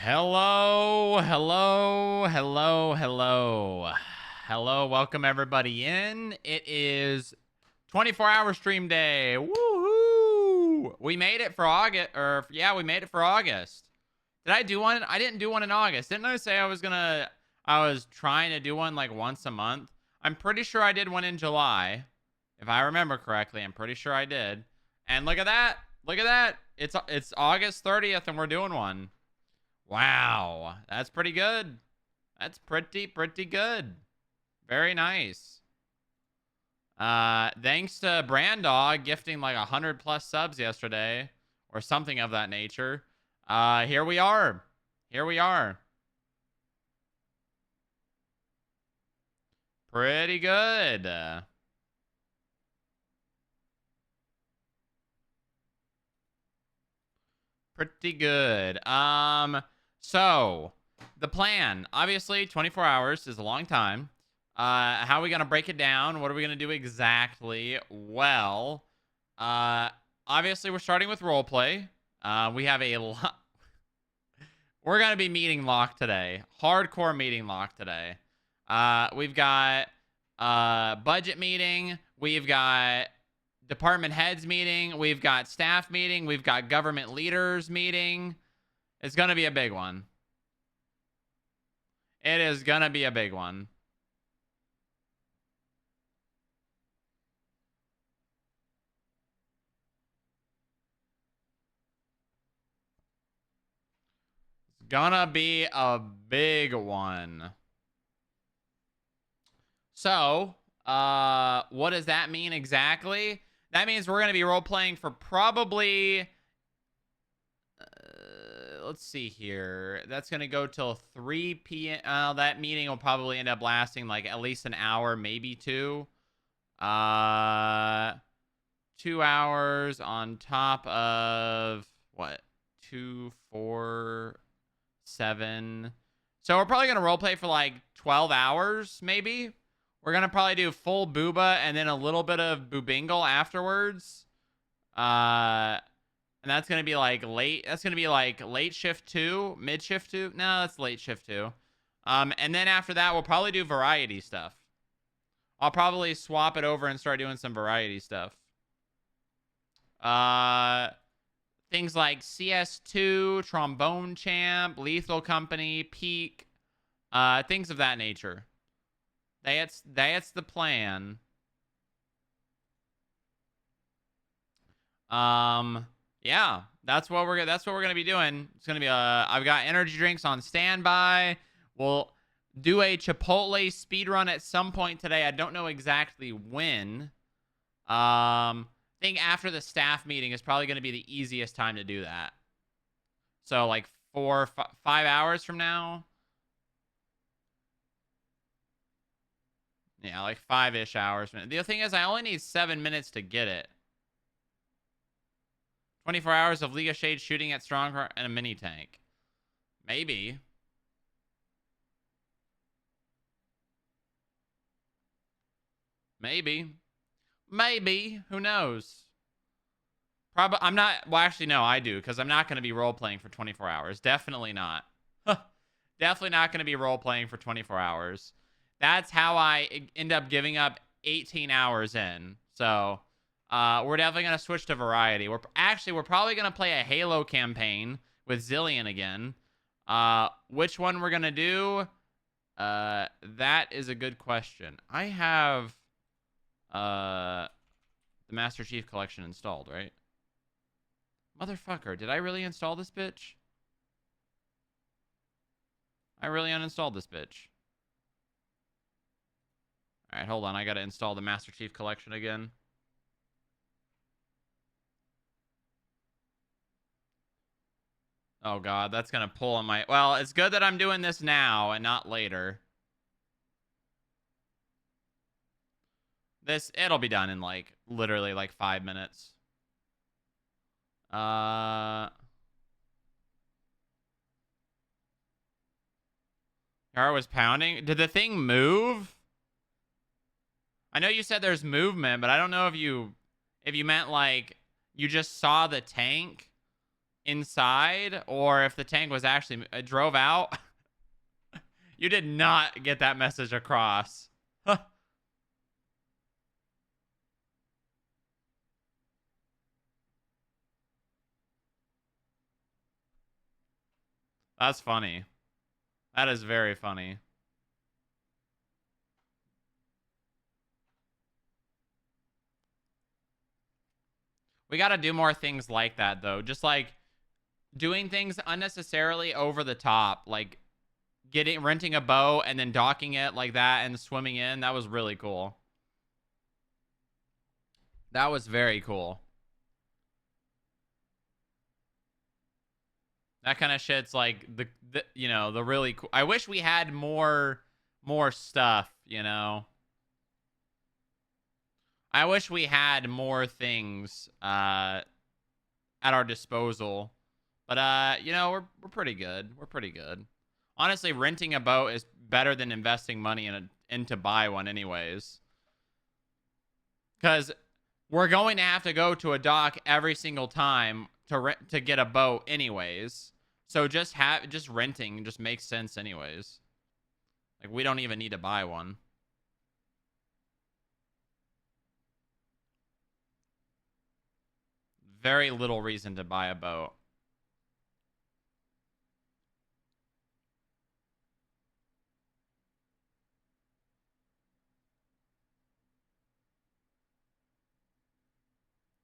Hello, hello, hello, hello. Hello, welcome everybody in. It is 24-hour stream day. Woohoo! We made it for August, we made it for August. Did I do one? I didn't do one in August. Didn't I say I was trying to do one like once a month? I'm pretty sure I did one in July. If I remember correctly, I'm pretty sure I did. And look at that. Look at that. It's August 30th and we're doing one. Wow, that's pretty good. That's pretty good. Very nice. Thanks to Brandog gifting like 100+ subs yesterday or something of that nature. Here we are. Here we are. Pretty good. Pretty good. So the plan, obviously 24 hours is a long time. How are we going to break it down? What are we going to do exactly? Well, obviously we're starting with roleplay. We have a lot. We're going to be meeting lock today. Hardcore meeting lock today. We've got budget meeting. We've got department heads meeting. We've got staff meeting. We've got government leaders meeting. It's going to be a big one. It is going to be a big one. It's going to be a big one. So, what does that mean exactly? That means we're going to be role-playing for probably... let's see here. That's going to go till 3 p.m. That meeting will probably end up lasting like at least an hour, maybe two. 2 hours on top of what? 2, 4, 7. So we're probably going to roleplay for like 12 hours, maybe. We're going to probably do full booba and then a little bit of boobingle afterwards. And that's going to be like late. That's going to be like late shift 2, mid shift 2. No, that's late shift 2. And then after that, we'll probably do variety stuff. I'll probably swap it over and start doing some variety stuff. Things like CS2, Trombone Champ, Lethal Company, Peak, things of that nature. That's the plan. Yeah, that's what we're gonna be doing. It's gonna be I've got energy drinks on standby. We'll do a Chipotle speed run at some point today. I don't know exactly when. I think after the staff meeting is probably gonna be the easiest time to do that. So like 5 hours from now. Yeah, like 5-ish hours. The thing is, I only need 7 minutes to get it. 24 hours of League of Shades shooting at Strongheart and a mini tank. Maybe. Maybe. Maybe. Who knows? Probably. I'm not. Well, actually, no, I do, because I'm not going to be role playing for 24 hours. Definitely not. Definitely not going to be role playing for 24 hours. That's how I end up giving up 18 hours in. So, we're definitely going to switch to variety. We're probably going to play a Halo campaign with Zillion again. Which one we're going to do? That is a good question. I have the Master Chief Collection installed, right? Motherfucker, did I really install this bitch? I really uninstalled this bitch. Alright, hold on. I gotta install the Master Chief Collection again. Oh god, that's gonna pull on my... Well, it's good that I'm doing this now and not later. It'll be done in like, literally like 5 minutes. Yara was pounding. Did the thing move? I know you said there's movement, but I don't know if you meant like you just saw the tank inside or if the tank was actually drove out. You did not get that message across. That's funny. That is very funny. We got to do more things like that, though. Just like doing things unnecessarily over the top, like renting a boat and then docking it like that and swimming in. That was really cool. That was very cool. That kind of shit's like the you know, the really cool. I wish we had more stuff, you know. I wish we had more things at our disposal. But you know, we're pretty good. We're pretty good. Honestly, renting a boat is better than investing money in to buy one anyways. Cuz we're going to have to go to a dock every single time to get a boat anyways. So just renting just makes sense anyways. Like we don't even need to buy one. Very little reason to buy a boat.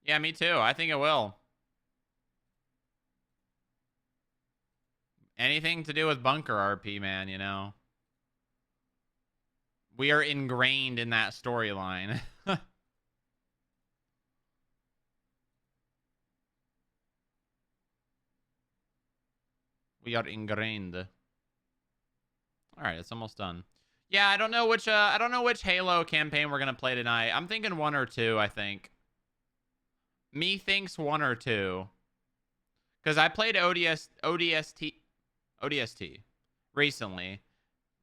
Yeah, me too. I think it will. Anything to do with bunker RP, man, you know. We are ingrained in that storyline. We are ingrained. All right, it's almost done. Yeah, I don't know which Halo campaign we're going to play tonight. I'm thinking one or two, I think. Me thinks one or two. Cuz I played ODST recently.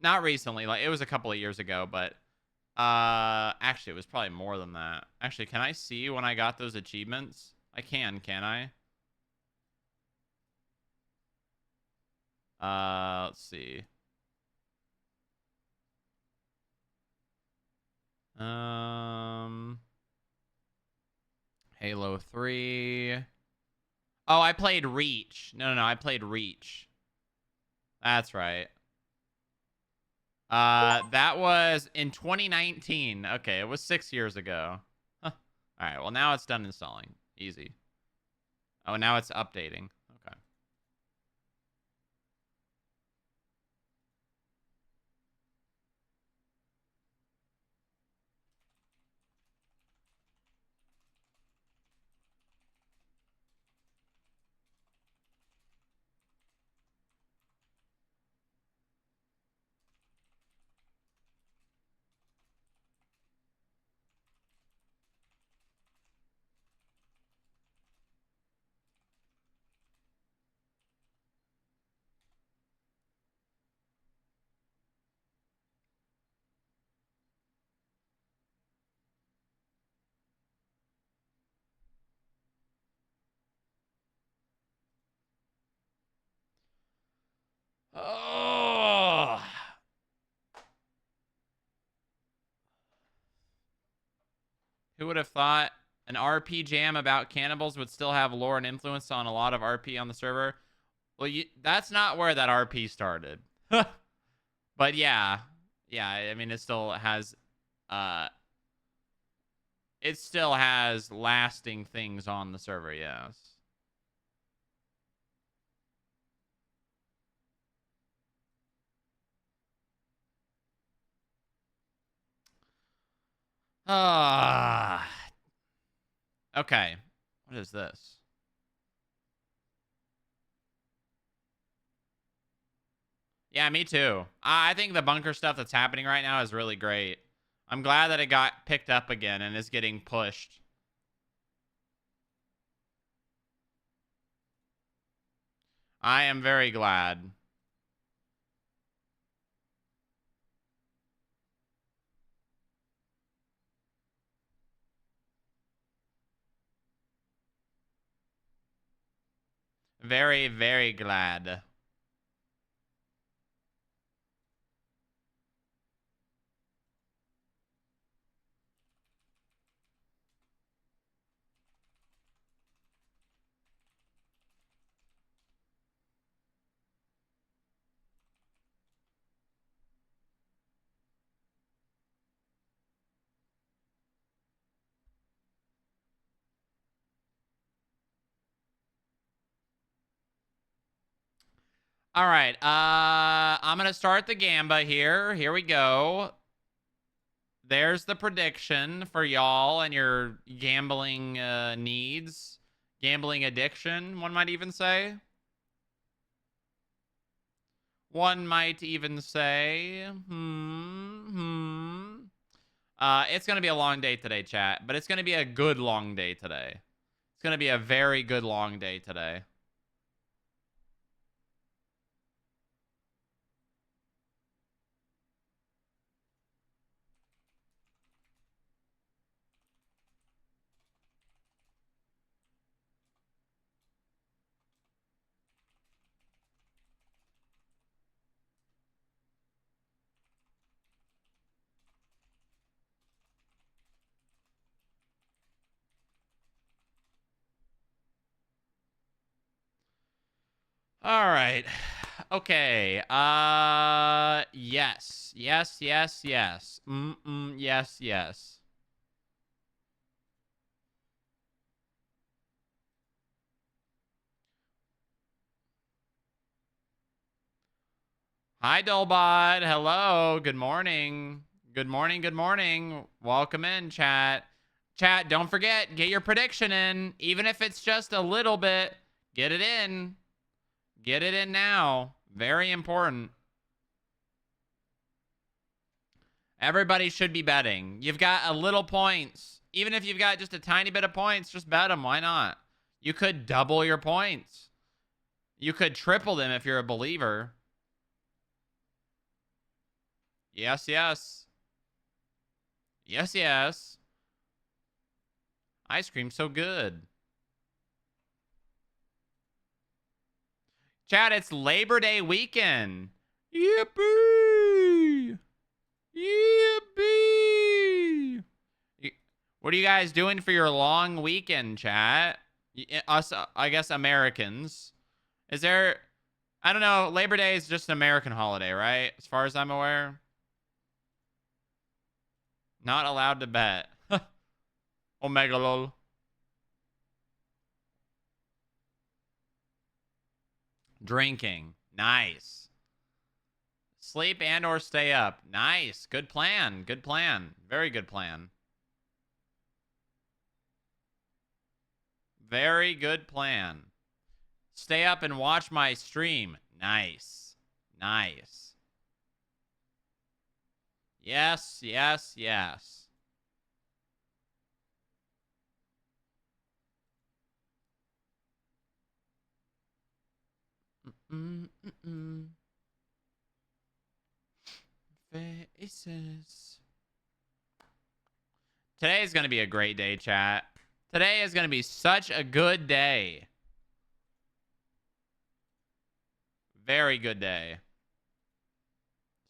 Not recently, like it was a couple of years ago, but actually it was probably more than that. Actually, can I see when I got those achievements? I can I? Let's see. Halo 3. Oh, I played Reach. No, I played Reach. That's right. That was in 2019. Okay, it was 6 years ago. Huh. All right, well, now it's done installing. Easy. Oh, now it's updating. Okay. Oh. Who would have thought an RP jam about cannibals would still have lore and influence on a lot of RP on the server? Well, that's not where that RP started. But yeah. Yeah, I mean uh it still has lasting things on the server, yes. Ah. Okay. What is this? Yeah, me too. I think the bunker stuff that's happening right now is really great. I'm glad that it got picked up again and is getting pushed. I am very glad. Very, very glad. All right. I'm going to start the Gamba here. Here we go. There's the prediction for y'all and your gambling needs. Gambling addiction, one might even say. One might even say, it's going to be a long day today, chat, but it's going to be a good long day today. It's going to be a very good long day today. All right. Okay. Yes. Yes, yes, yes. Yes, yes. Hi, Dolbot. Hello. Good morning. Good morning. Good morning. Welcome in, chat. Chat, don't forget, get your prediction in. Even if it's just a little bit, get it in. Get it in now. Very important. Everybody should be betting. You've got a little points. Even if you've got just a tiny bit of points, just bet them. Why not? You could double your points. You could triple them if you're a believer. Yes, yes. Yes, yes. Ice cream's so good. Chat, it's Labor Day weekend. Yippee! Yippee! What are you guys doing for your long weekend, chat? Us, I guess, Americans. Is there... I don't know. Labor Day is just an American holiday, right? As far as I'm aware. Not allowed to bet. Omega lol. Drinking. Nice. Sleep and or stay up. Nice. Good plan. Good plan. Very good plan. Very good plan. Stay up and watch my stream. Nice. Nice. Yes, yes, yes. Faces. Today is going to be a great day, chat. Today is going to be such a good day. Very good day.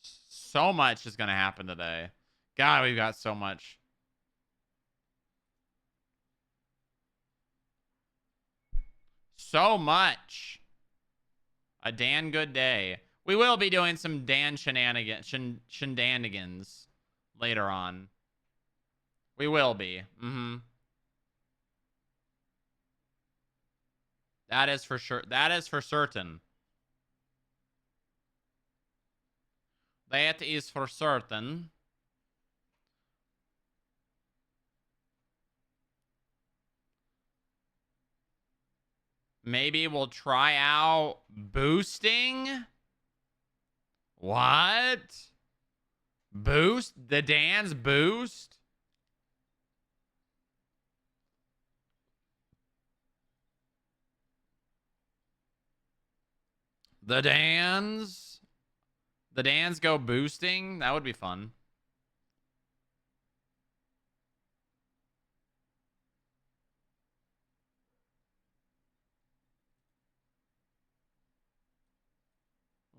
So much is going to happen today. God, we've got so much. So much. A Dan good day. We will be doing some Dan shenanigans later on. We will be. That is for sure. That is for certain. That is for certain. Maybe we'll try out boosting. What? Boost? The Dan's boost? The Dans? The Dans go boosting? That would be fun.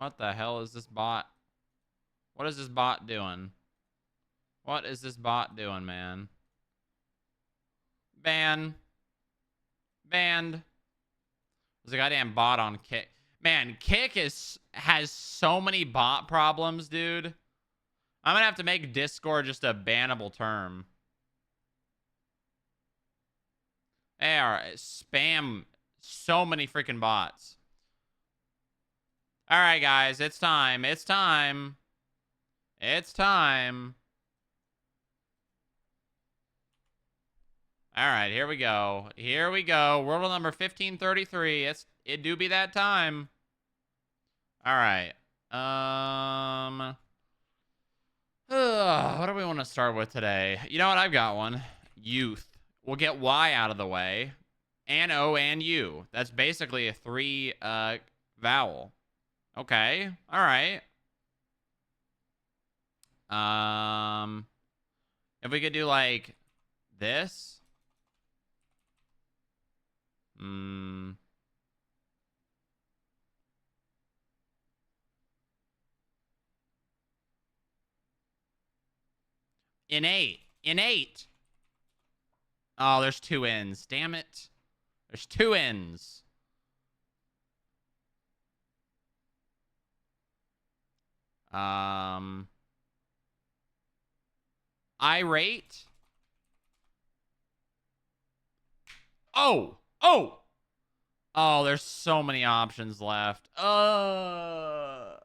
What the hell is this bot? What is this bot doing? What is this bot doing, man? Ban. Banned. There's a goddamn bot on Kick. Man, Kick has so many bot problems, dude. I'm gonna have to make Discord just a bannable term. They are spam so many freaking bots. All right, guys, it's time. It's time. It's time. All right, here we go. Here we go. World number 1533. It do be that time. All right. What do we want to start with today? You know what? I've got one. Youth. We'll get Y out of the way. And O and U. That's basically a 3 vowel. Okay. All right. If we could do like this. Innate. Oh, there's 2 N's. Damn it. There's 2 N's. Irate. Oh, there's so many options left. Oh,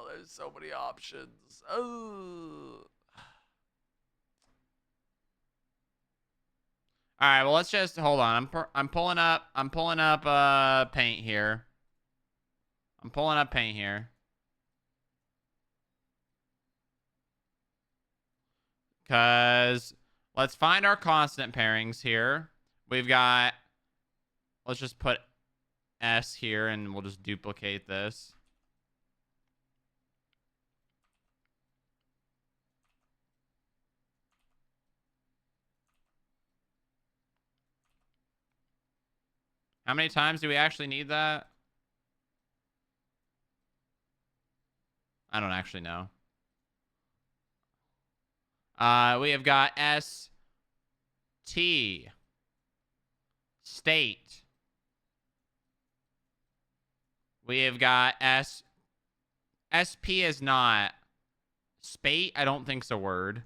there's so many options. Oh. All right, well, let's just hold on. I'm pulling up paint here. I'm pulling up paint here. Cuz let's find our consonant pairings here. We've got, let's just put S here and we'll just duplicate this. How many times do we actually need that? I don't actually know. We have got S, T, state. We have got S, SP is not. Spate, I don't think's a word.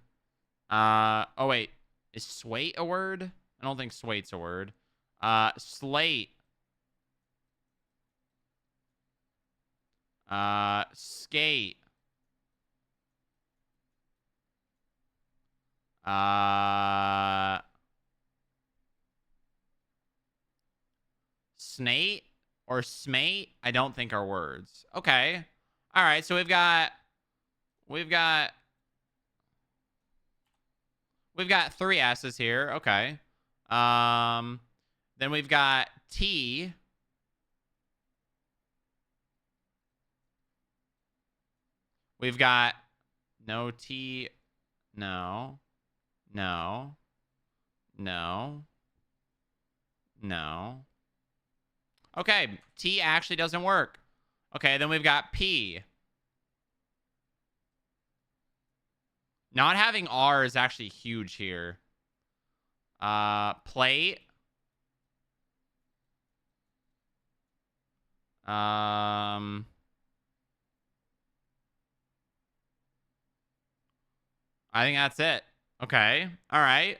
Oh wait, is swate a word? I don't think swate's a word. Slate. Skate. Snate or smate, I don't think are words. Okay. All right, so we've got 3 S's here. Okay. Then we've got T. We've got no T. No. Okay, T actually doesn't work. Okay, then we've got P. Not having R is actually huge here. Plate. I think that's it. Okay. All right.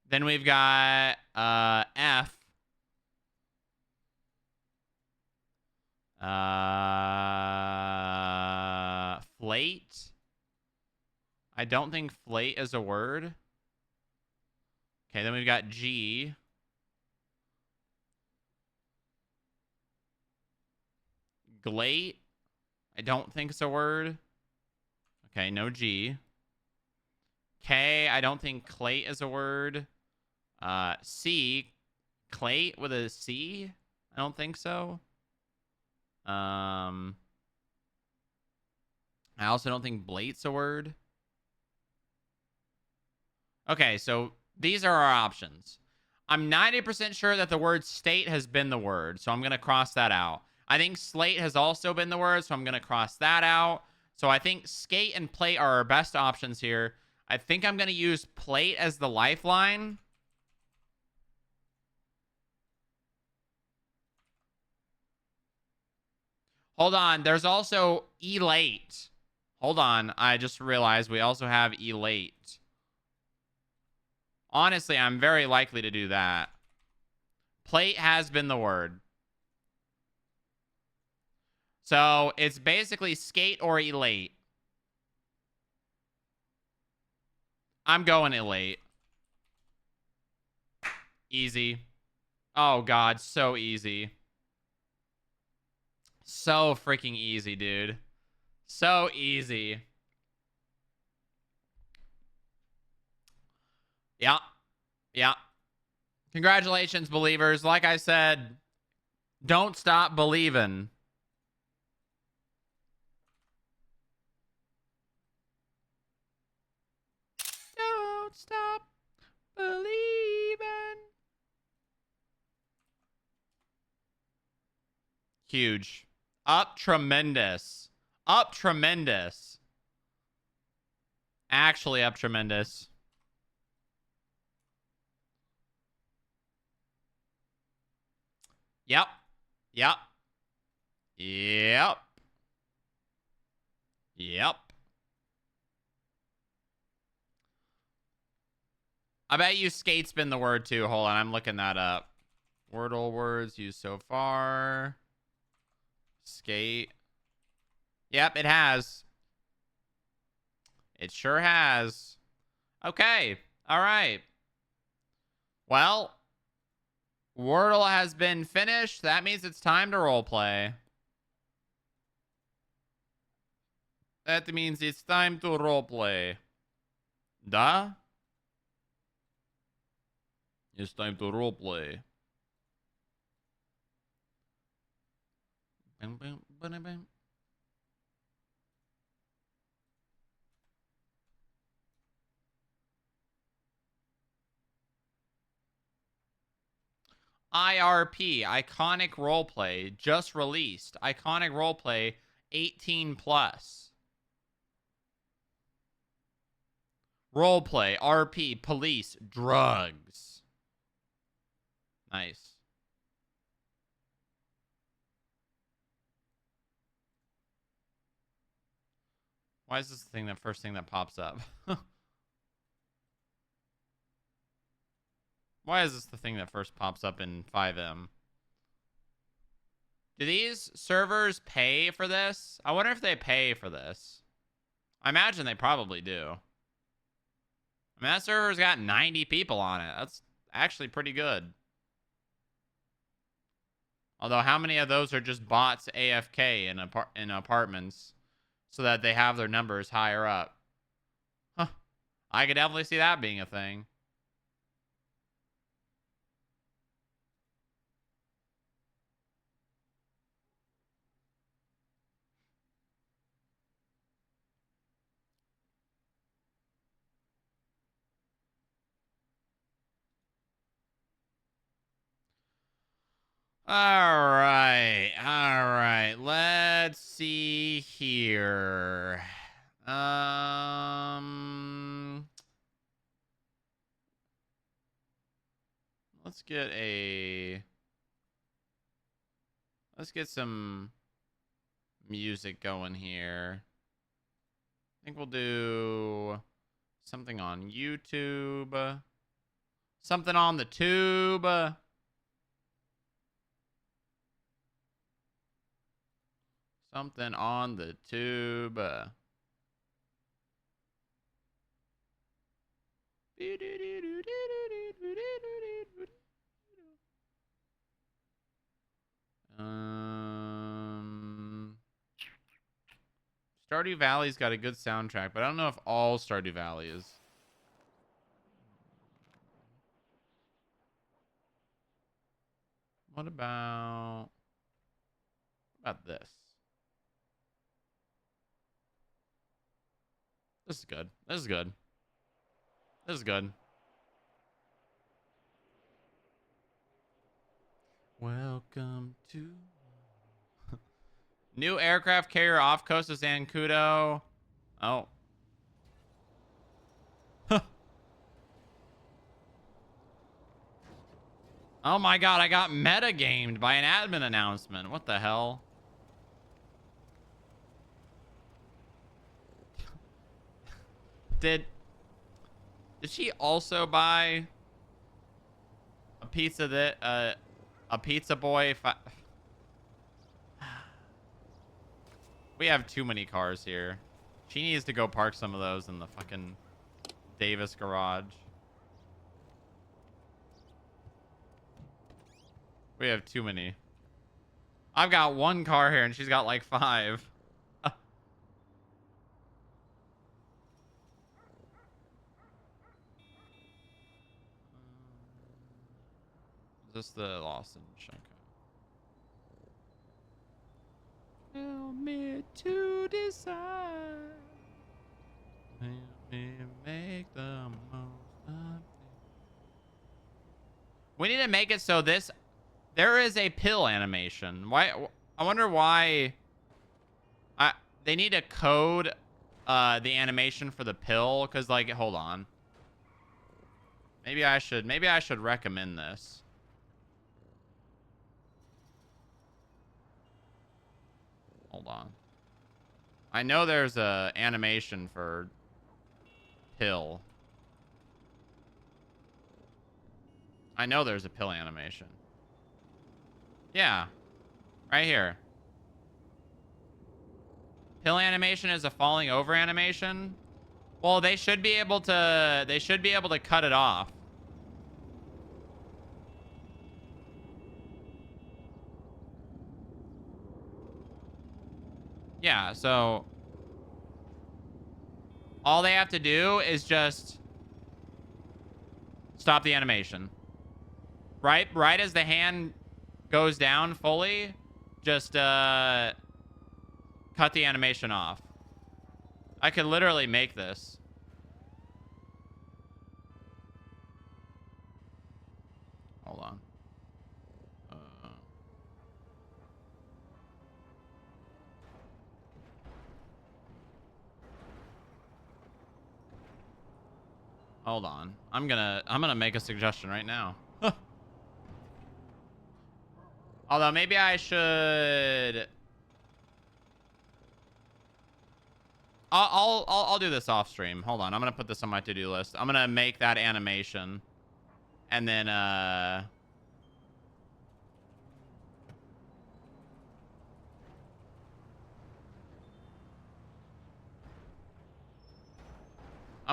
Then we've got F. Flate. I don't think flate is a word. Okay, then we've got G. Glate. I don't think it's a word. Okay, no G. K, I don't think clate is a word. C, clate with a C? I don't think so. I also don't think blate's a word. Okay, so these are our options. I'm 90% sure that the word state has been the word, so I'm going to cross that out. I think slate has also been the word, so I'm going to cross that out. So I think skate and plate are our best options here. I think I'm going to use plate as the lifeline. Hold on. There's also elate. Hold on. I just realized we also have elate. Honestly, I'm very likely to do that. Plate has been the word. So it's basically skate or elate. I'm going elate. Easy. Oh, God. So easy. So freaking easy, dude. So easy. Yeah. Yeah. Congratulations, believers. Like I said, don't stop believing. Don't stop believing. Huge. Up tremendous. Up tremendous. Actually up tremendous. Yep. Yep. Yep. Yep. I bet you skate's been the word too. Hold on, I'm looking that up. Wordle words used so far. Skate. Yep, it has. It sure has. Okay. All right. Well, Wordle has been finished. That means it's time to roleplay. That means it's time to roleplay. Duh? It's time to roleplay. Bam, bam, bam, bam. IRP, Iconic Roleplay, just released. Iconic Roleplay, 18 plus. Roleplay, RP, police, drugs. Nice. Why is this thing the first thing that pops up? Why is this the thing that first pops up in 5M? Do these servers pay for this? I wonder if they pay for this. I imagine they probably do. I mean, that server's got 90 people on it. That's actually pretty good. Although, how many of those are just bots AFK in apartments so that they have their numbers higher up? Huh. I could definitely see that being a thing. All right. All right. Let's see here. Let's get some music going here. I think we'll do something on YouTube. Something on the tube. Something on the tube. Stardew Valley's got a good soundtrack, but I don't know if all Stardew Valley is. What about this? This is good. This is good. This is good. Welcome to New aircraft carrier off coast of Zancudo. Oh. Oh my god, I got metagamed by an admin announcement. What the hell? Did she also buy a pizza that a pizza boy? We have too many cars here. She needs to go park some of those in the fucking Davis garage. We have too many. I've got one car here and she's got like 5. Is this the Lawson? Okay. Help me to decide. Help me make the most of it. We need to make it so there is a pill animation. Why? I wonder why. They need to code the animation for the pill, because like, hold on. Maybe I should recommend this. Hold on. I know there's a animation for pill. I know there's a pill animation. Yeah. Right here. Pill animation is a falling over animation. Well, they should be able to cut it off. Yeah, so all they have to do is just stop the animation. Right as the hand goes down fully, just cut the animation off. I could literally make this. Hold on. Hold on. I'm gonna make a suggestion right now. Although maybe I should. I'll do this off stream. Hold on. I'm gonna put this on my to-do list. I'm gonna make that animation, and then I'm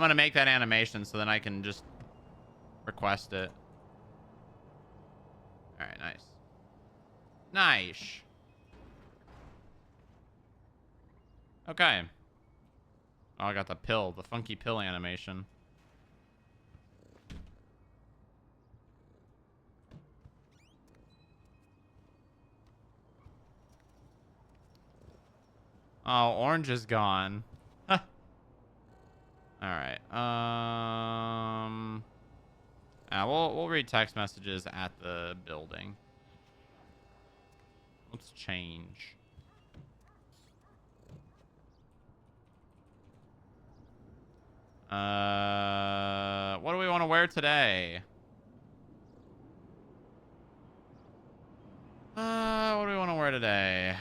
gonna make that animation so then I can just request it. All right, nice. Nice. Okay. Oh, I got the pill, the funky pill animation. Oh, orange is gone. All right. We'll read text messages at the building. Let's change. What do we want to wear today? What do we want to wear today?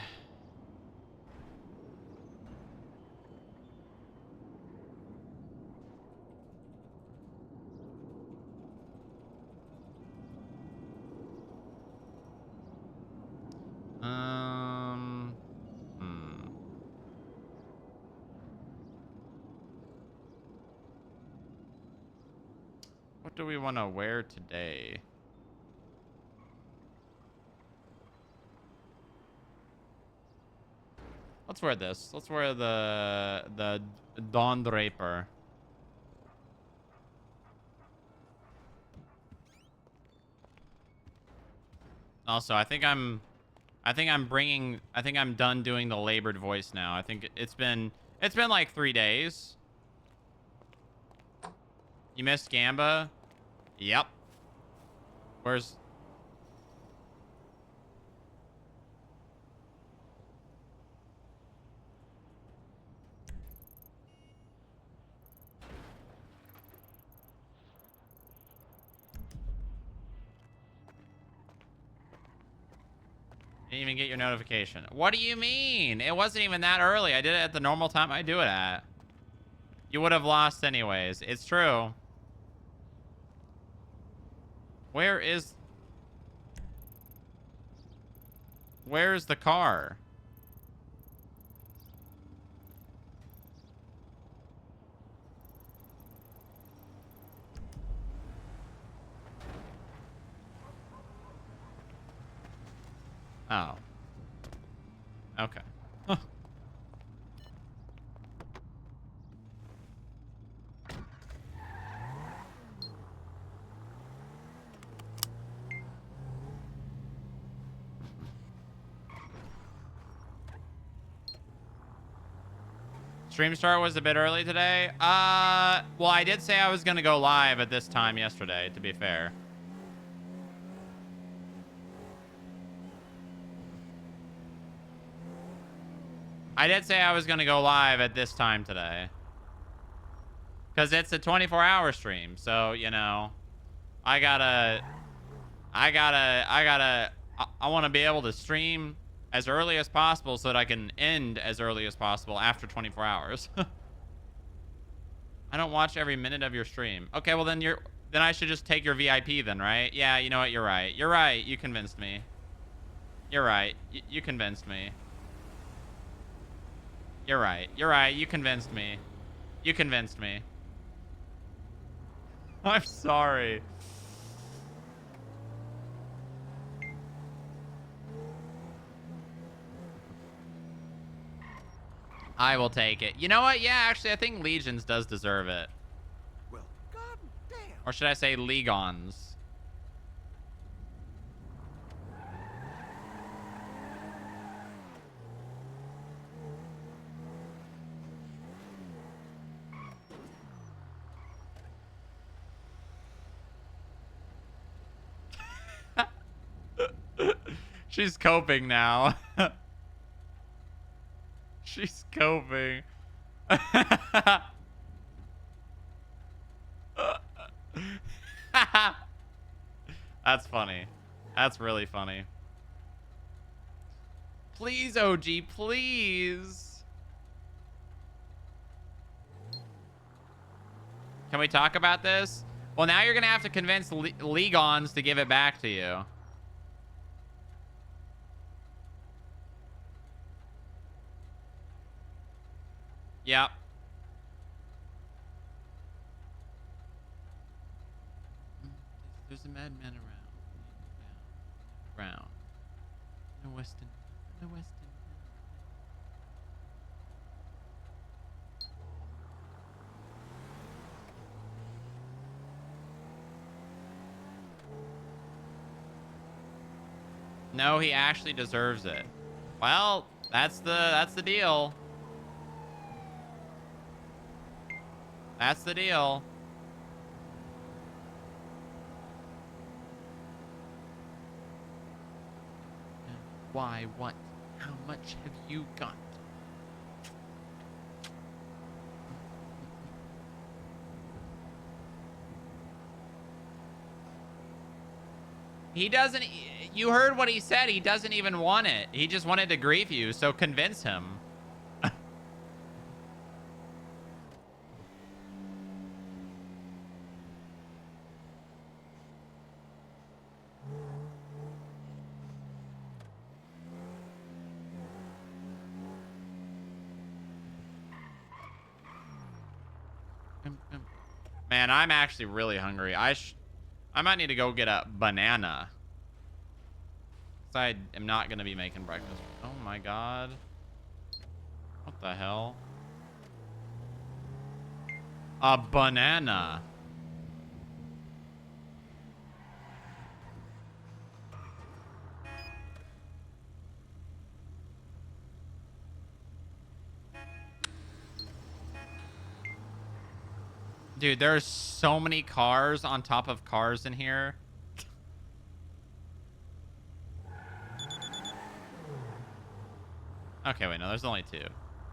What do we want to wear today? Let's wear this. Let's wear the Dawn Draper. Also, I think I'm done doing the labored voice now. I think it's been like 3 days. You missed Gamba? Yep. Where's... Didn't even get your notification. What do you mean? It wasn't even that early. I did it at the normal time I do it at. You would have lost anyways. It's true. Where's the car? Oh. Okay. Huh. Stream start was a bit early today. Well, I did say I was gonna go live at this time yesterday, to be fair. I did say I was gonna go live at this time today. Because it's a 24-hour stream, so, you know, I want to be able to stream as early as possible so that I can end as early as possible after 24 hours. I don't watch every minute of your stream. Okay, well then I should just take your VIP then, right? Yeah, you know what? You're right. You're right. You convinced me. You're right. You convinced me. You're right. You're right. You convinced me. You convinced me. I'm sorry. I will take it. You know what? Yeah, actually, I think Legions does deserve it. Well, goddamn. Or should I say Legons? She's coping now. She's coping. That's funny. That's really funny. Please, OG, please. Can we talk about this? Well, now you're going to have to convince Legons to give it back to you. Yep. There's a madman around. No Weston. No Weston. No, he actually deserves it. Well, that's the deal. That's the deal. Why? What? How much have you got? He doesn't... You heard what he said. He doesn't even want it. He just wanted to grief you, so convince him. Man, I'm actually really hungry. I might need to go get a banana. 'Cause I am not going to be making breakfast. Oh my god. What the hell? A banana. Dude, there's so many cars on top of cars in here. Okay, wait, no, there's only two.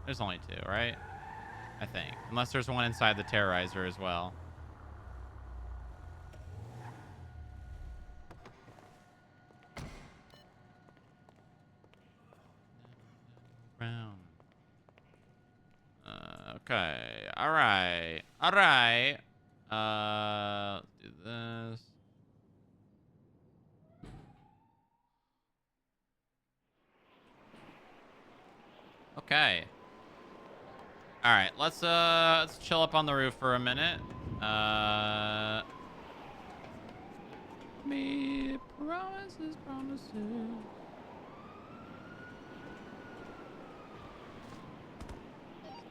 There's only two, right? I think. Unless there's one inside the Terrorizer as well. Okay. All right. All right. Let's do this. Okay. All right. Let's chill up on the roof for a minute. Me promises, promises.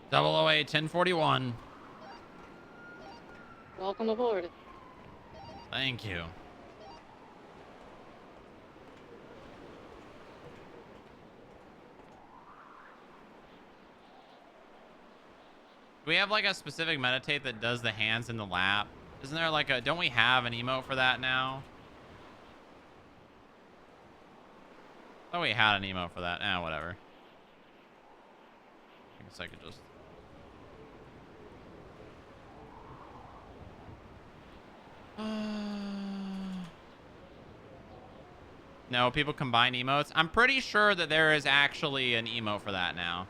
Double 08 1041. Welcome aboard. Thank you. Do we have like a specific meditate that does the hands in the lap? Isn't there like a, don't we have an emote for that now? Oh, we had an emote for that. Whatever. I guess I could just. No, people combine emotes. I'm pretty sure that there is actually an emote for that now.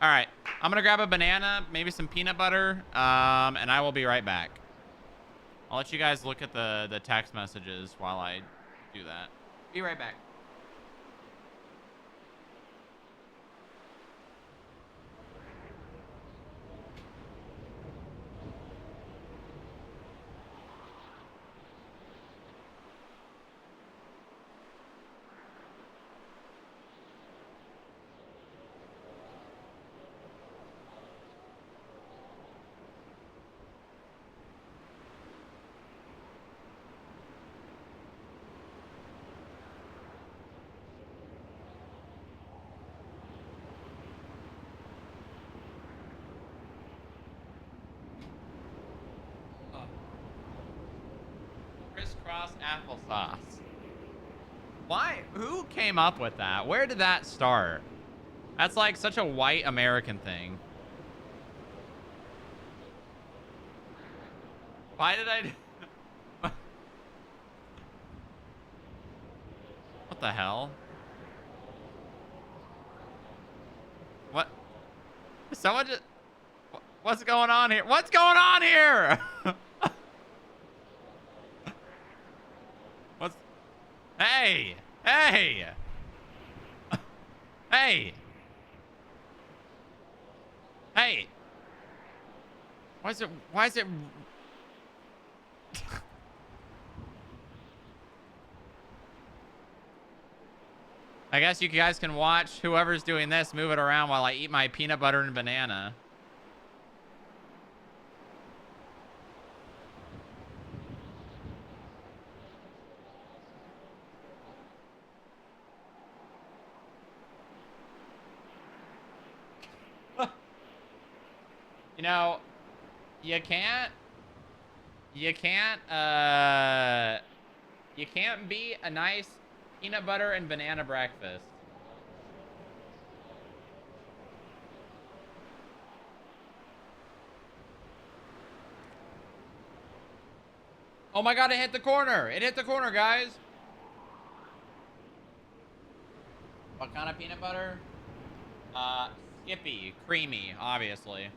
All right, I'm gonna grab a banana, maybe some peanut butter, and I will be right back. I'll let you guys look at the text messages while I do that. Be right back. Crisscross applesauce. Why? Who came up with that? Where did that start? That's like such a white American thing. Why did I... What the hell? What? Someone just... What's going on here? What's going on here? What's... Hey! Hey! Hey! Hey! Why is it... I guess you guys can watch whoever's doing this move it around while I eat my peanut butter and banana. You know, you can't beat a nice peanut butter and banana breakfast. Oh my god, it hit the corner. It hit the corner, guys. What kind of peanut butter? Skippy, creamy, obviously.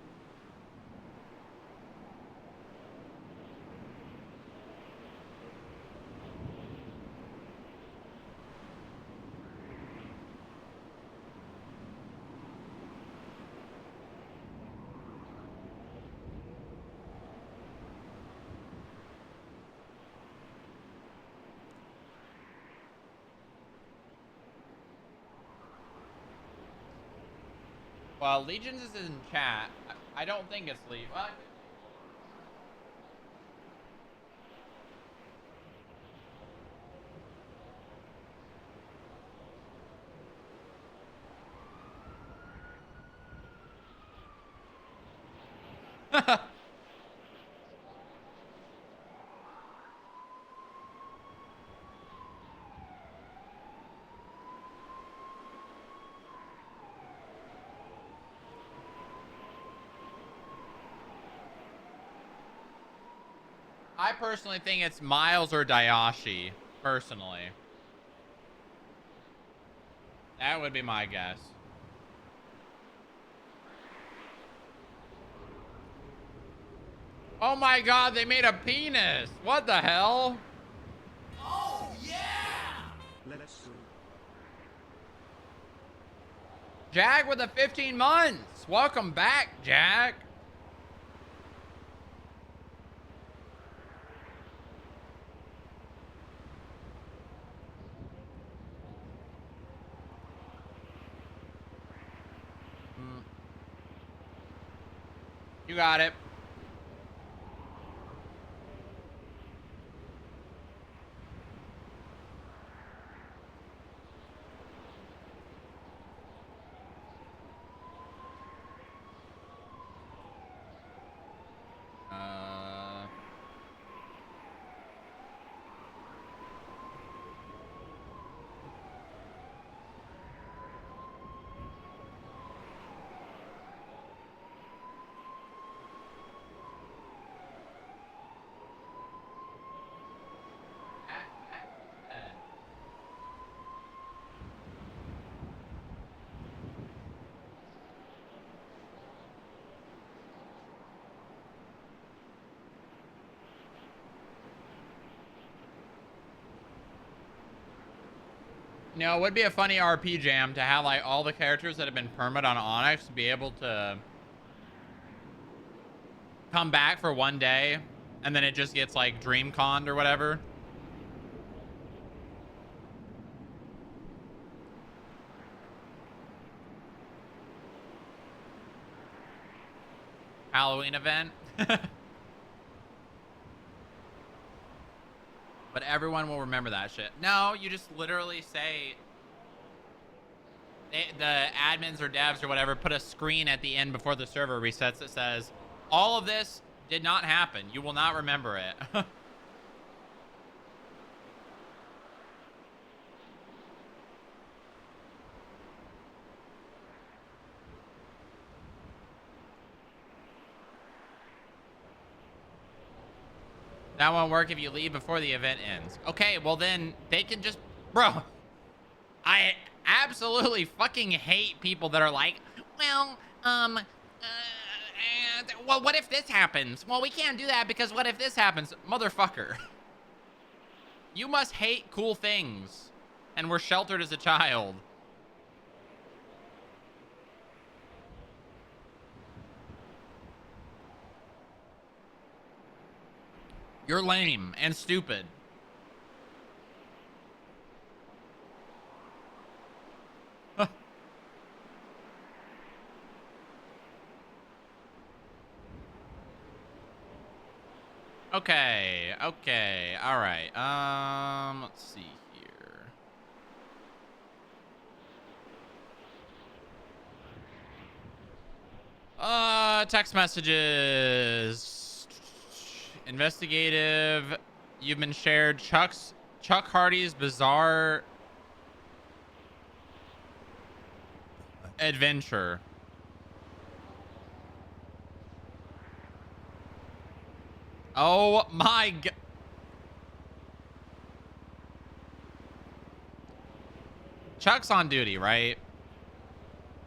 Well, Legions is in chat. I don't think it's Legion. Well, I personally think it's Miles or Dayashi, personally. That would be my guess. Oh my god, they made a penis. What the hell? Oh, yeah! Let's go. Jack with the 15 months. Welcome back, Jack. You got it. You know, it would be a funny RP jam to have like all the characters that have been permit on Onyx be able to come back for one day and then it just gets like DreamConned or whatever. Halloween event. But everyone will remember that shit. No, you just literally say the admins or devs or whatever put a screen at the end before the server resets that says, all of this did not happen. You will not remember it. That won't work if you leave before the event ends. Okay, well then they can just... Bro, I absolutely fucking hate people that are like, well, well, what if this happens? Well, we can't do that because what if this happens? Motherfucker. You must hate cool things and were sheltered as a child. You're lame and stupid. Okay, okay, all right. Let's see here. Text messages. Investigative. You've been shared. Chuck Hardy's bizarre adventure. Oh my god. Chuck's on duty, right?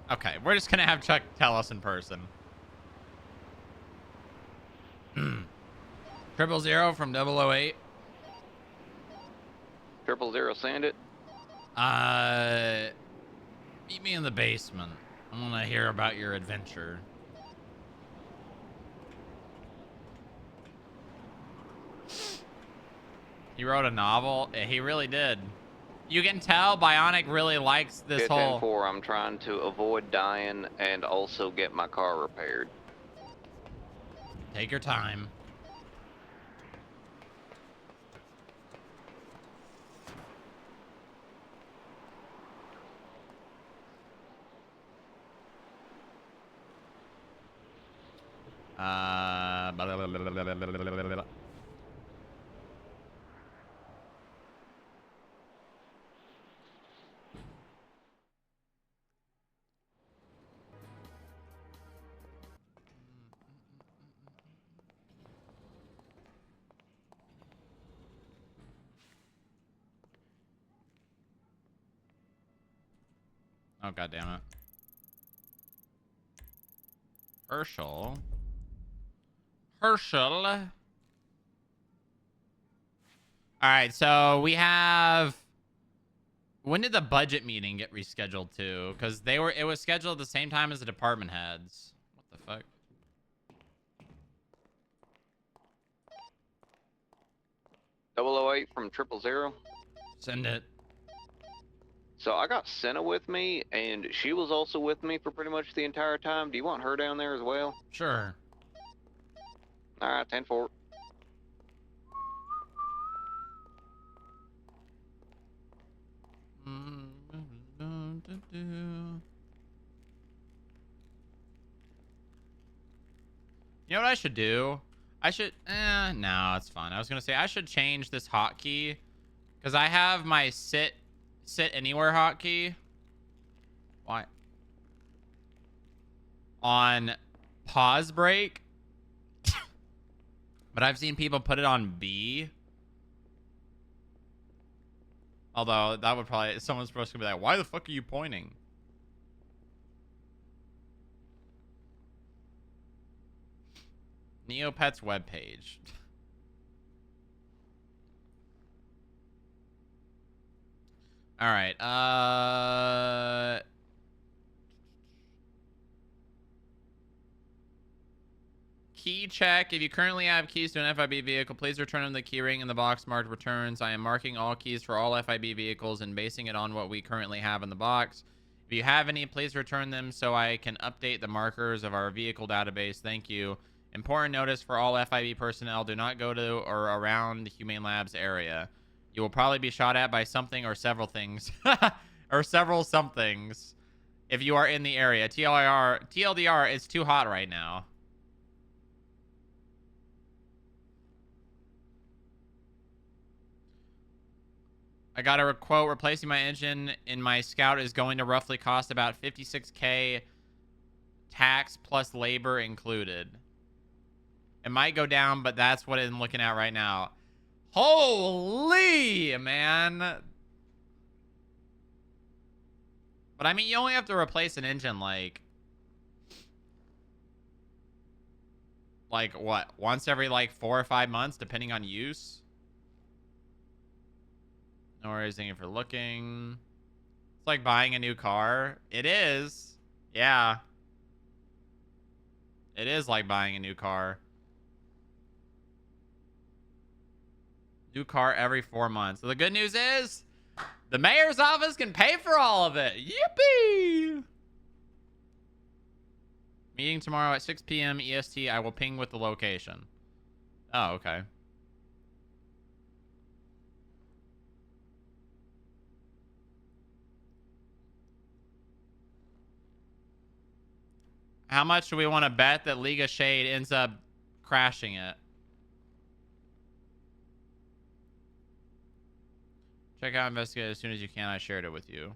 Okay, we're just gonna have Chuck tell us in person. 000 from 008. 000, send it. Meet me in the basement. I want to hear about your adventure. He wrote a novel? He really did. You can tell Bionic really likes this whole... 10-4, I'm trying to avoid dying and also get my car repaired. Take your time. Blah, blah, blah, blah, blah, blah, blah, blah. Oh, God damn it. Herschel. All right, so we have. When did the budget meeting get rescheduled to? Because it was scheduled at the same time as the department heads. What the fuck? 008 from 000. Send it. So I got Senna with me, and she was also with me for pretty much the entire time. Do you want her down there as well? Sure. All right, 10-4. You know what I should do? I should... no, it's fine. I was going to say I should change this hotkey. Because I have my sit anywhere hotkey. Why? On pause break. But I've seen people put it on B. Although, that would probably... Someone's supposed to be like, why the fuck are you pointing? Neopets webpage. All right. Key check. If you currently have keys to an FIB vehicle, please return them the key ring in the box marked returns. I am marking all keys for all FIB vehicles and basing it on what we currently have in the box. If you have any, please return them so I can update the markers of our vehicle database. Thank you. Important notice for all FIB personnel, do not go to or around the Humane Labs area. You will probably be shot at by something or several things. Or several somethings. If you are in the area. TLDR, it's too hot right now. I got a quote, replacing my engine in my Scout is going to roughly cost about $56K tax plus labor included. It might go down, but that's what I'm looking at right now. Holy, man. But I mean, you only have to replace an engine like what? Once every like 4 or 5 months, depending on use. No worries, thank you for looking. It's like buying a new car. It is. Yeah. It is like buying a new car. New car every 4 months. So the good news is the mayor's office can pay for all of it. Yippee! Meeting tomorrow at 6 p.m. EST. I will ping with the location. Oh, okay. How much do we want to bet that League of Shade ends up crashing it? Check out Investigate as soon as you can. I shared it with you.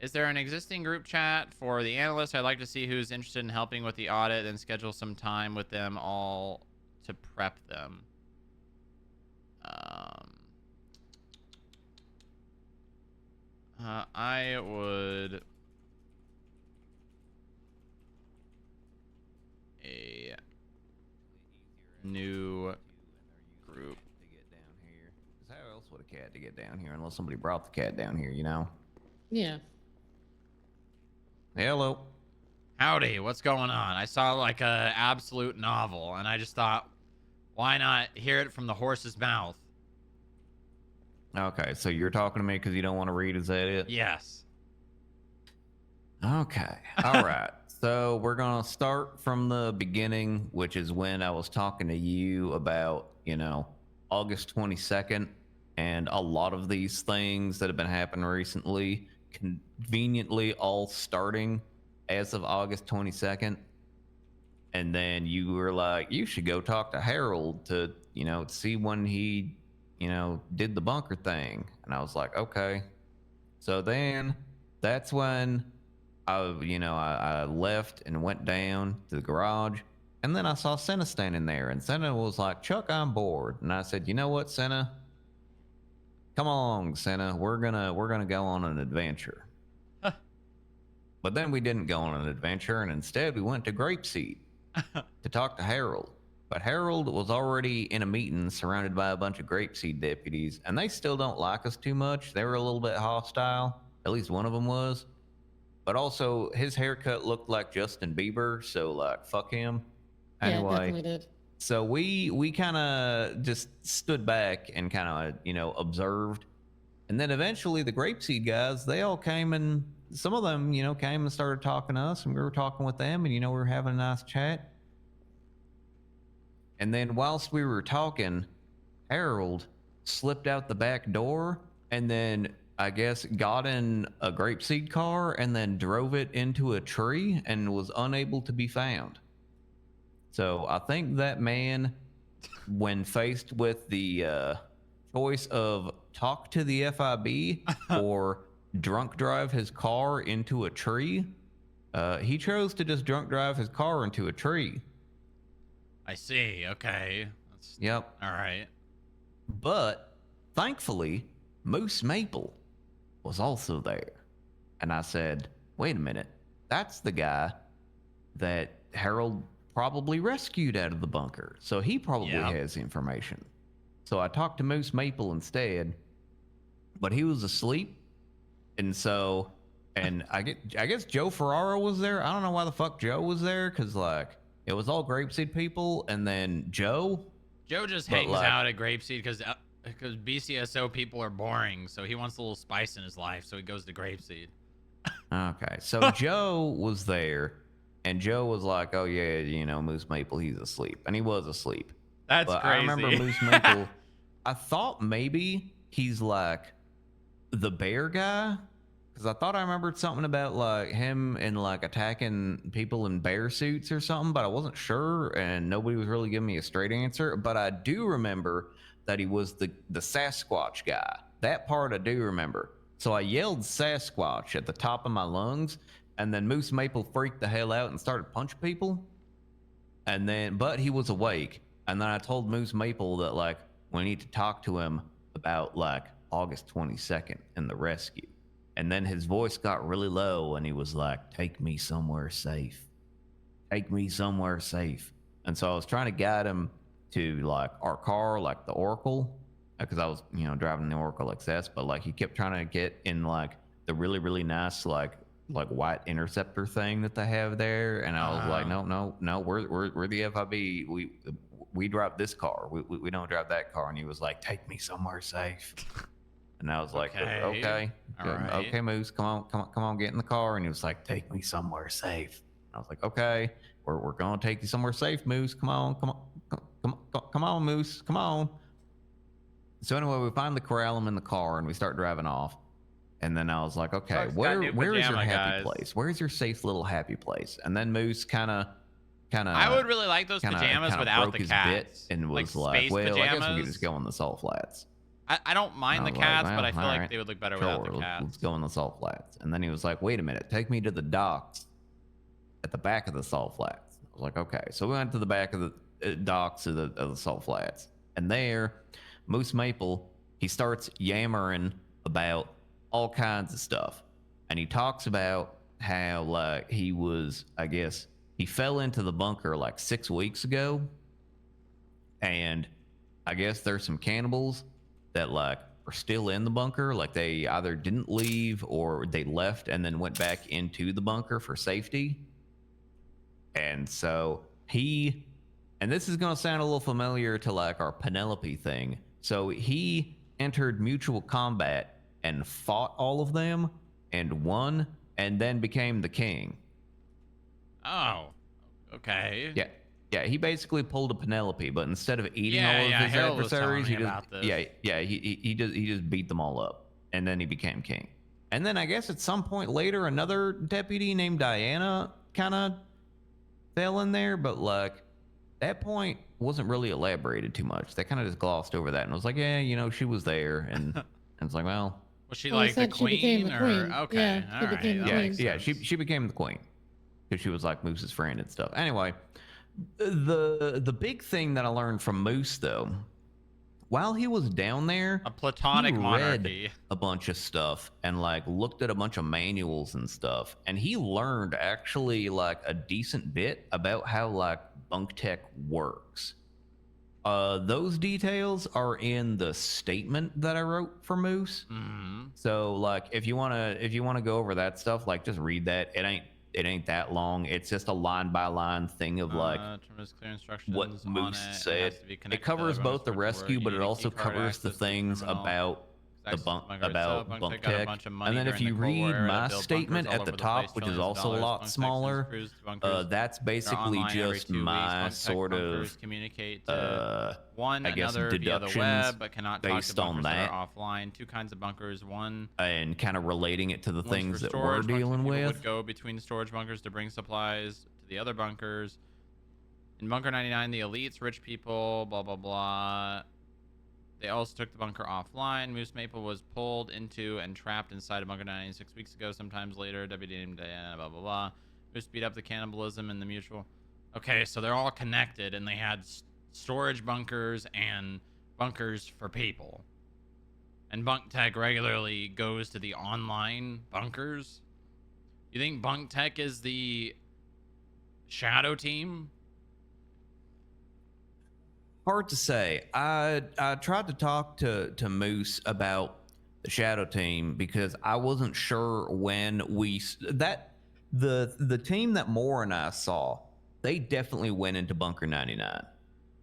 Is there an existing group chat for the analysts? I'd like to see who's interested in helping with the audit and schedule some time with them all to prep them. I would... a new group. How else would a cat to get down here unless somebody brought the cat down here, you know? Yeah. Hello. Howdy, what's going on? I saw like a absolute novel and I just thought, why not hear it from the horse's mouth? Okay, so you're talking to me because you don't want to read, is that it? Yes. Okay. All right. So we're going to start from the beginning, which is when I was talking to you about, you know, August 22nd. And a lot of these things that have been happening recently, conveniently all starting as of August 22nd. And then you were like, you should go talk to Harold to, you know, see when he, you know, did the bunker thing. And I was like, okay. So then that's when I left and went down to the garage, and then I saw Senna standing there, and Senna was like, Chuck, I'm bored. And I said, you know what, Senna? Come along, Senna. We're gonna go on an adventure. Huh. But then we didn't go on an adventure, and instead we went to Grapeseed to talk to Harold but Harold was already in a meeting surrounded by a bunch of grapeseed deputies, and they still don't like us too much. They were a little bit hostile. At least one of them was. But also, his haircut looked like Justin Bieber, so like, fuck him. Yeah, it Anyway, definitely did. so we kind of just stood back and kind of, you know, observed. And then eventually the grapeseed guys, they all came, and some of them, you know, came and started talking to us, and we were talking with them, and, you know, we were having a nice chat. And then whilst we were talking, Harold slipped out the back door and then, I guess, got in a grapeseed car and then drove it into a tree and was unable to be found. So I think that man, when faced with the choice of talk to the FIB or drunk drive his car into a tree, he chose to just drunk drive his car into a tree. I see. Okay. That's, Yep. all right. But thankfully, Moose Maple was also there. And I said, wait a minute, that's the guy that Harold probably rescued out of the bunker. So he probably has information. So I talked to Moose Maple instead, but he was asleep. And so, and I guess Joe Ferraro was there. I don't know why the fuck Joe was there, because like, it was all grapeseed people, and then Joe just hangs out at Grapeseed because BCSO people are boring, so he wants a little spice in his life, so he goes to Grapeseed. Okay, so Joe was there, and Joe was like, "Oh yeah, you know, Moose Maple, he's asleep," and he was asleep. That's but crazy. I remember Moose Maple. I thought maybe he's like the bear guy, because I thought I remembered something about like him and like attacking people in bear suits or something, but I wasn't sure, and nobody was really giving me a straight answer. But I do remember that he was the Sasquatch guy. That part I do remember. So I yelled Sasquatch at the top of my lungs, and then Moose Maple freaked the hell out and started punching people. And then, but he was awake. And then I told Moose Maple that like we need to talk to him about like August 22nd and the rescue. And then his voice got really low, and he was like, "Take me somewhere safe. Take me somewhere safe." And so I was trying to guide him to like our car, like the Oracle, because I was, you know, driving the Oracle XS, but like he kept trying to get in like the really, really nice like white Interceptor thing that they have there. And I was like, no, we're the FIB. We drive this car. We don't drive that car. And he was like, "Take me somewhere safe." And I was like, okay, all right. Okay, Moose, come on, get in the car. And he was like, "Take me somewhere safe." And I was like, okay, we're gonna take you somewhere safe, Moose. Come on, Moose, come on. So anyway, we finally corral him in the car, and we start driving off. And then I was like, okay, where is your happy place? Where's your safe little happy place? And then Moose kind of. I would really like those pajamas without broke the his cats. bit and was like like, space well, pajamas. I guess we could just go in the salt flats. I don't mind the was cats, like, but I well, feel all like right, they would look better sure, without the cats. let's go in the salt flats. And then he was like, wait a minute, take me to the docks at the back of the salt flats. I was like, okay. So we went to the back of the docks of the salt flats. And there, Moose Maple, he starts yammering about all kinds of stuff. And he talks about how like he was, I guess, he fell into the bunker like 6 weeks ago. And I guess there's some cannibals that like are still in the bunker. Like they either didn't leave or they left and then went back into the bunker for safety. And so and this is going to sound a little familiar to like our Penelope thing. So he entered mutual combat and fought all of them and won and then became the king. Oh, okay. Yeah, he basically pulled a Penelope, but instead of eating all of his Harold was telling adversaries, me he about just this. he just beat them all up, and then he became king. And then I guess at some point later, another deputy named Diana kind of fell in there, but like that point wasn't really elaborated too much. They kind of just glossed over that and was like, yeah, you know, she was there, and it's like, well, Was she Well, he like the said she became queen the or queen. okay? Yeah, she all right, became the that queen. makes yeah, sense. she became the queen because she was like Moose's friend and stuff. Anyway, the big thing that I learned from Moose though, while he was down there, A platonic he monarchy. read a bunch of stuff and like looked at a bunch of manuals and stuff, and he learned actually like a decent bit about how like bunk tech works. Those details are in the statement that I wrote for Moose. Mm-hmm. So like if you wanna go over that stuff, like just read that. It ain't that long. It's just a line by line thing of like Tremendous clear instructions what on Moose it. It has said. to be It connected covers to both the rescue, but it also covers the things about the bunk tech. And then if you read my statement at the top, which is also a lot smaller, that's basically just my sort of communicate to one I guess another via the deductions web, but cannot talk to based on bunkers that that, are offline. Two kinds of bunkers. One and kind of relating it to the one's things for that we're storage. Bunks dealing people with. would go between storage bunkers to bring supplies to the other bunkers. In Bunker 99, the elites, rich people, blah blah blah. They also took the bunker offline. Moose Maple was pulled into and trapped inside a bunker 96 weeks ago. Sometimes later, WD blah blah blah. Moose beat up the cannibalism and the mutual. Okay, so they're all connected, and they had storage bunkers and bunkers for people. And Bunk Tech regularly goes to the online bunkers. You think Bunk Tech is the shadow team? Hard to say. I tried to talk to Moose about the shadow team because I wasn't sure when the team that Moore and I saw, they definitely went into Bunker 99.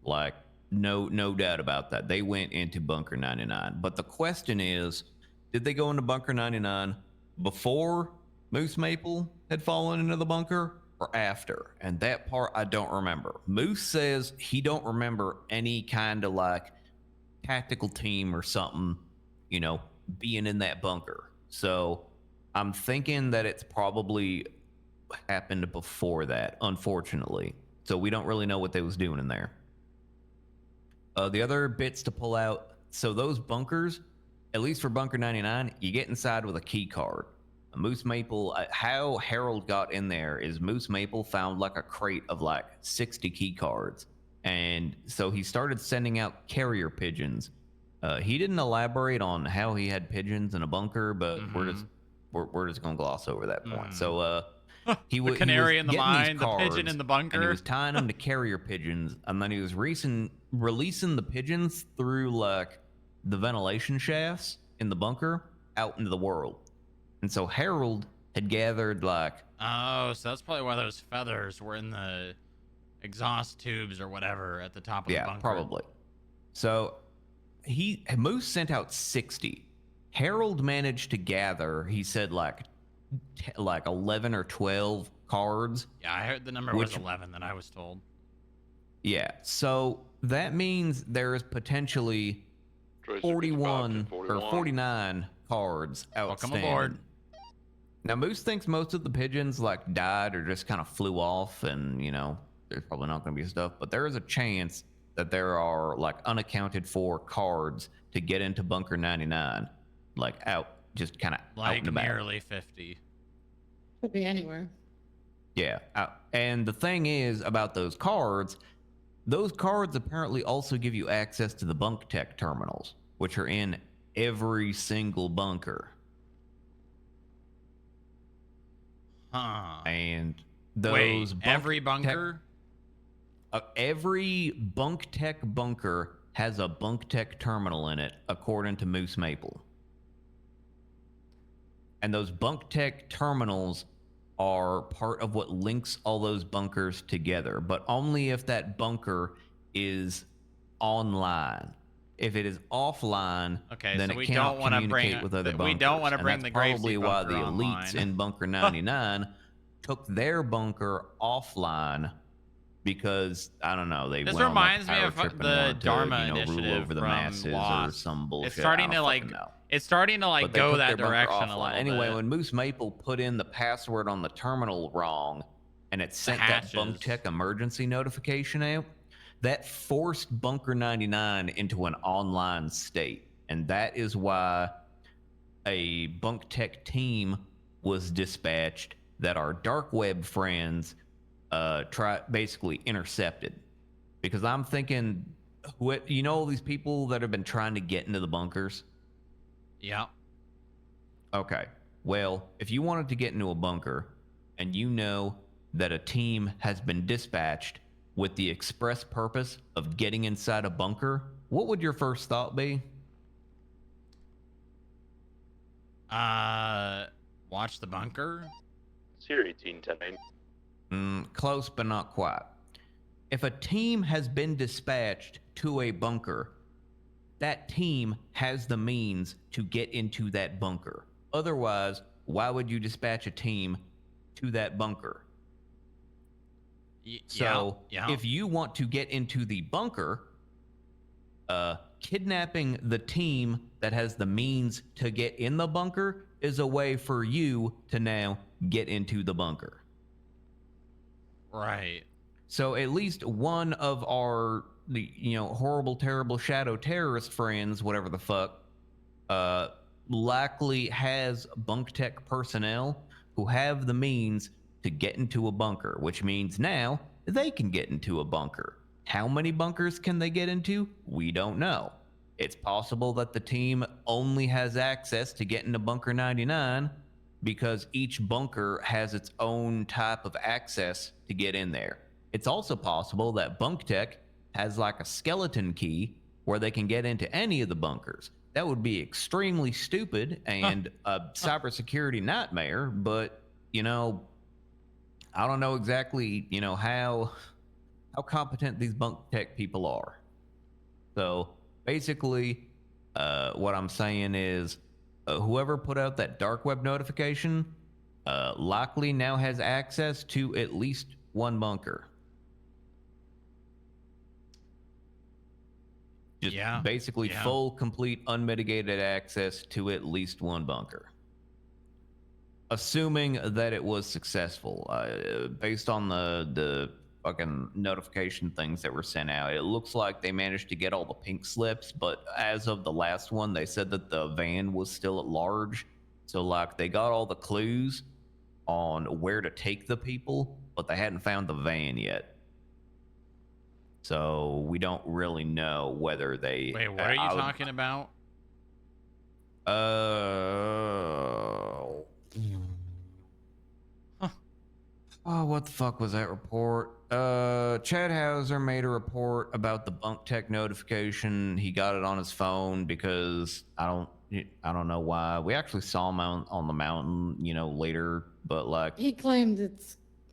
Like no doubt about that. They went into Bunker 99. But the question is, did they go into Bunker 99 before Moose Maple had fallen into the bunker or after? And that part I don't remember. Moose says he don't remember any kind of like tactical team or something, you know, being in that bunker. So I'm thinking that it's probably happened before that, unfortunately. So we don't really know what they was doing in there. The other bits to pull out, so those bunkers, at least for Bunker 99, you get inside with a key card. Moose Maple, how Harold got in there is Moose Maple found like a crate of like 60 key cards. And so he started sending out carrier pigeons. He didn't elaborate on how he had pigeons in a bunker, but we're just gonna gloss over that point. So he the canary in the getting mine, these the cards, pigeon in the bunker. and he was tying them to carrier pigeons, and then he was releasing the pigeons through like the ventilation shafts in the bunker out into the world. And so Harold had gathered like, oh, so that's probably why those feathers were in the exhaust tubes or whatever at the top of the bunker. Yeah, probably. So Moose sent out 60. Harold managed to gather, he said like 11 or 12 cards. Yeah, I heard the number was 11 that I was told. Yeah, so that means there is potentially 41 or 49 cards outstanding. Welcome aboard. Now, Moose thinks most of the pigeons like died or just kind of flew off, and you know, there's probably not going to be stuff, but there is a chance that there are like unaccounted for cards to get into Bunker 99, like out, just kind of out and about. Nearly 50. Could be anywhere. Yeah, and the thing is about those cards apparently also give you access to the Bunk Tech terminals, which are in every single bunker. Huh. And those every bunker? Every Bunk Tech bunker has a Bunk Tech terminal in it, according to Moose Maple. And those Bunk Tech terminals are part of what links all those bunkers together, but only if that bunker is online. If it is offline, then it cannot communicate with other bunkers. We don't want to bring the Gracie probably why the bunker elites online. in Bunker 99 took their bunker offline because I don't know. They This went reminds on, me like, of power trip and the wanted to, Dharma you know, initiative rule over the from masses or Lost. some bullshit. It's starting I to don't like fucking know. it's starting to like But they go took that their bunker direction a offline. little Anyway, bit. when Moose Maple put in the password on the terminal wrong and it sent that Bunk Tech emergency notification out, that forced Bunker 99 into an online state. And that is why a Bunk Tech team was dispatched that our dark web friends basically intercepted. Because I'm thinking, you know all these people that have been trying to get into the bunkers? Yeah. Okay. Well, if you wanted to get into a bunker and you know that a team has been dispatched with the express purpose of getting inside a bunker, what would your first thought be? Watch the bunker. Siri Teen Time. Close, but not quite. If a team has been dispatched to a bunker, that team has the means to get into that bunker. Otherwise, why would you dispatch a team to that bunker? So, if you want to get into the bunker, kidnapping the team that has the means to get in the bunker is a way for you to now get into the bunker. Right. So at least one of our, horrible, terrible shadow terrorist friends, whatever the fuck, likely has bunk tech personnel who have the means to get into a bunker, which means now they can get into a bunker. How many bunkers can they get into? We don't know. It's possible that the team only has access to get into Bunker 99 because each bunker has its own type of access to get in there. It's also possible that Bunk Tech has like a skeleton key where they can get into any of the bunkers. That would be extremely stupid and a cybersecurity nightmare, but, I don't know exactly, how competent these Bunk Tech people are. So basically, what I'm saying is whoever put out that dark web notification likely now has access to at least one bunker. Just basically full, complete, unmitigated access to at least one bunker. Assuming that it was successful. Based on the fucking notification things that were sent out, it looks like they managed to get all the pink slips, but as of the last one, they said that the van was still at large. So, like, they got all the clues on where to take the people, but they hadn't found the van yet. So we don't really know whether they... Wait, what are you talking about? Oh, what the fuck was that report? Chad Hauser made a report about the Bunk Tech notification. He got it on his phone because I don't know why. We actually saw him on the mountain, later, but like... He claimed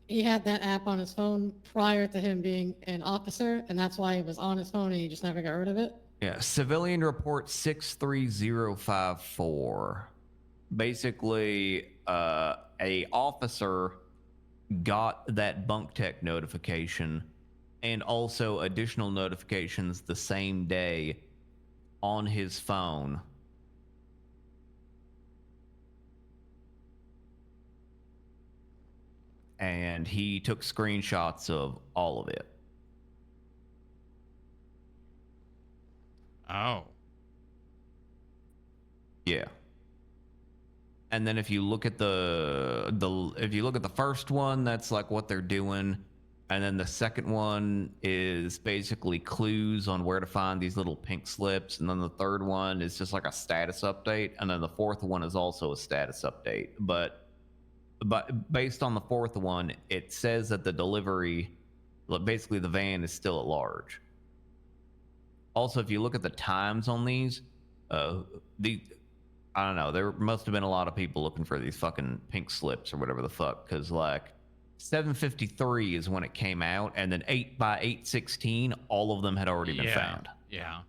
he had that app on his phone prior to him being an officer, and that's why it was on his phone and he just never got rid of it. Yeah, civilian report 63054. Basically, a officer got that Bunk Tech notification and also additional notifications the same day on his phone. And he took screenshots of all of it. Oh. Yeah. And then if you look at the first one, that's like what they're doing. And then the second one is basically clues on where to find these little pink slips. And then the third one is just like a status update. And then the fourth one is also a status update. But based on the fourth one, it says that the delivery, basically the van is still at large. Also, if you look at the times on these, I don't know, there must have been a lot of people looking for these fucking pink slips or whatever the fuck, because like 7:53 is when it came out, and then 8:16, all of them had already been found. Yeah.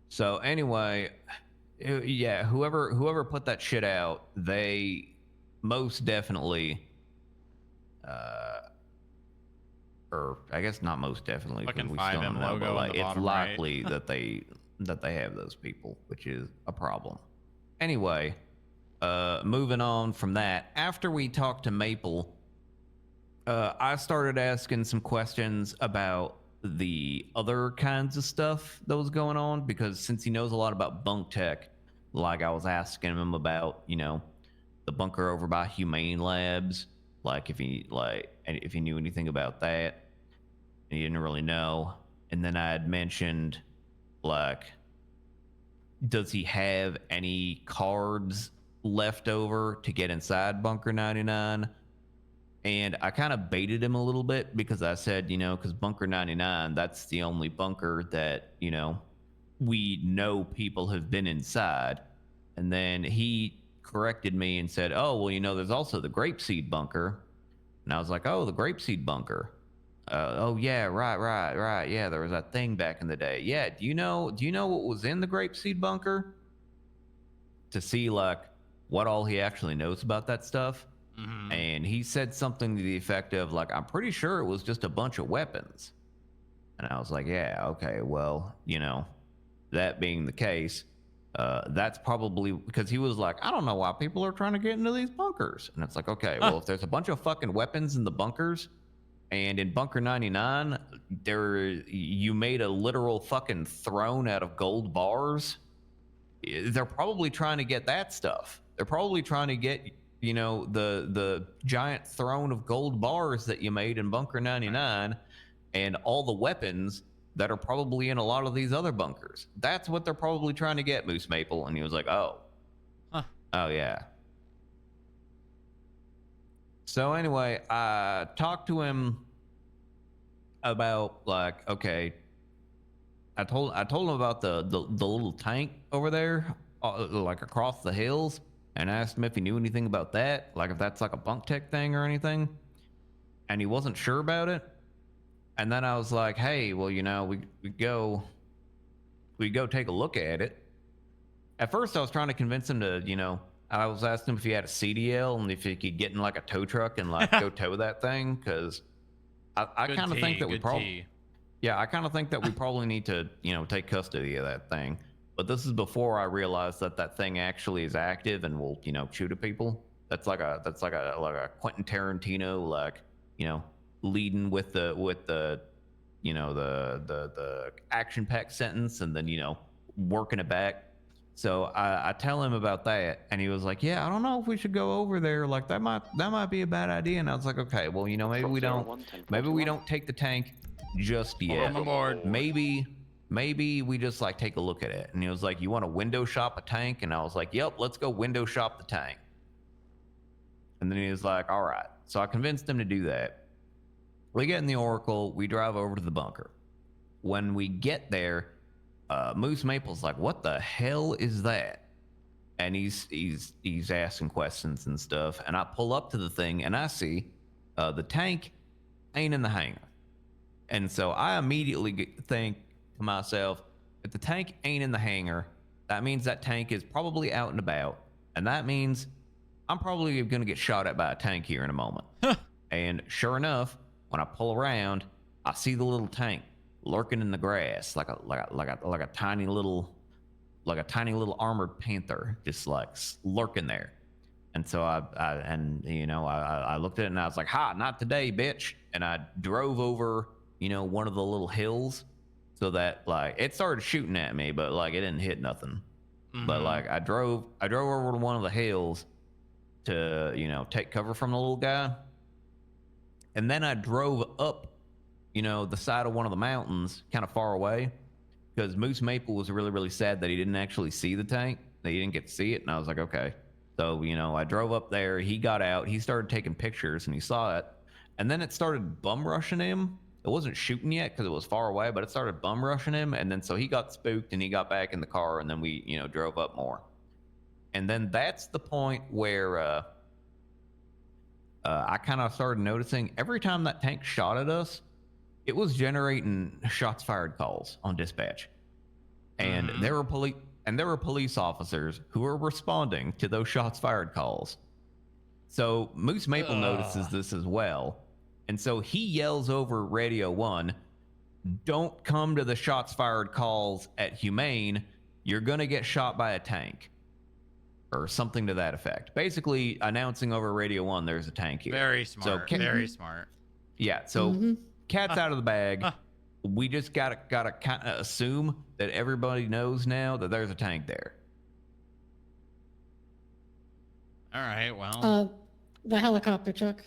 So anyway, yeah, whoever put that shit out, they most definitely, or I guess not most definitely, because Fucking we still 5M don't know, logo but on like the it's bottom likely that they have those people, which is a problem. Anyway, moving on from that, after we talked to Maple, I started asking some questions about the other kinds of stuff that was going on, because since he knows a lot about Bunk Tech, like I was asking him about, the bunker over by Humane Labs, like if he knew anything about that. And he didn't really know. And then I had mentioned like does he have any cards left over to get inside Bunker 99? And I kind of baited him a little bit because I said, because Bunker 99, that's the only bunker that, we know people have been inside. And then he corrected me and said, oh, well, there's also the Grapeseed bunker. And I was like, oh, the Grapeseed bunker. Oh yeah, right. Yeah, there was that thing back in the day. Yeah, do you know what was in the Grapeseed bunker? To see like what all he actually knows about that stuff. Mm-hmm. And he said something to the effect of like, I'm pretty sure it was just a bunch of weapons. And I was like, yeah, okay, well, that being the case, that's probably because he was like, I don't know why people are trying to get into these bunkers. And it's like, okay, well, if there's a bunch of fucking weapons in the bunkers, and in Bunker 99, you made a literal fucking throne out of gold bars. They're probably trying to get that stuff. They're probably trying to get, the giant throne of gold bars that you made in Bunker 99 and all the weapons that are probably in a lot of these other bunkers. That's what they're probably trying to get, Moose Maple. And he was like, oh. Huh. Oh, yeah. So anyway, I talked to him about like, okay, I told him about the little tank over there, like across the hills, and asked him if he knew anything about that, like if that's like a bunk tech thing or anything, and he wasn't sure about it. And then I was like, hey, well, we go take a look at it. At first, I was trying to convince him to, I was asking him if he had a CDL and if he could get in like a tow truck and like go tow that thing, because I kind of think that we probably, yeah, I kind of think that we probably need to, take custody of that thing. But this is before I realized that thing actually is active and will, shoot at people. That's like a Quentin Tarantino, like, leading with the action-packed sentence and then, working it back. So I tell him about that, and he was like, yeah, I don't know if we should go over there. Like that might be a bad idea. And I was like, okay, well, maybe we don't take the tank just yet. I'm aboard. Maybe we just like take a look at it. And he was like, you want to window shop a tank? And I was like, yep, let's go window shop the tank. And then he was like, all right. So I convinced him to do that. We get in the Oracle, we drive over to the bunker. When we get there, Moose Maple's like, what the hell is that? And he's asking questions and stuff. And I pull up to the thing and I see the tank ain't in the hangar. And so I immediately think to myself, if the tank ain't in the hangar, that means that tank is probably out and about. And that means I'm probably going to get shot at by a tank here in a moment. And sure enough, when I pull around, I see the little tank lurking in the grass like a tiny little armored panther, just like lurking there. And so I looked at it and I was like, ha, not today, bitch. And I drove over, one of the little hills so that like it started shooting at me, but like it didn't hit nothing. Mm-hmm. But like I drove over to one of the hills to, take cover from the little guy. And then I drove up, the side of one of the mountains kind of far away because Moose Maple was really, really sad that he didn't actually see the tank, that he didn't get to see it. And I was like, okay. So, I drove up there, he got out, he started taking pictures and he saw it. And then it started bum rushing him. It wasn't shooting yet because it was far away, but it started bum rushing him. And then so he got spooked and he got back in the car and then we, drove up more. And then that's the point where I kind of started noticing every time that tank shot at us, it was generating shots fired calls on dispatch. And there were police officers who were responding to those shots fired calls. So Moose Maple notices this as well. And so he yells over Radio 1, don't come to the shots fired calls at Humane. You're going to get shot by a tank. Or something to that effect. Basically announcing over Radio 1 there's a tank here. Very smart. So, very smart. Yeah, so cat's out of the bag. We just gotta kind of assume that everybody knows now that there's a tank there. All right, well. The helicopter, Chuck.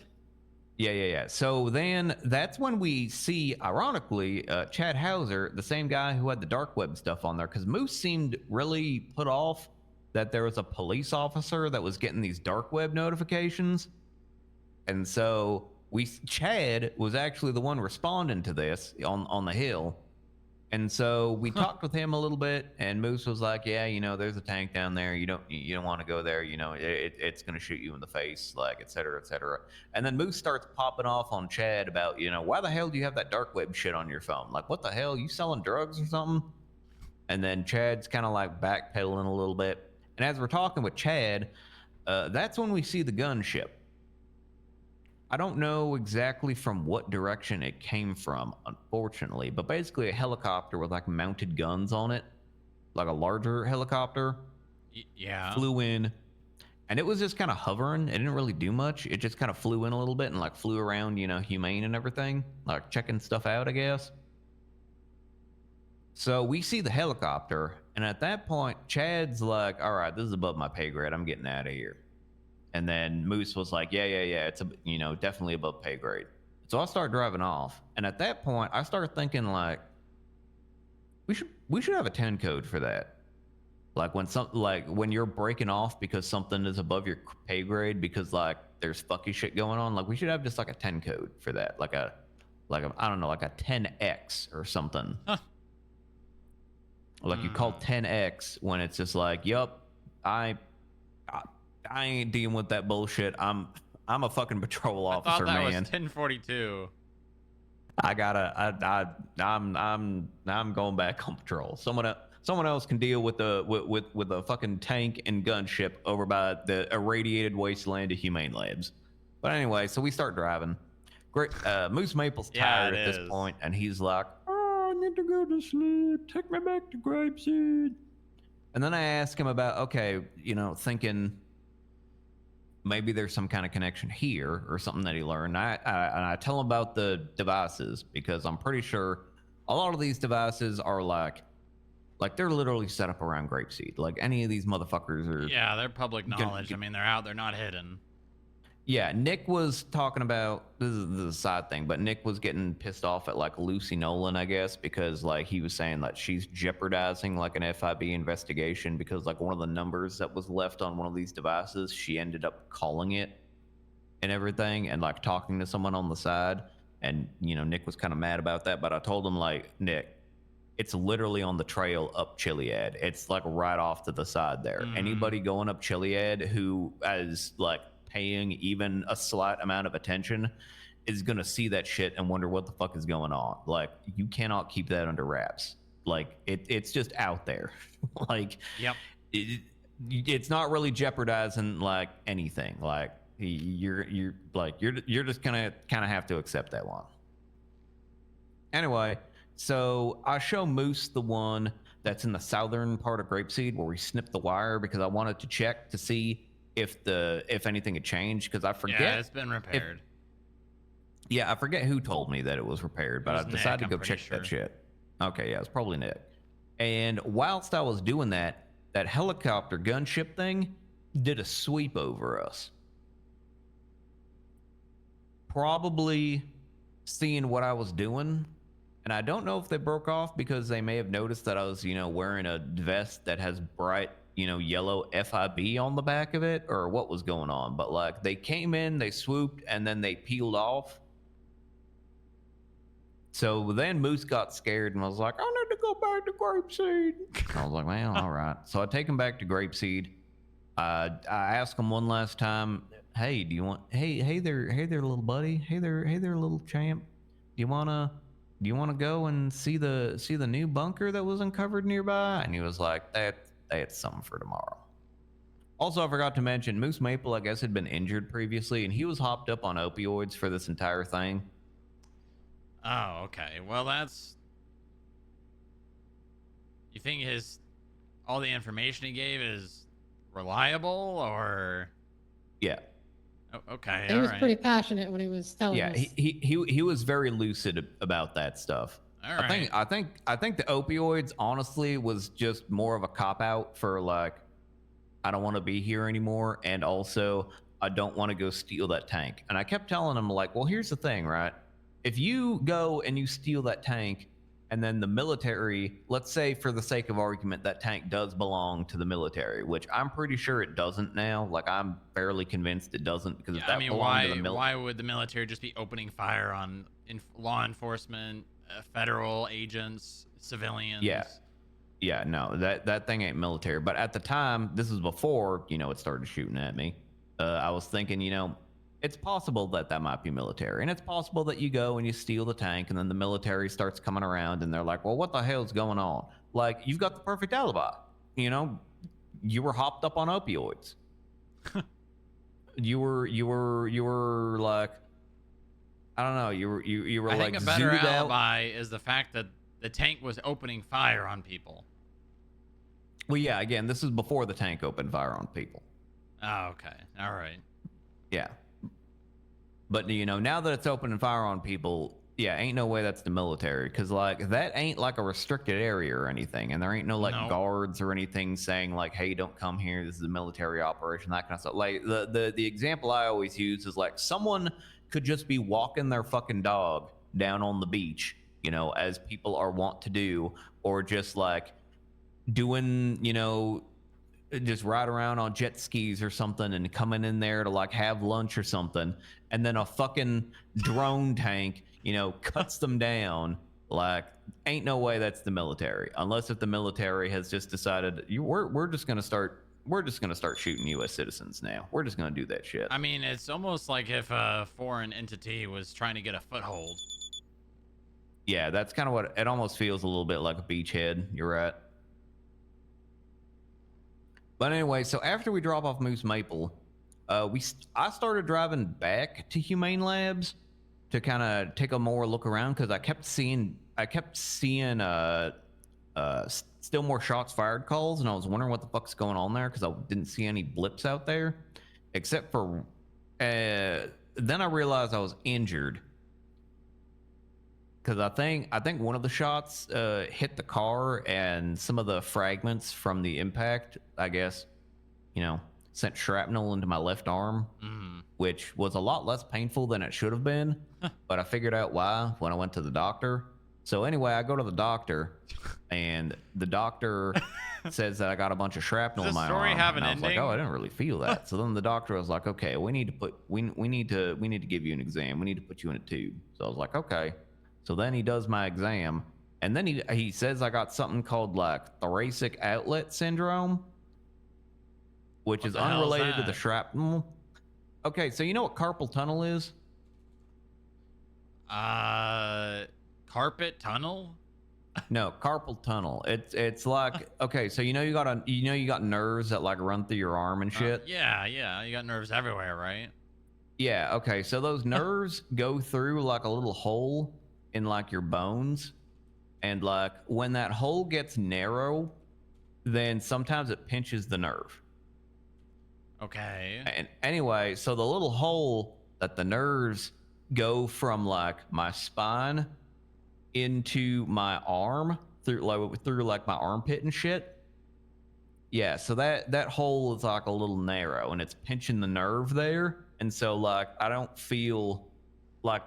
Yeah. So then that's when we see, ironically, Chad Hauser, the same guy who had the dark web stuff on there, because Moose seemed really put off that there was a police officer that was getting these dark web notifications. And so Chad was actually the one responding to this on the hill. And so we talked with him a little bit, and Moose was like, "Yeah, there's a tank down there. You don't want to go there. It's gonna shoot you in the face, like, et cetera, et cetera." And then Moose starts popping off on Chad about, why the hell do you have that dark web shit on your phone? Like, what the hell? You selling drugs or something? And then Chad's kind of like backpedaling a little bit. And as we're talking with Chad, that's when we see the gunship. I don't know exactly from what direction it came from, unfortunately, but basically a helicopter with like mounted guns on it, like a larger helicopter, Yeah. flew in, and it was just kind of hovering. It didn't really do much. It just kind of flew in a little bit and like flew around, Humane and everything, like checking stuff out, I guess. So we see the helicopter, and at that point, Chad's like, "All right, this is above my pay grade. I'm getting out of here." And then Moose was like, yeah, it's definitely above pay grade. So I started driving off, and at that point, I started thinking like, we should have a 10 code for that. Like when you're breaking off because something is above your pay grade because like there's fucky shit going on. Like we should have just like a 10 code for that, like a I don't know, like a 10x or something. Huh. Like you call 10x when it's just like, yup, I ain't dealing with that bullshit. I'm a fucking patrol officer, I thought that man. was 1042. I'm going back on patrol. Someone else can deal with the fucking tank and gunship over by the irradiated wasteland of Humane Labs. But anyway, so we start driving. Great. Moose Maple's tired at this point, and he's like, "Oh, I need to go to sleep. Take me back to Grapeseed." And then I ask him about, okay, thinking maybe there's some kind of connection here or something that he learned. I tell him about the devices because I'm pretty sure a lot of these devices are like they're literally set up around Grapeseed. Like any of these motherfuckers are. Yeah, they're public knowledge. I mean, they're out. They're not hidden. Yeah, Nick was talking about, this is a side thing, but Nick was getting pissed off at like Lucy Nolan, I guess, because like he was saying that she's jeopardizing like an FIB investigation because like one of the numbers that was left on one of these devices, she ended up calling it and everything and like talking to someone on the side. And, Nick was kind of mad about that, but I told him like, Nick, it's literally on the trail up Chiliad. It's like right off to the side there. Anybody going up Chiliad who is like paying even a slight amount of attention is gonna see that shit and wonder what the fuck is going on. Like you cannot keep that under wraps. Like it's just out there. Like Yep. It's not really jeopardizing like anything. Like you're just gonna kind of have to accept that one. Anyway, so I show Moose the one that's in the southern part of Grapeseed where we snipped the wire because I wanted to check to see if anything had changed, because I forget. Yeah, it's been repaired. I forget who told me that it was repaired, but I decided to go check sure. that shit. Okay, yeah, it's probably Nick. And whilst I was doing that helicopter gunship thing did a sweep over us. Probably seeing what I was doing. And I don't know if they broke off because they may have noticed that I was, wearing a vest that has bright, yellow FIB on the back of it or what was going on. But like they came in, they swooped, and then they peeled off. So then Moose got scared and was like, I need to go back to Grapeseed. I was like, well, all right. So I take him back to Grapeseed. I asked him one last time, hey, do you want, hey there, little buddy. Hey there, little champ. Do you want to go and see the new bunker that was uncovered nearby? And he was like, that's something for tomorrow. Also, I forgot to mention, Moose Maple, I guess, had been injured previously, and he was hopped up on opioids for this entire thing. Oh, okay. Well, that's... You think all the information he gave is reliable, or... Yeah. Oh, okay, He was pretty passionate when he was telling us. Yeah, he was very lucid about that stuff. All right. I think the opioids honestly was just more of a cop out for like, I don't want to be here anymore, and also I don't want to go steal that tank. And I kept telling him, like, well, here's the thing, right? If you go and you steal that tank, and then the military, let's say for the sake of argument, that tank does belong to the military, which I'm pretty sure it doesn't now. Like, I'm fairly convinced it doesn't, because if Yeah, that I mean, belonged to the why would the military just be opening fire on law enforcement, federal agents, civilians? Yeah, no, that thing ain't military. But at the time, this is before, you know, it started shooting at me. I was thinking, you know, it's possible that that might be military, and it's possible that you go and you steal the tank, and then the military starts coming around, and they're like, well, what the hell's going on? Like, you've got the perfect alibi. You know, you were hopped up on opioids. you were like, I don't know, you were I like think a better zooted out. alibi is the fact that the tank was opening fire on people. Well, yeah, again, this is before the tank opened fire on people. Oh, okay. All right. Yeah. But, you know, now that it's opening fire on people, yeah, ain't no way that's the military. Because, like, that ain't, like, a restricted area or anything. And there ain't no, like, No. guards or anything saying, like, hey, don't come here. This is a military operation, that kind of stuff. Like, the example I always use is, like, someone could just be walking their fucking dog down on the beach, you know, as people are wont to do. Or just, like, doing, you know, just ride around on jet skis or something and coming in there to like have lunch or something, and then a fucking drone tank, you know, cuts them down. Like, ain't no way that's the military, unless if the military has just decided we're just gonna start shooting U.S. citizens now. We're just gonna do that shit. I mean, it's almost like if a foreign entity was trying to get a foothold. Yeah, that's kind of what it almost feels a little bit like a beachhead. You're right. But anyway, so after we drop off Moose Maple, I started driving back to Humane Labs to kind of take a more look around, because I kept seeing still more shots fired calls, and I was wondering what the fuck's going on there, because I didn't see any blips out there, except for then I realized I was injured. Because I think one of the shots hit the car, and some of the fragments from the impact, I guess, you know, sent shrapnel into my left arm, which was a lot less painful than it should have been. But I figured out why when I went to the doctor. So anyway, I go to the doctor, and the doctor says that I got a bunch of shrapnel in my arm. And I was like, oh, I didn't really feel that. So then the doctor was like, okay, we need to give you an exam. We need to put you in a tube. So I was like, okay. So then he does my exam, and then he says I got something called like thoracic outlet syndrome, which is unrelated to the shrapnel. Okay, so you know what carpal tunnel is? Carpet tunnel? No, carpal tunnel. It's like, okay, so you got nerves that like run through your arm and shit. Yeah, you got nerves everywhere, right? Yeah, okay, so those nerves go through like a little hole in like your bones, and like when that hole gets narrow, then sometimes it pinches the nerve. Okay. And anyway, so the little hole that the nerves go from like my spine into my arm through like my armpit and shit. Yeah, so that hole is like a little narrow, and it's pinching the nerve there, and so like I don't feel like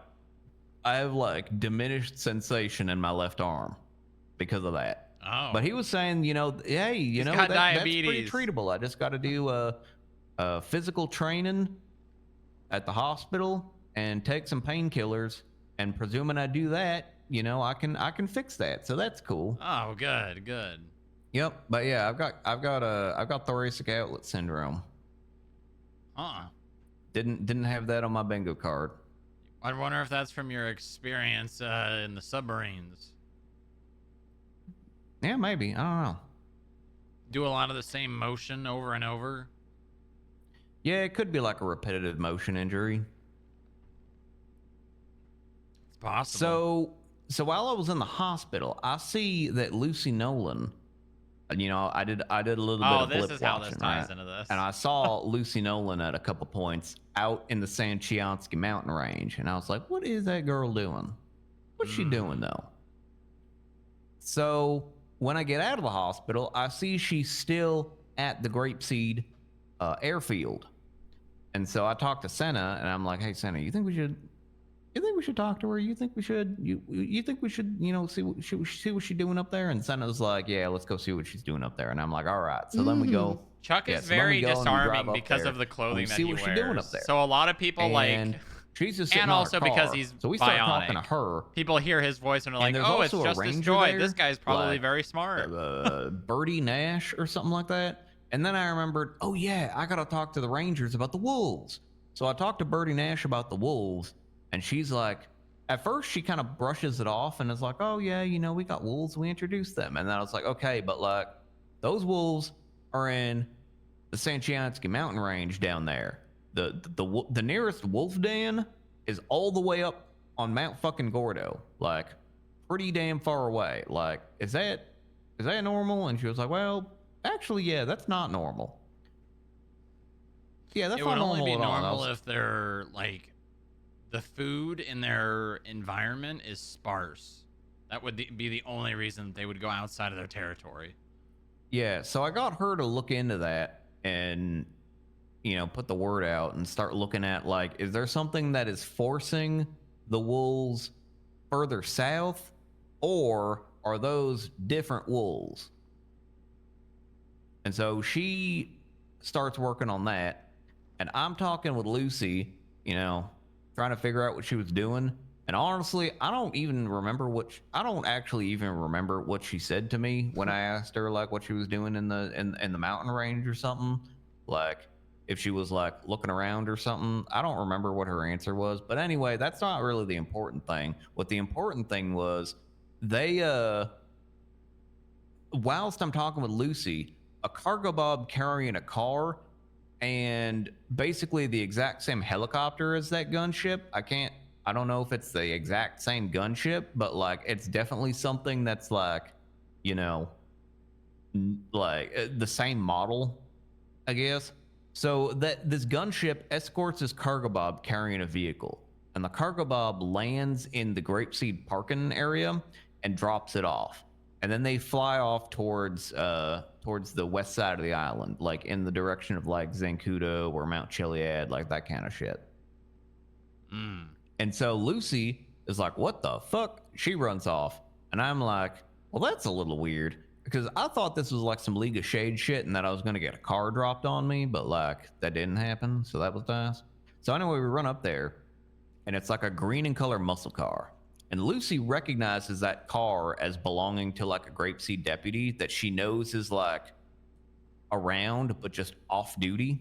I have like diminished sensation in my left arm because of that. Oh. But he was saying, you know, hey, you know, that's pretty treatable. I just got to do a physical training at the hospital and take some painkillers, and presuming I do that, you know, I can fix that. So that's cool. Oh, good. Yep. But yeah, I've got thoracic outlet syndrome. Didn't have that on my bingo card. I wonder if that's from your experience in the submarines. Yeah, maybe. I don't know. Do a lot of the same motion over and over. Yeah, it could be like a repetitive motion injury. It's possible. So while I was in the hospital, I see that Lucy Nolan, you know, I did a little bit of blip watching. Oh, this is how this ties into this. And I saw Lucy Nolan at a couple points out in the Sanchiansky mountain range, and I was like, what is that girl doing? What's she doing though? So when I get out of the hospital, I see she's still at the Grapeseed airfield. And so I talked to Senna, and I'm like, "Hey, Senna, you think we should talk to her? You think we should see what she's doing up there?" And Senna's like, "Yeah, let's go see what she's doing up there." And I'm like, "All right." So then we go. Chuck Yeah, is so then we very go and we drive disarming up because there, of the and we clothing that see he what she's doing wears. up there. So a lot of people And like, she's just sitting and on her also car. because he's so we start talking to bionic. her. People hear his voice and are like, there's "Oh, it's also a Justice ranger Joy. there, This guy's probably like, very smart." Birdie Nash or something like that. And then I remembered, oh yeah, I gotta talk to the Rangers about the wolves. So I talked to Birdie Nash about the wolves, and she's like, at first she kind of brushes it off and is like, "Oh yeah, we got wolves, we introduced them." And then I was like, okay, but like, those wolves are in the Sanchiansky mountain range down there. The nearest wolf den is all the way up on Mount fucking Gordo, like pretty damn far away. Like, is that normal? And she was like, "Well, actually, yeah, that's not normal." Yeah, that's It not would normal only be at all. And I normal was- if they're like, the food in their environment is sparse. That would be the only reason they would go outside of their territory. Yeah, so I got her to look into that and put the word out and start looking at, like, is there something that is forcing the wolves further south, or are those different wolves? And so she starts working on that, and I'm talking with Lucy, trying to figure out what she was doing. And honestly, I don't actually even remember what she said to me when I asked her like what she was doing in the mountain range or something. Like, if she was like looking around or something. I don't remember what her answer was. But anyway, that's not really the important thing. What the important thing was, they whilst I'm talking with Lucy, a cargo bob carrying a car and basically the exact same helicopter as that gunship. I don't know if it's the exact same gunship, but like, it's definitely something that's like, the same model, I guess. So that this gunship escorts this cargo bob carrying a vehicle, and the cargo bob lands in the Grapeseed parking area and drops it off. And then they fly off towards the west side of the island, like in the direction of like Zancudo or Mount Chiliad, like that kind of shit. And so Lucy is like, "What the fuck?" She runs off, and I'm like, "Well, that's a little weird." Because I thought this was like some League of Shade shit and that I was going to get a car dropped on me, but like, that didn't happen. So that was nice. So anyway, we run up there, and it's like a green and color muscle car. And Lucy recognizes that car as belonging to like a Grapeseed deputy that she knows is like around, but just off duty.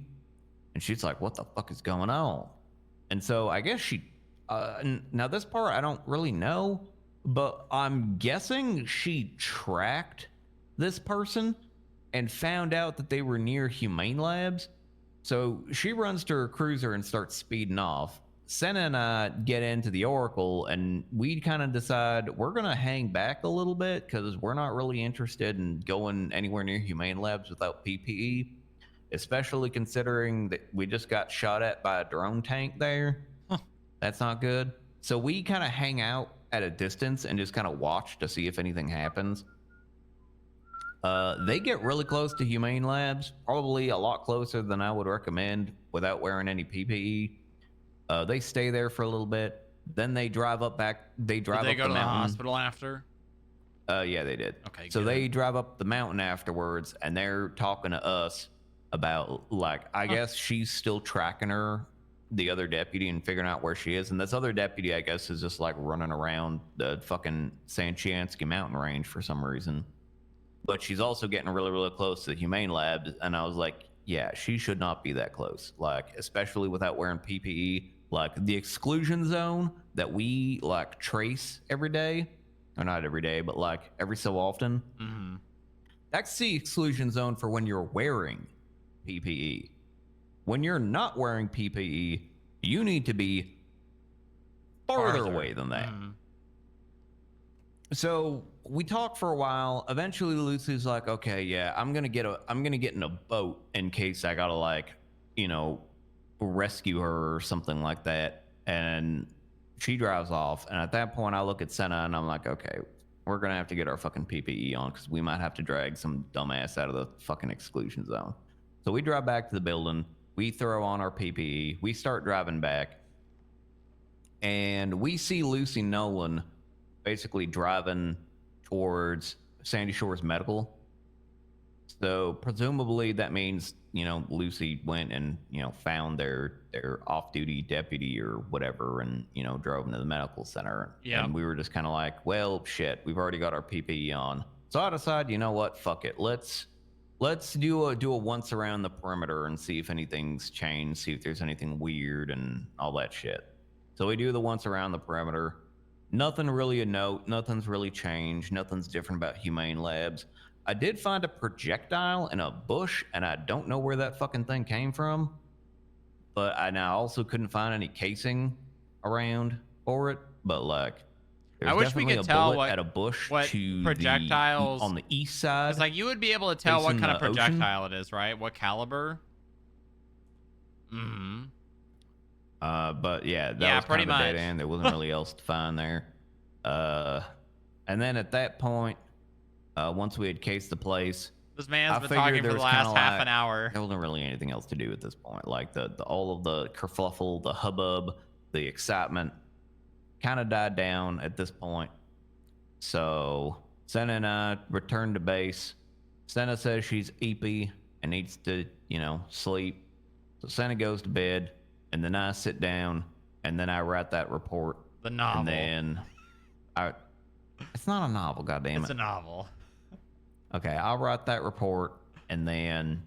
And she's like, "What the fuck is going on?" And so I guess now this part I don't really know, but I'm guessing she tracked this person and found out that they were near Humane Labs. So she runs to her cruiser and starts speeding off. Senna and I get into the Oracle, and we kind of decide we're going to hang back a little bit because we're not really interested in going anywhere near Humane Labs without PPE, especially considering that we just got shot at by a drone tank there. That's not good. So we kind of hang out at a distance and just kind of watch to see if anything happens. They get really close to Humane Labs, probably a lot closer than I would recommend without wearing any PPE. They stay there for a little bit. Then they drive up back. They drive Did they up go the to the mountain. hospital after? Yeah, they did. Okay, so good. they drive up the mountain afterwards, and they're talking to us about, like, I guess she's still tracking her, the other deputy, and figuring out where she is. And this other deputy, I guess, is just like running around the fucking Sanchiansky mountain range for some reason. But she's also getting really, really close to the Humane Labs, and I was like, yeah, she should not be that close. Like, especially without wearing PPE. Like, the exclusion zone that we like trace every day, or not every day, but like every so often. Mm-hmm. That's the exclusion zone for when you're wearing PPE. When you're not wearing PPE, you need to be farther away than that. Mm-hmm. So we talk for a while. Eventually Lucy's like, "Okay, yeah, I'm gonna get in a boat in case I gotta, like, rescue her or something like that." And she drives off. And at that point I look at Senna and I'm like, "Okay, we're gonna have to get our fucking PPE on because we might have to drag some dumbass out of the fucking exclusion zone." So we drive back to the building, We throw on our PPE. We start driving back. And we see Lucy Nolan basically driving towards Sandy Shores Medical. So presumably that means, you know, Lucy went and, you know, found their off-duty deputy or whatever and, you know, drove them to the medical center. Yeah. And we were just kind of like, well, shit, we've already got our PPE on. So I decided, you know what, fuck it. Let's do a once around the perimeter and see if anything's changed, see if there's anything weird and all that shit. So we do the once around the perimeter. Nothing really a note. Nothing's really changed. Nothing's different about Humane Labs. I did find a projectile in a bush, and I don't know where that fucking thing came from. But I also couldn't find any casing around for it. But like, there's I wish we definitely could a tell bullet at a bush what to projectiles on the east side. It's like you would be able to tell what facing kind of the ocean. projectile it is, right? What caliber? Mm-hmm. But yeah, that Yeah, was pretty kind of a dead much. end. There wasn't really else to find there. And then at that point, once we had cased the place, This man's I been figured talking there for the was kinda last half like- an hour. there wasn't really anything else to do at this point. Like the all of the kerfluffle, the hubbub, the excitement kind of died down at this point. So Senna and I returned to base. Senna says she's eepy and needs to, you know, sleep. So Senna goes to bed, and then I sit down, and then I write that report. The novel. And then it's not a novel, goddammit. It's a novel. Okay, I'll write that report, and then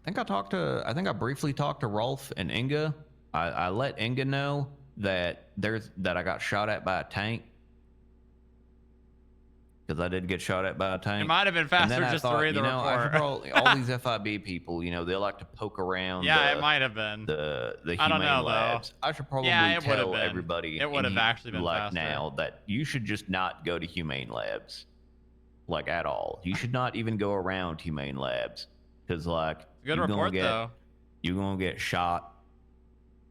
I think I briefly talked to Rolf and Inga. I let Inga know that I got shot at by a tank. Because I did get shot at by a tank. It might have been And faster then I just thought, to read the you know, I should report. probably, all these FIB people, you know, they like to poke around. Yeah, the, it might have been. The I don't Humane know, though. Labs. I should probably Yeah, it would've tell been. everybody. It would've in actually been like faster. now that you should just not go to Humane Labs, like at all. You should not even go around Humane Labs because like Good you're report, though. you're gonna get shot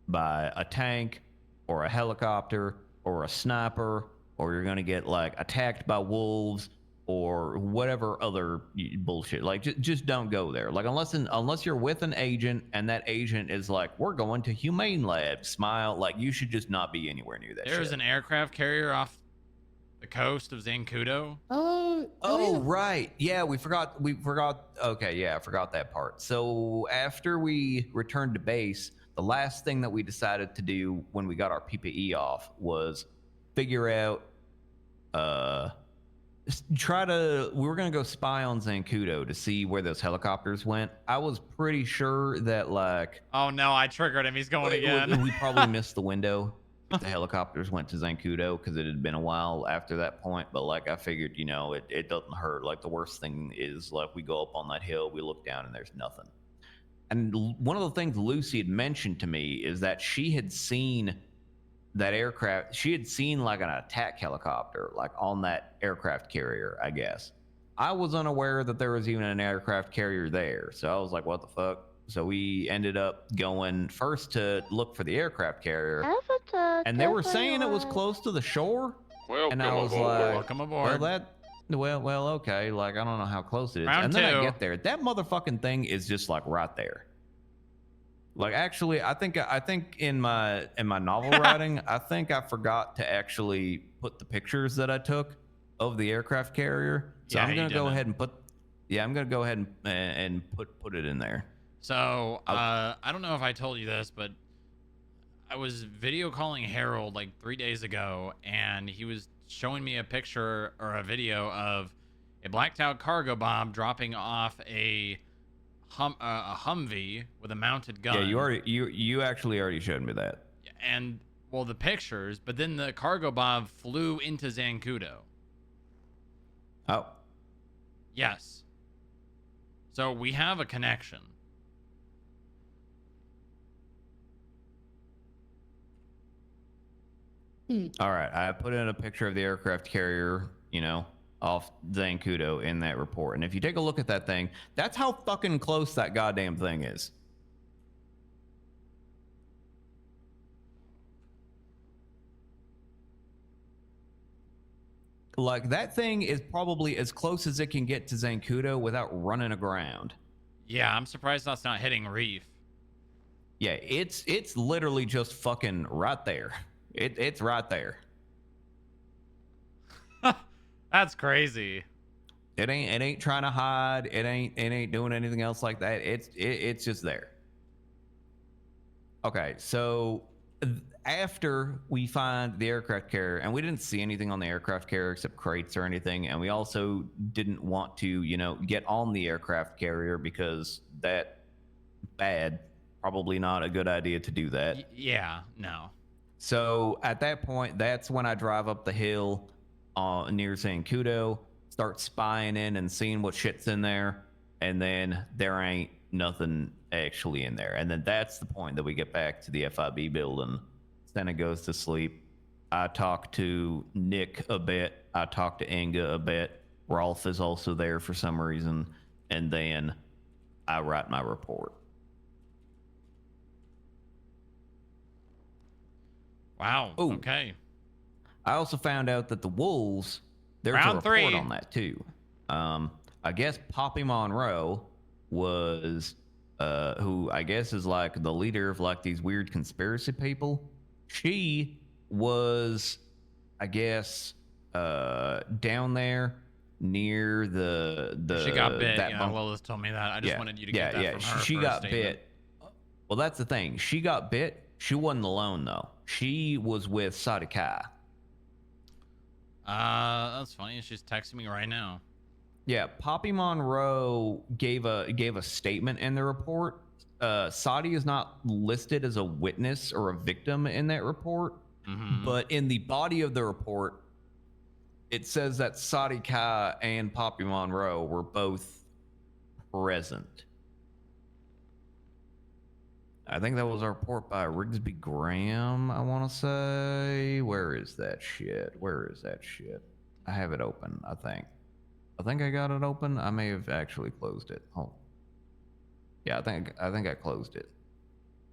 by a tank or a helicopter or a sniper, or you're gonna get like attacked by wolves or whatever other bullshit. Like just don't go there. Like unless you're with an agent and that agent is like, we're going to Humane Labs, smile. Like you should just not be anywhere near that. There's shit. an aircraft carrier off the coast of Zancudo. Oh, Oh yeah. right, yeah, we forgot. Okay, yeah, I forgot that part. So after we returned to base, the last thing that we decided to do when we got our PPE off was figure out, we were gonna go spy on Zancudo to see where those helicopters went. I was pretty sure that like Oh no, I triggered him. He's going again. we probably missed the window if the helicopters went to Zancudo because it had been a while after that point. But like I figured, you know, it doesn't hurt. Like the worst thing is like we go up on that hill, we look down and there's nothing. And one of the things Lucy had mentioned to me is that she had seen that aircraft. She had seen like an attack helicopter like on that aircraft carrier, I guess. I was unaware that there was even an aircraft carrier there. So I was like, what the fuck? So we ended up going first to look for the aircraft carrier. And they were saying it was close to the shore. Welcome And I was aboard. like, Welcome aboard. well, okay. Like, I don't know how close it is. Round and then two. I get there. That motherfucking thing is just like right there. Like, actually, I think in my novel writing, I think I forgot to actually put the pictures that I took of the aircraft carrier. So Yeah, I'm you gonna go didn't. ahead and put. Yeah, I'm gonna go ahead and put it in there. So, I don't know if I told you this, but I was video calling Harold like 3 days ago, and he was showing me a picture or a video of a blacked out cargo bomb dropping off a Humvee with a mounted gun. Yeah, you actually already showed me that. And, well, the pictures, but then the cargo bomb flew into Zancudo. Oh, Yes. So we have a connection. all right. I put in a picture of the aircraft carrier, you know, off Zancudo in that report. And if you take a look at that thing, that's how fucking close that goddamn thing is. Like, that thing is probably as close as it can get to Zancudo without running aground. Yeah, I'm surprised that's not hitting Reef. Yeah, it's literally just fucking right there. It's right there. That's crazy. It ain't trying to hide. It ain't doing anything else like that. It's just there. Okay, so after we find the aircraft carrier, and we didn't see anything on the aircraft carrier except crates or anything, and we also didn't want to, get on the aircraft carrier because that bad, probably not a good idea to do that. Yeah, no. So at that point, that's when I drive up the hill near Zancudo, start spying in and seeing what shit's in there, and then there ain't nothing actually in there. And then that's the point that we get back to the FIB building. Senna goes to sleep. I talk to Nick a bit. I talk to Inga a bit. Rolf is also there for some reason. And then I write my report. Wow. Ooh. Okay. I also found out that the Wolves, there's Round a report 3. on that too. I guess Poppy Monroe was, who I guess is like the leader of like these weird conspiracy people. She was, I guess, down there near the She got bit. that Yeah, bunk- Lilith told me that. I just wanted you to yeah, get that yeah. from her. She for a got statement. bit. Well, that's the thing. She got bit. She wasn't alone though. She was with Sadikai. That's funny. She's texting me right now. Yeah, Poppy Monroe gave a statement in the report. Sadi is not listed as a witness or a victim in that report, but in the body of the report, it says that Sadi Kai and Poppy Monroe were both present. I think that was a report by Rigsby Graham, I want to say. Where is that shit? I have it open, I think. I think I got it open. I may have actually closed it. Oh. Yeah, I think I closed it.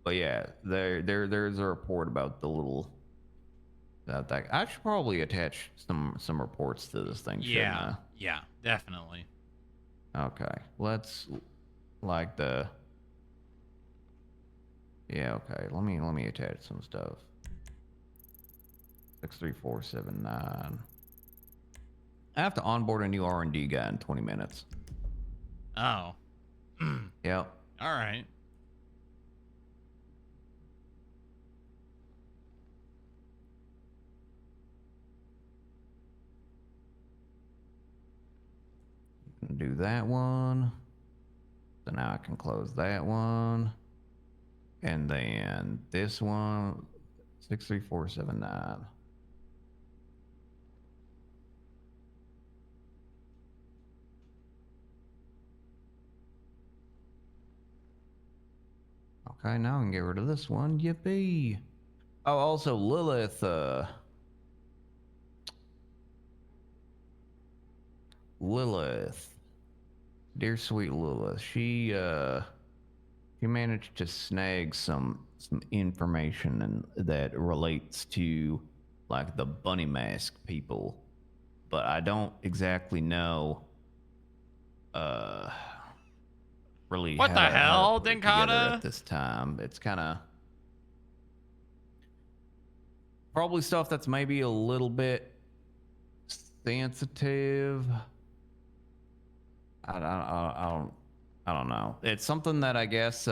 But yeah, there's a report about the little that I should probably attach some reports to this thing, shouldn't I? Yeah, definitely. Okay. Let's like the yeah, okay. Let me attach some stuff. 63479. I have to onboard a new R&D guy in 20 minutes. Oh. Yep. All right. Do that one. So now I can close that one. And then this one, 63479. Okay, now I can get rid of this one. Yippee. Oh, also Lilith, Lilith. Dear sweet Lilith. She managed to snag some information that relates to like the bunny mask people. But I don't exactly know really What how the to hell, put it together Dinkata? at this time. It's kind of probably stuff that's maybe a little bit sensitive. I don't know. It's something that I guess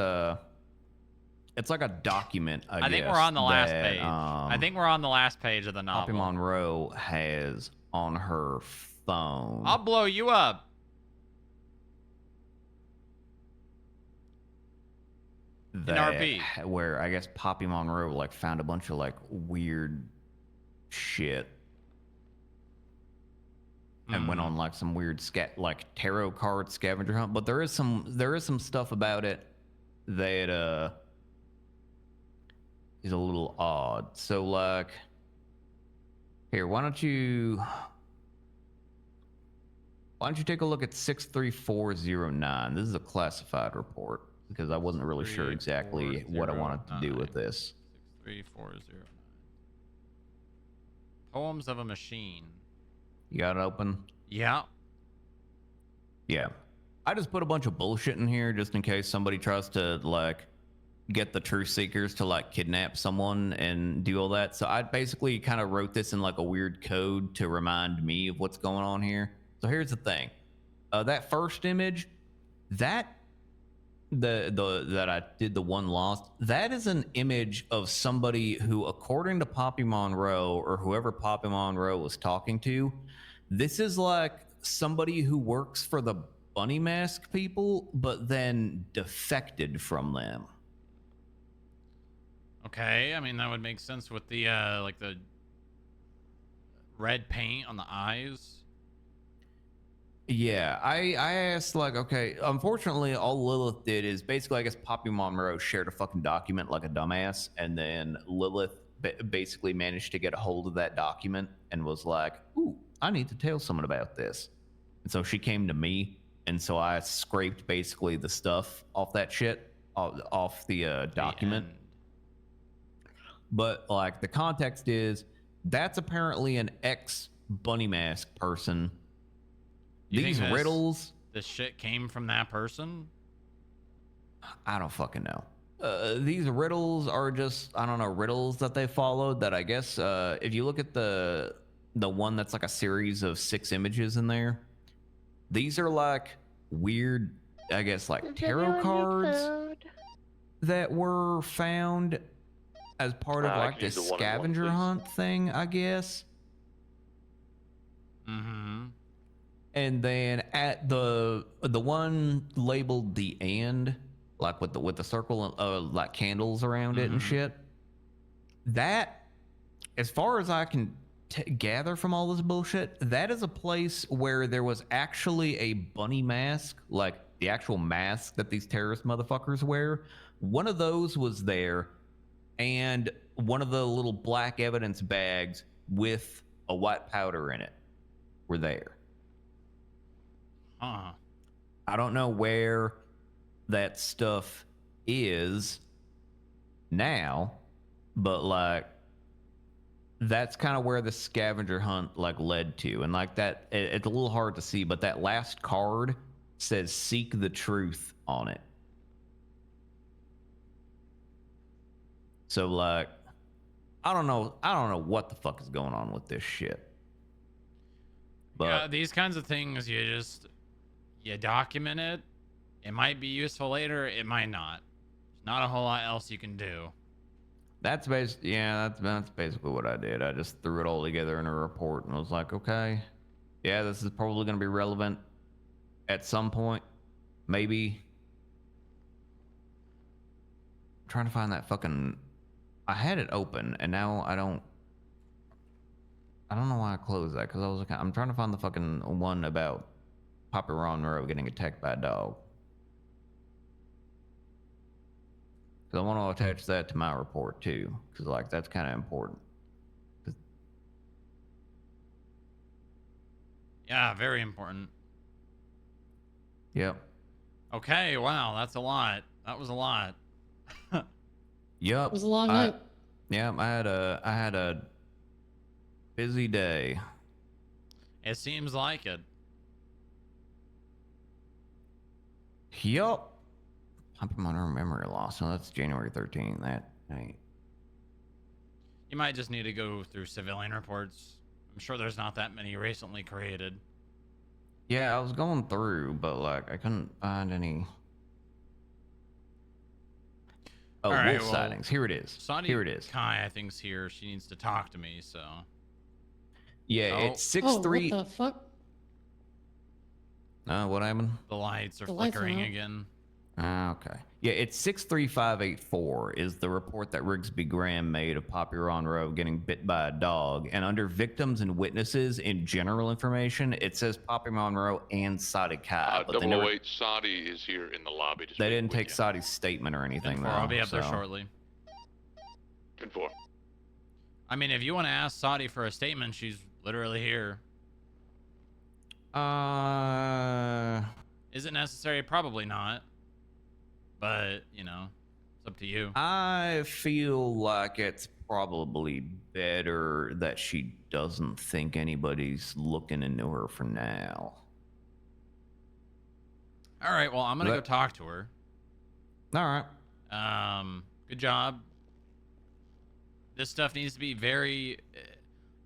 it's like a document. I think guess, we're on the last that, page. I think we're on the last page of the Poppy novel. Monroe has on her phone. I'll blow you up. That, RP. where I guess Poppy Monroe like found a bunch of like weird shit and went on like some weird like tarot card scavenger hunt. But there is some stuff about it that is a little odd. So like here, why don't you take a look at 63409? This is a classified report because I wasn't really sure exactly what I wanted to do with this. 63409. Poems of a Machine. You got it open? Yeah. Yeah. I just put a bunch of bullshit in here just in case somebody tries to like get the truth seekers to like kidnap someone and do all that. So I basically kind of wrote this in like a weird code to remind me of what's going on here. So here's the thing. That first image, that that I did the one lost, that is an image of somebody who, according to Poppy Monroe or whoever Poppy Monroe was talking to, this is like somebody who works for the bunny mask people, but then defected from them. Okay, I mean that would make sense with the like the red paint on the eyes. Yeah, I asked like, okay, unfortunately all Lilith did is basically, I guess Poppy Monroe shared a fucking document like a dumbass, and then Lilith basically managed to get a hold of that document and was like, ooh, I need to tell someone about this. And so she came to me, and so I scraped basically the stuff off that shit, off the document. end. But like the context is, that's apparently an ex-bunny mask person. You think These this- riddles, This shit came from that person? I don't fucking know. These riddles are just, I don't know, riddles that they followed that I guess, if you look at the one that's like a series of 6 images in there, these are like weird, I guess, like tarot cards that were found as part of I like can use this the one in one, scavenger please. hunt thing, I guess. Mm-hmm. And then at the one labeled the end, like with the circle of like candles around it and Mhm. shit, that, as far as I can gather from all this bullshit, that is a place where there was actually a bunny mask, like the actual mask that these terrorist motherfuckers wear. One of those was there, and one of the little black evidence bags with a white powder in it were there. Huh. I don't know where that stuff is now, but like that's kind of where the scavenger hunt like led to. And like that, it's a little hard to see, but that last card says seek the truth on it. So like, I don't know what the fuck is going on with this shit. But Yeah, these kinds of things, you document it. It might be useful later. It might not. There's not a whole lot else you can do. that's basically, yeah, that's basically what I did. I just threw it all together in a report and was like, okay, yeah, this is probably going to be relevant at some point, maybe. I'm trying to find that fucking. I had it open and now I don't know why I closed that, because I was like, I'm trying to find the fucking one about Poppy Monroe getting attacked by a dog. Because I want to attach that to my report too, because like that's kind of important. Yeah, very important. Yep. Okay, wow, that's a lot. That was a lot. Yep. It was a long night. Yeah, I had a busy day. It seems like it. Yup. Poppy Monroe memory loss. So that's January 13th. That night. You might just need to go through civilian reports. I'm sure there's not that many recently created. Yeah, I was going through, but like I couldn't find any. Oh, All right, wolf well, sightings. Here it is. Saudi Here it is. Kai, I think's here. She needs to talk to me, so. Yeah, Oh. it's 6'3". Oh, what the fuck? What happened? The lights are The lights are flickering out. again. Okay. Yeah, it's 63584 is the report that Rigsby Graham made of Poppy Monroe getting bit by a dog. And under victims and witnesses in general information, it says Poppy Monroe and Sadi Kai. But they, never, 008 Sadi is here in the lobby to they speak didn't with take you. Sadi's statement or anything, And though. I'll be up there so- shortly. Confirm. I mean, if you want to ask Saudi for a statement, she's literally here. Is it necessary? Probably not. But, you know, it's up to you. I feel like it's probably better that she doesn't think anybody's looking into her for now. All right, well, I'm going to go That- talk to her. All right. Good job. This stuff needs to be very,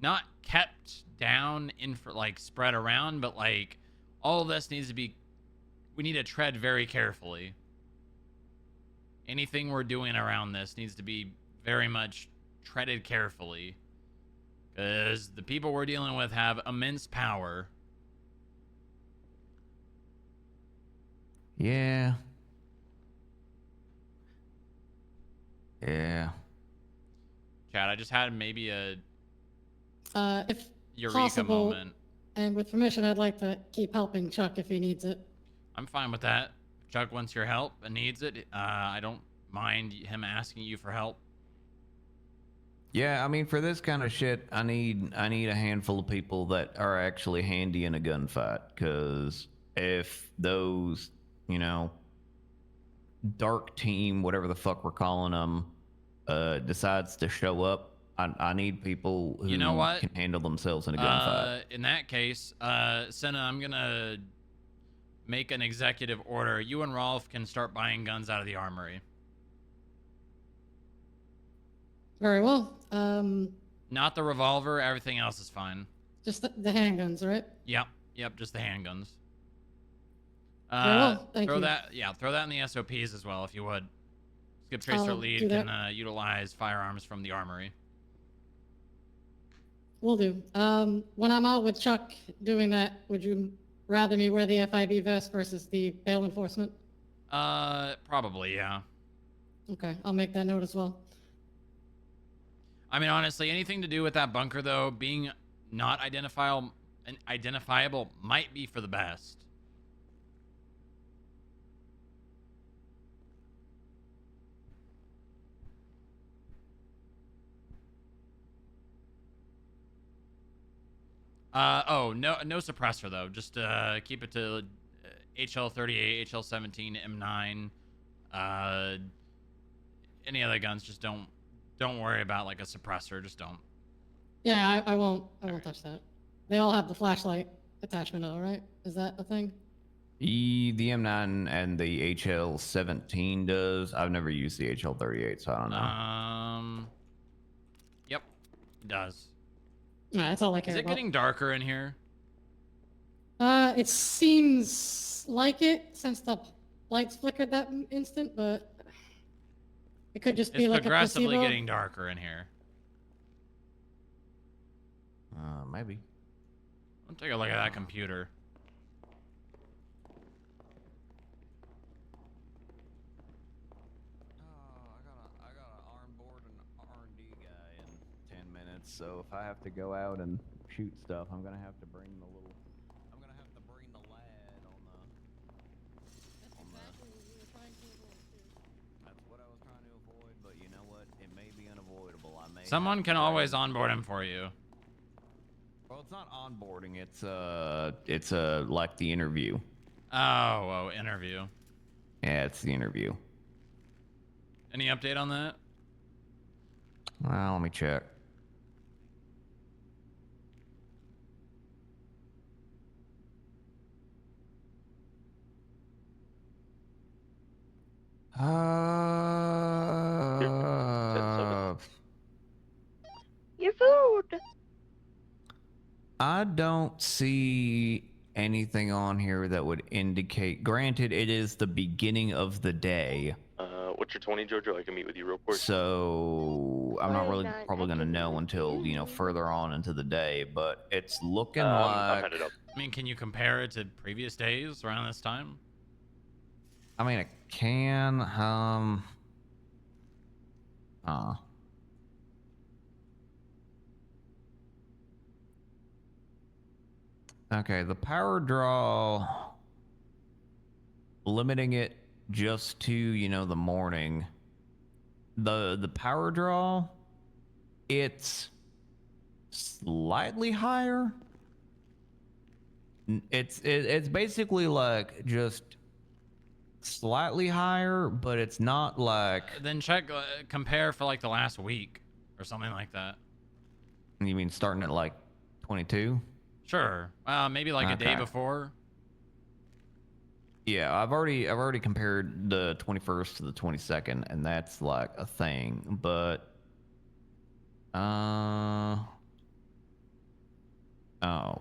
not kept down like spread around, but like all of this needs to be, we need to tread very carefully. Anything we're doing around this needs to be very much treaded carefully, because the people we're dealing with have immense power. Yeah. Yeah. Chad, I just had maybe a If eureka possible, moment. and with permission, I'd like to keep helping Chuck if he needs it. I'm fine with that. If Chuck wants your help and needs it, I don't mind him asking you for help. Yeah, I mean, for this kind of shit, I need a handful of people that are actually handy in a gunfight. Because if those, you know, dark team, whatever the fuck we're calling them, decides to show up, I need people who You know what? can handle themselves in a gunfight. In that case, Senna, I'm gonna make an executive order. You and Rolf can start buying guns out of the armory. Very well. Not the revolver. Everything else is fine. Just the handguns, right? Yep, just the handguns. Very well, thank throw you. throw that in the SOPs as well, if you would. Skip Tracer I'll Lead do can that. utilize firearms from the armory. Will do. When I'm out with Chuck doing that, would you rather me wear the FIB vest versus the bail enforcement? Probably, yeah. Okay, I'll make that note as well. I mean, honestly, anything to do with that bunker, though, being not identifiable might be for the best. No suppressor though. Just keep it to HL38, HL17, M9. Any other guns, just don't worry about like a suppressor. Just don't. Yeah, I won't touch that. They all have the flashlight attachment, all right? Is that a thing? The M9 and the HL17 does. I've never used the HL38, so I don't know. Yep, it does. Nah, that's all I care Is it about. getting darker in here? It seems like it since the lights flickered that instant, but it could just be It's like a progressively placebo. getting darker in here. Maybe. I'll take a look at that computer. I got an arm board and R&D guy in 10 minutes, so if I have to go out and shoot stuff, I'm gonna have to bring the lad on the. That's exactly what we were trying to avoid, too. That's what I was trying to avoid, but you know what? It may be unavoidable. I may. Someone have can to always bring- onboard him for you. Well, it's not onboarding. It's like the interview. Oh, interview. Yeah, it's the interview. Any update on that? Well, let me check. Your food. I don't see anything on here that would indicate. Granted, it is the beginning of the day, What's your 20, Jojo? I can meet with you real quick. so I'm not really Why not? probably I gonna can know meet until you. further on into the day. But it's looking I'm like. headed up. I mean, can you compare it to previous days around this time? I mean, it can. Okay, the power draw, limiting it just to, the morning. The power draw, it's slightly higher. It's basically like just slightly higher, but it's not like. Then check, compare for like the last week or something like that. You mean starting at like 22? Sure. Maybe like a day Okay. before. Yeah, I've already compared the 21st to the 22nd, and that's like a thing. But oh, oh,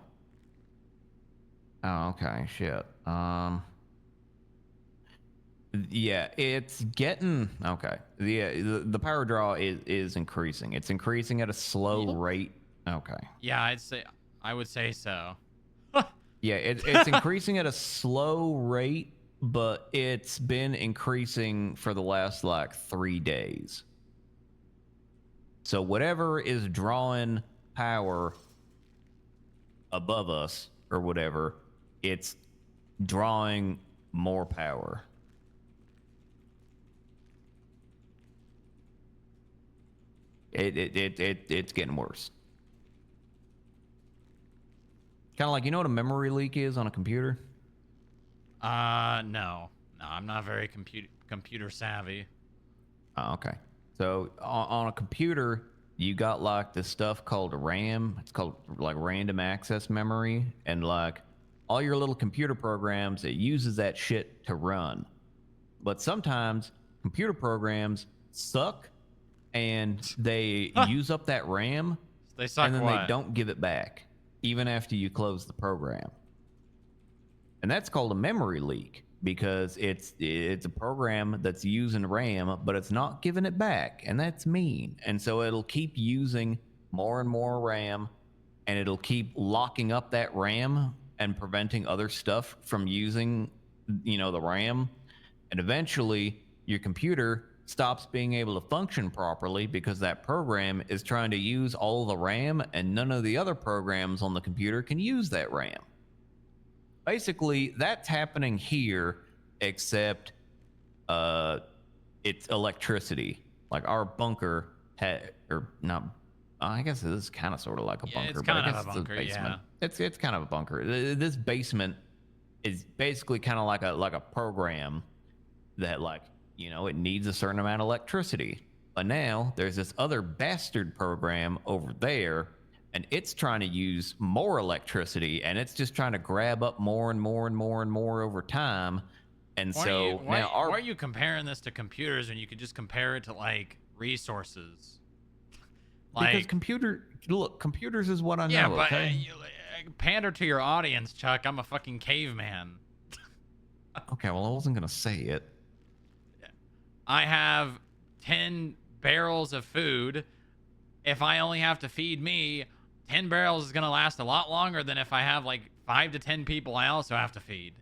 okay, shit. Yeah, it's getting okay. Yeah, the power draw is increasing. It's increasing at a slow Yep. rate. Okay. Yeah, I would say so. Yeah, it's increasing at a slow rate, but it's been increasing for the last like 3 days. So whatever is drawing power above us or whatever, it's drawing more power. It's getting worse. Kind of like, you know what a memory leak is on a computer? No, I'm not very computer savvy. Oh, okay. So on a computer, you got like this stuff called RAM. It's called like random access memory, and like all your little computer programs, it uses that shit to run. But sometimes computer programs suck, and they use up that RAM, They suck and then what? they don't give it back, even after you close the program. And that's called a memory leak because it's a program that's using RAM, but it's not giving it back, and that's mean. And so it'll keep using more and more RAM, and it'll keep locking up that RAM and preventing other stuff from using, you know, the RAM. And eventually, your computer stops being able to function properly because that program is trying to use all the RAM, and none of the other programs on the computer can use that RAM. Basically, that's happening here, except it's electricity. Like our bunker had, or not. I guess it is kind of sort of like a Yeah, bunker, it's but I kind of guess a it's bunker, a basement. yeah. It's kind of a bunker. This basement is basically kind of like a program that, like, you know, it needs a certain amount of electricity. But now there's this other bastard program over there, and it's trying to use more electricity, and it's just trying to grab up more and more and more and more over time. And so now Why are you comparing this to computers when you could just compare it to like resources? because Like, computers is what I yeah, know. but Okay. you, pander to your audience, Chuck. I'm a fucking caveman. Okay. Well, I wasn't gonna say it. I have 10 barrels of food. If I only have to feed me, 10 barrels is going to last a lot longer than if I have like 5 to 10 people I also have to feed.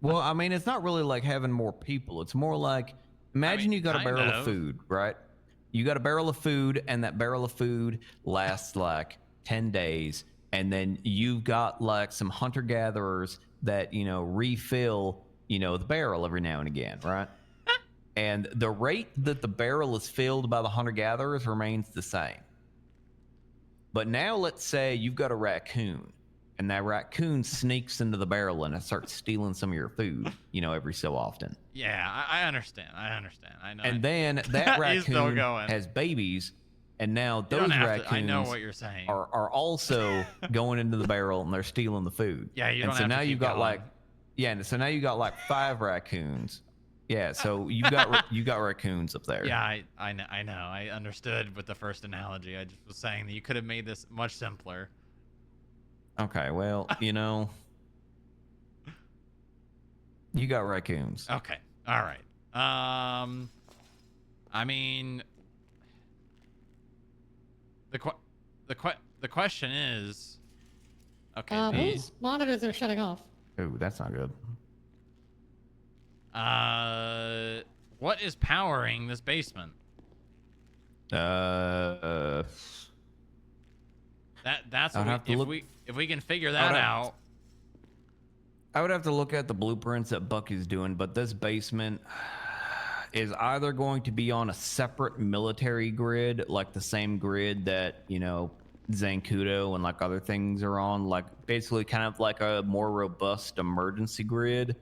Well, I mean, it's not really like having more people. It's more like, imagine you got a kind barrel of. of food, right? You got a barrel of food, and that barrel of food lasts like 10 days. And then you've got like some hunter gatherers that, you know, refill, you know, the barrel every now and again, right? And the rate that the barrel is filled by the hunter gatherers remains the same. But now let's say you've got a raccoon, and that raccoon sneaks into the barrel and it starts stealing some of your food, you know, every so often. Yeah, I understand. I know. And then that He's still raccoon going. has babies, and now You don't those have raccoons to, I know what you're saying. are also going into the barrel, and they're stealing the food. Yeah, you and don't so have to now keep you've got going. like, yeah, and so now you got like 5 raccoons. Yeah, so you got raccoons up there. Yeah, I know. I understood with the first analogy. I just was saying that you could have made this much simpler. Okay, well, you know, you got raccoons. Okay. All right. I mean, the question is, okay, Whose monitors are shutting off? Ooh, that's not good. what is powering this basement? Uh, That's I'd what have to look- if we can figure that out. I would have to look at the blueprints that Bucky's doing, but this basement is either going to be on a separate military grid, like the same grid that, you know, Zancudo and like other things are on, like basically kind of like a more robust emergency grid.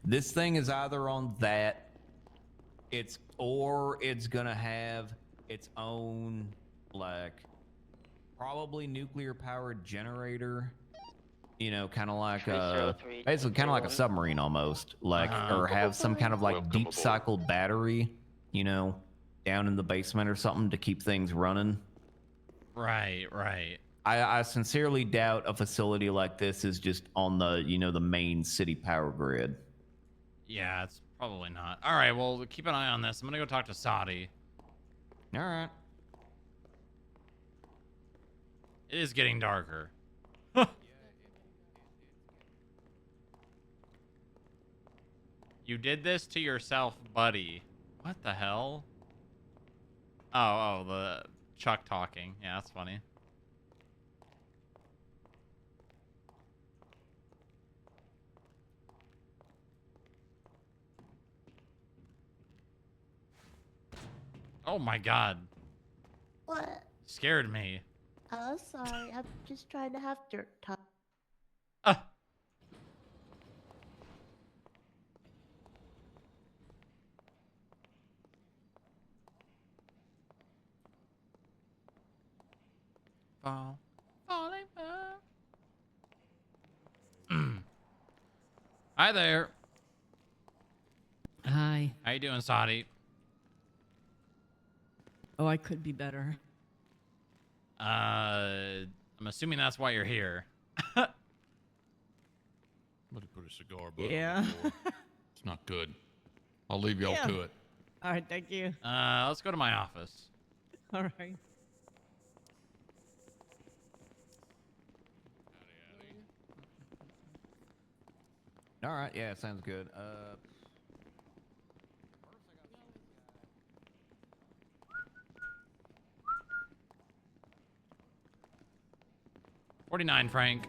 This thing is either on that, or it's gonna have its own, like, probably nuclear powered generator you know, kind of like Trace a 03, basically kind of like a 1031. submarine almost, like Uh-huh. or have some kind of like Welcome deep aboard. cycle battery, you know, down in the basement or something to keep things running. Right, right. I sincerely doubt a facility like this is just on the, you know, the main city power grid. Yeah, it's probably not. All right, well, keep an eye on this. I'm gonna go talk to Saudi. All right. It is getting darker. You did this to yourself, buddy. What the hell? Oh, the Chuck talking. Yeah, that's funny. Oh my god. What? Scared me. Oh, sorry. I'm just trying to have dirt talk. Uh. Fall. Falling fall. Hi there. Hi. How you doing, Saudi? Oh, I could be better. I'm assuming that's why you're here. Somebody put a cigar butt Yeah. on the floor. It's not good. I'll leave y'all Yeah. to it. All right, thank you. Let's go to my office. All right. All right. Yeah, sounds good. 49, Frank.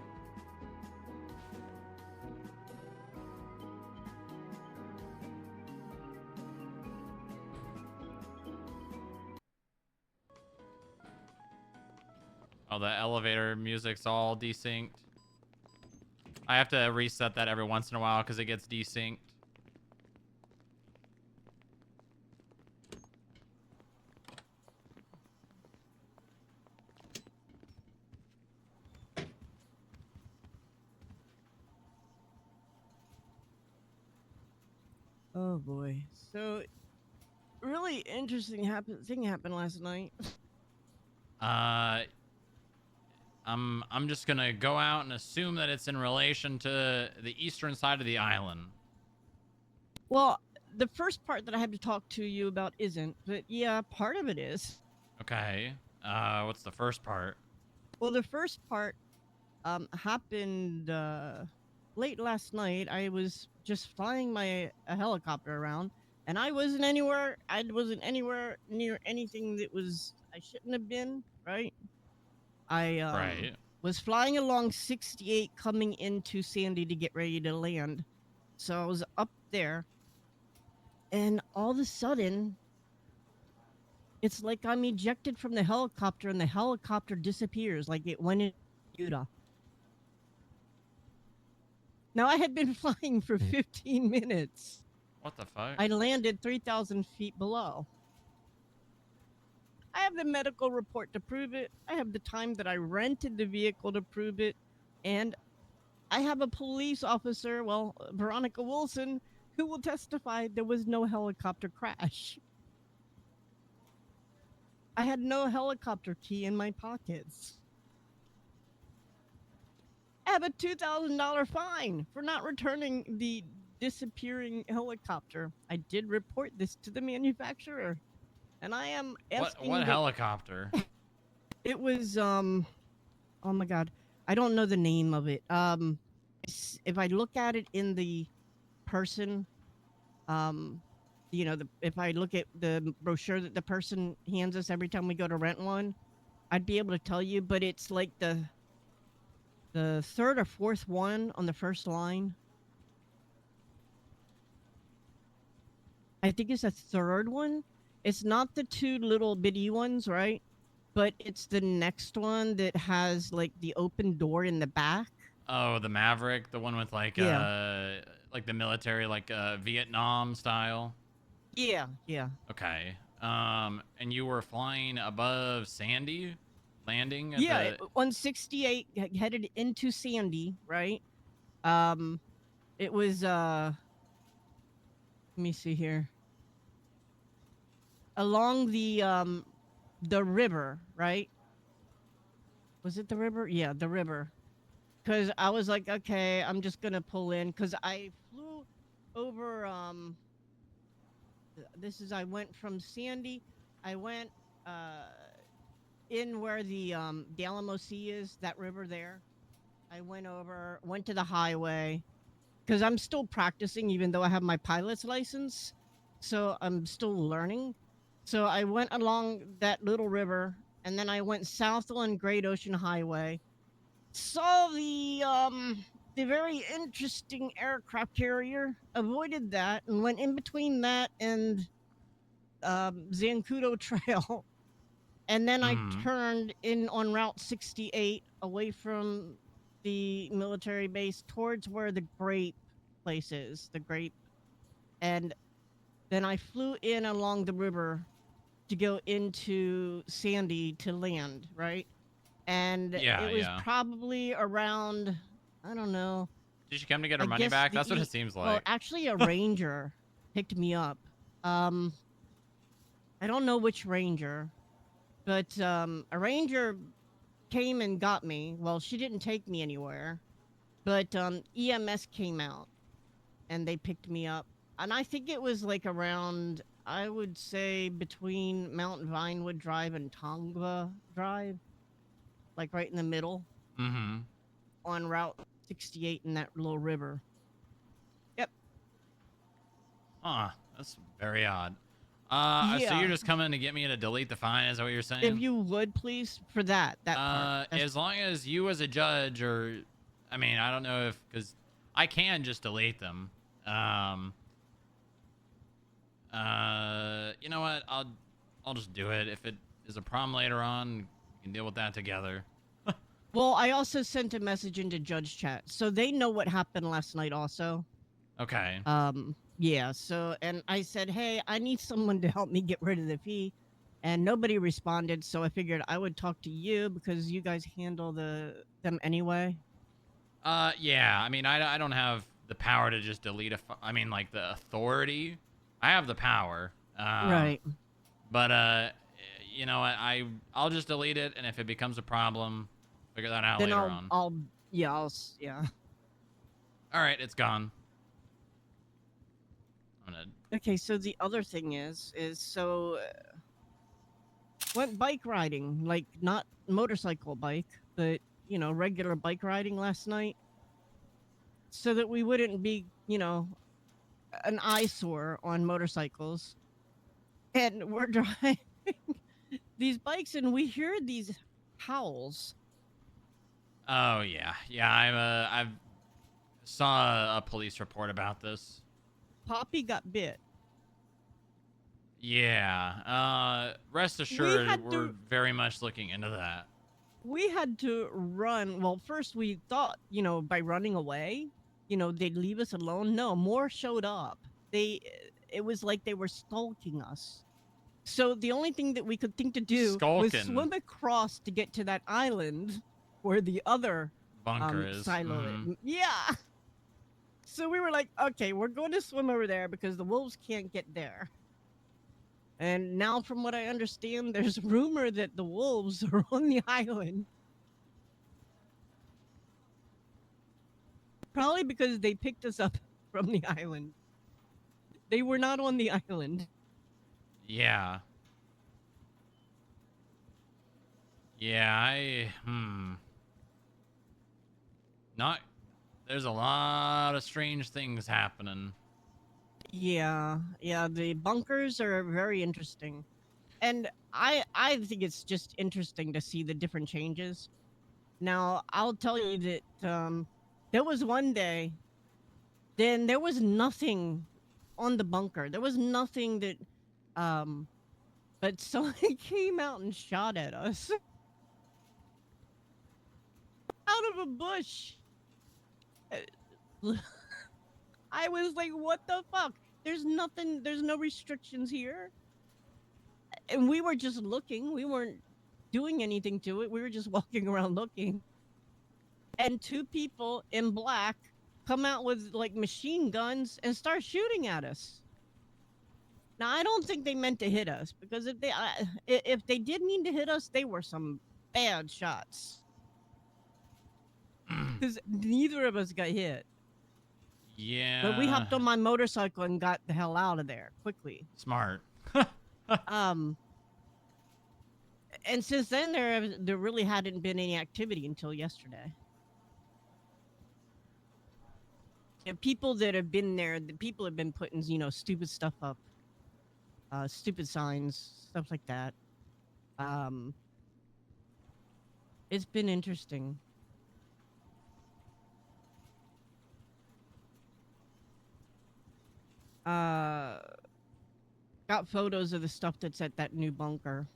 Oh, the elevator music's all desynced. I have to reset that every once in a while because it gets desynced. Oh boy. So, really interesting thing happened last night. I'm just gonna go out and assume that it's in relation to the eastern side of the island. Well, the first part that I have to talk to you about isn't, but yeah, part of it is. Okay. What's the first part? Well, the first part happened late last night. I was just flying a helicopter around, and I wasn't anywhere near anything that I shouldn't have been, right? I Right. was flying along 68 coming into Sandy to get ready to land. So I was up there, and all of a sudden, it's like I'm ejected from the helicopter and the helicopter disappears like it went in Utah. Now, I had been flying for 15 minutes. What the fuck? I landed 3,000 feet below. I have the medical report to prove it. I have the time that I rented the vehicle to prove it. And I have a police officer, well, Veronica Wilson, who will testify there was no helicopter crash. I had no helicopter key in my pockets. I have a $2,000 fine for not returning the disappearing helicopter. I did report this to the manufacturer. And I am asking... What helicopter? It was, oh my god. I don't know the name of it. If I look at it in the person, you know, if I look at the brochure that the person hands us every time we go to rent one, I'd be able to tell you, but it's like the third or fourth one on the first line. I think it's the third one. It's not the two little bitty ones, right? But it's the next one that has like the open door in the back. Oh, the Maverick, the one with like the military, like Vietnam style. Yeah, yeah. Okay. And you were flying above Sandy, landing? At Yeah, the... 168 headed into Sandy, right? It was let me see here. Along the river, right? Was it the river? Yeah, the river. Cuz I was like, okay, I'm just going to pull in cuz I flew over I went from Sandy, I went uh in where the Alamo Sea is, that river there. I went to the highway because I'm still practicing, even though I have my pilot's license. So I'm still learning. So I went along that little river, and then I went south on Great Ocean Highway. Saw the very interesting aircraft carrier. Avoided that and went in between that and Zancudo Trail. And then I Mhm. turned in on Route 68 away from the military base towards where the grape place is, the grape. And then I flew in along the river to go into Sandy to land, right? And Yeah, it was yeah. probably around, I don't know, Did she come to get her I money guess back? That's what it seems well, like. actually a ranger picked me up. Um, I don't know which ranger, but a ranger came and got me. Well, she didn't take me anywhere, but EMS came out and they picked me up. And I think it was like around, I would say between Mount Vinewood Drive and Tongva Drive, like right in the middle Mm-hmm. on Route 68 in that little river. Yep. Huh. That's very odd. So you're Yeah. just coming to get me to delete the fine, is that what you're saying? If you would please for that part. As long as you as a judge or, I mean, I don't know if, because I can just delete them. You know what? I'll just do it. If it is a problem later on, we can deal with that together. Well, I also sent a message into Judge Chat, so they know what happened last night also. Okay. Yeah, so, and I said, hey, I need someone to help me get rid of the fee. And nobody responded, so I figured I would talk to you because you guys handle them anyway. Yeah. I mean, I don't have the power to just delete I mean, like the authority. I have the power. Right. But you know what? I'll just delete it, and if it becomes a problem, figure that out Then later on. yeah. All right, it's gone. I'm gonna. Okay, so the other thing is so went bike riding, like not motorcycle bike, but regular bike riding last night, so that we wouldn't be, an eyesore on motorcycles. And we're driving these bikes, and we hear these howls. Oh yeah, yeah. I've saw a police report about this. Poppy got bit. Yeah. Rest assured, we're very much looking into that. We had to run. Well, first we thought, by running away, they'd leave us alone. No, more showed up. It was like they were stalking us. So the only thing that we could think to do was swim across to get to that island where the other bunker is. Silo is. Yeah. So we were like, okay, we're going to swim over there because the wolves can't get there. And now, from what I understand, there's rumor that the wolves are on the island. Probably because they picked us up from the island. They were not on the island. Yeah. Yeah, there's a lot of strange things happening. Yeah, the bunkers are very interesting. And I think it's just interesting to see the different changes. Now, I'll tell you that there was one day, then there was nothing on the bunker. There was nothing that, but someone came out and shot at us. Out of a bush. I was like, what the fuck? There's nothing, there's no restrictions here. And we were just looking. We weren't doing anything to it. We were just walking around looking. And two people in black come out with like machine guns and start shooting at us. Now I don't think they meant to hit us, because if they did mean to hit us, they were some bad shots. Because neither of us got hit. Yeah. But we hopped on my motorcycle and got the hell out of there quickly. Smart. And since then there really hadn't been any activity until yesterday. And people that have been there, the people have been putting, you know, stupid stuff up, stupid signs, stuff like that. It's been interesting. Got photos of the stuff that's at that new bunker.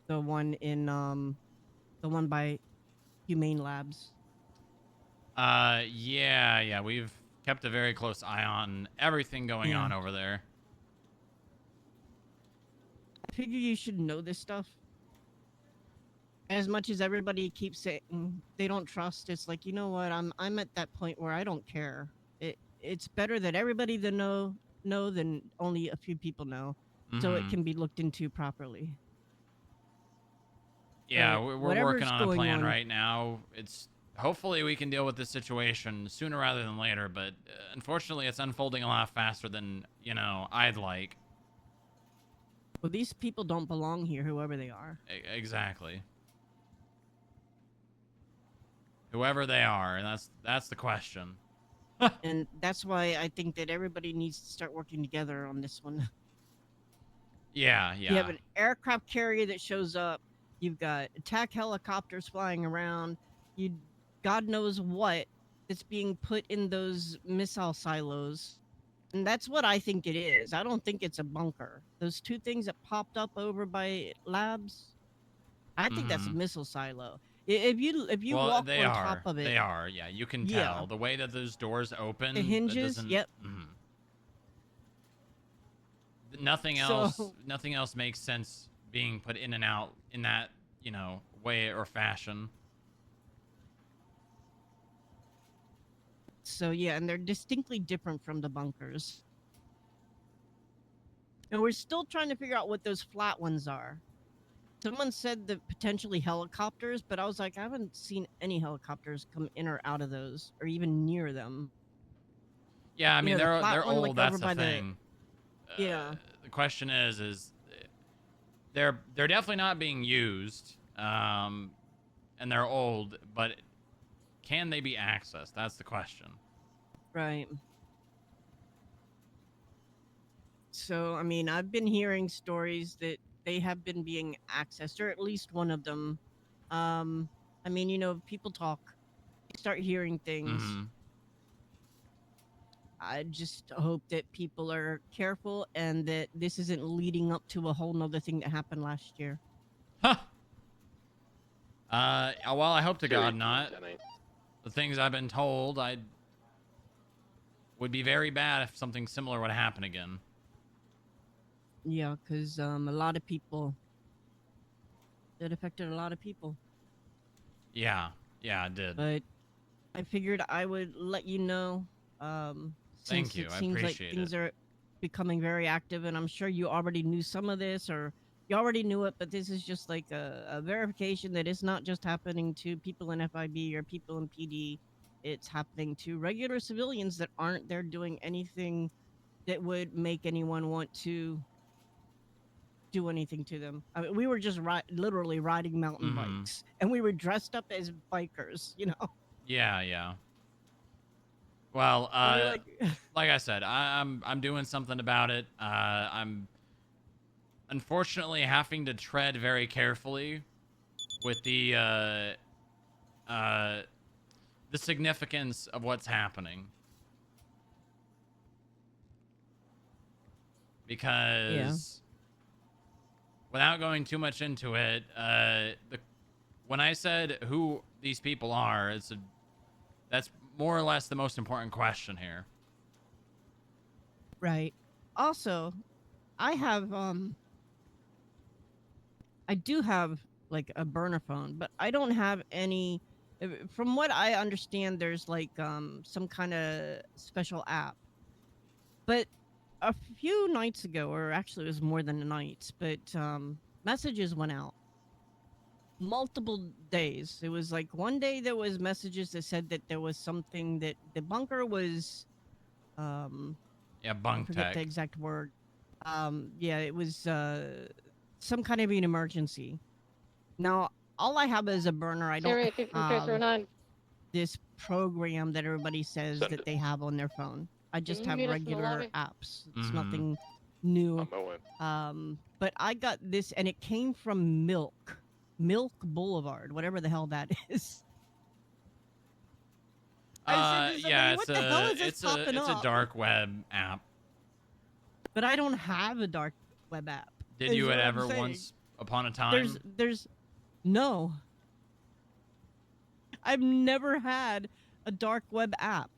The one in the one by Humane Labs. Yeah, we've kept a very close eye on everything going on over there. I figure you should know this stuff. As much as everybody keeps saying they don't trust, it's like, you know what, I'm at that point where I don't care. It's better that everybody that know than only a few people know, so it can be looked into properly. Yeah, But we're working whatever's on a going plan on- right now. It's hopefully we can deal with this situation sooner rather than later, but unfortunately it's unfolding a lot faster than, you know, I'd like. Well, these people don't belong here, whoever they are. Exactly. Whoever they are, and that's the question. And that's why I think that everybody needs to start working together on this one. Yeah. You have an aircraft carrier that shows up. You've got attack helicopters flying around. God knows what that's being put in those missile silos. And that's what I think it is. I don't think it's a bunker. Those two things that popped up over by labs, I think that's a missile silo. If you well, walk they on are. top of it, They are. Yeah, you can Yeah. tell the way that those doors open. the it hinges. doesn't- Yep. Nothing So- else. Nothing else makes sense being put in and out in that, you know, way or fashion. So yeah, and they're distinctly different from the bunkers. And we're still trying to figure out what those flat ones are. Someone said that potentially helicopters, but I was like, I haven't seen any helicopters come in or out of those, or even near them. Yeah, I mean know, the they're flat one, old. like, That's over the by the- thing. Yeah. The question is they're definitely not being used, and they're old. But can they be accessed? That's the question. Right. So, I mean, I've been hearing stories that they have been being accessed, or at least one of them. I mean, you know, people talk, start hearing things. I just hope that people are careful and that this isn't leading up to a whole nother thing that happened last year. Huh. Well, I hope to God Seriously, not. Lieutenant. The things I've been told, I would be very bad if something similar would happen again. Yeah, because a lot of people, it affected a lot of people. Yeah, it did. But I figured I would let you know. Thank Since you, it I seems like appreciate things it. are becoming very active, and I'm sure you already knew some of this, or you already knew it, but this is just like a verification that it's not just happening to people in FIB or people in PD. It's happening to regular civilians that aren't there doing anything that would make anyone want to do anything to them. I mean, we were just literally riding mountain bikes, and we were dressed up as bikers, you know? Yeah. Well, And we're like I said, I'm doing something about it. I'm unfortunately having to tread very carefully with the significance of what's happening. Because without going too much into it, when I said who these people are, that's more or less the most important question here. Right. Also, I have I do have like a burner phone, but I don't have any. From what I understand, there's like some kind of special app. But a few nights ago, or actually it was more than a night, but messages went out multiple days. It was like one day there was messages that said that there was something that the bunker was Yeah, I bunk forget the tech. exact word. Yeah, it was some kind of an emergency. Now, all I have is a burner. I don't Siri, 5309. have this program that everybody says Send that it. they have on their phone. I Can just you have meet us in the regular lobby? apps. It's Mhm. nothing new. On my way. But I got this, and it came from Milk Boulevard, whatever the hell that is. I said to Yeah, somebody, what the hell is this it's popping a up? dark web app. But I don't have a dark web app. Did is you what I'm ever saying. once upon a time? There's no. I've never had a dark web app.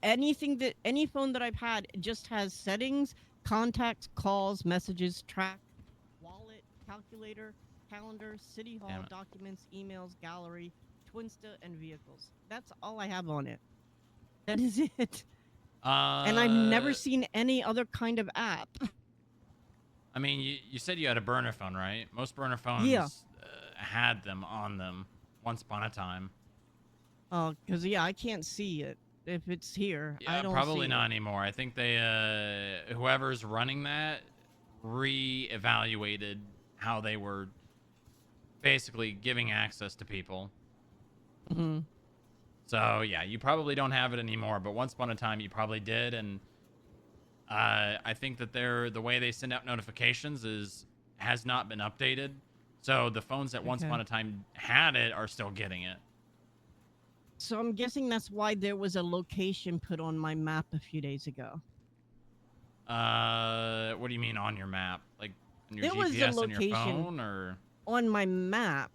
Any phone that I've had just has settings, contacts, calls, messages, track, wallet, calculator, calendar, city hall, Damn it. documents, emails, gallery, Twinsta, and vehicles. That's all I have on it. That is it. And I've never seen any other kind of app. I mean, you said you had a burner phone, right? Most burner phones Yeah. had them on them once upon a time. Oh, because yeah, I can't see it if it's here. Yeah, I don't probably see not it. anymore. I think they whoever's running that re-evaluated how they were basically giving access to people. Mm-hmm. So yeah, you probably don't have it anymore, but once upon a time you probably did, and I think that the way they send out notifications has not been updated. So the phones that once Okay. upon a time had it are still getting it. So I'm guessing that's why there was a location put on my map a few days ago. What do you mean on your map? Like on your There was a GPS on your location phone, or? on my map,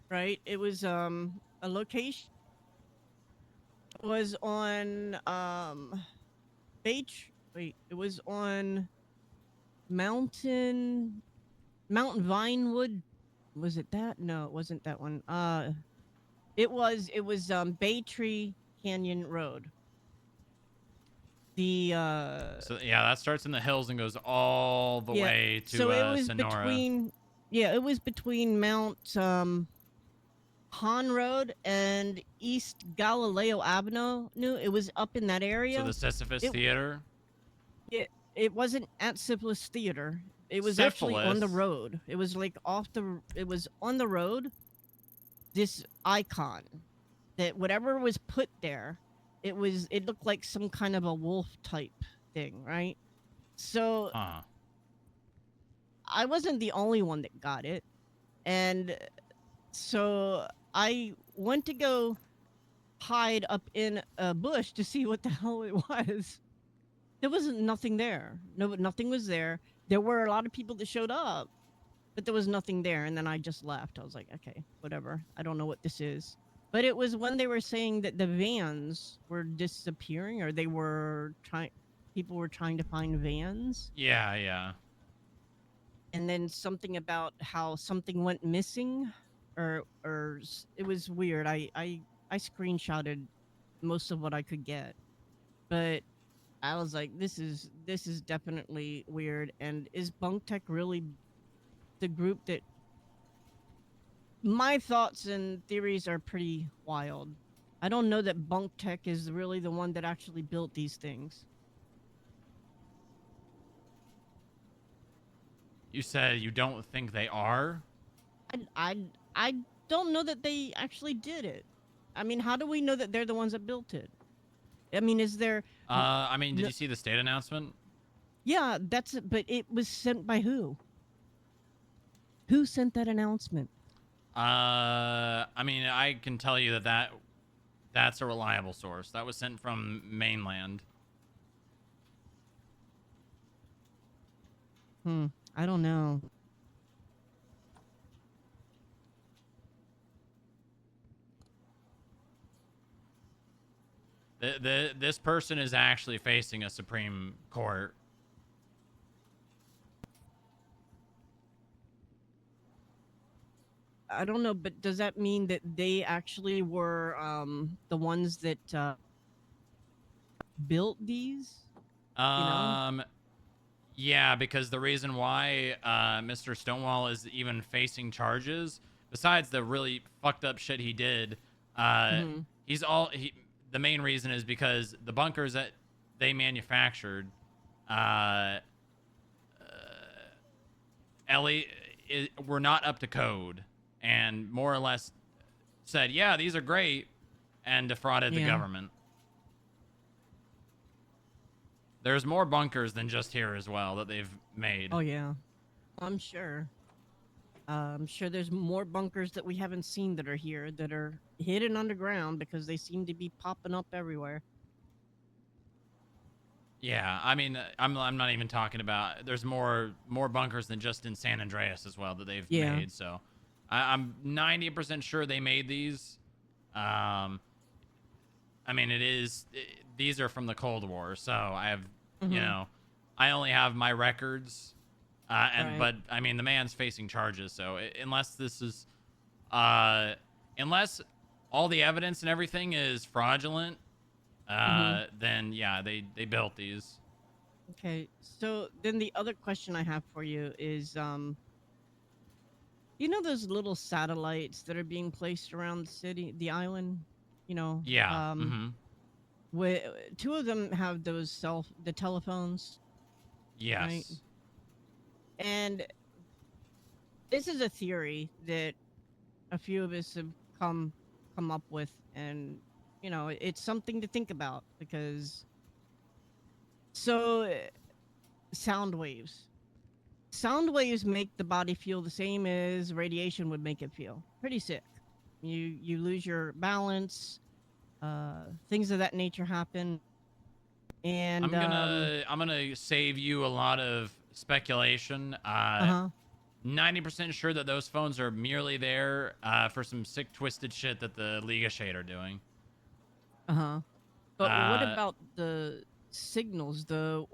right? It was a location was on it was on Mountain Vinewood. Was it that? No, it wasn't that one. It was Bay Tree Canyon Road. The So yeah, that starts in the hills and goes all the way to so it was Sonora. it was between Mount Han Road and East Galileo Avenue. It was up in that area. So the Sisyphus It- Theater. It wasn't at Syphilis Theater. It was actually on the Syphilis? road. It was like it was on the road. This icon that whatever was put there, it looked like some kind of a wolf type thing, right? So Huh. I wasn't the only one that got it. And so I went to go hide up in a bush to see what the hell it was. There wasn't nothing there. Nothing was there. There were a lot of people that showed up, but there was nothing there. And then I just left. I was like, okay, whatever. I don't know what this is. But it was when they were saying that the vans were disappearing, or people were trying to find vans. Yeah, yeah. And then something about how something went missing, or it was weird. I screenshotted most of what I could get, but I was like, this is definitely weird. And is Bunk Tech really the group that? My thoughts and theories are pretty wild. I don't know that Bunk Tech is really the one that actually built these things. You said you don't think they are? I don't know that they actually did it. I mean, how do we know that they're the ones that built it? I mean, is there? I mean, did No- you see the state announcement? Yeah, that's it. But it was sent by who? Who sent that announcement? I mean, I can tell you that's a reliable source. That was sent from mainland. I don't know. This person is actually facing a Supreme Court. I don't know, but does that mean that they actually were the ones that built these? You know? Yeah, because the reason why Mr. Stonewall is even facing charges, besides the really fucked up shit he did, Hmm. the main reason is because the bunkers that they manufactured, uh, Ellie, were not up to code, and more or less said, "Yeah, these are great," and defrauded the Yeah. government. There's more bunkers than just here as well that they've made. Oh yeah, I'm sure. I'm sure there's more bunkers that we haven't seen that are here that are hidden underground because they seem to be popping up everywhere. Yeah, I mean, I'm not even talking about. There's more bunkers than just in San Andreas as well that they've Yeah. made. So, I'm 90% sure they made these. Um, I mean, these are from the Cold War, so I have, you Mhm. know, I only have my records, Right. but I mean, the man's facing charges, so unless this is, unless all the evidence and everything is fraudulent, Mhm. then yeah, they built these. Okay. So then the other question I have for you is, you know those little satellites that are being placed around the city, the island? You know, Yeah. Mm-hmm. two of them have the telephones, right? Yes. And this is a theory that a few of us have come up with, and you know, it's something to think about because so sound waves. Sound waves make the body feel the same as radiation would make it feel. Pretty sick. You lose your balance, things of that nature happen, and I'm gonna save you a lot of speculation. uh-huh, 90% sure that those phones are merely there for some sick, twisted shit that the League of Shade are doing. uh-huh. But what Uh, about the signals, the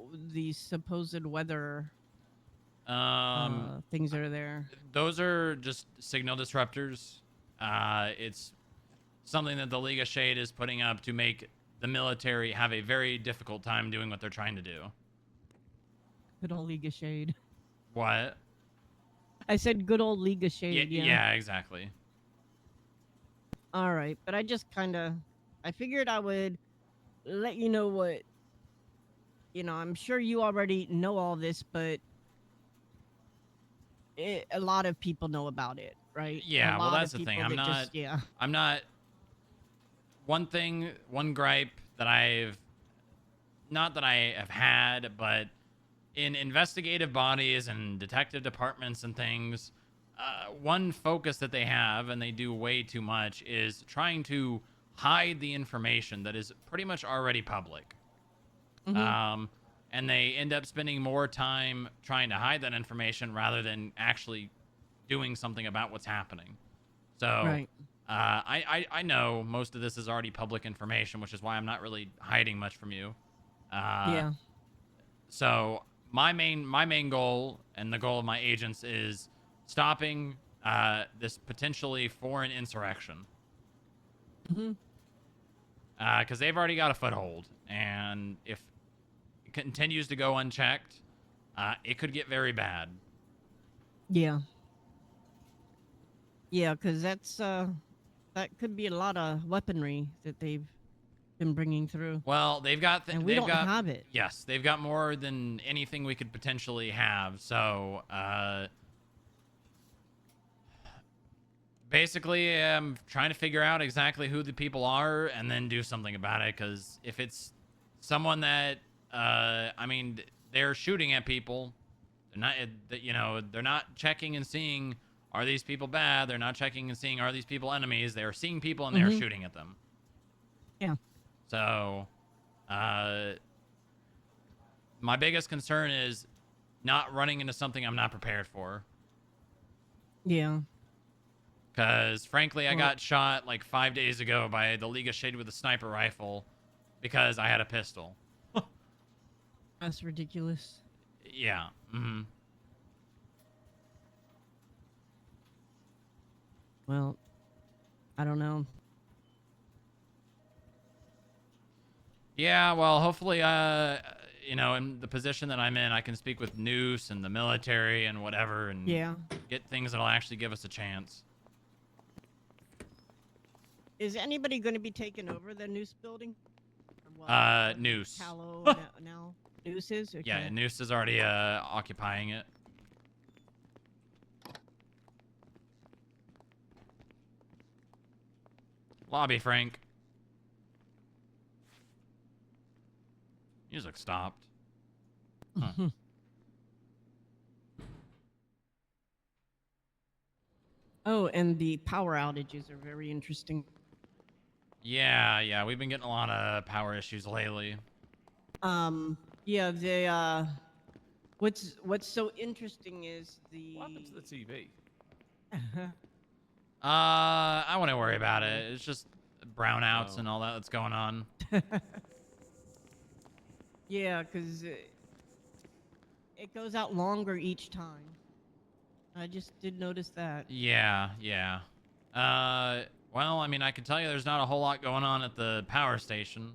supposed weather um, things that are there? those are just signal disruptors. It's something that the League of Shade is putting up to make the military have a very difficult time doing what they're trying to do. Good old League of Shade. What? I said good old League of Yeah, Shade, yeah. yeah, exactly. All right, but I just kind of I figured I would let you know what, you know, I'm sure you already know all this, but a lot of people know about it, right? A Yeah, well, lot that's of the thing. people that just, yeah. I'm not. One gripe that I've, not that I have had, but in investigative bodies and detective departments and things, one focus that they have, and they do way too much, is trying to hide the information that is pretty much already public. Mm-hmm. And they end up spending more time trying to hide that information rather than actually doing something about what's happening. So, Right. I know most of this is already public information, which is why I'm not really hiding much from you. Uh, Yeah. so my main goal and the goal of my agents is stopping this potentially foreign insurrection. Mm-hmm. Because they've already got a foothold, and if it continues to go unchecked, it could get very bad. Yeah. Yeah, because that could be a lot of weaponry that they've been bringing through, Well, and we don't got have it. yes, they've got more than anything we could potentially have. So, basically, I'm trying to figure out exactly who the people are and then do something about it. Because if it's someone that, I mean, they're shooting at people, they're not, they're not checking and seeing, are these people bad? They're not checking and seeing, are these people enemies? They are seeing people and they are Mm-hmm. shooting at them. Yeah. So, my biggest concern is not running into something I'm not prepared for. Yeah. Because, frankly, I Well, got shot like 5 days ago by the League of Shade with a sniper rifle because I had a pistol. that's ridiculous. Yeah. Mm-hmm. Well, I don't know. Yeah, well, hopefully, you know, in the position that I'm in, I can speak with Noose and the military and whatever, and Yeah. get things that'll actually give us a chance. Is anybody going to be taking over the Noose building? Or Noose. Callow now. Noose is? Okay. Yeah, Noose is already occupying it. Lobby, Frank. Music stopped. Huh. Oh, and the power outages are very interesting. Yeah, we've been getting a lot of power issues lately. Yeah, they what's so interesting is the What happened to the TV? I wouldn't worry about it. It's just brownouts Oh. and all that that's going on. Yeah, because it goes out longer each time. I just did notice that. Yeah. Well, I mean, I can tell you there's not a whole lot going on at the power station.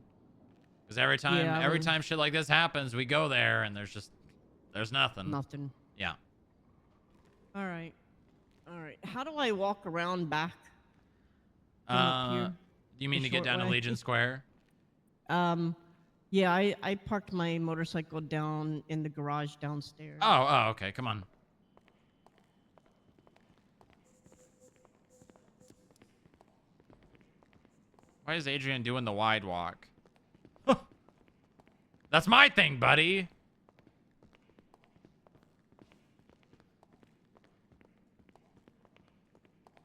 Because every time shit like this happens, we go there and there's nothing. Nothing. Yeah. All right. How do I walk around back? Up here? Do you mean The to get short down to way? Legion Square? Yeah, I parked my motorcycle down in the garage downstairs. Oh, okay. Come on. Why is Adrian doing the wide walk? That's my thing, buddy.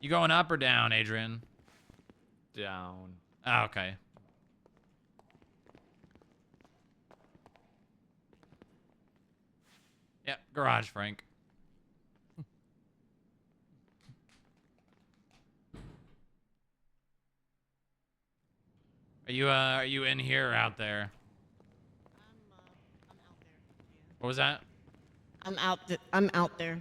You going up or down, Adrian? Down. Oh, okay. Yep, garage, Frank. Are you in here or out there? I'm out there. Yeah. What was that? I'm out there.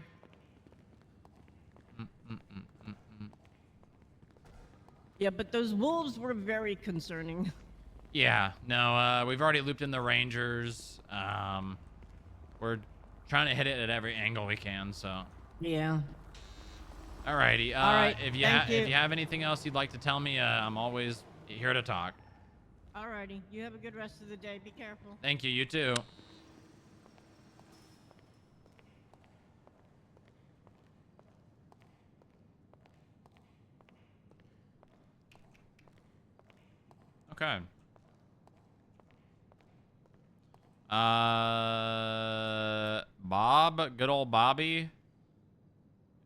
Yeah, but those wolves were very concerning. Yeah, no, we've already looped in the Rangers. We're trying to hit it at every angle we can, so. Yeah. Alrighty. All right, if thank you. you have anything else you'd like to tell me, I'm always here to talk. Alrighty. You have a good rest of the day. Be careful. Thank you. You too. Okay. Bob, good old Bobby.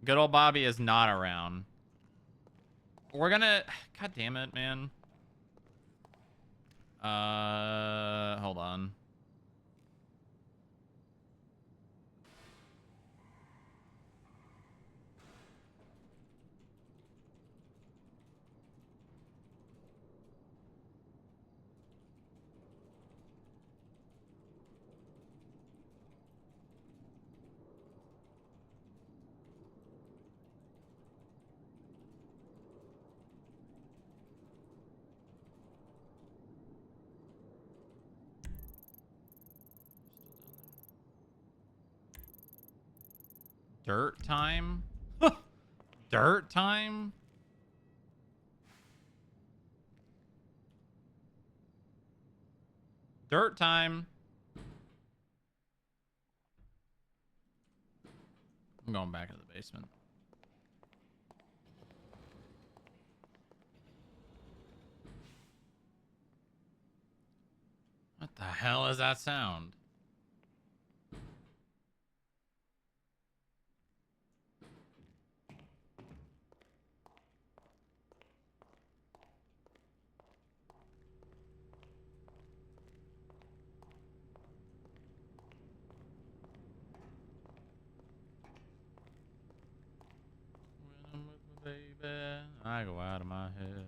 Good old Bobby is not around. We're gonna, god damn it, man. Hold on. Dirt time? Dirt time? Dirt time. I'm going back to the basement. What the hell is that sound? When I'm with my baby, I go out of my head.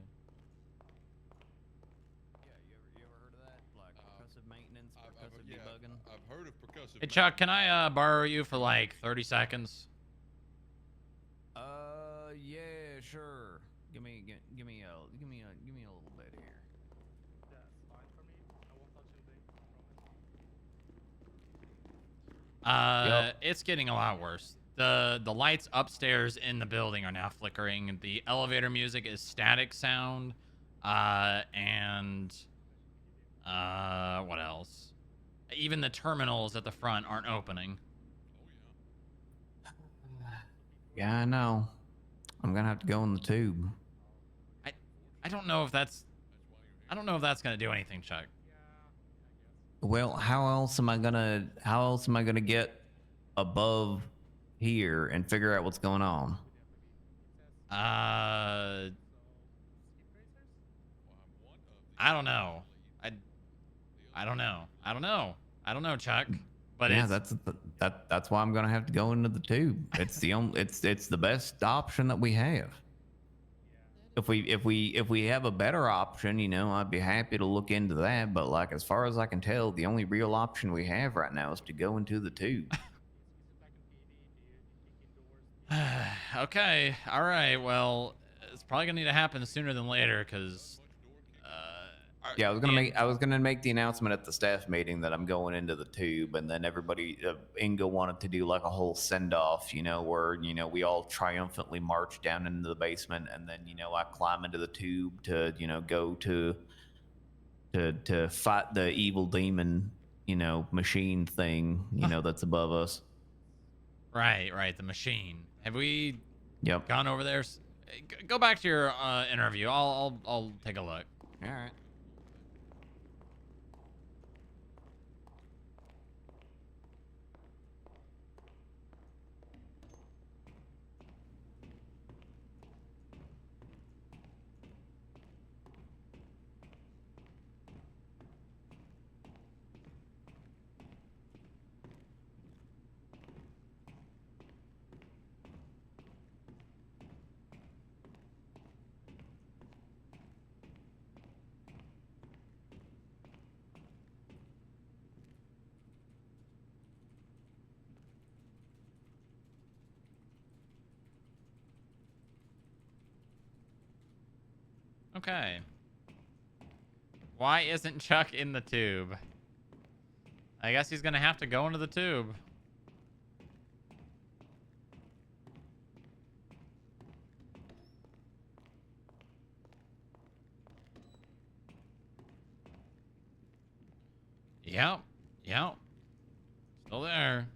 Yeah, you ever heard of that? Like percussive maintenance, percussive debugging? I've heard of percussive. Hey Chuck, can I borrow you for like 30 seconds? Yeah, sure. It's getting a lot worse. The lights upstairs in the building are now flickering. The elevator music is static sound. And what else? Even the terminals at the front aren't opening. Yeah, I know. I'm gonna have to go in the tube. I don't know if that's gonna do anything, Chuck. Well, how else am I gonna get above here and figure out what's going on? I don't know. I don't know. I don't know, Chuck. But yeah, it's that's why I'm gonna have to go into the tube. It's the only it's the best option that we have. If we have a better option, you know, I'd be happy to look into that. But like, as far as I can tell, the only real option we have right now is to go into the tube. okay. All right. Well, it's probably gonna need to happen sooner than later, because Yeah, I was gonna make the announcement at the staff meeting that I'm going into the tube, and then everybody, Inga wanted to do like a whole send off, you know, where we all triumphantly march down into the basement, and then I climb into the tube to go to fight the evil demon, machine thing, that's above us. Right. The machine. Have we Yep. gone over there? Go back to your interview. I'll take a look. All right. Okay. Why isn't Chuck in the tube? I guess he's gonna have to go into the tube. Yep. Still there.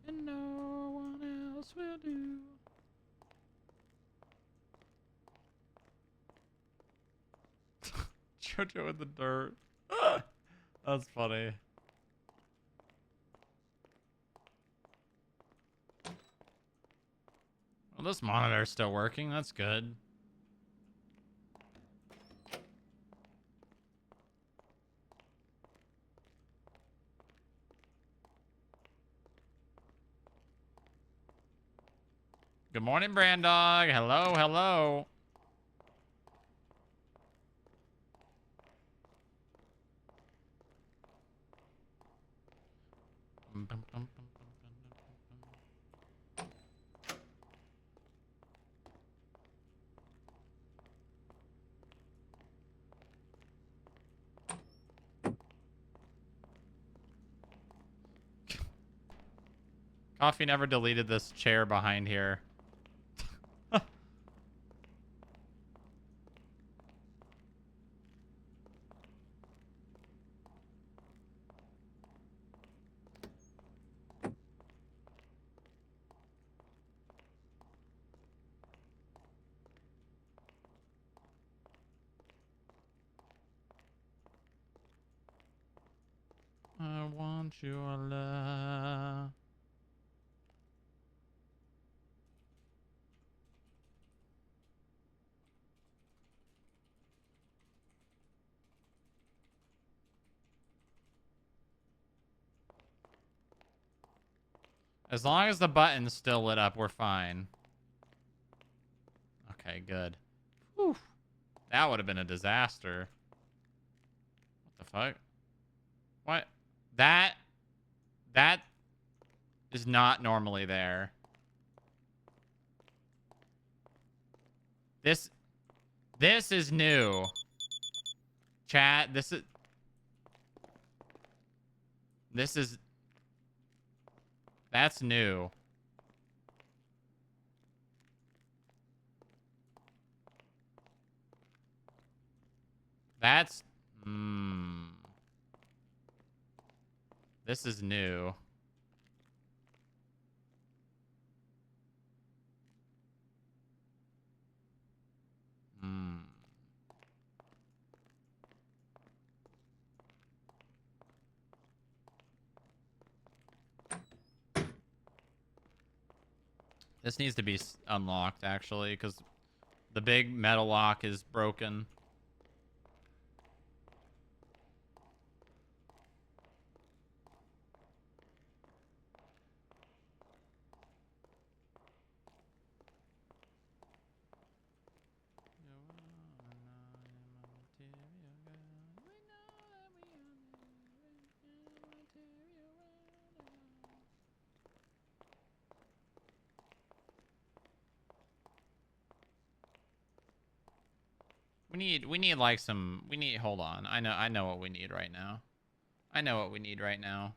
And no one else will do. Jojo in the dirt. That's funny. Well, this monitor's still working. That's good. Good morning, Brandog. Hello. Coffee never deleted this chair behind here. I want your love. As long as the button's still lit up, we're fine. Okay, good. Whew. That would have been a disaster. What the fuck? What? That is not normally there. This is new. Chat, this is This is... That's new. That's... This is new. This needs to be unlocked, actually, because the big metal lock is broken. We need like some, hold on. I know what we need right now. I know what we need right now.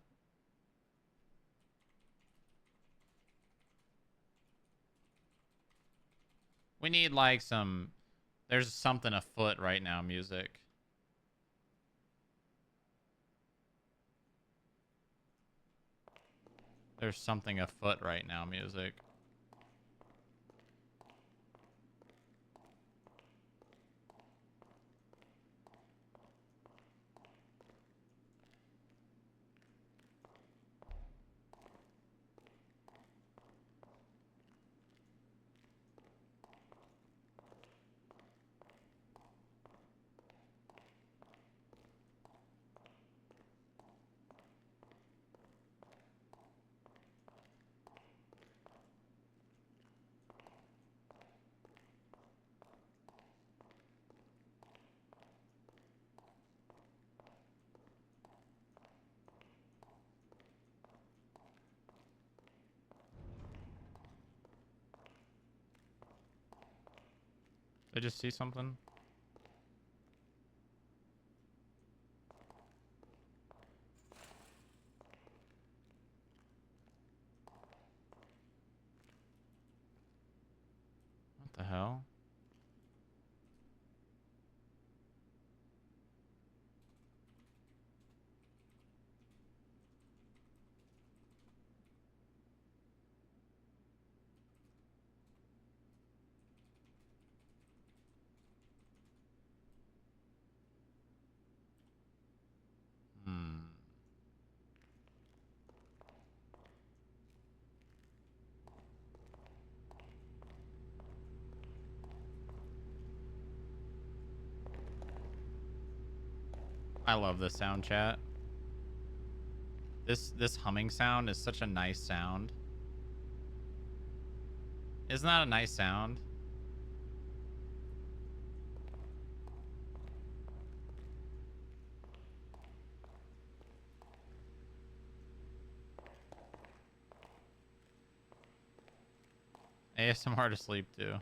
We need like some, there's something afoot right now, music. There's something afoot right now, music. Did I just see something? What the hell? I love this sound, chat. This humming sound is such a nice sound. Isn't that a nice sound? ASMR to sleep too.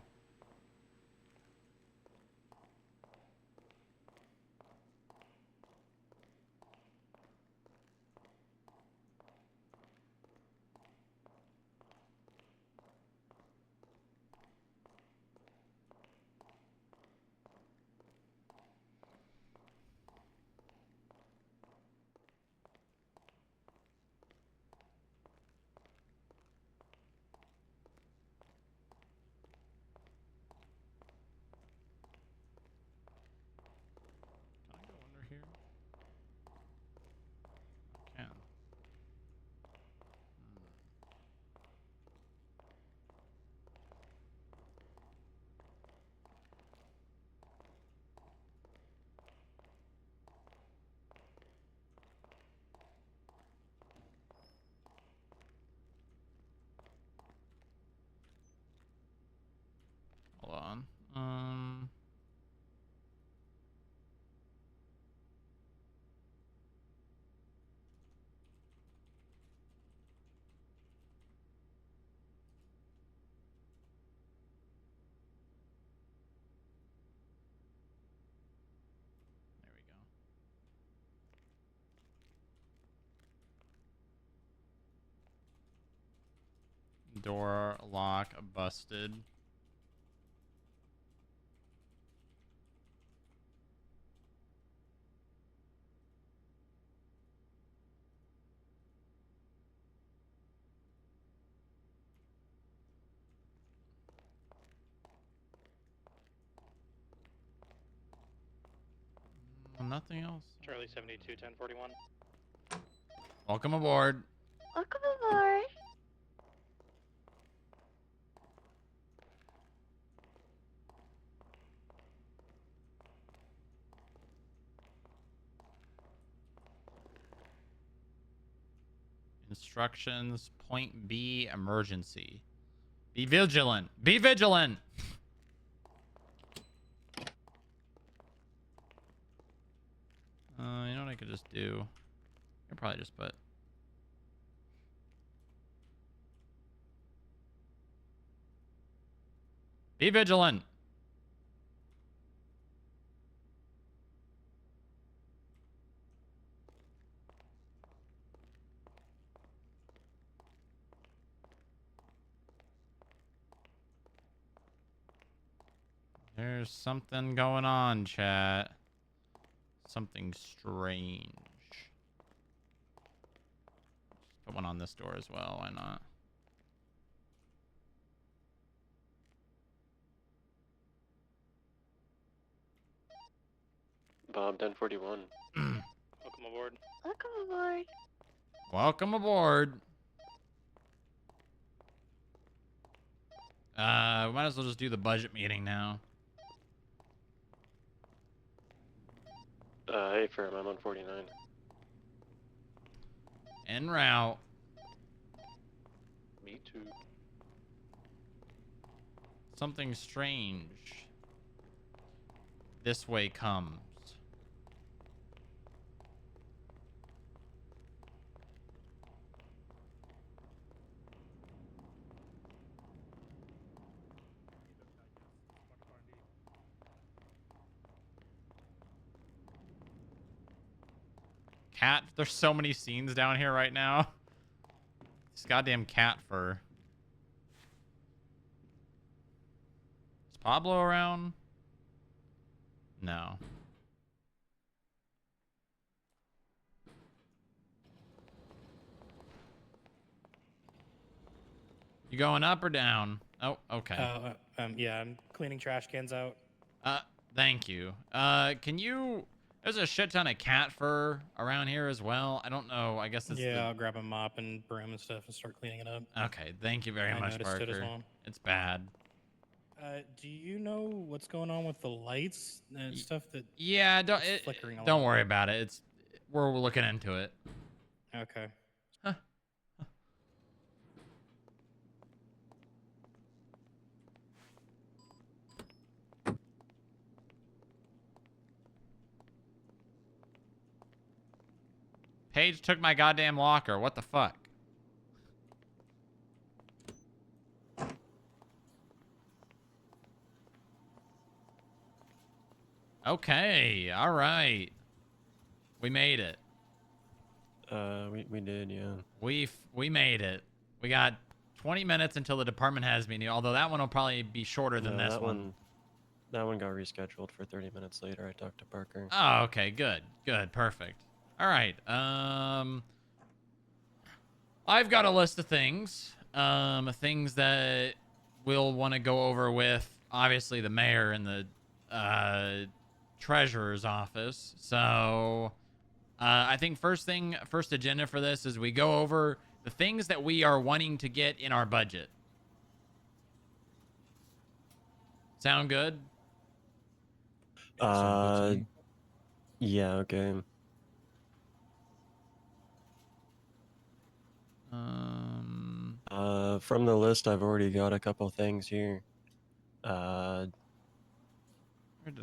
Door lock busted. Nothing else. Charlie 72, 1041. Welcome aboard. Welcome aboard. Instructions. Point B. Emergency. Be vigilant. Be vigilant. You know what I could just do? I could probably just put. Be vigilant. There's something going on, chat. Something strange. Put one on this door as well. Why not? Bob 1041. Welcome aboard. Welcome aboard. Welcome aboard. We might as well just do the budget meeting now. Hey, firm, I'm on 49. En route. Me too. Something strange. This way comes. Cat, there's so many scenes down here right now. This goddamn cat fur. Is Pablo around? No. You going up or down? Oh, okay. Yeah, I'm cleaning trash cans out. Thank you. Can you... There's a shit ton of cat fur around here as well. I don't know. I guess it's Yeah, I'll grab a mop and broom and stuff and start cleaning it up. Okay, thank you very much, noticed Parker. it as well. It's bad. Do you know what's going on with the lights and stuff that? Yeah, flickering a don't lot? worry about it. We're looking into it. Okay. Huh. Paige took my goddamn locker. What the fuck? Okay, all right. We made it. We did, yeah. We made it. We got 20 minutes until the department has meeting, although that one will probably be shorter than this one. That one got rescheduled for 30 minutes later. I talked to Parker. Oh, okay, good, perfect. All right, I've got a list of things, things that we'll want to go over with, obviously, the mayor and the treasurer's office. So, I think first agenda for this is we go over the things that we are wanting to get in our budget. Sound good? Yeah, okay. From the list, I've already got a couple things here.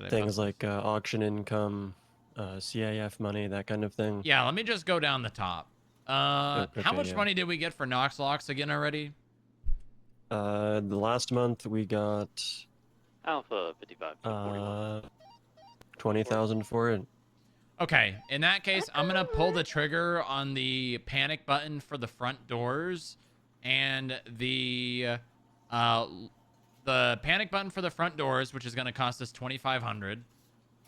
Things like auction income, CIF money, that kind of thing. Yeah, let me just go down the top. How much yeah. money did we get for Knox locks again already? The last month we got Alpha 55. 20,000 for it. Okay, in that case, I'm gonna pull the trigger on the panic button for the front doors, and the panic button for the front doors, which is going to cost us 2,500.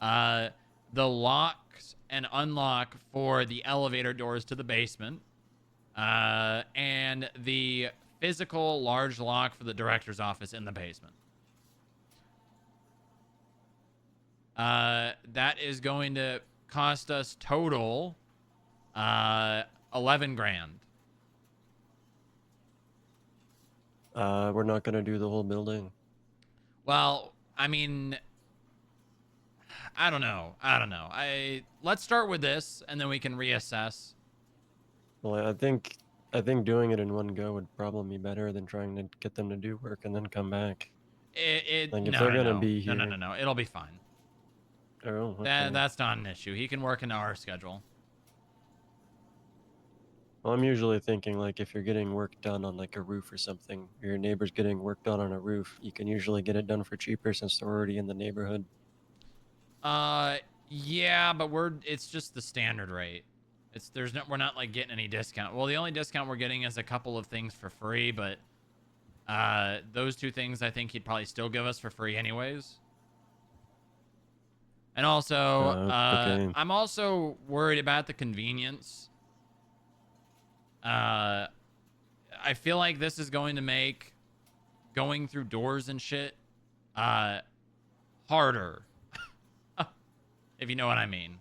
The locks and unlock for the elevator doors to the basement, and the physical large lock for the director's office in the basement. That is going to cost us total 11 grand. We're not gonna do the whole building. Well, I mean, I don't know. Let's start with this, and then we can reassess. Well, I think doing it in one go would probably be better than trying to get them to do work and then come back. Like, if No, they're gonna be here. No. It'll be fine. Oh, okay. That's not an issue. He can work into our schedule. Well, I'm usually thinking, like, if you're getting work done on, like, a roof or something, or your neighbor's getting work done on a roof, you can usually get it done for cheaper since they're already in the neighborhood. Yeah, but it's just the standard rate. We're not like getting any discount. Well, the only discount we're getting is a couple of things for free, but those two things I think he'd probably still give us for free anyways. And also, okay. I'm also worried about the convenience. I feel like this is going to make going through doors and shit harder. If you know what I mean.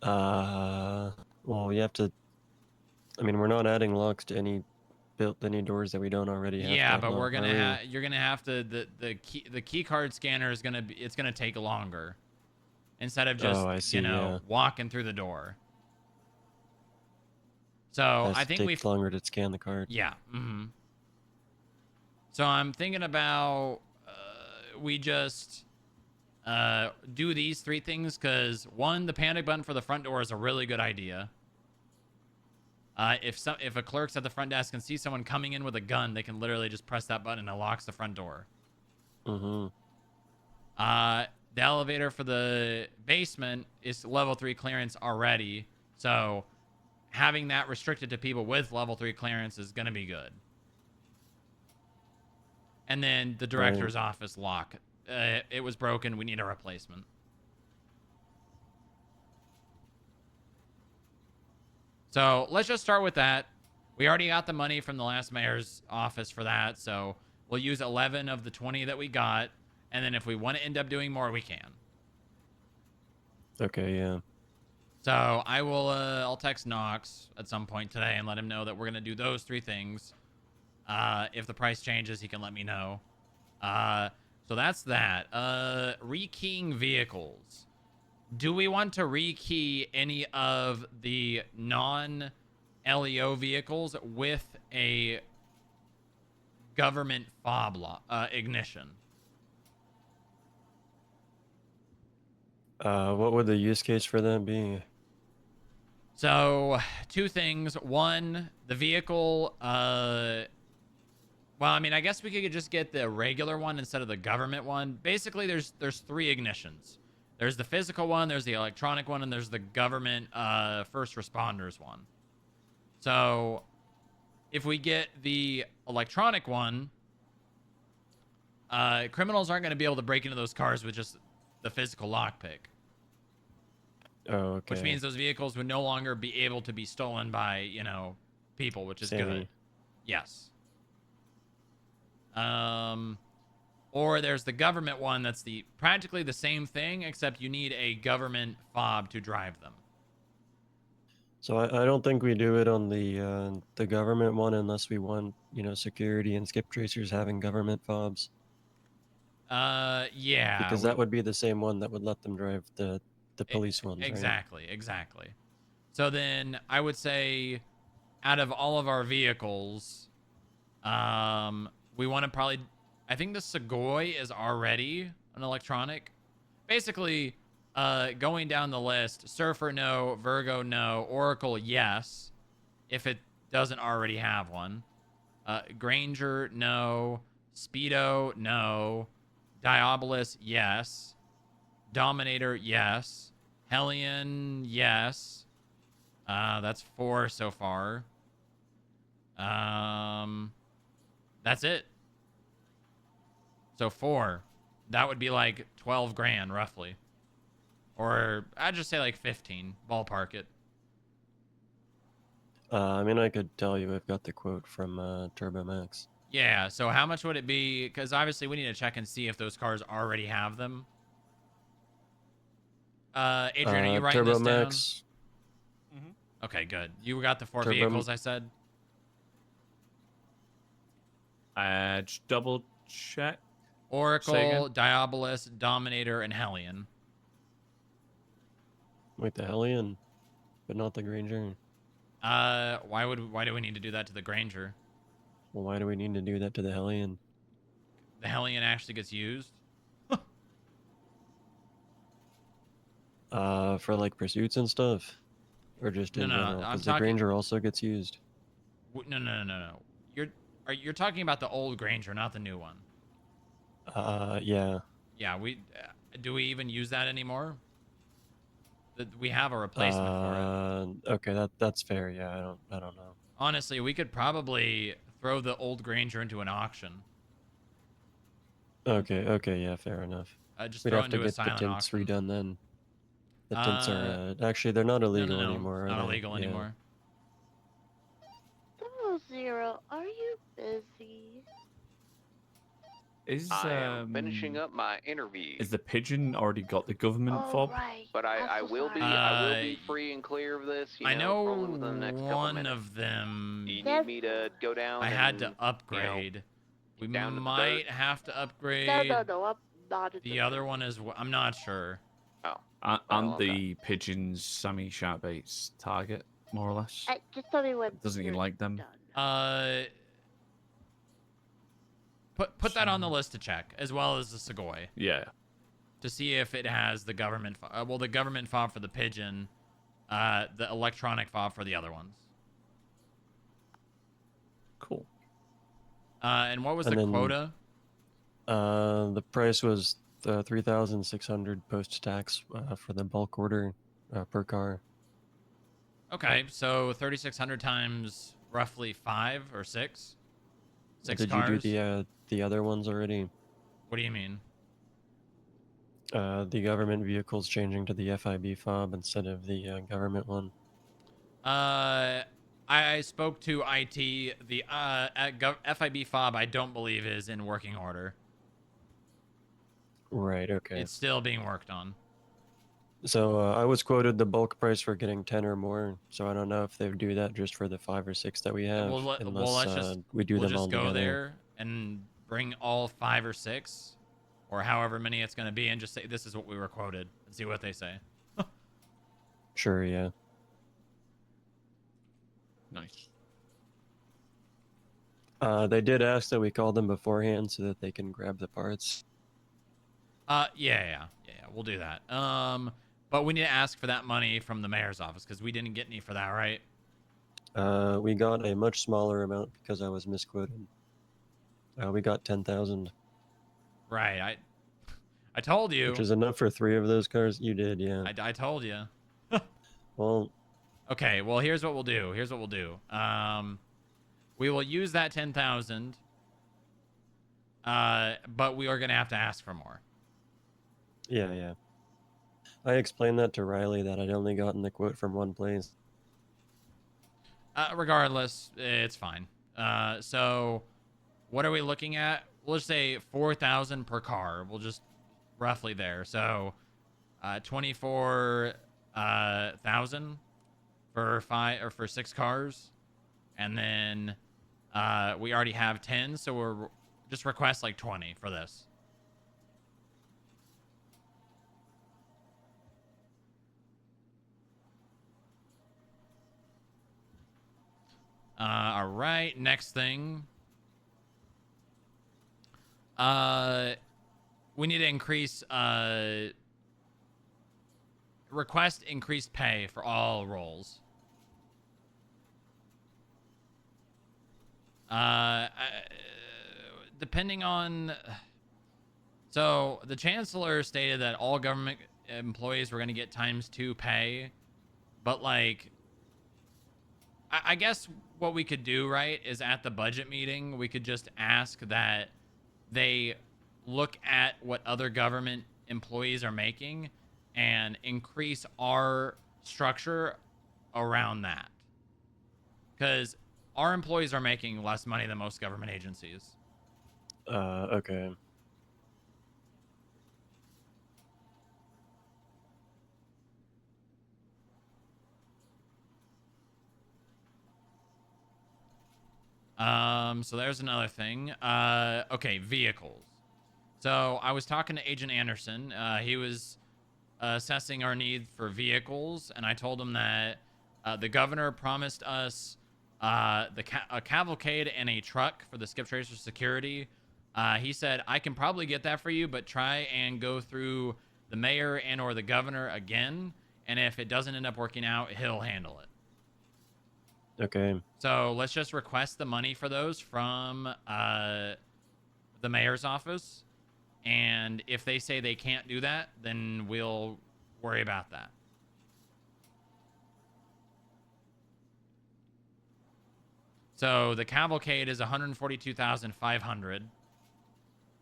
Well, you have to. I mean, we're not adding locks to any doors that we don't already have. Yeah, but we're gonna you're gonna have to the key card scanner is it's gonna take longer instead of just walking through the door. So I think takes longer to scan the card. Yeah. So I'm thinking about we just do these three things because one, the panic button for the front door is a really good idea. If a clerk's at the front desk and sees someone coming in with a gun, they can literally just press that button and it locks the front door. Mm-hmm. The elevator for the basement is level 3 clearance already, so having that restricted to people with level 3 clearance is going to be good. And then the director's office lock. It was broken. We need a replacement. So let's just start with that. We already got the money from the last mayor's office for that, so we'll use 11 of the 20 that we got, and then if we want to end up doing more, we can. Okay, yeah. So I'll text Knox at some point today and let him know that we're gonna do those three things. If the price changes, he can let me know. So that's that. Rekeying vehicles. Do we want to rekey any of the non-LEO vehicles with a government fob ignition? What would the use case for that be? So, two things. One, the vehicle, well, I mean, I guess we could just get the regular one instead of the government one. Basically, there's three ignitions. There's the physical one, there's the electronic one, and there's the government first responders one. So, if we get the electronic one, criminals aren't going to be able to break into those cars with just the physical lockpick. Oh, okay. Which means those vehicles would no longer be able to be stolen by, people, which is good. Yes. Or there's the government one that's practically the same thing, except you need a government fob to drive them. So I don't think we do it on the government one unless we want, security and skip tracers having government fobs. Yeah. Because that would be the same one that would let them drive the police ones, exactly, right? Exactly. So then I would say out of all of our vehicles, we want to probably, I think the Segoy is already an electronic. Basically, going down the list, Surfer, no. Virgo, no. Oracle, yes, if it doesn't already have one. Granger, no. Speedo, no. Diabolus, yes. Dominator, yes. Hellion, yes. That's 4 so far. That's it. So 4. That would be like 12 grand roughly. Or I'd just say like 15. Ballpark it. I mean, I could tell you I've got the quote from Turbo Max. Yeah, so how much would it be? Because obviously we need to check and see if those cars already have them. Adrian, are you writing Turbo this down? Max. Okay, good. You got the 4 Turbo- vehicles I said? Just double check. Oracle, Diabolus, Dominator, and Hellion. Wait, the Hellion, but not the Granger. Why do we need to do that to the Granger? Well, why do we need to do that to the Hellion? The Hellion actually gets used? For like pursuits and stuff, or just in No, general? I'm Because the talking- Granger also gets used. No. You're talking about the old Granger, not the new one. Yeah. Yeah, do we even use that anymore? We have a replacement for it. Okay, that's fair. Yeah, I don't know. Honestly, we could probably throw the old Granger into an auction. Okay, yeah, fair enough. Just We'd throw have it to into a get the silent tints auction. redone then. The tints are actually they're not illegal No, anymore. it's are not they? illegal Yeah. anymore. 00, are you busy? Is I am finishing up my interview. Is the pigeon already got the government Oh, fob? right. But I I'm so will be sorry. I will be free and clear of this. You know, I know probably within the next couple one minutes. of them. Do you need me to go down? I had to and, upgrade. We down to the might dirt? have to upgrade. No, I'm not at The other one is. I'm not sure. Oh. And Well, okay. the pigeons Sammy Sharpbait's target, more or less. Just tell me when. Doesn't he you're like them? done. Put that on the list to check, as well as the Segoy, Yeah. to see if it has the government. Well, the government fob for the pigeon, the electronic fob for the other ones. Cool. And what was And the then- quota? The price was 3,600 post tax for the bulk order per car. Okay, so 3,600 times roughly 5 or 6. 6 Did cars. you do the other ones already? What do you mean? The government vehicles changing to the FIB fob instead of the government one. I spoke to IT. The FIB fob I don't believe is in working order. Right. Okay. It's still being worked on. So I was quoted the bulk price for getting 10 or more. So I don't know if they would do that just for the 5 or 6 that we have, Well, unless let's just we do we'll them all just go together. there and bring all 5 or 6, or however many it's going to be, and just say this is what we were quoted and see what they say. Sure. Yeah. Nice. They did ask that we call them beforehand so that they can grab the parts. Yeah, we'll do that. But we need to ask for that money from the mayor's office because we didn't get any for that, right? We got a much smaller amount because I was misquoted. We got 10,000. Right. I told you. Which is enough for 3 of those cars. You did, yeah. I told you. Well. Okay. Well, here's what we'll do. We will use that 10,000. But we are gonna have to ask for more. Yeah. I explained that to Riley that I'd only gotten the quote from one place. Regardless, it's fine. So what are we looking at? We'll just say 4,000 per car. We'll just roughly there. So 24,000 for 5 or for 6 cars, and then we already have 10, so we're just request like 20 for this. All right, next thing. We need to increase, request increased pay for all roles. Depending on, so the chancellor stated that all government employees were going to get ×2 pay, but like, I guess what we could do, right, is at the budget meeting, we could just ask that they look at what other government employees are making and increase our structure around that. Because our employees are making less money than most government agencies. Okay. So there's another thing. Okay, vehicles. So I was talking to Agent Anderson. He was assessing our need for vehicles, and I told him that the governor promised us a cavalcade and a truck for the Skip Tracer security. He said, I can probably get that for you, but try and go through the mayor and or the governor again, and if it doesn't end up working out, he'll handle it. Okay. So let's just request the money for those from the mayor's office. And if they say they can't do that, then we'll worry about that. So the cavalcade is 142,500.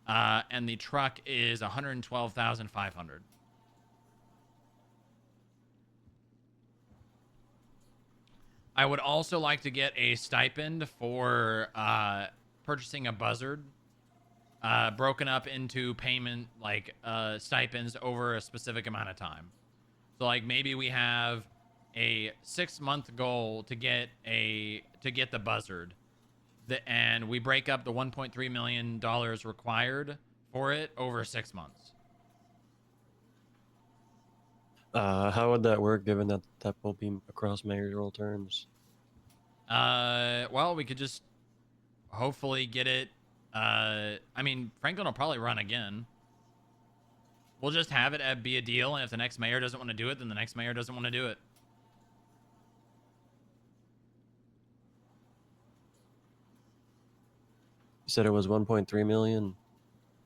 And the truck is 112,500. I would also like to get a stipend for purchasing a buzzard, broken up into payment, like stipends over a specific amount of time. So like maybe we have a 6-month goal to get the buzzard, and we break up the $1.3 million required for it over 6 months. How would that work, given that that will be across mayoral terms? Well, we could just hopefully get it. I mean, Franklin will probably run again. We'll just have it be a deal, and if the next mayor doesn't want to do it, then the next mayor doesn't want to do it. You said it was 1.3 million?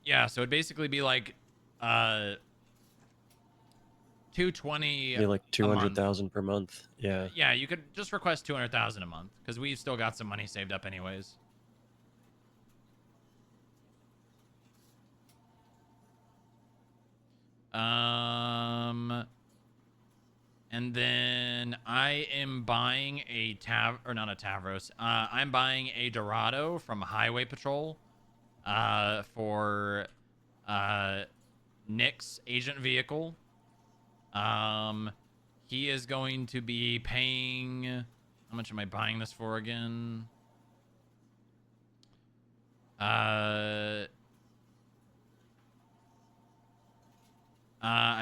Yeah, so it'd basically be like 220 Be like a month. 200,000 per month. Yeah. Yeah, you could just request 200,000 a month because we've still got some money saved up anyways. And then I am buying a not a Tavros. I'm buying a Dorado from Highway Patrol for Nick's agent vehicle. He is going to be paying... How much am I buying this for again? I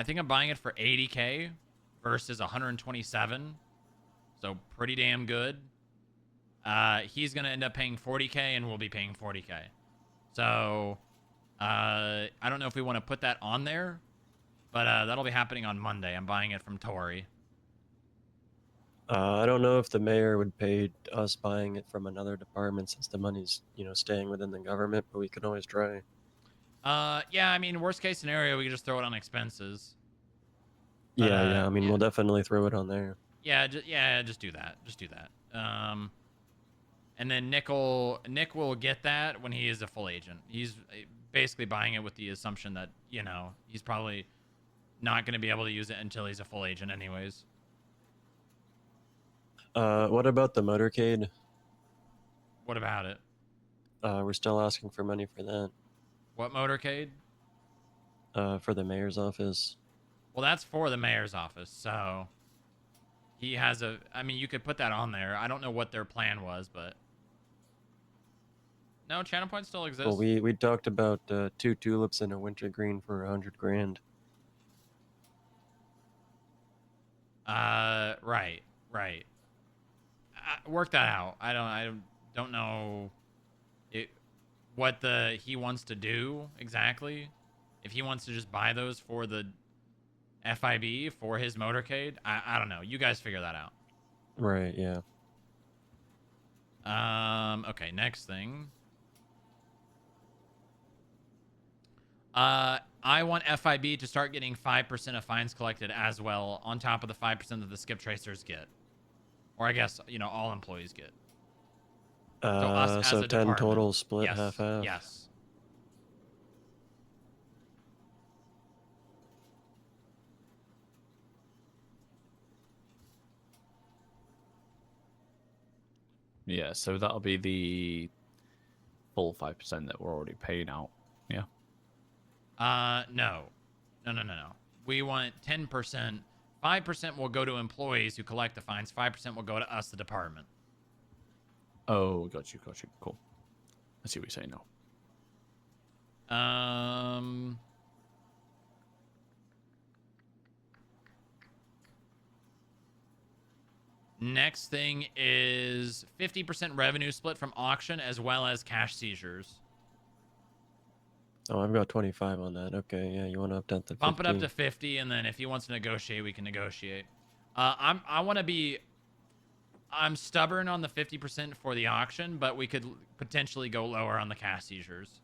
think I'm buying it for 80K versus 127. So pretty damn good. He's going to end up paying 40K and we'll be paying 40K. So I don't know if we want to put that on there, but that'll be happening on Monday. I'm buying it from Tori. I don't know if the mayor would pay us buying it from another department since the money's, staying within the government, but we could always try. Yeah, I mean, worst case scenario, we could just throw it on expenses. But, yeah. I mean, we'll definitely throw it on there. Yeah, just do that. Just do that. And then Nick will get that when he is a full agent. He's basically buying it with the assumption that, he's probably not going to be able to use it until he's a full agent anyways. What about the motorcade? What about it? We're still asking for money for that. What motorcade? For the mayor's office. Well, that's for the mayor's office, so he has I mean, you could put that on there. I don't know what their plan was, but no, channel points still exists. Well, we talked about 2 tulips and a winter green for 100 grand. Right. Work that out. I don't know what he wants to do exactly. If he wants to just buy those for the FIB for his motorcade, I don't know. You guys figure that out. Right. Yeah. Okay. Next thing. I want FIB to start getting 5% of fines collected as well, on top of the 5% that the skip tracers get. Or I guess, all employees get. So us as So a 10 department. total split Yes. half-half. Yes. Yeah, so that'll be the full 5% that we're already paying out. Yeah. No. No. We want 10%. 5% will go to employees who collect the fines. 5% will go to us, the department. Oh, got you. Cool. I see what you're saying now. Next thing is 50% revenue split from auction as well as cash seizures. Oh, I've got 25 on that. Okay, yeah, you want to up that to 50. Bump it up to 50, and then if he wants to negotiate, we can negotiate. I'm stubborn on the 50% for the auction, but we could potentially go lower on the cash seizures.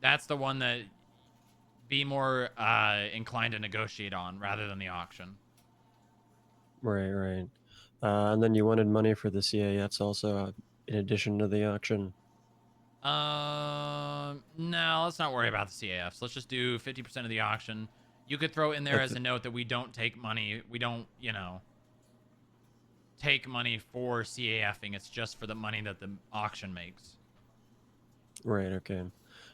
That's the one that be more inclined to negotiate on rather than the auction. Right. And then you wanted money for the CAFs also, in addition to the auction. No, let's not worry about the CAFs. Let's just do 50% of the auction. You could throw in there as a note that we don't take money. We don't, take money for CAFing. It's just for the money that the auction makes. Right, okay.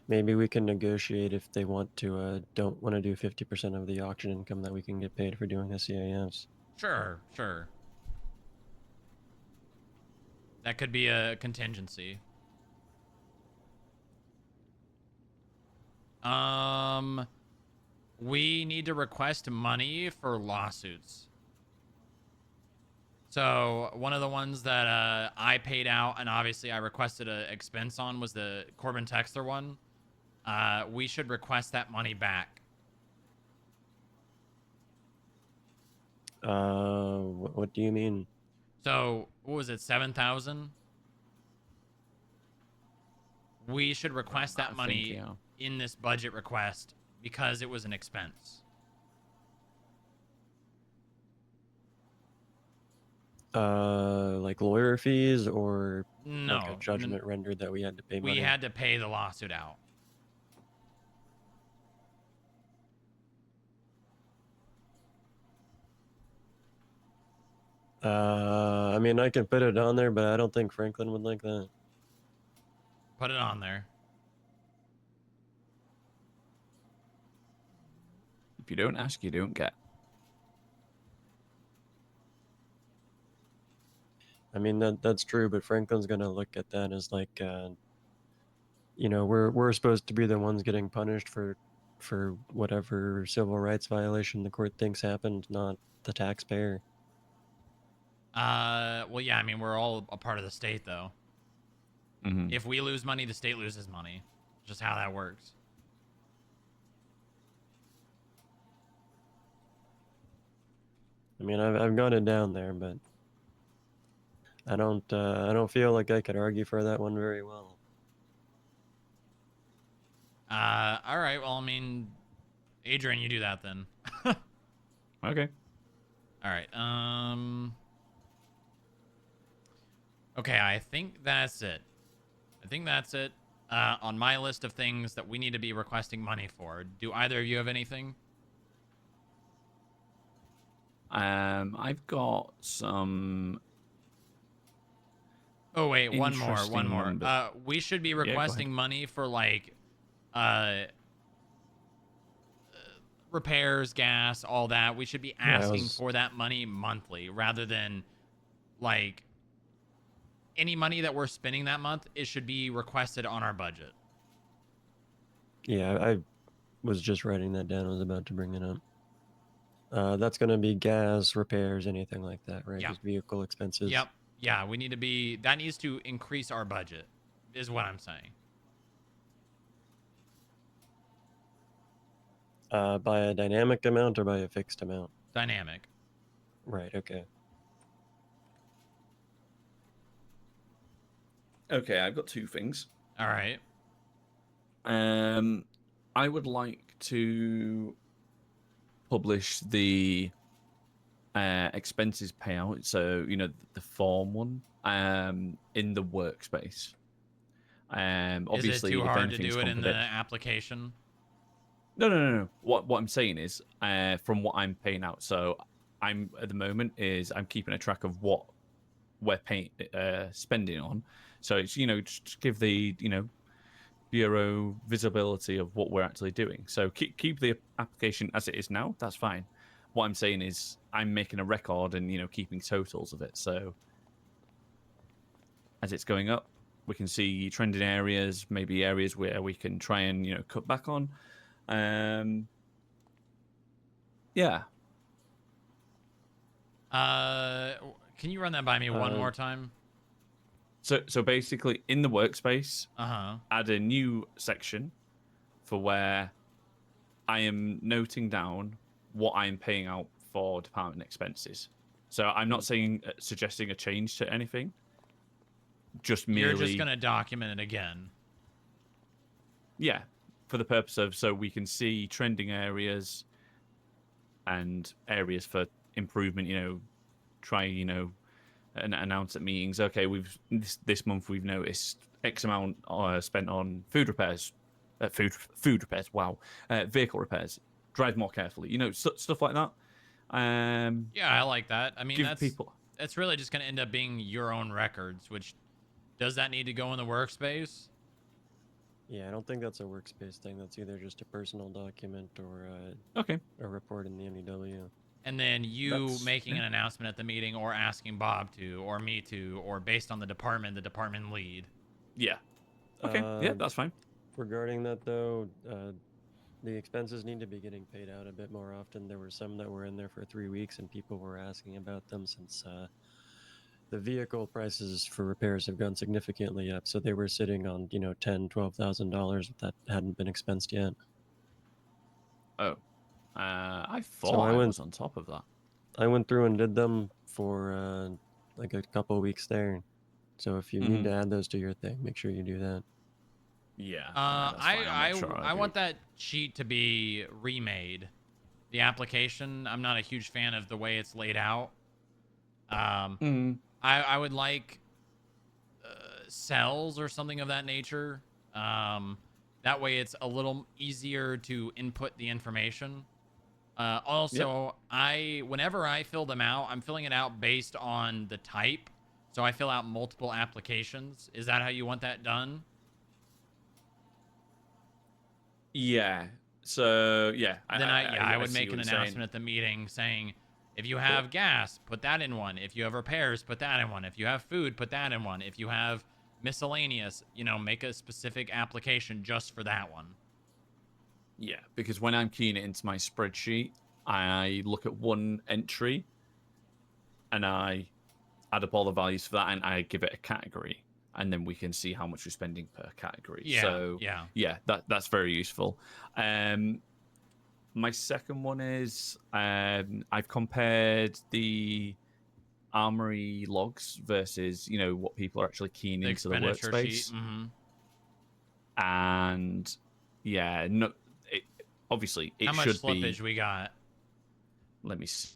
Maybe we can negotiate if they don't want to do 50% of the auction income that we can get paid for doing the CAFs. Sure. That could be a contingency. We need to request money for lawsuits. So one of the ones that I paid out and obviously I requested an expense on was the Corbin Texler one. We should request that money back. What do you mean? So what was it, 7,000? We should request that money in this budget request because it was an expense. Like lawyer fees or No, like a judgment rendered that we had to pay money? We had to pay the lawsuit out. I mean, I can put it on there, but I don't think Franklin would like that. Put it on there. If you don't ask, you don't get. I mean, that's true, but Franklin's gonna look at that as like, we're supposed to be the ones getting punished for whatever civil rights violation the court thinks happened, not the taxpayer. Well, yeah, I mean, we're all a part of the state, though. Mm-hmm. If we lose money, the state loses money. Just how that works. I mean, I've got it down there, but I don't feel like I could argue for that one very well. All right. Well, I mean, Adrian, you do that then. Okay. All right. Okay, I think that's it. On my list of things that we need to be requesting money for. Do either of you have anything? I've got some. Oh wait, one more. numbers. We should be go ahead. requesting money for like, repairs, gas, all that. We should be asking for that money monthly rather than like any money that we're spending that month. It should be requested on our budget. Yeah, I was just writing that down. I was about to bring it up. That's going to be gas, repairs, anything like that, right? Yep. Just vehicle expenses. Yep. Yeah, we need to be... That needs to increase our budget, is what I'm saying. By a dynamic amount or by a fixed amount? Dynamic. Right, okay. Okay, I've got two things. All right. I would like to publish the expenses payout. So the form one in the workspace. Is Obviously, it too if hard to anything's do it in the confidential. application? No. What I'm saying is, from what I'm paying out. So I'm at the moment is I'm keeping a track of what we're paying, spending on. So it's just give the bureau visibility of what we're actually doing. So keep the application as it is now. That's fine. What I'm saying is I'm making a record and keeping totals of it. So as it's going up, we can see trending areas, maybe areas where we can try and cut back on. Yeah. Can you run that by me one more time? So basically, in the workspace, Uh-huh. add a new section for where I am noting down what I'm paying out for department expenses. So I'm not saying suggesting a change to anything. Just merely. You're just gonna document it again. Yeah, for the purpose of so we can see trending areas and areas for improvement. Try and announce at meetings. Okay, we've this month we've noticed X amount spent on food repairs. Food repairs. Wow. Vehicle repairs. Drive more carefully. Stuff like that. Yeah, I like that. I mean, give people. That's really just gonna end up being your own records. Which does that need to go in the workspace? Yeah, I don't think that's a workspace thing. That's either just a personal document or okay, a report in the MEW. And then making an announcement at the meeting, or asking Bob to, or me to, or based on the department lead. Yeah. Okay. Yeah, that's fine. Regarding that, though, the expenses need to be getting paid out a bit more often. There were some that were in there for 3 weeks, and people were asking about them since the vehicle prices for repairs have gone significantly up. So they were sitting on $10,000-$12,000 that hadn't been expensed yet. Oh, I thought I was on top of that. I went through and did them for like a couple of weeks there. So if you need to add those to your thing, make sure you do that. Yeah. I want that sheet to be remade. The application, I'm not a huge fan of the way it's laid out. I would like cells or something of that nature. That way it's a little easier to input the information. Also, whenever I fill them out, I'm filling it out based on the type. So I fill out multiple applications. Is that how you want that done? Yeah. So yeah. Then I would make an announcement at the meeting saying, if you have gas, put that in one. If you have repairs, put that in one. If you have food, put that in one. If you have miscellaneous, make a specific application just for that one. Yeah, because when I'm keying it into my spreadsheet, I look at one entry and I add up all the values for that and I give it a category. And then we can see how much we're spending per category. Yeah, so yeah, that's very useful. My second one is I've compared the armory logs versus what people are actually keying into the workspace. And yeah, no, obviously it how much should slippage be. We got? Let me see.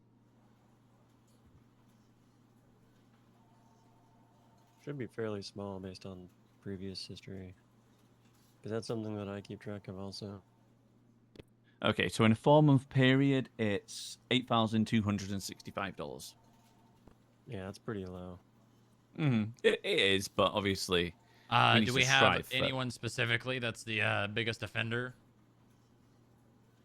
Should be fairly small based on previous history. Because that's something that I keep track of also. Okay, so in a 4-month period, it's $8,265. Yeah, that's pretty low. It is, but obviously. Do we have anyone specifically that's the biggest offender?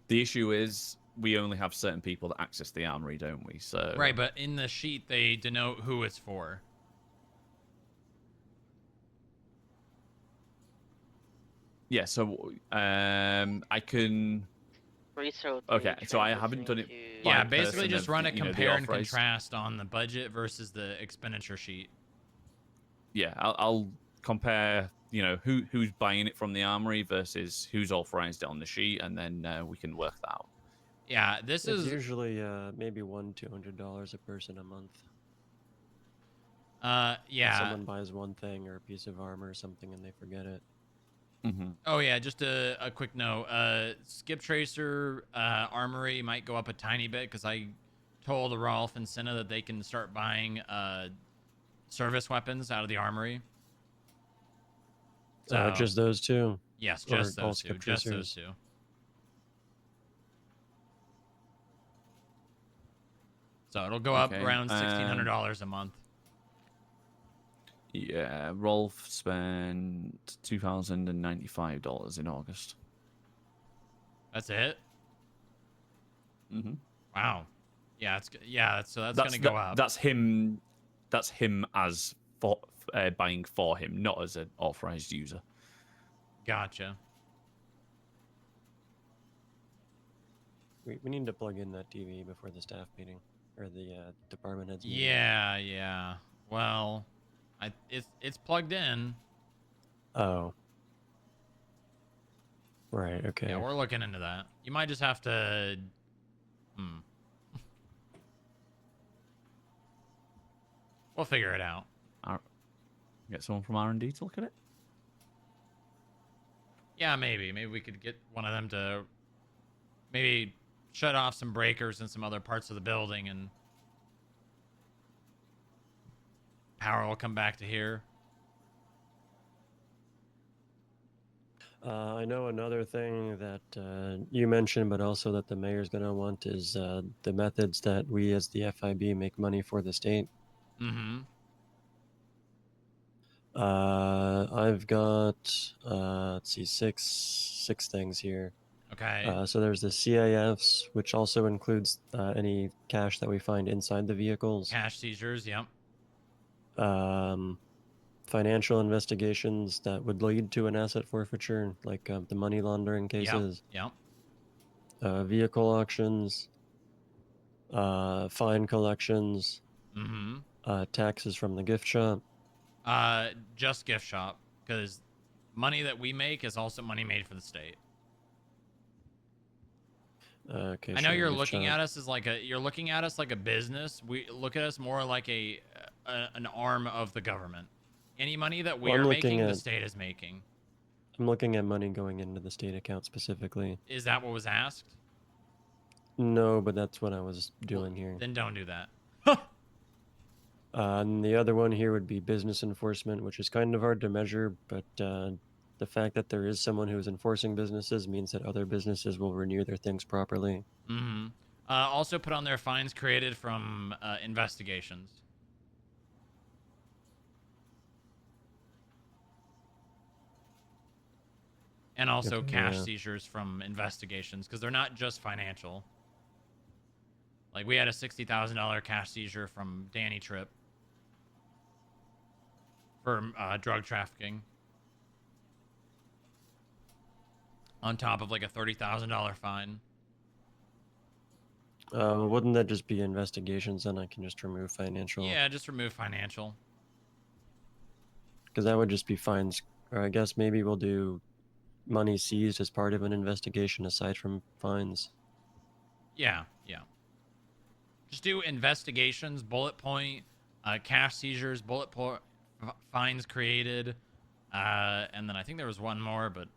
The issue is we only have certain people that access the armory, don't we? So right, but in the sheet they denote who it's for. Yeah, so I can. Okay, so I haven't done it. Yeah, basically just run a compare and contrast on the budget versus the expenditure sheet. Yeah, I'll compare. Who's buying it from the armory versus who's authorized it on the sheet, and then we can work that out. Yeah, it's usually maybe $100-$200 a person a month. Yeah. If someone buys one thing or a piece of armor or something and they forget it. Oh yeah, just a quick note. Skip Tracer Armory might go up a tiny bit because I told Rolf and Senna that they can start buying service weapons out of the armory. So Just those two? yes, Or just all those two. skip Just tracers? those two. So it'll go up Okay, around $1,600 a month. Yeah, Rolf spent $2,095 in August. That's it. Mm-hmm. Wow. Yeah, that's gonna go up. That's him. That's him as for buying for him, not as an authorized user. Gotcha. We need to plug in that TV before the staff meeting or the department heads meeting. Yeah. Well, it's plugged in. Oh. Right. Okay. Yeah, we're looking into that. You might just have to. We'll figure it out. Get someone from R&D to look at it. Yeah, maybe we could get one of them to maybe shut off some breakers in some other parts of the building, and power will come back to here. I know another thing that you mentioned, but also that the mayor's going to want is the methods that we as the FIB make money for the state. Mm-hmm. I've got let's see, six things here. Okay. So there's the CAFs, which also includes any cash that we find inside the vehicles. Cash seizures. Yep. Financial investigations that would lead to an asset forfeiture, like the money laundering cases. Yep. Vehicle auctions. Fine collections. Mm-hmm. Taxes from the gift shop. Just gift shop, because money that we make is also money made for the state. Okay. I know you're looking at us as like a business. We look at us more like an arm of the government. Any money that we are making, the state is making. I'm looking at money going into the state account specifically. Is that what was asked? No, but that's what I was doing here. Then don't do that. And the other one here would be business enforcement, which is kind of hard to measure, but the fact that there is someone who is enforcing businesses means that other businesses will renew their things properly. Mm-hmm. Also put on their fines created from investigations. And also cash seizures from investigations, because they're not just financial. Like, we had a $60,000 cash seizure from Danny Tripp for drug trafficking, on top of like a $30,000 fine. Wouldn't that just be investigations? Then I can just remove financial. Yeah, just remove financial. Because that would just be fines. Or I guess maybe we'll do money seized as part of an investigation aside from fines. Yeah. Just do investigations, bullet point, cash seizures, bullet point, fines created, and then I think there was one more, but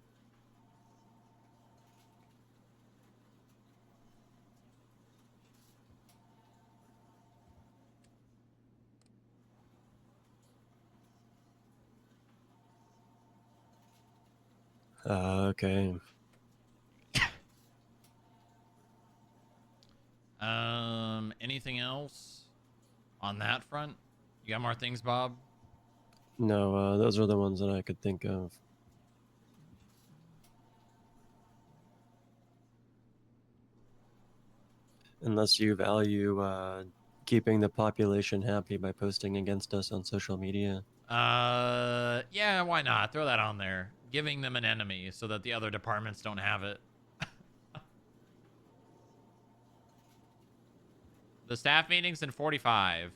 Okay. Anything else on that front? You got more things, Bob? No, those are the ones that I could think of. Unless you value keeping the population happy by posting against us on social media. Yeah, why not? Throw that on there. Giving them an enemy so that the other departments don't have it. The staff meeting's in 45.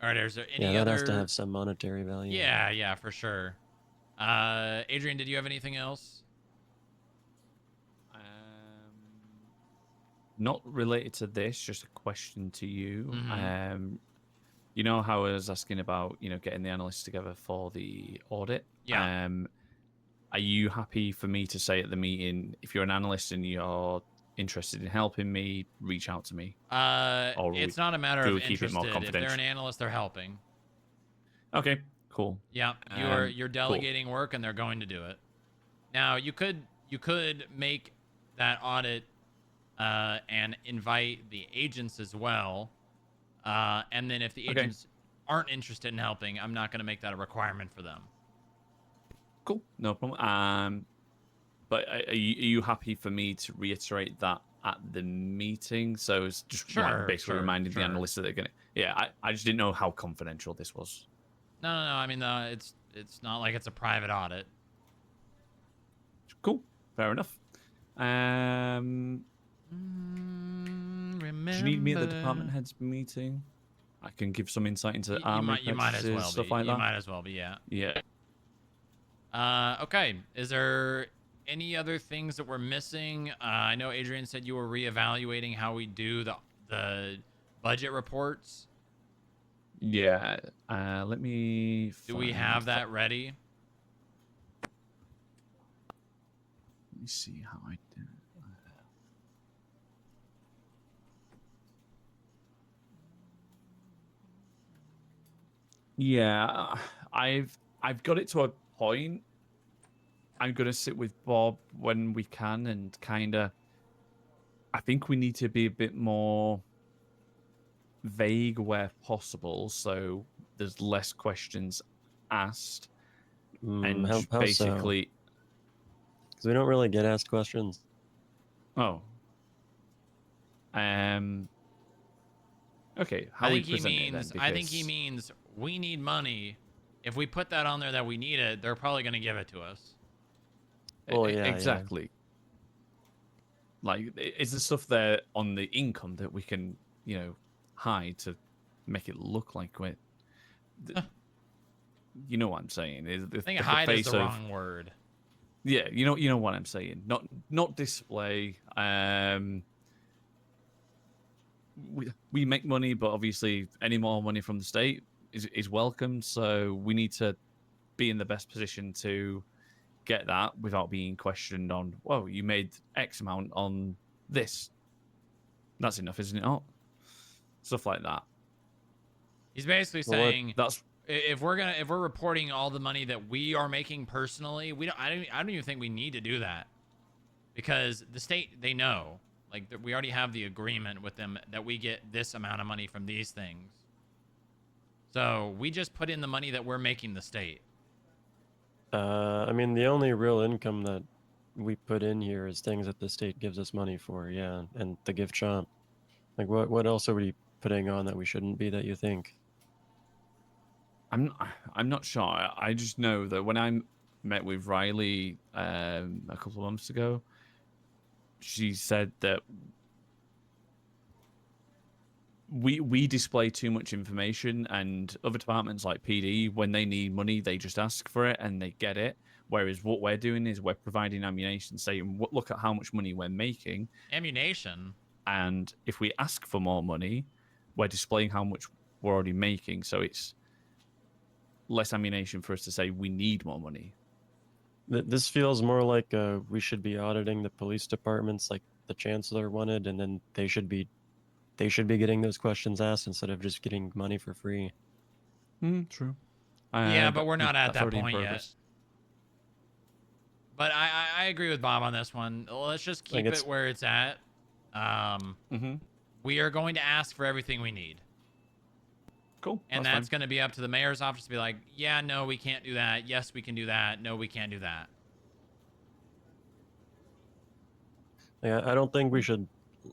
All right, is there any that other... has to have some monetary value. Yeah, for sure. Adrian, did you have anything else? Not related to this, just a question to you. Mm-hmm. you know how I was asking about, getting the analysts together for the audit? Yeah. Are you happy for me to say at the meeting, if you're an analyst and you're interested in helping me, reach out to me? Or It's not a matter do of we keep it more interested. If they're an confidential? analyst, they're helping. Okay, cool. Yeah, you're delegating work, and they're going to do it. Now, you could make that audit and invite the agents as well. And then if the agents aren't interested in helping, I'm not going to make that a requirement for them. Cool, no problem. But are you happy for me to reiterate that at the meeting? So it's just basically reminding the analysts that they're gonna. Yeah, I just didn't know how confidential this was. No. I mean, it's not like it's a private audit. Cool, fair enough. Do you need me at the department heads meeting? I can give some insight into armory You might as purchases, well stuff be. like that. You might as well be. Yeah. Yeah. Okay. Is there any other things that we're missing? I know Adrian said you were reevaluating how we do the budget reports. Yeah. Let me. Do we have that ready? Let me see how I do. Yeah, I've got it to a point. I'm gonna sit with Bob when we can and I think we need to be a bit more vague where possible, so there's less questions asked. And How basically, because we don't really get asked questions. Oh. Okay. How I think we present it then, I think he means we need money. If we put that on there that we need it, they're probably going to give it to us. Well, yeah, exactly. Like, is the stuff there on the income that we can, hide to make it look like we're. You know what I'm saying? I think hide is the wrong word. Yeah, you know what I'm saying. Not display. We make money, but obviously any more money from the state is welcome. So we need to be in the best position to get that without being questioned on, whoa, you made X amount on this. That's enough, isn't it? Oh, stuff like that. He's basically saying if we're reporting all the money that we are making personally, I don't even think we need to do that, because the state, they know, like, we already have the agreement with them that we get this amount of money from these things. So we just put in the money that we're making the state. I mean, the only real income that we put in here is things that the state gives us money for, yeah, and the gift shop. Like, what else are we putting on that we shouldn't be, that you think? I'm not sure. I just know that when I met with Riley a couple of months ago, she said that we display too much information, and other departments like PD, when they need money, they just ask for it and they get it. Whereas what we're doing is we're providing ammunition, saying, look at how much money we're making. Ammunition? And if we ask for more money, we're displaying how much we're already making. So it's less ammunition for us to say we need more money. This feels more like we should be auditing the police departments like the chancellor wanted, and then they should be getting those questions asked instead of just getting money for free. True. Yeah, but we're not at that point yet. But I agree with Bob on this one. Let's just keep it where it's at. We are going to ask for everything we need. Cool. And that's going to be up to the mayor's office to be like, yeah, no, we can't do that. Yes, we can do that. No, we can't do that. Yeah, I don't think we should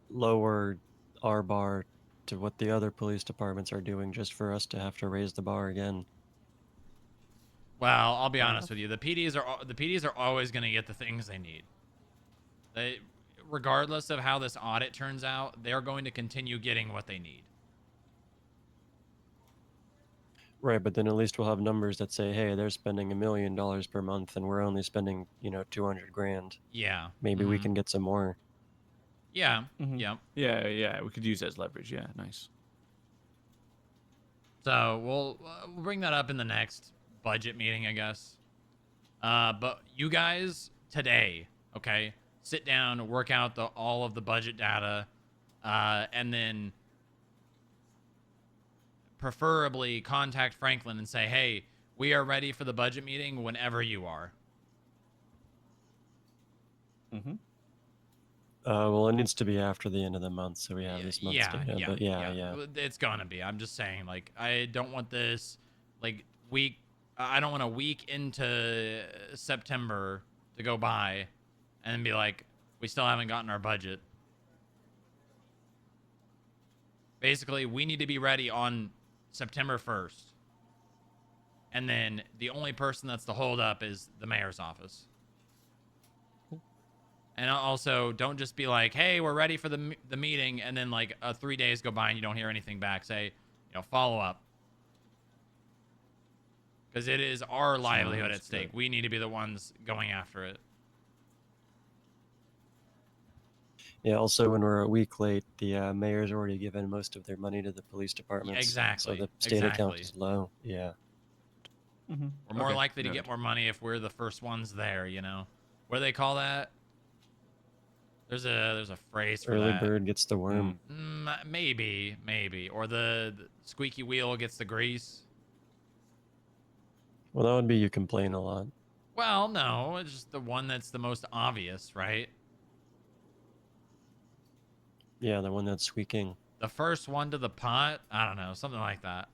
lower our bar to what the other police departments are doing just for us to have to raise the bar again. Well, I'll be honest with you. The PDs are always going to get the things they need. Regardless of how this audit turns out, they're going to continue getting what they need. Right, but then at least we'll have numbers that say, hey, they're spending $1 million per month and we're only spending, 200 grand. Yeah. Maybe we can get some more. Yeah. Yeah. Yeah. We could use it as leverage. Yeah. Nice. So we'll bring that up in the next budget meeting, I guess. But you guys today, okay, sit down, work out all of the budget data, and then preferably contact Franklin and say, hey, we are ready for the budget meeting whenever you are. Mm-hmm. Well, it needs to be after the end of the month, so we have this month's data. But yeah. It's gonna be. I'm just saying, like, I don't want this, like, week. I don't want a week into September to go by, and be like, we still haven't gotten our budget. Basically, we need to be ready on September 1st. And then the only person that's the holdup is the mayor's office. And also, don't just be like, hey, we're ready for the meeting, and then, like, 3 days go by and you don't hear anything back. Say, follow up. Because it is our livelihood at stake. We need to be the ones going after it. Yeah, also, when we're a week late, the mayor's already given most of their money to the police departments. Exactly. So the state account is low. Yeah. Mm-hmm. We're more likely to get more money if we're the first ones there, What do they call that? There's a phrase for Early that. bird gets the worm. Maybe. Or the squeaky wheel gets the grease. Well, that would be you complain a lot. Well, no, it's just the one that's the most obvious, right? Yeah, the one that's squeaking. The first one to the pot? I don't know, something like that.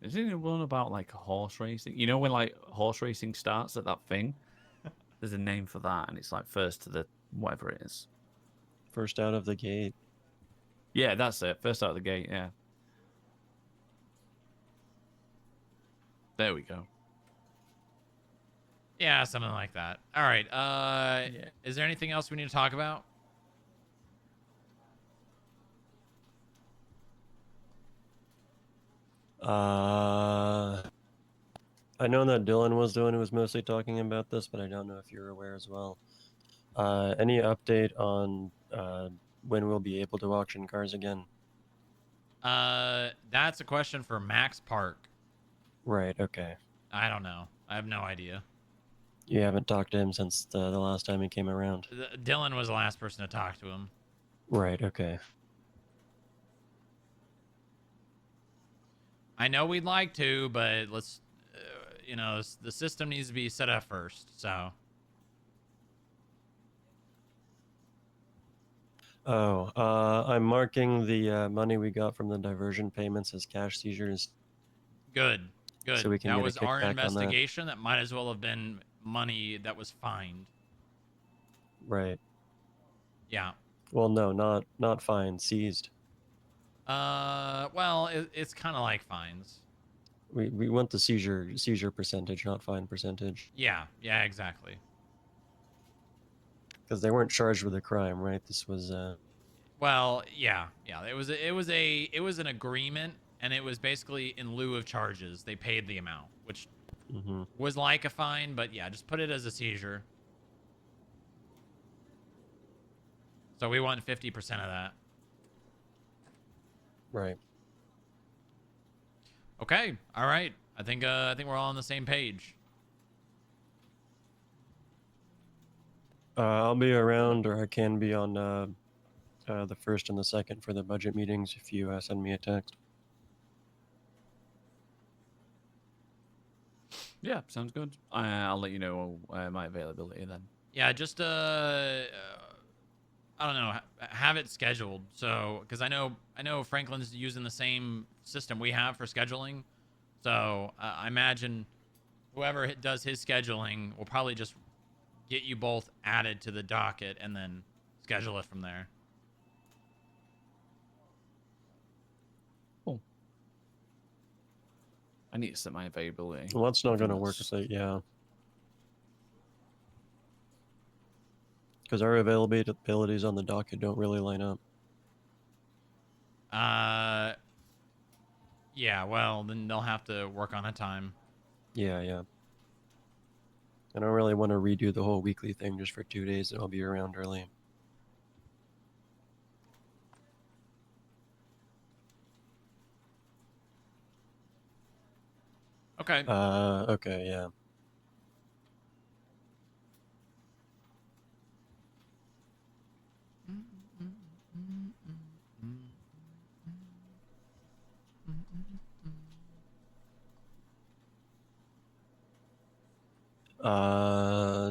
Isn't it one about, like, horse racing? You know when, like, horse racing starts at that thing? There's a name for that, and it's, like, first to the whatever it is. First out of the gate. Yeah, that's it. First out of the gate, yeah. There we go. Yeah, something like that. All right. Is there anything else we need to talk about? I know that Dylan was the one who was mostly talking about this, but I don't know if you're aware as well. Any update on when we'll be able to auction cars again? That's a question for Max Park. Right, okay. I don't know. I have no idea. You haven't talked to him since the last time he came around? Dylan was the last person to talk to him. Right, okay. I know we'd like to, but let's, the system needs to be set up first, so. Oh, I'm marking the money we got from the diversion payments as cash seizures. Good. So we can that get a was our kickback on that. investigation. That might as well have been money that was fined. Right. Yeah. Well, no, not fine, seized. Well, it's kind of like fines. We want the seizure percentage, not fine percentage. Yeah, exactly. Because they weren't charged with a crime, right? This was Well, yeah. It was an agreement, and it was basically in lieu of charges. They paid the amount, which was like a fine, but yeah, just put it as a seizure. So we want 50% of that. Right. Okay. All right. I think we're all on the same page. I'll be around, or I can be on the 1st and the 2nd for the budget meetings if you send me a text. Yeah, sounds good. I'll let you know my availability then. Yeah, just I don't know, have it scheduled. So, because I know Franklin's using the same system we have for scheduling. So I imagine whoever does his scheduling will probably just get you both added to the docket and then schedule it from there. Cool. I need to set my availability. Well, that's not going to work. Yeah. Because our availabilities on the docket don't really line up. Yeah, well, then they'll have to work on a time. Yeah. I don't really want to redo the whole weekly thing just for 2 days, and I'll be around early. Okay. Okay, yeah.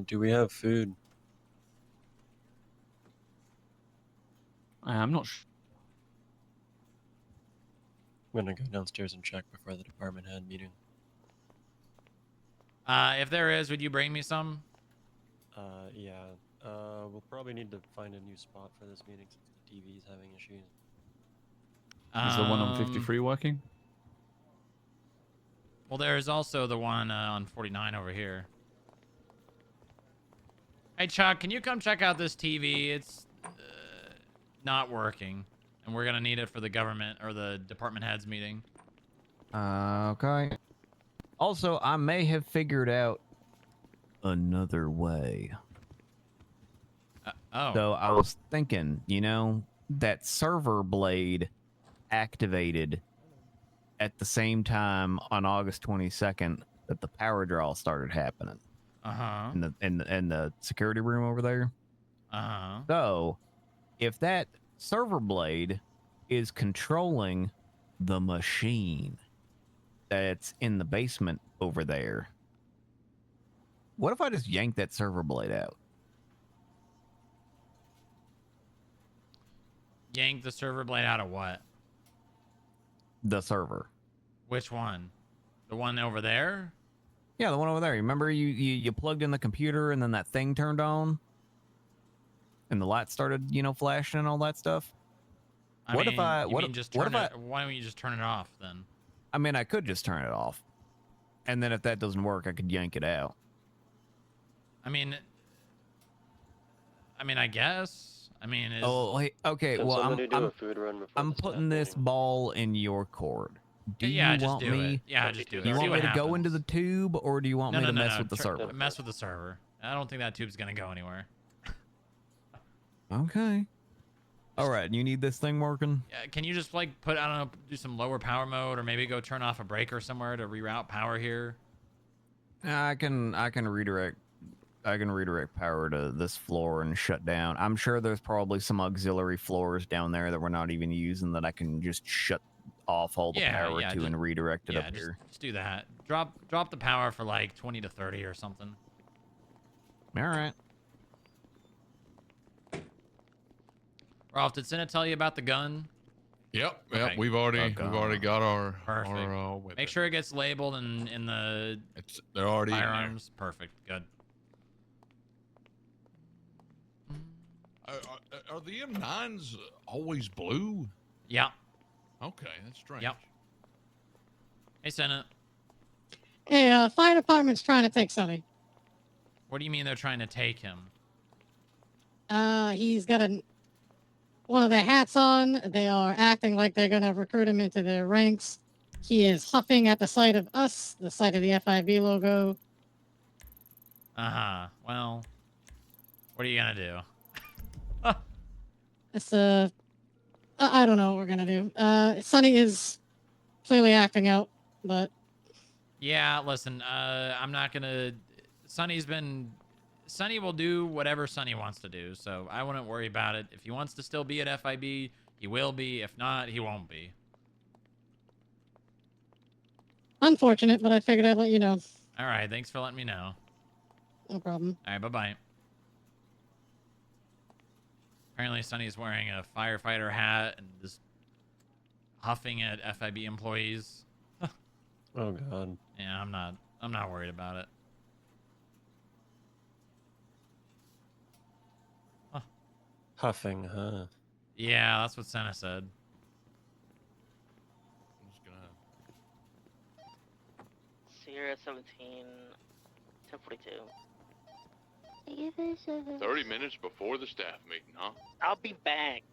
Do we have food? I'm not sure. I'm gonna go downstairs and check before the department head meeting. If there is, would you bring me some? Yeah. We'll probably need to find a new spot for this meeting since the TV is having issues. Is the one on 53 working? Well, there's also the one on 49 over here. Hey, Chuck, can you come check out this TV? It's not working, and we're gonna need it for the government or the department heads meeting. Okay. Also, I may have figured out another way. Oh. So I was thinking, you know, that server blade activated at the same time on August 22nd that the power draw started happening. Uh-huh. In the security room over there. Uh-huh. So, if that server blade is controlling the machine that's in the basement over there, what if I just yank that server blade out? Yank the server blade out of what? The server. Which one? The one over there? Yeah, the one over there. Remember you plugged in the computer and then that thing turned on? And the light started, you know, flashing and all that stuff? Why don't you just turn it off then? I mean, I could just turn it off. And then if that doesn't work, I could yank it out. I mean, I guess. I mean, okay. Can Well, somebody do a food run before I'm the staff putting this meeting? ball in your court. Do Yeah, you just want do me? it. Yeah, just do it. Do you See want what me to go happens. into the tube, or do you want me to mess with the Turn- server? Mess with the server. I don't think that tube's gonna go anywhere. Okay. All right. You need this thing working? Yeah, can you just like I don't know, do some lower power mode, or maybe go turn off a breaker somewhere to reroute power here? I can redirect. I can redirect power to this floor and shut down. I'm sure there's probably some auxiliary floors down there that we're not even using that I can just shut off all the power to and redirect it up here. Just do that. Drop the power for like 20 to 30 or something. All right. Rolf, did Senna tell you about the gun? Yep. Okay. We've already got our Perfect. our Make sure it gets labeled in the they're already in there. firearms. Perfect. Good. Are the M9s always blue? Yeah. Okay, that's strange. Yep. Hey, Senna. Hey, fire department's trying to take Sonny. What do you mean they're trying to take him? He's got one of their hats on. They are acting like they're gonna recruit him into their ranks. He is huffing at the sight of us, the sight of the FIB logo. Uh-huh. Well, what are you gonna do? It's I don't know what we're gonna do. Sonny is clearly acting out, but Yeah, listen, I'm not gonna... Sonny will do whatever Sonny wants to do, so I wouldn't worry about it. If he wants to still be at FIB, he will be. If not, he won't be. unfortunate, but I figured I'd let you know. All right, thanks for letting me know. No problem. All right, bye-bye. Apparently, Sonny's wearing a firefighter hat and just huffing at FIB employees. Oh God. Yeah, I'm not worried about it. Huffing, huh? Yeah, that's what Senna said. I'm just gonna... Sierra 17, 1042. 30 minutes before the staff meeting, huh? I'll be back.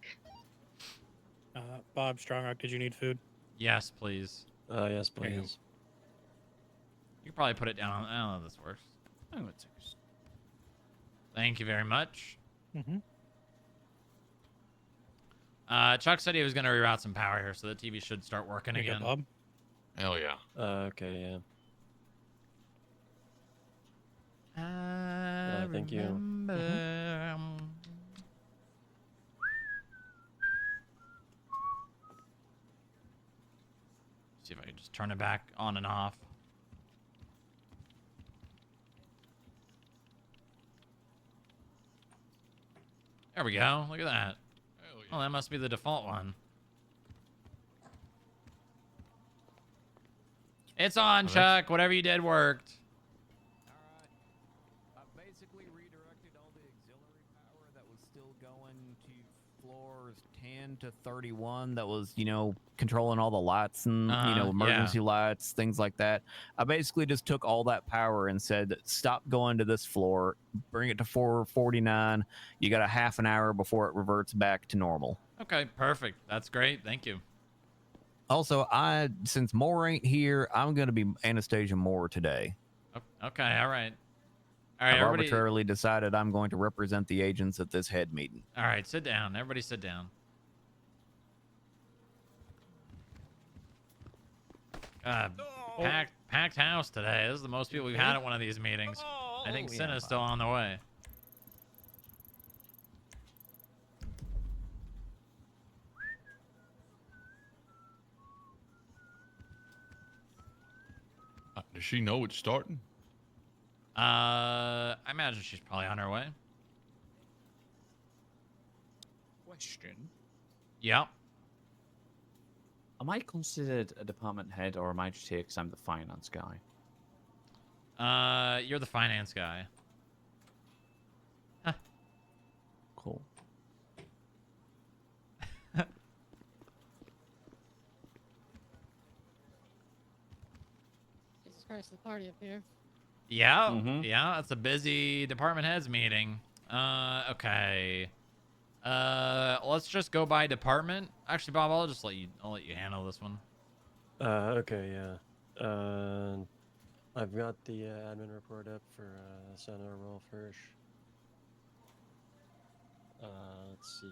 Bob Strongarm, did you need food? Yes, please. Yes, please. You can probably put it down. I don't know if this works. Oh, it's... Thank you very much. Mm-hmm. Chuck said he was going to reroute some power here, so the TV should start working Here you go, again. Bob. Hell yeah. Okay, yeah. Thank you. remember. See if I can just turn it back on and off. There we go. Look at that. Hell yeah. Oh, that must be the default one. It's on, Chuck. Whatever you did worked. I basically redirected all the auxiliary power that was still going to floors 10 to 31 that was, controlling all the lights and, emergency lights, things like that. I basically just took all that power and said, stop going to this floor, bring it to 449. You got a half an hour before it reverts back to normal. Okay, perfect. That's great. Thank you. Also, since Moore ain't here, I'm going to be Anastasia Moore today. Okay, all right. All right, I've everybody. arbitrarily decided I'm going to represent the agents at this head meeting. All right, sit down. Everybody sit down. Packed house today. This is the most people we've had at one of these meetings. I think Cinna's still on the way. Does she know it's starting? I imagine she's probably on her way. Question. Yep. Am I considered a department head, or am I just here because I'm the finance guy? You're the finance guy. Huh. Cool. Jesus Christ, the party up here. Yeah, yeah, it's a busy department heads meeting. Okay. Let's just go by department. Actually, Bob, I'll let you handle this one. Okay, yeah. I've got the admin report up for Senator Rolf Hirsch. Let's see.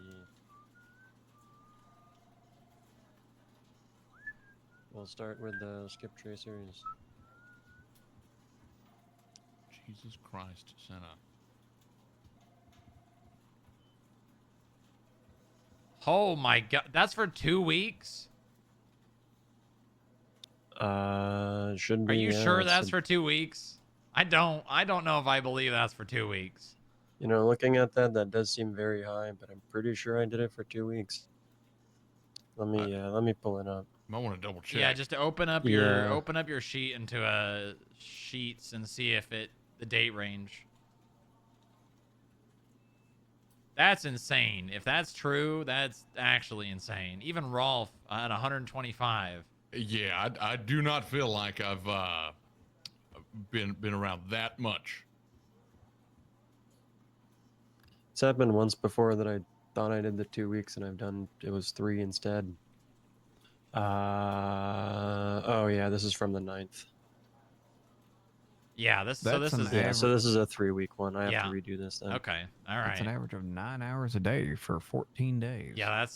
We'll start with the skip tracers. Jesus Christ, Senna. Oh my god, that's for 2 weeks? Should be. Are you sure that's for 2 weeks? I don't know if I believe that's for 2 weeks. Looking at that does seem very high, but I'm pretty sure I did it for 2 weeks. Let me pull it up. I want to double check. Yeah, just to open up your sheet into Sheets and see if the date range. That's insane. If that's true, that's actually insane. Even Rolf at 125. Yeah, I do not feel like I've been around that much. It's happened once before that I thought I did the 2 weeks and it was 3 instead. Oh yeah, this is from the 9th. Yeah, this is a 3-week one. I have to redo this then. Okay, all right. It's an average of 9 hours a day for 14 days. Yeah,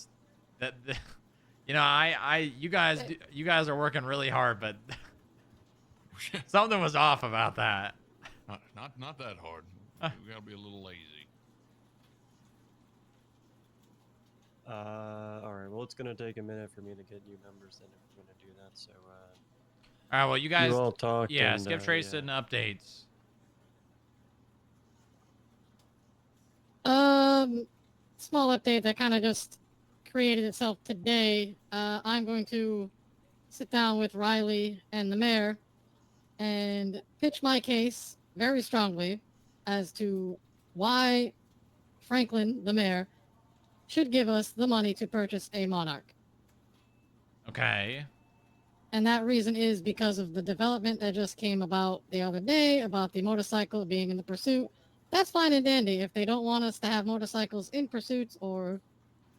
you guys are working really hard, but something was off about that. Not that hard. We gotta be a little lazy. All right. Well, it's gonna take a minute for me to get new numbers then if we're gonna do that. So. All right. Well, you guys. You all talk. Yeah. And, skip trace and updates. Small update that kind of just created itself today. I'm going to sit down with Riley and the mayor and pitch my case very strongly as to why Franklin, the mayor, should give us the money to purchase a Monarch. Okay. And that reason is because of the development that just came about the other day about the motorcycle being in the pursuit. That's fine and dandy if they don't want us to have motorcycles in pursuits or.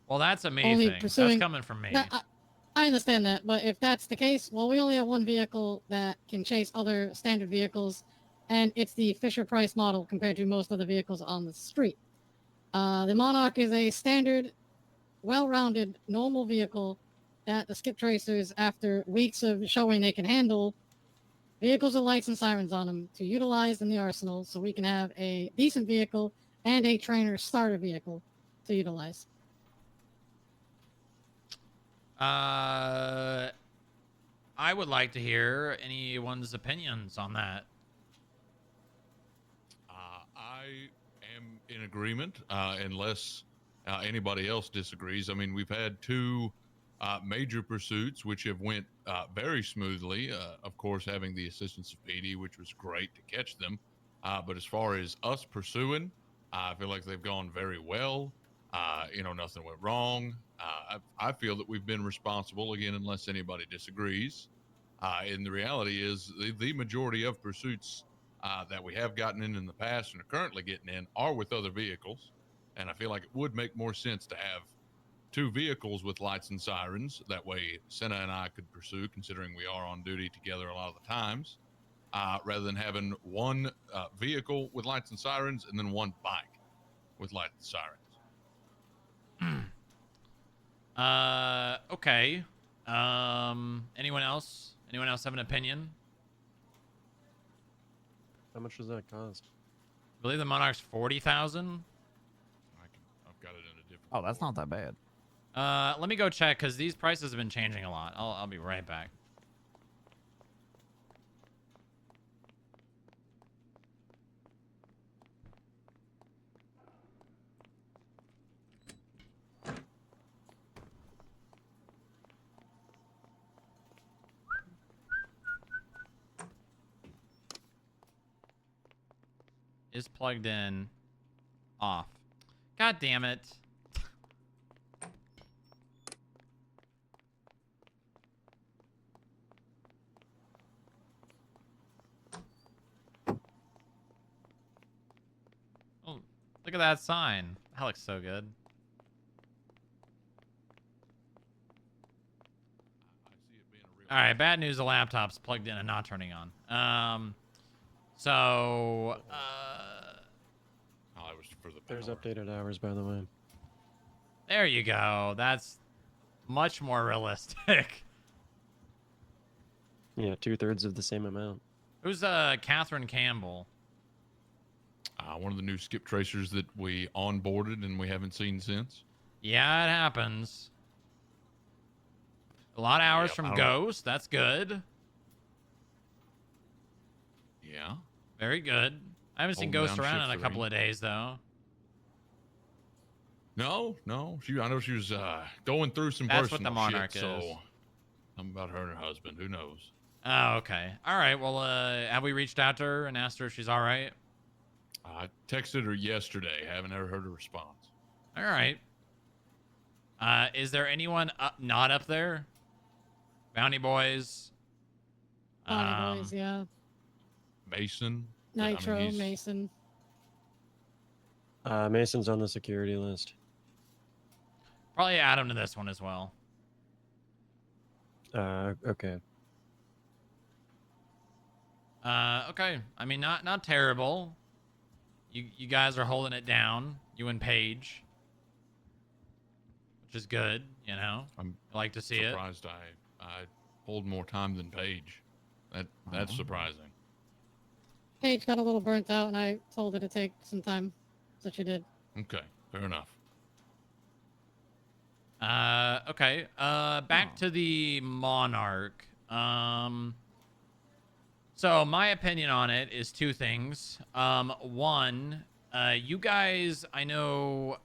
Well, that's amazing. Only pursuing. That's coming from me. I understand that, but if that's the case, well, we only have one vehicle that can chase other standard vehicles, and it's the Fisher-Price model compared to most other vehicles on the street. The Monarch is a standard, well-rounded, normal vehicle that the skip tracers, after weeks of showing they can handle, vehicles with lights and sirens on them to utilize in the arsenal so we can have a decent vehicle and a trainer starter vehicle to utilize. I would like to hear anyone's opinions on that. I am in agreement, unless anybody else disagrees. I mean, we've had two major pursuits which have went very smoothly. Of course, having the assistance of PD, which was great to catch them. But as far as us pursuing, I feel like they've gone very well. Nothing went wrong. I feel that we've been responsible, again, unless anybody disagrees. And the reality is the majority of pursuits that we have gotten in the past and are currently getting in are with other vehicles. And I feel like it would make more sense to have two vehicles with lights and sirens. That way, Senna and I could pursue, considering we are on duty together a lot of the times, rather than having one vehicle with lights and sirens and then one bike with lights and sirens. Okay. Anyone else? Anyone else have an opinion? How much does that cost? I believe the Monarch's 40,000. I've got it in a different. Oh, that's not that bad. Let me go check because these prices have been changing a lot. I'll be right back. Is plugged in. Off. God damn it. Oh, look at that sign. That looks so good. All right, bad news. The laptop's plugged in and not turning on. So, it was for the There's updated hours, by the way. there you go. That's much more realistic. Yeah, 2/3 of the same amount. Who's Catherine Campbell? One of the new skip tracers that we onboarded and we haven't seen since. Yeah, it happens. A lot of hours Yep, from Ghost. That's good. Yeah. Very good. I haven't seen Holding Ghost down around shifts in a couple of days, though. No. I know she was going through some That's personal what the Monarch shit, is. so something about her and her husband. Who knows? Oh, okay. All right. Well, have we reached out to her and asked her if she's all right? I texted her yesterday. Haven't ever heard a response. All right. Is there anyone not up there? Bounty Boys. Bounty Boys, yeah. Mason. Nitro, he's- Mason. Mason's on the security list. Probably add him to this one as well. Okay. Okay. I mean, not terrible. You guys are holding it down. You and Paige, which is good. You know, I'm I like to see it. surprised I hold more time than Paige. That's surprising. Paige got a little burnt out, and I told her to take some time, so she did. Okay, fair enough. Okay. Back to the Monarch. So my opinion on it is two things. One, you guys, I know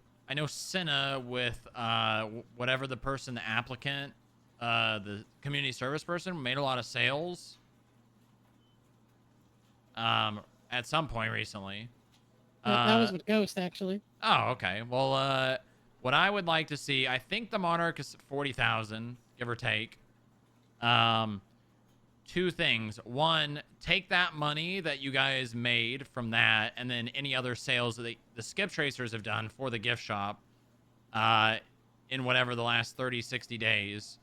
Senna with whatever the person, the applicant, the community service person, made a lot of sales. At some point recently. That was with Ghost, actually. Oh, okay. Well, what I would like to see, I think the Monarch is 40,000, give or take. Two things. One, take that money that you guys made from that, and then any other sales that the skip tracers have done for the gift shop, in whatever the last 30, 60 days.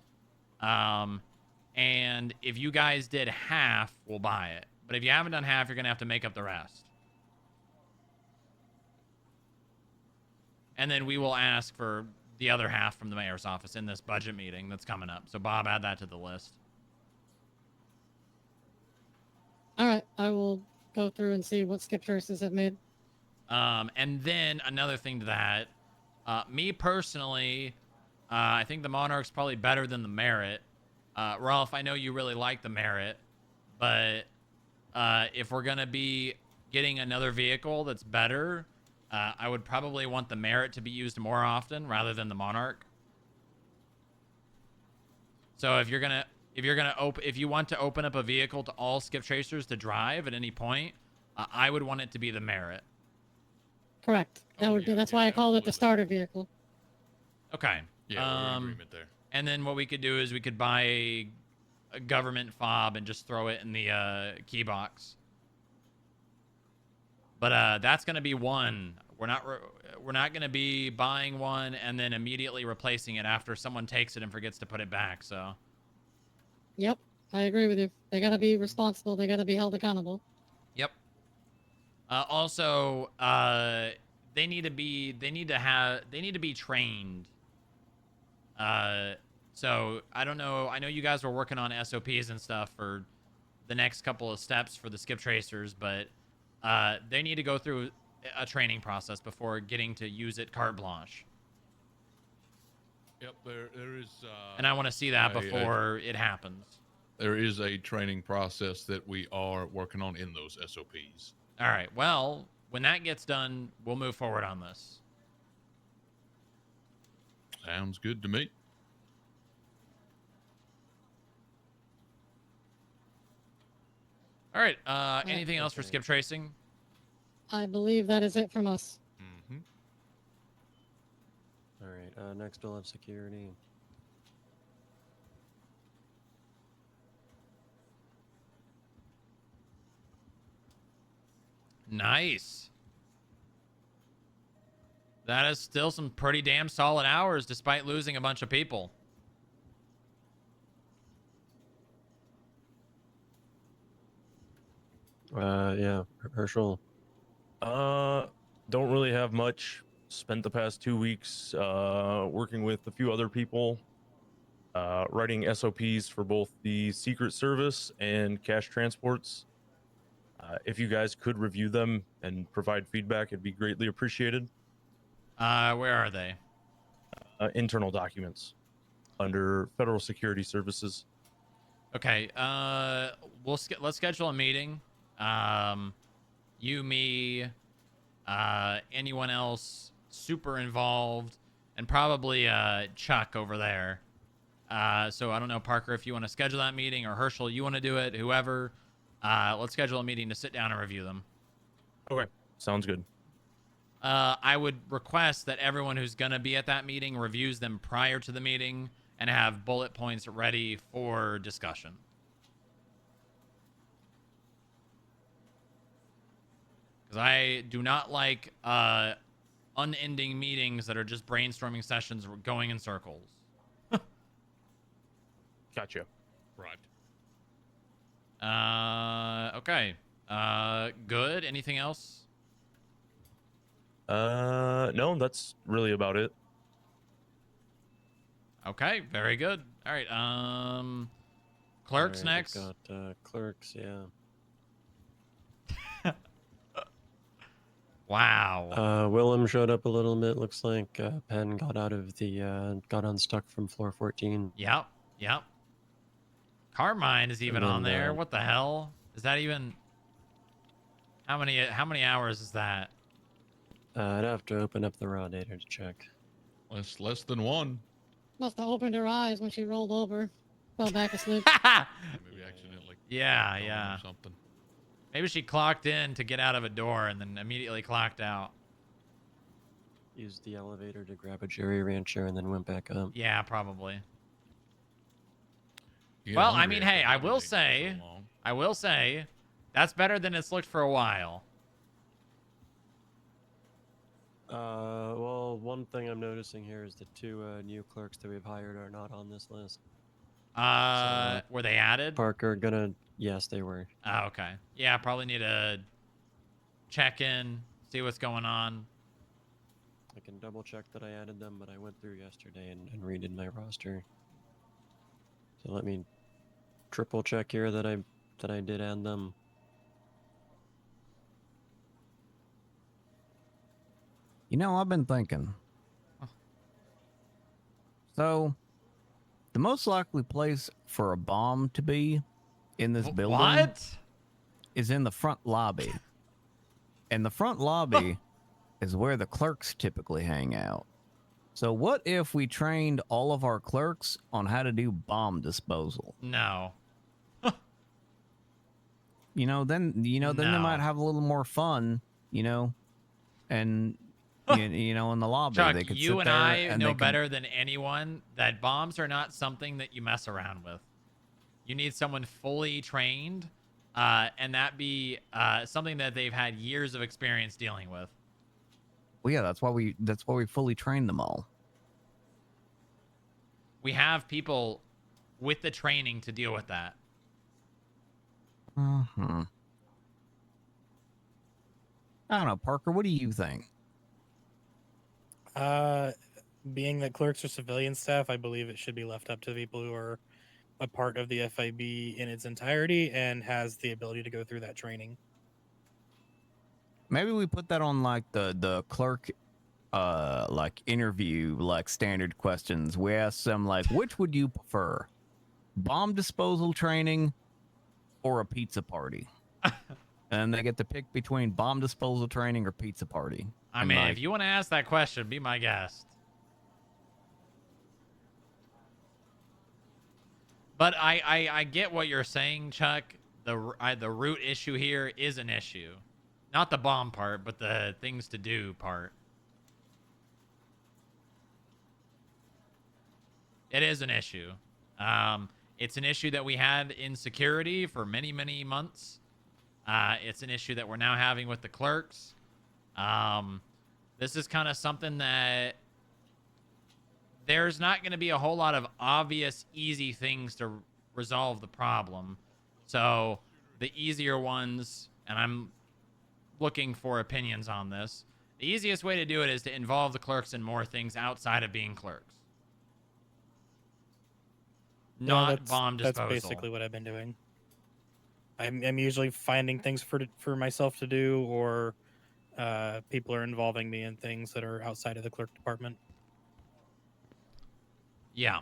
And if you guys did half, we'll buy it. But if you haven't done half, you're gonna have to make up the rest. And then we will ask for the other half from the mayor's office in this budget meeting that's coming up. So Bob, add that to the list. All right, I will go through and see what skip traces have made. And then another thing to that, me personally, I think the Monarch's probably better than the Merit. Rolf, I know you really like the Merit, but if we're gonna be getting another vehicle that's better, I would probably want the Merit to be used more often rather than the Monarch. So if you want to open up a vehicle to all skip tracers to drive at any point, I would want it to be the Merit. Correct. That Oh, would be. yeah, That's yeah, why I called it the absolutely. starter vehicle. Okay. Yeah, we're in agreement there. And then what we could do is we could buy a government fob and just throw it in the key box. But that's gonna be one. We're not gonna be buying one and then immediately replacing it after someone takes it and forgets to put it back. So. Yep, I agree with you. They gotta be responsible. They gotta be held accountable. Yep. Also, they need to be trained. So I don't know. I know you guys were working on SOPs and stuff for the next couple of steps for the skip tracers, but they need to go through a training process before getting to use it carte blanche. Yep, there is. And I want to see that before it happens. There is a training process that we are working on in those SOPs. All right. Well, when that gets done, we'll move forward on this. Sounds good to me. All right. Anything else for skip tracing? I believe that is it from us. Mm-hmm. All right. Next, we'll have security. Nice. That is still some pretty damn solid hours despite losing a bunch of people. Yeah, Herschel. Don't really have much. Spent the past 2 weeks working with a few other people, writing SOPs for both the Secret Service and cash transports. If you guys could review them and provide feedback, it'd be greatly appreciated. Where are they? Internal documents under Federal Security Services. Okay. Let's schedule a meeting. You, me, anyone else super involved, and probably Chuck over there. So I don't know, Parker, if you want to schedule that meeting, or Herschel, you want to do it, whoever. Let's schedule a meeting to sit down and review them. Okay, sounds good. I would request that everyone who's going to be at that meeting reviews them prior to the meeting and have bullet points ready for discussion. Because I do not like unending meetings that are just brainstorming sessions going in circles. Gotcha. Right. Okay. Good. Anything else? No, that's really about it. Okay, very good. All right. Clerks All right, next. we've got clerks, yeah. Wow. Willem showed up a little bit. Looks like Penn got out of the got unstuck from floor 14. Yep. Carmine is even And then, on there. What the hell? Is that even? How many hours is that? I'd have to open up the raw data to check. Less than one. Must have opened her eyes when she rolled over. Fell back asleep. Maybe accidentally. Yeah. Or something. Maybe she clocked in to get out of a door and then immediately clocked out. Used the elevator to grab a Jerry Rancher and then went back up. Yeah, probably. You get Well, I hungry mean, after hey, hibernation so long. I will say, that's better than it's looked for a while. Well, one thing I'm noticing here is the two new clerks that we've hired are not on this list. Were they added? Parker gonna, yes, they were. Oh, okay. Yeah, probably need to check in, see what's going on. I can double check that I added them, but I went through yesterday and redid my roster. So let me triple check here that I did add them. You know, I've been thinking. So, the most likely place for a bomb to be in this building What? is in the front lobby. And the front lobby is where the clerks typically hang out. So what if we trained all of our clerks on how to do bomb disposal? No. Then they might No. have a little more fun, and in the lobby Chuck, they could you sit and there I and know they could, better than anyone that bombs are not something that you mess around with. You need someone fully trained, and that be something that they've had years of experience dealing with. well, yeah, that's why we fully train them all. We have people with the training to deal with that. I don't know, Parker. What do you think? Being that clerks are civilian staff, I believe it should be left up to people who are a part of the FIB in its entirety and has the ability to go through that training. Maybe we put that on like the clerk interview, like standard questions. We ask them like, which would you prefer? Bomb disposal training or a pizza party? And they get to pick between bomb disposal training or pizza party. I mean, if you want to ask that question, be my guest. But I get what you're saying, Chuck. The root issue here is an issue. Not the bomb part, but the things to do part. It is an issue. It's an issue that we had in security for many, many months. It's an issue that we're now having with the clerks. This is kind of something that there's not going to be a whole lot of obvious, easy things to resolve the problem. So the easier ones, and I'm looking for opinions on this, the easiest way to do it is to involve the clerks in more things outside of being clerks. Not bomb disposal. That's basically what I've been doing. I'm usually finding things for myself to do, or people are involving me in things that are outside of the clerk department. Yeah.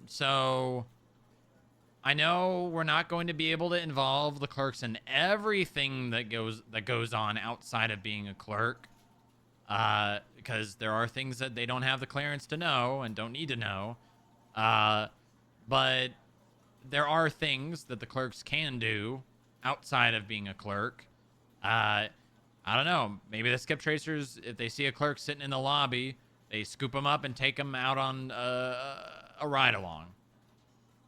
So I know we're not going to be able to involve the clerks in everything that goes on outside of being a clerk, because there are things that they don't have the clearance to know and don't need to know. But there are things that the clerks can do outside of being a clerk. I don't know. Maybe the skip tracers, if they see a clerk sitting in the lobby, they scoop them up and take them out on a ride along.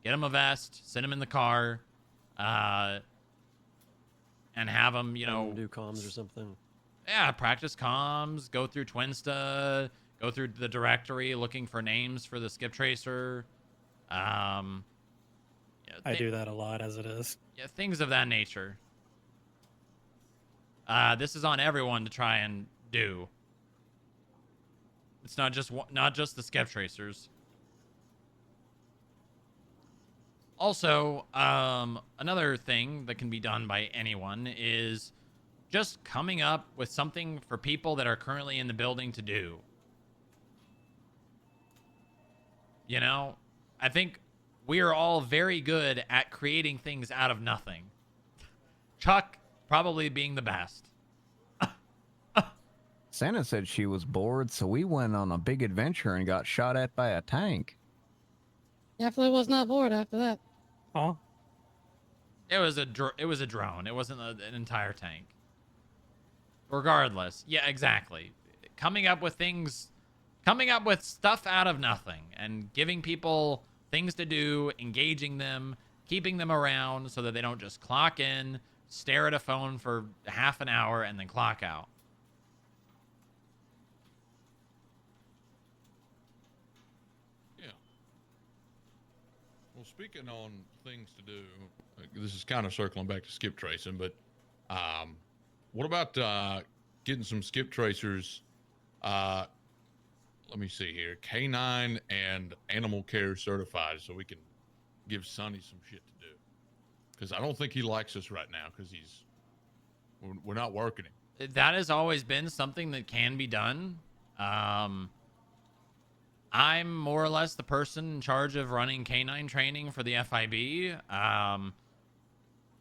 Get them a vest, send them in the car, and have them, do comms or something. Yeah, practice comms, go through Twinsta, go through the directory looking for names for the skip tracer. I do that a lot as it is. Yeah, things of that nature. This is on everyone to try and do. It's not just the skip tracers. Also, another thing that can be done by anyone is just coming up with something for people that are currently in the building to do. I think we are all very good at creating things out of nothing. Chuck probably being the best. Santa said she was bored, so we went on a big adventure and got shot at by a tank. Definitely was not bored after that. Oh. It was a drone. It wasn't an entire tank. Regardless. Yeah, exactly. Coming up with stuff out of nothing and giving people things to do, engaging them, keeping them around so that they don't just clock in, stare at a phone for half an hour, and then clock out. Yeah. Well, speaking on things to do, this is kind of circling back to skip tracing, but what about getting some skip tracers? Let me see here, K9 and animal care certified, so we can give Sonny some shit to do. Because I don't think he likes us right now, because we're not working him. that has always been something that can be done. I'm more or less the person in charge of running canine training for the FIB.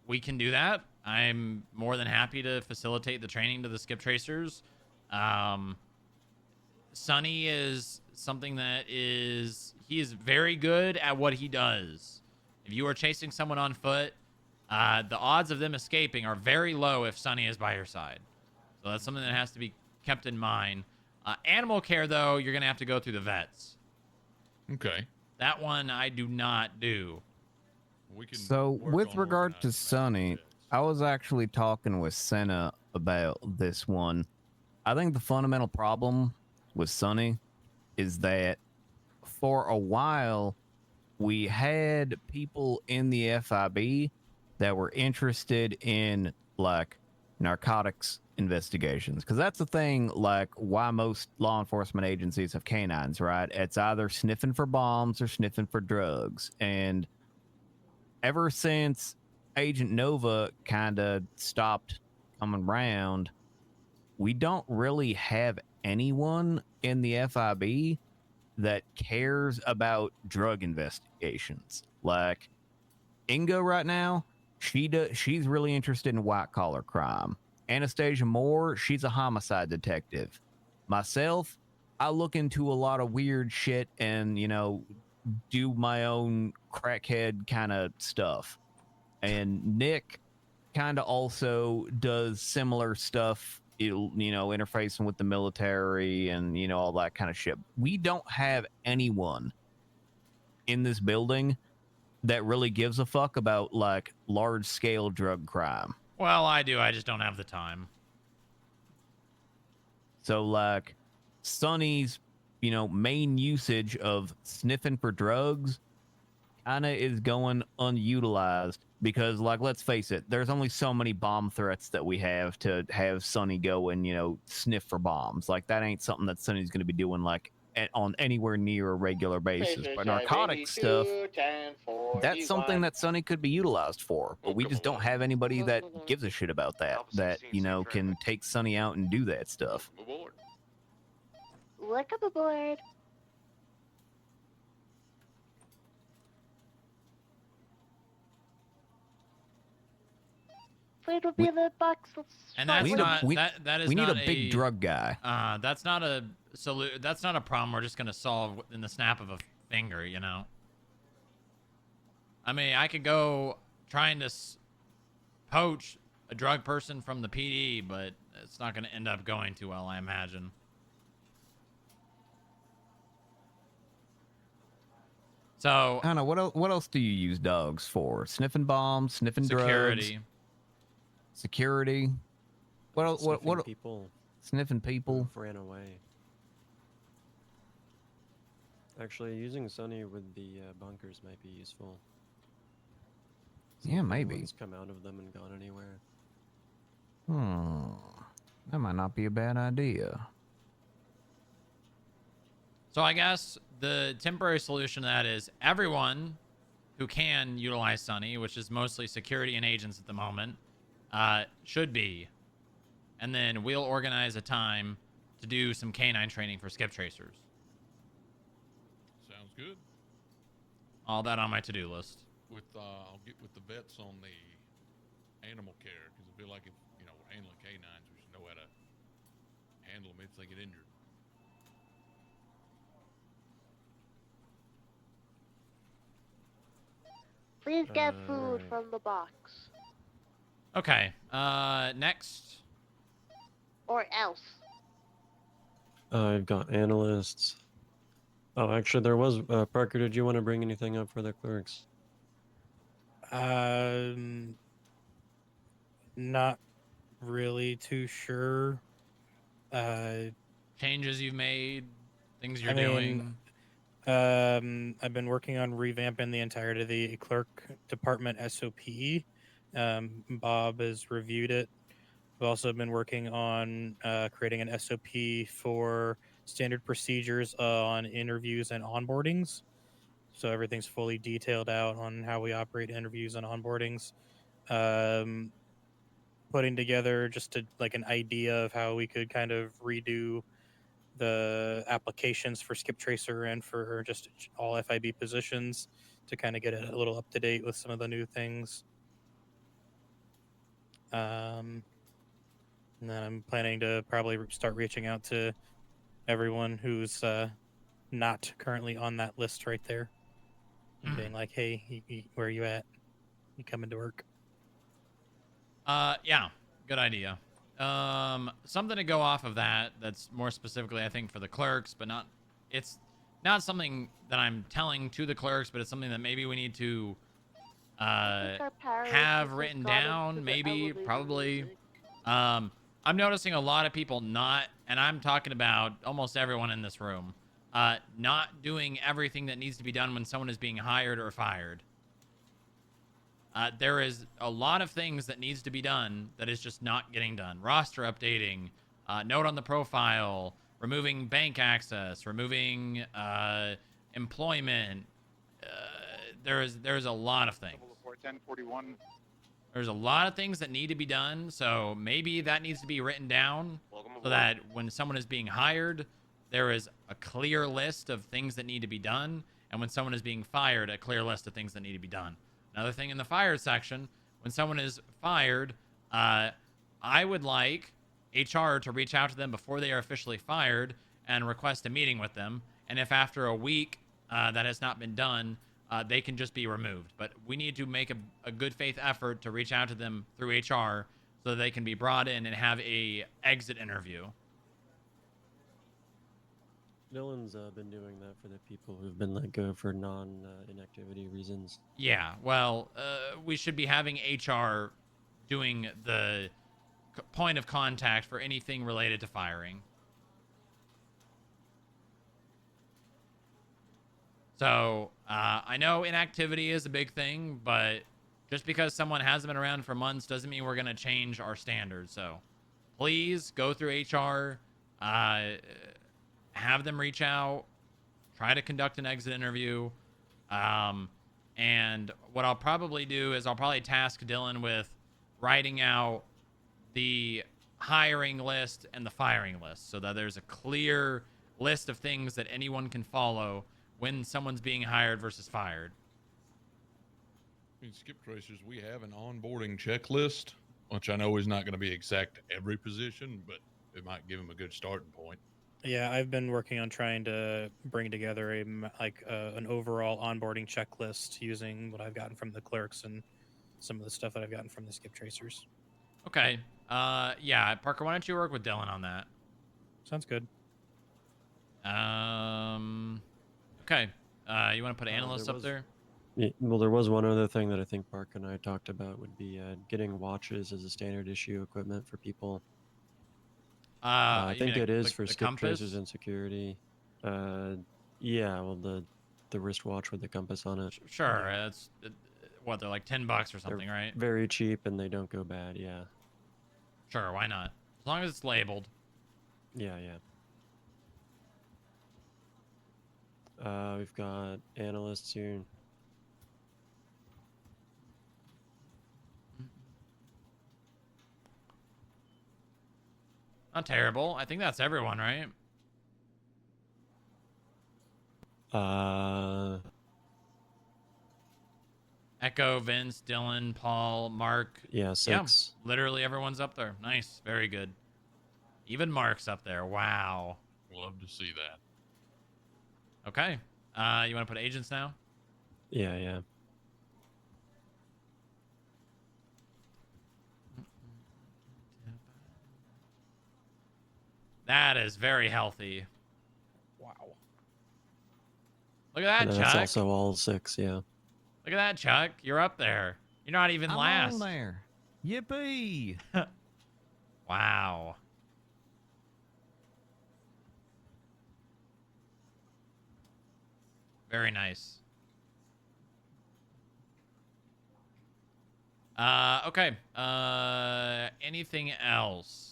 We can do that. I'm more than happy to facilitate the training to the skip tracers. Sonny is something that he is very good at what he does. If you are chasing someone on foot, the odds of them escaping are very low if Sonny is by your side. So that's something that has to be kept in mind. Animal care, though, you're going to have to go through the vets. Okay. That one I do not do. We can So, work with on regard to organizing that Sonny, for I was actually talking with Senna about this one. I think the fundamental problem with Sonny is that for a while, we had people in the FIB that were interested in like narcotics investigations, because that's the thing, like why most law enforcement agencies have canines, right? It's either sniffing for bombs or sniffing for drugs. And ever since Agent Nova kind of stopped coming around, we don't really have anyone in the FIB that cares about drug investigations. Like Inga right now, she's really interested in white collar crime. Anastasia Moore, she's a homicide detective. Myself, I look into a lot of weird shit and, do my own crackhead kind of stuff. And Nick kind of also does similar stuff, interfacing with the military and, all that kind of shit. We don't have anyone in this building that really gives a fuck about like large scale drug crime. Well, I do. I just don't have the time. So like Sonny's, main usage of sniffing for drugs kind of is going unutilized because, like, let's face it, there's only so many bomb threats that we have to have Sonny go and, sniff for bombs. Like, that ain't something that Sonny's going to be doing, like, on anywhere near a regular basis. But narcotic stuff, that's something that Sonny could be utilized for. But we just don't have anybody that gives a shit about that, can take Sonny out and do that stuff. Welcome aboard. It'll be in the box. And that's not that is we need not a big drug guy. That's not a that's not a problem we're just gonna solve in the snap of a finger, I mean, I could go trying to poach a drug person from the PD, but it's not gonna end up going too well, I imagine. So I don't know what else do you use dogs for? Sniffing bombs, sniffing security. drugs. Security. What else? What? People. Sniffing people. Ran away. Actually, using Sonny with the bunkers might be useful. Yeah, maybe. One's come out of them and gone anywhere. That might not be a bad idea. So I guess the temporary solution to that is everyone who can utilize Sonny, which is mostly security and agents at the moment, should be. And then we'll organize a time to do some canine training for skip tracers. Sounds good. All that on my to-do list. I'll get with the vets on the animal care, because I feel like if we're handling canines, we should know how to handle them if they get injured. Please get food from the box. Okay. Next. Or else. I've got analysts. Oh, actually, there was Parker. Did you want to bring anything up for the clerks? Not really too sure. Changes you've made, things you're doing. I've been working on revamping the entirety of the clerk department SOP. Bob has reviewed it. I've also been working on creating an SOP for standard procedures on interviews and onboardings. So everything's fully detailed out on how we operate interviews and onboardings. putting together just like an idea of how we could kind of redo the applications for Skip Tracer and for just all FIB positions to kind of get it a little up to date with some of the new things. And then I'm planning to probably start reaching out to everyone who's not currently on that list right there, and being like, "Hey, where are you at? You coming to work?" Yeah, good idea. Something to go off of that. That's more specifically, I think, for the clerks, but not. It's not something that I'm telling to the clerks, but it's something that maybe we need to have written down. Maybe, probably. I'm noticing a lot of people not, and I'm talking about almost everyone in this room, not doing everything that needs to be done when someone is being hired or fired. There is a lot of things that needs to be done that is just not getting done. Roster updating, note on the profile, removing bank access, removing employment. There's a lot of things. 1041. There's a lot of things that need to be done, so maybe that needs to be written down so that when someone is being hired, there is a clear list of things that need to be done, and when someone is being fired, a clear list of things that need to be done. Another thing in the fired section, when someone is fired, I would like HR to reach out to them before they are officially fired and request a meeting with them, and if after a week that has not been done, they can just be removed. But we need to make a good faith effort to reach out to them through HR so that they can be brought in and have a exit interview. Dylan's been doing that for the people who've been let go for non-inactivity reasons. Yeah, well, we should be having HR doing the point of contact for anything related to firing. So, I know inactivity is a big thing, but just because someone hasn't been around for months doesn't mean we're going to change our standards. So, please go through HR, have them reach out, try to conduct an exit interview. And what I'll probably do is I'll probably task Dylan with writing out the hiring list and the firing list so that there's a clear list of things that anyone can follow when someone's being hired versus fired. In Skip Tracers, we have an onboarding checklist, which I know is not going to be exact to every position, but it might give them a good starting point. Yeah, I've been working on trying to bring together an overall onboarding checklist using what I've gotten from the clerks and some of the stuff that I've gotten from the Skip Tracers. Okay. Yeah, Parker, why don't you work with Dylan on that? Sounds good. Okay. You want to put analysts up there? Yeah, well, there was one other thing that I think Park and I talked about would be getting watches as a standard issue equipment for people. I think it is for Skip Tracers and security. Yeah, well, the wristwatch with the compass on it. Sure. That's what, they're like $10 or something, They're right? very cheap and they don't go bad. Yeah. Sure, why not? As long as it's labeled. Yeah, yeah. We've got analysts here. Not terrible. I think that's everyone, right? Echo, Vince, Dylan, Paul, Mark. Yeah, 6. Yeah, literally everyone's up there. Nice. Very good. Even Mark's up there. Wow. Love to see that. Okay. You want to put agents now? Yeah, yeah. That is very healthy. Wow. Look at that, And Chuck. that's also all 6, yeah. Look at that, Chuck. You're up there. You're not even last. I'm on there. Yippee! Wow. Very nice. Okay. Anything else?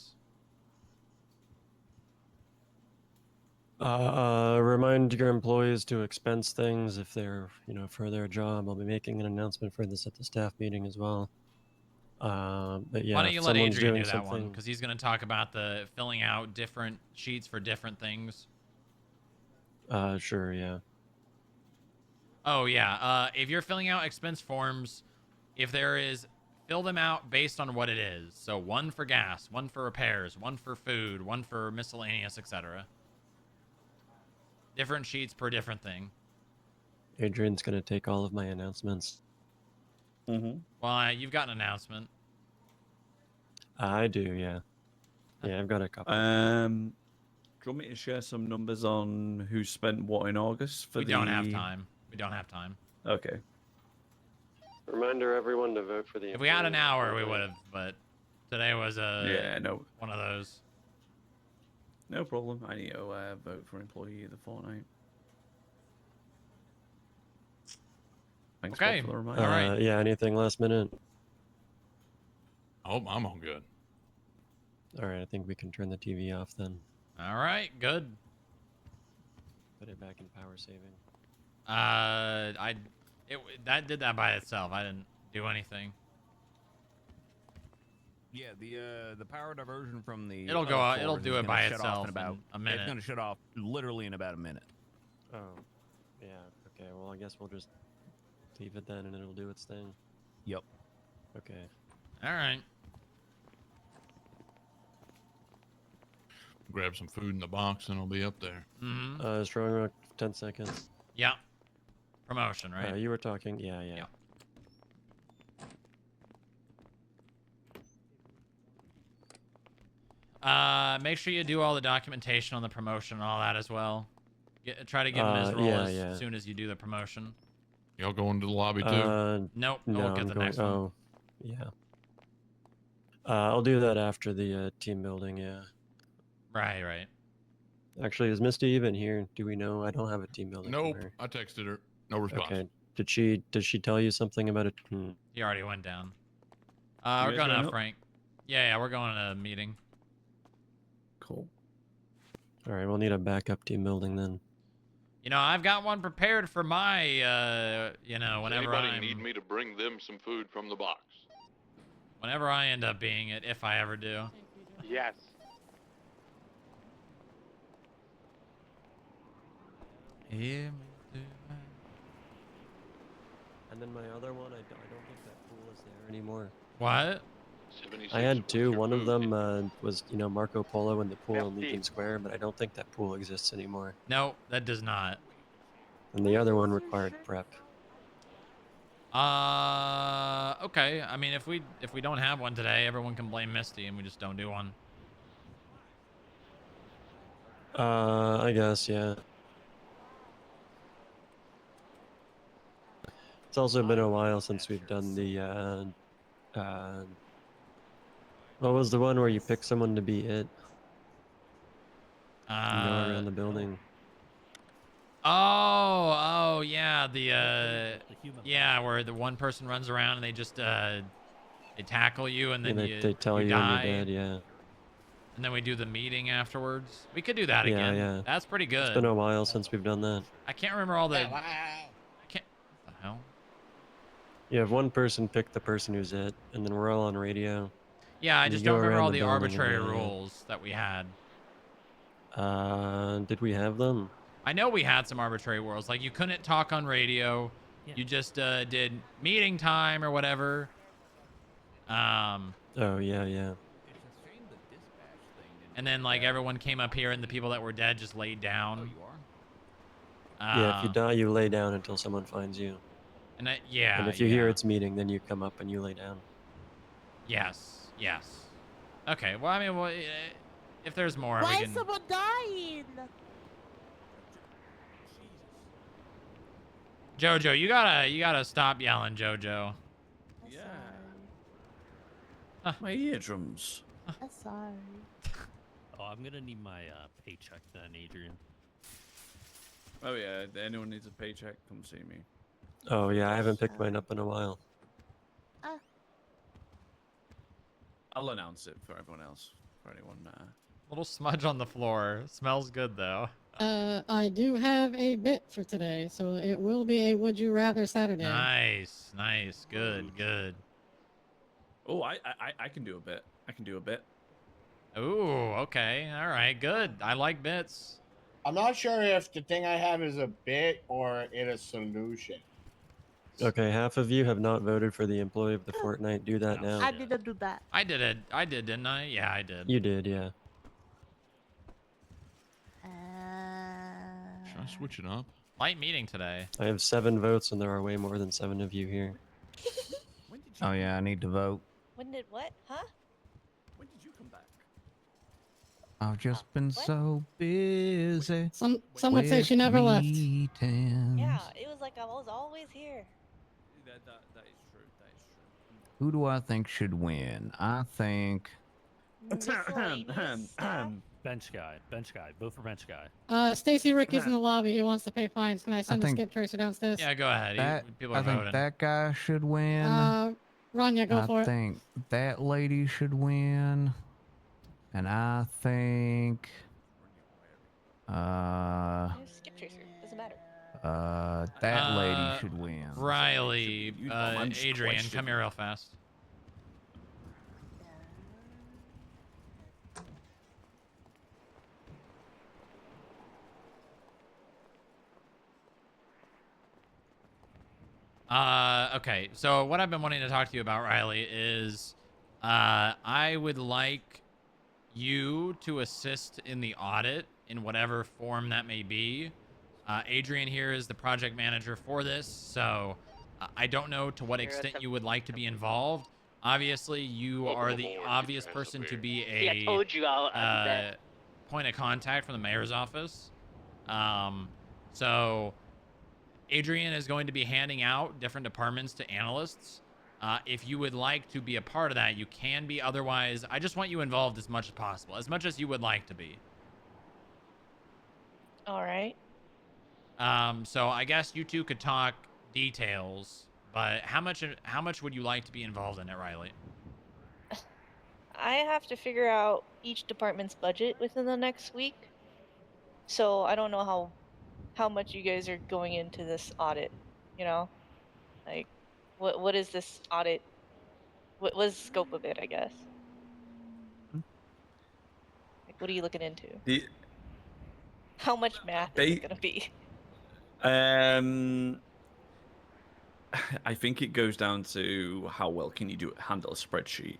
Remind your employees to expense things if they're, for their job. I'll be making an announcement for this at the staff meeting as well. But yeah, Why don't if you let someone's Adrian doing do that one? something, Because he's going to talk about the filling out different sheets for different things. sure, yeah. Oh, yeah. If you're filling out expense forms, if there is, fill them out based on what it is. So one for gas, one for repairs, one for food, one for miscellaneous, etc. Different sheets per different thing. Adrian's gonna take all of my announcements. Mm-hmm. Well, you've got an announcement. I do, yeah. Yeah, I've got a couple. Do you want me to share some numbers on who spent what in August for We don't have time. We don't have time. Okay. Reminder everyone to vote for the. If we had an hour, we would have, but today was one of those. No problem. I need to vote for employee of the fortnight. Thanks, Bob, Okay. for the reminder. All right. Yeah, anything last minute? Oh, I'm all good. All right, I think we can turn the TV off then. All right. Good. Put it back in power saving. That did that by itself. I didn't do anything. Yeah, the power diversion from the It'll go out. It'll source do is it gonna by shut off itself in about in a minute. It's gonna shut off literally in about a minute. Oh, yeah. Okay. Well, I guess we'll just leave it then, and it'll do its thing. Yep. Okay. All right. Grab some food in the box and I'll be up there. Mm-hmm. Strong rock, 10 seconds. Yeah. Promotion, right? You were talking. Yeah, yeah. Make sure you do all the documentation on the promotion and all that as well. Try to give him his role as soon as you do the promotion. Y'all go into the lobby too? Nope. No, We'll get I'm the going, next one. Oh, yeah. I'll do that after the team building. Yeah. Right, right. Actually, is Misty even here? Do we know? I don't have a team building. Nope. I texted her. No response. Okay. Did she tell you something about it? He already went down. You We're guys going going to up? Frank. Yeah, we're going to a meeting. Cool. All right, we'll need a backup team building then. You know, I've got one prepared for my, Does whenever anybody need me to bring them some food from the box? whenever I end up being it, if I ever do. Yes. Hear me do And then my other one, I don't think that pool is there anymore. What? I had two. One of them was, Marco Polo in the pool in Legion Square, but I don't think that pool exists anymore. No, that does not. And the other one required prep. Okay. I mean, if we don't have one today, everyone can blame Misty, and we just don't do one. I guess, yeah. It's also been a while since we've done the, what was the one where you pick someone to be it? And go around the building. Oh, yeah, yeah, where the one person runs around and they just, they tackle you and then they tell you die. when you're dead, yeah. And then we do the meeting afterwards. We could do that Yeah, again. yeah. That's pretty good. It's been a while since we've done that. I can't remember all the... I can't... What the hell? You have one person pick the person who's it, and then we're all on radio. Yeah, I and just you go don't remember around all the the building and arbitrary radio. rules that we had. Did we have them? I know we had some arbitrary rules. Like, you couldn't talk on radio. Yeah. You just did meeting time or whatever. Oh, yeah, yeah. And then, like, everyone came up here and the people that were dead just laid down. Yeah, if you die, you lay down until someone finds you. And yeah, And if you hear it's meeting, then you come up and you lay down. Yes, yes. Okay, well, I mean, well, if there's more, Why we is can... someone dying? Jojo, you gotta stop yelling, Jojo. Yeah. My eardrums. I'm sorry. Oh, I'm gonna need my paycheck then, Adrian. Oh yeah, if anyone needs a paycheck, come see me. Oh, yeah, I haven't picked mine up in a while. I'll announce it for everyone else. For anyone. Little smudge on the floor. Smells good though. I do have a bit for today, so it will be a Would You Rather Saturday. Nice, nice, good, good. Oh, I can do a bit. I can do a bit. Ooh, okay. All right, good. I like bits. I'm not sure if the thing I have is a bit or it a solution. Okay, half of you have not voted for the employee of the fortnight. Do that Oh, now. I didn't do that. I did it. I did, didn't I? Yeah, I did. You did, yeah. Should I switch it up? Light meeting today. I have 7 votes, and there are way more than 7 of you here. Oh yeah, I need to vote. When did what? Huh? When did you come back? I've just been so busy. Some would say she never left. Yeah, it was like I was always here. That is true. That is true. Who do I think should win? I think. Miscellaneous stuff. Bench guy. Vote for bench guy. Stacy Rick is in the lobby. He wants to pay fines. Can I send the think- skip tracer downstairs? Yeah, go ahead. People are I think voting. that guy should win. Rania, go for I it. think that lady should win. And I think. Skip tracer. Doesn't matter. That lady should win. Riley, I'm just Adrian, questioning. come here real fast. Okay, so what I've been wanting to talk to you about, Riley, is I would like you to assist in the audit in whatever form that may be. Adrian here is the project manager for this, so I don't know to what extent you would like to be involved. Obviously, you are the obvious person to be See, I told you I'll do that. point of contact from the mayor's office. So Adrian is going to be handing out different departments to analysts. If you would like to be a part of that, you can be. Otherwise, I just want you involved as much as possible, as much as you would like to be. All right. So I guess you two could talk details, but how much would you like to be involved in it, Riley? I have to figure out each department's budget within the next week. So I don't know how much you guys are going into this audit, you know? Like what is this audit? What was the scope of it, I guess? Like what are you looking into? How much math is it gonna be? I think it goes down to how well can you handle a spreadsheet.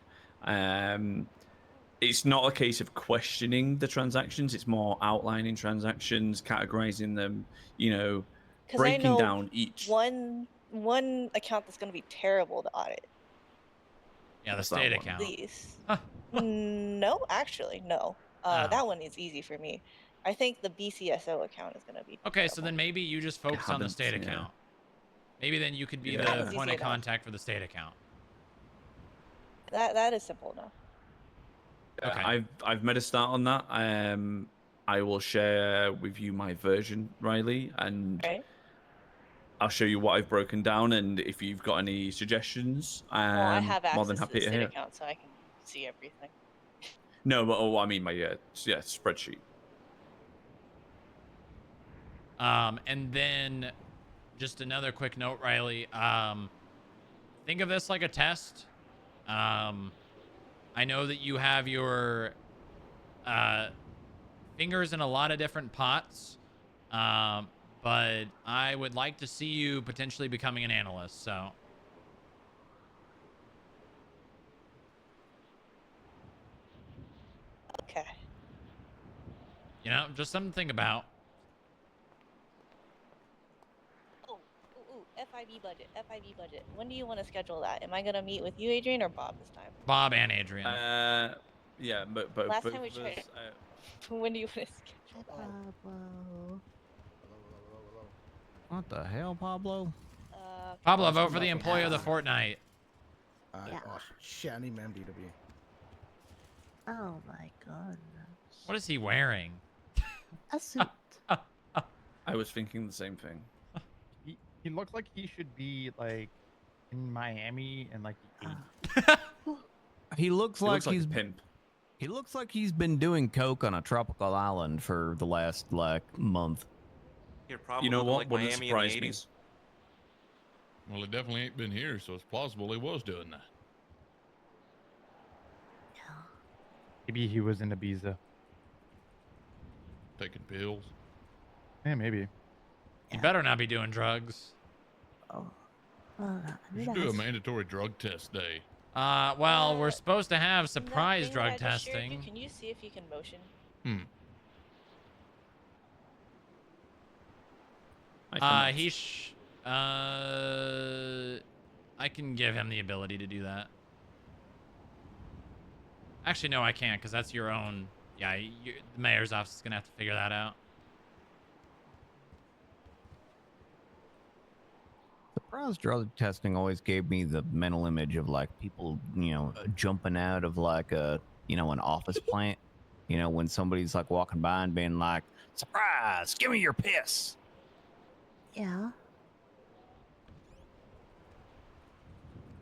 It's not a case of questioning the transactions. It's more outlining transactions, categorizing them, breaking down each. One account that's gonna be terrible to audit. Yeah, the state account. Please. No, actually, no. Oh. That one is easy for me. I think the BCSO account is gonna be. Okay, so then maybe you just focus on the state account. Maybe then you could be the point of contact for the state account. That is simple enough. Okay. I've made a start on that. I will share with you my version, Riley, and I'll show you what I've broken down. And if you've got any suggestions, I have more access than to happy the to state hear. account, so I can see everything. No, but I mean my spreadsheet. And then just another quick note, Riley. Think of this like a test. I know that you have your fingers in a lot of different pots, but I would like to see you potentially becoming an analyst. So. Okay. Just something to think about. FIB budget. When do you want to schedule that? Am I gonna meet with you, Adrian, or Bob this time? Bob and Adrian. Yeah, but Last both time we of tried. us, When do you want to schedule that? What the hell, Pablo? Pablo, vote for the employee of the fortnight. Oh shit, I need my MDW. Oh my god. What is he wearing? A suit. I was thinking the same thing. He looked like he should be like in Miami and like He looks like a he's pimp. He looks like he's been doing coke on a tropical island for the last month. You know what? Wouldn't surprise me. Well, it definitely ain't been here, so it's plausible he was doing that. Maybe he was in Ibiza. Taking pills. Yeah, maybe. You better not be doing drugs. Oh. We should do a mandatory drug test day. Well, we're supposed to have That surprise thing that I drug just shared you, testing. can you see if you can motion? I can give him the ability to do that. Actually, no, I can't, because that's your own. Yeah, the mayor's office is gonna have to figure that out. Surprise drug testing always gave me the mental image of like people, jumping out of like an office plant. When somebody's like walking by and being like, "Surprise! Give me your piss." Yeah.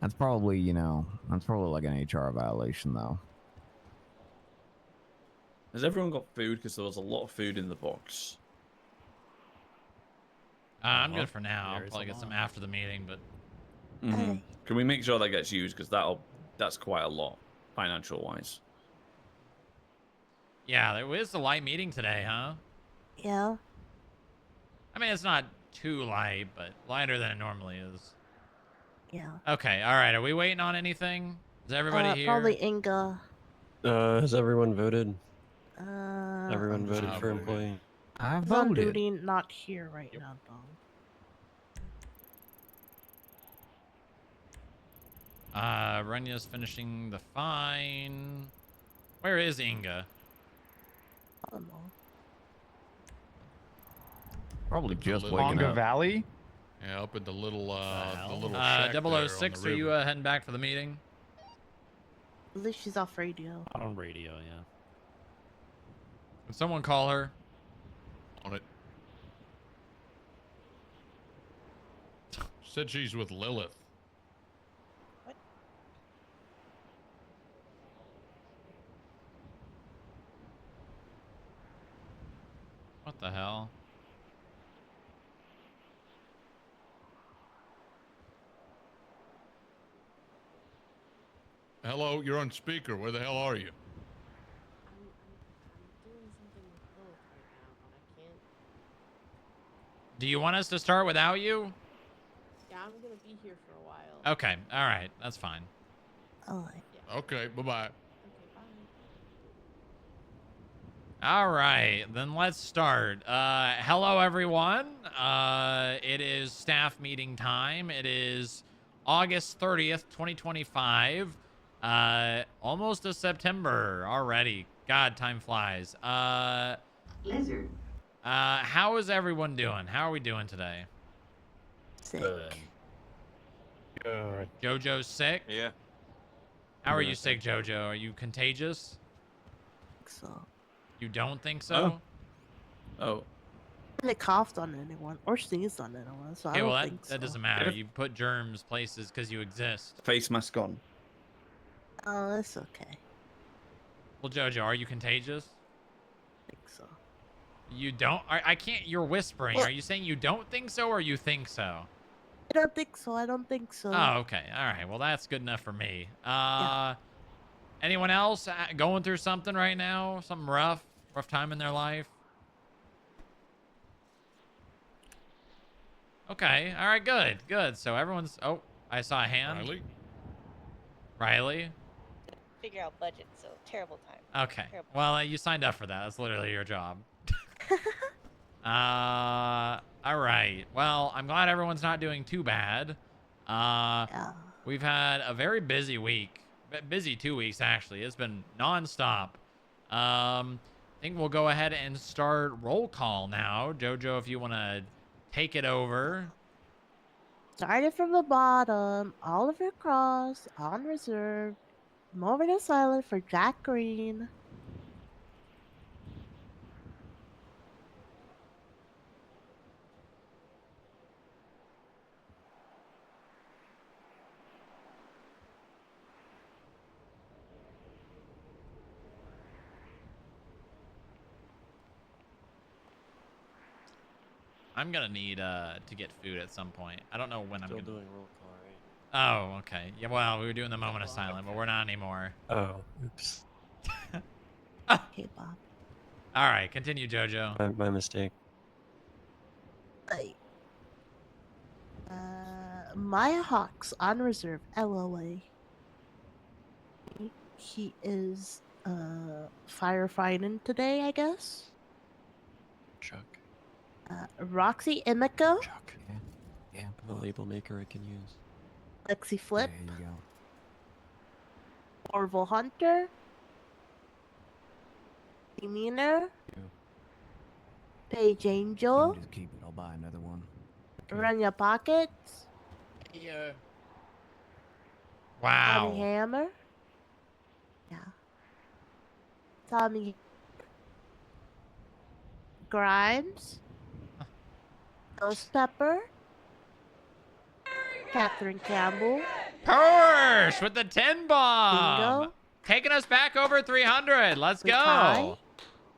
That's probably like an HR violation though. Has everyone got food? Because there was a lot of food in the box. I'm good for now. I'll There's probably a get some lot. after the meeting, but Can we make sure that gets used? Because that's quite a lot, financial wise. yeah, there was a light meeting today, huh? Yeah. I mean, it's not too light, but lighter than it normally is. Yeah. Okay, all right. Are we waiting on anything? Is everybody here? Probably Inga. Has everyone voted? Everyone I'm voted for employee. I He's on voted. duty, not here right now, though. Runya's finishing the fine. Where is Inga? I don't know. Probably just waking Longa up. Valley? Yeah, up at the little shack there on 006, the are you river. heading back for the meeting? At least she's off radio. On radio, yeah. Can someone call her? On it. Said she's with Lilith. What the hell? Hello, you're on speaker. Where the hell are you? Do you want us to start without you? Yeah, I'm gonna be here for a while. Okay, all right, that's fine. Oh. Okay, bye-bye. All right, then let's start. Hello, everyone. It is staff meeting time. It is August 30th, 2025. Almost to September already. God, time flies. Lizard. How is everyone doing? How are we doing today? Sick. Good. Jojo's sick? Yeah. How are you sick, Jojo? Are you contagious? So. You don't think so? Oh. I haven't coughed on anyone or sneezed on anyone, so I Okay, don't well, think so. that doesn't matter. You put germs places because you exist. Face mask on. Oh, that's okay. Well, Jojo, are you contagious? I think so. You don't? I can't. You're whispering. Well- Are you saying you don't think so or you think so? I don't think so. I don't think so. Oh, okay. All right. Well, that's good enough for me. Anyone else going through something right now? Something rough time in their life? Okay. All right. Good. So everyone's. Oh, I saw a hand. Riley. Figure out budget, so terrible time. Okay. Terrible. Well, you signed up for that. That's literally your job. All right. Well, I'm glad everyone's not doing too bad. We've had a very busy week. Busy 2 weeks, actually. It's been nonstop. I think we'll go ahead and start roll call now. Jojo, if you want to take it over. Started from the bottom, Oliver Cross, on reserve, over to silent for Jack Green. I'm going to need to get food at some point. I don't know when I'm Still going to... doing roll call, right? Oh, okay. Yeah, well, we were doing the moment of silence, but we're not anymore. Oh, oops. Okay, Bob. All right, continue, JoJo. My mistake. Right. Maya Hawks on reserve, LOA. He is firefighting today, I guess. Chuck. Roxy Emiko. Chuck. Yeah. I'm a label maker I can use. Lexi Flip. There you go. Orville Hunter. Demeanor. Paige Angel. Just keep it. I'll buy another one. Run Your Pockets. Yeah. Wow. Tommy Hammer. Yeah. Tommy Grimes. Ghost Pepper. Catherine Campbell. Persh with the 10 bomb. Bingo. Taking us back over 300. Let's go. Makai.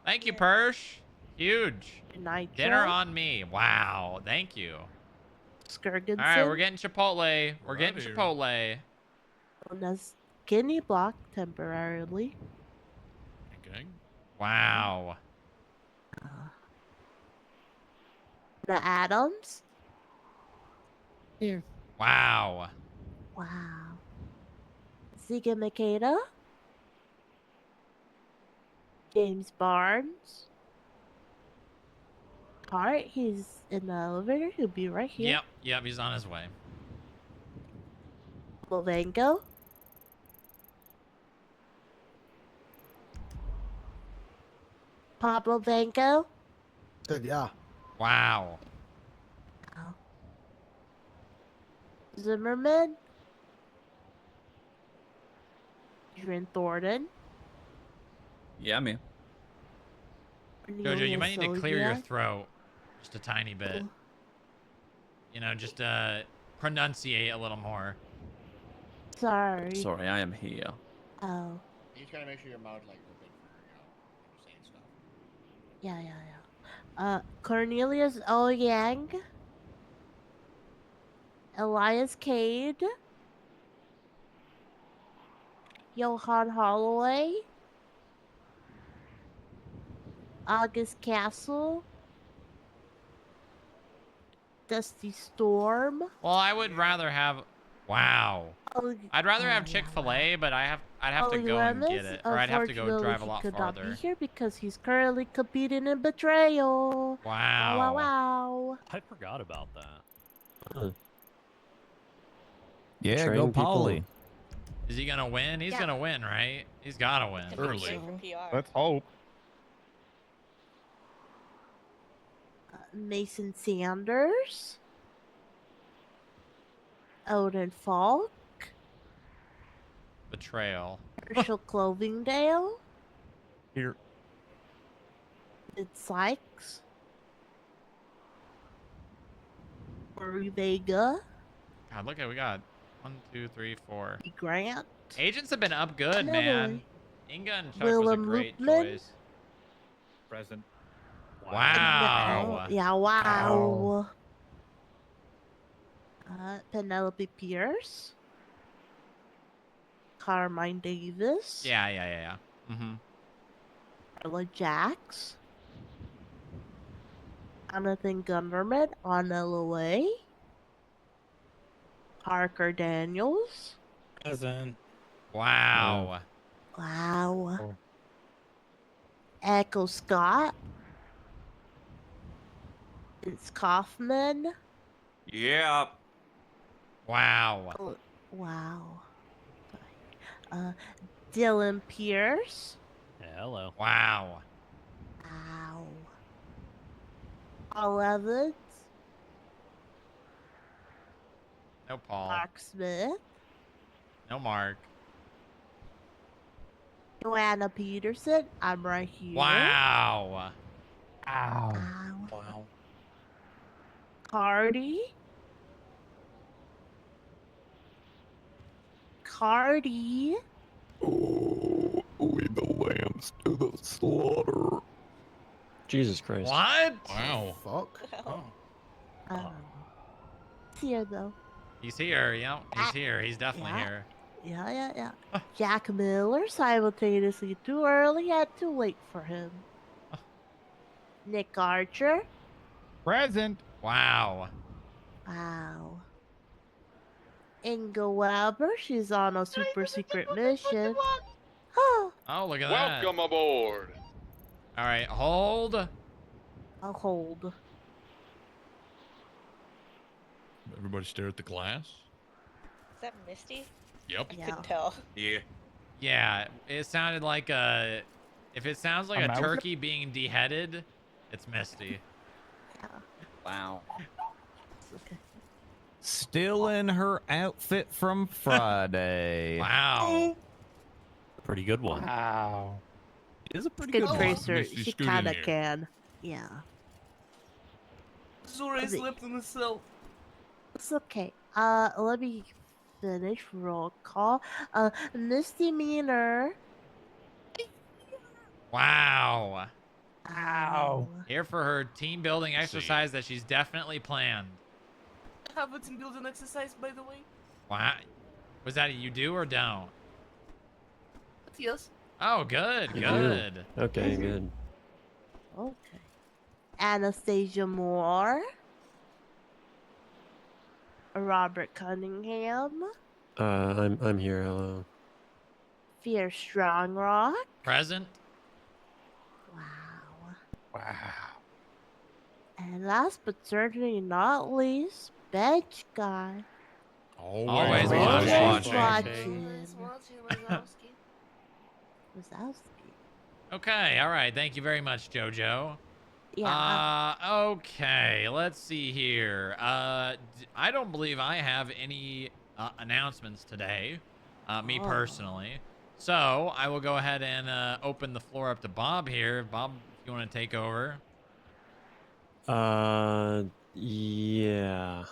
Thank you, Persh. Huge. Nitro. Dinner on me. Wow. Thank you. Skirgensen. All right, we're getting Chipotle. We're Right getting here. Chipotle. Known as Skinny Block temporarily. Okay. Wow. The Adams. Here. Wow. Wow. Zika Makeda. James Barnes. Hart, he's in the elevator. He'll be right here. Yep, he's on his way. Levango. Pablo Vanco. Said yeah. Wow. Zimmerman. Adrian Thornton. Yeah, man. Jojo, you might need to clear your Zodiac. throat just a tiny bit. You know, just pronunciate a little more. Sorry. Sorry, I am here. Oh. You just gotta make sure your mouth like open for when you're saying stuff. Yeah. Cornelius O. Yang. Elias Cade. Johan Holloway. August Castle. Dusty Storm. Well, I would rather have. Wow. I'd rather have yeah, Chick-fil-A, but I'd have to Ollie go and get Lemus, it, or I'd have to go unfortunately, drive a he lot could not be farther. here because he's currently competing in betrayal. Wow. Wow. I forgot about that. Yeah, Betraying go people. Polly. Is he gonna win? He's Yeah. gonna win, right? He's gotta win. Early. For PR. Let's hope. Mason Sanders. Odin Falk. Betrayal. Herschel Clovingdale. Here. Sid Sykes. Corey Vega. God, look at we got 1, 2, 3, 4. Grant. Agents have been up good, No man. way. Inga and Chuck was a Willem great Loopman. choice. Present. Wow. Yeah, wow. Penelope Pierce. Carmine Davis. Yeah. Mm-hmm. Carla Jax. Jonathan Gunderman on LOA. Parker Daniels. Present. Wow. Wow. Echo Scott. Vince Kaufman. Yeah. Wow. Oh, wow. Dylan Pierce. Hello. Wow. Wow. Paul Evans. No Paul. Mark Smith. No Mark. Joanna Peterson. I'm right here. Wow. Ow. Wow. Cardi. Lead the lambs to the slaughter. Jesus Christ. What? Wow. Fuck. Oh. It's here though. He's here. He's here. He's definitely Yeah. here. Yeah. Jack Miller simultaneously too early and too late for him. Nick Archer. Present. Wow. Wow. Inga Weber, she's on a super secret mission. Oh, Oh, look at that. Welcome aboard. All right, hold. I'll hold. Everybody stare at the glass. Is that Misty? Yep. I couldn't tell. Yeah. Yeah, it sounded like a. If it sounds like A a mouse? turkey being deheaded, it's Misty. Wow. Okay. Still in her outfit from Friday. Wow. Pretty good one. Wow. It is a pretty Good good one. tracer. Misty, She scoot in kinda here. can. Yeah. Sorry, I Okay. slept on the cell. It's okay. Let me finish roll call. Misdemeanor. Wow. Ow. Here for her team building exercise that she's definitely planned. Have a team building exercise, by the way. Wow. Was that a you do or don't? Yes. Oh, good, You do. good. Okay, good. Okay. Anastasia Moore. Robert Cunningham. I'm here. Hello. Fear Strongrock. Present. Wow. Wow. And last but certainly not least, Bench Guy. Always Always watching. watching. Wazowski. Okay, all right. Thank you very much, JoJo. Yeah. Okay, let's see here. I don't believe I have any announcements today, me Oh. personally. So I will go ahead and open the floor up to Bob here. Bob, if you want to take over. Yeah.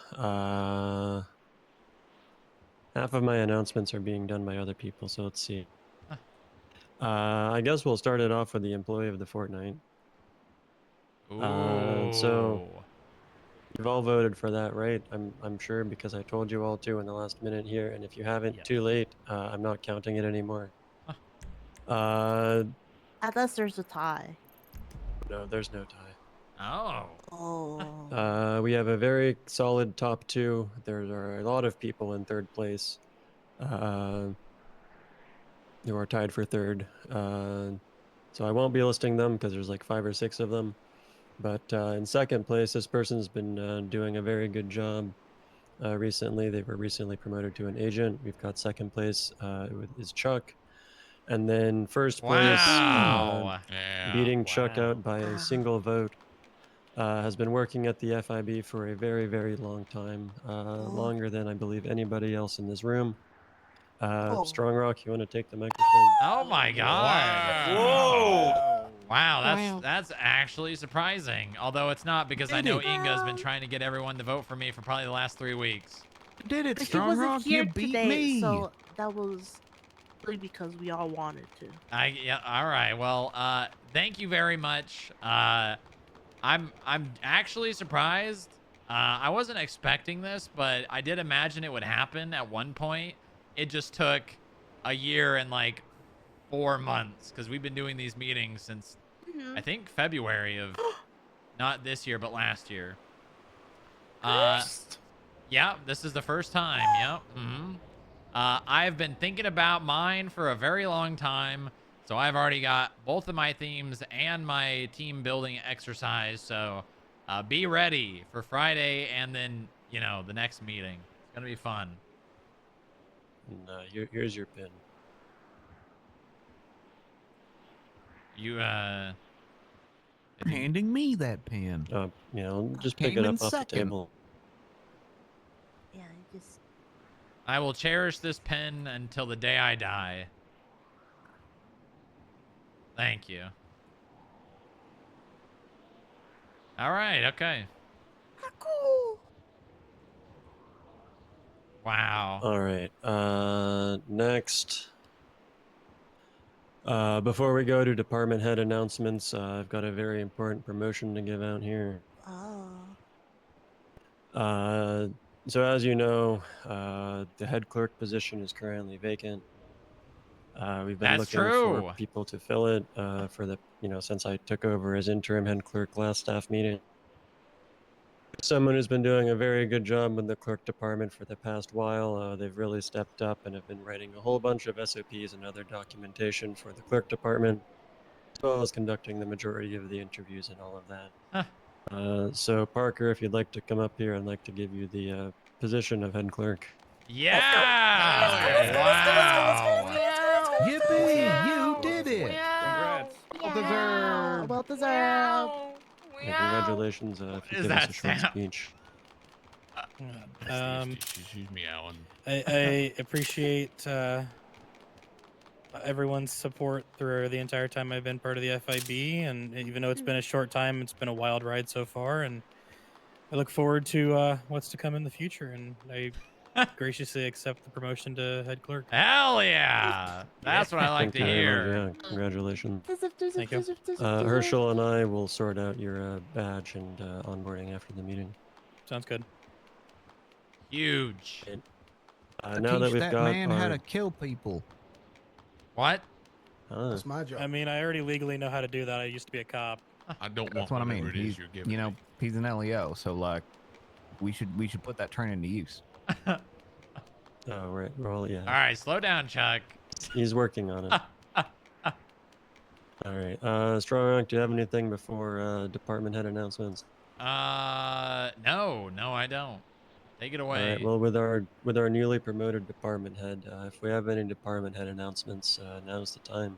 Half of my announcements are being done by other people, so let's see. I guess we'll start it off with the employee of the fortnight. So Ooh. you've all voted for that, right? I'm sure because I told you all to in the last minute here, and if you haven't, too late. I'm not counting it anymore. Unless there's a tie. No, there's no tie. Oh. We have a very solid top two. There are a lot of people in third place who are tied for third. So I won't be listing them because there's like 5 or 6 of them. But in second place, this person's been doing a very good job recently. They were recently promoted to an agent. We've got second place is Chuck. And then first place, Wow. beating Chuck out by a single vote, has been working at the FIB for a very, very long time, longer than I believe anybody else in this room. Strong Rock, you want to take the microphone? Oh my God. Whoa. Wow, that's actually surprising. Although it's not because I Did know it. Inga's been trying to get everyone to vote for me for probably the last 3 weeks. Did it, He Strong wasn't Rock? here You beat today, me. so that was really because we all wanted to. Yeah, all right. Well, thank you very much. I'm actually surprised. I wasn't expecting this, but I did imagine it would happen at one point. It just took a year and like 4 months because we've been doing these meetings since I think February of not this year but last year. Yeah, this is the first time. Yep. I've been thinking about mine for a very long time, so I've already got both of my themes and my team building exercise. So be ready for Friday and then the next meeting. It's gonna be fun. And here's your pin. You handing me that pen. Just pick Came it in up off the second. table. Yeah, you just. I will cherish this pen until the day I die. Thank you. All right. Okay. Cool. Wow. All right. Next. Before we go to department head announcements, I've got a very important promotion to give out here. Oh. So as you know, the head clerk position is currently vacant. We've been That's looking true. for people to fill it for the, since I took over as interim head clerk last staff meeting. Someone who's been doing a very good job in the clerk department for the past while. They've really stepped up and have been writing a whole bunch of SOPs and other documentation for the clerk department, as well as conducting the majority of the interviews and all of that. So Parker, if you'd like to come up here, I'd like to give you the position of head clerk. Yeah! Wow! Yippee! You did it! Congrats. Well deserved. Well deserved. Yeah, congratulations. If you is give us that a short sound? speech. She's meowing. I appreciate everyone's support through the entire time I've been part of the FIB, and even though it's been a short time, it's been a wild ride so far, and I look forward to what's to come in the future, and I graciously accept the promotion to head clerk. Hell yeah! That's what I like Thank to you very much, hear. yeah, congratulations. Thank you. Herschel and I will sort out your badge and onboarding after the meeting. Sounds good. Huge. Now that Teach we've that got man our... how to kill people. What? That's my job. I mean, I already legally know how to do that. I used to be a cop. I don't That's want what I mean. whatever it is He's, you're giving you know, me. he's an LEO, so like, we should put that training to use. Oh, right. Well, yeah. All right, slow down, Chuck. He's working on it. All right. Strong, do you have anything before department head announcements? No, I don't. Take it All away. right. Well, with our newly promoted department head, if we have any department head announcements, now's the time.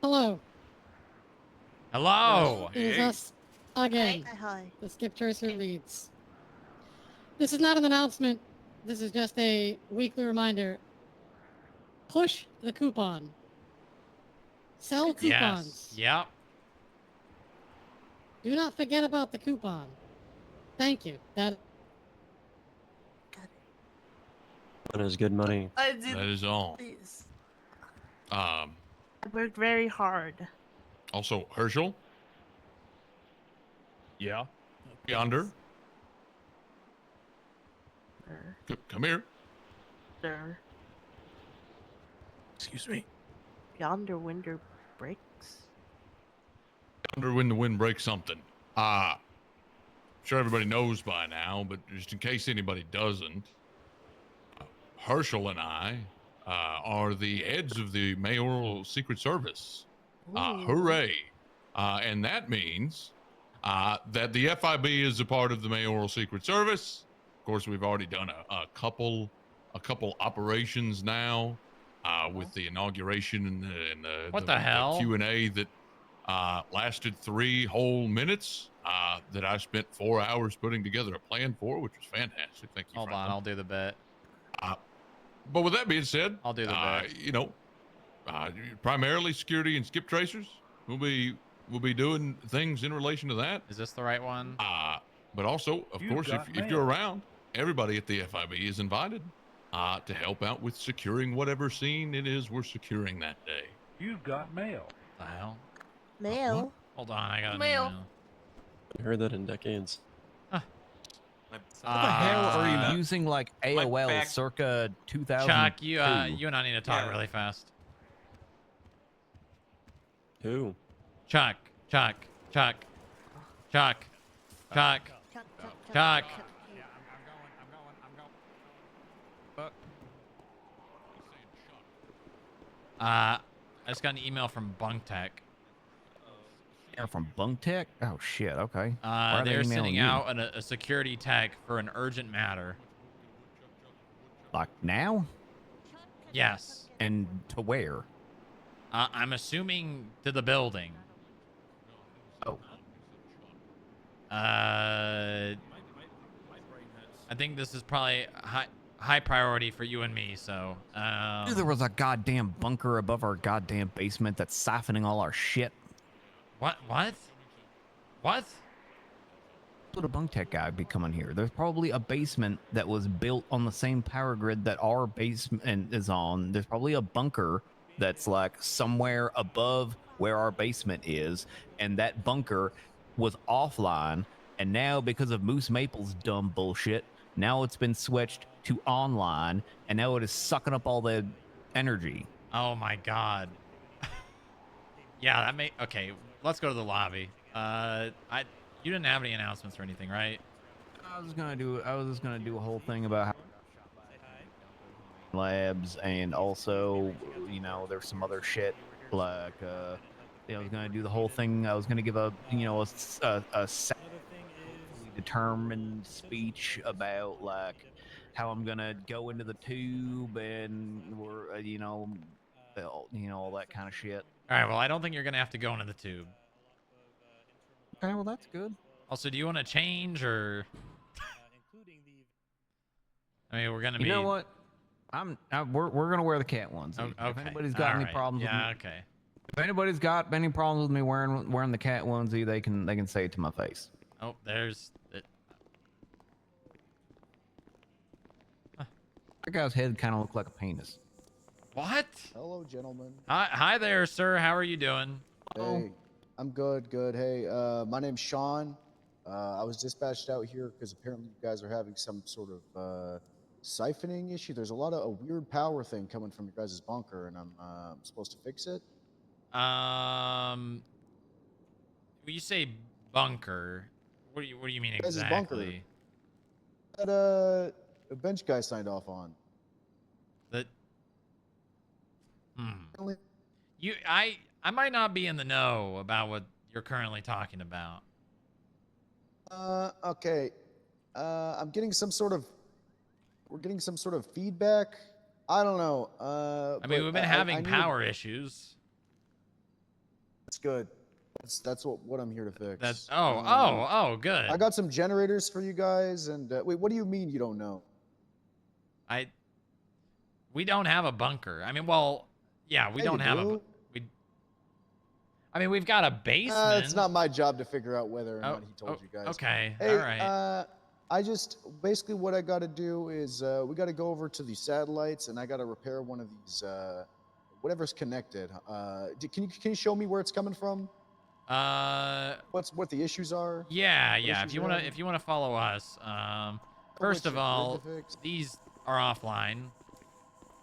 Hello. Hello. It is us again. Hi. The Skip Tracer leads. This is not an announcement. This is just a weekly reminder. Push the coupon. Sell coupons. Yes. Yep. Do not forget about the coupon. Thank you. That That is good money. I did. That is all. Please. I worked very hard. Also, Herschel. Yeah. Yonder. Sir. Come here. Sir. Excuse me. Yonder window breaks. Wonder when the wind breaks something. Sure everybody knows by now, but just in case anybody doesn't, Herschel and I are the heads of the mayoral secret service. Hooray! And that means that the FIB is a part of the mayoral secret service. Of course, we've already done a couple operations now with the inauguration and the hell? Q&A that lasted 3 whole minutes that I spent 4 hours putting together a plan for, which was fantastic. Thank you. Hold on, I'll do the bit. But with that being said, I'll do the bit. Primarily security and skip tracers. We'll be doing things in relation to that. Is this the right one? But also, of course, if you're around, everybody at the FIB is invited to help out with securing whatever scene it is we're securing that day. You've got mail. The hell? Mail. Hold on, I got an Mail. email. I heard that in decades. What the hell are you using like AOL back- circa 2000? Chuck, you and I need to talk really fast. Who? Chuck. I just got an email from Bunk Tech. Yeah, from Bunk Tech? Oh shit. Okay. Why are they They're emailing sending you? out a security tech for an urgent matter. Like now? Yes. And to where? I'm assuming to the building. Oh. I think this is probably high priority for you and me. So. Dude, there was a goddamn bunker above our goddamn basement that's siphoning all our shit. What? Would a Bunk Tech guy be coming here? There's probably a basement that was built on the same power grid that our basement is on. There's probably a bunker that's like somewhere above where our basement is, and that bunker was offline, and now because of Moose Maple's dumb bullshit, now it's been switched to online, and now it is sucking up all the energy. Oh my god. Yeah, that may. Okay, let's go to the lobby. You didn't have any announcements or anything, right? I was just gonna do a whole thing about how labs, and also, you know, there's some other shit like I was gonna do the whole thing. I was gonna give a determined speech about like how I'm gonna go into the tube and we're all that kind of shit. All right. Well, I don't think you're gonna have to go into the tube. Okay, well that's good. Also, do you want to change or? I mean, we're gonna be. You know what? We're gonna wear the cat onesie. Okay. If anybody's got any Alright. problems, Yeah. with me, Okay. if anybody's got any problems with me wearing the cat onesie, they can say it to my face. Oh, there's. That guy's head kind of looked like a penis. What? Hello, gentlemen. Hi there, sir. How are you doing? Hey, I'm good. Hey, my name's Sean. I was dispatched out here because apparently you guys are having some sort of siphoning issue. There's a lot of a weird power thing coming from your guys' bunker, and I'm supposed to fix it. When you say bunker, what do you mean Your guys' exactly? bunker. That a bench guy signed off on. That. I might not be in the know about what you're currently talking about. Okay. I'm getting some sort of. We're getting some sort of feedback. I don't know. I mean, we've been having power issues. That's good. That's what I'm here to fix. That's oh, good. I got some generators for you guys, and wait, what do you mean you don't know? We don't have a bunker. I mean, well, yeah, we don't have a. I mean, we've got a basement. It's not my job to figure out whether or not he told you guys. Okay, hey, all right. I just basically what I got to do is we got to go over to the satellites, and I got to repair one of these whatever's connected. Can you show me where it's coming from? What the issues are? Yeah. If you wanna follow us, first of all, these are offline.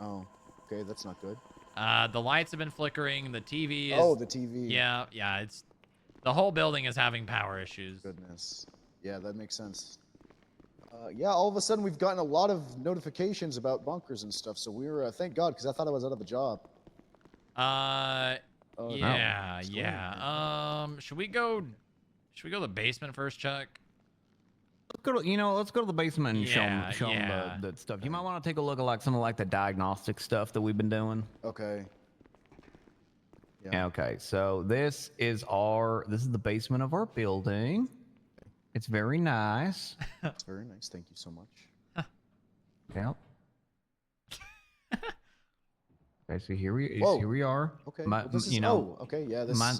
Oh, okay, that's not good. The lights have been flickering. The TV is. Oh, the TV. Yeah. It's the whole building is having power issues. Goodness. Yeah, that makes sense. Yeah, all of a sudden we've gotten a lot of notifications about bunkers and stuff. So we were, thank God, because I thought I was out of a job. Yeah. Should we go to the basement first, Chuck? Let's go to the basement and show them the stuff. You might want to take a look at like some of like the diagnostic stuff that we've been doing. Okay. Yeah. Okay. So this is the basement of our building. It's very nice. It's very nice. Thank you so much. Yep. Okay, so here we are. Okay. This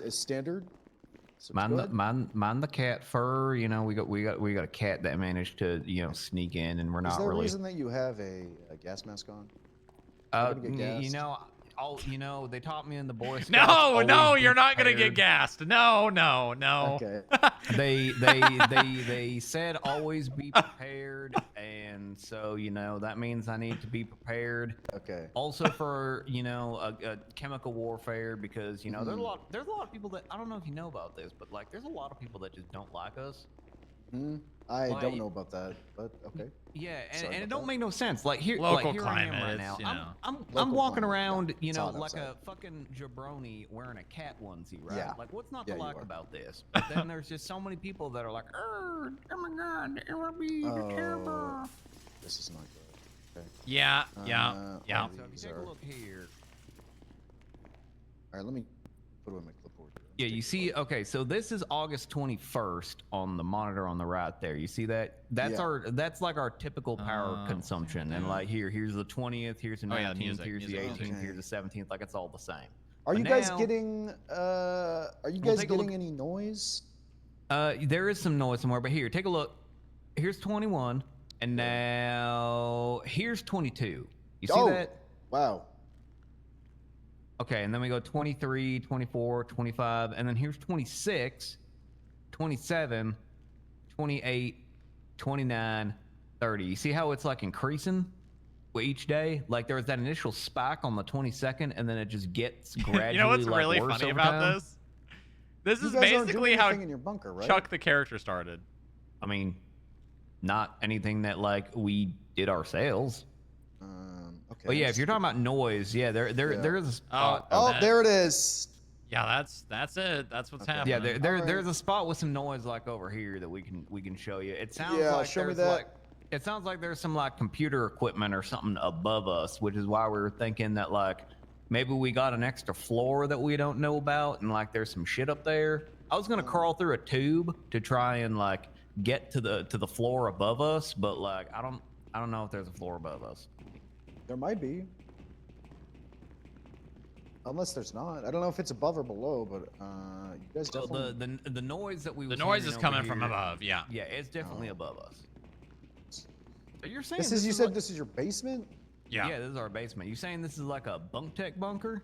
is standard. So mind the cat fur. You know, we got a cat that managed to sneak in, and we're not really. Is there a reason that you have a gas mask on? They taught me in the Boy Scouts. No, you're not gonna get gassed. No. Okay. They said always be prepared, and so that means I need to be prepared. Okay. Also for a chemical warfare, because there's a lot of people that I don't know if you know about this, but like there's a lot of people that just don't like us. I don't know about that, but okay. Yeah, and it don't make no sense. Like here, local here climate, I am right now. I'm Local walking climate, around, yeah. like a fucking jabroni wearing a cat onesie, right? Yeah. Like, what's not Yeah, to you like are. about this? But then there's just so many people that are like, oh my god, it will be terrible. This is not good. Okay. Yeah. So if you take a look here. All right, let me put away my clipboard. Yeah, you see, okay, so this is August 21st on the monitor on the right there. You see that? That's like our typical power consumption. And like here's the 20th, here's the 19th, here's the 18th, here's the 17th, like it's all the same. Are you guys getting any noise? There is some noise somewhere, but here, take a look. Here's 21, and now here's 22. You see that? Wow. Okay, and then we go 23, 24, 25, and then here's 26, 27, 28, 29, 30. You see how it's like increasing with each day? Like there was that initial spike on the 22nd, and then it just gets gradually You know what's like really worse funny over about time. this? This You is guys aren't basically doing how anything in your bunker, right? Chuck the character started. I mean, not anything that like we did ourselves. Okay. But yeah, if you're talking about noise, yeah, there is a spot. Oh, there it is. Yeah, that's it. That's what's happening. Yeah, there's a spot with some noise like over here that we can show you. It sounds Yeah, like show me there's that. like it sounds like there's some like computer equipment or something above us, which is why we were thinking that like maybe we got an extra floor that we don't know about, and like there's some shit up there. I was gonna crawl through a tube to try and like get to the floor above us, but like I don't know if there's a floor above us. There might be. Unless there's not. I don't know if it's above or below, but you guys Well, definitely. the noise that we The was noise hearing is over coming from here- above, yeah. Yeah, it's definitely above us. So you're saying This is. You said this is your basement? Yeah. Yeah, this is our basement. You saying this is like a bunk tech bunker?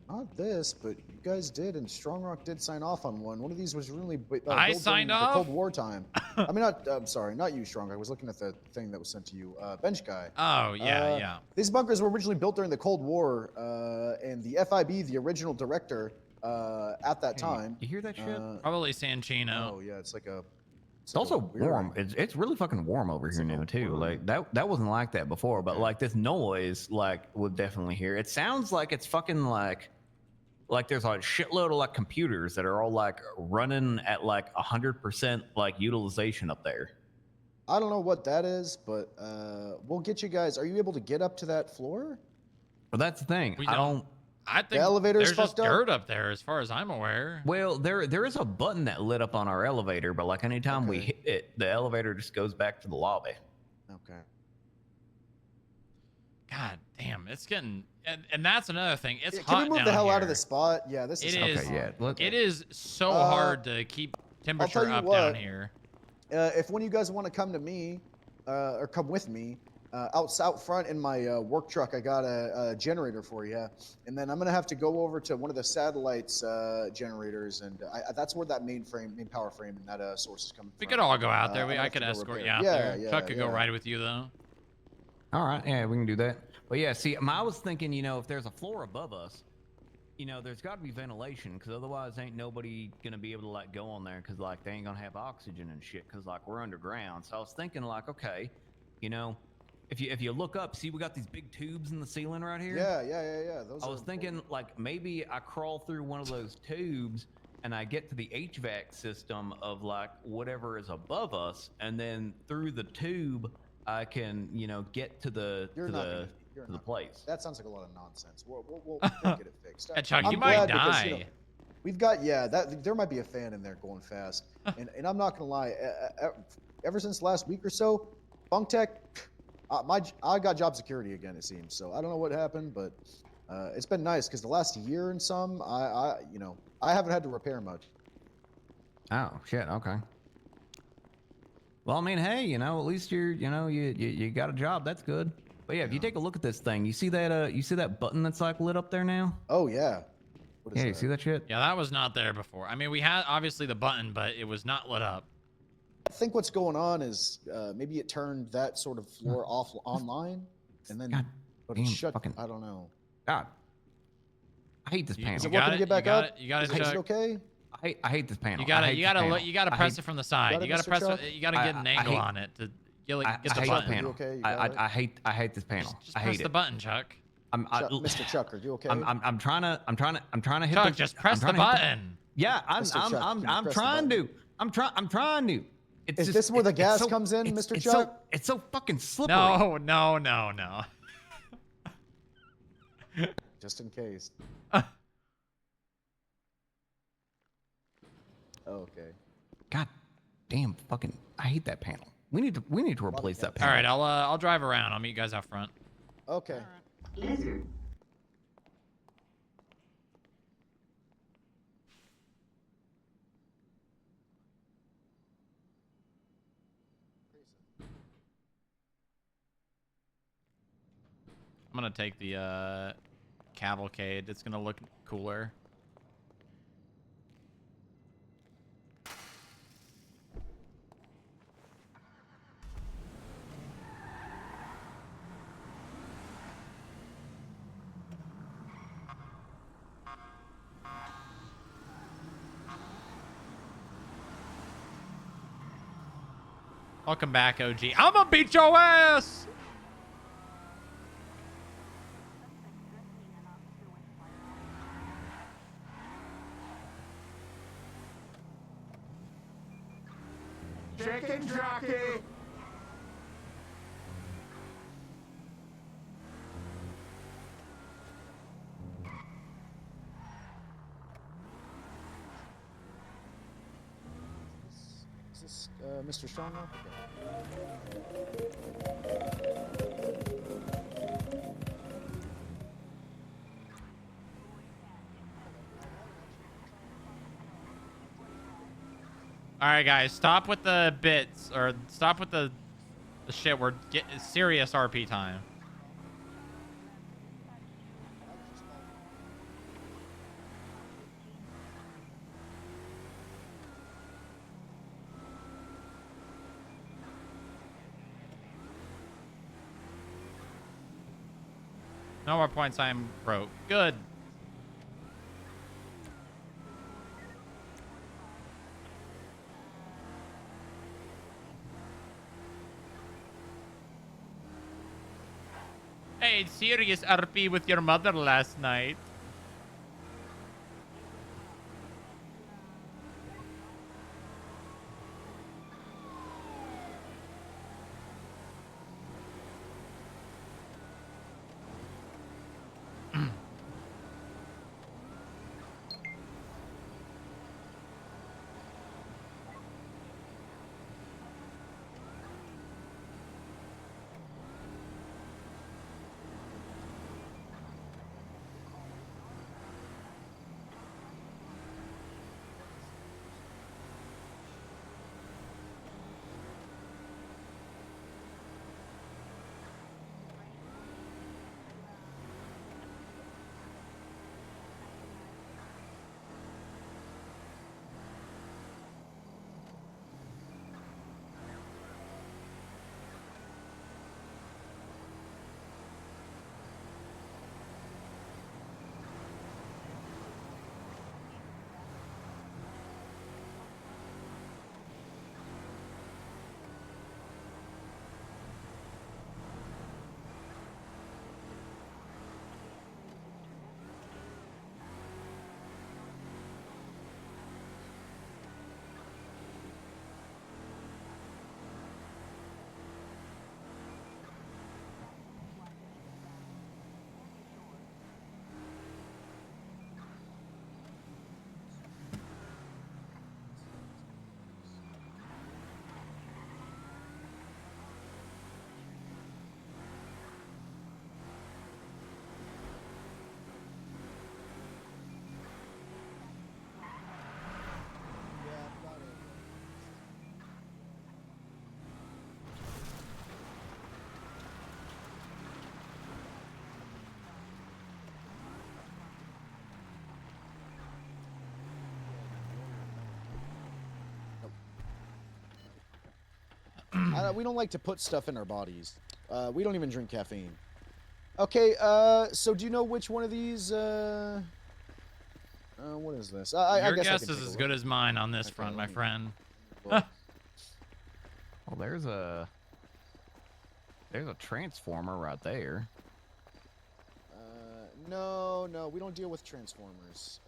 Not this, but you guys did, and Strong Rock did sign off on one. One of these was really I built signed during off? the Cold War time. I mean, not. I'm sorry, not you, Strong Rock. I was looking at the thing that was sent to you, Bench Guy. Oh yeah, yeah. These bunkers were originally built during the Cold War, and the FIB, the original director at that time. You hear that shit? Probably Sanchino. Oh yeah, it's like a. It's also warm. It's really fucking warm over here now too. Like that wasn't like that before, but like this noise, like we'll definitely hear. It sounds like it's fucking like there's a shitload of like computers that are all like running at like 100% like utilization up there. I don't know what that is, but we'll get you guys. Are you able to get up to that floor? But that's the thing. We I don't. I think The elevator's there's just fucked up? dirt up there, as far as I'm aware. Well, there is a button that lit up on our elevator, but like anytime we hit it, the elevator just goes back to the lobby. Okay. God damn, it's getting, and that's another thing. It's Can hot we move down the hell here. out of the spot? Yeah, this is. It is. Okay, yeah, It is so Uh, hard to keep temperature tell you up what, down here. If one of you guys want to come to me, or come with me, out front in my work truck, I got a generator for you, and then I'm gonna have to go over to one of the satellites generators, and that's where that main power frame, and that source is coming We from. could all go out there. I'm gonna I have to could go escort repair you it. out Yeah, there. yeah, Chuck could go yeah. ride with you though. All right, yeah, we can do that. But yeah, see, I was thinking, if there's a floor above us, there's got to be ventilation, because otherwise ain't nobody gonna be able to like go on there, because like they ain't gonna have oxygen and shit, because like we're underground. So I was thinking like, okay, if you look up, see we got these big tubes in the ceiling right here. Yeah. Those I are was thinking like maybe I crawl through one of those tubes and I get to the HVAC system of like whatever is above us, and then through the tube I can get to the place. That sounds like a lot of nonsense. We'll get it fixed. Yeah, Chuck, you I'm might glad because, die. we've got there might be a fan in there going fast, and I'm not gonna lie. Ever since last week or so, Bunk Tech, I got job security again. It seems so. I don't know what happened, but it's been nice because the last year and some, I haven't had to repair much. Oh shit. Okay. Well, I mean, hey, at least you got a job. That's good. But yeah, if you take a look at this thing, you see that button that's like lit up there now? Oh yeah. What is Yeah, you that? see that shit? Yeah, that was not there before. I mean, we had obviously the button, but it was not lit up. I think what's going on is maybe it turned that sort of floor off online, and then but it damn shut. fucking- I don't know. God, I hate this panel. Is it working to get back up? You got it, Is it Chuck. okay? I hate this panel. You gotta, I hate you this gotta, panel. you gotta I press hate- it from the side. Got You it, gotta Mr. press Chuck? it. You gotta get an angle hate- on it to get the I hate button. this panel. okay? You I got it? hate this panel. Just I press hate the it. button, Chuck. Mr. Chuck, are you okay? I'm trying to hit Chuck, the, just press I'm the trying to hit button. Yeah, Mr. Chuck, can you I'm press the trying button? to. I'm trying to. It's Is just- this where the it's gas so- comes in, it's- Mr. it's Chuck? It's so fucking slippery. No. Just in case. Okay. God damn, fucking! I hate that panel. We need to replace that All panel. right, I'll drive around. I'll meet you guys out front. Okay. Lizard. I'm gonna take the cavalcade. It's gonna look cooler. Welcome back, OG. I'm gonna beat your ass! Chicken jockey! Is this Mr. Stronglow? All right, guys, stop with the bits, or stop with the shit. We're getting serious RP time. No more points. I'm broke. Good. Hey, serious RP with your mother last night. We don't like to put stuff in our bodies. We don't even drink caffeine. Okay, so do you know which one of these, what is this? I Your guess I guess can is take a as look. good as mine on this Okay, front, my let me friend. look. Well, there's a transformer right there. No, we don't deal with Transformers.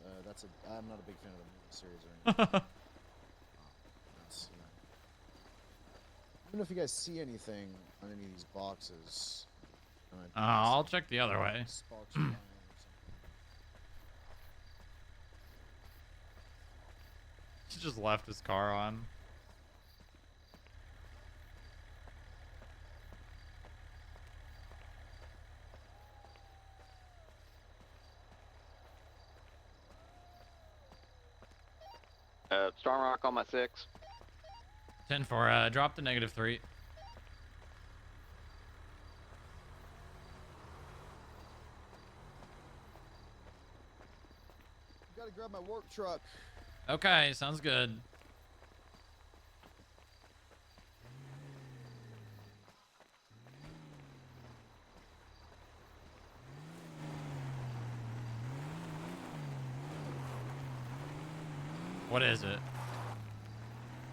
I'm not a big fan of the movie series or anything. I don't know if you guys see anything on any of these boxes. I'll check the other way. Sparks flying or something. He just left his car on. Storm Rock on my 6. 10 for drop the -3. gotta grab my work truck. Okay, sounds good. What is it?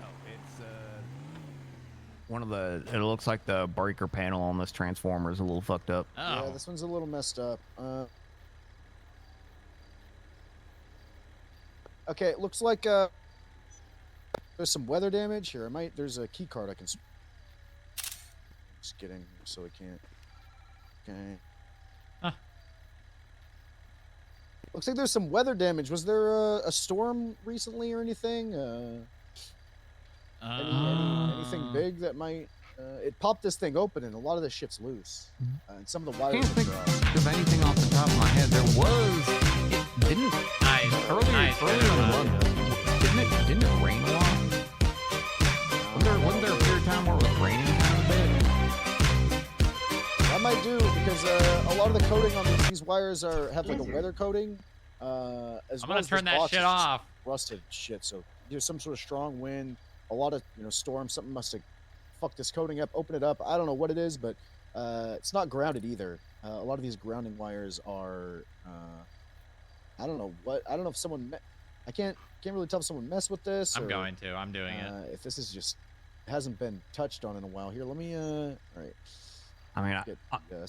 Oh, it's one of the. It looks like the breaker panel on this transformer is a little fucked up. Yeah, this one's a little messed up. Okay, it looks like there's some weather damage here. There's a key card I can. Just kidding, so it can't. Okay. Looks like there's some weather damage. Was there a storm recently or anything? Anything big that might? It popped this thing open and a lot of this shit's loose. And some of the wires. Can't think of anything off the top of my head. There was. It didn't. Earlier in the run, didn't it rain a lot? Wasn't there a period of time where it was raining kind of a bit? That might do because a lot of the coating on these wires have like a weather coating. As I'm well gonna as turn this that box shit is just off. Rusted shit. So there's some sort of strong wind, a lot of storm. Something must have fucked this coating up. Open it up. I don't know what it is, but it's not grounded either. A lot of these grounding wires are. I don't know what. I don't know if someone. I can't really tell if someone messed with this. I'm or, going to. I'm doing it. If this is just hasn't been touched on in a while. Here, let me. All right. I mean,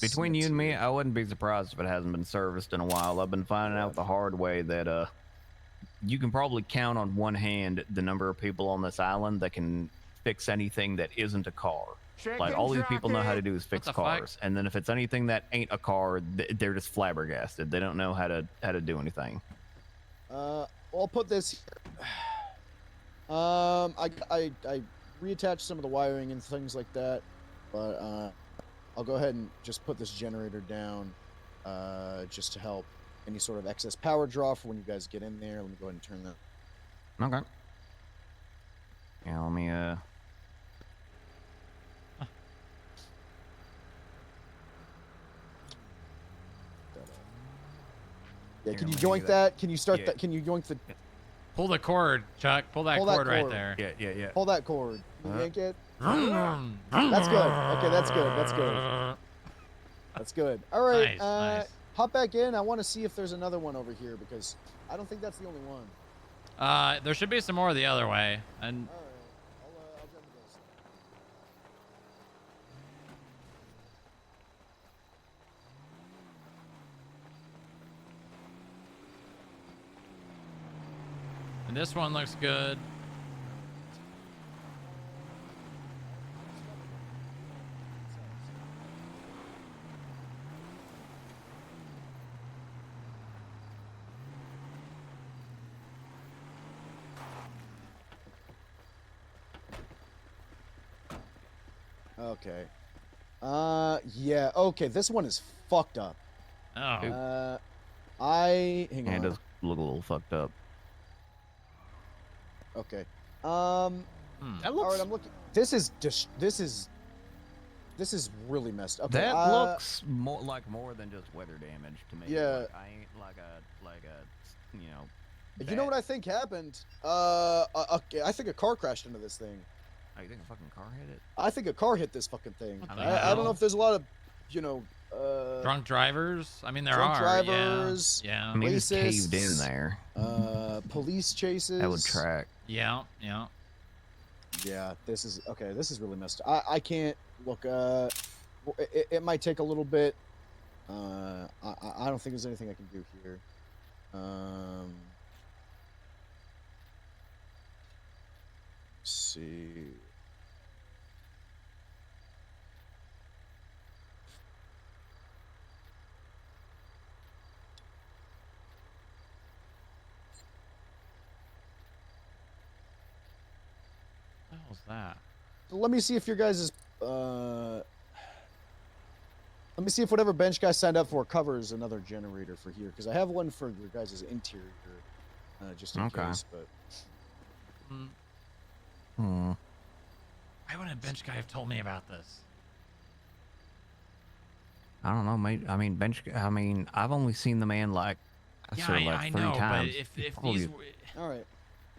between you and me, I wouldn't be surprised if it hasn't been serviced in a while. I've been finding out the hard way that you can probably count on one hand the number of people on this island that can fix anything that isn't a car. Like all these people know how to do is fix cars, and then if it's anything that ain't a car, they're just flabbergasted. They don't know how to do anything. I'll put this here. I reattached some of the wiring and things like that, but I'll go ahead and just put this generator down, just to help any sort of excess power draw for when you guys get in there. Let me go ahead and turn that. Okay. Yeah, let me Yeah, can you yoink that? Can you start that? Can you yoink the? Pull the cord, Chuck. Pull that cord right there. Yeah. Pull that cord. Can you yank it? That's good. Okay, that's good. That's good. That's good. All right. Nice. Hop back in. I want to see if there's another one over here because I don't think that's the only one. There should be some more the other way. And All right. I'll jump into this. and this one looks good. Okay. Yeah. Okay. This one is fucked up. Oh. Hang Yeah, it on. does look a little fucked up. Okay. That All looks. right. I'm looking. This is really messed up. Okay, That looks more than just weather damage to me. Yeah. Like, I ain't like a you know. You know what I think happened? I think a car crashed into this thing. Oh, you think a fucking car hit it? I think a car hit this fucking thing. What the I don't know hell? if there's a lot of, Drunk drivers? I mean, there drunk are. drivers. Yeah. I mean, it's racists, caved in there. Police chases. That would track. Yeah. Yeah, this is okay. This is really messed up. I can't look. It might take a little bit. I don't think there's anything I can do here. Let's see. What the hell's that? So let me see if your guys' let me see if whatever bench guy signed up for covers another generator for here, because I have one for your guys' interior, just in Okay. case. But Hmm. Why wouldn't a bench guy have told me about this? I don't know, mate. I mean, I've only seen the man like Yeah, her like I 3 know, times. but if Probably- these, All right.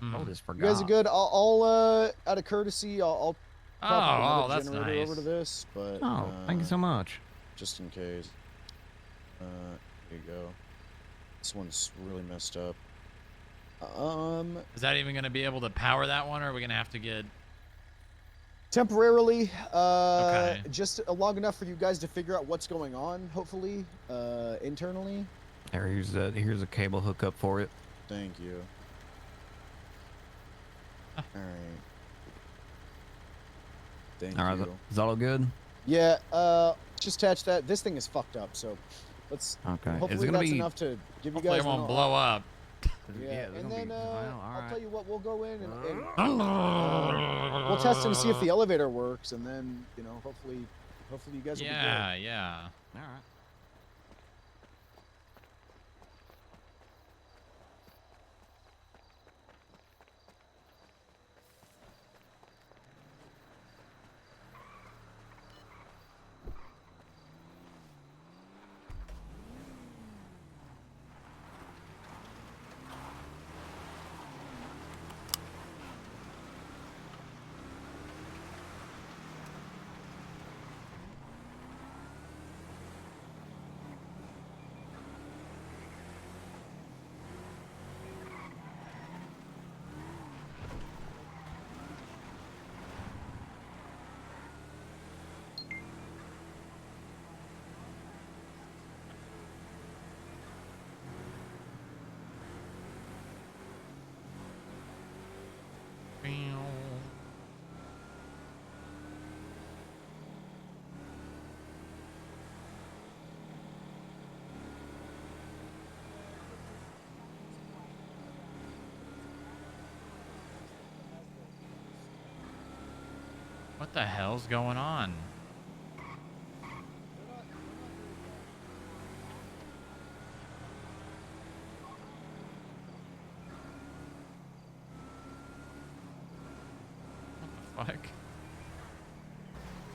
I just You forgot. guys are good. Out of courtesy, I'll probably put another that's generator over to nice. this, but Oh, thank you so much. just in case. Here you go. This one's really messed up. Is that even going to be able to power that one, or are we going to have to get? Temporarily, Okay. just long enough for you guys to figure out what's going on, hopefully, internally. Here's a cable hookup for it. Thank you. All right. Thank All right, you. is that all good? Yeah, just attach that. This thing is fucked up, so let's. Okay. Is it Hopefully gonna that's be- enough to give you Hopefully guys. it won't blow up. Yeah, it's and gonna then be- well, all I'll right. tell you what, we'll go in and we'll test and see if the elevator works, and then hopefully you guys will be good. Yeah. All right. What the hell's going on? What the fuck?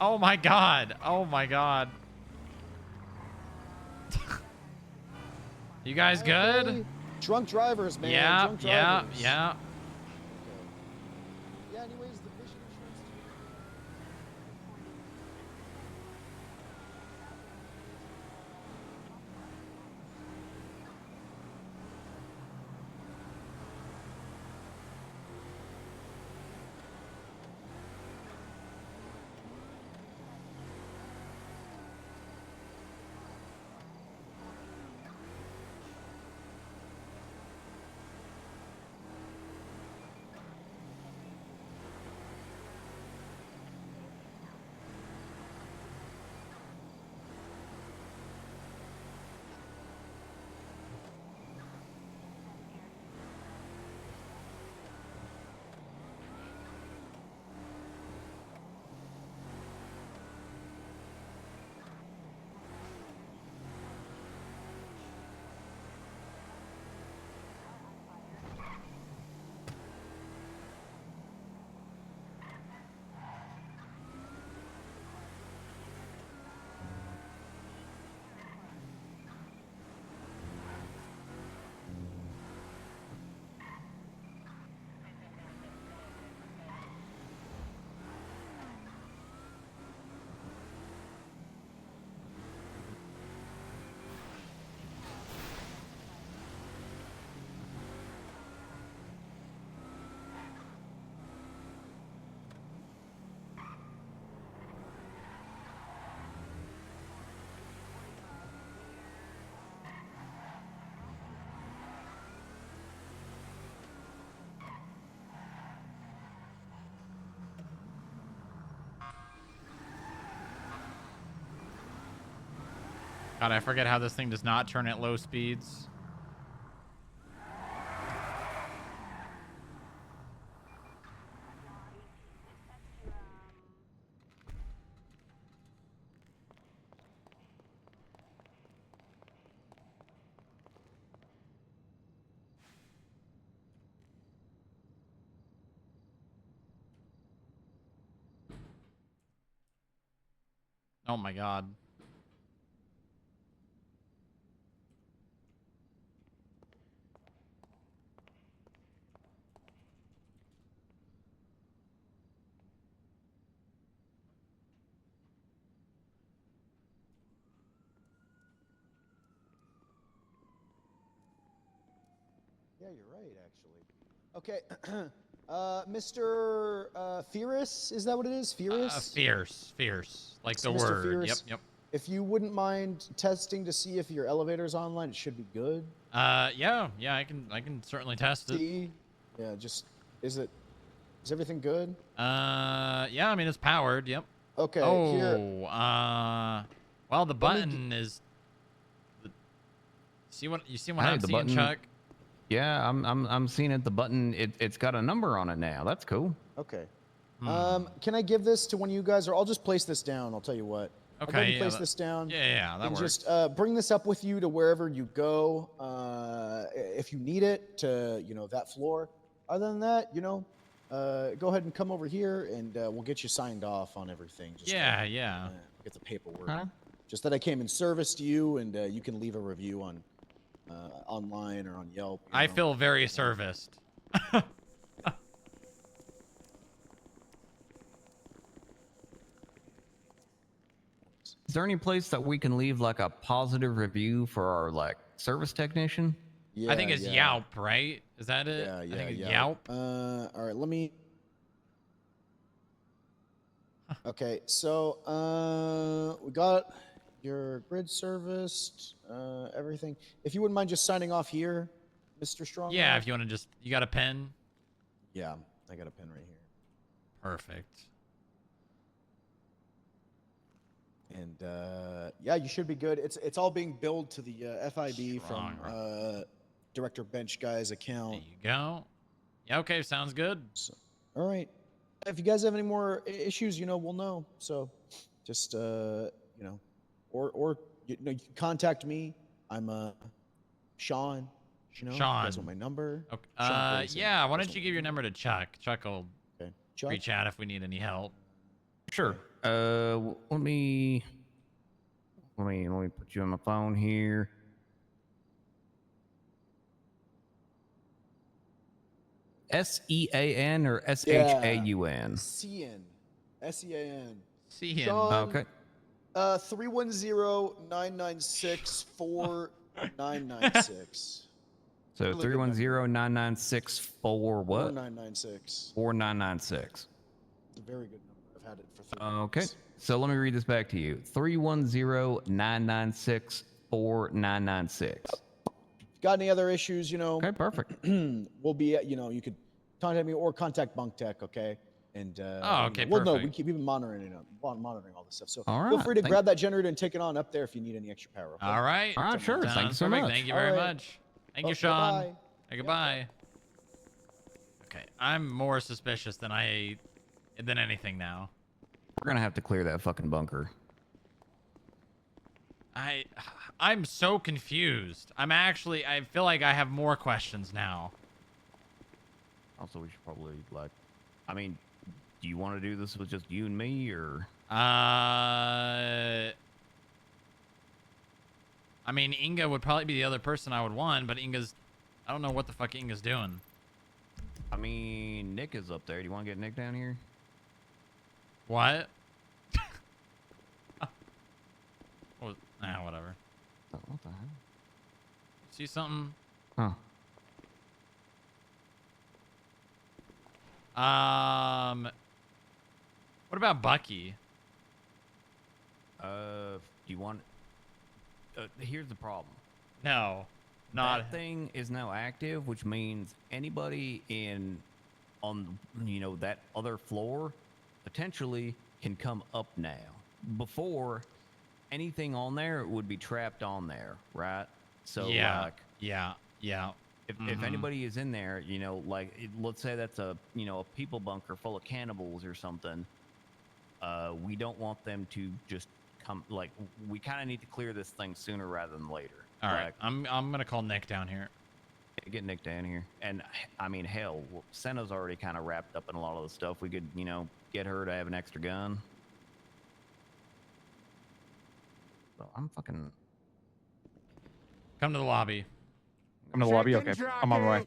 Oh my god. Oh my god. You guys good? Okay. Drunk drivers, man. Yeah, Drunk yeah, drivers. yeah. Yeah. Anyways, the vision insurance. God, I forget how this thing does not turn at low speeds. Oh my god. you're right, actually. Okay. Mr. Fierce, is that what it is? Fierce? Fierce. Like the Mr. word. Fierce, Yep. if you wouldn't mind testing to see if your elevator's online, it should be good. Yeah, I can certainly test it. See? Yeah, just, is everything good? Yeah, I mean, it's powered, yep. Okay, oh, here. Well, the button is... You see what Hey, I'm the seeing, button, Chuck? Yeah, I'm seeing it. The button, it's got a number on it now. That's cool. Okay. Can I give this to one of you guys, or I'll just place this down? I'll tell you what. I'll go ahead and place this down. Yeah, that and works. just bring this up with you to wherever you go, if you need it to, that floor. Other than that, go ahead and come over here, and we'll get you signed off on everything. Just yeah. get the paperwork. Just that I came in service to you, and you can leave a review on online or on Yelp. I feel very serviced. Is there any place that we can leave like a positive review for our like service technician? I think it's Yelp, right? Is that it? Yeah, I think it's Yelp. All right, let me. Okay, so we got your grid serviced, everything. If you wouldn't mind just signing off here, Mr. Strong. Yeah, if you want to just, you got a pen? Yeah, I got a pen right here. Perfect. And yeah, you should be good. It's all being billed to the FIB from Director Bench Guy's account. There you go. Yeah, okay, sounds good. So, all right. If you guys have any more issues, we'll know. So just, or you can contact me. I'm Sean. Sean. You guys want my number? Okay. Yeah, why don't you give your number to Chuck? Chuck will reach out if we need any help. Sure. Let me put you on my phone here. SEAN or SHAUN? SEAN. SEAN. SEAN. Okay. 310-996-4996. So 310-996-4 what? 4996. 4996. It's a very good number. I've had it for 3 Okay. So let me read this back to you. 310-996-4996. Got any other issues, Okay, perfect. We'll be, you could contact me or contact Bunk Tech, okay? And okay, we'll know. perfect. We've been monitoring all this stuff. So All feel right, free to thank- grab that generator and take it on up there if you need any extra power. Okay? All right. All right, sure. Thank you Sounds so perfect. much. Thank you very All right. much. Thank you, Sean. Bye-bye. Hey, goodbye. Okay, I'm more suspicious than anything now. We're gonna have to clear that fucking bunker. I'm so confused. I feel like I have more questions now. Also, we should probably do you want to do this with just you and me, or? I mean, Inga would probably be the other person I would want, but I don't know what the fuck Inga's doing. I mean, Nick is up there. Do you want to get Nick down here? What? Whatever. What the hell? See something? Huh. What about Bucky? Do you want? Here's the problem. No, That thing is now active, which means anybody on that other floor potentially can come up now. Before, anything on there would be trapped on there, right? So yeah. If anybody is in there, let's say that's a people bunker full of cannibals or something, we don't want them to just come. Like, we kind of need to clear this thing sooner rather than later. All right, I'm gonna call Nick down here. Get Nick down here, and I mean, hell, Senna's already kind of wrapped up in a lot of the stuff. We could, get her to have an extra gun. So I'm fucking. Come to the lobby. Come to the lobby. Okay, I'm on my way.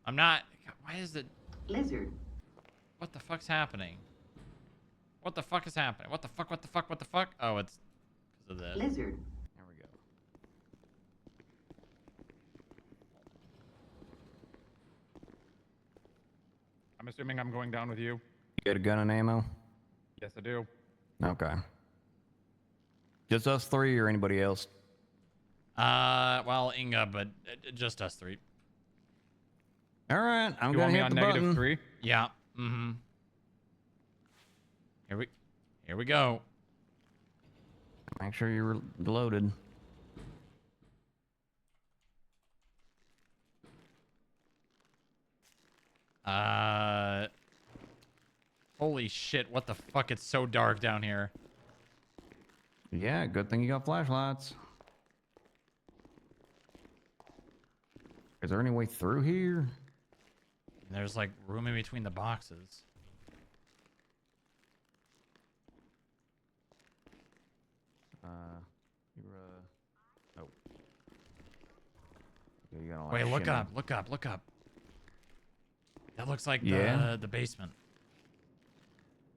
I'm not. Why is it? Lizard. What the fuck's happening? What the fuck is happening? What the fuck? What the fuck? What the fuck? Oh, it's because of this. Lizard. There we go. I'm assuming I'm going down with you. You got a gun and ammo? Yes, I do. Okay. Just us three or anybody else? Well, Inga, but just us three. All right, I'm You gonna want me hit on the button. -3? Yeah. Here we go. Make sure you're loaded. Holy shit! What the fuck? It's so dark down here. Yeah, good thing you got flashlights. Is there any way through here? There's like room in between the boxes. Oh. Yeah, you gotta, like, Wait, look shimmy. up! Look up! Look up! That looks like Yeah? the basement.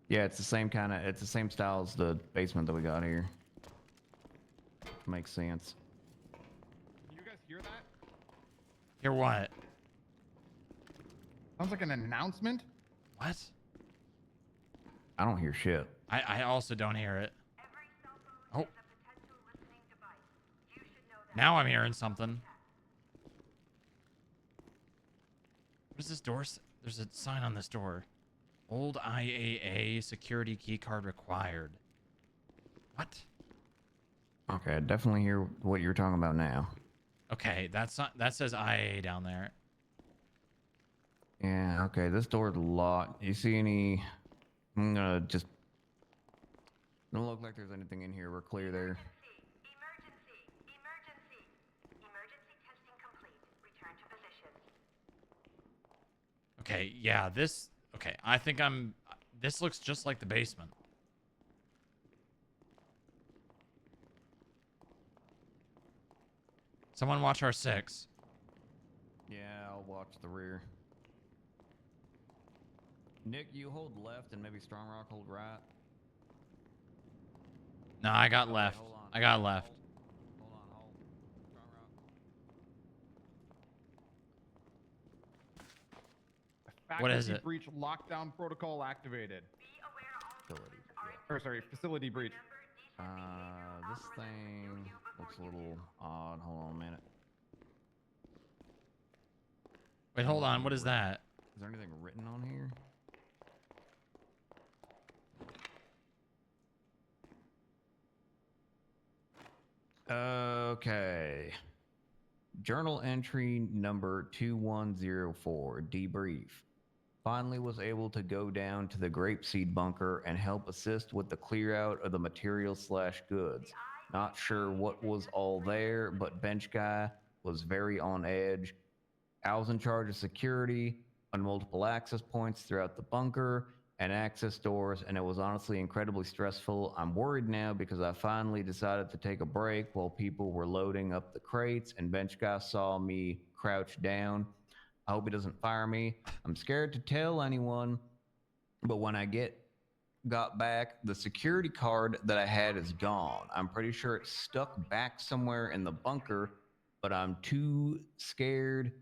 Yeah, it's the same kind of, it's the same style as the basement that we got here. Makes sense. Can you guys hear that? Hear what? Sounds like an announcement. What? I don't hear shit. I also don't hear it. Oh. Now I'm hearing something. What is this door? There's a sign on this door. Old IAA security key card required. What? Okay, I definitely hear what you're talking about now. Okay, that's not, that says IAA down there. Yeah, okay, this door's locked. You see any... I'm gonna just... Don't look like there's anything in here. We're clear there. Okay, yeah, this... Okay, I think I'm... This looks just like the basement. Someone watch R6. Yeah, I'll watch the rear. Nick, you hold left and maybe Strong Rock hold right. No, I got left. hold on. I got left. Hold on, hold. Strong Rock. What is Faculty it? breach lockdown protocol activated. Facility. Or sorry, facility breach. This thing looks a little odd. Hold on a minute. Wait, hold on. What is that? Is there anything written on here? Okay. Journal entry number 2104, debrief. Finally was able to go down to the grapeseed bunker and help assist with the clear out of the materials / goods. Not sure what was all there, but bench guy was very on edge. I was in charge of security on multiple access points throughout the bunker and access doors, and it was honestly incredibly stressful. I'm worried now because I finally decided to take a break while people were loading up the crates, and bench guy saw me crouch down. I hope he doesn't fire me. I'm scared to tell anyone, but when I got back, the security card that I had is gone. I'm pretty sure it's stuck back somewhere in the bunker, but I'm too scared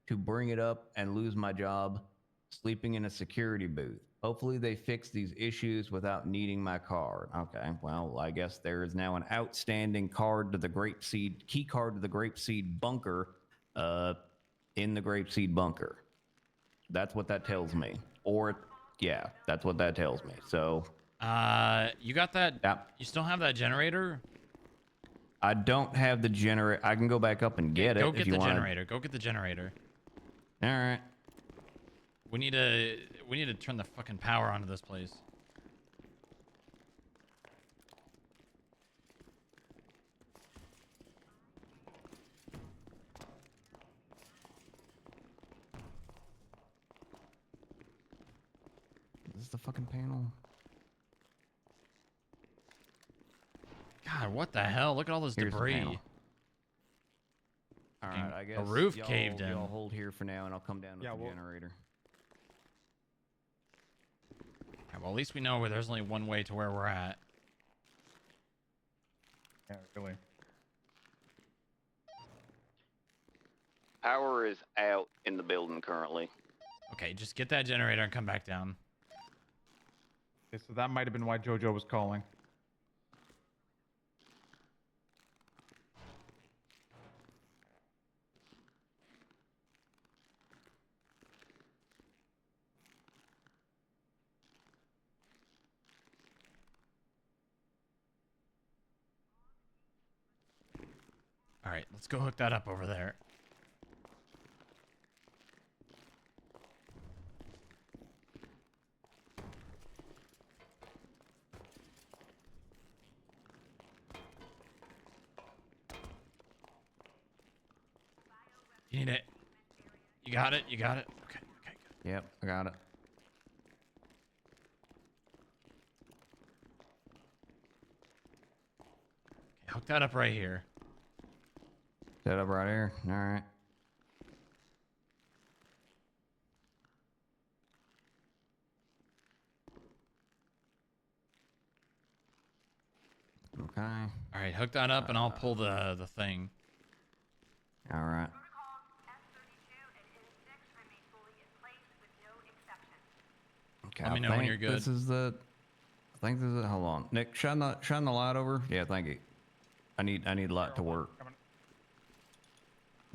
to bring it up and lose my job sleeping in a security booth. Hopefully they fix these issues without needing my card. Okay, well, I guess there is now an outstanding card to the grapeseed, key card to the grapeseed bunker, in the grapeseed bunker. That's what that tells me. Or, yeah, that's what that tells me. So, you got that? Yeah. You still have that generator? I don't have the generator. I can go back up and get it. Go if get you the wanna... generator. Go get the generator. All right. We need to turn the fucking power onto this place. Is this the fucking panel? God, what the hell? Look at all this Here's the debris. panel. All right, I guess A roof y'all, caved in. Y'all hold here for now, and I'll come down with the well, generator. well, at least we know where there's only one way to where we're at. Yeah, really. Power is out in the building currently. Okay, just get that generator and come back down. Okay, so that might have been why JoJo was calling. All right, let's go hook that up over there. You need it. You got it? You got it? Okay, okay, good. Yep, I got it. Okay, hook that up right here. Set up right here. All right. Okay. All right, hook that up and I'll pull the thing. All right. Okay, Let me I know when think you're good. This is the. I think this is. Hold on, Nick. Shine the light over. Yeah, thank you. I need light to work.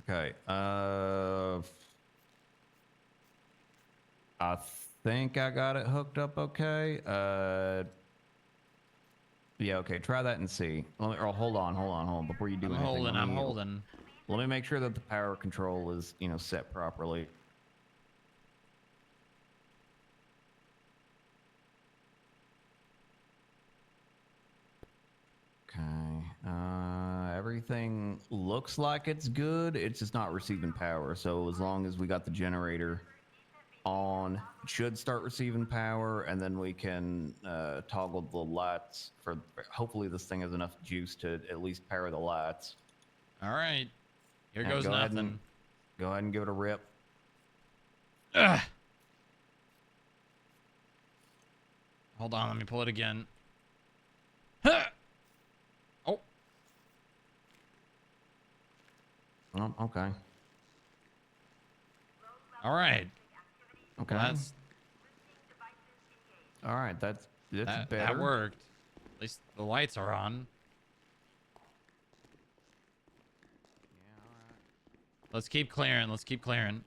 Okay. I think I got it hooked up. Okay. Yeah. Okay. Try that and see. Hold on. Before you do I'm anything, holding. I'm holding. Let me make sure that the power control is set properly. Okay. Everything looks like it's good. It's just not receiving power. So as long as we got the generator on, it should start receiving power, and then we can toggle the lights for. Hopefully, this thing has enough juice to at least power the lights. All right. Here Yeah, goes go ahead nothing. Go ahead and give it a rip. Ugh. Hold on. Let me pull it again. Huh. Oh. Oh, okay. All right. Okay. Well, that's all right. That's better. that worked. At least the lights are on. Let's keep clearing. Let's keep clearing.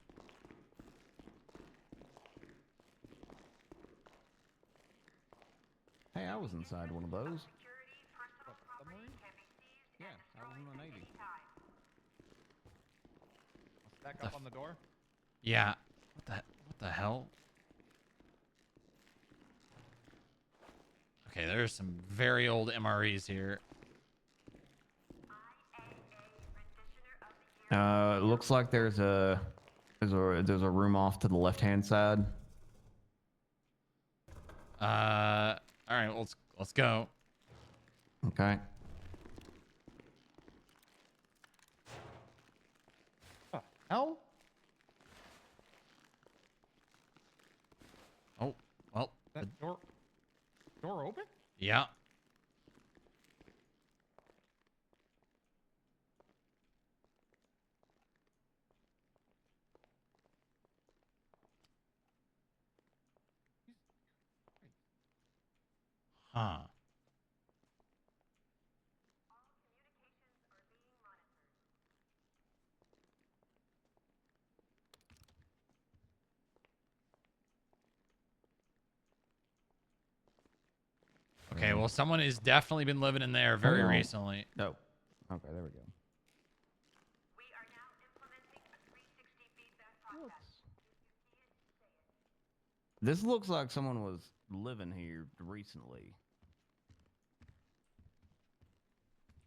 Hey, I was inside one of those. Yeah, I was in the Navy. Stack up on the door. Yeah. What the hell? Okay, there's some very old MREs here. It looks like there's a room off to the left-hand side. All right, let's go. Okay. Hell? Oh, well. That door open? Yeah. Huh. Okay, well, someone has definitely been living in there very recently. No. Okay, there we go. This looks like someone was living here recently.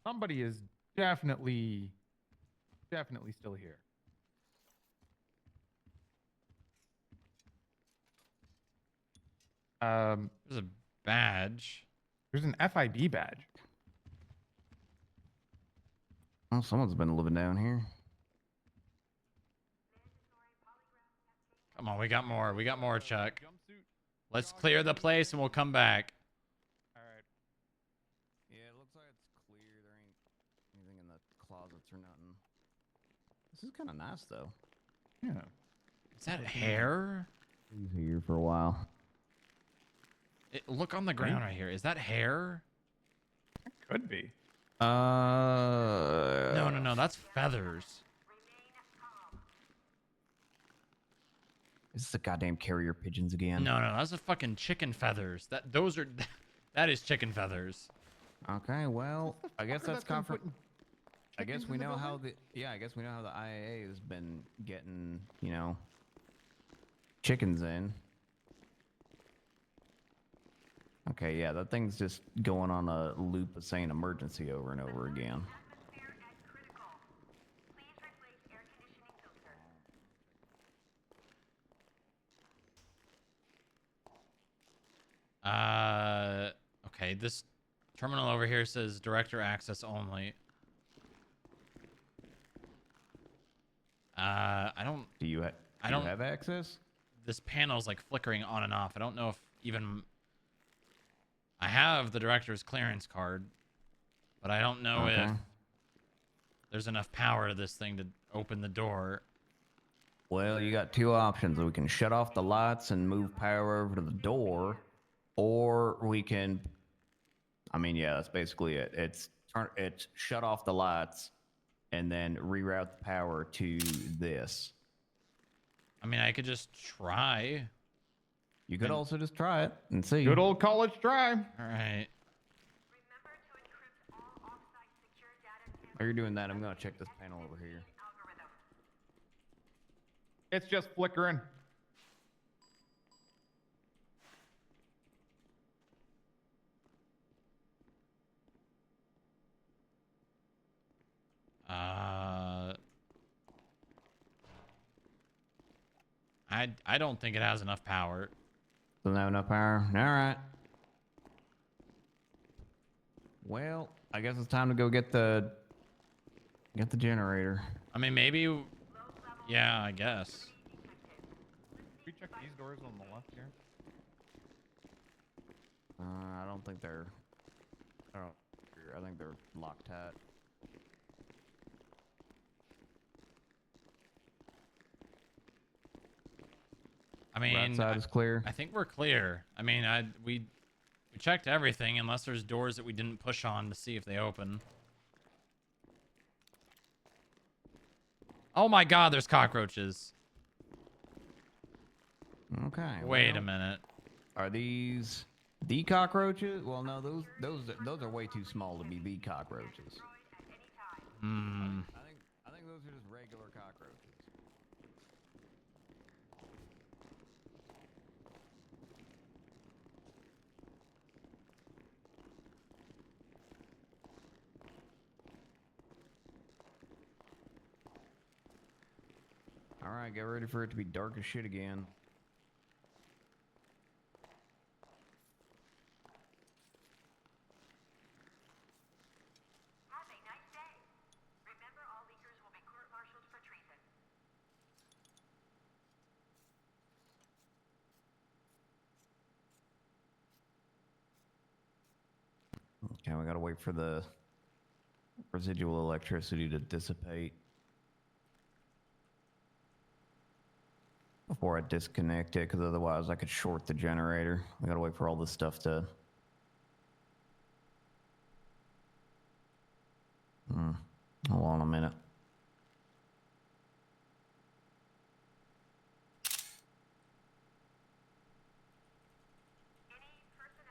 Somebody is definitely still here. There's a badge. There's an FIB badge. Oh, someone's been living down here. Come on, we got more. We got more, Chuck. Let's clear the place and we'll come back. Yeah, it looks like it's clear. There ain't anything in the closets or nothing. This is kind of nice, though. Yeah. Is that hair? He's here for a while. Look on the ground right here. Is that hair? Could be. No. That's feathers. Is this the goddamn carrier pigeons again? No. That's a fucking chicken feathers. That is chicken feathers. Okay, well, I guess that's confirmed. I guess chickens we in the know how building? I guess we know how the IAA has been getting, chickens in. Okay, yeah, that thing's just going on a loop of saying emergency over and over again. Okay, this terminal over here says director access only. I don't. Do you have access? This panel's like flickering on and off. I don't know if even. I have the director's clearance card, but I don't know if there's enough power to this thing to open the door. Well, you got two options. We can shut off the lights and move power over to the door, or we can. I mean, yeah, that's basically it. It's shut off the lights, and then reroute the power to this. I mean, I could just try. You could also just try it and see. Good old college try. All right. While you're doing that, I'm gonna check this panel over here. It's just flickering. I don't think it has enough power. Doesn't have enough power. All right. Well, I guess it's time to go get the generator. I mean, maybe. Yeah, I guess. Can we check these doors on the left here? I don't think they're. I think they're locked tight. I mean, Right side is clear. I think we're clear. I mean, we checked everything unless there's doors that we didn't push on to see if they open. Oh my God, there's cockroaches. Okay. Wait a minute. Are these the cockroaches? Well, no, those are way too small to be the cockroaches. Hmm. I think those are just regular cockroaches. All right, get ready for it to be dark as shit again. Okay, we gotta wait for the residual electricity to dissipate before I disconnect it, because otherwise I could short the generator. We gotta wait for all this stuff to... Hold on a minute.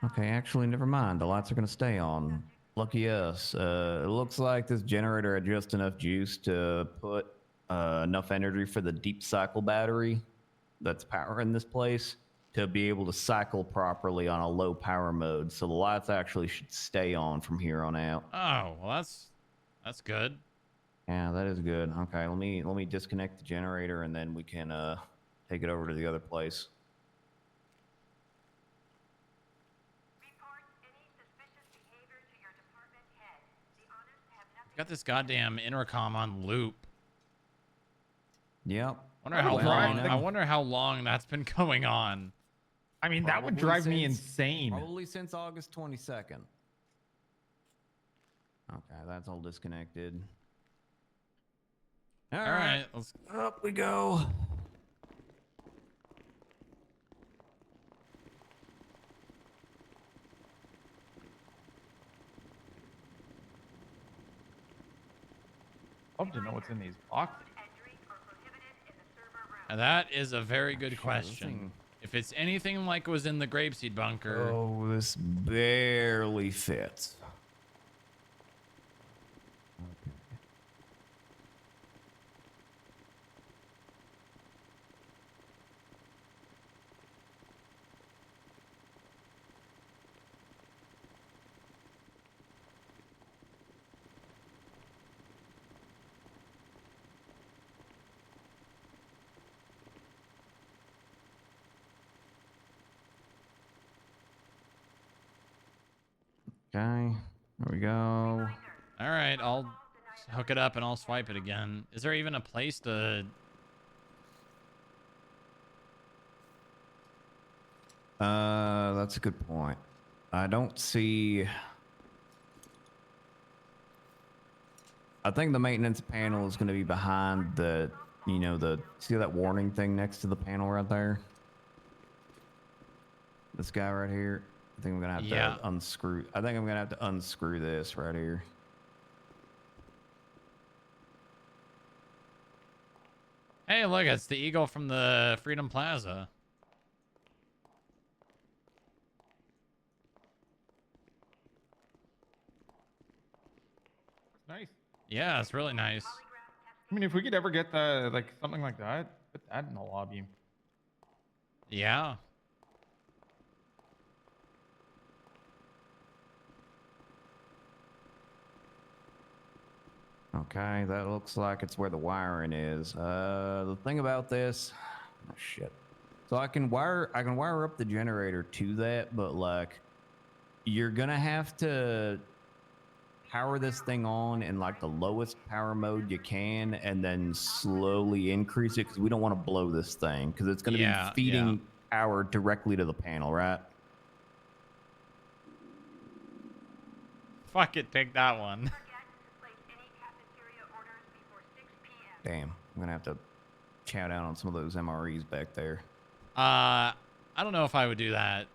Okay, actually, never mind. The lights are gonna stay on. Lucky us. It looks like this generator had just enough juice to put enough energy for the deep cycle battery that's powering this place to be able to cycle properly on a low power mode. So the lights actually should stay on from here on out. Oh, well, that's good. Yeah, that is good. Okay, let me disconnect the generator and then we can take it over to the other place. Got this goddamn intercom on loop. Yep. I wonder how long that's been going on. I mean, that would Probably drive me since- insane. Probably since August 22nd. Okay, that's all disconnected. All right, let's up we go. Love to know what's in these boxes. Now that is a very good Shit, this question. thing- If it's anything like was in the grapeseed bunker, Oh, this barely fits. Okay, there we go. all right, I'll hook it up and I'll swipe it again. Is there even a place to? That's a good point. I don't see. I think the maintenance panel is going to be behind the, see that warning thing next to the panel right there? This guy right here. I think I'm going to have to unscrew. I think I'm going to have to unscrew this right here. Hey, look, it's the eagle from the Freedom Plaza. It's nice. Yeah, it's really nice. I mean, if we could ever get the something like that, put that in the lobby. Yeah. Okay, that looks like it's where the wiring is. The thing about this, oh shit. So I can wire up the generator to that, but like, you're gonna have to power this thing on in like the lowest power mode you can, and then slowly increase it because we don't want to blow this thing because it's gonna be feeding power directly to the panel, right? Fuck it, take that one. Damn, I'm gonna have to chow down on some of those MREs back there. I don't know if I would do that.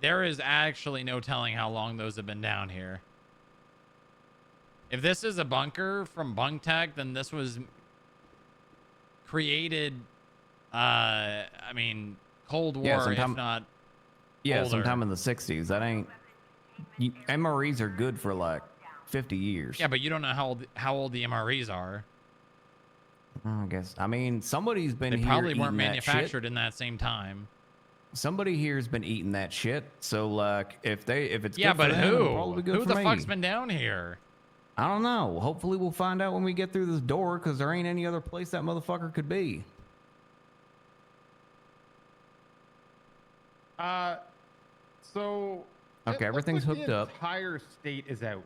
There is actually no telling how long those have been down here. If this is a bunker from Bunk Tech, then this was created, I mean, Cold War, if not older. Sometime in the 60s. That ain't... MREs are good for like 50 years. Yeah, but you don't know how old the MREs are. I guess. I mean, somebody's been They here probably eating weren't that manufactured shit. in that same time. Somebody here's been eating that shit. So like, if it's Yeah, good but for them, it'll probably be good who for the me. fuck's been down here? I don't know. Hopefully we'll find out when we get through this door, because there ain't any other place that motherfucker could be. So. Okay, everything's hooked up. The entire state is out.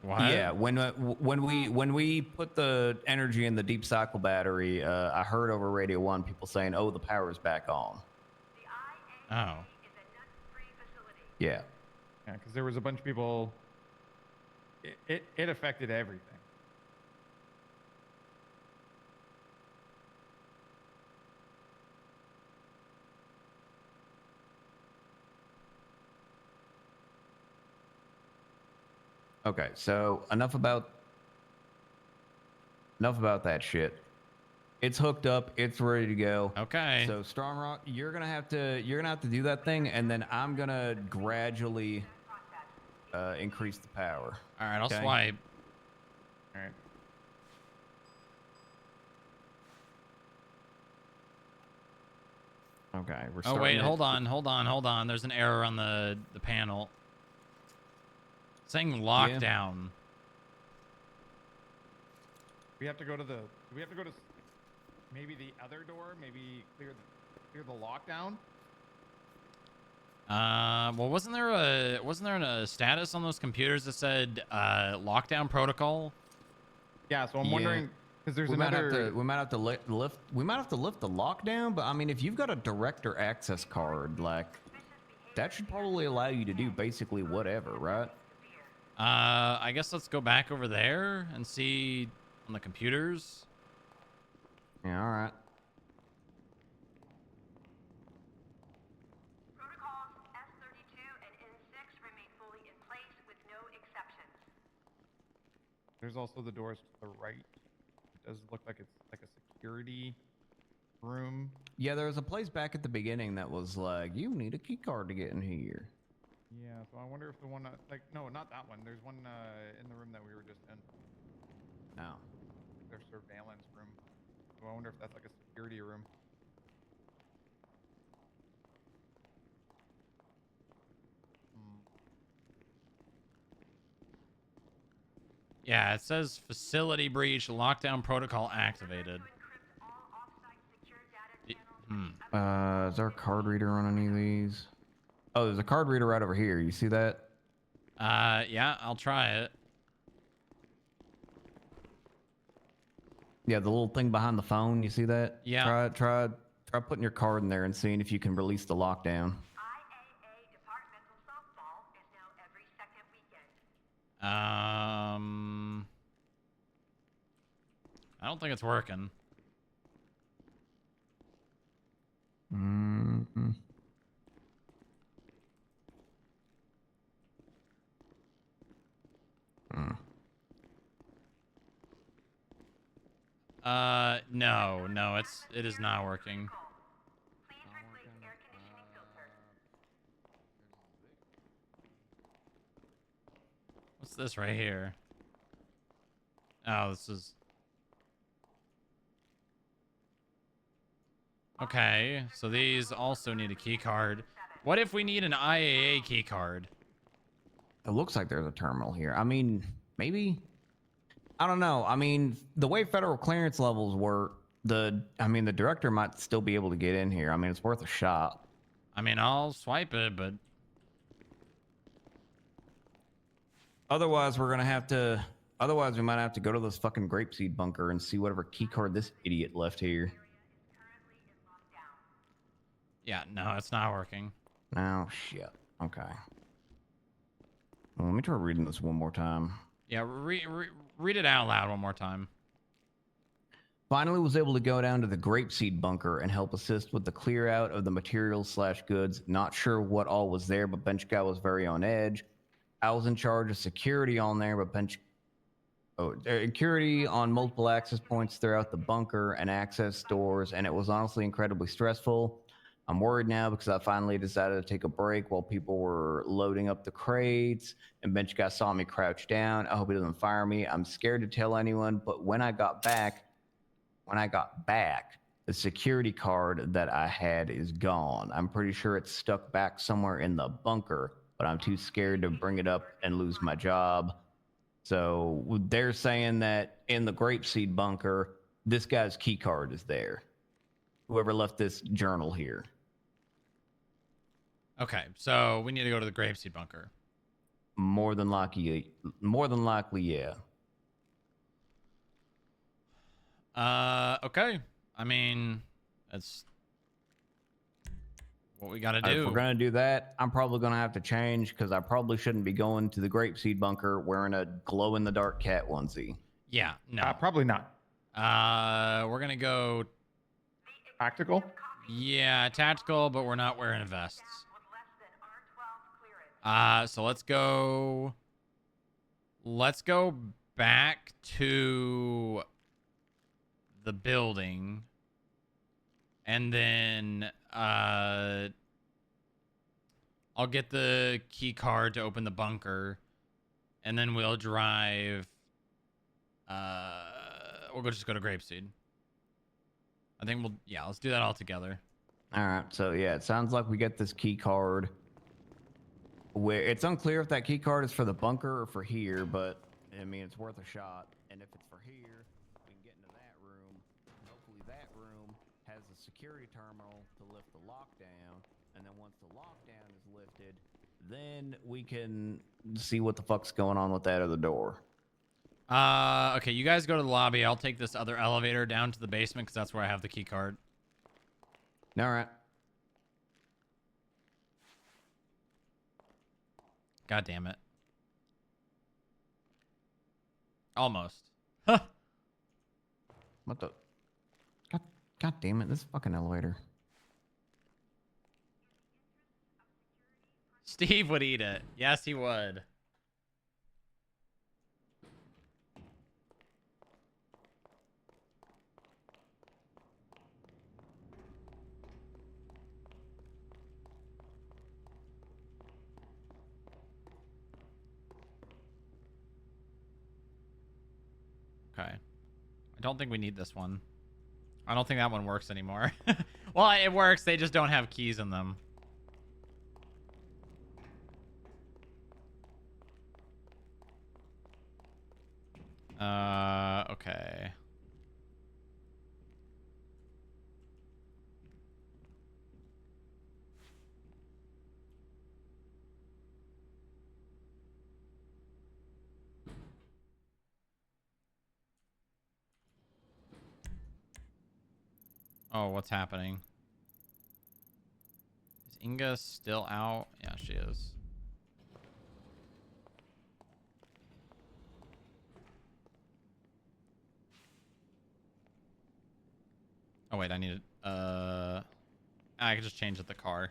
What? Yeah, when we put the energy in the deep cycle battery, I heard over Radio 1 people saying, "Oh, the power's back on." Oh. Yeah. Yeah, because there was a bunch of people. It affected everything. Okay, so enough about that shit. It's hooked up. It's ready to go. Okay. So Strong Rock, you're gonna have to do that thing, and then I'm gonna gradually increase the power. All right, I'll okay? swipe. All right. Okay, we're Oh starting. wait, at- hold on. There's an error on the panel. It's saying lockdown. We have to go to the. We have to go to maybe the other door. Maybe clear the lockdown. Well, wasn't there a status on those computers that said lockdown protocol? Yeah. So I'm wondering. Because there's we another. might have to lift the lockdown, but I mean, if you've got a director access card, like that should probably allow you to do basically whatever, right? I guess let's go back over there and see on the computers. Yeah, all right. There's also the doors to the right. It does look like it's like a security room. Yeah, there was a place back at the beginning that was like, you need a key card to get in here. Yeah, so I wonder if the one, no, not that one. There's one in the room that we were just in. Oh. Their surveillance room. So I wonder if that's like a security room. Yeah, it says facility breach, lockdown protocol activated. Is there a card reader on any of these? Oh, there's a card reader right over here. You see that? Yeah, I'll try it. Yeah, the little thing behind the phone. You see that? Yeah. Try putting your card in there and seeing if you can release the lockdown. I don't think it's working. Mm-hmm. No, it is not working. What's this right here? Oh, this is... Okay, so these also need a key card. What if we need an IAA key card? It looks like there's a terminal here. I mean, maybe. I don't know. I mean, the way federal clearance levels work, the director might still be able to get in here. I mean, it's worth a shot. I mean, I'll swipe it, but otherwise we might have to go to this fucking grapeseed bunker and see whatever key card this idiot left here. yeah, no, it's not working. Oh shit. Okay. Well, let me try reading this one more time. Yeah, read it out loud one more time. Finally was able to go down to the grapeseed bunker and help assist with the clear out of the materials/goods. Not sure what all was there, but bench guy was very on edge. I was in charge of security on there, but security on multiple access points throughout the bunker and access doors, and it was honestly incredibly stressful. I'm worried now because I finally decided to take a break while people were loading up the crates, and bench guy saw me crouch down. I hope he doesn't fire me. I'm scared to tell anyone, but when I got back, the security card that I had is gone. I'm pretty sure it's stuck back somewhere in the bunker, but I'm too scared to bring it up and lose my job. So they're saying that in the grapeseed bunker, this guy's key card is there. Whoever left this journal here. Okay, so we need to go to the grapeseed bunker. More than likely, yeah. Okay. I mean, that's what we gotta do. If we're gonna do that, I'm probably gonna have to change because I probably shouldn't be going to the grapeseed bunker wearing a glow-in-the-dark cat onesie. Yeah, no. Probably not. We're gonna go tactical. Yeah, tactical, but we're not wearing vests. So let's go back to the building, and then I'll get the key card to open the bunker, and then we'll drive. We'll just go to Grapeseed. I think let's do that all together. All right, so yeah, it sounds like we get this key card. Where it's unclear if that key card is for the bunker or for here, but I mean it's worth a shot. And if it's for here, we can get into that room. Hopefully that room has a security terminal to lift the lockdown, and then once the lockdown is lifted, then we can see what the fuck's going on with that other door. Okay, you guys go to the lobby. I'll take this other elevator down to the basement because that's where I have the key card. All right. God damn it. Almost. What the? God damn it! This fucking elevator. Steve would eat it. Yes, he would. Okay. I don't think we need this one. I don't think that one works anymore. Well, it works. They just don't have keys in them. Okay. Oh, what's happening? Is Inga still out? Yeah, she is. Oh, wait, I need to, I can just change the car.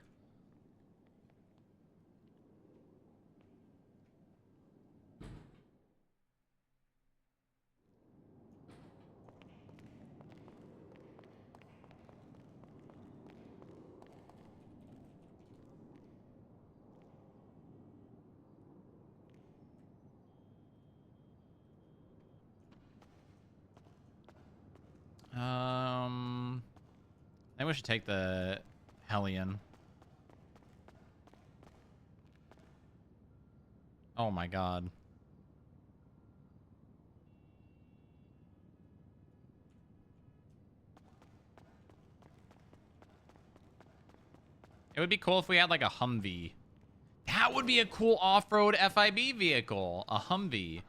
I think we should take the Hellion. Oh my god. It would be cool if we had like a Humvee. That would be a cool off-road FIB vehicle. A Humvee.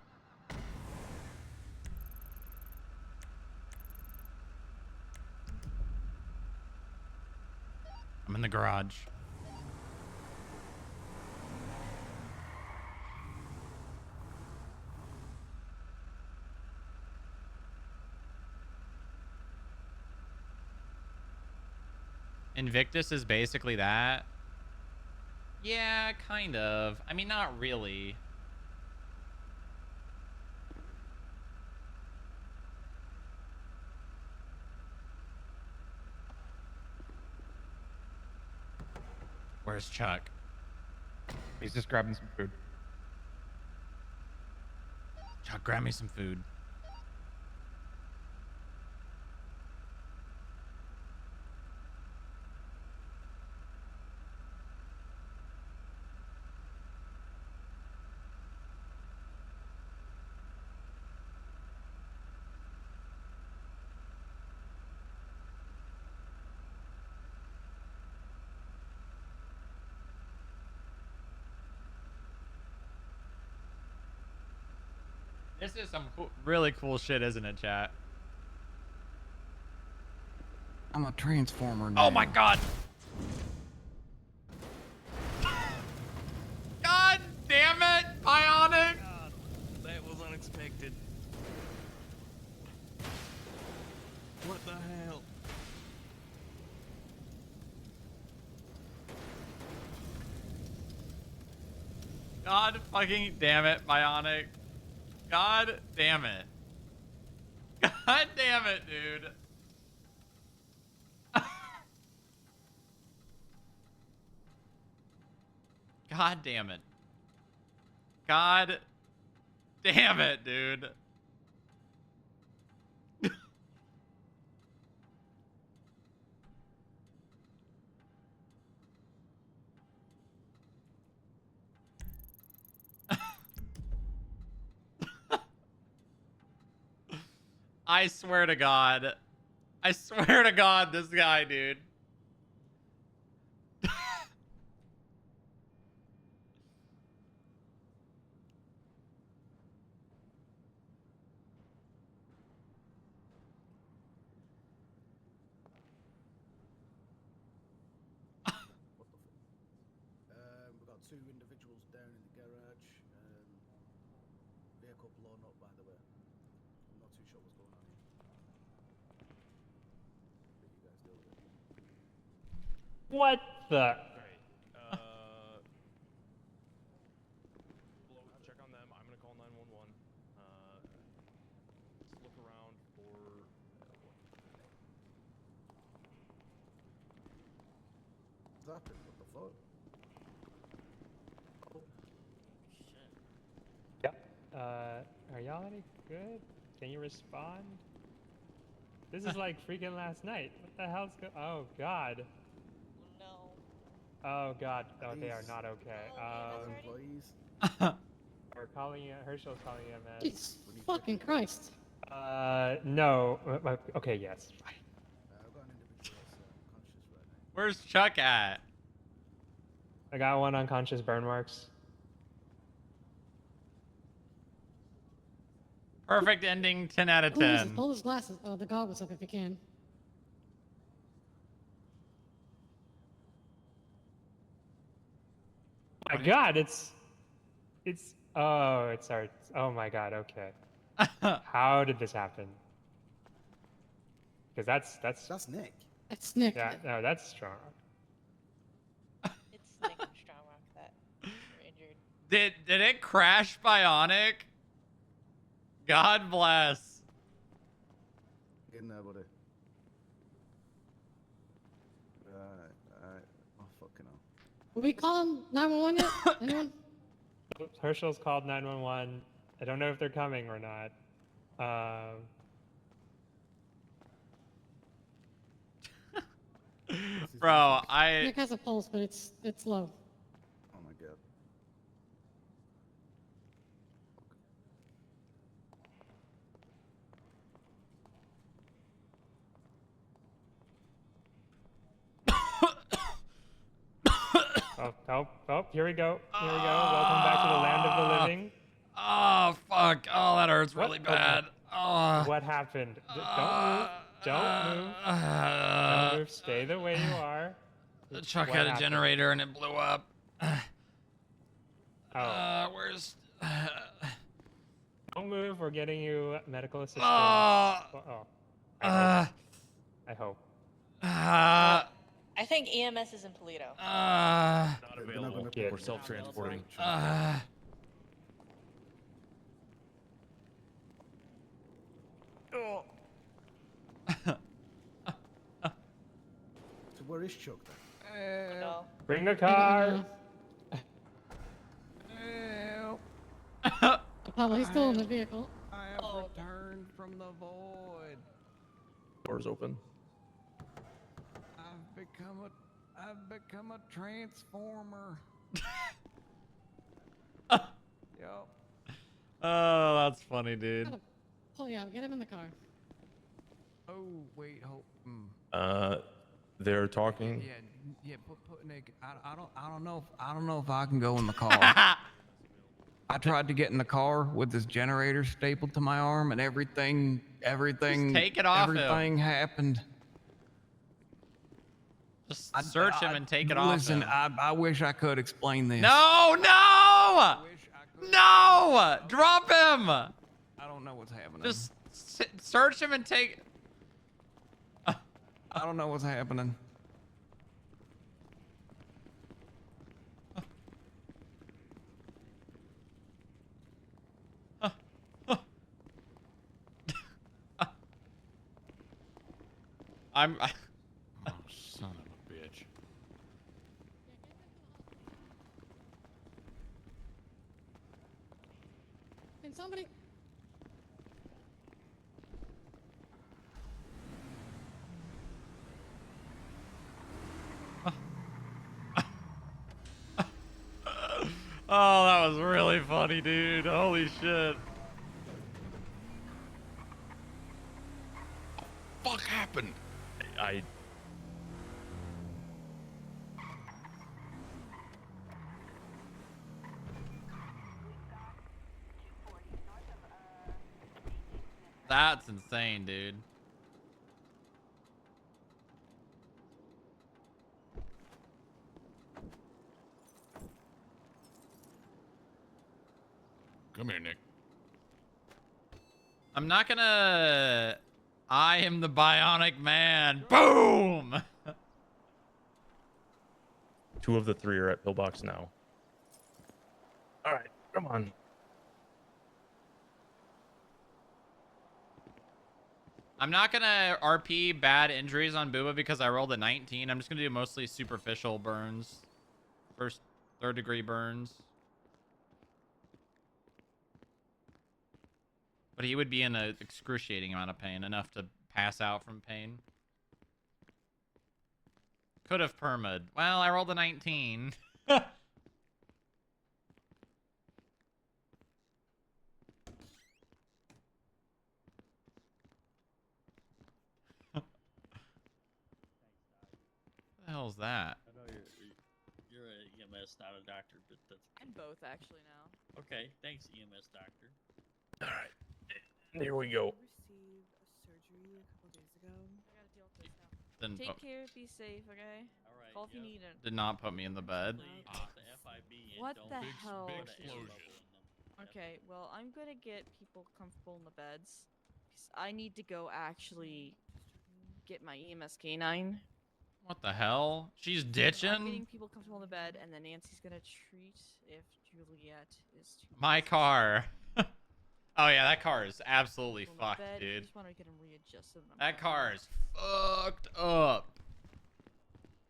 I'm in the garage. Invictus is basically that. Yeah, kind of. I mean, not really. Where's Chuck? He's just grabbing some food. Chuck, grab me some food. This is some really cool shit, isn't it, chat? I'm a transformer now. Oh my god! God damn it, Bionic! God, that was unexpected. What the hell? God fucking damn it, Bionic. God damn it. God damn it, dude. God damn it. God damn it, dude. I swear to God. I swear to God, this guy, dude. 2 individuals down in the garage. Vehicle blown up, by the way. I'm not too sure what's going on here. But you guys deal with it. What the? Check on them. I'm gonna call 911. Just look around for. What's happened? What the fuck? Yep. Are y'all any good? Can you respond? This is like freaking last night. What the hell's Oh God. No. Oh God. Oh, they are not okay. Employees? We're calling it. Herschel's calling EMS. Jesus fucking Christ. No. Okay, yes. I've got an individual that's unconscious right now. Where's Chuck at? I got one unconscious burn marks. Perfect ending, 10 out of 10. Pull his glasses. Oh, the goggles up if you can. My God, it's oh, it's our oh my God, okay. How did this happen? Because that's Nick. That's Nick. Yeah, no, that's strong. It's Nick and Stromrock that were injured. Did it crash Bionic? God bless. Get in there, buddy. Alright. Oh, fucking hell. Will we call him 911 yet? Anyone? Herschel's called 911. I don't know if they're coming or not. Bro, Nick has a pulse, but it's low. Oh my God. Oh, here we go. Here we go. Welcome back to the land of the living. Oh, fuck. Oh, that hurts really bad. Oh. What happened? Don't move. Don't move. Don't move. Stay the way you are. The truck What had a happened? generator and it blew up. Where's... Don't move. We're getting you medical assistance. Oh. I hope. I think EMS is in Toledo. Not available. We're self-transporting. Oh. So where is Chuck then? No. Bring the car. Apollo, he's still in the vehicle. I have returned from the void. Doors open. I've become a transformer. Yup. Oh, that's funny, dude. Pull you out. Get him in the car. Oh wait, hold. They're talking. Yeah. Put Nick. I don't know if I can go in the car. I tried to get in the car with this generator stapled to my arm, and everything. Just take it off him. Everything happened. Just search him and take it off Listen, him. I wish I could explain this. No! No! Drop him! I don't know what's happening. Just search him and take... I don't know what's happening. I'm... Oh, son of a bitch. Can somebody... Oh, that was really funny, dude. Holy shit. Fuck happened? I That's insane, dude. Come here, Nick. I'm not gonna... I am the bionic man. Boom! 2 of the 3 are at pillbox now. All right, come on. I'm not gonna RP bad injuries on Booba because I rolled a 19. I'm just gonna do mostly superficial burns. First, 3rd degree burns. But he would be in an excruciating amount of pain, enough to pass out from pain. Could have perma'd. Well, I rolled a 19. What the hell's that? I know you're a EMS, not a doctor, but that's I'm both actually now. okay. Thanks, EMS doctor. All right, here we go. Received a surgery a couple days ago. I gotta deal with this now. Then Take care, be safe, okay? All right. Call if you need it. did not put me in the bed. What the hell? Big explosion. Okay, well, I'm gonna get people comfortable in the beds. 'Cause I need to go actually get my EMS K9. What the hell? She's I'm ditching? getting people comfortable in the bed, and then Nancy's gonna treat if Juliet is too. My car. Oh yeah, that car is absolutely comfortable in the fucked, bed. I dude. just want to get him readjusted. and I'm That gonna- car is fucked up.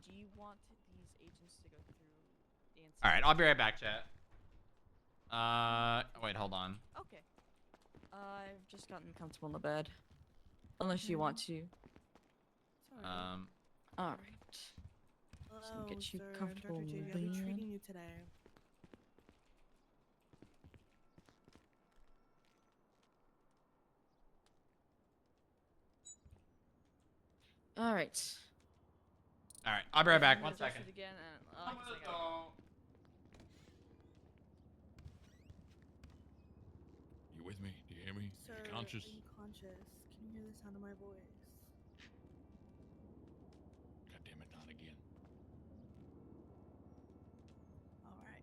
Do you want these agents to go through Nancy? All right, I'll be right back, chat. Wait, hold on. Okay. I've just gotten comfortable in the bed. Unless you want to. Alright. Just gonna get you comfortable in the bed. treating you today. Alright. All right, I'll be right back. I'm 1 gonna adjust second. it again and, 'cause I got- You with me? Do you hear me? Sir, You conscious? I'm conscious. Can you hear the sound of my voice? God damn it, not again. All right.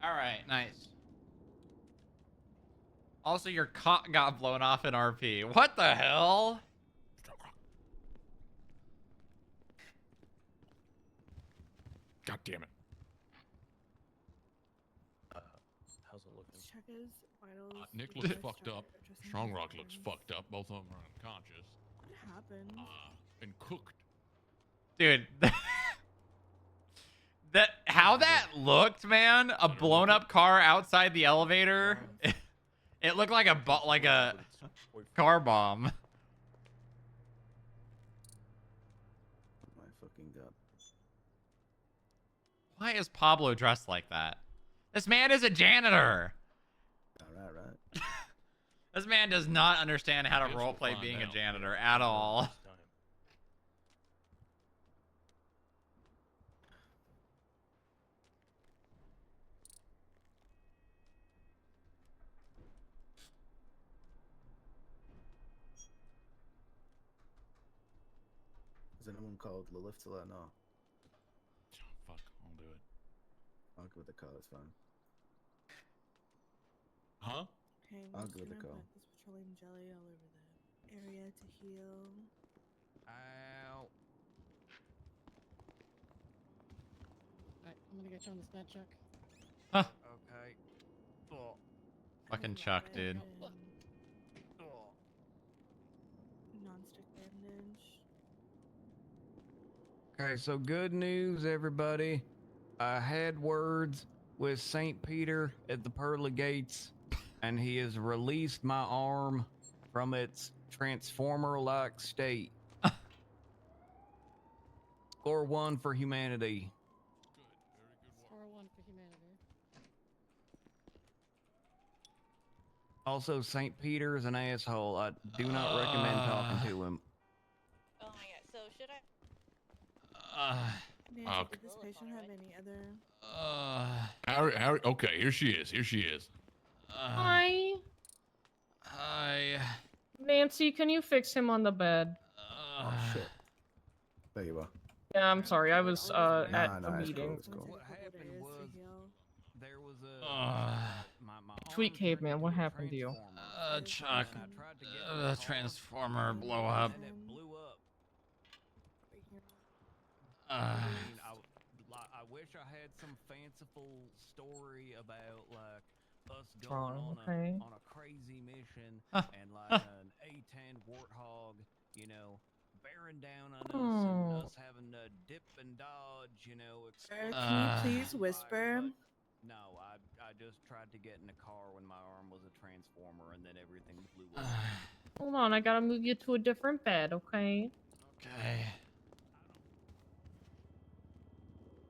All right, nice. Also, your cock got blown off in RP. What the hell? God damn it. How's it looking? Let's check his vitals. Nick before looks I fucked start up. addressing his Strongrock looks concerns. fucked up. Both of them are unconscious. What happened? And cooked. Dude. How that looked, man? A blown up car outside the elevator. It looked like a car bomb. My fucking god. Why is Pablo dressed like that? This man is a janitor. Right. This man does not understand how to Guess we'll roleplay find being a out. janitor at all. Has anyone called Lilith to let know? Fuck, I'll do it. I'll go with the call, it's fine. Huh? Okay, I'll I'm just give it a gonna call. put this petroleum jelly all over the area to heal. Ow. Alright, I'm gonna get you on the stat check. Huh. Okay. Oh. Fucking Chuck, dude. Non-stick bandage. Okay, so good news, everybody. I had words with St. Peter at the pearly gates, and he has released my arm from its transformer-like state. Score 1 for humanity. Score 1 for humanity. Also, St. Peter is an asshole. I do not recommend talking to him. Oh my god. So should I? Nancy, did this patient have any other? Harry, okay, here she is. Here she is. Hi. Hi. Nancy, can you fix him on the bed? Oh shit. There you are. Yeah, I'm sorry. I was Nah, at nah, a it's cool, meeting. it's cool. What happened was there was a my Sweet caveman, what happened to you? Chuck, and I tried to get in the car, transformer blow up. and it blew up. Uh, I mean, I wish I had some fanciful story about like us going Wrong, on okay. a crazy mission and like an A10 warthog, you know, bearing down on us and us having to dip and dodge, you know. Sir, can you please whisper? No, I just tried to get in the car when my arm was a transformer and then everything blew up. Hold on, I gotta move you to a different bed, okay? Okay.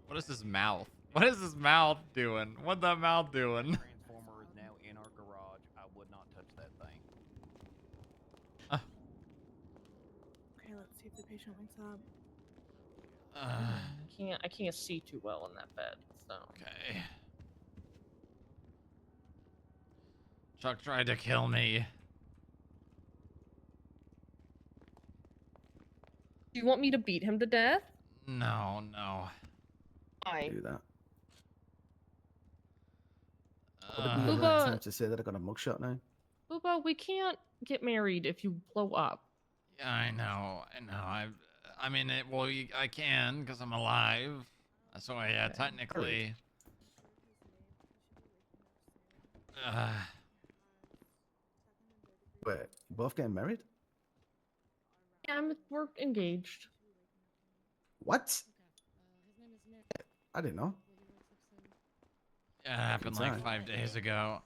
What is his mouth? What is his mouth doing? What that mouth doing? Transformer is now in our garage. I would not touch that thing. Okay, let's see if the patient wakes up. I can't see too well in that bed, so. Okay. Chuck tried to kill me. Do you want me to beat him to death? No, no. I do that. Would it be a right time to say that I got a mugshot now? Booba, we can't get married if you blow up. Yeah, I know. I mean, I can because I'm alive. So yeah, technically. Wait, you both getting married? Yeah, we're engaged. What? I didn't know. Yeah, it happened like 5 days ago.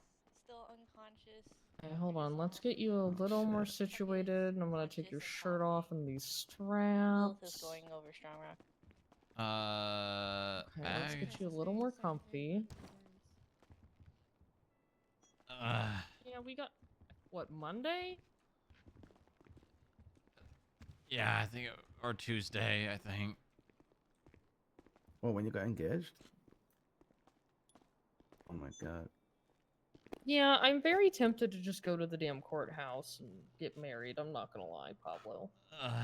Still unconscious. Okay, hold on. Let's get you a little more situated. I'm gonna take your shirt off and these straps. Lilith is going over Strong Rock. Okay, let's get you a little more comfy. Yeah, we got what, Monday? Yeah, I think, or Tuesday, I think. Well, when you got engaged? Oh my god. Yeah, I'm very tempted to just go to the damn courthouse and get married. I'm not gonna lie, Pablo.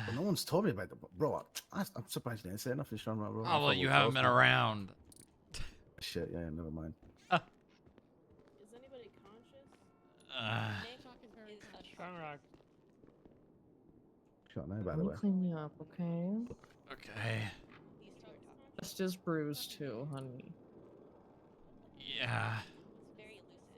But no one's told me about the bro. I'm surprised they didn't say nothing, Sean. Bro. Oh, well, you haven't been around. Shit, yeah, never mind. Is anybody conscious? Strong Rock. Shot now, by Let the me way. clean you up, okay? Okay. Just as bruised too, honey. Yeah. It's very lucid.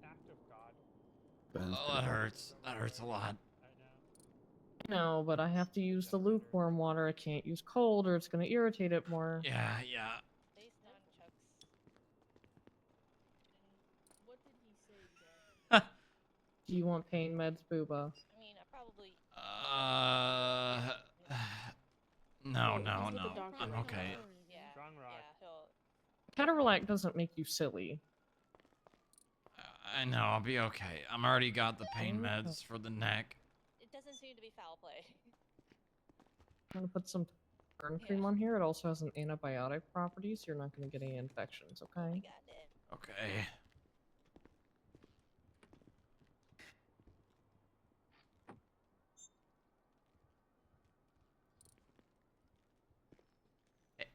Act of God. Oh, that hurts. That hurts a lot. No, but I have to use the lukewarm water. I can't use cold or it's gonna irritate it more. Yeah, yeah. What did he say exactly? Do you want pain meds, Booba? I mean, I probably. No. I'm okay. Strong Rock. Ketorolac doesn't make you silly. I know, I'll be okay. I'm already got the pain meds for the neck. It doesn't seem to be foul play. I'm gonna put some burn cream on here. It also has an antibiotic property, so you're not gonna get any infections, okay? Okay.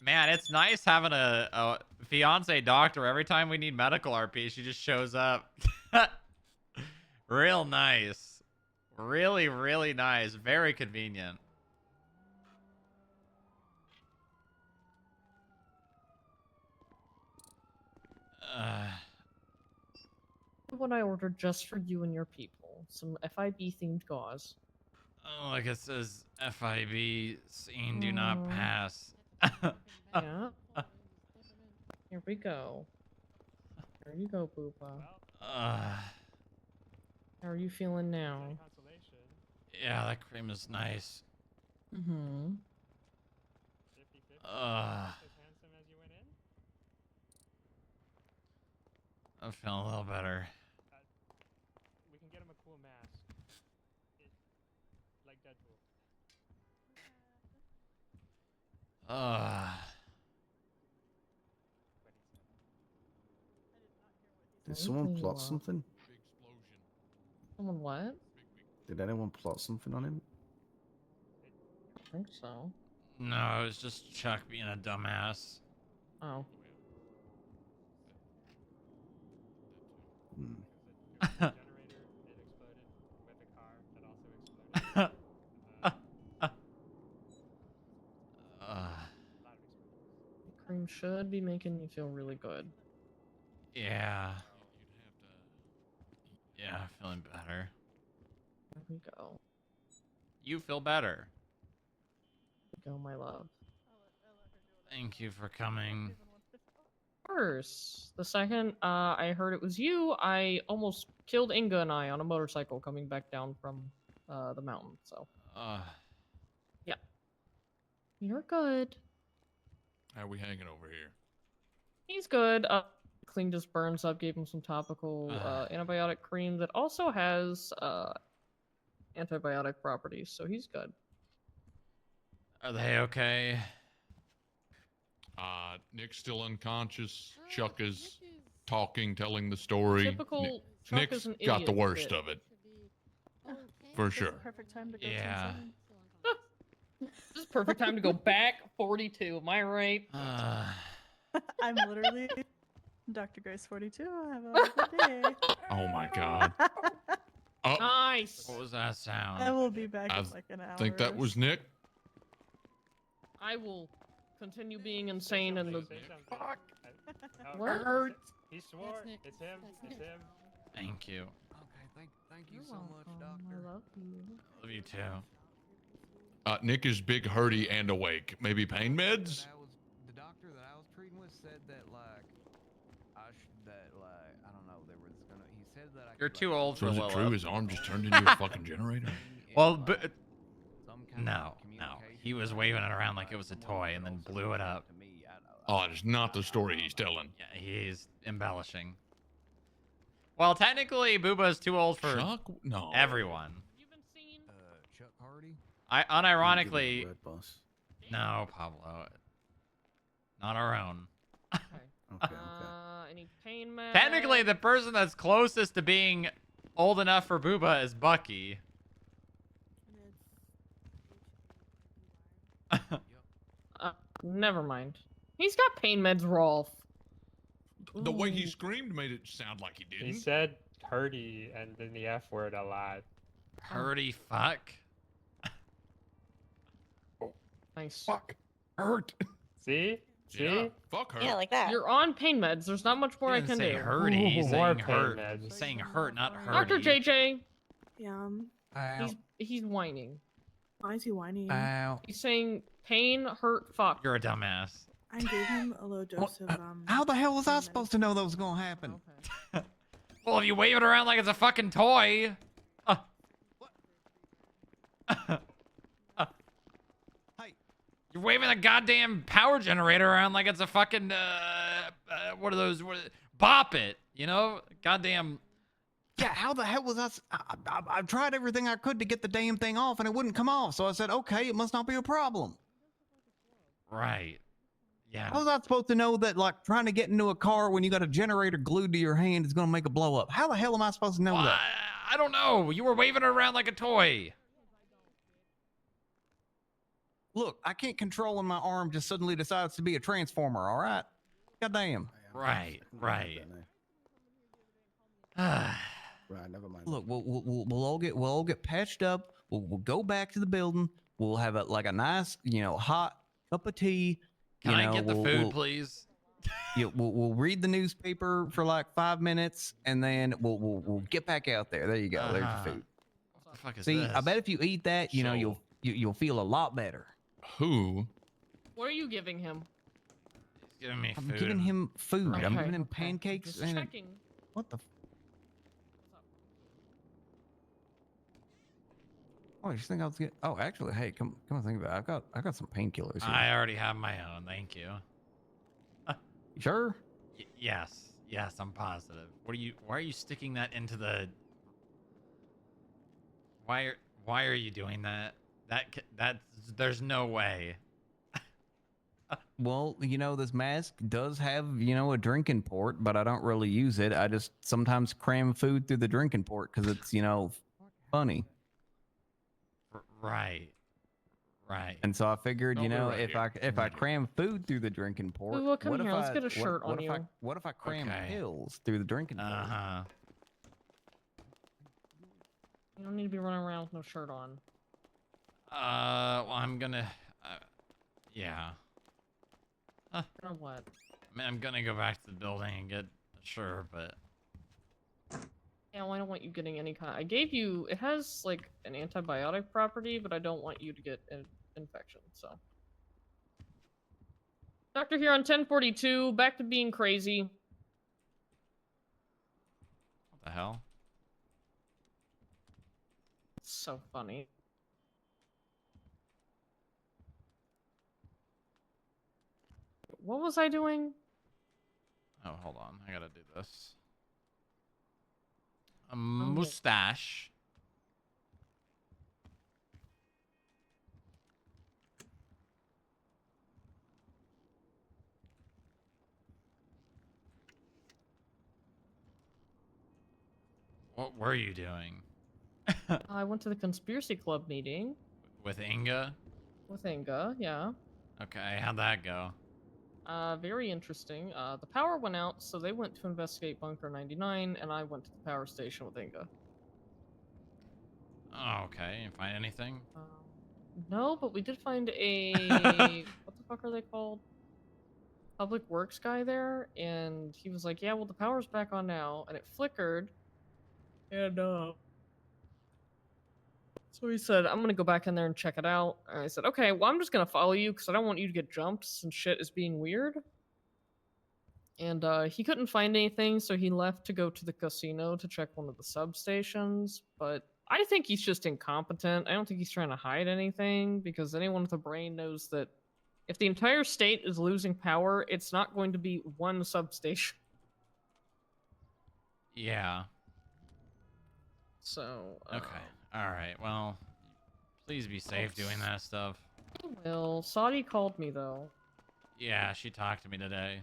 Man, it's nice having a fiance doctor. Every time we need medical RP, she just shows up. Real nice. Really, really nice. Very convenient. What I ordered just for you and your people. Some FIB themed gauze. Oh, like it says FIB scene do not pass. Yeah. Here we go. There you go, Booba. How are you feeling now? Yeah, that cream is nice. Mm-hmm. I'm feeling a little better. We can get him a cool mask. Like Deadpool. Did someone plot something? Someone what? Did anyone plot something on him? I think so. No, it was just Chuck being a dumbass. Oh. Cream should be making you feel really good. Yeah. Yeah, feeling better. There we go. You feel better. There we go, my love. Thank you for coming. Of course. The second I heard it was you, I almost killed Inga and I on a motorcycle coming back down from the mountain. So yeah, you're good. How we hanging over here? He's good. Cleaned his burns up, gave him some topical antibiotic cream that also has antibiotic properties, so he's good. Are they okay? Nick's still unconscious. Chuck is talking, telling the story. Typical Chuck Nick's is an got the idiot worst bit. of it. For sure. Perfect time to go Yeah. This is perfect time to go back 42. Am I right? I'm literally Dr. Grace 42. Have a good day. Oh my god. Oh, Nice. What was that sound? I will be back I in like an hour. think that was Nick. I will continue being insane and the Fuck. What? He swore. Nick. It's him. That's It's Nick. him. Thank you. Okay, thank you You're so much, welcome. doctor. I love you. Love you too. Nick is big, hurty, and awake. Maybe pain meds? The doctor that I was treating with said that I don't know, there was gonna. He said that I. You're could, too old So for is it Lilith. true his arm just turned into a fucking generator? Well, but no. He was waving it around like it was a toy and then blew it up. Oh, it's not the story he's telling. Yeah, he's embellishing. Well, technically, Booba's too old for Chuck? No. everyone. Chuck Hardy. I unironically. Red boss. No, Pablo. Not our own. Okay. Any pain meds? Technically, the person that's closest to being old enough for Booba is Bucky. Never mind. He's got pain meds, Rolf. The way he screamed made it sound like he He didn't. said "hurdy" and then the F word a lot. Hurdy fuck. Nice. Fuck. Hurt. See? Yeah. Fuck her. Yeah, like that. You're on pain meds. There's not much more I He can didn't say do. hurdy. He's More saying pain hurt. meds. He's saying hurt, not Dr. hurdy. JJ. Yeah. He's whining. Why is he whining? Ow. He's saying pain, hurt, fuck. You're a dumbass. I gave him a low dose of How the hell was I supposed to know that was gonna happen? Well, if you wave it around like it's a fucking toy. Hey. You're waving a goddamn power generator around like it's a fucking, what are those? Bop it, you know? Goddamn. Yeah, how the hell was I tried everything I could to get the damn thing off and it wouldn't come off. So I said, okay, it must not be a problem. Right. Yeah. How was I supposed to know that, like, trying to get into a car when you got a generator glued to your hand is going to make a blow up? How the hell am I supposed to know that? I don't know. You were waving it around like a toy. Look, I can't control when my arm just suddenly decides to be a transformer, all right? Goddamn. Right. Right, never mind. Look, we'll all get patched up. We'll go back to the building. We'll have a nice, hot cup of tea. Can I get the food, please? Yeah, we'll read the newspaper for like 5 minutes, and then we'll get back out there. There you go. There's your food. What the fuck is See, this? I bet if you eat that, you'll feel a lot better. Who? What are you giving him? He's giving me I'm food. giving him food. I'm Okay, giving him okay. pancakes. Just and checking. what the? Oh, you think I was getting? Oh, actually, hey, come and think about it. I got some painkillers here. I already have my own. Thank you. You sure? Yes, I'm positive. Why are you sticking that into the? Why are you doing that? That's there's no way. Well, this mask does have, a drinking port, but I don't really use it. I just sometimes cram food through the drinking port because it's, funny. Right. Right. And so I figured, I'll be right if I cram food through the drinking port, Ooh, come what here, if let's I get a shirt on you. what if I cram Okay. pills through the drinking port? Uh-huh. You don't need to be running around with no shirt on. Well, I'm gonna... yeah. Or what? I mean, I'm gonna go back to the building and get a shirt, but... Yeah, well, I don't want you getting any kind. I gave you. It has like an antibiotic property, but I don't want you to get an infection. So, Doctor here on 1042, back to being crazy. What the hell? It's so funny. What was I doing? Oh, hold on. I gotta do this. A mustache. What were you doing? I went to the conspiracy club meeting. With Inga? With Inga, yeah. Okay, how'd that go? Very interesting. The power went out, so they went to investigate Bunker 99, and I went to the power station with Inga. Oh, okay. You find anything? No, but we did find a... what the fuck are they called? Public Works guy there, and he was like, yeah, well, the power's back on now, and it flickered. And, so he said, I'm gonna go back in there and check it out. And I said, okay, well, I'm just gonna follow you, because I don't want you to get jumped since shit is being weird. And, he couldn't find anything, so he left to go to the casino to check one of the substations, but I think he's just incompetent. I don't think he's trying to hide anything, because anyone with a brain knows that if the entire state is losing power, it's not going to be one substation. Yeah. So, okay. Alright, well, please be safe doing that stuff. Well, Saudi called me, though. Yeah, she talked to me today.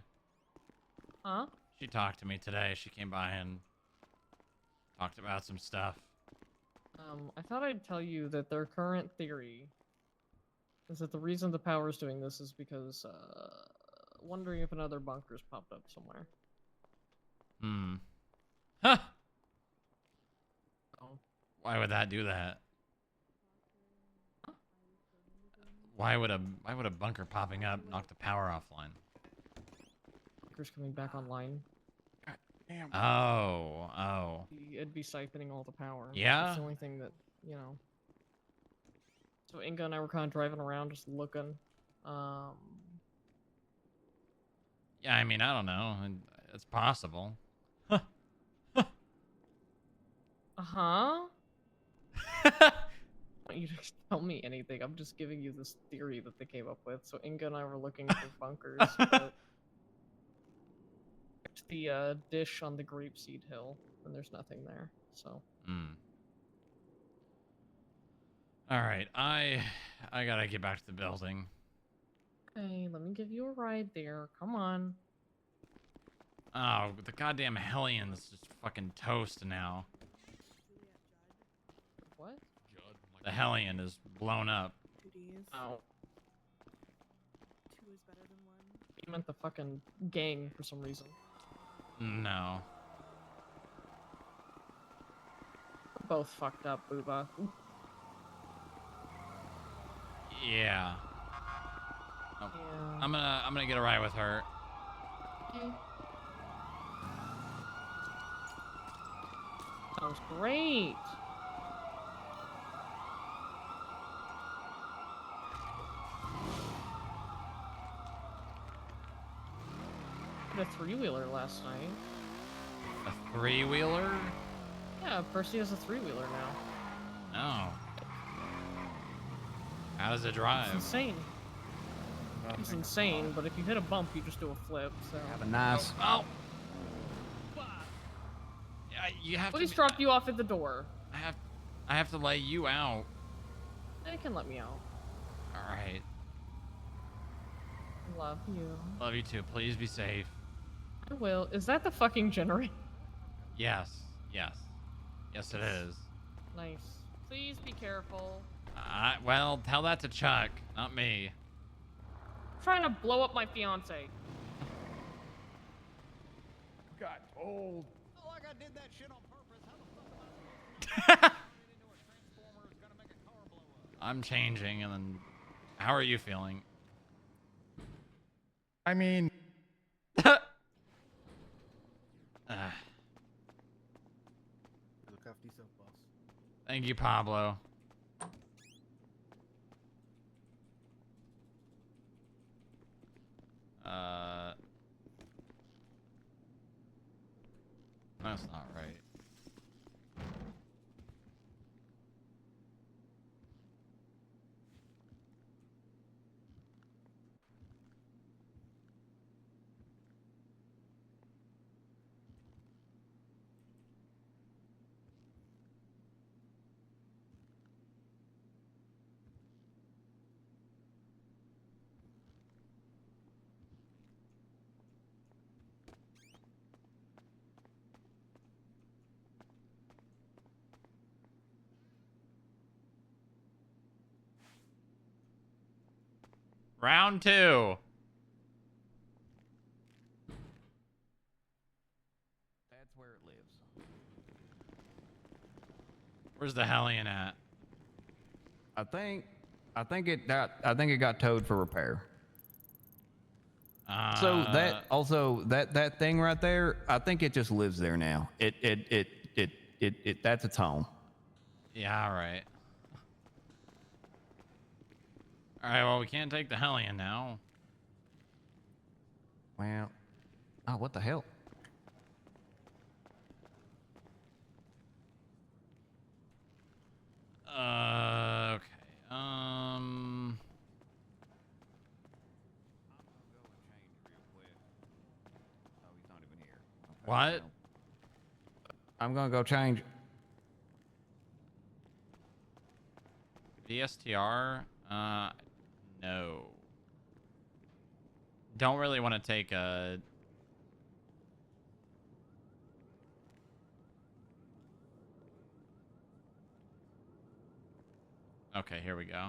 Huh? She talked to me today. She came by and talked about some stuff. I thought I'd tell you that their current theory is that the reason the power's doing this is because, wondering if another bunker's popped up somewhere. Hmm. Huh! Oh. Why would that do that? Why would a bunker popping up knock the power offline? Bunker's coming back online. Damn. Oh. It'd be siphoning all the power. Yeah? That's the only thing that, So Inga and I were kind of driving around just looking. Yeah, I mean, I don't know. It's possible. Uh-huh. I don't want you to tell me anything. I'm just giving you this theory that they came up with. So Inga and I were looking for bunkers, but the dish on the Grapeseed Hill, and there's nothing there. So. All right, I gotta get back to the building. Okay, let me give you a ride there. Come on. Oh, the goddamn Hellions just fucking toast now. What? The Hellion is blown up. Oh. 2 is better than 1. You meant the fucking gang for some reason. No. Both fucked up, Booba. Yeah. Oh, Yeah. I'm gonna get a ride with her. Okay. Sounds great. A 3-wheeler last night. A 3-wheeler? Yeah, Percy has a 3-wheeler now. Oh. How does it drive? It's insane. It's insane, but if you hit a bump, you just do a flip. So. Have a nice. Oh. Yeah, you have Please to. drop you off at the door. I have to lay you out. They can let me out. All right. Love you. Love you too. Please be safe. I will. Is that the fucking generator? Yes. Yes. Yes, it is. Nice. Please be careful. Well, tell that to Chuck, not me. I'm trying to blow up my fiance. Got old. Oh, like I did that shit on purpose. How the fuck am I supposed to into a transformer is gonna make a car blow up? I'm changing, and then how are you feeling? I mean, Look after yourself, boss. Thank you, Pablo. That's not right. Round 2. That's where it lives. Where's the Hellion at? I think it got towed for repair. So that thing right there, I think it just lives there now. It that's its home. Yeah, all right. All right, well, we can't take the Hellion now. Well, oh, what the hell? Okay. What? I'm gonna go change. VSTR? No. Don't really want to take a... Okay, here we go.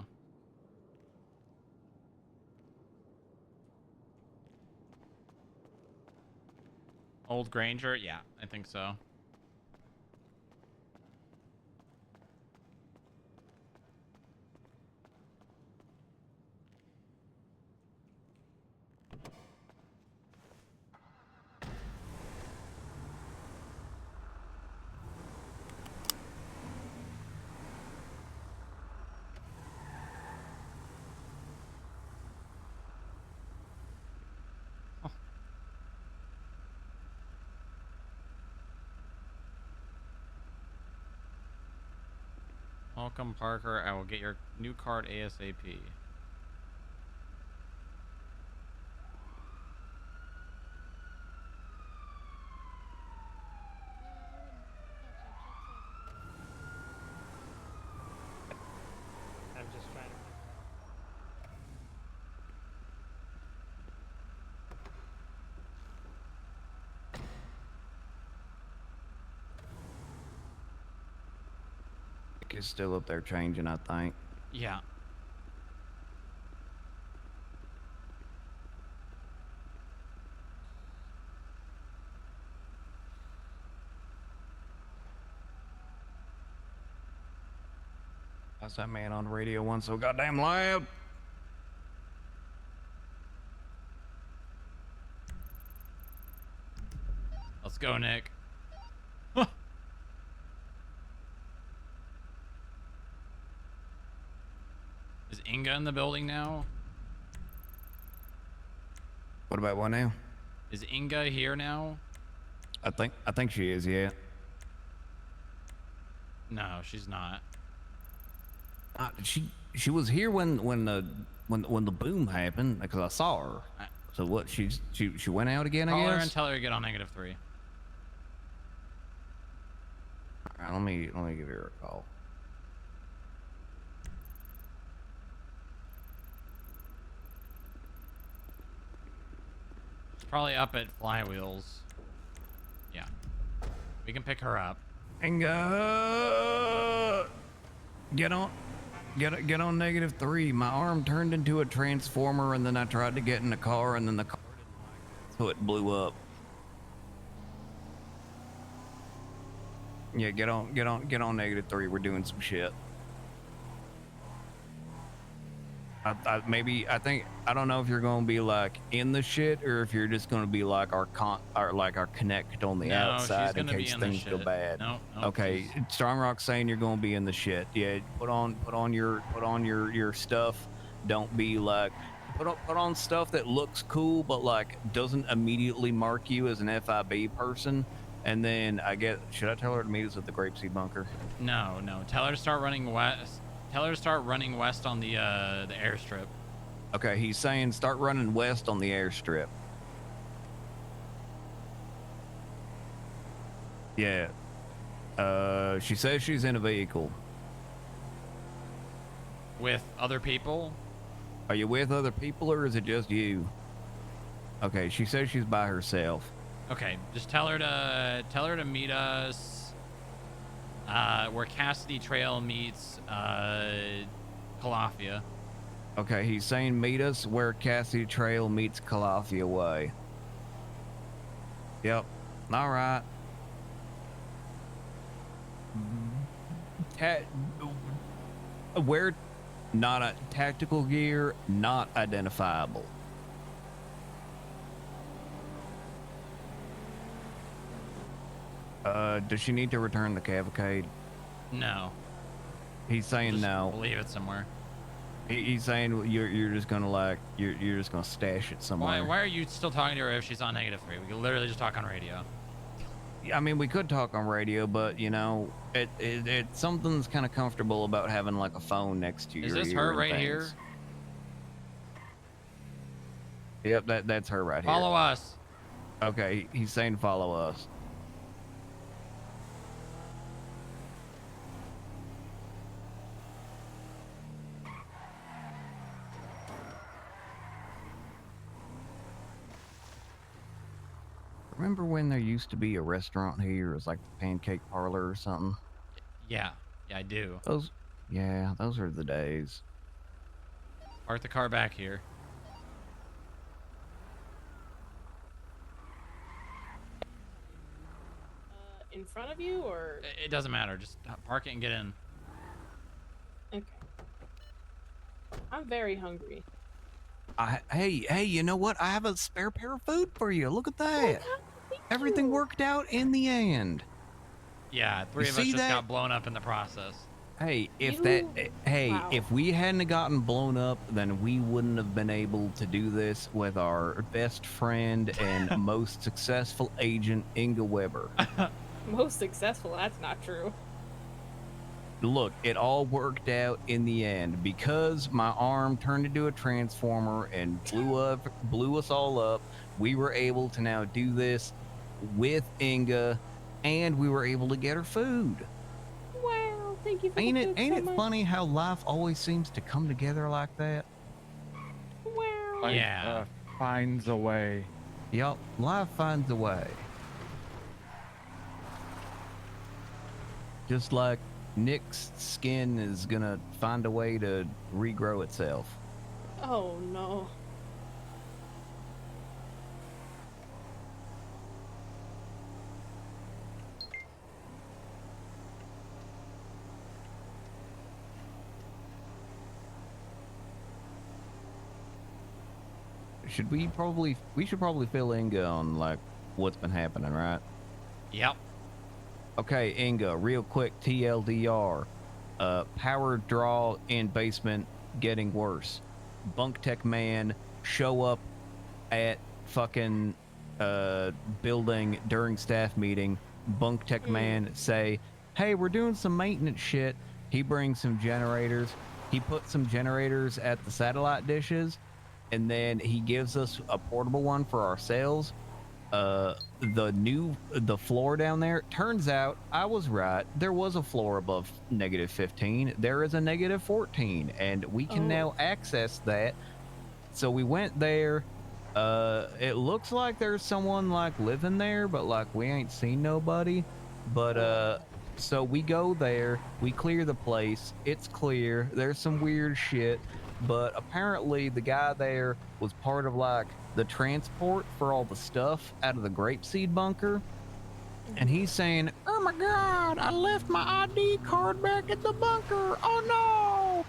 Old Granger? Yeah, I think so. Welcome, Parker. I will get your new card ASAP. I'm just trying to. It's still up there changing, I think. Yeah. That's that man on the radio one so goddamn loud. Let's go, Nick. Is Inga in the building now? What about what now? Is Inga here now? I think she is, yeah. No, she's not. She was here when the boom happened because I saw her. So what? She went out again, Call I her guess. and tell her to get on -3. All right, let me give her a call. probably up at Flywheels. Yeah. We can pick her up. Inga! Get on -3. My arm turned into a transformer, and then I tried to get in the car, and then the car didn't like it, so it blew up. Yeah, get on -3. We're doing some shit. I don't know if you're gonna be like in the shit or if you're just gonna be like our connect on the No, outside she's in gonna be case in the things go shit. bad. No, Okay, Strong Rock's saying you're gonna be in the shit. Yeah, put on your stuff. Don't be like put on stuff that looks cool but like doesn't immediately mark you as an FIB person. And then should I tell her to meet us at the Grapeseed bunker? No. Tell her to start running west. Tell her to start running west on the airstrip. Okay, he's saying start running west on the airstrip. Yeah. She says she's in a vehicle. With other people? Are you with other people or is it just you? Okay, she says she's by herself. Okay, just tell her to meet us where Cassidy Trail meets Calafia. Okay, he's saying meet us where Cassidy Trail meets Calafia Way. Yep. All right. Wear not a tactical gear, not identifiable. Does she need to return the cavalcade? No. He's saying no. Leave it somewhere. He's saying you're just gonna you're just gonna stash it somewhere. Why are you still talking to her if she's on -3? We can literally just talk on radio. I mean, we could talk on radio, but you know, it something's kind of comfortable about having like a phone next to you. Is this her right here? Yep, that's her right here. Follow us. Okay, he's saying follow us. Remember when there used to be a restaurant here? It was like the Pancake Parlor or something. Yeah, I do. Those are the days. Park the car back here. In front of you, or? It doesn't matter. Just park it and get in. Okay. I'm very hungry. Hey, you know what? I have a spare pair of food for you. Look at that. Everything worked out in the end. Yeah, three of us just got blown up in the process. Hey, Wow. if we hadn't gotten blown up, then we wouldn't have been able to do this with our best friend and most successful agent, Inga Weber. Most successful? That's not true. Look, it all worked out in the end because my arm turned into a transformer and blew us all up. We were able to now do this with Inga, and we were able to get her food. Wow, thank you for Ain't the it food so much. funny how life always seems to come together like that? Wow. Life, Yeah. Finds a way. Yup, life finds a way. Just like Nick's skin is gonna find a way to regrow itself. Oh no. We should probably fill Inga on like what's been happening, right? Yep. Okay, Inga, real quick TLDR. Power draw in basement getting worse. Bunk Tech Man show up at fucking building during staff meeting. Bunk Tech Man say, hey, we're doing some maintenance shit. He brings some generators. He puts some generators at the satellite dishes, and then he gives us a portable one for ourselves. The floor down there, turns out I was right. There was a floor above -15. There is a -14, and we can now access that. So we went there, It looks like there's someone like living there, but like we ain't seen nobody. But so we go there, we clear the place. It's clear. There's some weird shit, but apparently the guy there was part of like the transport for all the stuff out of the grapeseed bunker. And he's saying, "Oh my God, I left my ID card back at the bunker. Oh no!"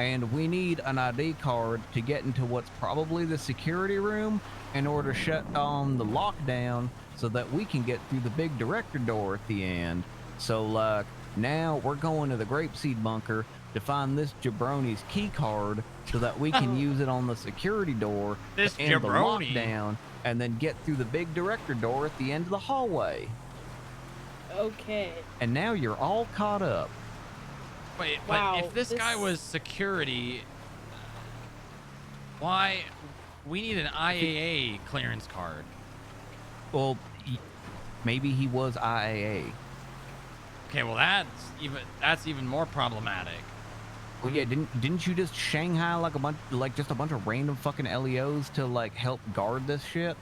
And we need an ID card to get into what's probably the security room in order to shut down the lockdown so that we can get through the big director door at the end. So, like, now we're going to the grapeseed bunker to find this jabroni's key card so that we can use it on the security door This to end the jabroni. lockdown and then get through the big director door at the end of the hallway. Okay. And now you're all caught up. Wait, Wow, but if this guy this- was security, why? We need an IAA clearance card. Well, maybe he was IAA. Okay, well that's even more problematic. Well, yeah, didn't you just Shanghai like just a bunch of random fucking LEOs to like help guard this shit?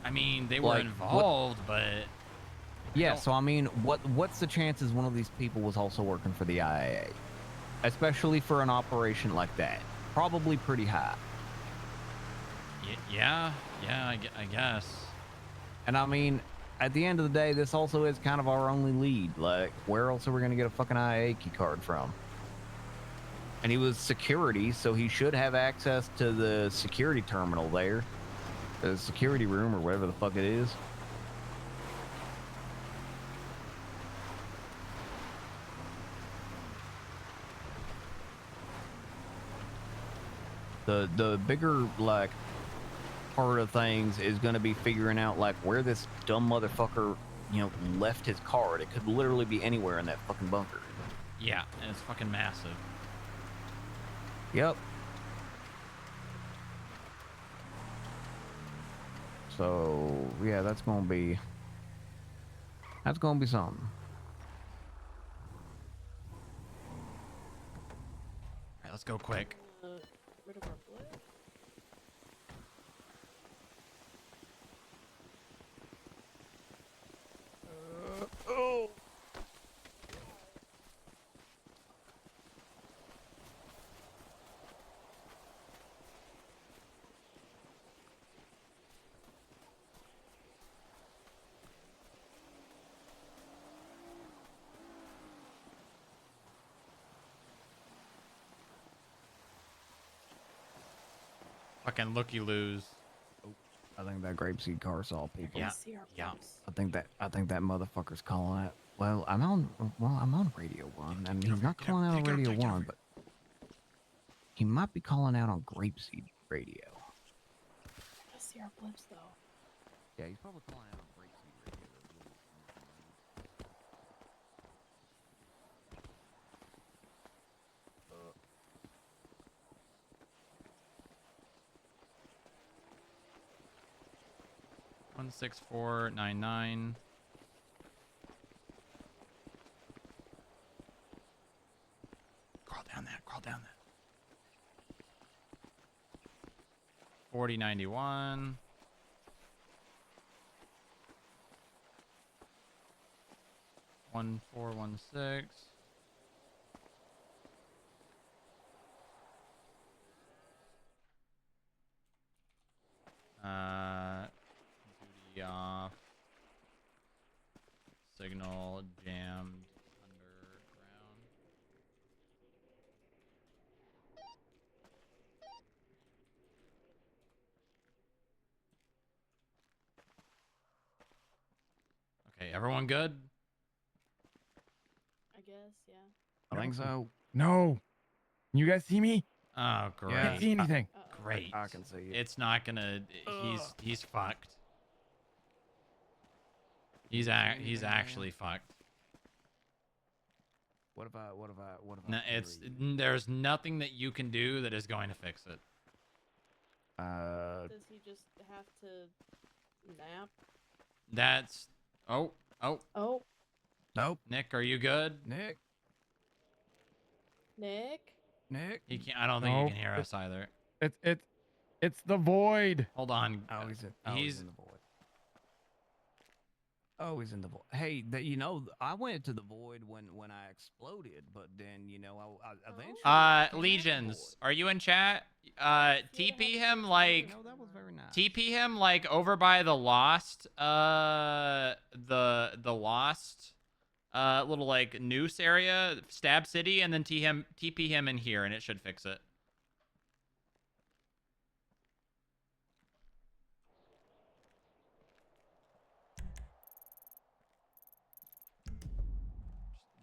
I mean, they were Like, involved, but Yeah, so I mean, what's the chances one of these people was also working for the IAA? Especially for an operation like that. Probably pretty high. yeah, I guess. And I mean, at the end of the day, this also is kind of our only lead. Like, where else are we going to get a fucking IAA key card from? And he was security, so he should have access to the security terminal there. The security room or whatever the fuck it is. The bigger, like, part of things is going to be figuring out, like, where this dumb motherfucker, you know, left his card. It could literally be anywhere in that fucking bunker. Yeah, and it's fucking massive. Yep. So, yeah, that's going to be something. All right, let's go quick. Rid of our blood? Oh. Fucking looky-loos. I think that grapeseed car saw people. Yeah, yeah. I think that motherfucker's calling it. Well, I'm on Radio 1, and he's not calling out on Radio 1, but he might be calling out on Grapeseed Radio. I see our blips though. Yeah, he's probably calling out on Grapeseed Radio. Uh, 16499. Crawl down that. 4091. One 416. Duty off. Signal jammed underground. Okay, everyone good? I guess, yeah. I think so. No. Can you guys see me? Oh, great. Can't see anything. Great. I can see you. It's not gonna. He's fucked. He's actually fucked. What if I? No, there's nothing that you can do that is going to fix it. Does he just have to nap? That's. Oh. Oh, Nope. Nick, are you good? Nick. Nick? He can't. I don't think he can hear us either. It's It's the void. Hold on. Oh, he's He's in the void. Oh, he's in the void. Hey, I went to the void when I exploded, but then I eventually. Legions, are you in chat? TP him like. That was very nice. TP him like over by the lost. The lost. Little like noose area, Stab City, and then TP him in here, and it should fix it.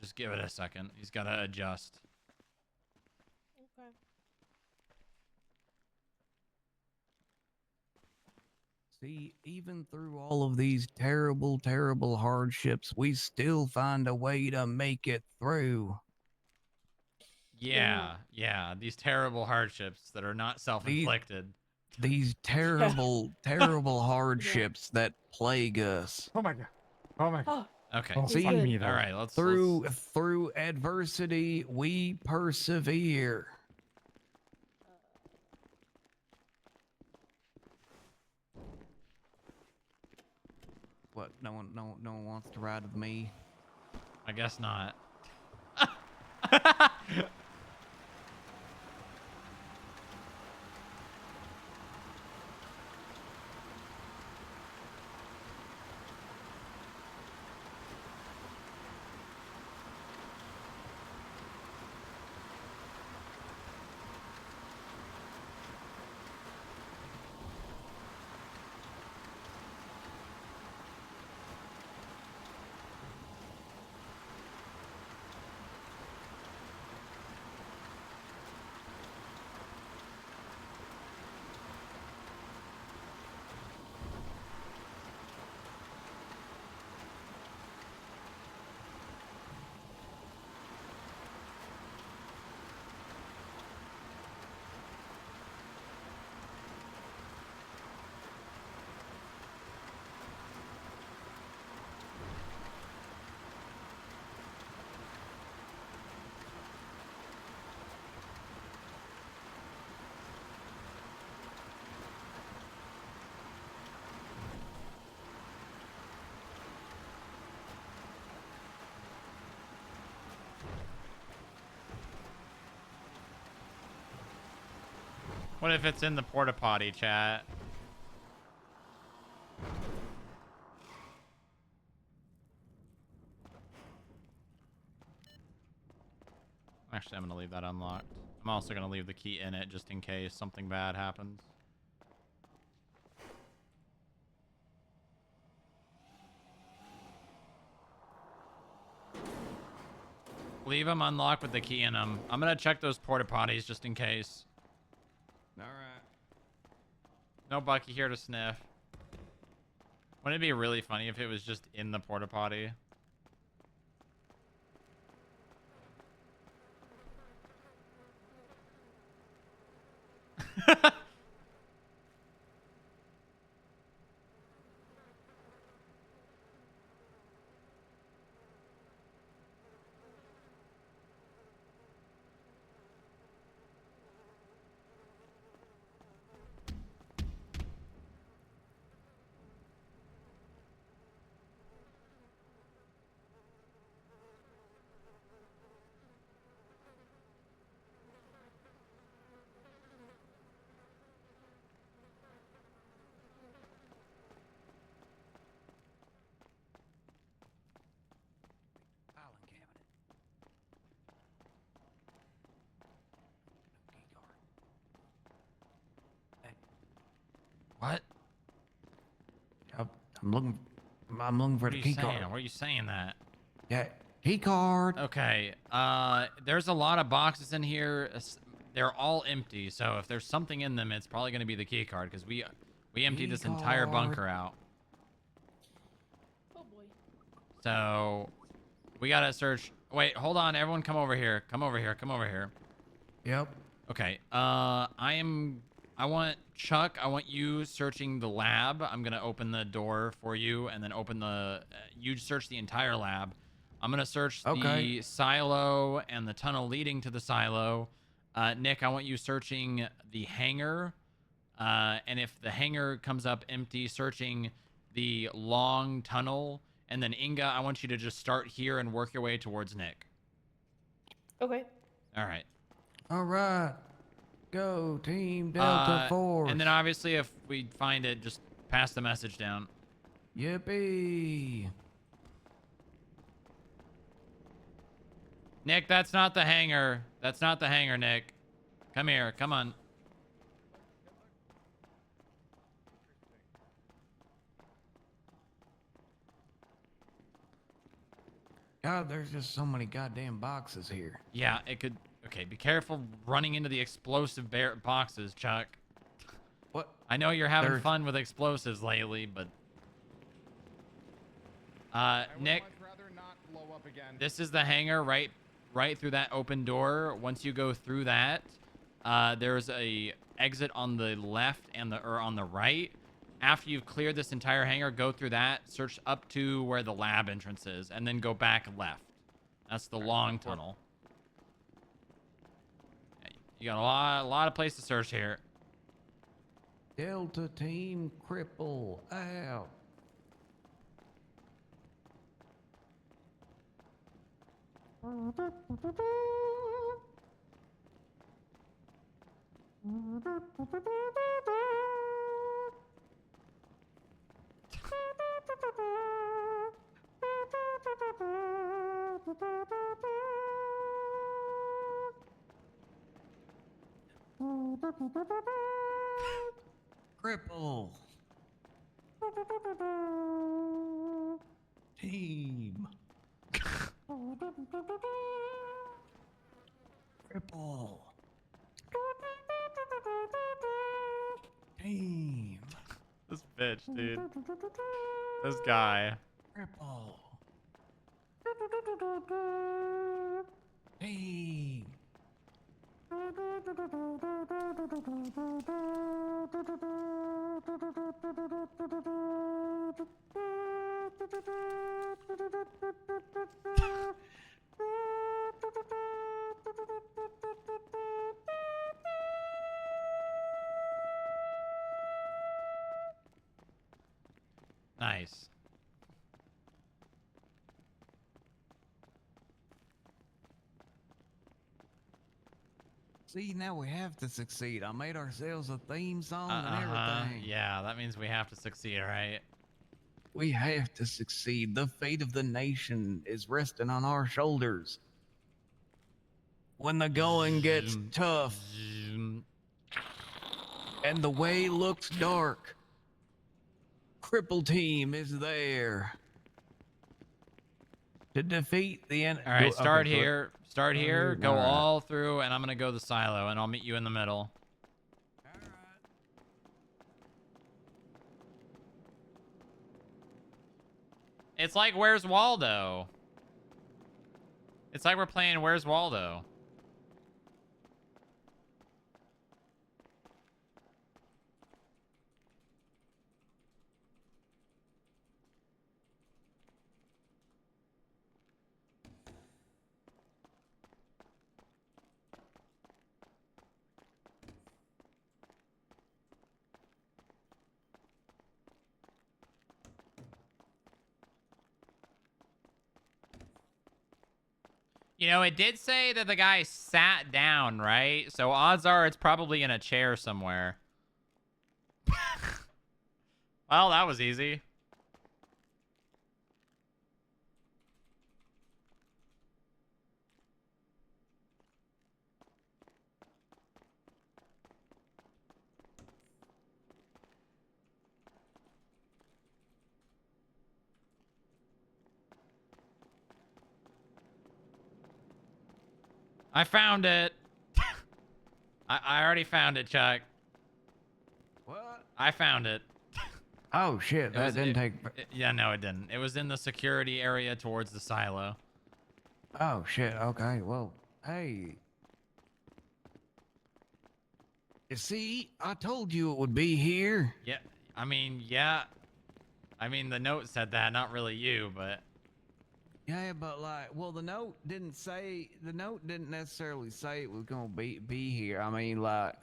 Just give it a second. He's got to adjust. Okay. See, even through all of these terrible, terrible hardships, we still find a way to make it through. Yeah. These terrible hardships that are not self-inflicted. These terrible, terrible hardships that plague us. Oh my god. Oh my god. Okay. See, All right. Let's through adversity, we persevere. What? No one wants to ride with me. I guess not. What if it's in the porta potty, chat? Actually, I'm going to leave that unlocked. I'm also going to leave the key in it just in case something bad happens. Leave them unlocked with the key in them. I'm going to check those porta potties just in case. All right. No Bucky here to sniff. Wouldn't it be really funny if it was just in the porta potty? What? I'm looking for the key card. Why are you saying that? Yeah, key card. Okay. There's a lot of boxes in here. They're all empty. So if there's something in them, it's probably going to be the key card because we emptied this entire bunker out. Oh boy. So we gotta search. Wait, hold on. Everyone, come over here. Come over here. Come over here. Yep. Okay. I want Chuck. I want you searching the lab. I'm gonna open the door for you, and then open the. You search the entire lab. I'm gonna search the silo and the tunnel leading to the silo. Nick, I want you searching the hangar, And if the hangar comes up empty, searching the long tunnel, and then Inga, I want you to just start here and work your way towards Nick. Okay. All right. All right. Go, Team Delta Force. And then obviously if we find it, just pass the message down. Yippee. Nick, that's not the hangar. That's not the hangar, Nick. Come here. Come on. God, there's just so many goddamn boxes here. Yeah, it could... Okay, be careful running into the explosive boxes, Chuck. What? I know you're having fun with explosives lately, but... Nick, this is the hangar right through that open door. Once you go through that, there's a exit on the left and on the right. After you've cleared this entire hangar, go through that, search up to where the lab entrance is, and then go back left. That's the long tunnel. You got a lot of place to search here. Delta Team Cripple out. Cripple. Team. Cripple. Team. This bitch, dude. This guy. Cripple. Team. Nice. See, now we have to succeed. I made ourselves a theme song and everything. Yeah, that means we have to succeed, right? We have to succeed. The fate of the nation is resting on our shoulders. When the going gets tough and the way looks dark, Cripple Team is there to defeat the enemy. All right, start here. Start here, go all through, and I'm going to go the silo, and I'll meet you in the middle. It's like Where's Waldo? It's like we're playing Where's Waldo? You know, it did say that the guy sat down, right? So odds are it's probably in a chair somewhere. Well, that was easy. I found it. I already found it, Chuck. What? I found it. Oh shit, that didn't take... Yeah, no, it didn't. It was in the security area towards the silo. Oh shit, okay, well, hey. You see, I told you it would be here. Yeah, I mean, yeah. I mean, the note said that, not really you, but... Yeah, but like, well, the note didn't necessarily say it was gonna be here. I mean, like,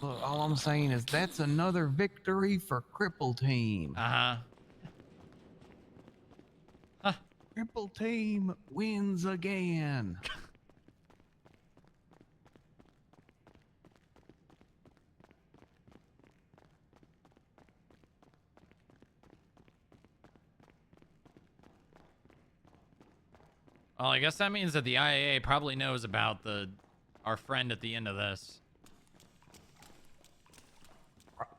Look, all I'm saying is that's another victory for Cripple Team. Cripple Team wins again. Well, I guess that means that the IAA probably knows about our friend at the end of this.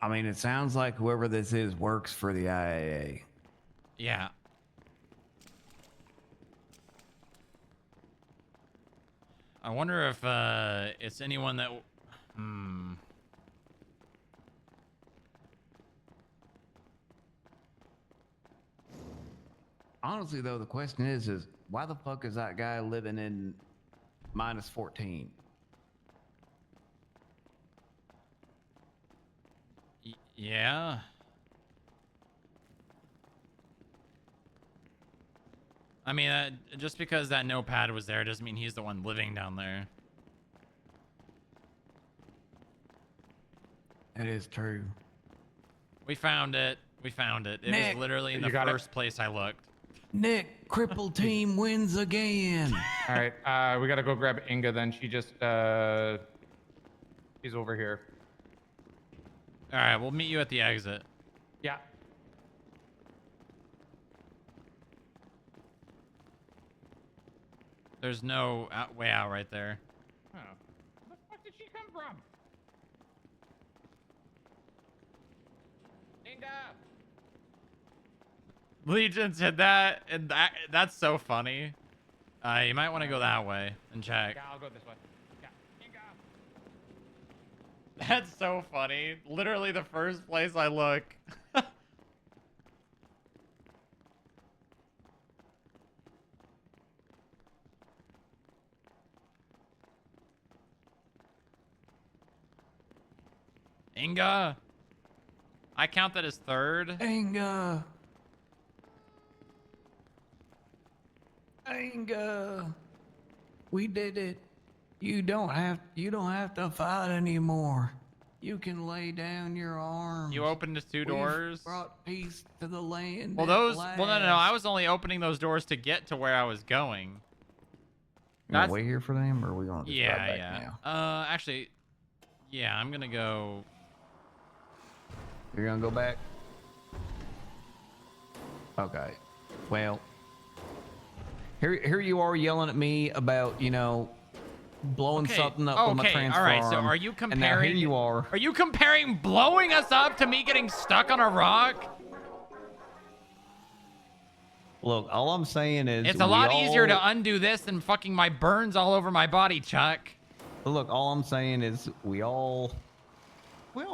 I mean, it sounds like whoever this is works for the IAA. Yeah. I wonder if it's anyone that... Honestly, though, the question is why the fuck is that guy living in -14? Yeah. I mean, just because that notepad was there doesn't mean he's the one living down there. It is true. We found it. We found it. It Nick, was literally in the first place I looked. Nick, Cripple Team wins again. All right, we gotta go grab Inga then. She just, she's over here. All right, we'll meet you at the exit. Yeah. There's no way out right there. Oh. Where the fuck did she come from? Inga! Legion said that, and that's so funny. You might want to go that way and check. Yeah, I'll go this way. Yeah. Inga! That's so funny. Literally the first place I look. Inga. I count that as third. Inga. Inga. We did it. You don't have to fight anymore. You can lay down your arms. You opened the two doors. Brought peace to the land. Well, no. I was only opening those doors to get to where I was going. You gonna wait here for them, or are we gonna just ride back now? Actually, yeah, I'm gonna go. You're gonna go back? Okay. Well, here you are yelling at me about, blowing something up on my transform. All right. So are you And comparing? now here you are. Are you comparing blowing us up to me getting stuck on a rock? Look, all I'm saying is It's a lot easier to undo this than fucking my burns all over my body, Chuck. Look, all I'm saying is we all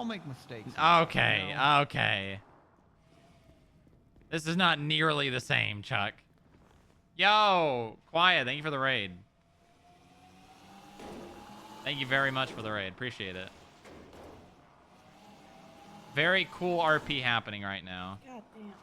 make mistakes. Okay. Okay. This is not nearly the same, Chuck. Yo, Quiet, thank you for the raid. Thank you very much for the raid. Appreciate it. Very cool RP happening right now. God damn.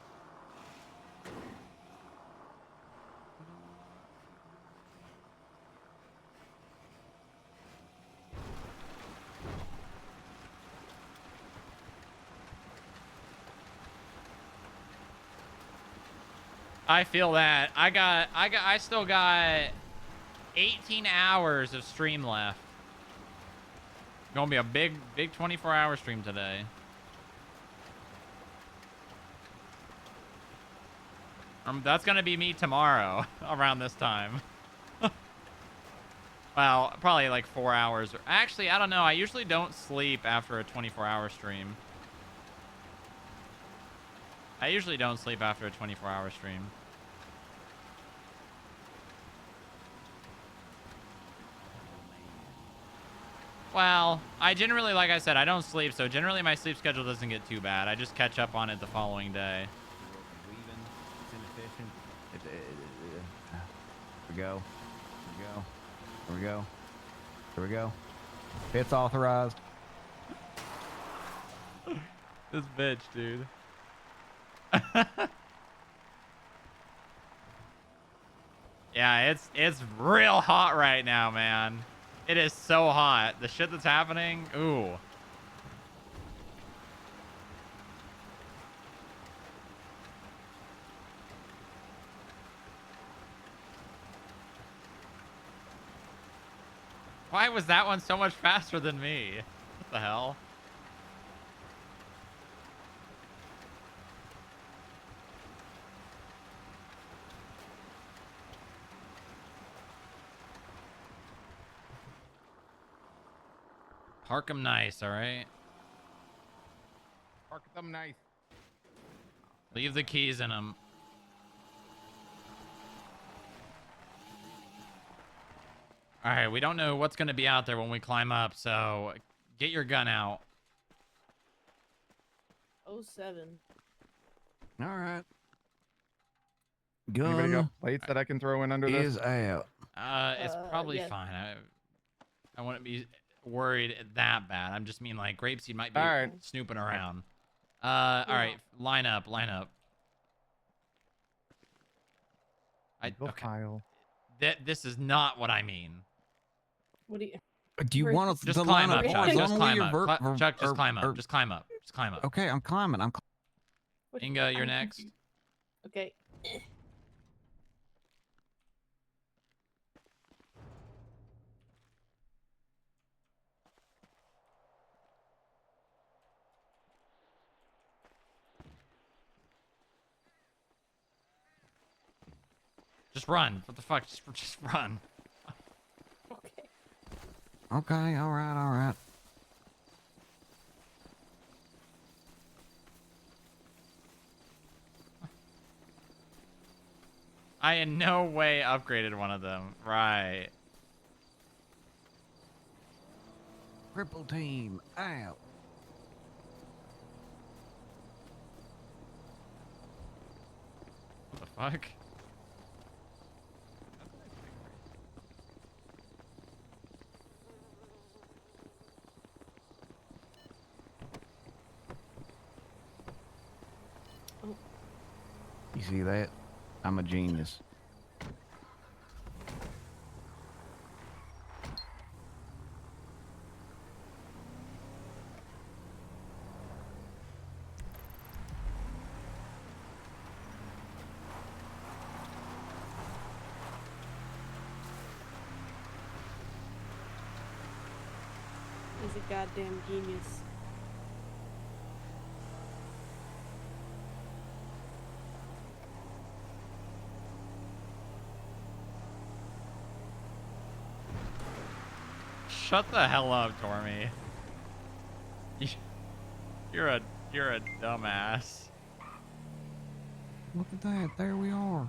I feel that. I still got 18 hours of stream left. Gonna be a big 24-hour stream today. That's gonna be me tomorrow around this time. Well, probably like 4 hours. Actually, I don't know. I usually don't sleep after a 24-hour stream. I usually don't sleep after a 24-hour stream. Well, I generally, like I said, I don't sleep, so generally my sleep schedule doesn't get too bad. I just catch up on it the following day. It's inefficient. Here we go. Here we go. Here we go. It's authorized. This bitch, dude. Yeah, it's real hot right now, man. It is so hot. The shit that's happening. Ooh. Why was that one so much faster than me? What the hell? Park 'em nice, all right? Park them nice. Leave the keys in them. All right, we don't know what's going to be out there when we climb up, so get your gun out. 07. All right. Anybody got Gun plates that I can throw in under is this? out. It's probably yeah. fine. I wouldn't be worried that bad. I'm just mean like grapeseed might be All right. snooping around. All right, line up. Okay. File. This is not what I mean. What do you? Do you want to Just climb up, Chuck. Just climb up. Chuck, just climb up. or- Just climb up. Just climb up. Okay, I'm climbing. Inga, you're I'm next. confused. Okay. Just run. What the fuck? Just run. Okay. Okay, all right. I in no way upgraded one of them. Right. Cripple team out. What the fuck? You see that? I'm a genius. He's a goddamn genius. Shut the hell up, Tormy. You're a dumbass. Look at that. There we are.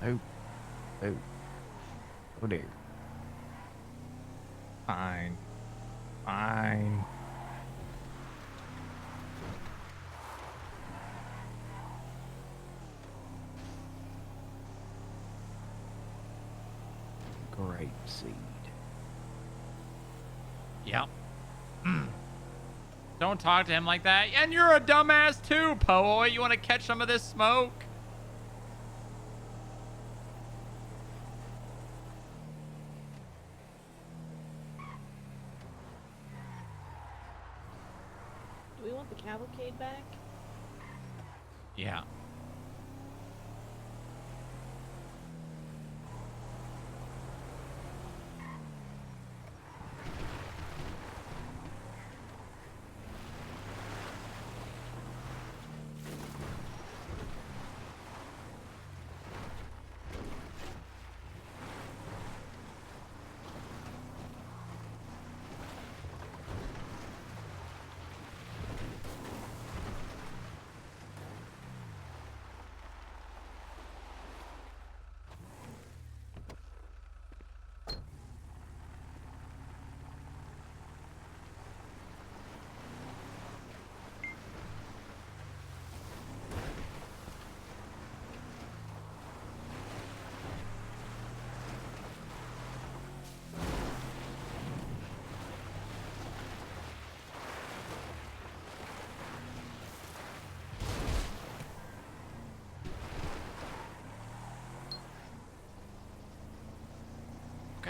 Oh. Oh dear. Fine. Grape seed. Yep. Don't talk to him like that. And you're a dumbass too, Poe. You want to catch some of this smoke? Do we want the cavalcade back? Yeah.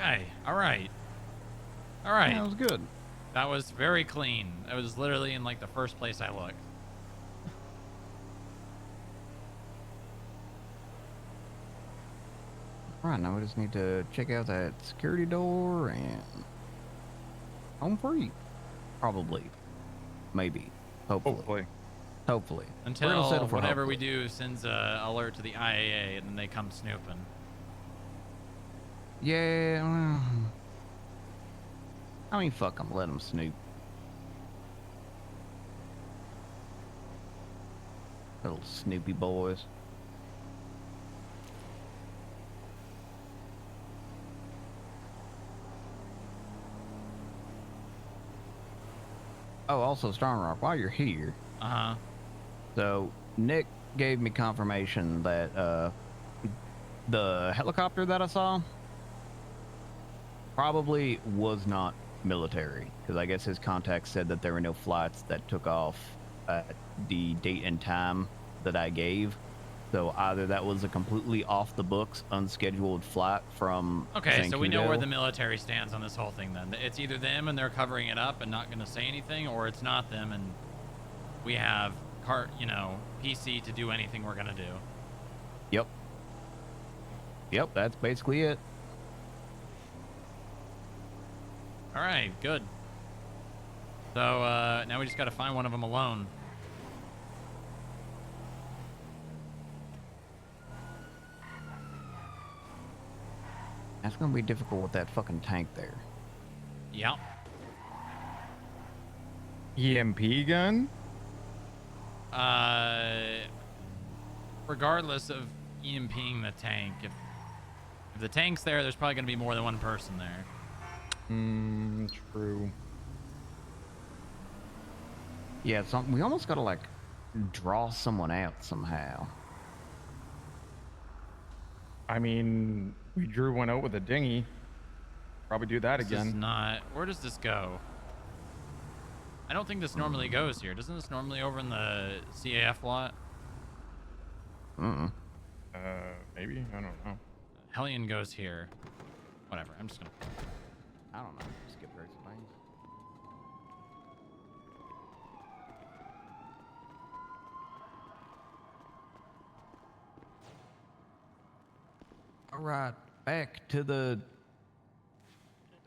Okay. All right. All right. That was good. That was very clean. It was literally in like the first place I looked. Right, now we just need to check out that security door and home free. Probably. Maybe. Hopefully. Hopefully. We're gonna Until settle for whatever hopefully. we do sends a alert to the IAA and then they come snooping. Yeah, well, I mean, fuck them. Let them snoop. Little snoopy boys. Oh, also, Strong Rock, while you're here. Uh-huh. So, Nick gave me confirmation that the helicopter that I saw probably was not military. Because I guess his contact said that there were no flights that took off at the date and time that I gave. So either that was a completely off the books, unscheduled flight from Okay, so we know where Zancudo. the military stands on this whole thing then. It's either them and they're covering it up and not going to say anything, or it's not them and we have, PC to do anything we're going to do. Yep. Yep, that's basically it. All right, good. So now we just got to find one of them alone. That's gonna be difficult with that fucking tank there. Yep. EMP gun? Regardless of EMPing the tank, if the tank's there, there's probably going to be more than one person there. True. Yeah, we almost gotta like draw someone out somehow. I mean, we drew one out with a dinghy. Probably do that This again. is not. Where does this go? I don't think this normally goes here. Doesn't this normally over in the CAF lot? Maybe? I don't know. Hellion goes here. Whatever. I'm just gonna. I don't know. Skip race lanes. All right, back to the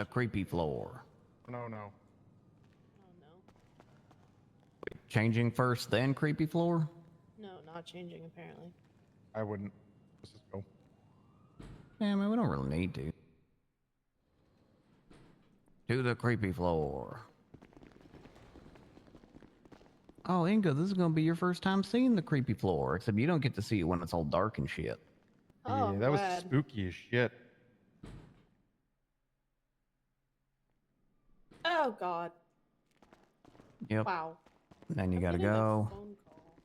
creepy floor. No. Changing first, then creepy floor? No, not changing apparently. I wouldn't. Let's just go. Yeah, I mean, we don't really need to. To the creepy floor. Oh, Inga, this is gonna be your first time seeing the creepy floor, except you don't get to see it when it's all dark and shit. Oh, yeah, that was glad. spooky as shit. Oh God. Yep. Wow. Then you I'm gotta getting a go. phone call.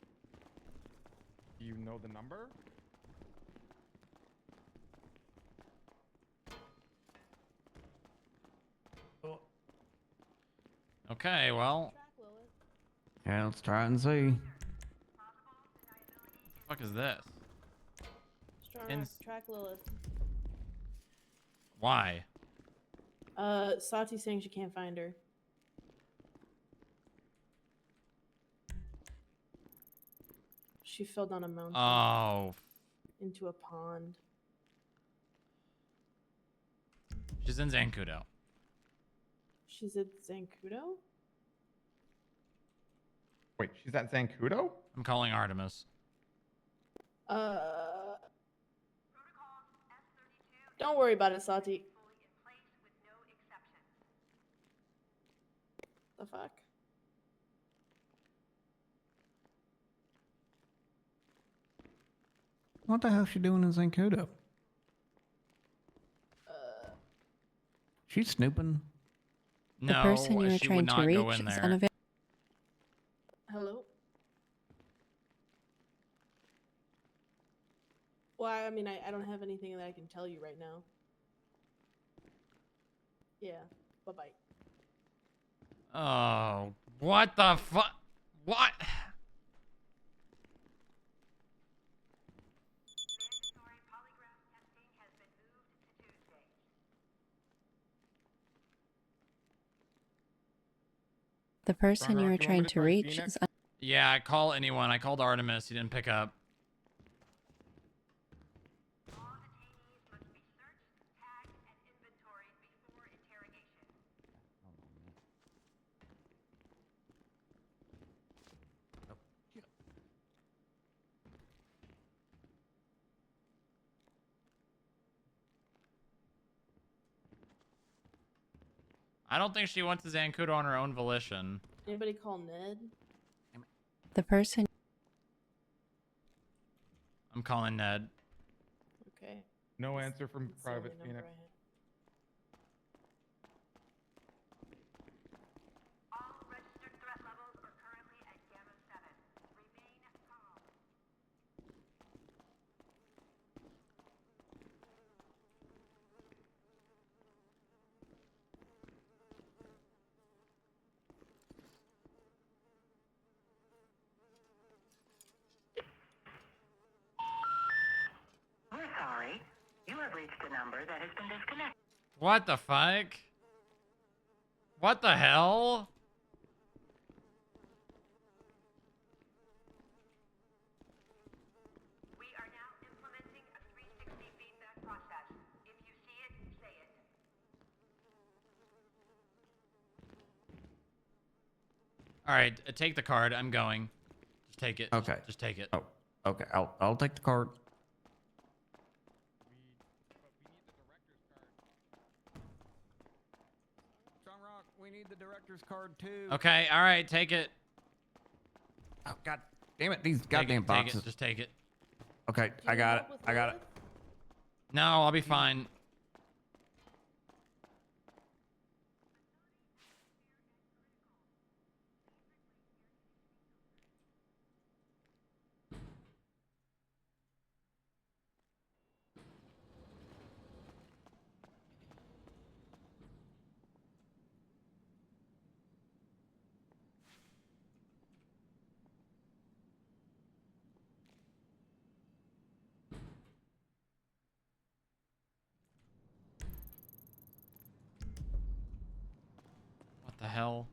Do you know the number? Okay, well. Yeah, let's try and see. What the fuck is this? Strong Rock, track Lilith. Why? Sati's saying she can't find her. She fell down a mountain. Oh. Into a pond. She's in Zancudo. She's at Zancudo? Wait, she's at Zancudo? I'm calling Artemis. Don't worry about it, Sati. The fuck? What the hell is she doing in Zancudo? She's snooping. No, The person you were she trying would to not reach go in is there. unavailable. Hello? Well, I mean, I don't have anything that I can tell you right now. Yeah. Bye-bye. Oh, what the fuck? What? The person Strong you Rock, were you want me trying to to try reach Phoenix? is Yeah, I call anyone. I called Artemis. He didn't pick up. I don't think she went to Zancudo on her own volition. Anybody call Ned? the person. I'm calling Ned. Okay. No answer from That's the only Private number Phoenix. I have. We're sorry. You have reached a number that has been disconnected. What the fuck? What the hell? We are now implementing a 360 feedback process. If you see it, say it. All right, take the card. I'm going. Just take it. Okay. Just take it. Oh, okay. I'll take the card. Strong Rock, we need the director's card too. Okay. All right. Take it. Oh god damn it! These Take goddamn it, boxes. Take it. Just take it. Okay, I got it. I got it. No, I'll be fine. What the hell?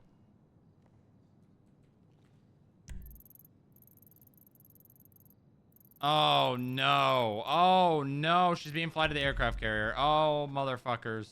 Oh no. Oh no. She's being flighted to the aircraft carrier. Oh, motherfuckers.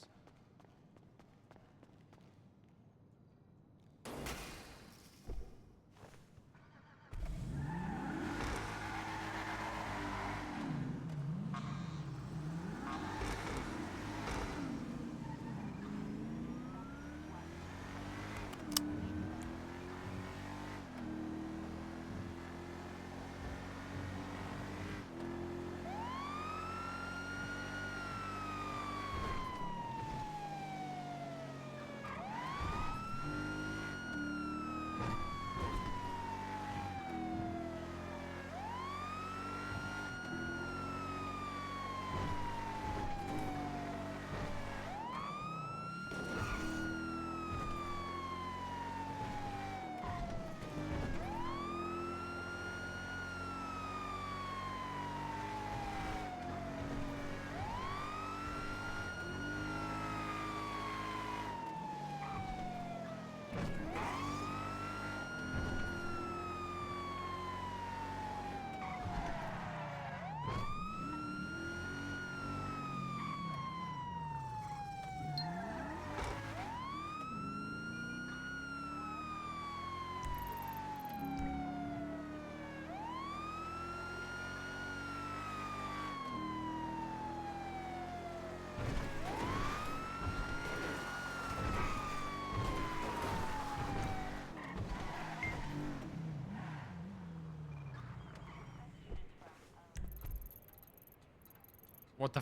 What the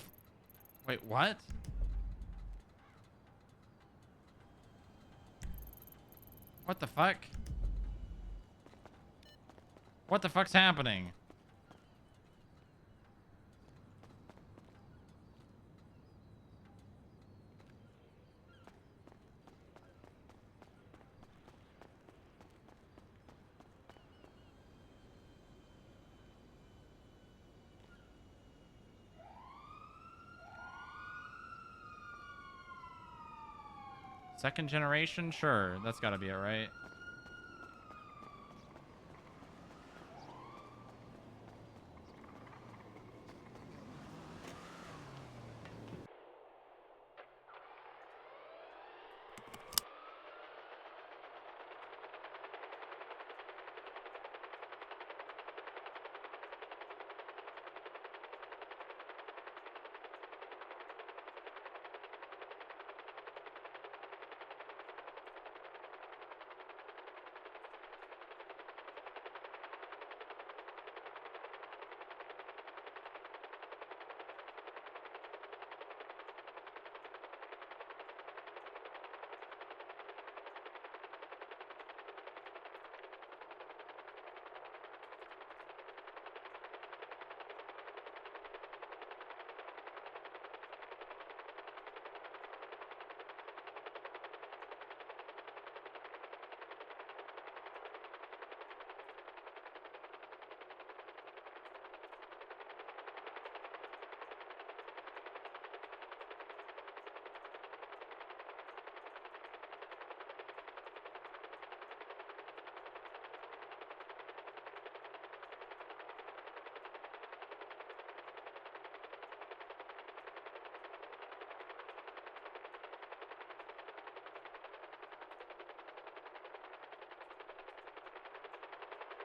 wait, what? What the fuck? What the fuck's happening? Second generation? Sure. That's gotta be it, right?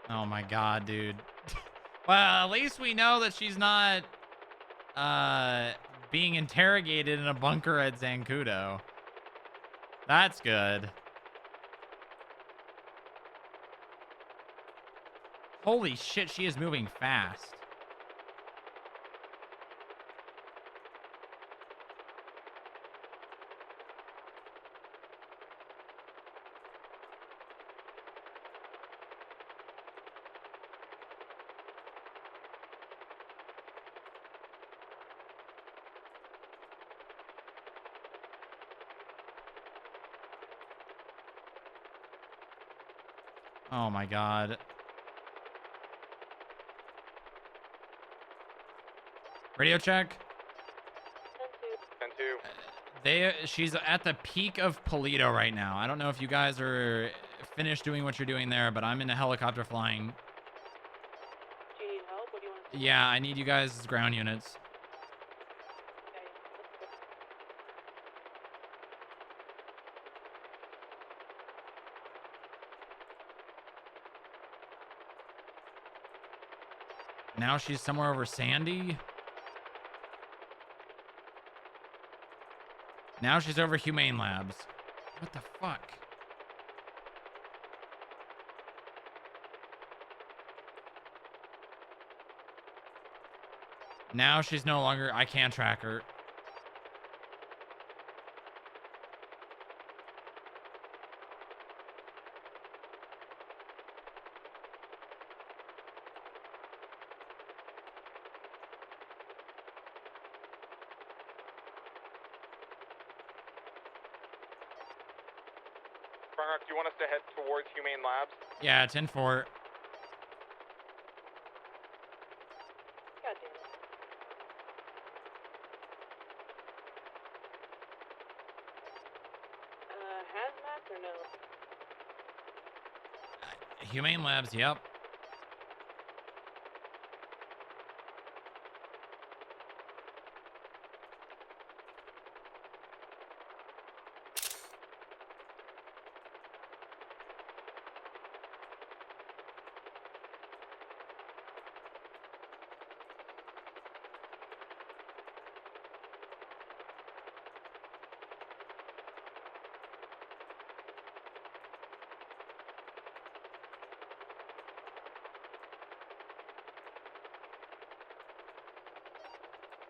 Oh my god, dude. Well, at least we know that she's not being interrogated in a bunker at Zancudo. That's good. Holy shit, she is moving fast. Oh my god. Radio check. 10-2. She's at the peak of Polito right now. I don't know if you guys are finished doing what you're doing there, but I'm in a helicopter flying. Do you need help? What do you want to do? Yeah, I need you guys as ground units. Now she's somewhere over Sandy. Now she's over Humane Labs. What the fuck? Now she's no longer... I can't track her. Sprung, do you want us to head towards Humane Labs? Yeah, it's in for... God damn it. Hazmat or no? Humane Labs, yep.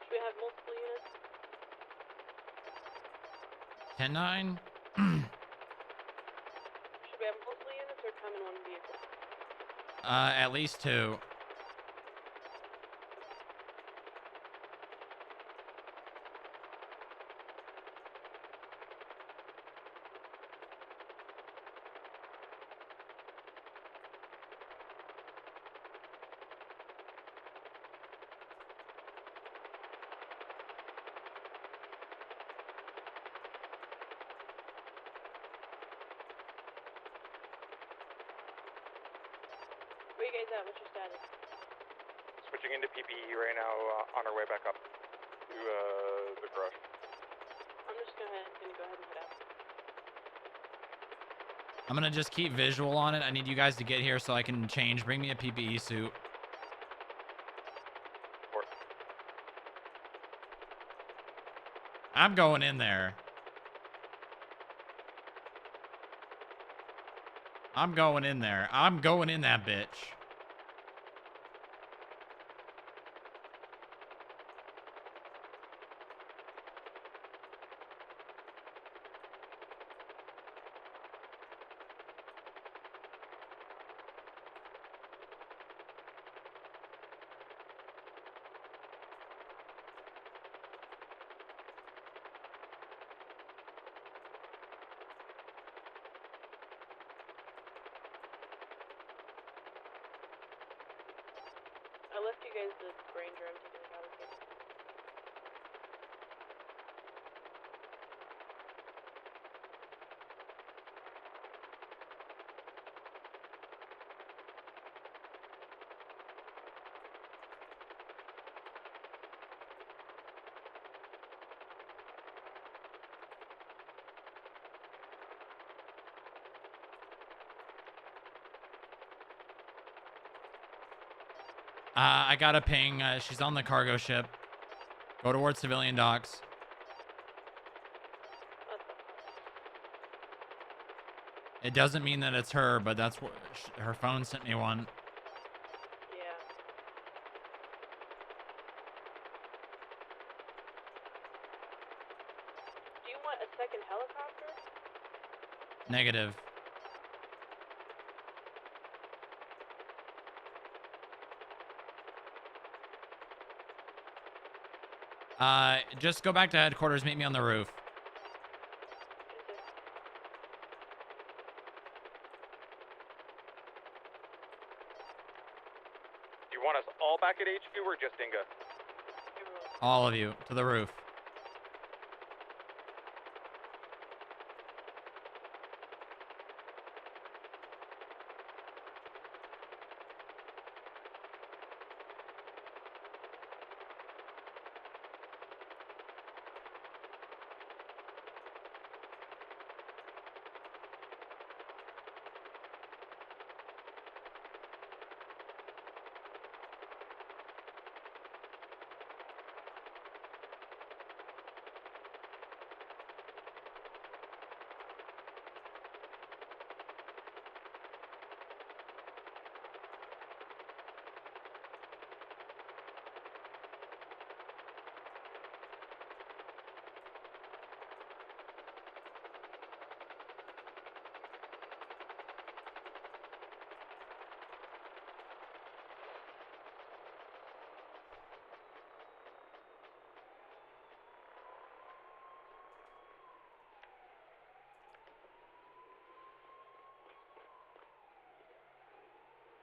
Should we have multiple units? 10-9. Should we have multiple units or come in one vehicle? At least 2. Where you guys at? What's your status? Switching into PPE right now, on our way back up to the garage. I'm just gonna go ahead and head out. I'm gonna just keep visual on it. I need you guys to get here so I can change. Bring me a PPE suit. I'm going in there. I'm going in there. I'm going in that bitch. I left you guys the Ranger. I'm taking it out with you. I got a ping. She's on the cargo ship. Go towards civilian docks. It doesn't mean that it's her, but that's what her phone sent me one. Yeah. Do you want a second helicopter? Negative. Just go back to headquarters. Meet me on the roof. Do you want us all back at HQ or just Inga? All of you to the roof.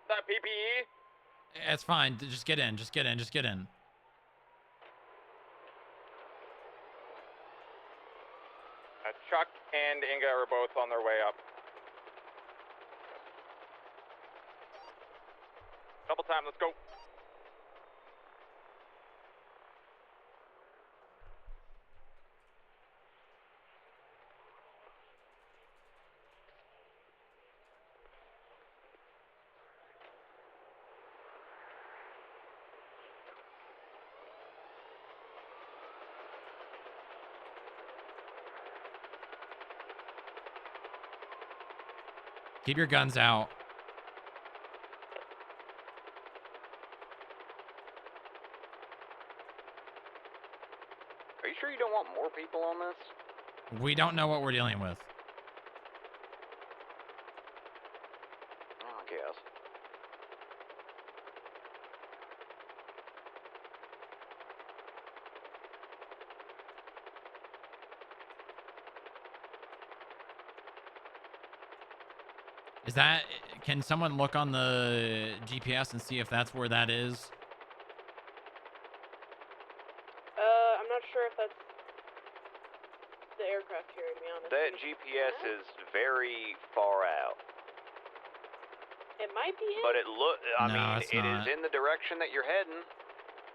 That PPE? It's fine. Just get in. Just get in. Just get in. Chuck and Inga are both on their way up. Double time, let's go. Keep your guns out. Are you sure you don't want more people on this? We don't know what we're dealing with. I guess. Is that... Can someone look on the GPS and see if that's where that is? I'm not sure if that's the aircraft carrier, to be honest. That GPS is very far out. It might be it. But it I No, mean, it's it not. is in the direction that you're heading.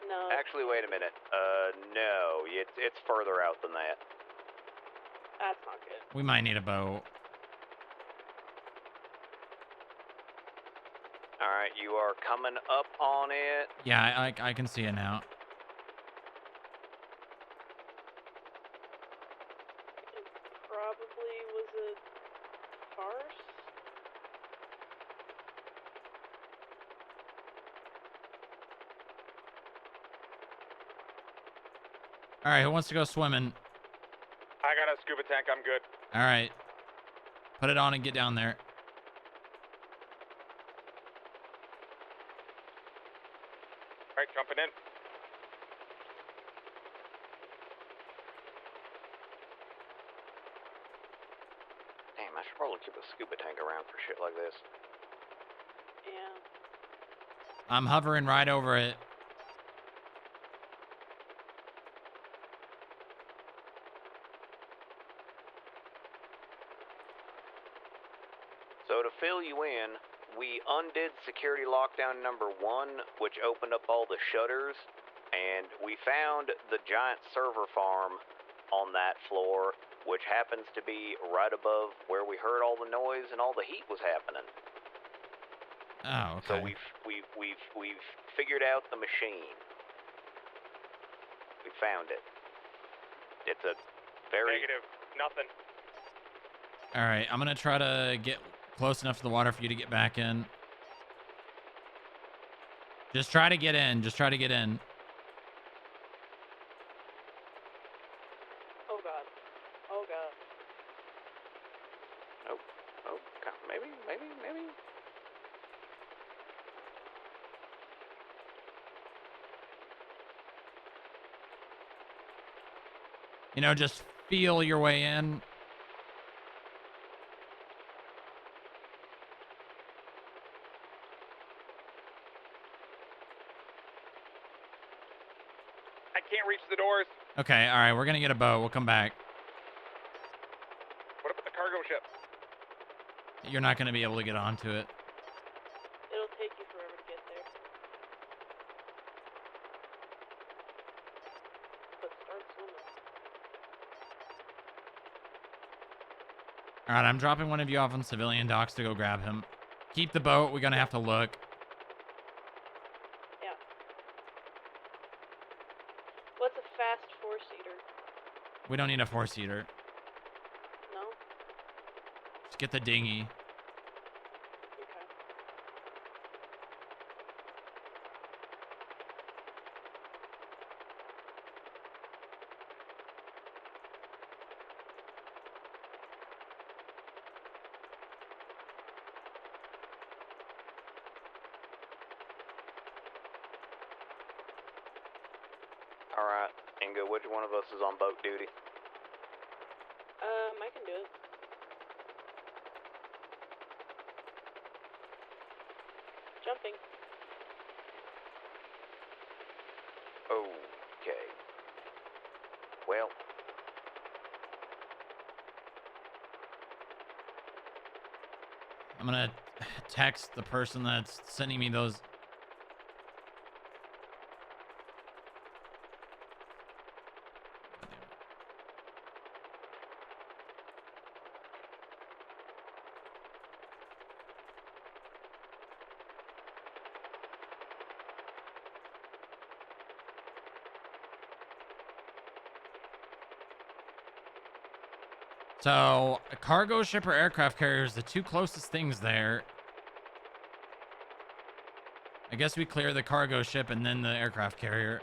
No. Actually, wait a minute. No, it's further out than that. That's not good. We might need a boat. All right, you are coming up on it. Yeah, I can see it now. It probably was a farce. All right, who wants to go swimming? I got a scuba tank, I'm good. All right. Put it on and get down there. All right, jumping in. Damn, I should probably keep a scuba tank around for shit like this. Yeah. I'm hovering right over it. So to fill you in, we undid security lockdown number 1, which opened up all the shutters, and we found the giant server farm on that floor, which happens to be right above where we heard all the noise and all the heat was happening. Oh, okay. So we've figured out the machine. We found it. It's a very Negative. Nothing. All right, I'm gonna try to get close enough to the water for you to get back in. Just try to get in. Just try to get in. Oh god. Oh god. Nope. Oh, maybe. You know, just feel your way in. I can't reach the doors. Okay, all right, we're gonna get a boat. We'll come back. What about the cargo ship? You're not gonna be able to get onto it. It'll take you forever to get there. But start swimming. All right, I'm dropping one of you off on civilian docks to go grab him. Keep the boat. We're gonna have to look. Yeah. What's a fast 4-seater? We don't need a 4-seater. No? Just get the dinghy. Okay. Alright, Inga, which one of us is on boat duty? I can do it. Jumping. Okay. Well, I'm gonna text the person that's sending me those. So, a cargo ship or aircraft carrier is the two closest things there. I guess we clear the cargo ship and then the aircraft carrier.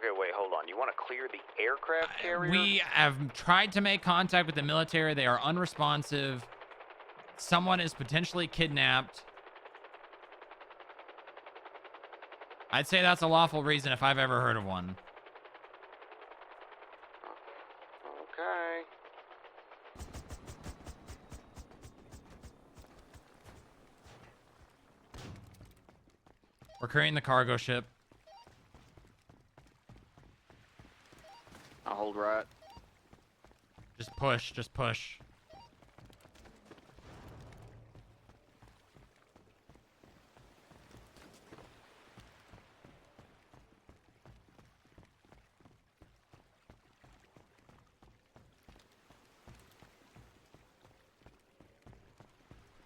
okay, wait, hold on. You want to clear the aircraft carrier? We have tried to make contact with the military. They are unresponsive. Someone is potentially kidnapped. I'd say that's a lawful reason if I've ever heard of one. Okay. We're carrying the cargo ship. I'll hold right. Just push, just push.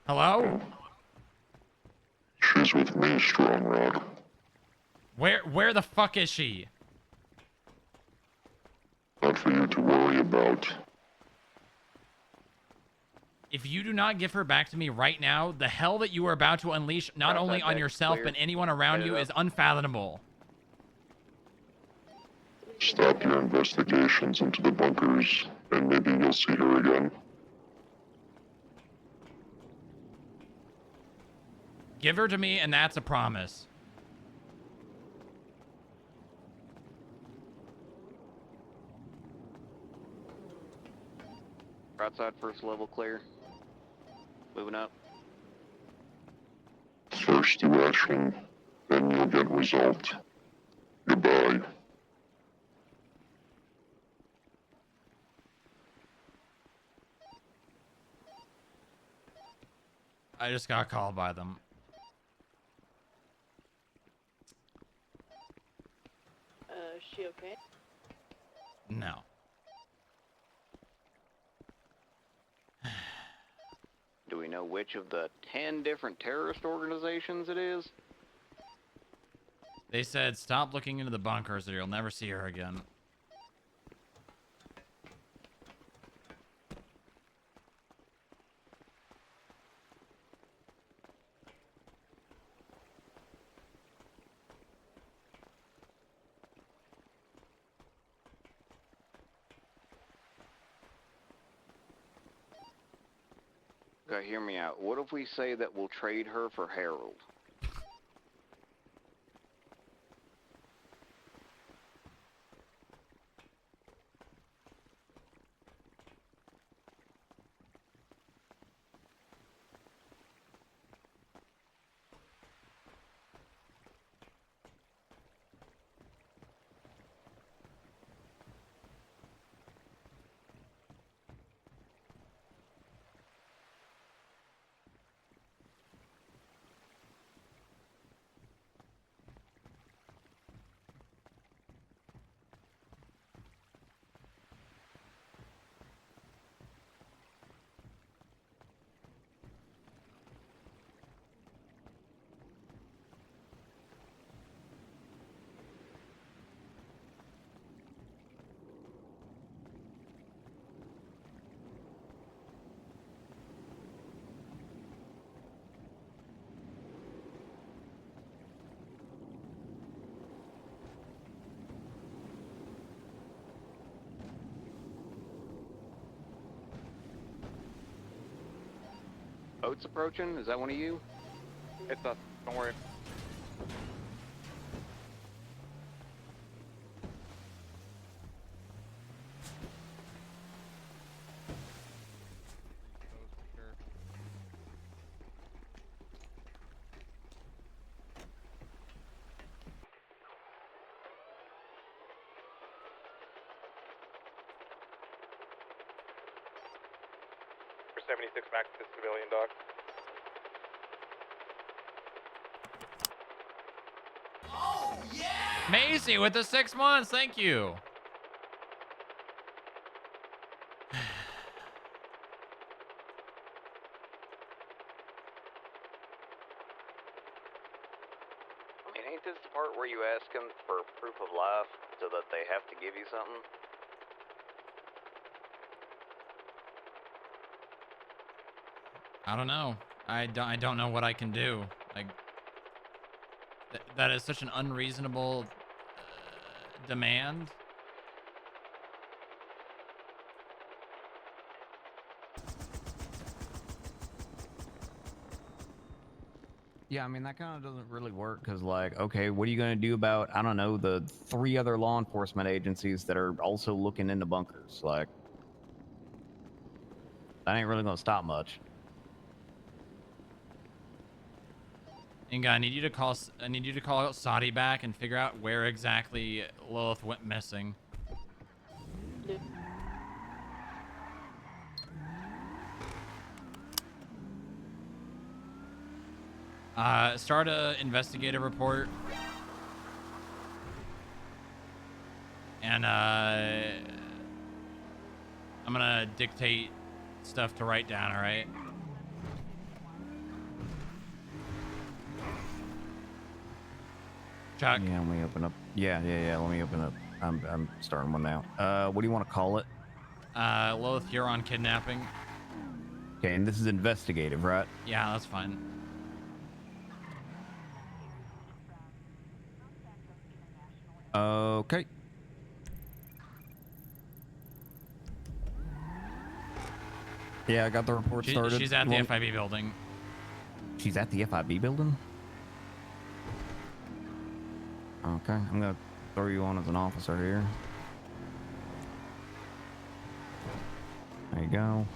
Hello? She's with me, Strong Rod. Where the fuck is she? Not for you to worry about. If you do not give her back to me right now, the hell that you are about to unleash, not only on yourself, but anyone around you, is unfathomable. Stop your investigations into the bunkers, and maybe you'll see her again. Give her to me, and that's a promise. Right side, first level clear. Moving up. First to action, then you'll get result. Goodbye. I just got called by them. Is she okay? No. know which of the 10 different terrorist organizations it is? They said, stop looking into the bunkers or you'll never see her again. Okay, hear me out. What if we say that we'll trade her for Harold? Oats approaching? Is that one of you? It's us. Don't worry. For 76 Max to civilian dog. Macy with the 6 months. Thank you. I mean, ain't this the part where you ask them for proof of life so that they have to give you something? I don't know. I don't know what I can do. Like, that is such an unreasonable demand. Yeah, I mean, that kind of doesn't really work because, like, okay, what are you going to do about, I don't know, the 3 other law enforcement agencies that are also looking into bunkers? Like, that ain't really going to stop much. Inga, I need you to call out Saudi back and figure out where exactly Lilith went missing. Start a investigative report. And I'm gonna dictate stuff to write down, all right? Chuck. Yeah, let me open up. Yeah. Let me open up. I'm starting one now. What do you want to call it? Lilith, you're on kidnapping. Okay, and this is investigative, right? Yeah, that's fine. Okay. Yeah, I got the report started. She's at the FIB building. She's at the FIB building? Okay, I'm gonna throw you on as an officer here. There you go.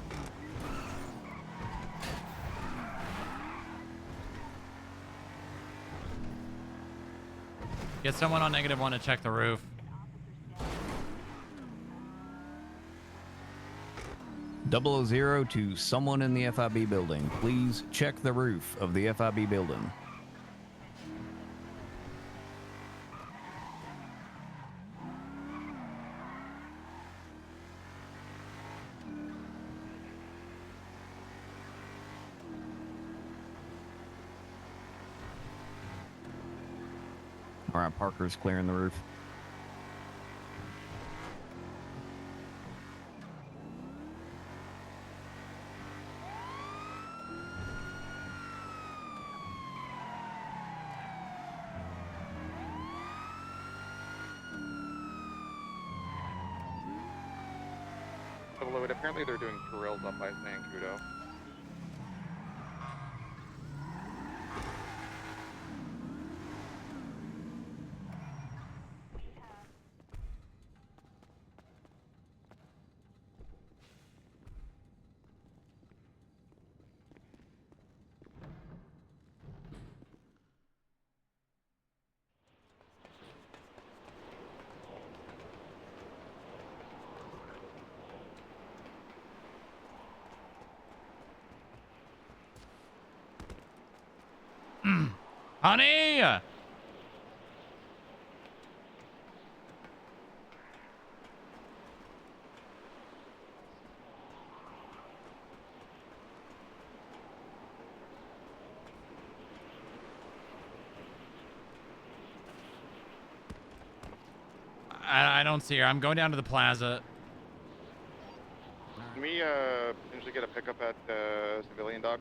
Get someone on -1 to check the roof. .000 to someone in the FIB building. Please check the roof of the FIB building. All right, Parker's clearing the roof. Apparently they're doing drills up by Sankudo. Honey! I don't see her. I'm going down to the plaza. Can we potentially get a pickup at civilian dock?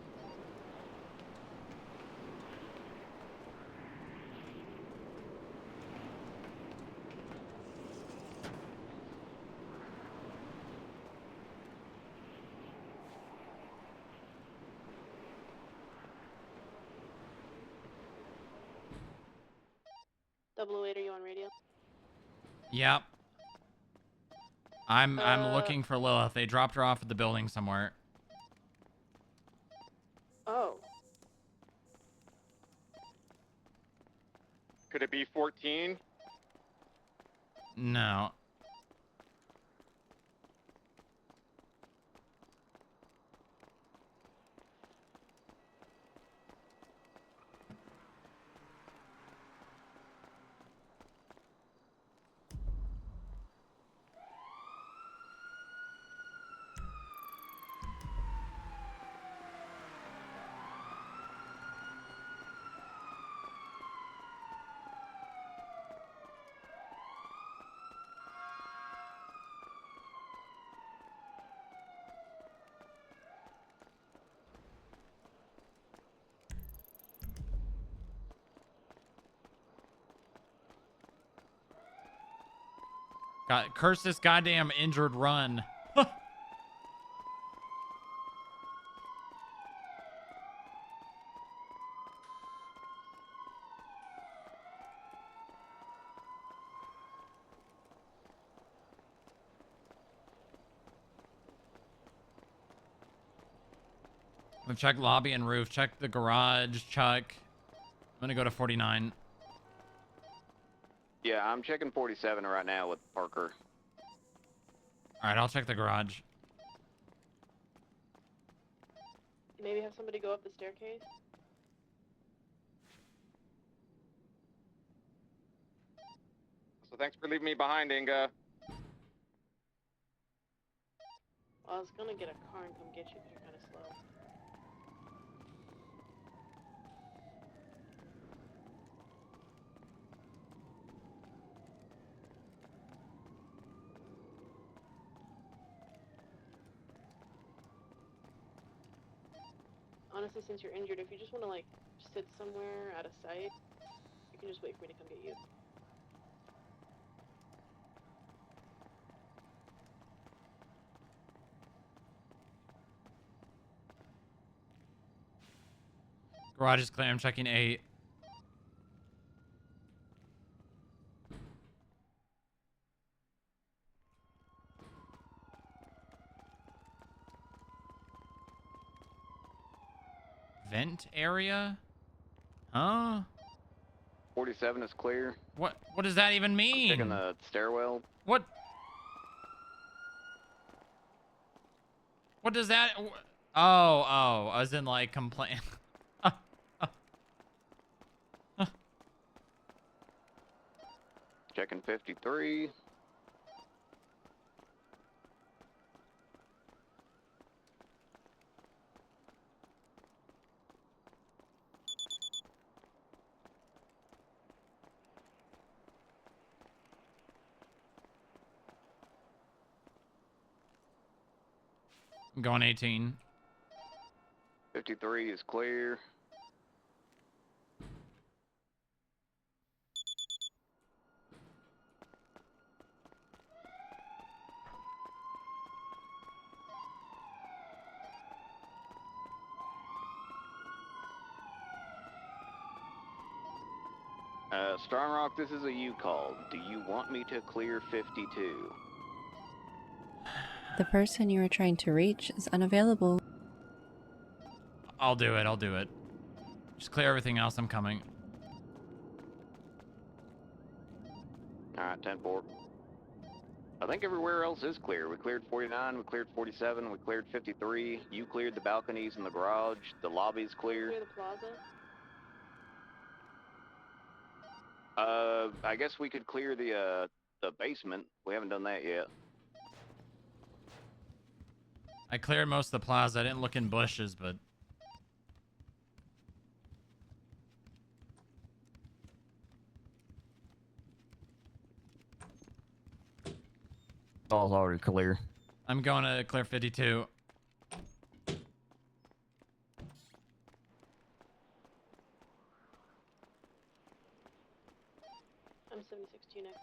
Double 08, are you on radio? Yep. I'm looking for Lilith. They dropped her off at the building somewhere. Oh. Could it be 14? No. God, curse this goddamn injured run. I'm gonna check lobby and roof. Check the garage, Chuck. I'm gonna go to 49. Yeah, I'm checking 47 right now with Parker. Alright, I'll check the garage. Maybe have somebody go up the staircase? So thanks for leaving me behind, Inga. Well, I was gonna get a car and come get you, but you're kind of slow. Honestly, since you're injured, if you just want to, like, sit somewhere out of sight, you can just wait for me to come get you. Garage is clear. I'm checking 8. Vent area? Huh? 47 is clear. What does that even mean? I'm checking the stairwell. What does that... Oh, as in, like, complain. Checking 53. I'm going 18. 53 is clear. Strong Rock, this is a U call. Do you want me to clear 52? The person you are trying to reach is unavailable. I'll do it. I'll do it. Just clear everything else. I'm coming. Alright, 10-4. I think everywhere else is clear. We cleared 49, we cleared 47, we cleared 53. You cleared the balconies and the garage. The lobby's clear. Clear the plaza. I guess we could clear the basement. We haven't done that yet. I cleared most of the plaza. I didn't look in bushes, but... All's already clear. I'm going to clear 52. I'm 76 next.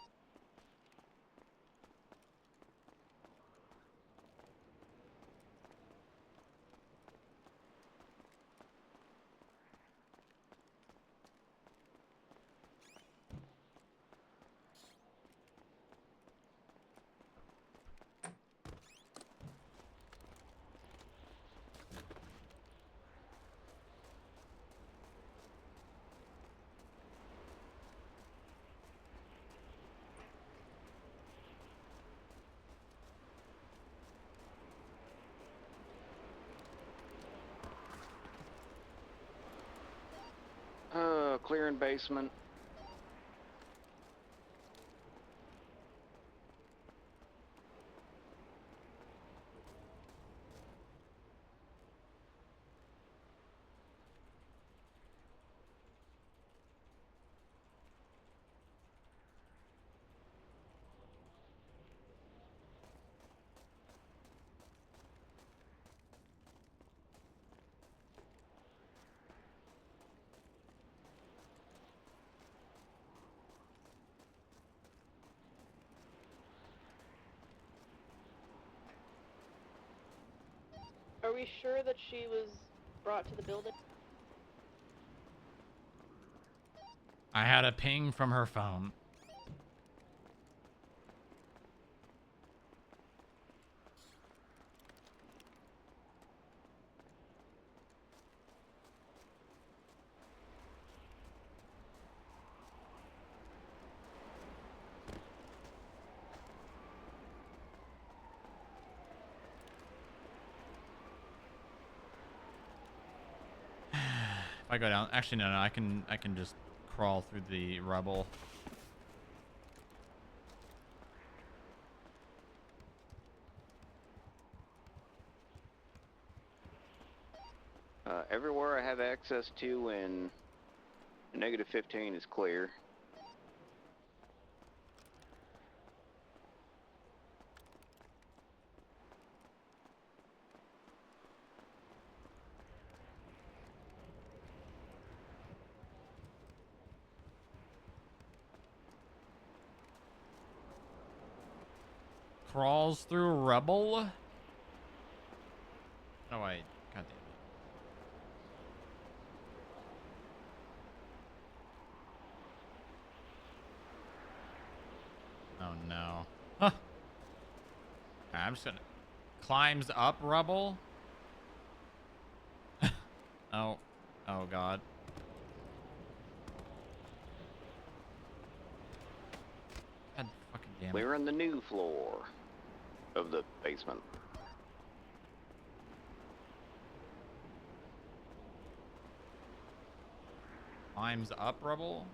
Clearing basement. Are we sure that she was brought to the building? I had a ping from her phone. If I go down, actually no, I can just crawl through the rubble. Everywhere I have access to in negative 15 is clear. Crawls through rubble. Oh wait, god damn it. Oh no. Huh. I'm just gonna climbs up rubble. Oh god. God fucking damn it. We're in the new floor of the basement. Climbs up rubble.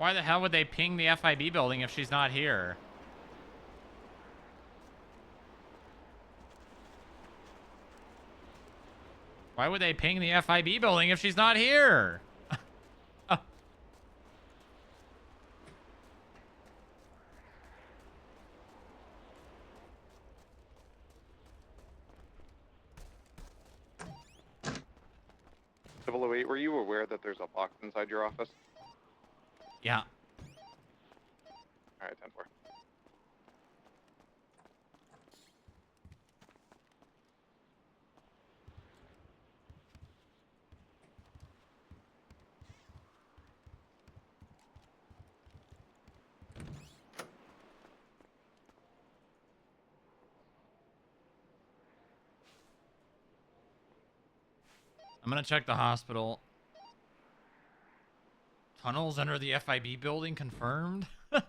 Why the hell would they ping the FIB building if she's not here? Why would they ping the FIB building if she's not here? Double 08, were you aware that there's a box inside your office? Yeah. Alright, 10-4. I'm gonna check the hospital. Tunnels under the FIB building confirmed? I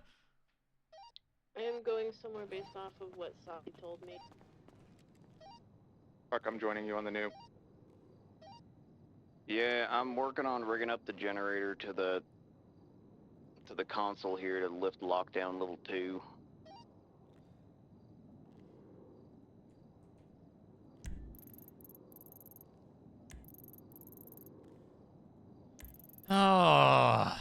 am going somewhere based off of what Saki told me. Fuck, I'm joining you on the new. Yeah, I'm working on rigging up the generator to the console here to lift lockdown level 2. Oh.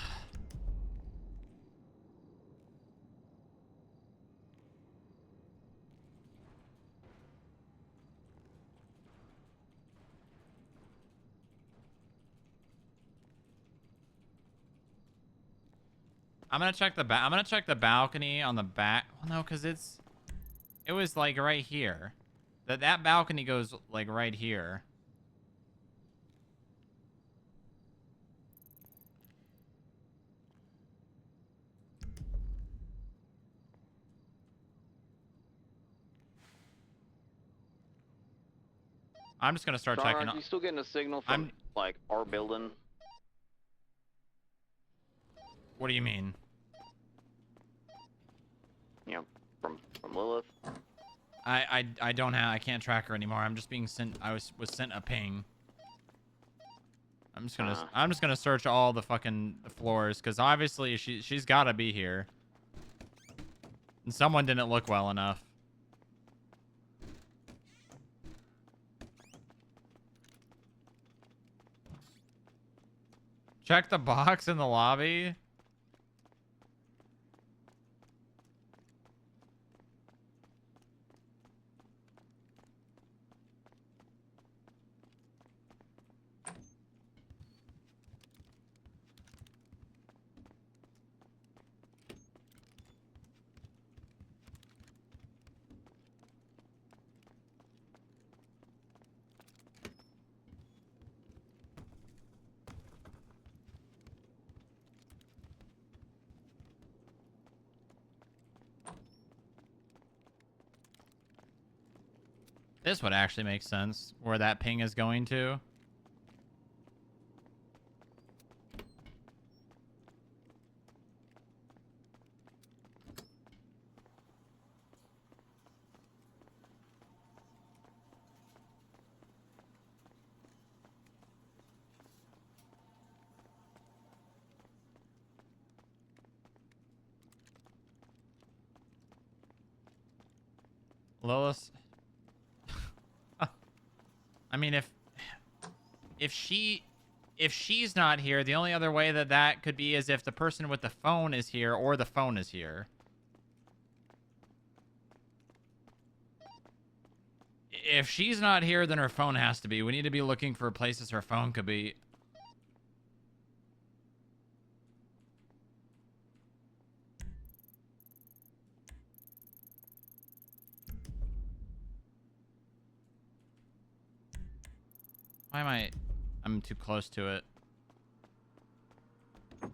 I'm gonna check the balcony on the back. Well, no, because it was like right here. That balcony goes like right here. I'm just gonna start checking. Are you still getting a signal from like our building? What do you mean? You know, from Lilith. I don't have. I can't track her anymore. I'm just being sent. I was sent a ping. I'm just gonna search all the fucking floors because obviously she's got to be here. And someone didn't look well enough. Check the box in the lobby. This would actually make sense, where that ping is going to. Lilith. I mean, if she's not here, the only other way that could be is if the person with the phone is here or the phone is here. If she's not here, then her phone has to be. We need to be looking for places her phone could be. Why am I'm too close to it. I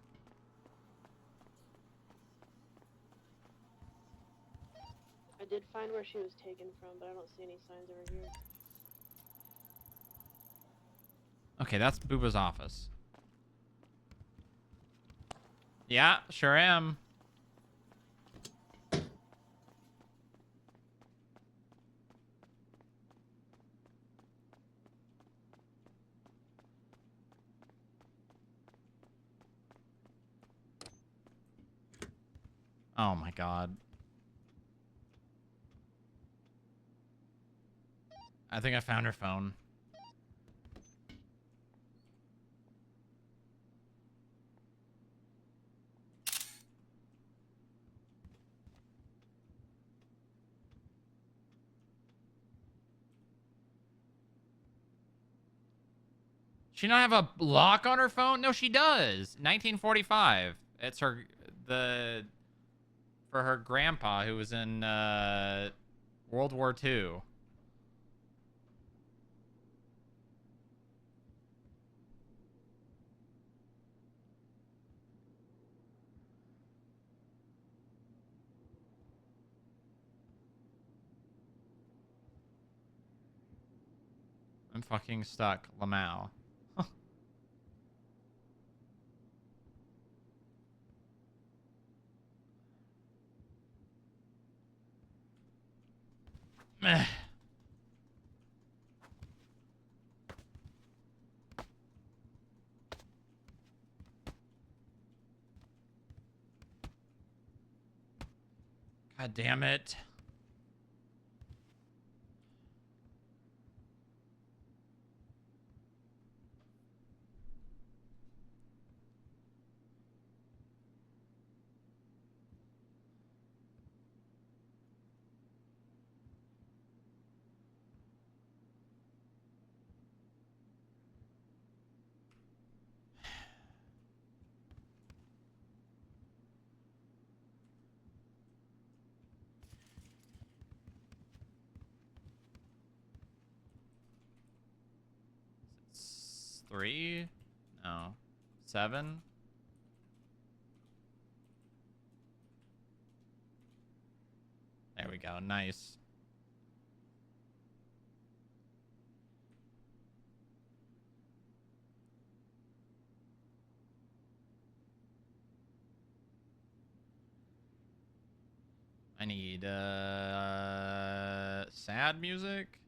did find where she was taken from, but I don't see any signs of her here. Okay, that's Booba's office. Yeah, sure am. Oh my god. I think I found her phone. She not have a lock on her phone? No, she does. 1945. It's her for her grandpa who was in World War II. I'm fucking stuck. Lamau. Meh. God damn it. It's 3? No. 7? There we go. Nice. I need sad music.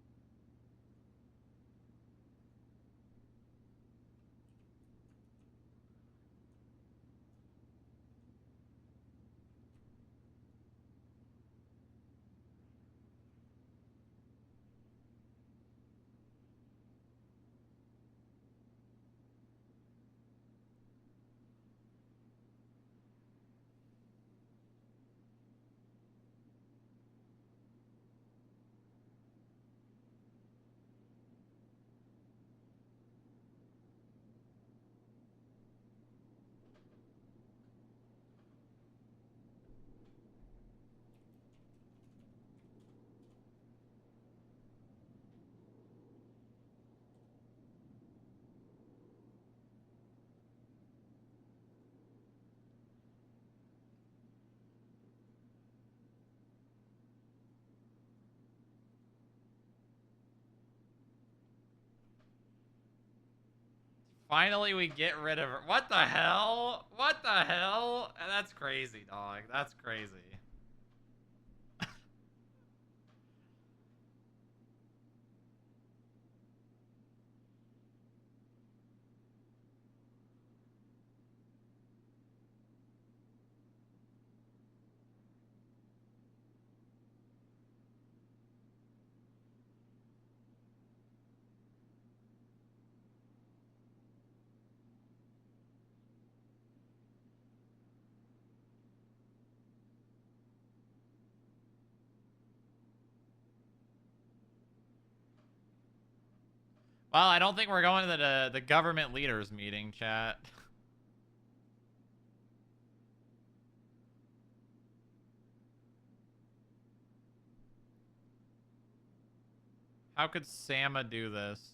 Finally, we get rid of her. What the hell? What the hell? That's crazy, dog. That's crazy. Well, I don't think we're going to the government leaders meeting, chat. How could Sama do this?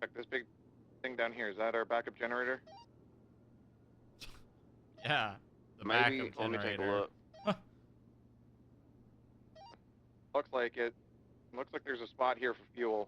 Check this big thing down here. Is that our backup generator? Yeah. The Maybe. backup Let me take a generator. look. Looks like it. Looks like there's a spot here for fuel.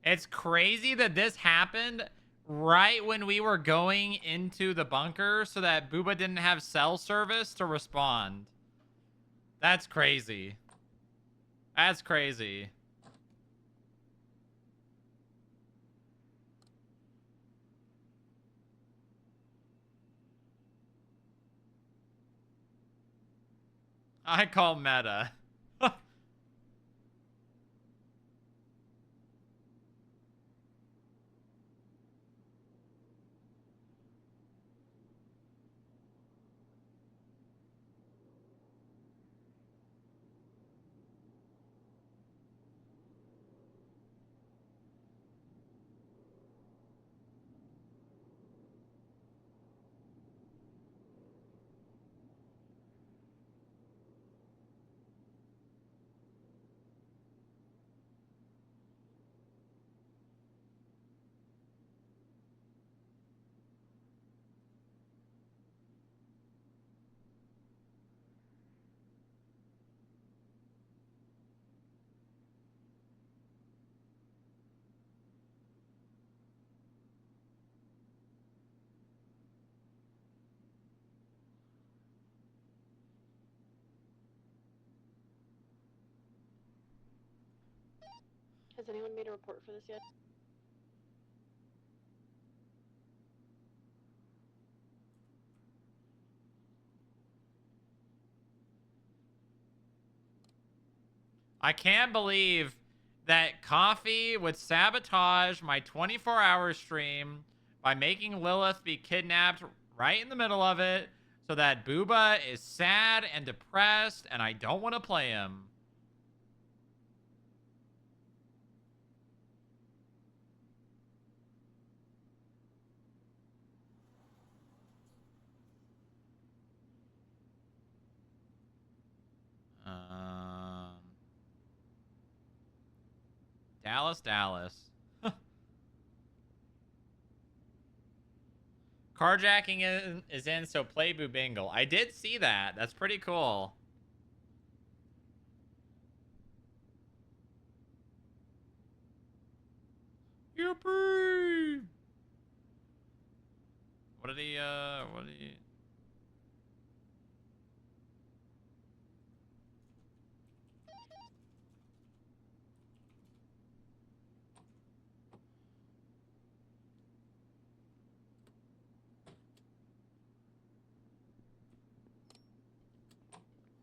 It's crazy that this happened right when we were going into the bunker so that Booba didn't have cell service to respond. That's crazy. That's crazy. I call meta. Has anyone made a report for this yet? I can't believe that Coffee would sabotage my 24-hour stream by making Lilith be kidnapped right in the middle of it so that Booba is sad and depressed and I don't want to play him. Dallas. Carjacking is in, so play Boobingle. I did see that. That's pretty cool. Yippee! What did he,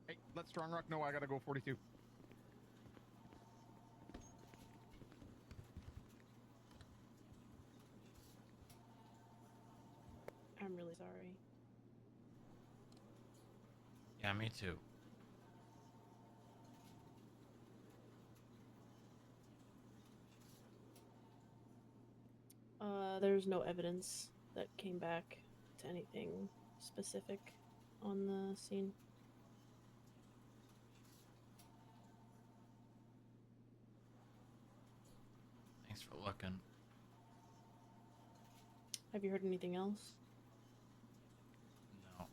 Hey, let Strong Rock know I gotta go 42. I'm really sorry. Yeah, me too. There's no evidence that came back to anything specific on the scene. Thanks for looking. Have you heard anything else? No.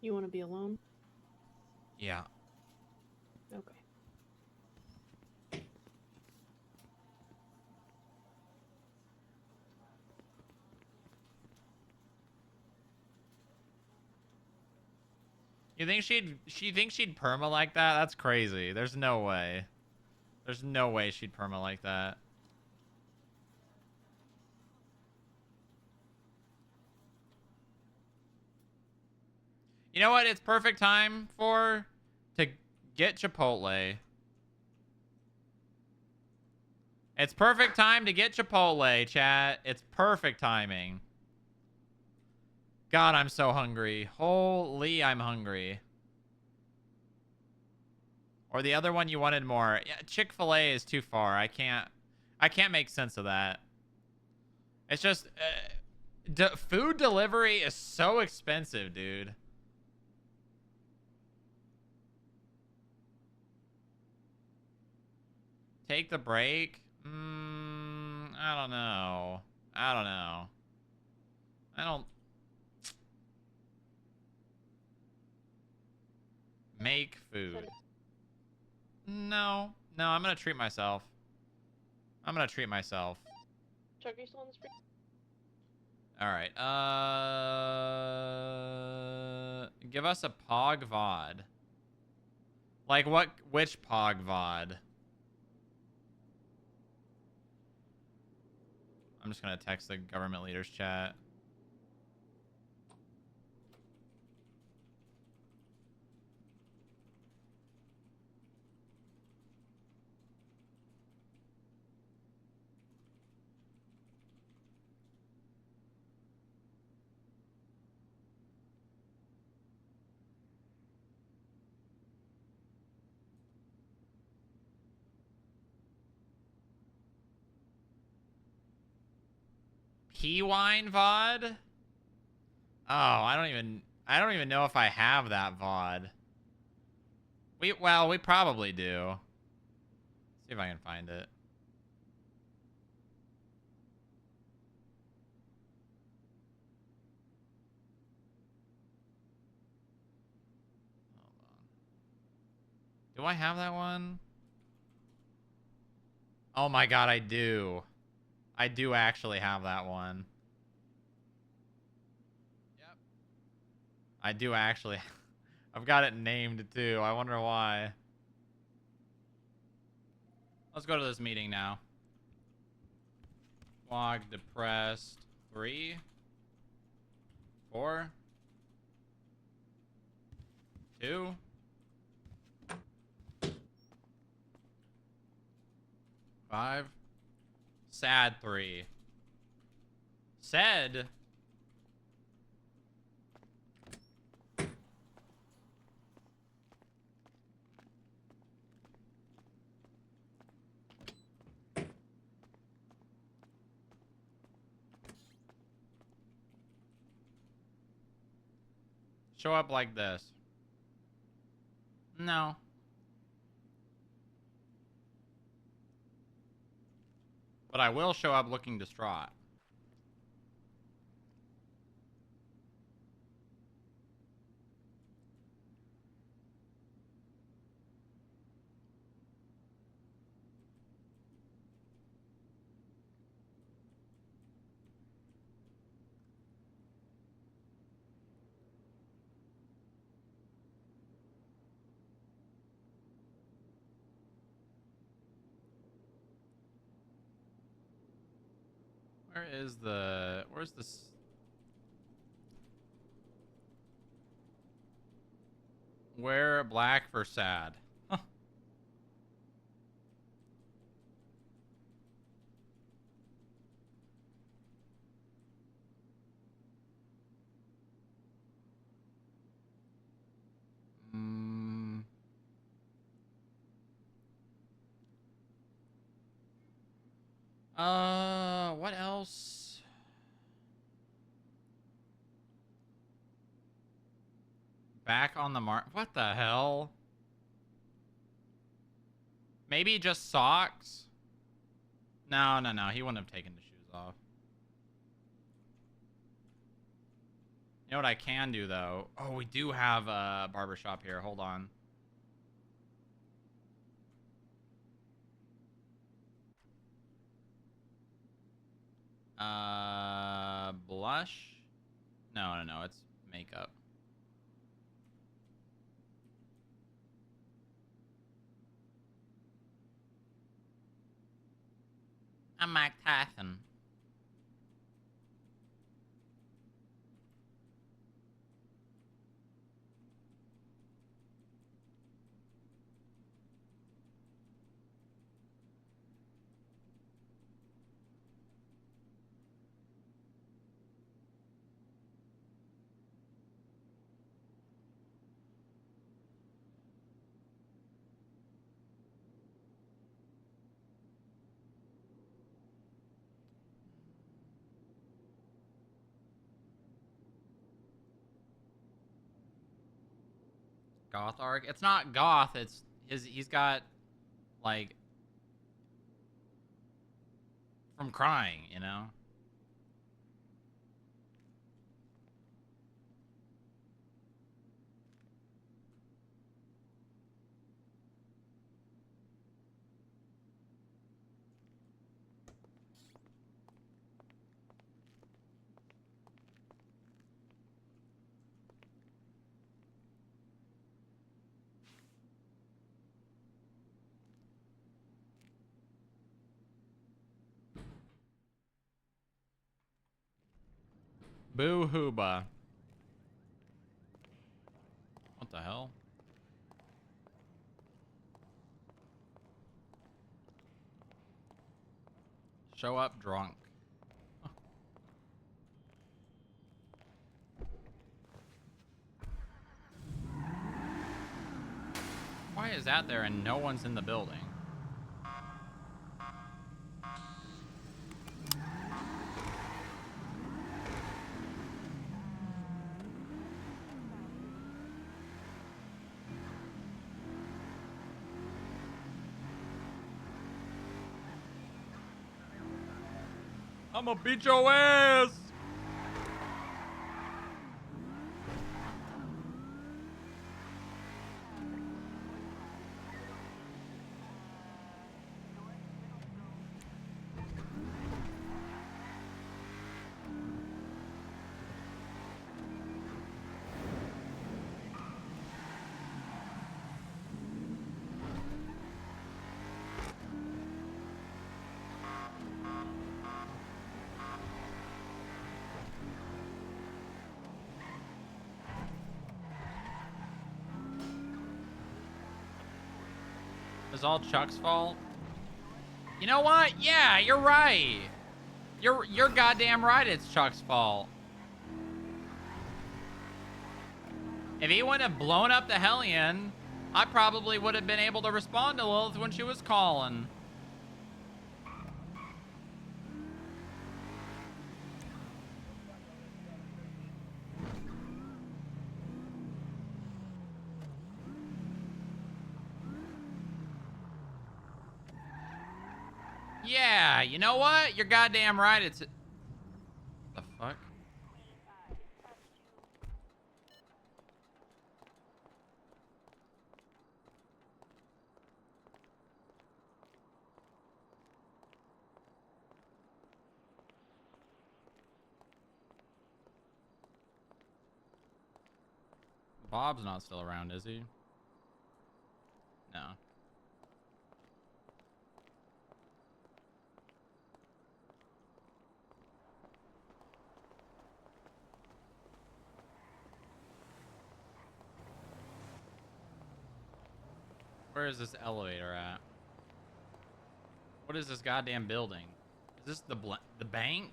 You want to be alone? Yeah. Okay. You think she thinks she'd perma like that? That's crazy. There's no way. There's no way she'd perma like that. You know what? It's perfect time to get Chipotle. It's perfect time to get Chipotle, chat. It's perfect timing. God, I'm so hungry. Holy, I'm hungry. Or the other one you wanted more. Yeah, Chick-fil-A is too far. I can't make sense of that. It's just food delivery is so expensive, dude. Take the break? I don't know. I don't know. I don't... Make food. No. No, I'm gonna treat myself. I'm gonna treat myself. Chuck, are you still on the screen? Alright, give us a Pog VOD. Like, which Pog VOD? I'm just gonna text the government leaders chat. P-Wine VOD? Oh, I don't even know if I have that VOD. Well, we probably do. See if I can find it. Do I have that one? Oh my god, I do. I do actually have that one. Yep. I do actually. I've got it named too. I wonder why. Let's go to this meeting now. Log depressed 3, 4, 2. Five. Sad 3. Said. Show up like this. No. But I will show up looking distraught. Where's this? Wear black for sad. Huh. What else? Back on the mark. What the hell? Maybe just socks? No, no, no. He wouldn't have taken the shoes off. You know what I can do, though? Oh, we do have a barbershop here. Hold on. Blush? No, no, no. It's makeup. I'm Mike Tyson. Goth arc. It's not goth. It's he's got like from crying, you know. Boo hooba. What the hell? Show up drunk. Why is that there and no one's in the building? I'ma beat your ass! It's all Chuck's fault. You know what? Yeah, you're right. You're goddamn right. It's Chuck's fault. If he wouldn't have blown up the Hellion, I probably would have been able to respond to Lilith when she was calling. Yeah, you know what? You're goddamn right. It's... The fuck? Bob's not still around, is he? No. Where is this elevator at? What is this goddamn building? Is this the bank?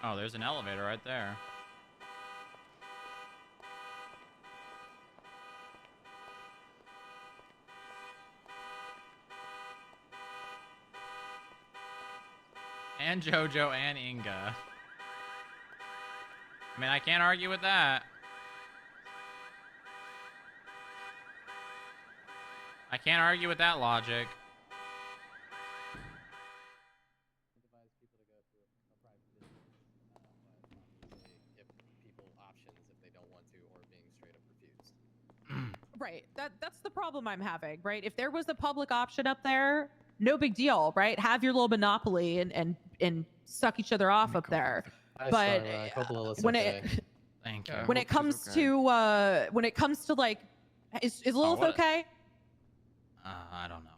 Oh, there's an elevator right there. and JoJo and Inga. I mean, I can't argue with that. I can't argue with that logic. Right. That's the problem I'm having, right? If there was a public option up there, no big deal, right? Have your little monopoly and suck each other off up there. But when it Thank you. when it comes to like, is Lilith what? okay? I don't know.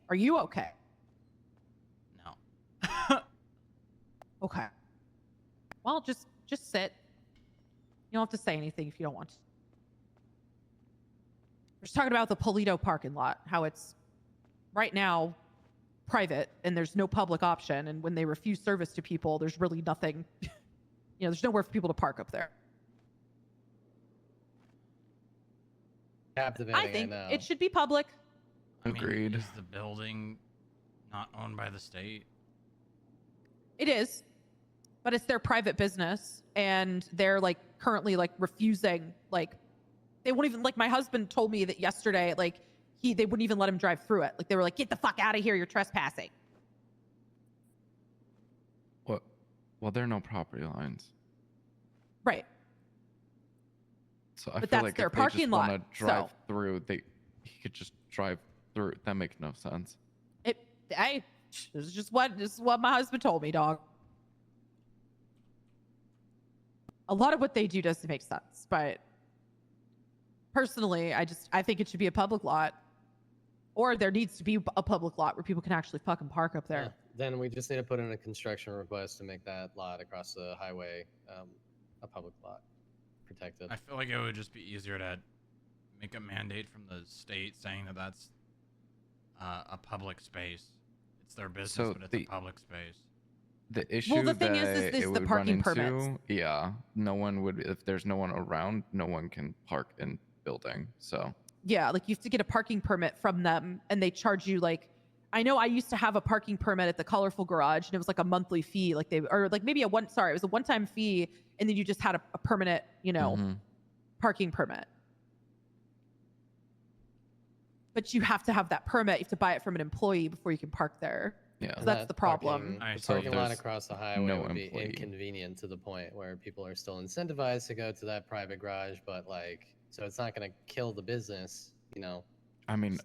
Are you okay? No. Okay. Well, just sit. You don't have to say anything if you don't want to. We're just talking about the Polito parking lot, how it's right now private and there's no public option. And when they refuse service to people, there's really nothing, there's nowhere for people to park up there. Captivating, I think it should be public. Agreed. Is the building not owned by the state? It is, but it's their private business and they're like currently like refusing, like they won't even, like my husband told me that yesterday, like they wouldn't even let him drive through it. Like they were like, get the fuck out of here, you're trespassing. What? Well, there are no property lines. Right. So I But feel that's like their if they parking just lot, want to drive so- through, he could just drive through. That makes no sense. This is just what my husband told me, dog. A lot of what they do doesn't make sense, but personally, I think it should be a public lot, or there needs to be a public lot where people can actually fucking park up there. Then we just need to put in a construction request to make that lot across the highway a public lot, protected. I feel like it would just be easier to make a mandate from the state saying that that's a public space. It's their business, So but it's a public space. The issue the thing is that the it would parking run into, permits. yeah, no one would, if there's no one around, no one can park in building. So Yeah, like you have to get a parking permit from them, and they charge you like, I know I used to have a parking permit at the Colorful Garage, and it was like a monthly fee, like it was a one-time fee, and then you just had a permanent, parking permit. But you have to have that permit. You have to buy it from an employee before you can park there. Yeah, so that's the problem. The parking lot across the highway would be inconvenient to the point where people are still incentivized to go to that private garage, but like, so it's not going to kill the business, I mean,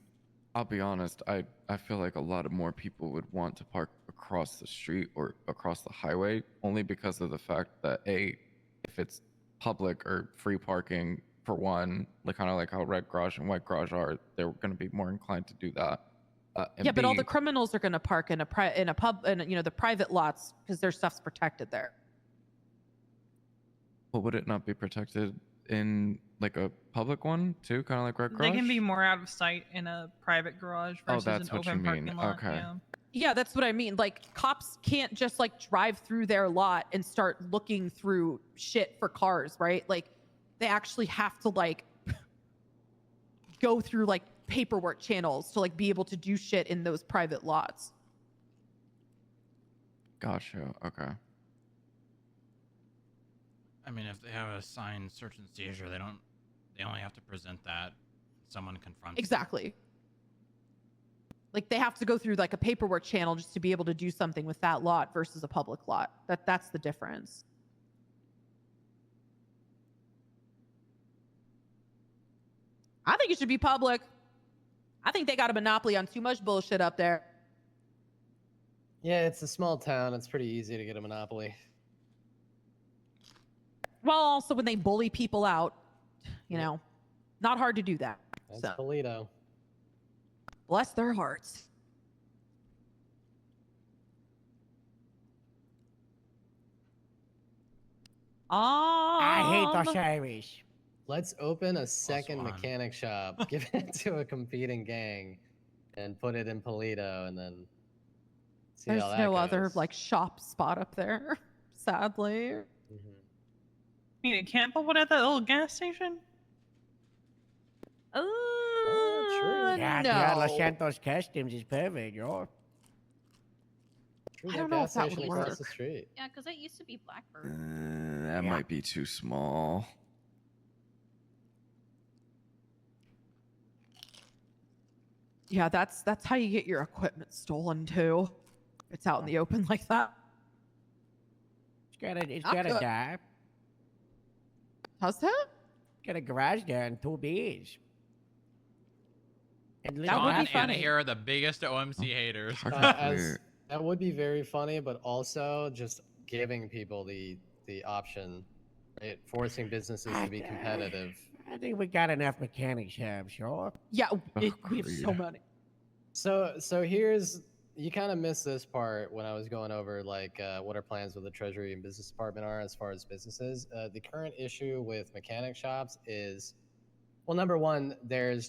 I'll be honest, I feel like a lot of more people would want to park across the street or across the highway, only because of the fact that if it's public or free parking, for one, like kind of like how red garage and white garage are, they're going to be more inclined to do that. Yeah, but all the criminals are going to park in a pub, and the private lots, because their stuff's protected there. Well, would it not be protected in like a public one too, kind of like red garage? They can be more out of sight in a private garage versus that's an what you open mean. parking lot. Okay. Yeah, that's what I mean. Like, cops can't just like drive through their lot and start looking through shit for cars, right? Like, they actually have to like go through like paperwork channels to like be able to do shit in those private lots. Gotcha. Okay. I mean, if they have a signed search and seizure, they only have to present that. Someone confronts them. Exactly. Like, they have to go through like a paperwork channel just to be able to do something with that lot versus a public lot. That's the difference. I think it should be public. I think they got a monopoly on too much bullshit up there. Yeah, it's a small town. It's pretty easy to get a monopoly. Well, also when they bully people out, not hard to do that. That's Polito. Bless their hearts. I hate the Irish. Let's open a second mechanic shop, give it to a competing gang, and put it in Polito, and then see There's how that no goes. other like shop spot up there, sadly. You can't put one at that little gas station? Oh, Yeah, no. Los Santos Customs is perfect, yo. True, I that don't know gas if that station would across work. the street. Yeah, because that used to be Blackbird. That might be too small. Yeah, that's how you get your equipment stolen too. It's out in the open like that. It's Not got a good. dive. How's that? Got a garage there and 2 bees. And Sean would be and Anna funny. here are the biggest OMC haters. That would be very funny, but also just giving people the option, right? Forcing businesses to be competitive. I think we got enough mechanic shops, sure. Yeah, we have so many. So here's, you kind of missed this part when I was going over like what our plans with the Treasury and Business Department are as far as businesses. The current issue with mechanic shops is, well, number one, they're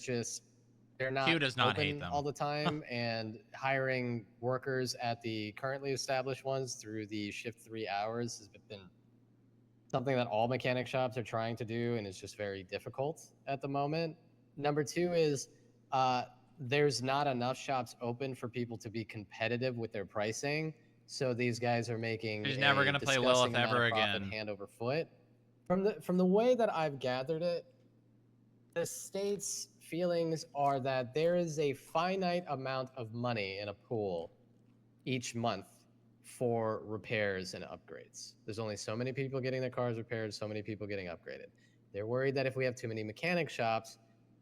not Q does not open hate them. all the time, and hiring workers at the currently established ones through the shift 3 hours has been something that all mechanic shops are trying to do, and it's just very difficult at the moment. Number two is there's not enough shops open for people to be competitive with their pricing, so these guys are making He's never gonna play Lilith ever again. Hand over foot. From the way that I've gathered it, the state's feelings are that there is a finite amount of money in a pool each month for repairs and upgrades. There's only so many people getting their cars repaired, so many people getting upgraded. They're worried that if we have too many mechanic shops,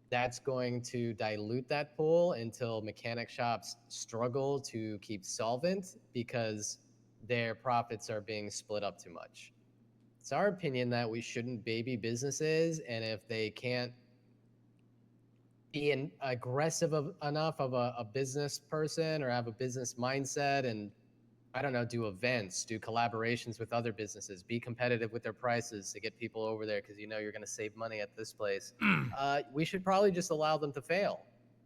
that's going to dilute that pool until mechanic shops struggle to keep solvent because their profits are being split up too much. It's our opinion that we shouldn't baby businesses, and if they can't be aggressive enough of a business person or have a business mindset and, I don't know, do events, do collaborations with other businesses, be competitive with their prices to get people over there because you know you're going to save money at this place. We should probably just allow them to fail.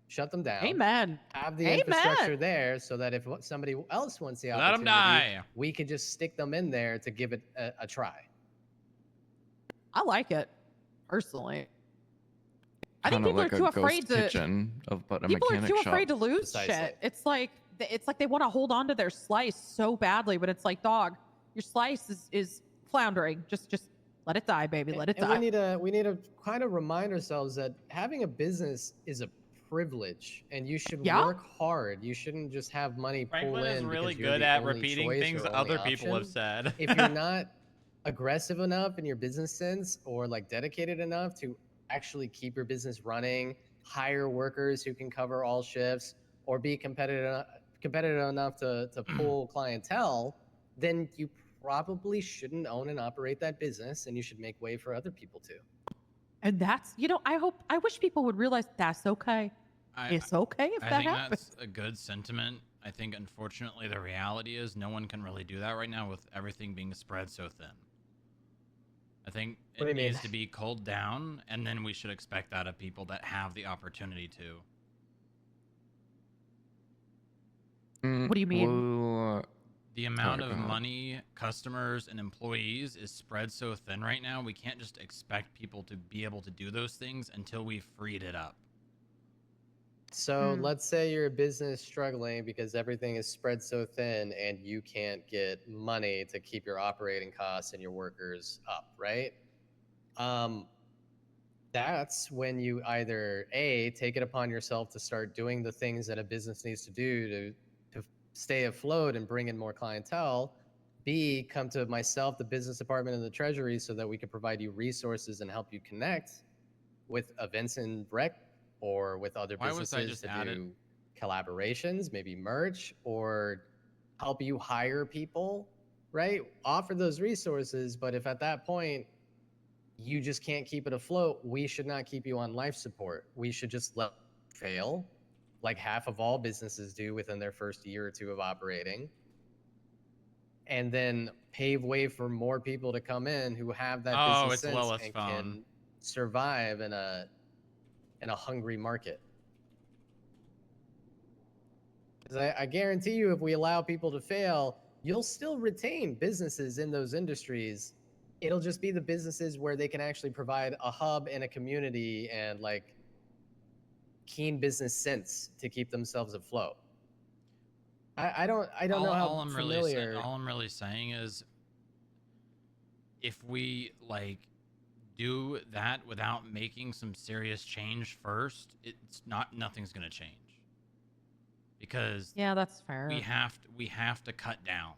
Shut them down. Amen. Have the Amen. infrastructure there so that if somebody else wants the Let 'em opportunity, die. we could just stick them in there to give it a try. I like it, personally. I think Kinda people like are a too ghost afraid to. kitchen but a People are mechanic too shop. afraid to lose Precisely. shit. It's like they want to hold on to their slice so badly, but it's like, dog, your slice is floundering. Just let it die, baby. Let it And die. we need to kind of remind ourselves that having a business is a privilege, and you should work hard. You shouldn't just have money pull Franklin in is really because you're good the at only repeating choice things or other only people have option. said. If you're not aggressive enough in your business sense or like dedicated enough to actually keep your business running, hire workers who can cover all shifts, or be competitive enough to pull clientele, then you probably shouldn't own and operate that business, and you should make way for other people to. And that's, I wish people would realize that's okay. It's okay if I that think happens. that's a good sentiment. I think, unfortunately, the reality is no one can really do that right now with everything being spread so thin. I think What do it you mean? needs to be culled down, and then we should expect that of people that have the opportunity to. What do you mean? Well, The amount go of ahead. money, customers, and employees is spread so thin right now, we can't just expect people to be able to do those things until we've freed it up. So let's say you're a business struggling because everything is spread so thin and you can't get money to keep your operating costs and your workers up, right? That's when you either A, take it upon yourself to start doing the things that a business needs to do to stay afloat and bring in more clientele. B, come to myself, the business department, and the treasury so that we can provide you resources and help you connect with events in rec or with other Why was I businesses just to added? do collaborations, maybe merch, or help you hire people, right? Offer those resources, but if at that point you just can't keep it afloat, we should not keep you on life support. We should just let it fail, like half of all businesses do within their first year or two of operating, and then pave way for more people to come in who have that business it's sense Lilith's and phone. can survive in a hungry market. 'Cause I guarantee you, if we allow people to fail, you'll still retain businesses in those industries. It'll just be the businesses where they can actually provide a hub and a community and like keen business sense to keep themselves afloat. I don't know how all I'm familiar. all I'm really saying is, if we like do that without making some serious change first, nothing's gonna change. Because Yeah, that's fair. we have to cut down.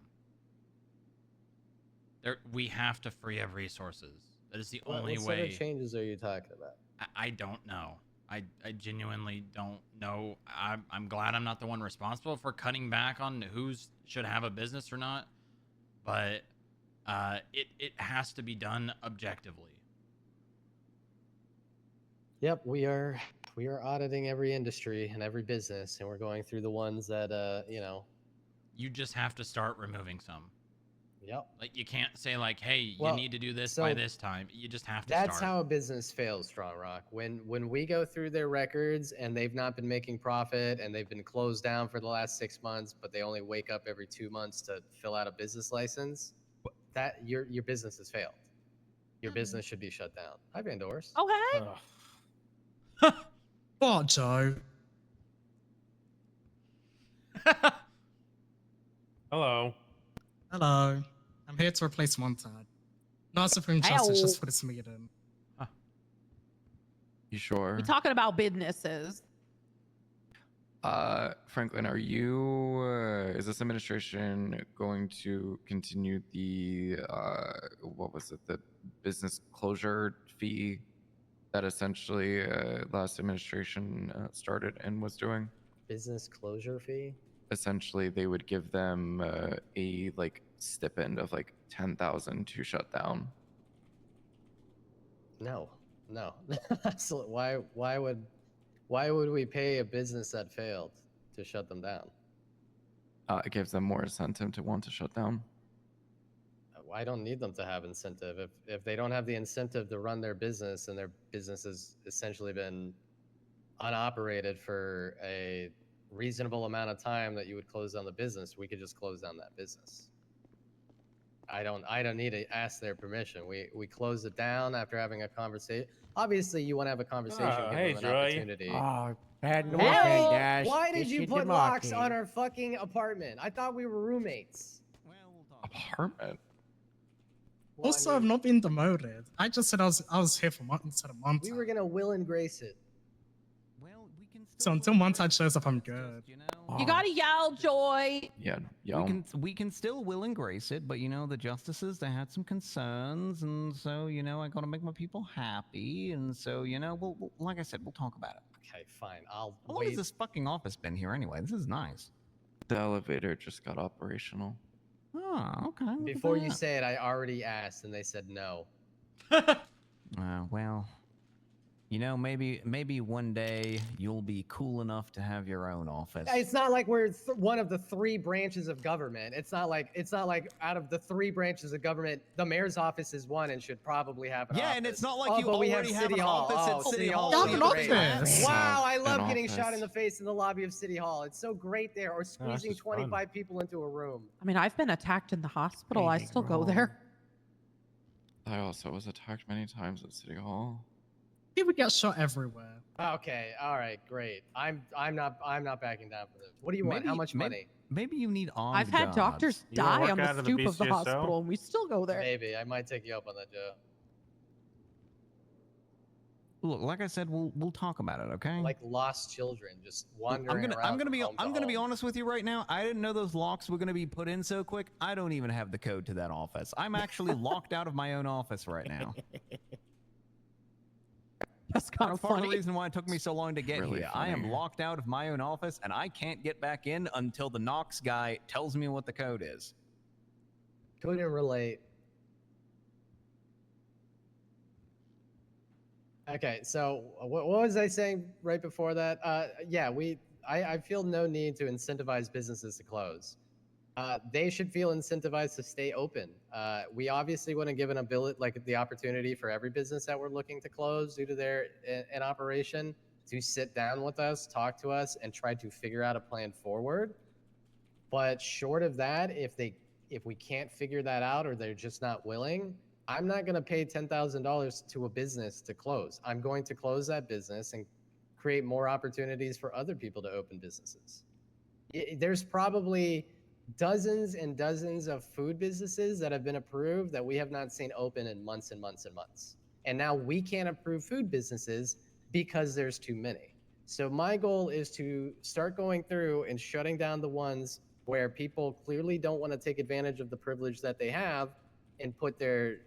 We have to free up resources. That is the only what way. sort of changes are you talking about? I don't know. I genuinely don't know. I'm glad I'm not the one responsible for cutting back on who should have a business or not, but it has to be done objectively. Yep, we are auditing every industry and every business, and we're going through the ones that You just have to start removing some. Yep. Like, you can't say like, hey, Well, you need to do this so by this time. You just have to That's start. how a business fails, Strong Rock. When we go through their records and they've not been making profit and they've been closed down for the last 6 months, but they only wake up every 2 months to fill out a business license, that your business has failed. Your business should be shut down. Hi, Van Doors. Okay. What, Joe? Hello. Hello. I'm here to replace Montag. Not Supreme Justice, just for this meeting. You sure? We're talking about businesses. Franklin, are you, is this administration going to continue the, what was it, the business closure fee that essentially last administration started and was doing? Business closure fee? Essentially, they would give them a like stipend of like 10,000 to shut down. No. So why would we pay a business that failed to shut them down? It gives them more incentive to want to shut down. I don't need them to have incentive. If they don't have the incentive to run their business and their business has essentially been unoperated for a reasonable amount of time that you would close down the business, we could just close down that business. I don't need to ask their permission. We close it down after having a conversation. Obviously, you want to have a conversation, give hey, them an Joy. opportunity. Oh, bad news, Hey, Dash. why did This you is put the locks market. on our fucking apartment? I thought we were roommates. Apartment? Also, I've not been demoted. I just said I was here for months instead of Montag. We were gonna will and grace it. So until Montag shows up, I'm good. You gotta yell, Joy. Yeah, We can still will and grace it, but the justices, they had some concerns, and so I gotta make my people happy, and so we'll like I said, we'll talk about it. Okay, fine. I'll How long has this fucking office been here anyway? This is nice. The elevator just got operational. Oh, okay. Before you say it, I already asked, and they said no. Well, maybe one day you'll be cool enough to have your own office. It's not like we're one of the 3 branches of government. It's not like out of the 3 branches of government, the mayor's office is one and should probably have an office. Yeah, and it's not like you but we have already have City an Hall. office at City Hall. would be You have great. an office. Wow, I love An getting office. shot in the face in the lobby of City Hall. It's so great there, or squeezing just fun. 25 people into a room. I mean, I've been attacked in the hospital. I still go there. I also was attacked many times at City Hall. People get shot everywhere. Okay, all right, great. I'm not backing down for this. What do you want? How much money? Maybe you need armed I've had guards. doctors You wanna die work on out the of the stoop of the BCSO? hospital, and we still go there. Maybe I might take you up on that, Joe. Look, like I said, we'll talk about it, okay? Like lost children, just wandering around. I'm gonna be from home to home. honest with you right now. I didn't know those locks were gonna be put in so quick. I don't even have the code to that office. I'm actually locked out of my own office right now. That's kind That's of part of funny. the reason why it took me so long to get Really here. I am funny. locked out of my own office, and I can't get back in until the Knox guy tells me what the code is. Couldn't relate. Okay, so what was I saying right before that? Yeah, I feel no need to incentivize businesses to close. They should feel incentivized to stay open. We obviously want to give the opportunity for every business that we're looking to close due to their in operation to sit down with us, talk to us, and try to figure out a plan forward. But short of that, if we can't figure that out or they're just not willing, I'm not going to pay $10,000 to a business to close. I'm going to close that business and create more opportunities for other people to open businesses. There's probably dozens and dozens of food businesses that have been approved that we have not seen open in months and months and months. And now we can't approve food businesses because there's too many. So my goal is to start going through and shutting down the ones where people clearly don't want to take advantage of the privilege that they have and put their,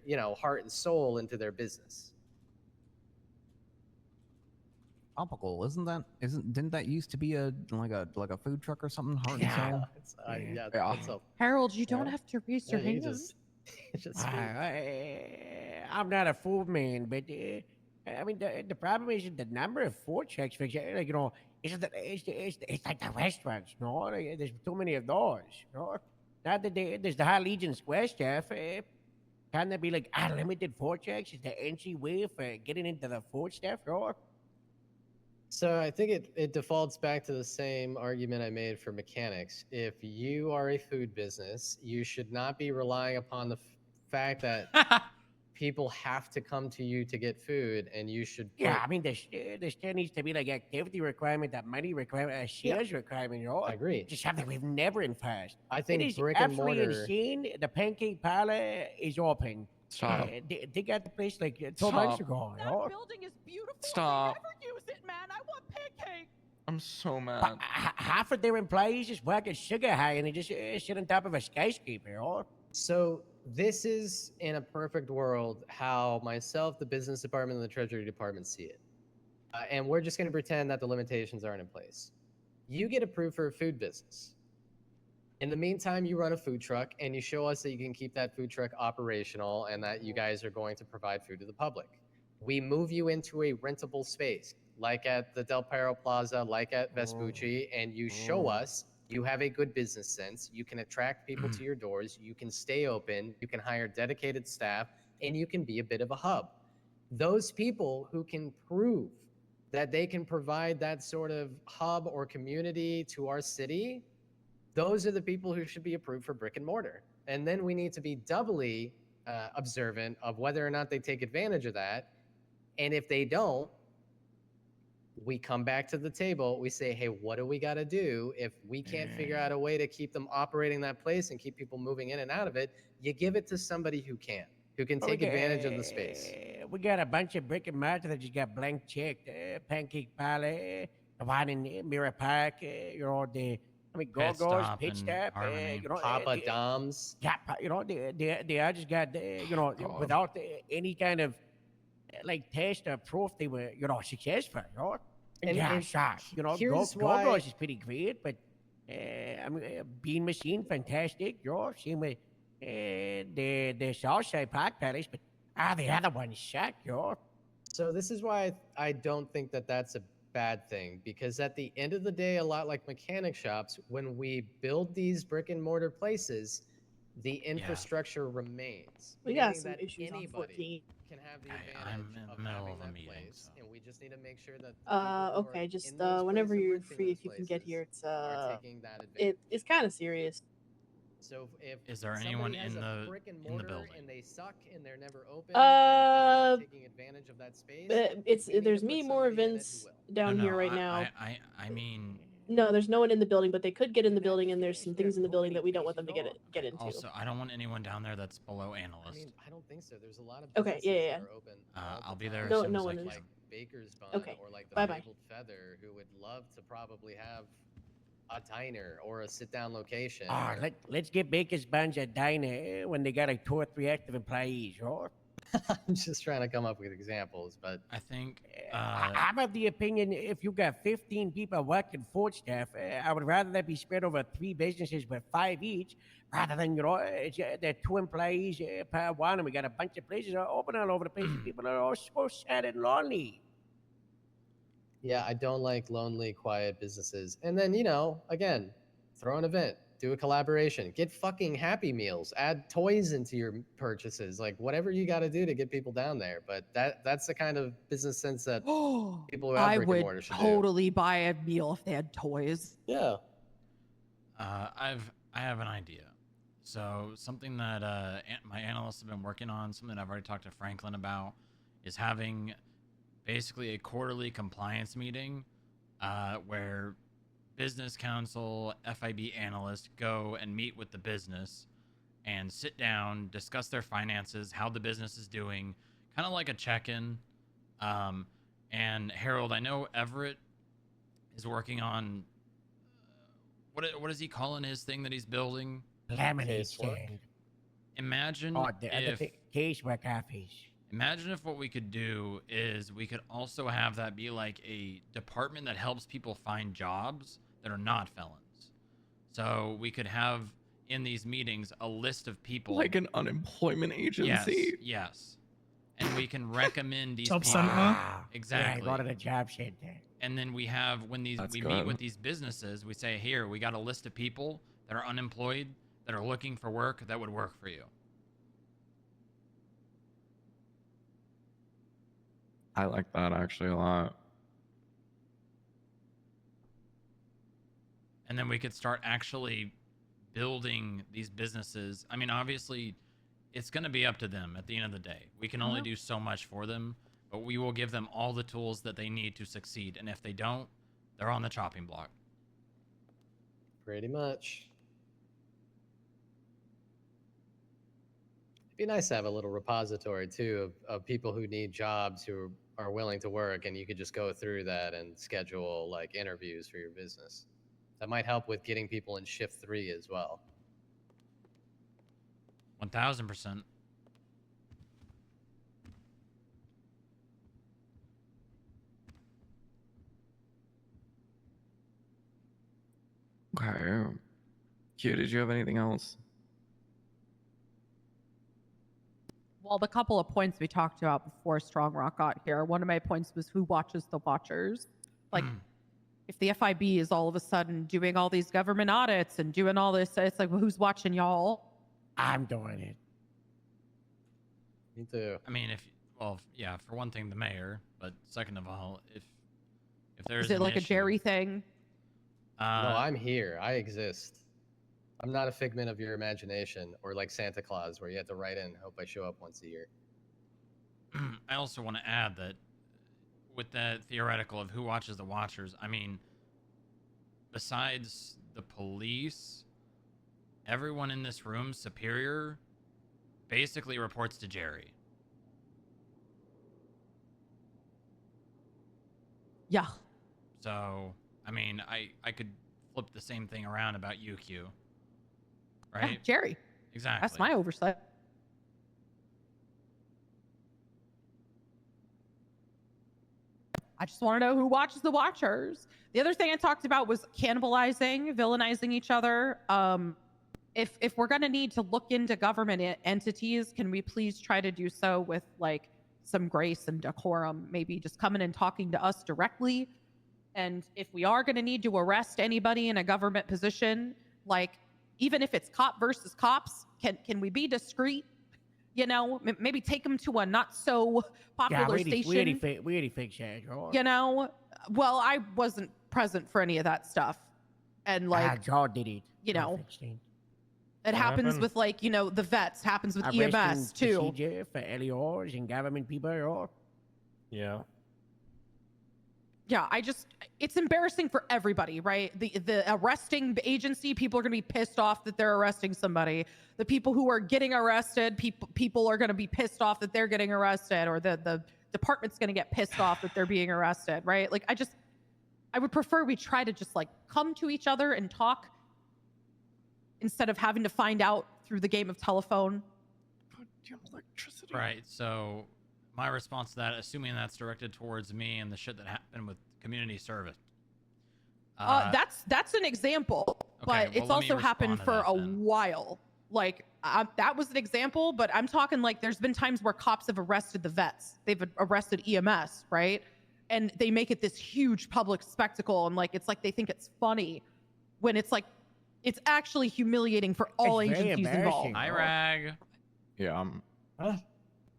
heart and soul into their business. Topical, didn't that used to be a food truck or something? Heart and soul. What's up? Harold, you don't have to raise your you hand. just I'm not a food man, but I mean, the problem is the number of food trucks, for example, it's like the restaurants, Like, there's too many of those, Now that there's the High Legion Square stuff, can there be like unlimited food trucks? Is the entry way for getting into the food stuff, So I think it defaults back to the same argument I made for mechanics. If you are a food business, you should not be relying upon the fact that people have to come to you to get food, and you should. Yeah, I mean, there still needs to be like activity requirement, that money requirement, a shares requirement, I agree. Just something we've never enforced. I think it is brick and absolutely mortar. insane. The Pancake Parlor is open. Stop. They got the place like 2 months ago. That building is beautiful. Stop. I never use it, man. I want pancake. I'm so mad. Half of their employees just work at Sugar High and they just sit on top of a skyscraper. So this is, in a perfect world, how myself, the business department, and the treasury department see it. And we're just going to pretend that the limitations aren't in place. You get approved for a food business. In the meantime, you run a food truck and you show us that you can keep that food truck operational and that you guys are going to provide food to the public. We move you into a rentable space, like at the Del Perro Plaza, like at Vespucci, and you show us you have a good business sense. You can attract people to your doors. You can stay open. You can hire dedicated staff, and you can be a bit of a hub. Those people who can prove that they can provide that sort of hub or community to our city, those are the people who should be approved for brick and mortar. And then we need to be doubly observant of whether or not they take advantage of that. And if they don't, we come back to the table. We say, hey, what do we got to do? If we can't figure out a way to keep them operating that place and keep people moving in and out of it, you give it to somebody who can take advantage of the space. We got a bunch of brick and mortar that just got blank checked. Pancake Parlor, the one in Mirror Park, Go-Go's, Pit Stop, Papa Dom's. Yeah, they all just got, without any kind of test or proof they were, successful, And shocked. here's why- Go-Go's is pretty great, but Bean Machine, fantastic, same with the Southside Park Palace, but the other ones suck, So this is why I don't think that that's a bad thing, because at the end of the day, a lot like mechanic shops, when we build these brick and mortar places, the infrastructure remains. We got meaning some that issues on anybody 14. can have the I'm advantage in of the middle having of a that meeting, place, and we just need to make sure that Okay, just whenever you're free, if you can get here, it's taking that advantage. it's kind of serious. So if Is there somebody anyone has in a the brick and in the mortar building? and they suck and they're never open, and they're not taking advantage of that space, It's we need there's to me put more somebody in it events who will. down here right I, now. I mean, No, there's no one in the building, but they could get in the building, and there's some things in the building that we don't want them to get into. also, I don't want anyone down there that's below analyst. I mean, I don't think so. There's a lot of Okay, businesses yeah. that are open. I'll be there as No, soon no as I one can. is. Like Baker's Bun Okay, or like the bye-bye. Fabled Feather, who would love to probably have a diner or a sit-down location. or- Let's get Baker's Buns a diner when they got 2 or 3 active employees, I'm just trying to come up with examples, but I think I'm of the opinion if you got 15 people working food staff, I would rather that be spread over 3 businesses with 5 each, rather than there are 2 employees per one, and we got a bunch of places open all over the place. People are all so sad and lonely. yeah, I don't like lonely, quiet businesses. And then, again, throw an event, do a collaboration, get fucking Happy Meals, add toys into your purchases, like whatever you got to do to get people down there. But that's the kind of business sense that people who have I brick and would mortar should do. totally buy a meal if they had toys. Yeah. I have an idea. So something that my analysts have been working on, something I've already talked to Franklin about, is having basically a quarterly compliance meeting where business counsel, FIB analyst go and meet with the business and sit down, discuss their finances, how the business is doing, kind of like a check-in. And Harold, I know Everett is working on what is he calling his thing that he's building? Laminate stand. Imagine if casework office. Imagine if what we could do is we could also have that be like a department that helps people find jobs that are not felons. So we could have in these meetings a list of people Like an unemployment agency. Yes. And we can recommend these Job people. center. Exactly. Yeah, go to the job center. And then we have when we meet with these businesses, we say, here, we got a list of people that are unemployed, that are looking for work, that would work for you. I like that actually a lot. And then we could start actually building these businesses. I mean, obviously, it's going to be up to them at the end of the day. We can only do so much for them, but we will give them all the tools that they need to succeed. And if they don't, they're on the chopping block. Pretty much. It'd be nice to have a little repository too of people who need jobs who are willing to work, and you could just go through that and schedule like interviews for your business. That might help with getting people in shift 3 as well. 1000%. Okay. Q, did you have anything else? Well, the couple of points we talked about before Strong Rock got here, one of my points was who watches the watchers. Like, if the FIB is all of a sudden doing all these government audits and doing all this, it's like, well, who's watching y'all? I'm doing it. Me too. I mean, yeah, for one thing, the mayor, but second of all, if there's Is it like a Jerry thing? No, I'm here. I exist. I'm not a figment of your imagination or like Santa Claus where you have to write in, hope I show up once a year. I also want to add that with that theoretical of who watches the watchers, I mean, besides the police, everyone in this room, Superior, basically reports to Jerry. Yeah. So, I mean, I could flip the same thing around about UQ. Right? Yeah, Jerry. Exactly. That's my oversight. I just want to know who watches the watchers. The other thing I talked about was cannibalizing, villainizing each other. If we're going to need to look into government entities, can we please try to do so with like some grace and decorum? Maybe just coming and talking to us directly. And if we are going to need to arrest anybody in a government position, like even if it's cop versus cops, can we be discreet? You know, maybe take them to a not so popular station. We already fixed that. You know, well, I wasn't present for any of that stuff, and like, y'all did it. You know, it happens happened? with like, you know, the vets. Happens with Arresting EMS too. procedure for LERs and government people. Yeah. Yeah, it's embarrassing for everybody, right? The arresting agency, people are going to be pissed off that they're arresting somebody. The people who are getting arrested, people are going to be pissed off that they're getting arrested, or the department's going to get pissed off that they're being arrested, right? Like, I would prefer we try to just like come to each other and talk instead of having to find out through the game of telephone. Right. So my response to that, assuming that's directed towards me and the shit that happened with community service. That's an example, but it's also happened for a while. Like that was an example, but I'm talking like there's been times where cops have arrested the vets. They've arrested EMS, right? And they make it this huge public spectacle, and like it's like they think it's funny when it's like it's actually humiliating for all agencies involved. IRAG. Yeah.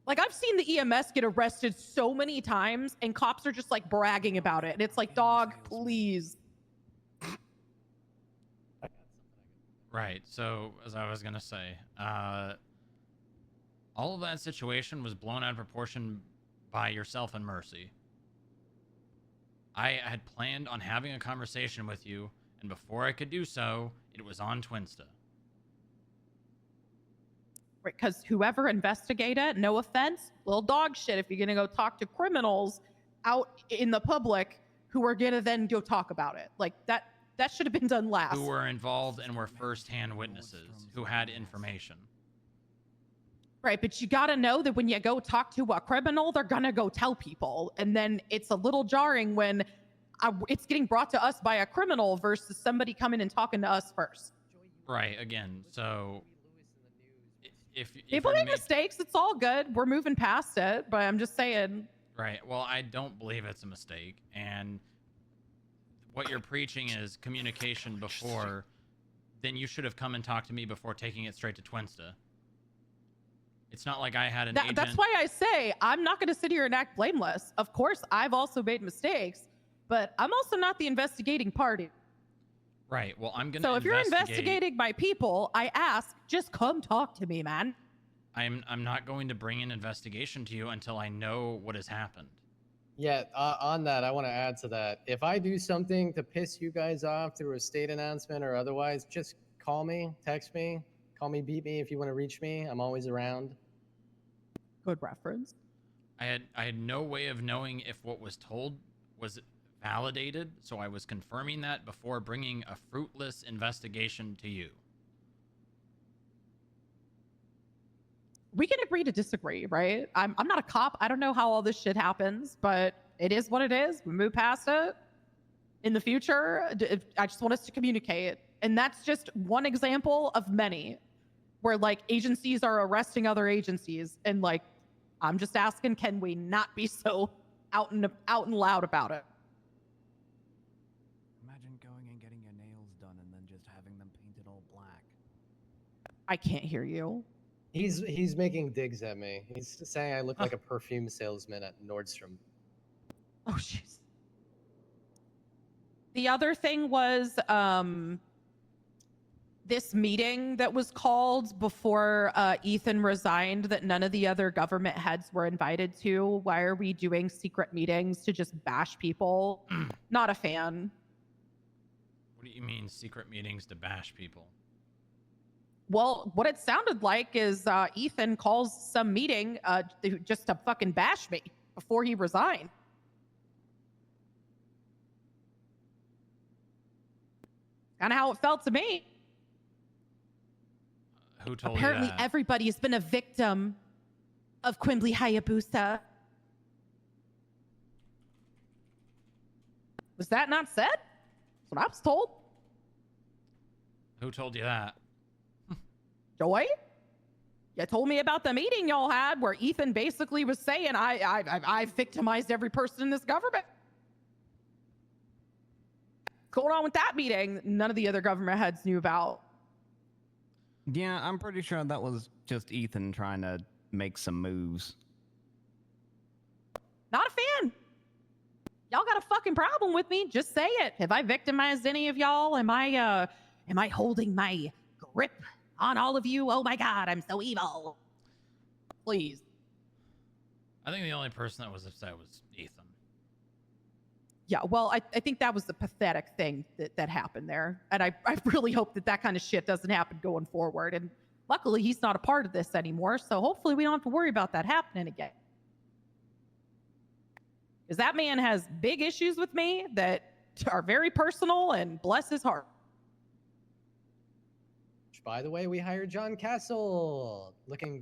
Like, I've seen the EMS get arrested so many times, and cops are just like bragging about it. And it's like, dog, please. Right. So, as I was going to say, all of that situation was blown out of proportion by yourself and Mercy. I had planned on having a conversation with you And before I could do so, it was on Twinsta. Because whoever investigated, no offense, little dog shit if you're gonna go talk to criminals out in the public who are gonna then go talk about it. Like that should have been done last. Who were involved and were first-hand witnesses who had information. Right, but you gotta know that when you go talk to a criminal, they're gonna go tell people. And then it's a little jarring when it's getting brought to us by a criminal versus somebody coming and talking to us first. Right, again, so... If People make mistakes, it's all good. We're moving past it, but I'm just saying. Right, well, I don't believe it's a mistake. And what you're preaching is communication before, then you should have come and talked to me before taking it straight to Twinsta. It's not like I had an agent. That's why I say I'm not going to sit here and act blameless. Of course, I've also made mistakes, but I'm also not the investigating party. Right, well, I'm going to So if you're investigating my people, I ask, just come talk to me, man. I'm not going to bring an investigation to you until I know what has happened. Yeah, on that, I want to add to that. If I do something to piss you guys off through a state announcement or otherwise, just call me, text me, call me, beat me if you want to reach me. I'm always around. Good reference. I had no way of knowing if what was told was validated, so I was confirming that before bringing a fruitless investigation to you. We can agree to disagree, right? I'm not a cop. I don't know how all this shit happens, but it is what it is. We move past it. In the future, I just want us to communicate. And that's just one example of many where like agencies are arresting other agencies. And like, I'm just asking, can we not be so out and loud about it? Imagine going and getting your nails done and then just having them painted all black. I can't hear you. He's making digs at me. He's saying I look like a perfume salesman at Nordstrom. Oh, jeez. The other thing was this meeting that was called before Ethan resigned that none of the other government heads were invited to. Why are we doing secret meetings to just bash people? Not a fan. What do you mean secret meetings to bash people? Well, what it sounded like is Ethan calls some meeting just to fucking bash me before he resigned. Kind of how it felt to me. Who told Apparently you that? everybody has been a victim of Quimbley Hayabusa. Was that not said? That's what I was told. Who told you that? Joy? You told me about the meeting y'all had where Ethan basically was saying I victimized every person in this government. What's going on with that meeting? None of the other government heads knew about. Yeah, I'm pretty sure that was just Ethan trying to make some moves. Not a fan. Y'all got a fucking problem with me? Just say it. Have I victimized any of y'all? Am I holding my grip on all of you? Oh my God, I'm so evil. Please. I think the only person that was upset was Ethan. Yeah, well, I think that was the pathetic thing that happened there. And I really hope that kind of shit doesn't happen going forward. And luckily, he's not a part of this anymore. So hopefully we don't have to worry about that happening again. Because that man has big issues with me that are very personal, and bless his heart. By the way, we hired John Castle.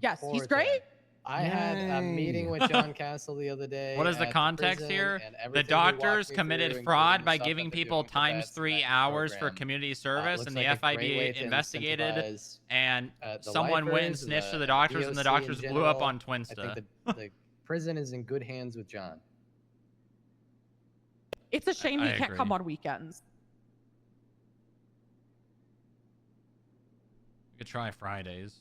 Yes, he's great. I had a meeting with John Castle the other day. What is the context here? The doctors committed fraud by giving people ×3 hours for community service, and the FIB investigated, and someone went and snitched to the doctors, and the doctors blew up on Twinsta. I think the prison is in good hands with John. It's a shame he can't come on weekends. We could try Fridays.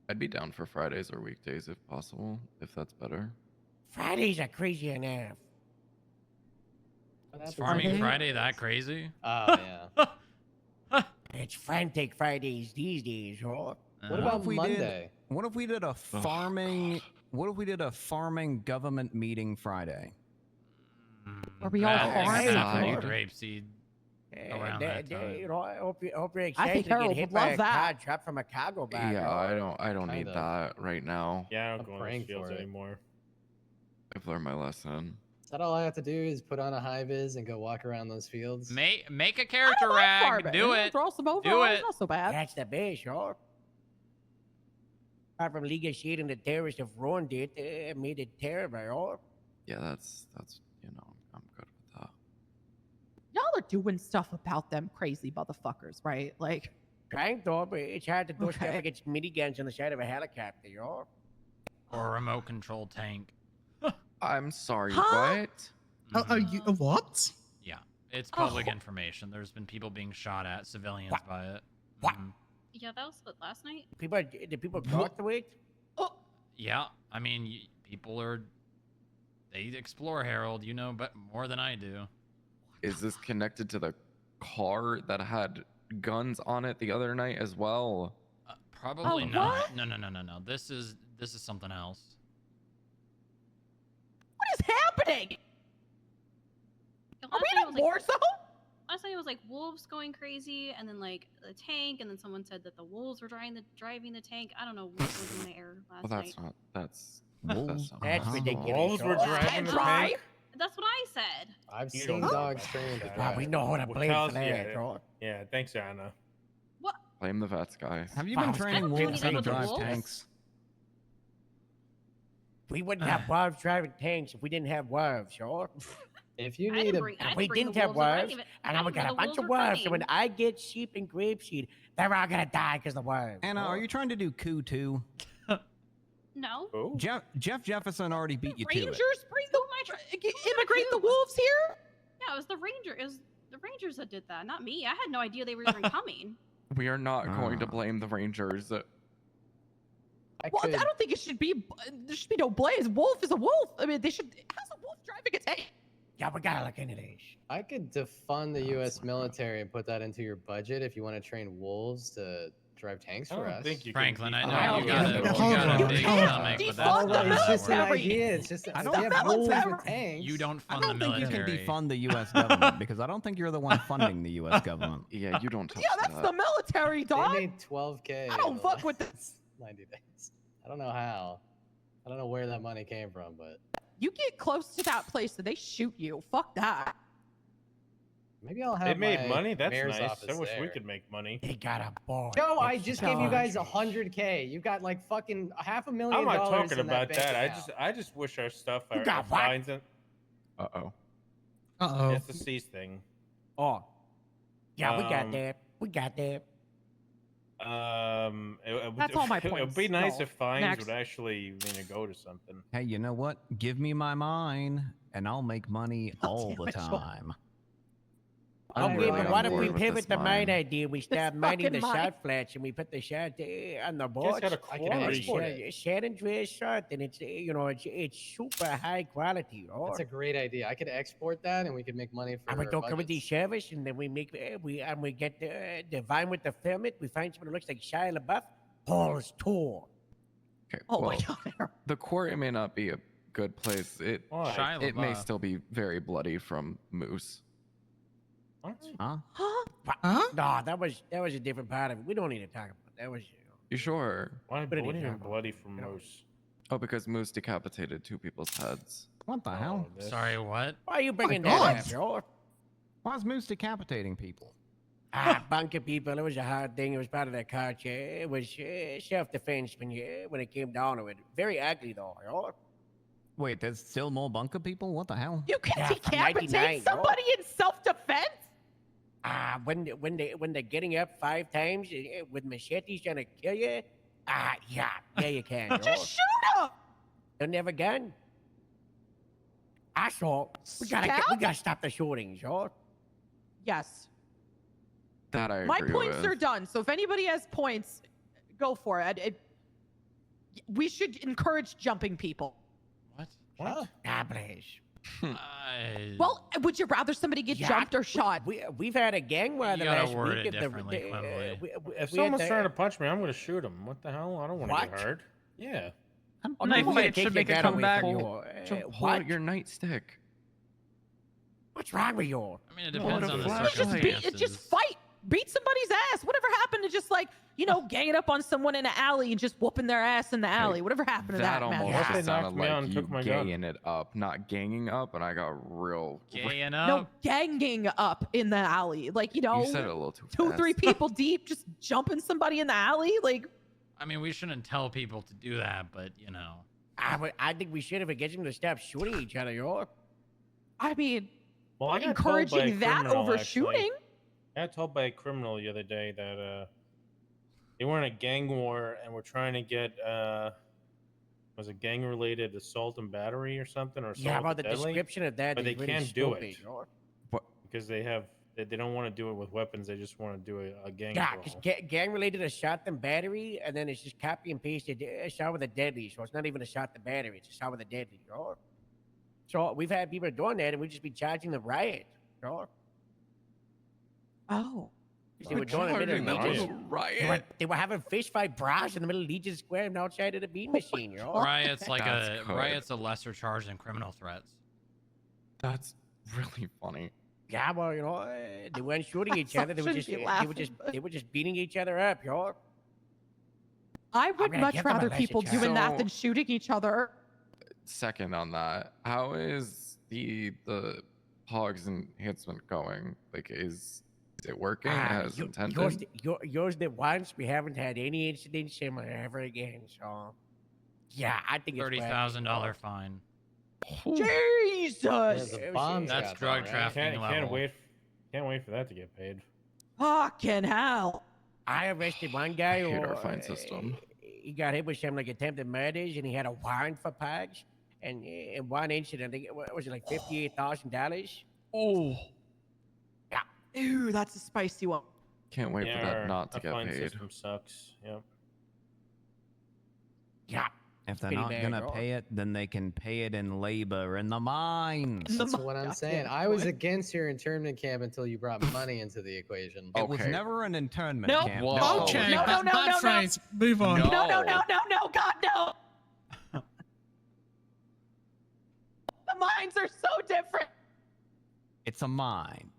I'd be down for Fridays or weekdays if possible, if that's better. Fridays are crazy enough. Is Farming Friday that crazy? Oh, yeah. It's frantic Fridays these days, huh? What about Monday? What if we did a farming? What if we did a farming government meeting Friday? Were we all harmed? Except for grapeseed around that time. You know, I hope you're I excited think to get Harold hit would by love a that. car dropped from a cargo bag. Yeah, I don't need Kind of. that right now. Yeah, I don't I'm go in praying those fields for it. anymore. I've learned my lesson. Is that all I have to do is put on a high vis and go walk around those fields? Make a character rag. Do it. Throw some Do overalls. it. Not so bad. That's the best, sure. Apart from League of Shade and the terrorists have ruined it, made it terrible, or Yeah, that's you know, I'm good with that. Y'all are doing stuff about them crazy motherfuckers, right? Like, trying to, but it's hard to do stuff Okay. against miniguns on the side of a helicopter, or Or a remote control tank. I'm sorry, Huh? what? Are you what? Yeah, it's public Oh. information. There's been people being shot at, civilians by it. What? Mhm. Yeah, that was what, last night? the people got to it. Yeah, I mean, they explore, Harold. You know, but more than I do. Is this connected to the car that had guns on it the other night as well? Probably Oh, not. what? No. This is something else. what is happening? Are we in a war zone? Last night it was like wolves going crazy, and then like the tank, and then someone said that the wolves were driving the tank. I don't know what was in the air last Well, night. that's Wolves. not That's possible. ridiculous. Wolves were sure. driving the Drive? tank. That's what I said. I've You seen don't dogs know trained to that. Wow, drive. we know how to Well, blame Kels, for that, yeah. or Yeah, thanks, Anna. What? Blame the vets, guys. Have you Wow, been it's training not wolves doing how to anything with the drive wolves. tanks? we wouldn't have wolves driving tanks if we didn't have wolves, sure. If you I need didn't a bring. I And didn't we bring didn't the have wolves. I wolves, didn't even- and I now we didn't got know a the bunch of were wolves. So when coming. I get sheep and grapeseed, they're all gonna die because of wolves. Anna, are you trying to do coup too? No. Oh. Jeff Jefferson already beat you to Rangers it. bring the immigrate the wolves here? Yeah, it was the ranger. It was the rangers that did that, not me. I had no idea they were even coming. We are not going to Ah. blame the Rangers. I Well, could, I don't think it should be. There should be no blaze. Wolf is a wolf. I mean, they should. How's a wolf driving a tank? Yeah, we gotta look into this. I could defund the U.S. military and put that into your budget if you want to train wolves to drive tanks I for don't us. think you Franklin, I can. know I you don't got think a so. Hold on, big hold on. stomach, but Defund that's the not it's how just it an works. idea. It's just I if don't- you have wolves military- with tanks. You don't I fund the don't think you can military. defund the U.S. government because I don't think you're the one funding the U.S. government. Yeah, you don't touch Yeah, that's that. the military, They dog. made 12K. I don't in the fuck with last 90 days. I don't know how. I don't know where that money came from, but You get close to that place and they shoot you. Fuck that. maybe I'll have They made my money. That's mayor's nice. office I wish we there. could make money. They got a boy. Joe, I just gave you guys Charges. 100K. You got like fucking $500,000. I'm not talking in about bank that. account. I just wish our stuff You our got what? fines and Uh-oh. Uh-oh. it's the cease thing. Oh, yeah, we got Um, that. We got that. That's all my It would points. be nice No. if fines Next. would actually, go to something. Hey, you know what? Give me my mine, and I'll make money all the time. I'm Okay, really but on what if board we with this pivot the mine mine. idea? We start mining the fucking mine. shot flats and we put the shot on the Guys boards. got a I can quarry. export it. Shot and dry shot, and it's it's super high quality. Oh. That's a great idea. I could export that and we could make money for And we our go cover the budgets. service, and then we make we get the vine with the filament. We find someone who looks like Shia LaBeouf. Paul's tour. Okay, Oh well, my god. the quarry may not be a good place. It Why? Shia it may LaBeouf. still be very bloody from moose. What? Huh? Huh? Huh? No, that was a different part of it. We don't need to talk about that. Was You sure? Why What did he bleeding talk and about? bloody from You know. moose? Oh, because moose decapitated 2 people's heads. What the hell? this- Sorry, what? why are you bringing God. that up, George? Why is Moose decapitating people? Bunker people. It was a hard thing. It was part of the culture. It was self-defense when it came down to it. Very ugly though. George. Wait, there's still more bunker people? What the hell? You can Yeah, from 99, decapitate bro. somebody in self-defense? When they're getting up 5 times with machetes trying to kill you. Yeah, you can. George. Just shoot them. Don't have a gun. Asshole. We gotta stop the shootings, George. Yes. That I My agree points with. are done. So if anybody has points, go for it. We should encourage jumping people. What? What? God bless. Well, would you rather somebody get Yeah, jumped or shot? We've had a gang war the You gotta last word week. it differently, Quimbley. If we had someone's the- trying to punch me, I'm gonna shoot him. What the hell? I don't want to get What? hurt. Yeah. Knife I'm gonna fight take should your make a gun away comeback. from you. Pull What? out your nightstick. What's wrong with you? I mean, it depends on the Just circumstances. just fight, beat somebody's ass. Whatever happened to just like ganging up on someone in an alley and just whooping their ass in the alley? Whatever happened to that? That almost Matt? just sounded me out like and you took my gun. gaying it up, not ganging up, and I got real. Gaying up? No, ganging up in the alley. Like, You said it a little too two, fast. 3 people deep, just jumping somebody in the alley. Like, I mean, we shouldn't tell people to do that, but you know. I think we should if it gets them to stop shooting each other, yo. I mean, Well, I got encouraging told by a that criminal, over actually. shooting. I got told by a criminal the other day that they were in a gang war and were trying to get was it gang-related assault and battery or something, or assault Yeah, about with the deadly? description of that But is they really can't do stupid, it yo. because they don't want to do it with weapons. They just want to do a gang Yeah, brawl. because gang-related assault and battery, and then it's just copy and pasted assault with a deadly. So it's not even assault and battery; it's assault with a deadly. Yo. So we've had people doing that, and we just be charging the riot. Yo. Oh. They were doing it in the middle of Charging Legion. riot? They were having fist fight bras in the middle of Legion Square and outside of the bean machine. Yo. Riot's like That's good. riot's a lesser charge than criminal threats. That's really funny. Yeah, well, they weren't shooting each other. They were Shouldn't just be they were just beating each other up, yo. I would gonna much give them a rather lesson, people child. doing that So- than shooting each other. Second on that, how is the Pogs enhancement going? Like, is it working as intended? Yours that once we haven't had any incidents similar ever again. So, yeah, I think it's $30,000 fine. Jesus! There's a bomb That's shot drug though, right? trafficking Can't level. wait for that to get paid. Fucking hell. I arrested one guy I hate who our fine system. he got hit with some like attempted murders, and he had a warrant for Pogs. And in one incident, I think was it like $58,000? Oh. Yeah. Ew, that's a spicy one. Can't wait for that not to our get fine paid. system sucks. Yep. Yeah. If they're pretty not bad, gonna yo. pay it, then they can pay it in labor in the mines. That's what I'm saying. I was against your internment camp until you brought money into the equation. It was Okay. never an internment No. camp. Whoa. No. Okay, No, no, no, bad no, no. phrase. Move on. No. No, God, no. The mines are so different. It's a mine.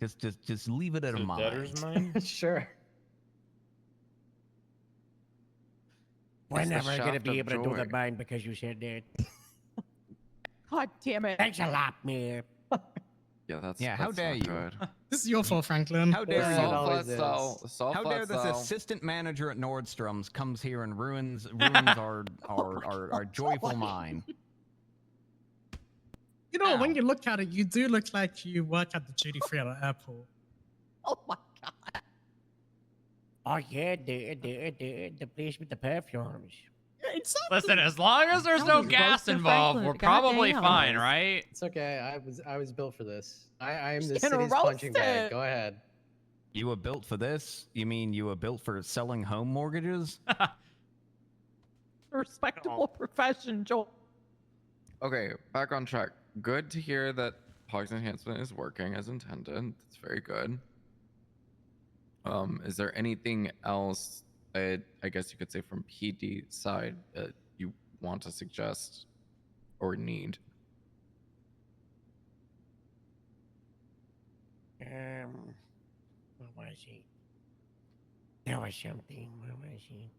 Just leave it at a The mine. debtor's mine. Sure. We're It's the never gonna shaft be of able to do the joy. mine because you said that. God damn it. Thanks a lot, man. Yeah, that's Yeah, how that's dare not you? Good. This is your fault, Franklin. How dare Yeah, you? it always How dare this assistant manager at Nordstrom's comes here and ruins our joyful mine? You know, when Ow. you look at it, you do look like you work at the duty free at an airport. Oh my God. Oh yeah, the place with the perfumes. Listen, as long as there's no Sounds gas close to involved, Franklin. we're probably Goddamn. fine, right? It's okay. I was built for this. I am the Just gonna city's punching bag. roast it. Go ahead. You were built for this? You mean you were built for selling home mortgages? Respectable profession, Joel. Okay, back on track. Good to hear that Pogs enhancement is working as intended. That's very good. Is there anything else that I guess you could say from PD side that you want to suggest or need? What was it? There was something. What was it?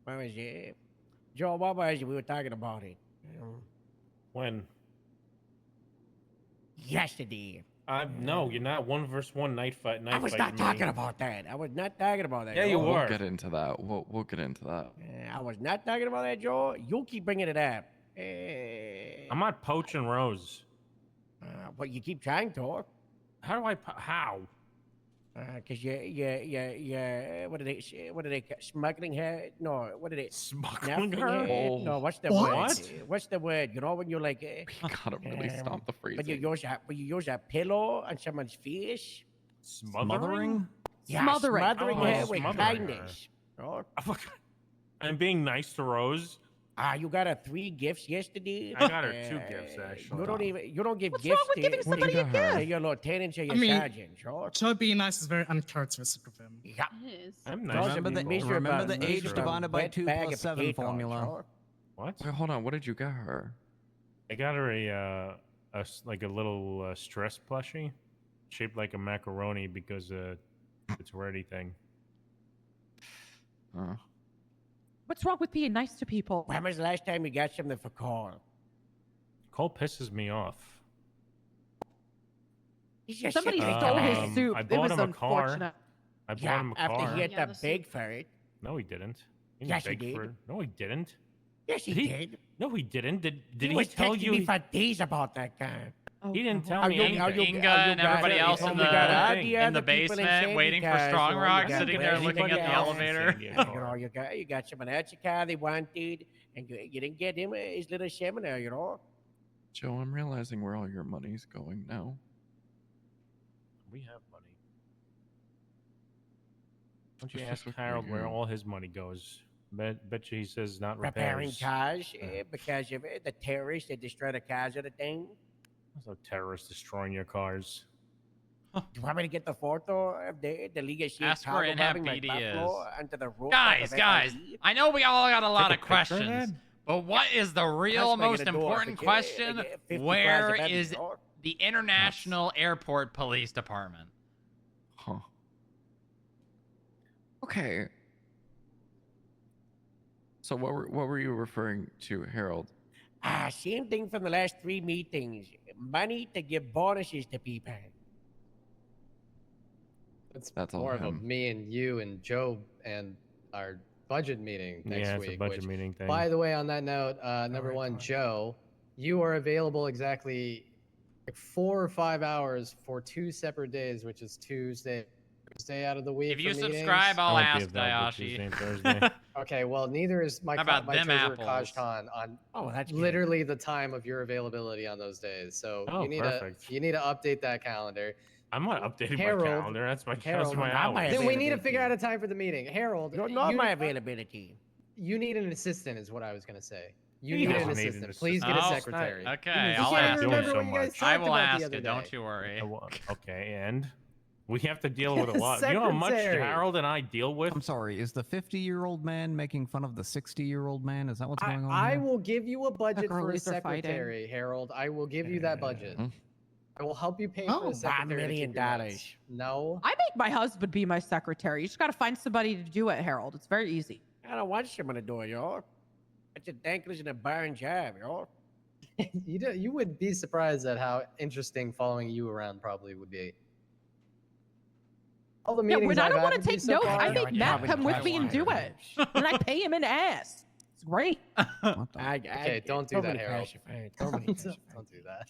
What was it? Joe, what was it? We were talking about it. When? Yesterday. No, you're not 1v1 night fight. I was not talking about that. I was not talking about that. Yeah, you Joe. were. We'll get into that. We'll get into that. I was not talking about that, Joe. You keep bringing it up. I'm not poaching Rose. But you keep trying to. How do I? How? Because what are they smuggling her? No, what are they smuggling snuffing her? her? No, what's the What? word? What's the word? You know when you're like, We gotta really stop the but you phrasing. use a pillow on someone's face. Smothering? Yeah, Smothering. smothering Oh, her with smothering kindness. Oh. I'm being nice to Rose. You got her 3 gifts yesterday. I got her 2 gifts actually. You don't give What's gifts wrong with giving somebody a gift? to your lieutenants or your I mean, sergeants. Sure. Joe being nice is very uncharacteristic of him. Yeah. It is. I'm nice. Remember the age divided by 2 plus 7 formula. What? Wait, hold on. What did you get her? I got her a like a little stress plushie shaped like a macaroni because it's a rarity thing. What's wrong with being nice to people? When was the last time you got something for Carl? Cole pisses me off. Somebody stole his soup. I It bought was him a car. unfortunate. I bought him a car. After he had to beg for it. No, he didn't. He didn't Yes, he beg did. for it. No, he didn't. Yes, he did. No, he didn't. Did he was tell texting you? me for days about that guy. He didn't tell Are me you- anything. are you- Inga and everybody else in the basement waiting for Strong Rock, sitting there looking at the elevator. You got someone else a car they wanted, and you didn't get him his little seminar, you know. Joe, I'm realizing where all your money's going now. We have money. Why don't you ask Harold where all his money goes? Bet you he says not Repairing repairs. cars because of the terrorists that destroy the cars or the thing. There's no terrorists destroying your cars. Do you want me to get the photo of the League of Ask where NFBD is. Under the roof Guys, I know we all got a lot of Take a picture of questions, that? but what is the real That's making most a door important for question? 50 Where cars a is minute, the International Airport Police Department? Huh. Okay. So what were you referring to, Harold? Same thing from the last 3 meetings. Money to give bonuses to people. That's all more of a him. me and you and Joe and our budget meeting next Yeah, week. it's a budget which, meeting thing. By the way, on that note, number one, Joe, you are available exactly 4 or 5 hours for 2 separate days, which is Tuesday out of the week. If you for subscribe, meetings. I'll I won't be ask available Tuesday Dayashi. and Thursday. Okay, well, neither is my How about my them treasurer apples? Kajtan on that's good. literally the time of your availability on those days. So Oh, you need perfect. to update that calendar. I'm not updating Harold, my calendar. That's my Harold, my hours. Then we need to figure out a time for the meeting. Harold, You know my availability. You need an assistant, is what I was gonna say. You He need doesn't an need an assistant. Please get a Oh, secretary. okay, You I'll can't ask even remember him. what you guys I talked will about ask the other it. Don't day. you worry. Okay, and we have to deal with a lot. You know how much Secretary. Harold and I deal with? I'm sorry, is the 50-year-old man making fun of the 60-year-old man? Is that what's going on I here? will give you a budget for a girlies are fighting. secretary, Harold. I will give you that budget. I will help you pay for Oh, a secretary. $1 to million. keep your notes. No. I make my husband be my secretary. You just got to find somebody to do it, Harold. It's very easy. I don't want someone to do it, y'all. It's a thankless and a barren job, y'all. You would be surprised at how interesting following you around probably would be. All the Yeah, meetings when I I've don't had want to with you take so notes, far- I make Matt come with me and do it. And I pay him an ass. It's great. Okay, don't do so that, many Harold. classified, so many classified. Don't do that.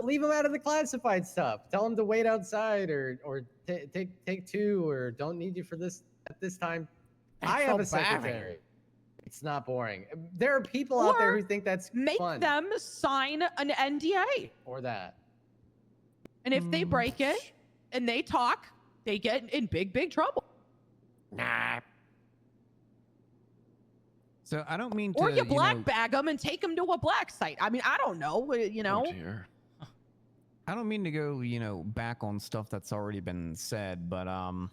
Leave him out of the classified stuff. Tell him to wait outside, or take 2, or don't need you for this at this time. That's I have so a boring. secretary. It's not boring. There are people out there who think that's Make fun. them sign an NDA. Or that. And if they break it and they talk, they get in big trouble. Nah. So I don't mean to. Or you black know, bag them and take them to a black site. I mean, I don't know. You know. I don't mean to go, back on stuff that's already been said, but I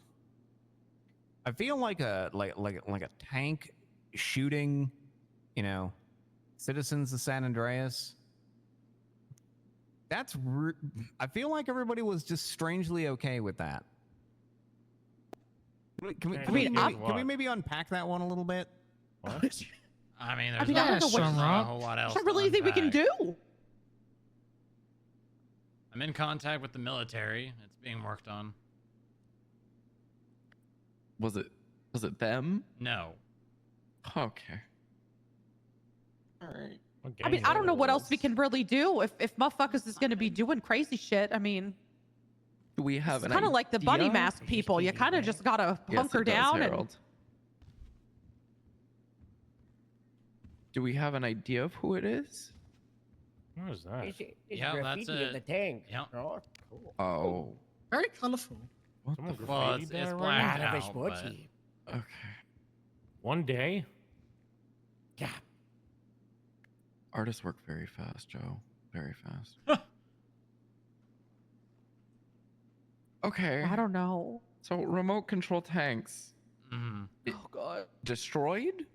feel like a tank shooting, citizens of San Andreas. That's I feel like everybody was just strangely okay with that. Can we maybe unpack that one a little bit? What? I mean, I there's mean, I don't know what not a whole lot else. I really to think we can unpack. do. I'm in contact with the military. It's being worked on. Was it them? No. Okay. All right. I mean, I don't know what else we can really do if motherfuckers is going to be doing crazy shit. I mean, Do we have it's an kind of like the bunny idea? mask people. You kind of just got to Yes, hunker it does, down and Harold. Do we have an idea of who it is? What is that? It's Yeah, that's graffiti of it. the tank. Yeah. Oh, cool. Oh. Very colorful. Someone Well, graffitied it's that blacked already? out, but Okay. One day? Yeah. Artists work very fast, Joe. Very fast. Okay. I don't know. So remote control tanks. Mhm. Oh god. Destroyed?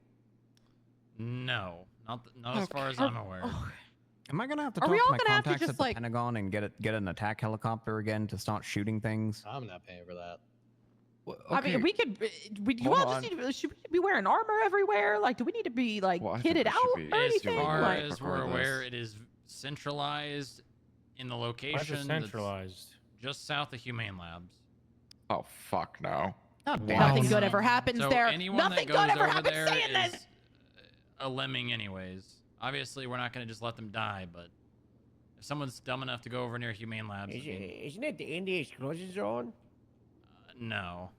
No, not as far as I'm aware. Am I gonna have to Are talk we to all my gonna have to contacts just, at the like- Pentagon and get an attack helicopter again to start shooting things? I'm not paying for that. I mean, we could. You Hold all on. just need to, should we be wearing armor everywhere? Like, do we need to be like Well, I think kitted we out should be or As anything? far Like, as we're regardless. aware, it is centralized in the Why is location it that's centralized? just south of Humane Labs. Oh fuck no. nothing good ever happens So there. anyone Nothing that goes good ever over happens there saying that. is a lemming anyways. Obviously, we're not going to just let them die, but if someone's dumb enough to go over near Humane Labs, I mean, Isn't it the India exclusion zone? no.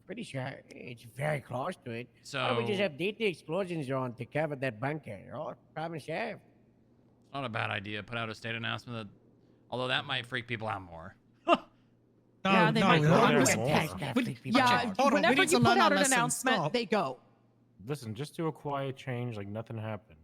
Pretty sure it's very close to it. So Why don't we just have the exclusion zone to cover that bunker? Oh, problem solved. it's not a bad idea. Put out a state announcement that, although that might freak people out more. Yeah, they might go go. there Listen, more. Yeah, hold on, we whenever need you to put learn out our an lesson. announcement, Stop. they go. Listen, just do a quiet change like nothing happened.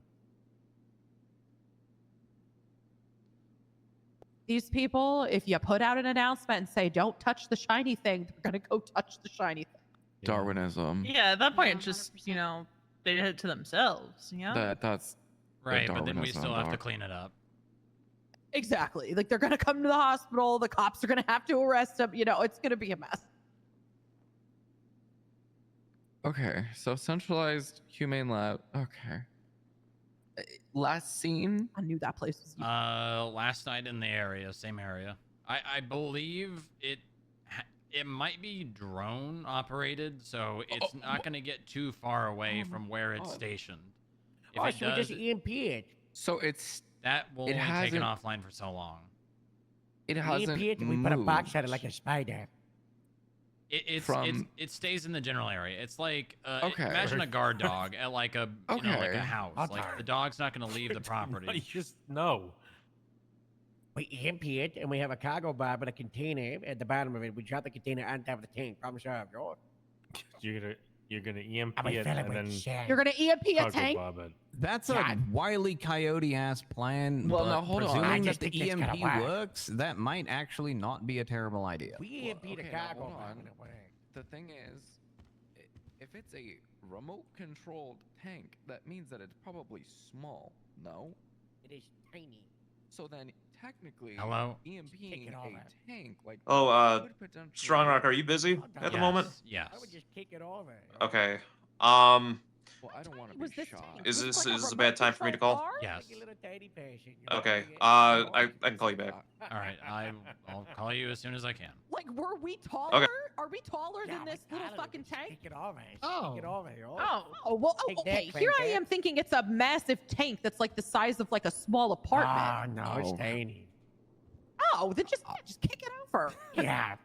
These people, if you put out an announcement and say, "Don't touch the shiny thing," they're gonna go touch the shiny thing. Darwinism. Yeah, at that point, just, you know, they did it to themselves, you know? That's Right, but then we Darwinism, still have to Doc. clean it up. Exactly. Like, they're gonna come to the hospital. The cops are gonna have to arrest them. You know, it's gonna be a mess. Okay, so centralized humane lab. Okay. Last seen? I knew that place was. Last night in the area, same area. I believe it might be drone operated, so it's not going to get too far away from where it's stationed. If Oh, it so we does, just EMP it. So it's that will it only take it hasn't- offline for so long. It We hasn't EMP it and we put a box on it moved. like a spider. It stays in the general area. It's like Okay. imagine a guard dog at like a like Okay. a house. Like the dog's not going to leave the property. Just no. We EMP it and we have a cargo bar with a container at the bottom of it. We drop the container on top of the tank. Problem solved, yo. You're gonna EMP I'm a it fella and with then shag. You're gonna EMP a cargo tank? bomb it. That's a wily coyote ass plan. Well, but now, hold on. presuming I that just the think that's gonna EMP work. works, that might actually not be a terrible idea. We EMP the okay, now cargo hold bar on. when it works. The thing is, if it's a remote controlled tank, that means that it's probably small. No? It is tiny. So then technically Hello? EMPing it all a out. tank like Oh, could potentially Strong Rock, are you busy at the moment? Yes. I would just kick it over. Okay. Well, I don't want to Was be this shot. tank? Is Was this it like is this a remote bad time for me to control call? car? Yes. Like a little tiny patient. you know, Okay. you get- I can call you back. All right. I'll call you as soon as I can. Like, were we taller? Okay. Are we taller Yeah, than this but I little don't know, fucking just tank? Kick it over. Oh. Kick it over, yo. Oh, well, Take that, okay. Here I Frank. am thinking it's a massive tank that's like the size of like a small apartment. Oh, no, it's Oh. tiny. Oh, then just kick it over. Yeah.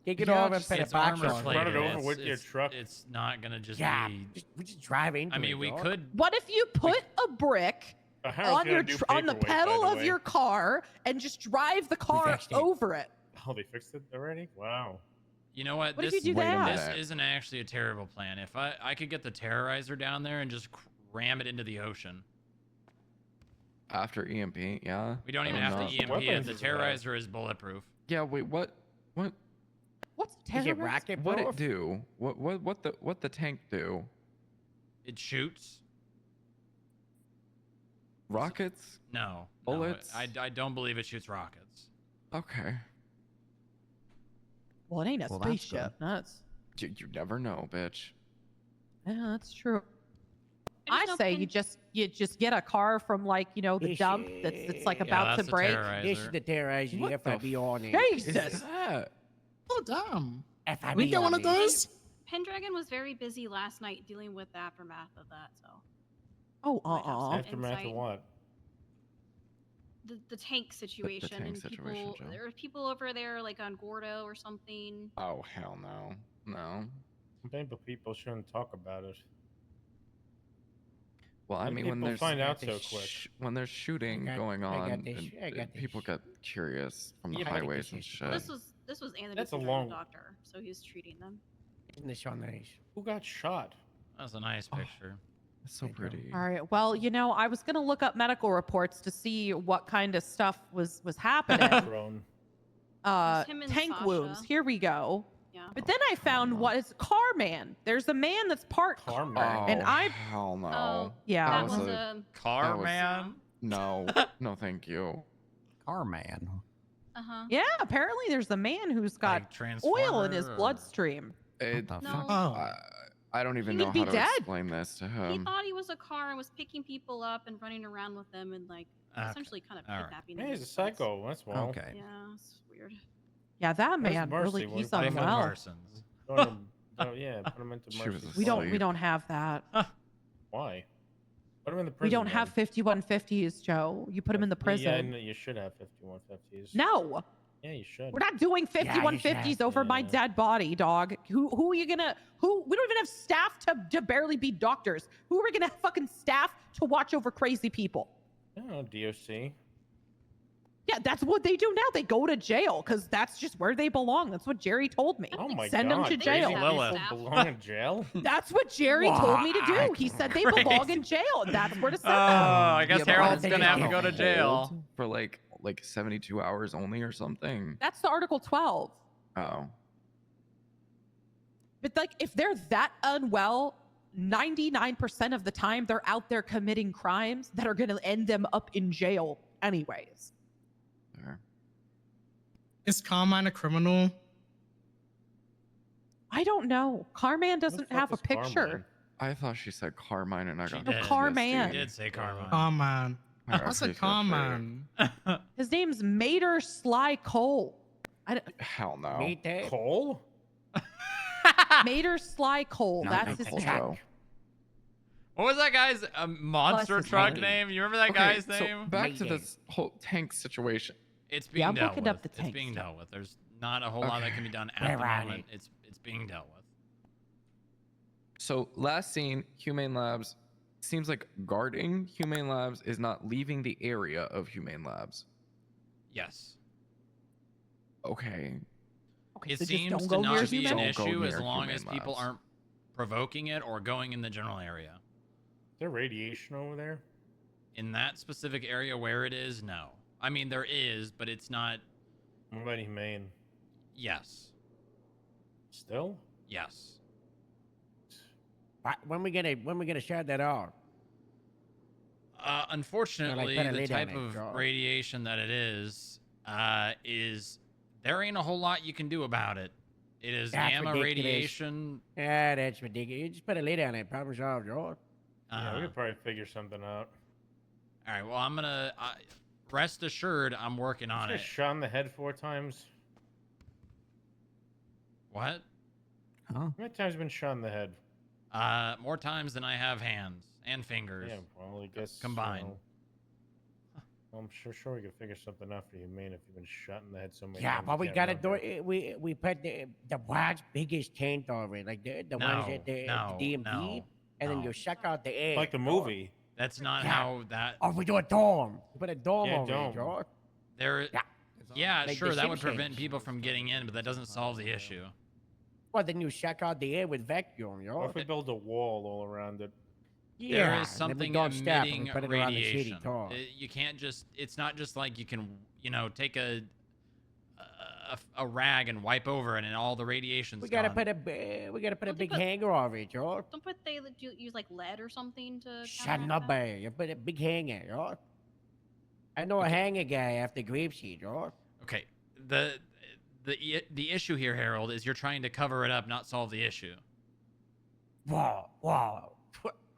Kick it Yeah, over and just- put a it's box armor on plated. Run it over It's- with your it's- truck. It's not gonna just Yeah. be. We just drive into I mean, it, we yo. could. What if you put a brick A Harrow's on gonna your do on the paperweight, by pedal the of way. your car and just drive the car fixed it. over it? Oh, they fixed it already? Wow. You know what? What if this you do Wait a that? this minute. isn't actually a terrible plan. If I could get the terrorizer down there and just ram it into the ocean. After EMP, yeah. We don't even Oh, have no. to EMP it. Weapons The is bad. terrorizer is bulletproof. Yeah, wait, what What's Is it terrorist? rocket what it proof? do? What the tank do? It shoots. Rockets? No. Bullets? No, I don't believe it shoots rockets. Okay. Well, it ain't a Well, that's spaceship. That's You never know, bitch. yeah, that's true. There's I no say pin- you just get a car from like the This dump that's like is- Yeah, about that's to the break. terrorizer. This is the terrorizer, What the the FIB on it. Jesus. That? Oh, damn. FIB We get on one of it. those? Pendragon was very busy last night dealing with the aftermath of that, so Oh, Might have some Aftermath of insight. what? the tank situation tank and situation, people Joe. there were people over there like on Gordo or something. Oh hell no. No. Maybe people shouldn't talk about it. Well, I When mean, when people there's find out so quick. when there's shooting got- going I got on, this, and, I got people this. get curious from the Yeah, but I think highways this and is- shit. This was Anthony That's a Pendragon, long- the doctor, so he's treating them. Isn't this so nice? Who got shot? That's a nice picture. It's so Thank you. pretty. All right. Well, I was gonna look up medical reports to see what kind of stuff was happening. Drone. him and Tank Sasha. wounds. Here we go. Yeah. But then I found what is car man. There's a man that's part Car car, man. and Oh, I hell no. Oh, yeah. that was was a- a Car That was- man. No, no, thank you. Car man. Yeah, apparently there's a man who's got oil in his Transformer or- bloodstream. It, No. I don't even He know could be how to dead. explain this to He him. thought he was a car and was picking people up and running around with them and like Okay. essentially kind of All right. kidnapping Yeah, them. he's a psycho. That's why. Okay. Yeah, it's weird. Yeah, that Where's man Mercy? really, he's What if unwell. Parsons. Yeah, put him into She was Mercy's We place. don't have that. Why? Put him in the prison. We don't have 5150s, Joe. You put him in the prison. Yeah, no, you should have 5150s. No. Yeah, you should. We're not doing 5150s over my dead body, dog. Who are you gonna? We don't even have staff to barely be doctors. Who are we gonna have fucking staff to watch over crazy people? I don't know, DOC. Yeah, that's what they do now. They go to jail because that's just where they belong. That's what Jerry told me. Oh my Send god. them to jail. Crazy people belong in jail? That's what Jerry told me to do. He said they belong in jail. That's where to send them. I guess Yeah, but Harold's aren't gonna they have to on go to jail. hold for like 72 hours only or something. That's the Article 12. Oh. But like, if they're that unwell, 99% of the time they're out there committing crimes that are going to end them up in jail anyways. Is Carmine a criminal? I don't know. Carman doesn't have a picture. I thought she said Carmine and I got did. PTSD. Carman. She did say Carmine. Carmine. Alright, I said please go for it. Carmine. His name's Mater Sly Cole. Hell no. Cole? Mater Sly Cole. Not That's his Nicole. name. What was that guy's monster Bless his truck name. name? You remember that Okay, guy's so name? back to this whole tank situation. It's being Yeah, I'm dealt looking with. up the It's tank being stuff. dealt with. There's not a whole lot that can be done at Where the are moment. It's being dealt with. So last seen, Humane Labs seems like guarding Humane Labs is not leaving the area of Humane Labs. Yes. Okay. Okay, It so just seems don't to go near not be an Don't go issue as near long Humane as people Labs. aren't provoking it or going in the general area. Is there radiation over there? In that specific area where it is, no. I mean, there is, but it's not. What about Humane? Yes. Still? Yes. When we gonna shut that off? Unfortunately, better the lay down type there, of Charles. radiation that it is there ain't a whole lot you can do about it. It is That's gamma ridiculous. radiation. Yeah, that's ridiculous. You just better lay down there. Problem solved, George. Yeah, we could probably figure something out. All right. Well, I'm gonna rest assured, I'm working on it. Just shot in the head 4 times. What? Huh? How many times have you been shot in the head? More times than I have hands and fingers. Yeah, well, I guess combined. Well, I'm sure we could figure something out for Humane if you've been shot in the head so many Yeah, times. but you we can't gotta remember. do it. We put the world's biggest tent over it, like the ones No, at the no, DMV, no, and then no. you suck out the air. Like the George. movie. That's not Yeah. how that. Or we do a dome. We put a dome Yeah, over dome. it, George. There. Yeah, Like sure, the that would prevent Simpsons. people from getting in, but that doesn't solve the issue. Well, then you suck out the air with vacuum, What George. if we build a wall all around it? There Yeah, is and then we something don't stop and we emitting put it around the city, radiation. George. You can't just. It's not just like you can, take a rag and wipe over it and all the radiation's We gotta gone. put a big hanger over it, George. Don't put they use like lead or something to. Shut counteract up, that? babe. You put a big hanger, George. I know a hanger guy after grapeseed, George. Okay. The issue here, Harold, is you're trying to cover it up, not solve the issue. Whoa.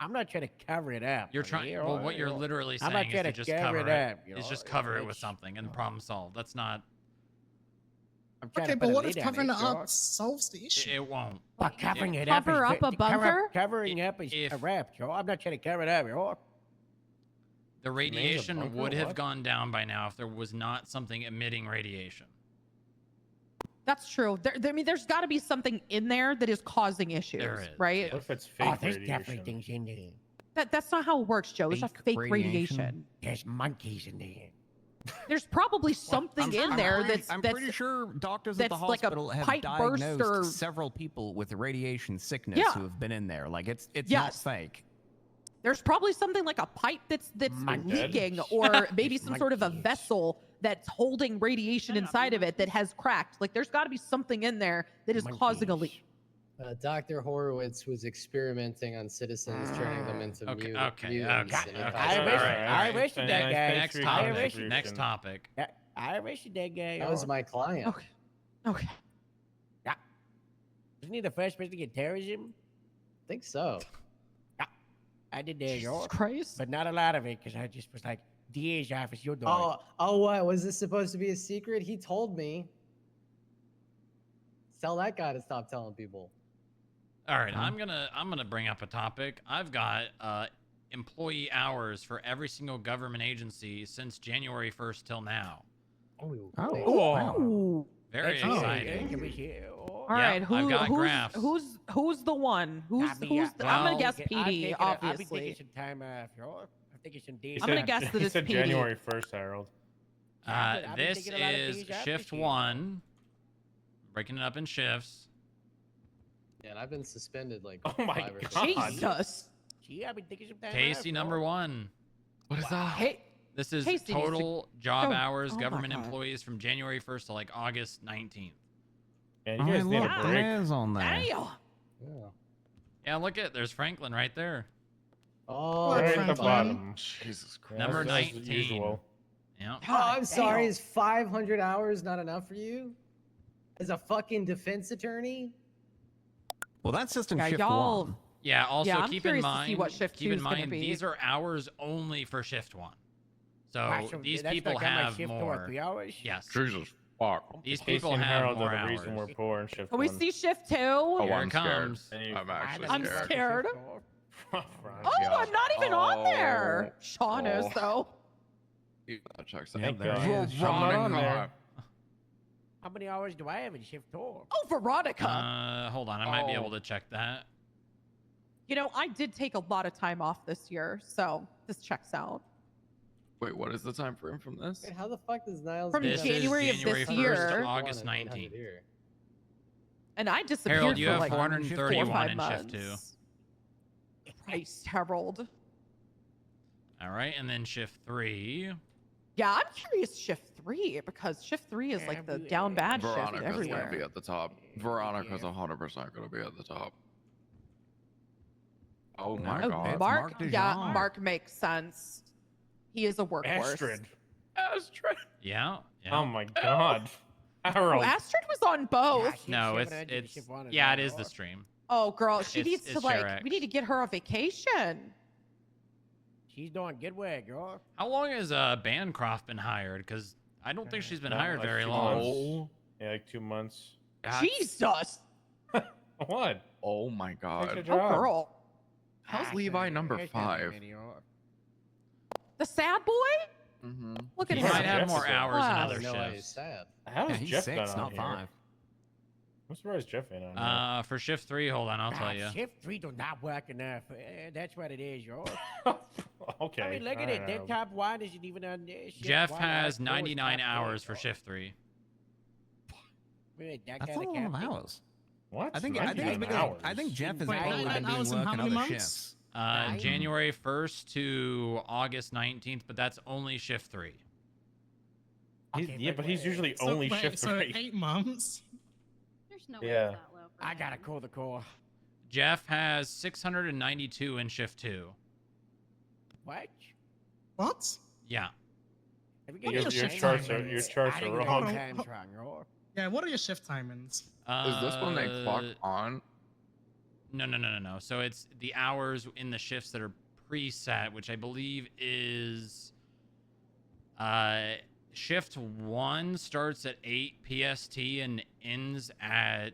I'm not trying to cover it up. You're trying. Well, what you're literally I'm not saying is trying to to just cover cover it it. up, you Is know, just cover it with it's- something and problem solved. That's not. I'm trying Okay, to but put a what lid if on covering it, it up George. solves the issue? It won't. Well, covering it Cover up up a bunker? Covering up is a wrap, Joe. I'm not trying to cover it up, George. The radiation bunker, would have what? gone down by now if there was not something emitting radiation. That's true. I mean, there's got to be something in there that is causing issues, There is, right? What if it's fake Oh, there's radiation? definitely things in there. That's not how it works, Joe. There's not Fake fake radiation? radiation. There's monkeys in there. There's probably something in there I'm that's pretty sure doctors at the that's like a hospital have pipe burst diagnosed or- several people with radiation sickness Yeah. who have been in there. Like it's not Yes. fake. there's probably something like a pipe that's Monkeys. leaking, or maybe It's some sort of a monkeys. vessel that's holding radiation inside of it that has cracked. Like there's got to be something in there that is causing a leak. Dr. Horowitz was experimenting on citizens, turning them into Okay, mutants. okay. And he Okay. caused I wish that guy. Next topic. Next topic. I wish that guy. That was my client. Okay. Okay. Yeah. Isn't he the first person to get terrorism? I think so. Yeah. I did there, Jesus Christ. but not a lot of it because I just was like, DA's office, you're doing. Oh, what? Was this supposed to be a secret? He told me. Tell that guy to stop telling people. All right, I'm gonna bring up a topic. I've got employee hours for every single government agency since January 1st till now. Oh. Very exciting. All right, I've got graphs. Who's the one? Who's the, I'm gonna guess PD, I'll be obviously. taking some time off, y'all. I'm taking some days. I'm gonna guess that he it's said PD. January 1st, Harold. I've been This taking a lot of is days off shift this year. 1. Breaking it up in shifts. Yeah, and I've been suspended like Oh my 5 or 6 God. times. Jesus. Gee, I've been taking some time Casey off, number y'all. 1. What is that? Hey, This is Casey needs to total job go. hours, Oh my government God. employees from January 1st to like August 19th. Yeah, you guys need a break. Liz on there. damn. Yeah. Yeah, look at there's Franklin right there. Oh, Right at the Franklin. bottom. Jesus Christ. Yeah, Number that's 19. usual. Yeah. Oh, I'm sorry. damn. Is 500 hours not enough for you? As a fucking defense attorney? Well, that's just in Yeah, shift y'all- 1. Yeah, also I'm keep in curious to see mind what shift keep 2 in is gonna mind be. these are hours only for shift 1. So Wow, so these that's people like how my have shift more. 3 hours? Yes. Jesus fuck. These Casey people and have Harold more are the reason we're hours. poor in shift Can we 1. see shift 2? Oh, Here I'm it scared. comes. And you- I'm actually I'm scared. scared. Right. Oh, I'm not even on there. Sean is Oh. though. That checks Yeah, out. there God. he is. I'm not on there. How many hours do I have in shift 2? Oh, Veronica. Hold on, I might be Oh. able to check that. You know, I did take a lot of time off this year, so this checks out. Wait, what is the time frame from this? Wait, how the fuck does Niles From get This that? is January of January this 1st year. to August 19th. And I disappeared Harold, you for have like 431 4 or 5 in months. shift 2. Christ, Harold. All right, and then shift 3. Yeah, I'm curious shift 3 because shift 3 is like the down bad shift Veronica's gonna be everywhere. at the top. Veronica's 100% gonna be at the top. Oh my Oh, god. Mark, yeah, Dijon. Mark makes sense. He is a workhorse. Astrid. Astrid. Yeah. Oh my God. Oh, Harold. Astrid was on both. No, it's yeah, it is the stream. Oh, girl, she It's- needs to it's like. Share We need to get her a vacation. She's doing good work, girl. How long has Bancroft been hired? Because I don't think she's been Not hired like very 2 long. months. Yeah, like 2 months. Jesus. What? Oh my Take god. the Oh, job. girl. How's Levi number 5? The sad boy? Mm-hmm. Look at He him. might have more Jessica. hours in Wow. other No, he's shifts. sad. How Yeah, is he's Jeff 6, not on not here? 5. I'm surprised Jeff ain't on here. For shift 3, hold on, I'll tell you. Shift 3 do not work enough. That's what it is, yo. Okay. I mean, look at alright, it. That Harold. top one isn't even on shift Jeff 1. has That four is 99 top hours eight, for yo. shift 3. Wait, that That's a kinda lot of captain? hours. What? I think it's 99 because hours. I think Jeff is Wait, probably 99 been hours in working how many other months? shifts. January 1st to August 19th, but that's only shift 3. Yeah, but he's usually So, only wait, shift so 3. 8 months. There's no way Yeah. it's that low for I him. gotta call the call. Jeff has 692 in shift 2. What? What? Yeah. Have you What are Your your shift charts are timings? I think wrong. your time's wrong, yo. Yeah, what are your shift timings? Is this when they clock on? No. So it's the hours in the shifts that are preset, which I believe is shift 1 starts at 8 PST and ends at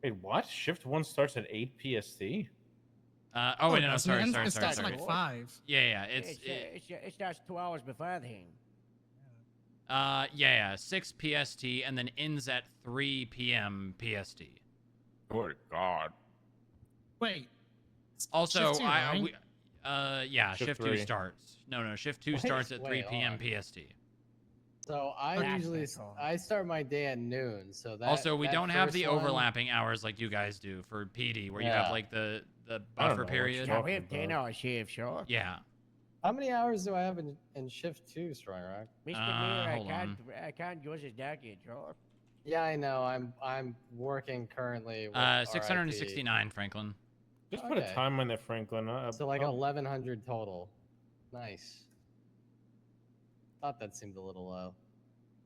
Wait, what? Shift 1 starts at 8 PST? oh wait, no, it sorry. doesn't. It starts at like 5. Yeah, It starts 2 hours before then. yeah, 6 PST and then ends at 3 p.m. PST. Good God. Wait. Also, Shift two, right? yeah, Shift shift 2 three. starts. No, shift 2 Wait, starts at 3 wait, p.m. hold PST. So I That's usually cool. I start my day at noon. So that Also, we that don't have first the one- overlapping hours like you guys do for PD, where you have Yeah. like the I don't know buffer what period. you're Yeah, we have about. 10-hour shifts, sure. Yeah. How many hours do I have in shift 2, Strong Rock? Mr. Mayor, hold on. I can't use his docket, sure. Yeah, I know. I'm working currently with 669, Franklin. Just put a Okay. time on it, Franklin. So like 1,100 total. Nice. Thought that seemed a little low.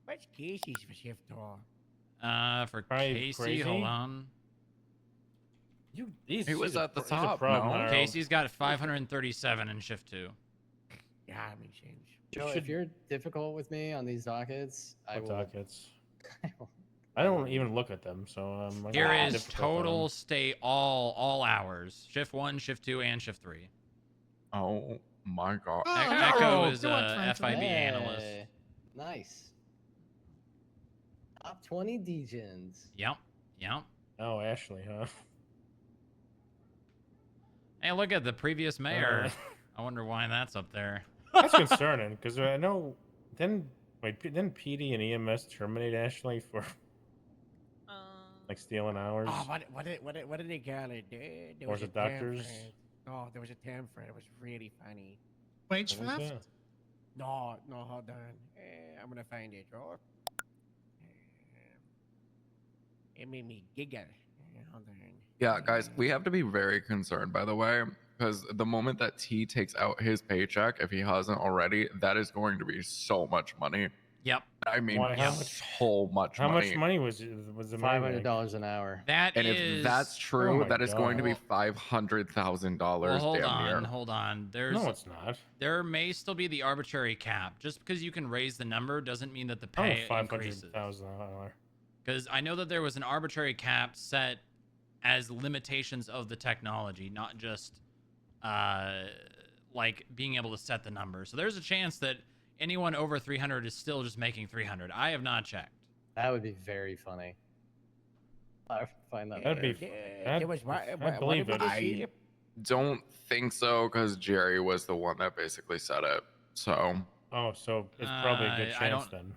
What's Casey's for shift or? For Probably Casey, crazy. hold on. He was at the top, problem, no? Harold. Casey's got 537 in shift 2. Yeah, I mean, change. Joe, if you're difficult with me on these dockets, I What will. dockets? I don't even look at them, so Here I'm is difficult on total them. stay all hours. Shift 1, shift 2, and shift 3. Oh my god. Echo is a FIB analyst. Hey, nice. Top 20 Degens. Yep. Oh, Ashley, huh? Hey, look at the previous mayor. I wonder why that's up there. That's concerning, because I know... Didn't PD and EMS terminate Ashley for... like stealing hours? Oh, what did they call it? There Or was a it doctors? term for it. Oh, there was a term for it. It was really funny. Wage What was theft? that? No, hold on. I'm gonna find it, right? It made me giggle. Hold on. Yeah, guys, we have to be very concerned, by the way, because the moment that T takes out his paycheck, if he hasn't already, that is going to be so much money. Yep. I mean, Why, how much- so much How money. much money was the $500 an hour. That And is... if that's true, my that is going to be God. $500,000 Well, hold damn on, near. hold on. There's No, it's not. There may still be the arbitrary cap. Just because you can raise the number doesn't mean that the Oh, pay increases. $500,000. Because I know that there was an arbitrary cap set as limitations of the technology, not just like being able to set the number. So there's a chance that anyone over 300 is still just making 300. I have not checked. That would be very funny. I find that. That'd be... There was I believe it. I don't think so, because Jerry was the one that basically said it. So Oh, so it's probably a good I chance don't- then.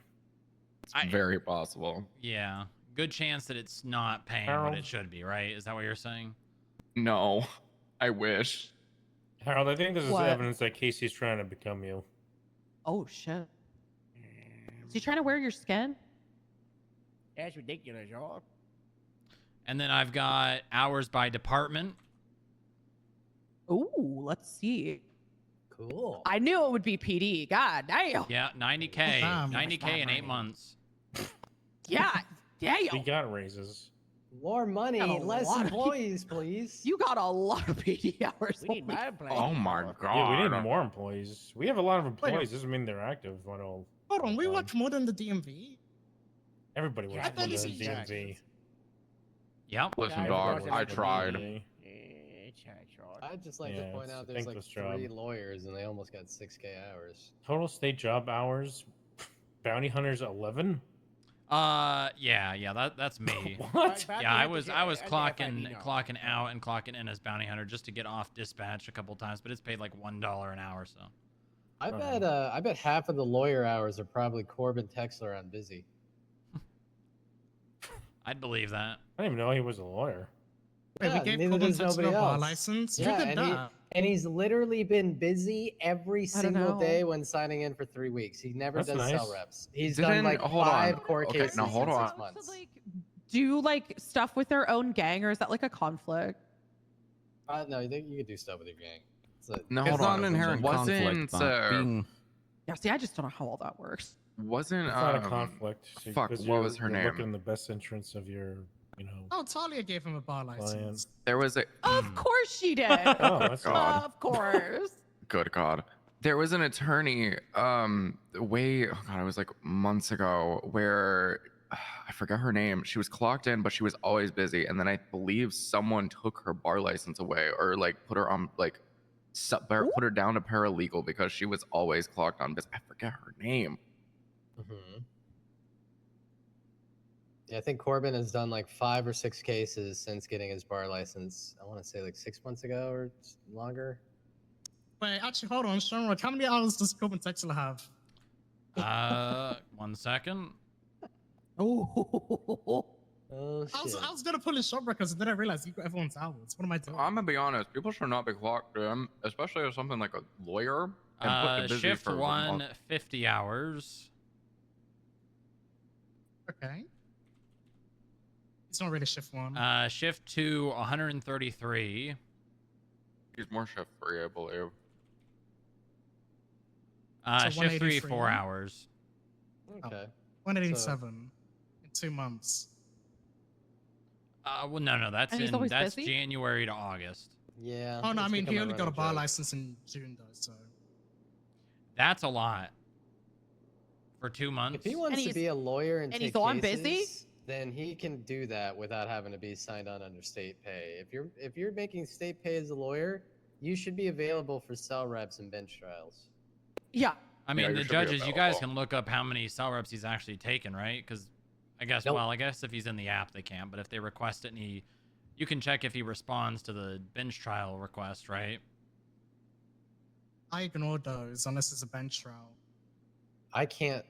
it's very possible. Yeah. Good chance that it's not paying what Harold? it should be, right? Is that what you're saying? No, I wish. Harold, I think this is What? evidence that Casey's trying to become you. Oh shit. Is he trying to wear your skin? That's ridiculous, y'all. And then I've got hours by department. Ooh, let's see. Cool. I knew it would be PD. God damn. Yeah, 90K. Damn. 90K in 8 months. Yeah. He Damn. got raises. More money, Got a less lot of employees, please. You got a lot of PD hours. We need Holy my place. Oh my Yeah, god. we need more employees. We have a lot of employees. Doesn't mean they're active. Hold on, we watch more than the DMV. Everybody Yeah, works I for thought the this is DMV. Yep. Listen, Yeah, dog, everyone I does it. tried. It's short. I'd just like Yeah, to point it's a out there's like thankless job. 3 lawyers and they almost got 6K hours. Total state job hours. Bounty hunters 11. Yeah, that's me. What? Yeah, I was clocking out and clocking in as bounty hunter just to get off dispatch a couple times, but it's paid like $1 an hour, so. I bet half of the lawyer hours are probably Corbin Texler on Busy. I'd believe that. I didn't even know he was a lawyer. Wait, we gave neither Corbin does nobody Texler a bar else. license? Who Yeah, did and, that? and he's literally been busy every I don't single know. day when signing in for 3 weeks. He never That's does cell nice. reps. He's Didn't- done like hold on. 5 court Okay, cases now hold in on. 6 months. Do like stuff with their own gang, or is that like a conflict? No, you could do stuff with your gang. No, It's hold not on. an inherent Wasn't conflict, but being Yeah, see, I just don't know how all that works. wasn't It's not a conflict. fuck, because what was her you're name? looking in the best interest of your, Oh, Talia gave him a bar license. client. There was a Of course she did. Oh, that's God. Of course. Good God. There was an attorney, way, oh God, it was like months ago, where I forgot her name. She was clocked in, but she was always busy. And then I believe someone took her bar license away, or like put her on, like, put her down to paralegal because she was always clocked on. But I forget her name. Mm-hmm. Yeah, I think Corbin has done like 5 or 6 cases since getting his bar license. I want to say like 6 months ago or longer. Wait, actually, hold on, Shamrock. How many hours does Corbin Texler have? 1 second. Oh, I was gonna pull his shot records and then I realized you got everyone's hours. What am I doing? I'm gonna be honest. People should not be clocked in, especially as something like a lawyer. And put to busy Shift for a 1, month. 50 hours. Okay. It's not really shift 1. Shift 2, 133. He's more shift 3, I believe. So Shift 3, 183. 4 hours. Okay. 187 in 2 months. Well, no, that's And he's always that's busy? January to August. Yeah. Oh no, I it's mean he become only got a running bar joke. license in June though, so. That's a lot. For 2 months. If he wants to he's- be a lawyer and and take he's on cases, busy? then he can do that without having to be signed on under state pay. If you're making state pay as a lawyer, you should be available for cell reps and bench trials. Yeah. I mean, you the should be judges, you guys available. can look up how many cell reps he's actually taken, right? Because I guess, Nope. well, I guess if he's in the app, they can't. But if they request it and you can check if he responds to the bench trial request, right? I ignore those unless it's a bench trial. I can't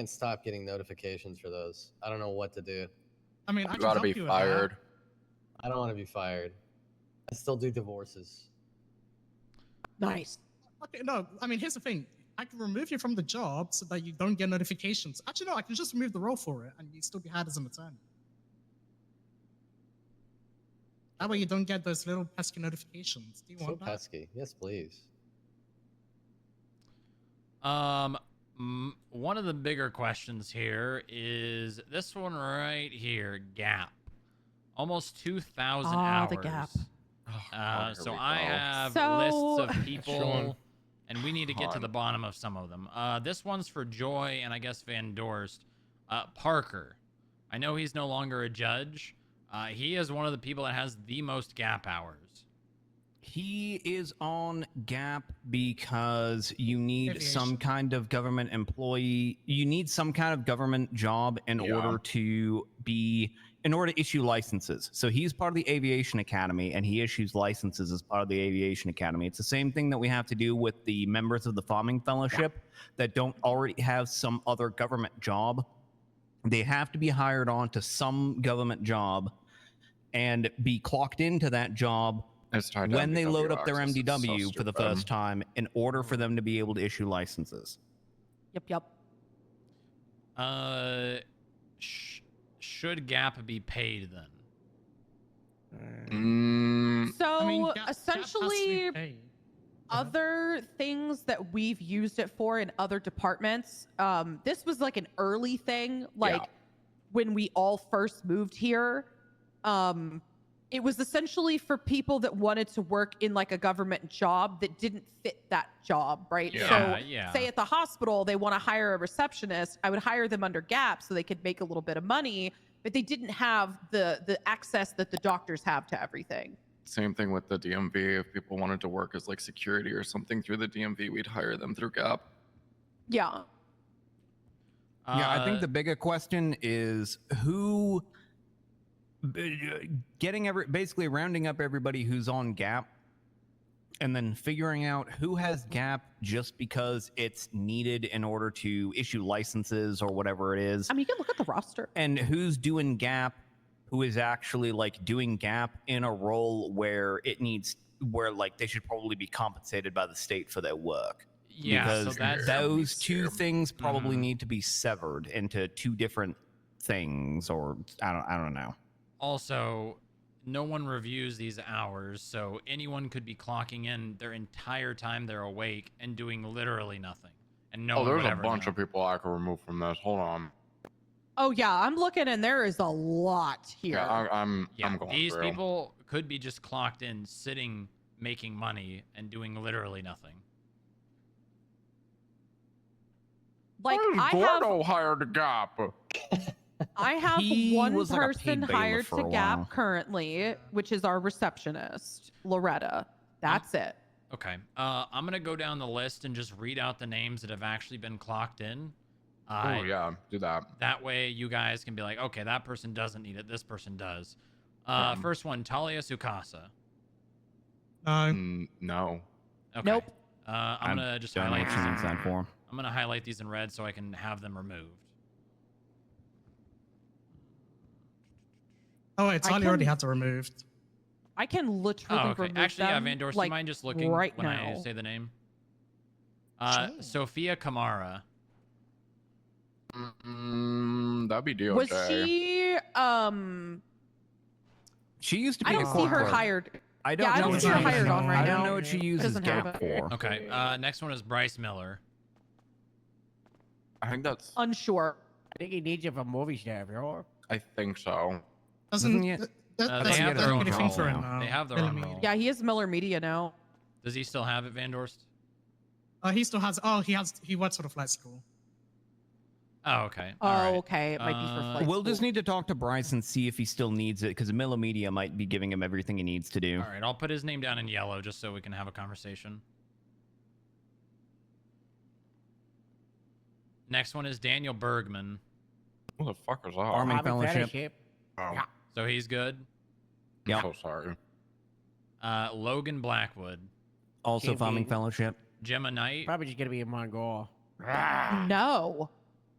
stop getting notifications for those. I don't know what to do. I mean, I You can gotta help be you with fired. I don't want to be fired. I still do divorces. Nice. that. Okay, no, I mean here's the thing. I can remove you from the job so that you don't get notifications. Actually, no, I can just remove the role for it and you still be hired as an attorney. That way you don't get those little pesky notifications. Do you So want that? pesky. Yes, please. One of the bigger questions here is this one right here, Gap. Almost 2,000 hours. The Gap. So I have So- lists of Sure. people, and we need to get to the bottom of some of them. This one's for Joy and I guess Van Dorst. Parker. I know he's no longer a judge. He is one of the people that has the most Gap hours. He is on Gap because you need Aviation. some kind of government employee. You need some kind of government job in order to issue licenses. So he's part of the Aviation Academy, and he issues licenses as part of the Aviation Academy. It's the same thing that we have to do with the members of the Farming Fellowship that don't already have some other government job. They have to be hired on to some government job and be clocked into that job when they load up their MDW for the first time in order for them to be able to issue licenses. Yep. Should Gap be paid then? So I mean, Gap has to be essentially, paid. other things that we've used it for in other departments. This was like an early thing, like when we all first moved here. It was essentially for people that wanted to work in like a government job that didn't fit that job, right? Say at the hospital, they want to hire a receptionist. I would hire them under Gap so they could make a little bit of money, but they didn't have the access that the doctors have to everything. Same thing with the DMV. If people wanted to work as like security or something through the DMV, we'd hire them through Gap. Yeah. Yeah, I think the bigger question is who basically rounding up everybody who's on Gap and then figuring out who has Gap just because it's needed in order to issue licenses or whatever it is. I mean, you can look at the roster. And who's doing Gap, who is actually like doing Gap in a role where like they should probably be compensated by the state for their work. Yeah, because so that's those two things probably need to be severed into two different things, or I don't know. Also, no one reviews these hours, so anyone could be clocking in their entire time they're awake and doing literally nothing. And no one there's would a ever bunch know. of people I can remove from this. Hold on. Oh yeah, I'm looking and there is a lot here. Yeah, I'm going These through. people could be just clocked in, sitting, making money, and doing literally nothing. Like I Gordo hired a Gap. I have He one was like a person paid bailiff hired for to a Gap while. currently, which is our receptionist, Loretta. That's it. Okay. I'm going to go down the list and just read out the names that have actually been clocked in. Oh, yeah. Do that. That way you guys can be like, okay, that person doesn't need it. This person does. First one, Talia Sukasa. No. Okay. Nope. I'm going to just don't know highlight what she these. needs that for. I'm going to highlight these in red so I can have them removed. Oh wait, Talia already had to removed. I can literally Oh, okay. remove Actually, yeah, them, Van Dorst, like, you mind just looking right when now. I say the name? Sophia Kamara. That'd be DOJ. Was she She used to be I a don't see court her clerk. hired. I don't Yeah, I know don't what see her she hired uses- on right I don't now. know what she It uses doesn't have Gap it. for. Okay. Next one is Bryce Miller. I think that's. Unsure. I think he needs it for movie stuff, you know? I think so. Doesn't They doesn't have their own anything role for him now. now. They have their own Millimeter. role. Yeah, he is Miller Media now. Does he still have it, Van Dorst? He still has. Oh, he works for the flight school. Oh, okay. Oh, All right. okay. It might be for flight We'll school. just need to talk to Bryce and see if he still needs it, because Millimedia might be giving him everything he needs to do. All right, I'll put his name down in yellow just so we can have a conversation. Next one is Daniel Bergman. Who the fuck is that? Arming Fellowship. Oh, So he's good. Yeah. so sorry. Logan Blackwood. Also Can't Farming be- Fellowship. Gemma Knight. Probably just gonna be in Mongol. No.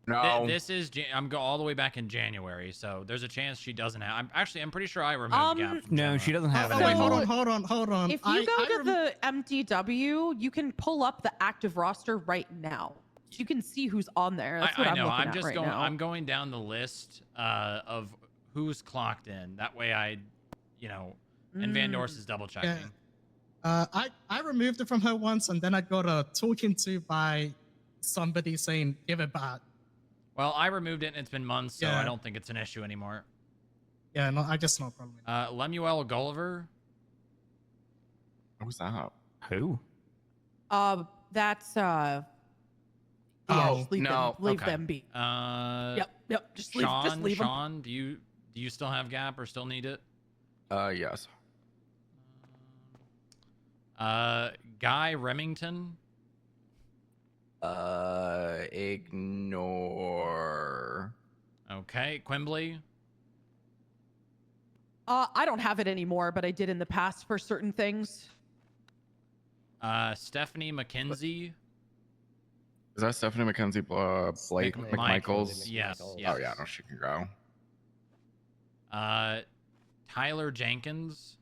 No. This is I'm go all the way back in January, so there's a chance she doesn't have. I'm pretty sure I removed Gap from No, Gemma. she doesn't have it Wait, anymore. hold on. If you go to the MDW, you can pull up the active roster right now. You can see who's on there. That's what I I'm know. looking I'm at just right going. now. I'm going down the list of who's clocked in. That way, and Van Dorst is double checking. I removed it from her once, and then I got a talking to by somebody saying give it back. Well, I removed it, and it's been months, so Yeah. I don't think it's an issue anymore. Yeah, no, I guess no problem. Lemuel Gulliver. Who's that? Who? That's yeah, just leave no, them, leave okay. them be. Yep. Just Sean, leave them. Sean, do you still have Gap or still need it? Yes. Guy Remington. Ignore. Okay, Quimbley. I don't have it anymore, but I did in the past for certain things. Stephanie McKenzie. Is that Stephanie McKenzie Blake McMichaels? Yes. Oh yeah, no, she can go. Tyler Jenkins.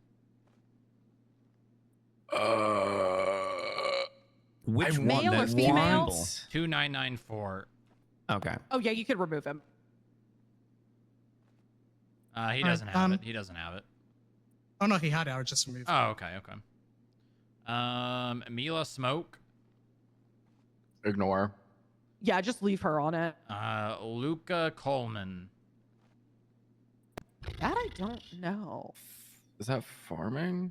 Which Male one? or female? 2994. Okay. Oh yeah, you could remove him. He doesn't have it. He doesn't have it. Oh no, he had it. I just removed it. Oh, okay. Mila Smoke. Ignore. Yeah, just leave her on it. Luca Coleman. That I don't know. Is that farming?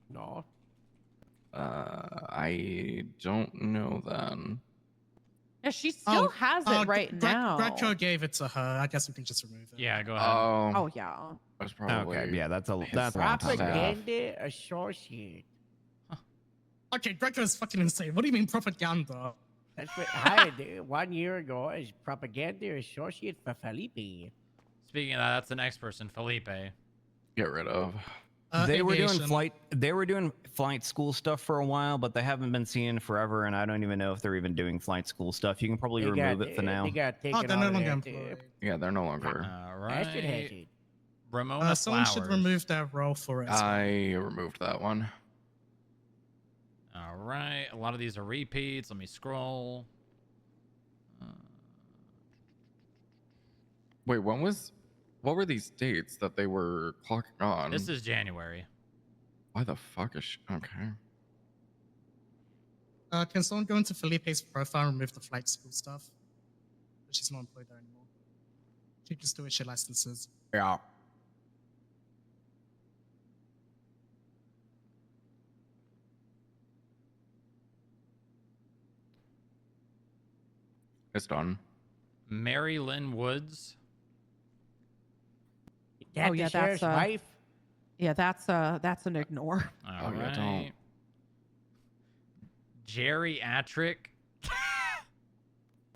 No. I don't know then. Yeah, she still has it right now. Greco gave it to her. I guess we can just remove it. Yeah, go ahead. Oh yeah. That's probably. Okay, yeah, that's a long time ago. Propaganda associate. Okay, Greco is fucking insane. What do you mean propaganda? That's what I did 1 year ago as propaganda associate for Felipe. Speaking of that, that's the next person, Felipe. Get rid of. They were doing aviation. flight school stuff for a while, but they haven't been seeing it forever, and I don't even know if they're even doing flight school stuff. You can probably remove it for now. They got taken they're out no of longer there, employed. Yeah, they're no longer. All Ashton has right. it. Ramona Someone Flowers. should remove their role for it. as well. I removed that one. All right. A lot of these are repeats. Let me scroll. Wait, what were these dates that they were clocking on? This is January. Why the fuck is okay? Can someone go into Felipe's profile and remove the flight school stuff? But she's not employed there anymore. She just do issue licenses. Yeah. It's done. Mary Lynn Woods. Oh yeah, that's wife. Yeah, that's an ignore. All yeah, right. don't. Geriatric.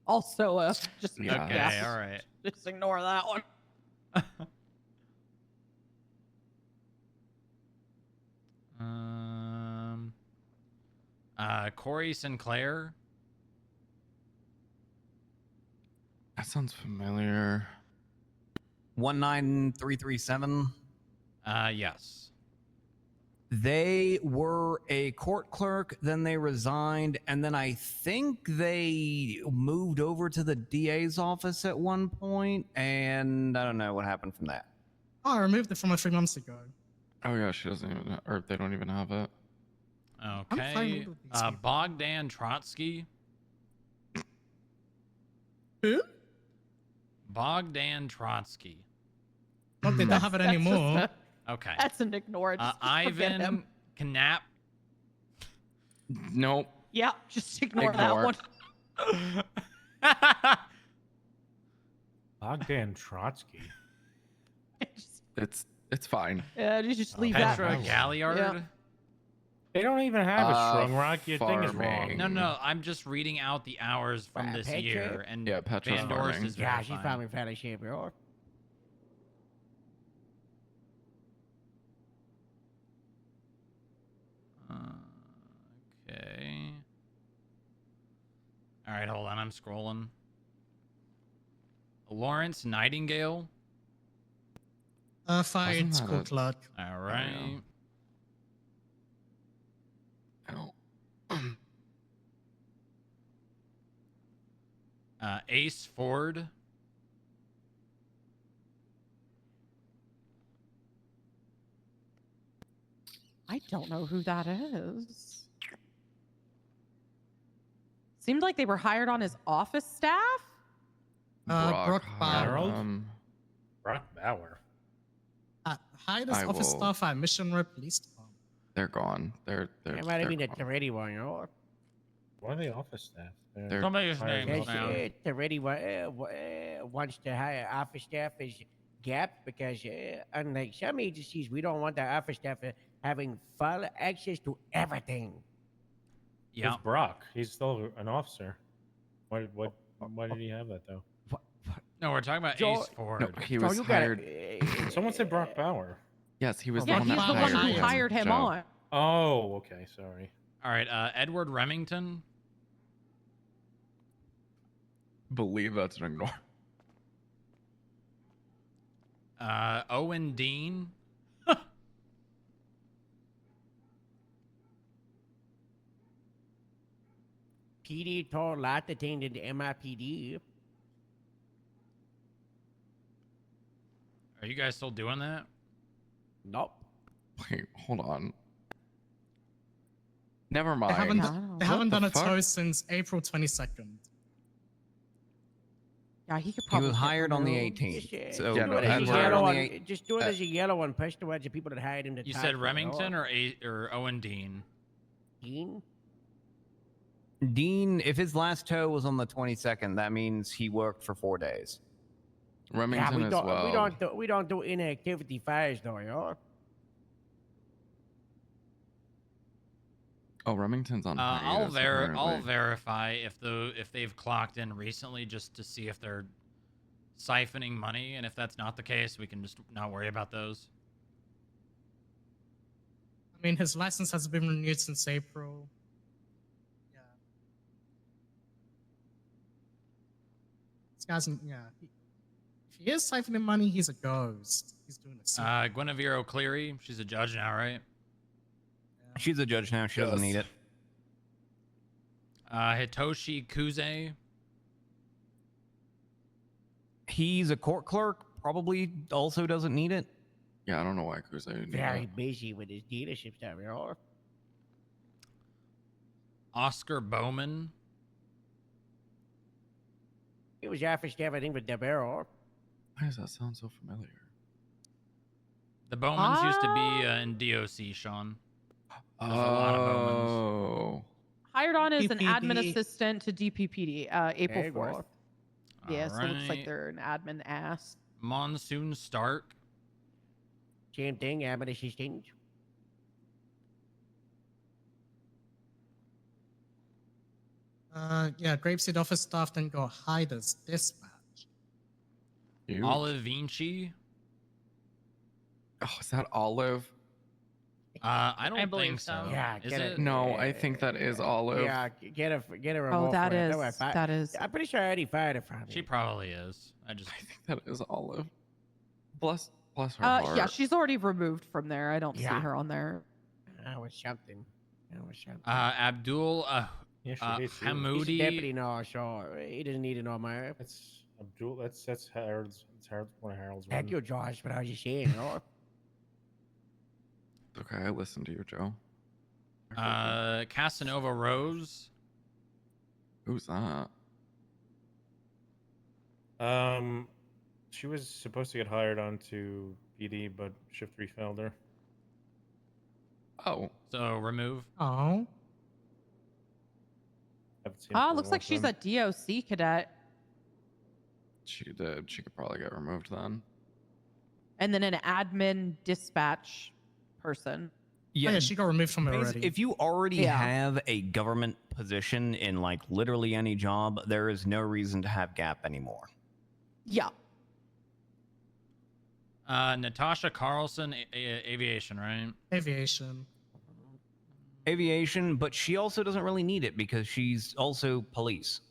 Also, just Yeah. Okay, all right. Just ignore that one. Corey Sinclair. That sounds familiar. 19337. Yes. They were a court clerk, then they resigned, and then I think they moved over to the DA's office at one point, and I don't know what happened from that. Oh, I removed it from her 3 months ago. Oh yeah, she doesn't even, or they don't even have it. Okay. Bogdan Trotsky. Who? Bogdan Trotsky. Oh, they don't have it That's just anymore. Okay. That's an ignore. Just forget him. Ivan Knapp. Nope. Yeah, just ignore that one. Bogdan Trotsky. It's fine. Yeah, you just leave Petra that. Galliard. Yeah. They don't even have a strong rock. Your thing is wrong. No. I'm just reading out the hours from this Petra? year, and Yeah, Petra's Van Dorst farming. is Yeah, she's verifying. probably fairly shape, bro. Okay. All right, hold on. I'm scrolling. Lawrence Nightingale. Fired school clerk. All right. Ace Ford. I don't know who that is. Seemed like they were hired on his office staff. Brock Bauer. Brock Bauer. Hired as office staff at Missionary Police Department. They're gone. They're It might have been the ready one, you know. Why are they office staff? They're Somebody's name is Yes, down. the ready one wants to hire office staff as Gap because unlike some agencies, we don't want the office staff having full access to everything. Yeah. It's Brock. He's still an officer. Why did he have that though? No, we're talking about Ace Ford. No, he was hired. Someone said Brock Bauer. Yes, he was Yeah, the one he's that the one hired who hired him Joe. on. Oh, okay, sorry. All right, Edward Remington. Believe that's an ignore. Owen Dean. PD told a lot of things in the MIPD. Are you guys still doing that? Nope. Wait, hold on. Never They mind. haven't done a fuck? toast since April 22nd. Yeah, he could He probably was hired on the Just, 18th. So Yeah, no, do it as a Edward- yellow on one. the eight- Just do it as a yellow one. Push towards the people that hired him. To You talk said to, Remington you know? or Owen Dean? Dean? Dean, if his last tow was on the 22nd, that means he worked for 4 days. Remington we as don't, well. We don't do inactivity fires though, you know? Oh, Remington's on I'll hiatus, apparently. verify if they've clocked in recently just to see if they're siphoning money, and if that's not the case, we can just not worry about those. I mean, his license has been renewed since April. Yeah. This guy's, yeah. If he is siphoning money, he's a ghost. He's doing a Guinevere O'Cleary, she's a judge now, right? She's a judge now. She doesn't need it. Hitoshi Kuze. He's a court clerk. Probably also doesn't need it. Yeah, I don't know why Cruz. Very busy with his dealership stuff, you know? Oscar Bowman. He was office staff, I think, with DeBarrel. Why does that sound so familiar? The Bowmans used to be in DOC, Sean. There's a lot of Bowmans. Hired on as an admin DPPD. assistant to DPPD, April Very 4th. good. Yeah, so it looks like Alright. they're an admin ass. Monsoon Stark. Same thing, admin assistant. Yeah, Grapeseed office staff then got hired as dispatch. Olive Vinci. Oh, is that Olive? I don't believe think so. so. Yeah, Is get it? it. No, I think that is Olive. Yeah, get a Oh, remote. that for it. is. Don't worry, That is. I'm pretty sure I already fired it from She you. probably is. I I think that is Olive. Bless her heart. Yeah, she's already removed from there. I don't see Yeah. her on there. That was something. That was something. Abdul Yeah, she did too. Hamoudi. He's a deputy now, so he doesn't need to know my. That's Abdul. That's Harold's. It's Harold's one of Harold's. Thank men. you, Josh, but I was just saying, you know? Okay, I listened to you, Joe. Casanova Rose. Who's that? She was supposed to get hired onto PD, but shift 3 failed her. Oh. So remove. Oh. Haven't seen her Ah, for a looks long like she's a time. DOC cadet. She did. She could probably get removed then. And then an admin dispatch person. Oh, yeah, she got removed from it already. If you already Yeah. have a government position in like literally any job, there is no reason to have gap anymore. Yeah. Natasha Carlson, aviation, right? Aviation. Aviation, but she also doesn't really need it because she's also police.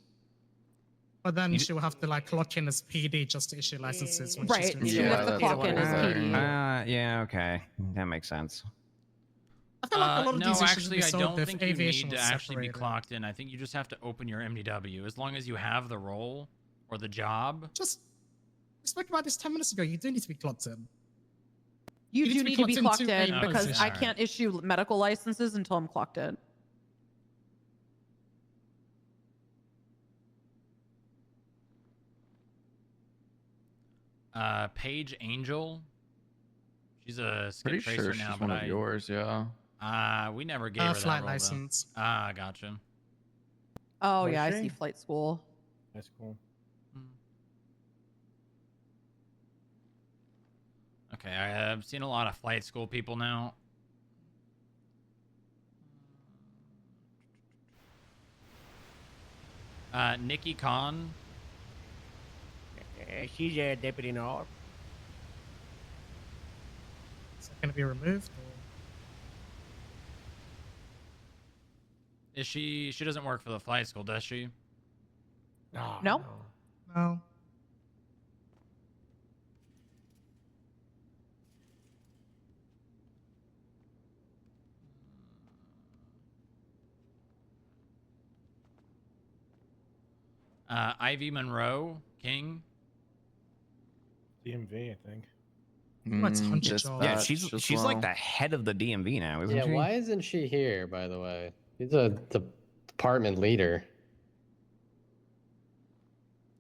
But then she will have to like clock in as PD just to issue licenses when she's Right. doing She would have to clock in as PD. Yeah, okay. That makes sense. I feel like a lot of no, these issues actually, would be I solved don't if think you aviation need to was actually be separated. clocked in. I think you just have to open your MDW. As long as you have the role or the job. Just we spoke about this 10 minutes ago. You do need to be clocked in. You do need to be clocked in a because position. I can't issue medical licenses until I'm clocked in. Paige Angel. She's a skip Pretty tracer sure now, she's but one of yours, yeah. we never gave her that flight role, though. license. Gotcha. Oh, Was yeah, I she? see flight school. That's cool. Okay, I've seen a lot of flight school people now. Nikki Khan. She's a deputy now. Is that going to be removed? Is she doesn't work for the flight school, does she? No. No. Ivy Monroe King. DMV, I think. That's hunted job. Yeah, she's like the head of the DMV now, isn't Yeah, she? why isn't she here, by the way? She's a department leader.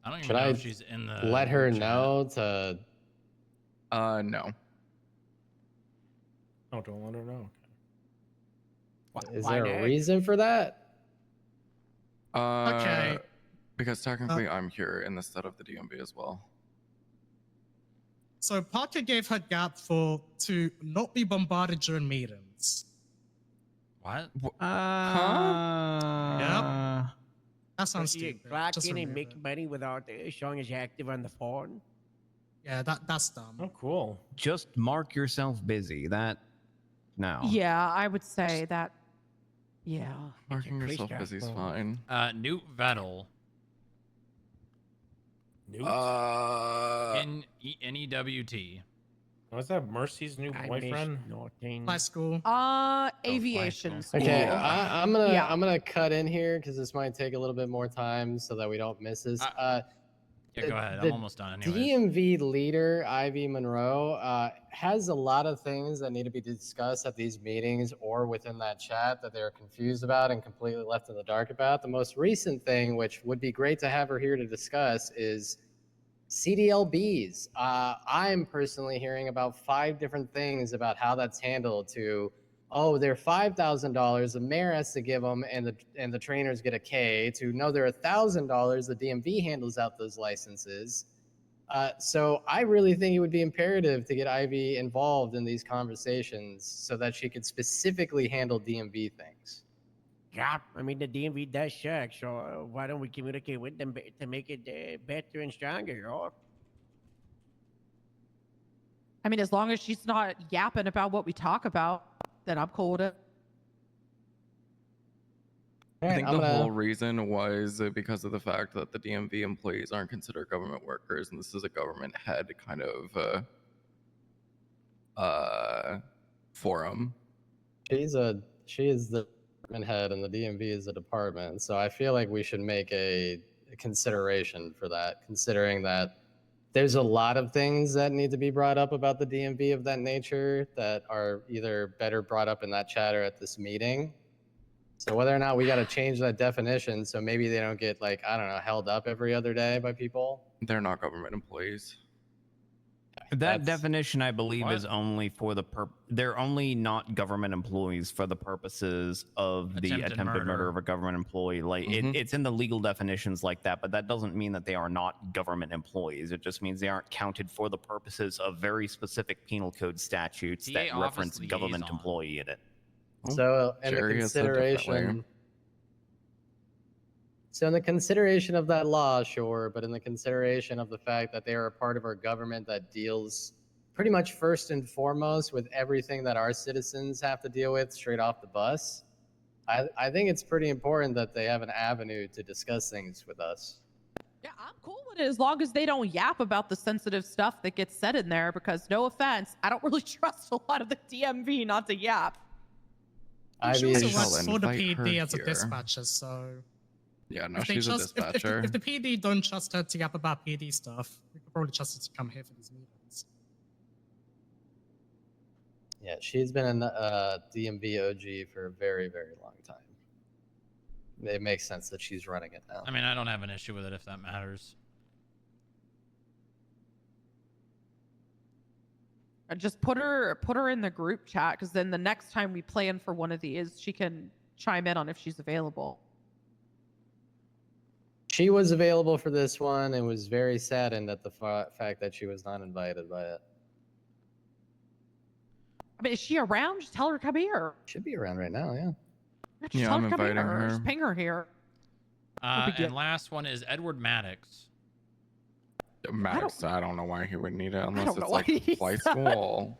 I don't even Should know I if she's in the let her chat. know to... No. Oh, don't let her know. Is there a reason for that? Okay. Because technically I'm here in the stead of the DMV as well. So Parker gave her gap to not be bombarded during meetings. What? Yep. That sounds So you stupid. clock Just in and remove make it. money without showing as active on the phone. Yeah, that's dumb. Oh, cool. Just mark yourself busy. No. Yeah, I would say that. Yeah. Marking yourself busy is fine. Newt Vettel. Newt? NEWT. Was that Mercy's new boyfriend? High school. Aviation school. Okay, I'm gonna cut in here because this might take a little bit more time so that we don't miss this. Yeah, go ahead. The I'm almost done anyways. DMV leader, Ivy Monroe, has a lot of things that need to be discussed at these meetings or within that chat that they're confused about and completely left in the dark about. The most recent thing, which would be great to have her here to discuss, is CDLBs. I'm personally hearing about 5 different things about how that's handled to, oh, they're $5,000, the mayor has to give them, and the trainers get a K, to no, they're $1,000, the DMV handles out those licenses. So I really think it would be imperative to get Ivy involved in these conversations so that she could specifically handle DMV things. Yeah, I mean, the DMV does suck, so why don't we communicate with them to make it better and stronger, yo? I mean, as long as she's not yapping about what we talk about, then I'm cool with it. I think the whole reason was because of the fact that the DMV employees aren't considered government workers, and this is a government head kind of forum. She is the department head, and the DMV is a department. So I feel like we should make a consideration for that, considering that there's a lot of things that need to be brought up about the DMV of that nature that are either better brought up in that chat or at this meeting. So whether or not we got to change that definition so maybe they don't get, like, I don't know, held up every other day by people. They're not government employees. That definition, I believe, is only for the they're only not government employees for the purposes of the attempted murder of a government employee. Like it's in the legal definitions like that, but that doesn't mean that they are not government employees. It just means they aren't counted for the purposes of very specific penal code statutes DA that reference office government liaison. employee in it. So in the Jerry has said differently. consideration, so in the consideration of that law, sure, but in the consideration of the fact that they are a part of our government that deals pretty much first and foremost with everything that our citizens have to deal with straight off the bus, I think it's pretty important that they have an avenue to discuss things with us. Yeah, I'm cool with it as long as they don't yap about the sensitive stuff that gets said in there, because no offense, I don't really trust a lot of the DMV not to yap. She also I'll works for the invite her PD as a here. dispatcher, so Yeah, no, if they she's a trust, dispatcher. if the PD don't trust her to yap about PD stuff, we could probably trust her to come here for these meetings. Yeah, she's been a DMV OG for a very, very long time. It makes sense that she's running it now. I mean, I don't have an issue with it if that matters. Just put her in the group chat, because then the next time we plan for one of these, she can chime in on if she's available. She was available for this one and was very saddened at the fact that she was not invited by it. I mean, is she around? Just tell her to come here. Should be around right now, yeah. Just Yeah, tell I'm her to come inviting here. her. Just ping her here. And last one is Edward Maddox. Maddox, I don't know why he would need it unless don't know it's why like he's- flight school.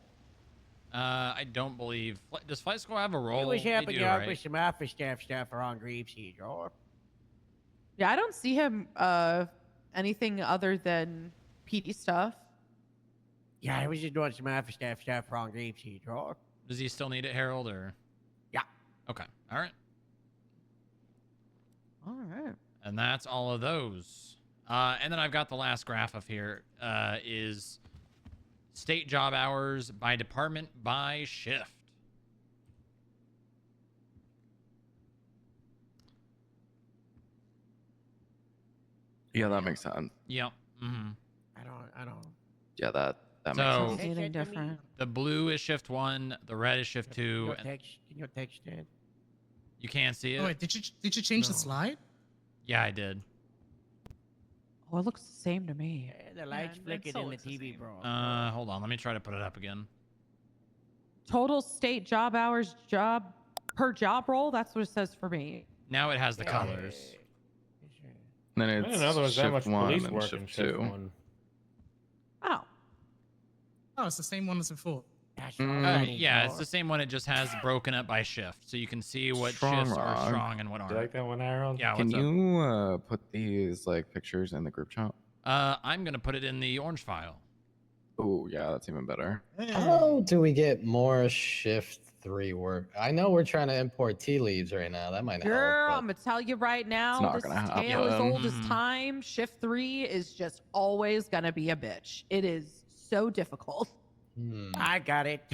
I don't believe. Does flight school have a role? He was They helping do, out right? with some office stuff around Greaves here, George. Yeah, I don't see him anything other than PD stuff. Yeah, I was just doing some office stuff around Greaves here, George. Does he still need it, Harold? Or Yeah. Okay. All right. All right. And that's all of those. And then I've got the last graph of here is state job hours by department by shift. Yeah, that makes sense. Yep. Mm-hmm. I don't. Yeah, that makes So sense. Anything different? the blue is shift 1, the red is shift 2. Can And you text it? you can't see it. Oh wait, did you change the slide? Yeah, I did. Oh, it looks the same to me. The lights flickered in the TV, bro. Hold on. Let me try to put it up again. Total state job hours per job role. That's what it says for me. Now it has the colors. Then I it's didn't know there was that much shift 1 police and work in shift shift 2. 1. Oh. Oh, it's the same one as before. Yeah, it's the same one. It just has broken up by shift, so you can see what Strong shifts are rock. strong and what Do aren't. you like that one, Harold? Yeah. Can What's up? you put these like pictures in the group chat? I'm gonna put it in the orange file. Oh, yeah, that's even better. How do we get more shift 3 work? I know we're trying to import tea leaves right now. That might Girl, help. I'm gonna tell you right now, not this gonna tale as old as happen. time. Shift 3 is just always gonna be a bitch. It is so difficult. I got it.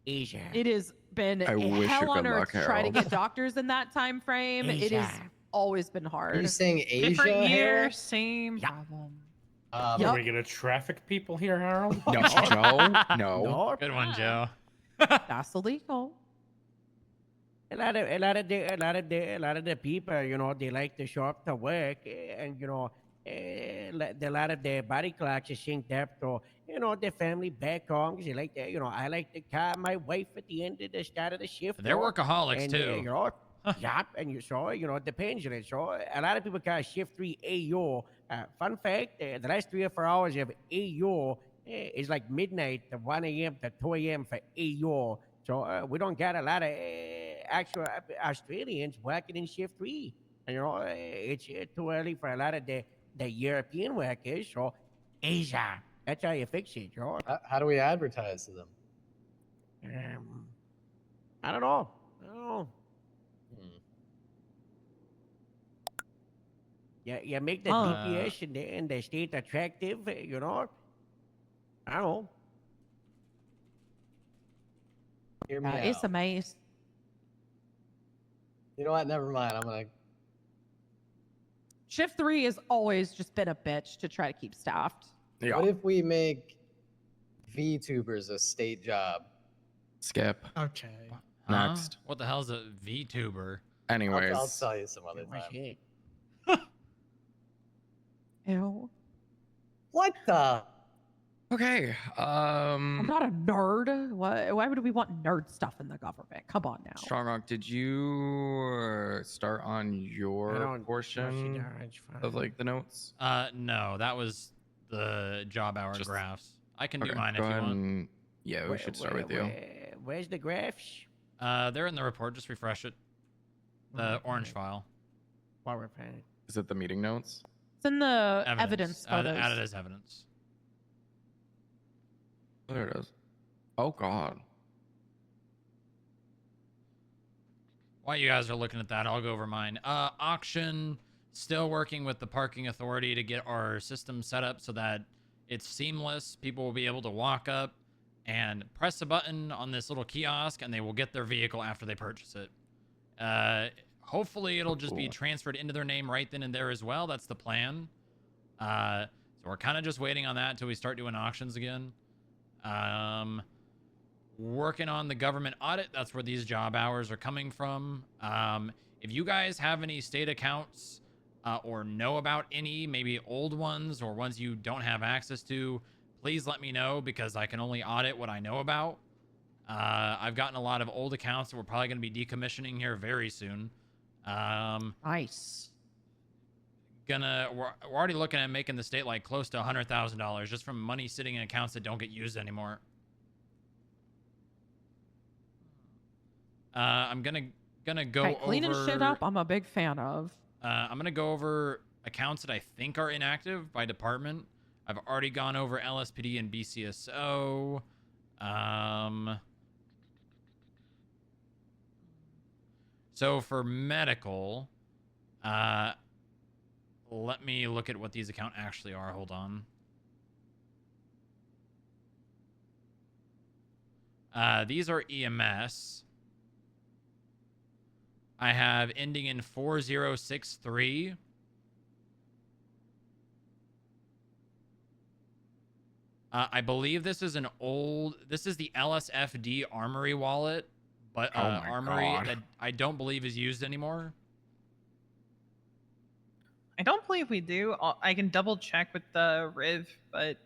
Easy. It has been I wish hell you on good earth luck, to try to Harold. get doctors in that time frame. It has Asia. always been Are hard. you saying Asia? Different year, Harold? same problem. Are Yup. we gonna traffic people here, Harold? No, no, no. No. Good one, Joe. That's illegal. A lot of the people, you know, they like to show up to work, and you know, a lot of their body clocks are synced up to, you know, their family back home. 'Cause they like that, you know, I like to call my wife at the end of the start of the shift. They're you know, workaholics and, too. You know, yep, and you saw, you know, it depends on it. So a lot of people call shift 3 AO. Fun fact: the last 3 or 4 hours of AO is like midnight to 1 a.m. to 2 a.m. for AO. So we don't got a lot of actual Australians working in shift 3. And, you know, it's too early for a lot of the European workers. So Asia, that's how you fix it, George. How do we advertise to them? I don't know. You make the Oh. DPS and the state attractive, you know? I don't know. Hear me It's out. a maze. You know what? Never mind. I'm gonna. Shift 3 has always just been a bitch to try to keep staffed. Yeah. What if we make VTubers a state job? Skip. Okay. Next. What the hell is a VTuber? Anyways. I'll tell you some other time. Ew. What the? Okay. I'm not a nerd. Why would we want nerd stuff in the government? Come on now. Strong Rock, did you start on your portion of like the notes? No, that was the job hour graphs. I can do Okay, mine if go you ahead want. and- yeah, we should start with you. Where's the graphs? They're in the report. Just refresh it. The orange file. Is it the meeting notes? It's in the evidence photos. Added as evidence. There it is. Oh God. While you guys are looking at that, I'll go over mine. Auction, still working with the parking authority to get our system set up so that it's seamless. People will be able to walk up and press a button on this little kiosk and they will get their vehicle after they purchase it. Hopefully it'll just be transferred into their name right then and there as well. That's the plan. So we're kind of just waiting on that until we start doing auctions again. Working on the government audit. That's where these job hours are coming from. If you guys have any state accounts or know about any, maybe old ones or ones you don't have access to, please let me know because I can only audit what I know about. I've gotten a lot of old accounts that we're probably going to be decommissioning here very soon. Nice. We're already looking at making the state like close to $100,000 just from money sitting in accounts that don't get used anymore. I'm gonna go over cleaning shit up. I'm a big fan of. I'm gonna go over accounts that I think are inactive by department. I've already gone over LSPD and BCSO. So for medical, let me look at what these accounts actually are. Hold on. These are EMS. I have ending in 4063. I believe this is this is the LSFD Armory wallet, but Armory that I don't believe is used anymore. I don't believe we do. I can double check with the Riv, but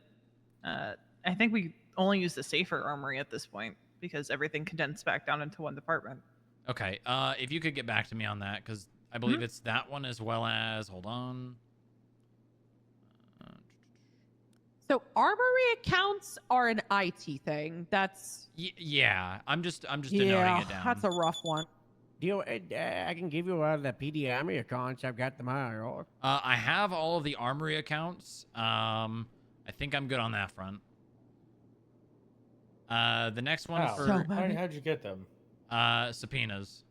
I think we only use the safer armory at this point because everything condensed back down into one department. Okay, if you could get back to me on that, because I believe it's that one as well as, hold on. So armory accounts are an IT thing. That's yeah. I'm just denoting it down. That's a rough one. I can give you the PD Armory accounts. I've got them all. I have all of the Armory accounts. I think I'm good on that front. The next one how'd you get them? Subpoenas.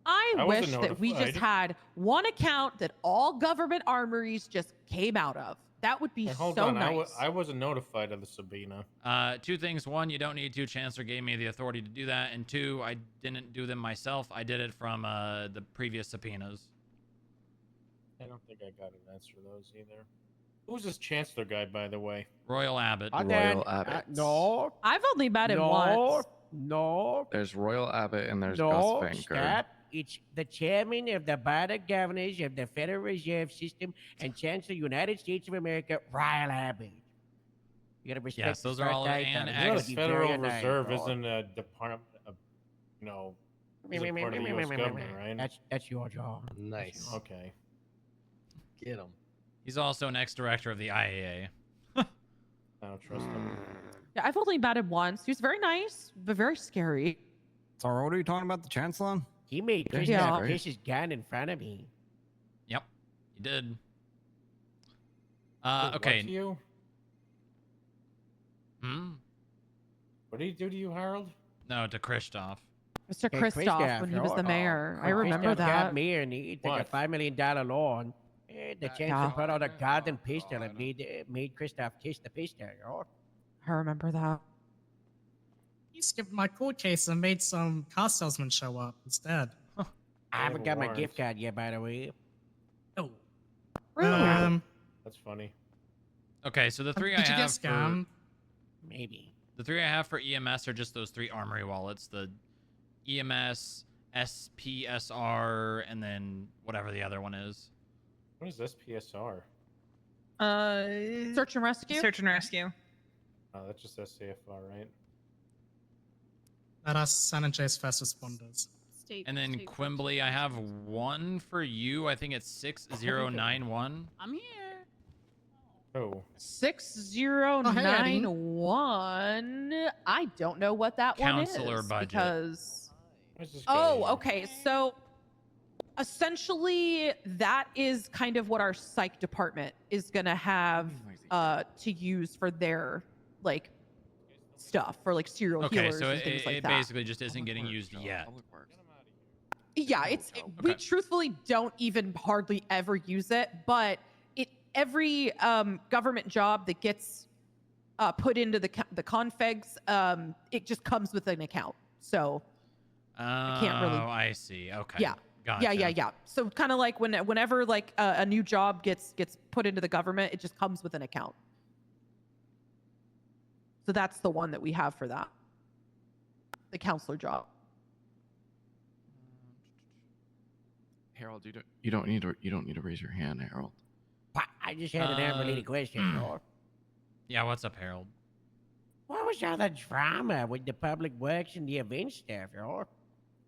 I wish that we just had one account that all government armories just came out of. That would be Hold so on. nice. I wasn't notified of the subpoena. Two things. One, you don't need to. Chancellor gave me the authority to do that. And two, I didn't do them myself. I did it from the previous subpoenas. I don't think I got an answer to those either. Who's this Chancellor guy, by the way? Royal Abbott. Royal Abbott. No. I've only met him once. No. There's Royal Abbott and there's Gus Finker. Stop. It's the chairman of the Board of Governors of the Federal Reserve System and Chancellor United States of America, Royal Abbott. You gotta respect. Yes, those are all and the Federal Reserve isn't a department of, isn't part of the U.S. government, right? That's your job. Nice. Okay. Get him. He's also an ex-director of the IAA. I don't trust him. Yeah, I've only met him once. He was very nice, but very scary. So what are you talking about, the Chancellor? He made Christopher kiss his gun in front of me. Yep, he did. What Okay. to you? What did he do to you, Harold? No, to Christoph. Mr. Hey, Kristoff, when he was the mayor. I remember Kristoff that. got mayor and he took a What? $5 million loan. The chance Yeah. to put out a garden pistol and made Kristoff kiss the pistol. I remember that. He skipped my court case and made some car salesman show up instead. I haven't got my gift card yet, by the way. Oh. That's funny. Okay, so the three I Did you get have for scammed? Maybe. the three I have for EMS are just those 3 armory wallets: the EMS, SPSR, and then whatever the other one is. What is SPSR? Search and rescue. Search and rescue. Oh, that's just SCFR, right? That are San Andreas first responders. And then Quimbley, I have one for you. I think it's 6091. I'm here. Oh. 6091. I don't know what that Counselor one is budget. because. What's this Oh, guy? okay. So essentially, that is kind of what our psych department is gonna have to use for their like stuff for like serial Okay, healers so and things like it that. basically just isn't getting used yet. Yeah, we truthfully don't even hardly ever use it, but every government job that gets put into the configs, it just comes with an account. So I can't really. Oh, I see. Okay. Yeah. Gotcha. Yeah. So kind of like whenever like a new job gets put into the government, it just comes with an account. So that's the one that we have for that. The counselor job. Harold, you don't need to raise your hand, Harold. I just had an unrelated question, Lord. Yeah, what's up, Harold? What was all the drama with the public works and the event stuff, Lord?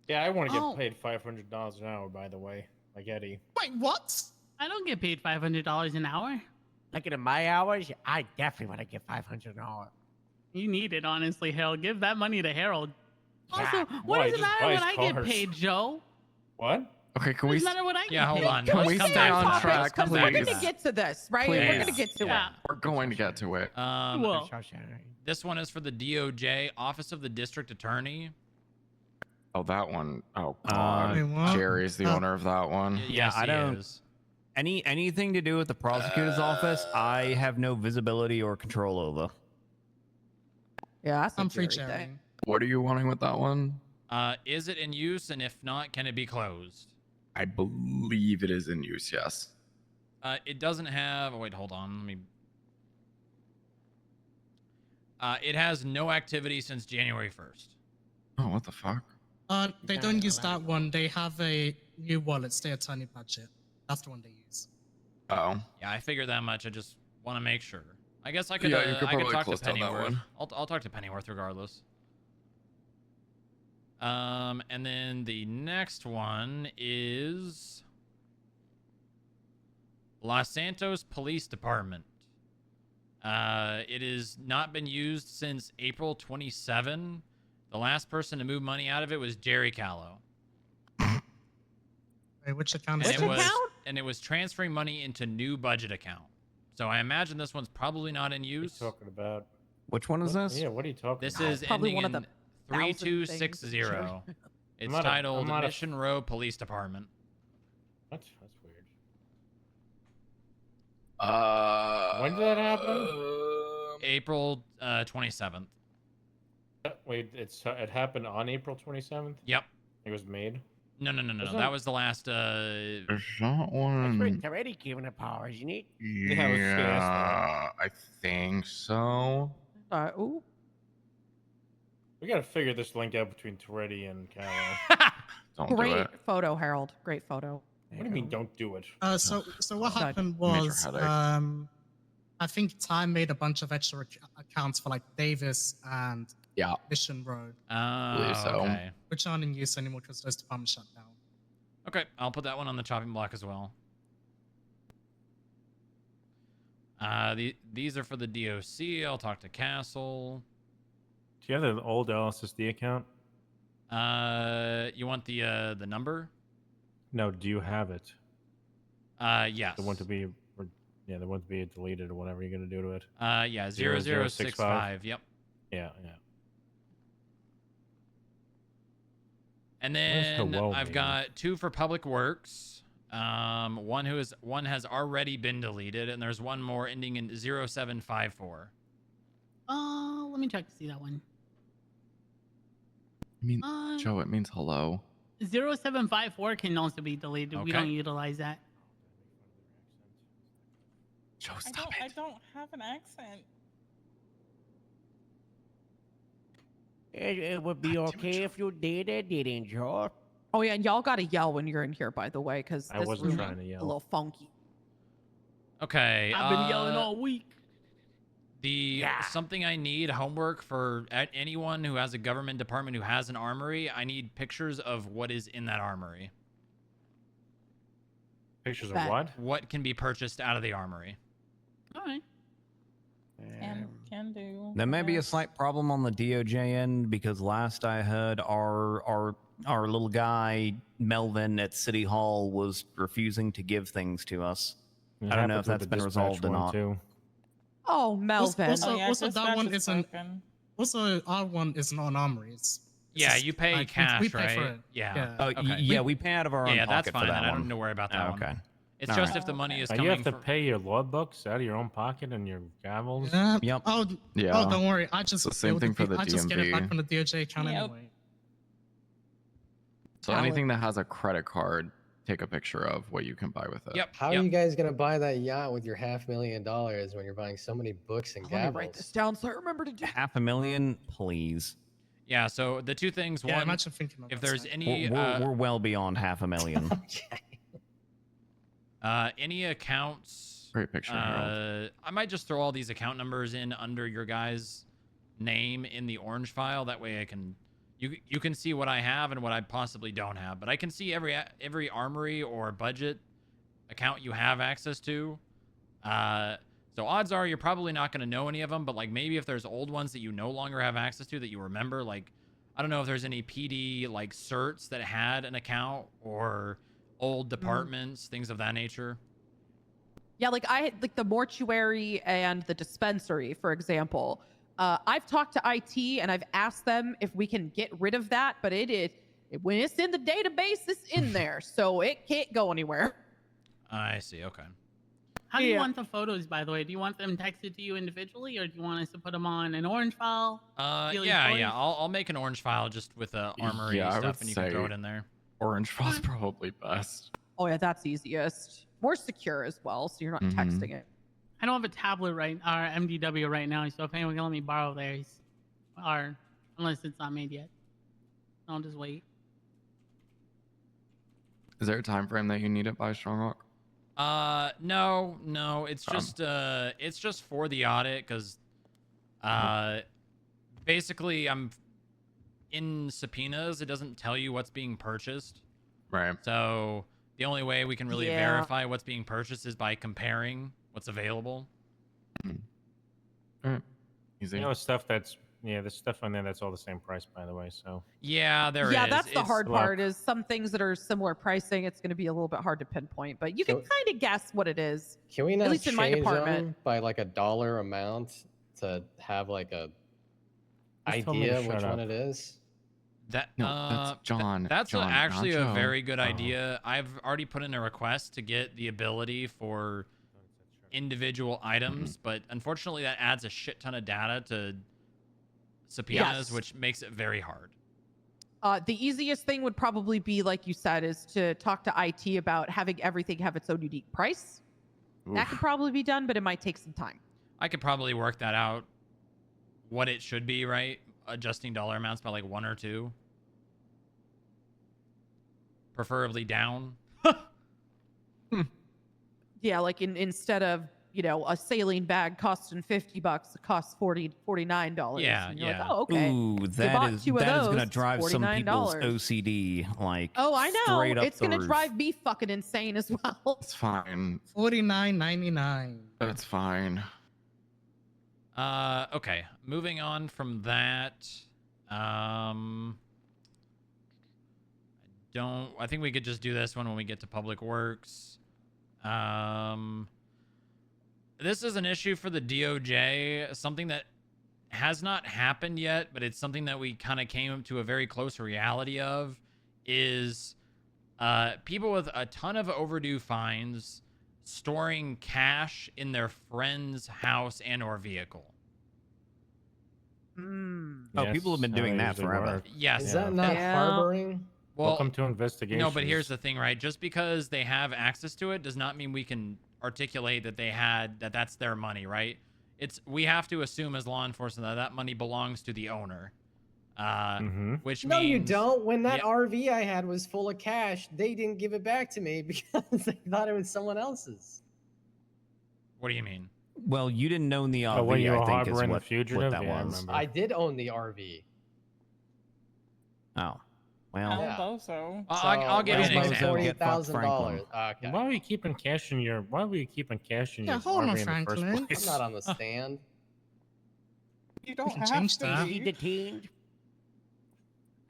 Yeah, I want to get paid $500 an hour, by the way, like Eddie. Wait, what? I don't get paid $500 an hour. Looking at my hours, I definitely want to get $500 an hour. You need it, honestly, Harold. Give that money to Harold. Also, Yeah. what Why? does it Just matter buys when I get cars. paid, Joe? What? Okay, can What we? does it matter when I get Yeah, hold paid? on. Can Let's we come stay back on to that. track, Let's come We're back to please? gonna that. get to this, right? Please. We're gonna get to Yeah. it. We're going to get to it. Well, This one is for the DOJ, Office of the District Attorney. Oh, that one. Oh God, Wait, what? Jerry's the owner of that one. Yes, I he don't- is. Anything to do with the prosecutor's office, I have no visibility or control over. Yeah, that's a I'm free Jerry Jerry. thing. What are you wanting with that one? Is it in use? And if not, can it be closed? I believe it is in use. Yes. It doesn't have. Oh, wait, hold on. Let me. It has no activity since January 1st. Oh, what the fuck? They don't use that one. They have a new wallet, State Attorney budget. That's the one they use. Oh. Yeah, I figured that much. I just want to make sure. I guess I could. Yeah, you could I could probably talk to close down that Pennyworth. one. I'll talk to Pennyworth regardless. And then the next one is Los Santos Police Department. It has not been used since April 27. The last person to move money out of it was Jerry Callow. Wait, which account And is it it? was and it was transferring money into new budget account. So I imagine this one's probably not in What are you use. talking about? Which one is this? Yeah, what are you talking This about? is Probably ending one of in the 3260. It's I'm titled not a- Mission Row Police Department. What? That's weird. When did that happen? April 27th. Wait, it happened on April 27th? Yep. It was made? No. That was the last. There's not That's one. when it's already given a power, isn't it? Yeah, I think so. Ooh. We gotta figure this link out between Toretti and Callow. Don't do Great it. photo, Harold. Great photo. What do you mean, don't do it? So what God. happened Major was, headache. I think Time made a bunch of extra accounts for like Davis and Yeah. Mission Road, believe so. Okay. which aren't in use anymore because those departments shut down. Okay, I'll put that one on the chopping block as well. These are for the DOC. I'll talk to Castle. Do you have the old LSSD account? You want the number? No, do you have it? Yes. The one to be, the one to be deleted or whatever you're gonna do to it. Yeah, 0065. Yep. Yeah. And Where's then Hello I've Me? got 2 for Public Works. One has already been deleted, and there's one more ending in 0754. Let me check to see that one. I mean, Joe, it means hello. 0754 can also be deleted. We Okay. don't utilize that. Joe, stop I don't have an accent. It would be okay if you did it, didn't you? Oh yeah, and y'all gotta yell when you're in here, by the way, because I this wasn't room trying to is yell. a little funky. Okay. I've been yelling all week. Something I need homework for anyone who has a government department who has an armory. I need pictures of what is in that armory. Pictures of what? What can be purchased out of the armory? All right. Can do. There may be a slight problem on the DOJ end because last I heard, our little guy Melvin at City Hall was refusing to give things to us. It I don't know happens if with that's the been dispatch resolved or one, not. Too. Oh, Melvin. Also, yeah, also that dispatch one is isn't. broken. Also, our one is not an armory. It's Yeah, just, you pay like, cash, we pay for right? it. Yeah. Oh, Okay. yeah, we pay out of our own Yeah, that's pocket for fine. that Then I one. don't need to worry about that one. Okay. It's All just right. if the money is Now, coming you have to from... pay your law books out of your own pocket and your gavels. Yeah. Oh, Yeah. oh, don't worry. I just It's the same build thing it- for the I just get it back DMV. from the DOJ account Yep. anyway. So anything that has a credit card, take a picture of what you can buy with it. Yep. How are you guys gonna buy that yacht with your $500,000 when you're buying so many books and Let me write this gavels? down so I remember to do. $500,000, please. Yeah, so the 2 things. Yeah, one, imagine thinking of if that there's side. any... We're well beyond $500,000. any accounts... Great picture, Harold. I might just throw all these account numbers in under your guys' name in the orange file. That way I can... You can see what I have and what I possibly don't have. But I can see every armory or budget account you have access to. So odds are you're probably not going to know any of them. But like maybe if there's old ones that you no longer have access to that you remember, like I don't know if there's any PD like certs that had an account or old departments, things of that nature. Yeah, like the mortuary and the dispensary, for example. I've talked to IT and I've asked them if we can get rid of that, but when it's in the database, it's in there, so it can't go anywhere. I see. Okay. How do you want the photos, by the way? Do you want them texted to you individually, or do you want us to put them on an orange file? Yeah. I'll make an orange file just with armory Yeah, I stuff, would and you can say throw it in there. Orange file's probably best. Oh yeah, that's easiest. More secure as well, so you're not texting it. I don't have a tablet or MDW right now, so if anyone can let me borrow theirs, or unless it's not made yet, I'll just wait. Is there a time frame that you need it by, Stronghawk? No, it's just for the audit because basically I'm in subpoenas. It doesn't tell you what's being purchased. Right. So the only way we can really verify what's being purchased is by comparing what's available. Easy. You know, stuff that's there's stuff on there that's all the same price, by the way. So yeah, there is. Yeah, that's the hard Look, part. Is some things that are similar pricing, it's going to be a little bit hard to pinpoint, but you can kind of guess what it is. Can we not At least in my change department. them by like a dollar amount to have like a Just tell me to idea which shut one up. it is? That that's John. That's John, actually not a Joe. very good Oh. idea. I've already put in a request to get the ability for individual items, but unfortunately that adds a shit ton of data to subpoenas, Yes. which makes it very hard. The easiest thing would probably be, like you said, is to talk to IT about having everything have its own unique price. That could probably be done, but it might take some time. I could probably work that out, what it should be, right? Adjusting dollar amounts by like 1 or 2. Preferably down. Yeah, like instead of, a saline bag costing $50, it costs $49. Yeah, And you're yeah. Like, oh, okay. Ooh, You that bought is 2 of going to those, drive some people's $49. OCD like Oh, I know. straight up It's the going to roof. drive me fucking insane as well. It's fine. $49.99. That's fine. Okay. Moving on from that. I think we could just do this one when we get to Public Works. This is an issue for the DOJ, something that has not happened yet, but it's something that we kind of came to a very close reality of, is people with a ton of overdue fines storing cash in their friend's house and or vehicle. Oh, people have been doing that forever. Yes. Is that not harboring? Well, Welcome to investigation. No, but here's the thing, right? Just because they have access to it does not mean we can articulate that that's their money, right? We have to assume as law enforcement that money belongs to the owner. Which No, means you don't. When that RV I had was full of cash, they didn't give it back to me because they thought it was someone else's. What do you mean? Well, you didn't own the RV, when you were I think, is harboring the what fugitive? that Yeah, I was. remember. I did own the RV. Oh, well. Also. I'll give you an example. $40,000. Okay. Why were you keeping cash in your? Why were you keeping cash in Yeah, your hold on, RV in the Franklin. first place? I'm not on the stand. You don't can have change to that. be. Detained.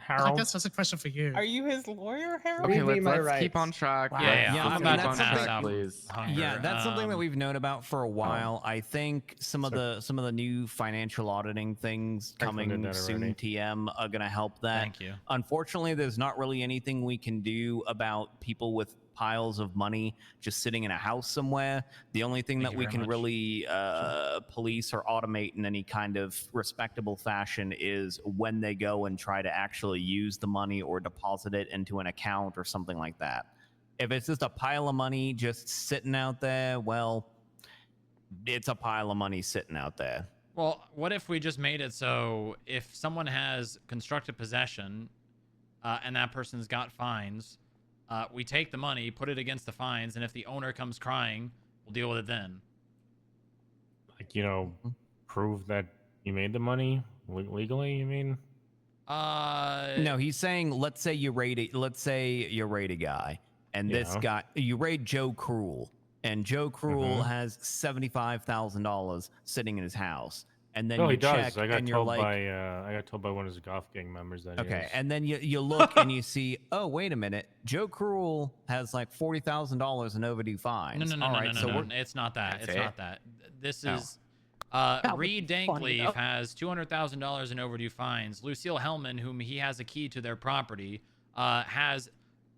I guess that's a question for you. Are you his lawyer, Harold? Okay, Read me let's my keep on rights. track. Yeah, Yeah, I'm I mean, about that's to pass something- out please. hunger. Yeah, that's something that we've known about for a while. I think some of the new financial auditing things Franklin did coming that soon, already. TM, are going to help that. Thank you. Unfortunately, there's not really anything we can do about people with piles of money just sitting in a house somewhere. The only thing Thank that you we very can much. really police or automate in any kind of respectable fashion is when they go and try to actually use the money or deposit it into an account or something like that. If it's just a pile of money just sitting out there, well, it's a pile of money sitting out there. Well, what if we just made it so if someone has constructive possession and that person's got fines, we take the money, put it against the fines, and if the owner comes crying, we'll deal with it then. Like, prove that you made the money legally. You mean? No, he's saying, let's say you raid a guy, and this Yeah. guy, you raid Joe Cruel, and Joe Cruel has $75,000 sitting in his house, and then No, you he check, does. I got and you're told like, I got told by one of his golf gang members that. okay, He is. and then you look and you see, oh, wait a minute, Joe Cruel has like $40,000 in overdue fines. No, All right, so no. we're- It's not that. That's It's it? not that. This Oh. is That would Reed be funny, Dankleaf though. has $200,000 in overdue fines. Lucille Hellman, whom he has a key to their property, has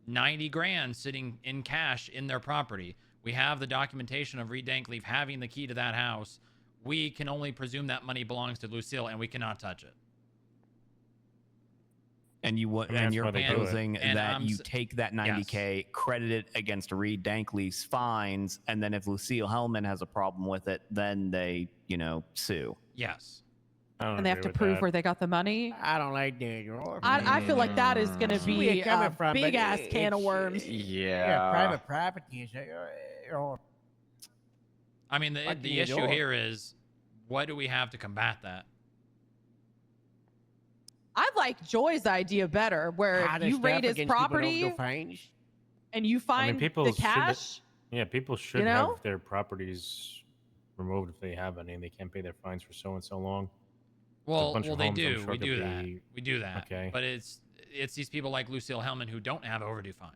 90 grand sitting in cash in their property. We have the documentation of Reed Dankleaf having the key to that house. We can only presume that money belongs to Lucille, and we cannot touch it. And you're that's why they do it. proposing And that I'm you s- take that 90K, credit it against Reed Dankleaf's fines, and then if Lucille Hellman has a problem with it, then they, sue. Yes. And they have to prove where they got the money. I don't like that. I feel like that is going to See where you're be coming a from, but big ass can of it's- worms. Yeah, private property is. I mean, What can the you issue do? here is, what do we have to combat that? I like Joy's idea better, where How if to you staff raid his against people who don't property do fines. and you find people the should- cash. Yeah, people should know? have their properties removed if they have any. They can't pay their fines for so and so long. Well, bunch of they homes, I'm do. sure We could do that. be- We do that. Okay. But it's these people like Lucille Hellman who don't have overdue fines.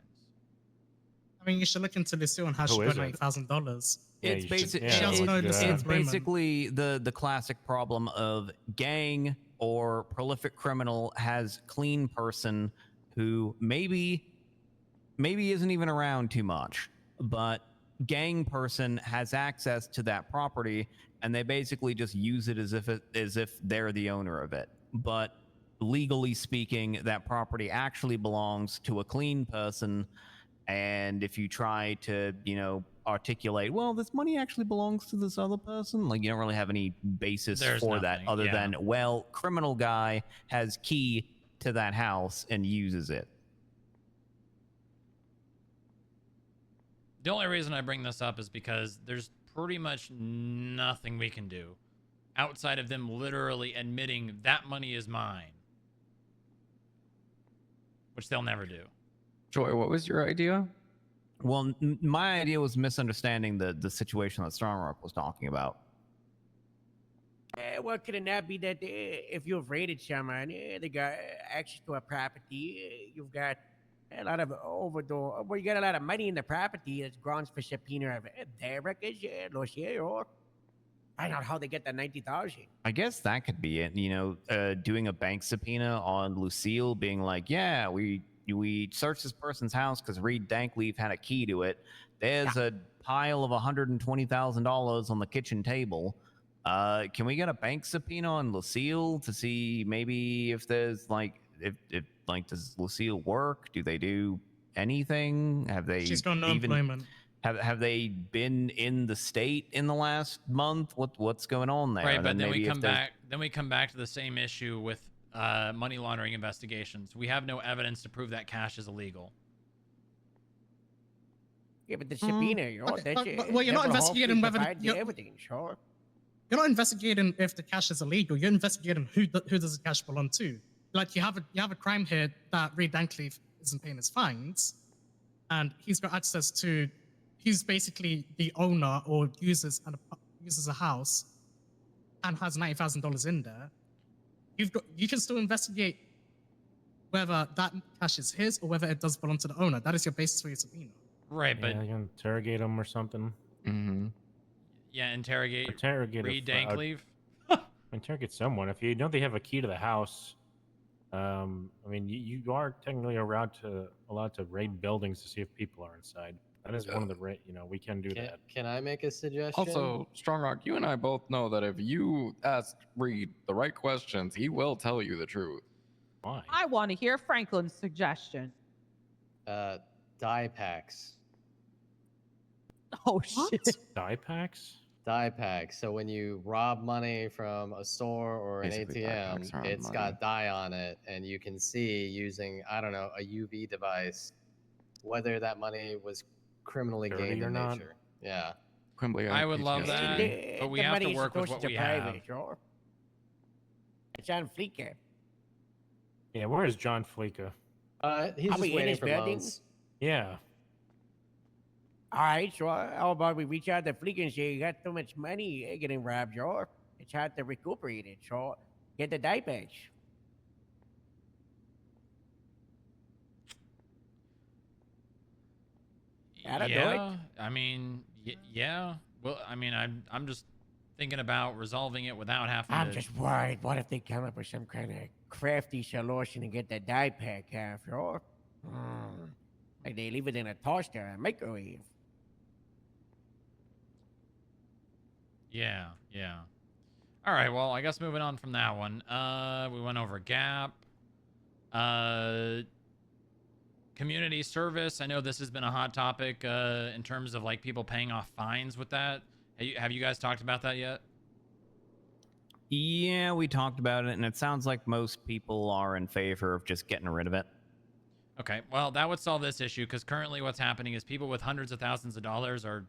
I mean, you should look into Lucille and how she Who got is it? $8,000. It's basically She has no innocent it's women. basically the classic problem of gang or prolific criminal has clean person who maybe isn't even around too much, but gang person has access to that property and they basically just use it as if they're the owner of it. But legally speaking, that property actually belongs to a clean person. And if you try to, articulate, well, this money actually belongs to this other person, like you don't really have any basis There's for that nothing, other yeah. than, well, criminal guy has key to that house and uses it. The only reason I bring this up is because there's pretty much nothing we can do outside of them literally admitting that money is mine, which they'll never do. Joy, what was your idea? Well, my idea was misunderstanding the situation that Strongrock was talking about. What could it not be that if you've raided someone, they got access to a property, you've got a lot of overdose, well, you got a lot of money in the property that's grounds for subpoena of their records, or find out how they get the 90,000. I guess that could be it. Doing a bank subpoena on Lucille, being like, yeah, we we searched this person's house because Reed Dankleaf had a key to it. There's a pile of $120,000 on the kitchen table. Can we get a bank subpoena on Lucille to see maybe if there's like if like does Lucille work? Do they do anything? Have they She's got no even employment. have they been in the state in the last month? What's going on there? Right, but And then we maybe if come there's- back. Then we come back to the same issue with money laundering investigations. We have no evidence to prove that cash is illegal. Yeah, but the subpoena, you know, Okay, that's well, you're not never investigating hopefully whether provide the you're, evidence, sure. you're not investigating if the cash is illegal. You're investigating who does the cash belong to. Like you have a crime here that Reed Dankleaf isn't paying his fines, and he's got access to. He's basically the owner or uses a house, and has $90,000 in there. You can still investigate whether that cash is his or whether it does belong to the owner. That is your basis for your subpoena. Right, but you can interrogate him or something. Mm-hmm. yeah, interrogate Interrogate Reed a- Dankleaf. Interrogate someone if you know they have a key to the house. I mean, you are technically allowed to raid buildings to see if people are inside. That is one of the we can do that. Can I make a suggestion? Also, Strongrock, you and I both know that if you ask Reed the right questions, he will tell you the truth. Why? I want to hear Franklin's suggestion. Dye packs. Oh shit. Dye packs? Dye packs. So when you rob money from a store or an Basically, dye packs ATM, are it's money. got dye on it, and you can see using, I don't know, a UV device whether that money was criminally Dirty gained or in not? nature. Yeah. Quimbly, I would love that, The- but we the have to money is work with supposed what to we private, have. sure. It's on Fleeker. Yeah, where is John Fleeka? He's Are just we in waiting his for building? loans. Yeah. All right, so how about we reach out to Fleeker and say you got so much money getting robbed, sure. It's hard to recuperate it, so get the dye patch. That'll do it. Yeah, I mean, yeah. Well, I mean, I'm just thinking about resolving it without having I'm to. just worried. What if they come up with some kind of crafty solution and get the dye pack half, sure? Like they leave it in a toaster and microwave. Yeah, yeah. All right, well, I guess moving on from that one. We went over Gap. Community service. I know this has been a hot topic in terms of like people paying off fines with that. Have you guys talked about that yet? Yeah, we talked about it, and it sounds like most people are in favor of just getting rid of it. Okay, well, that would solve this issue because currently what's happening is people with hundreds of thousands of dollars are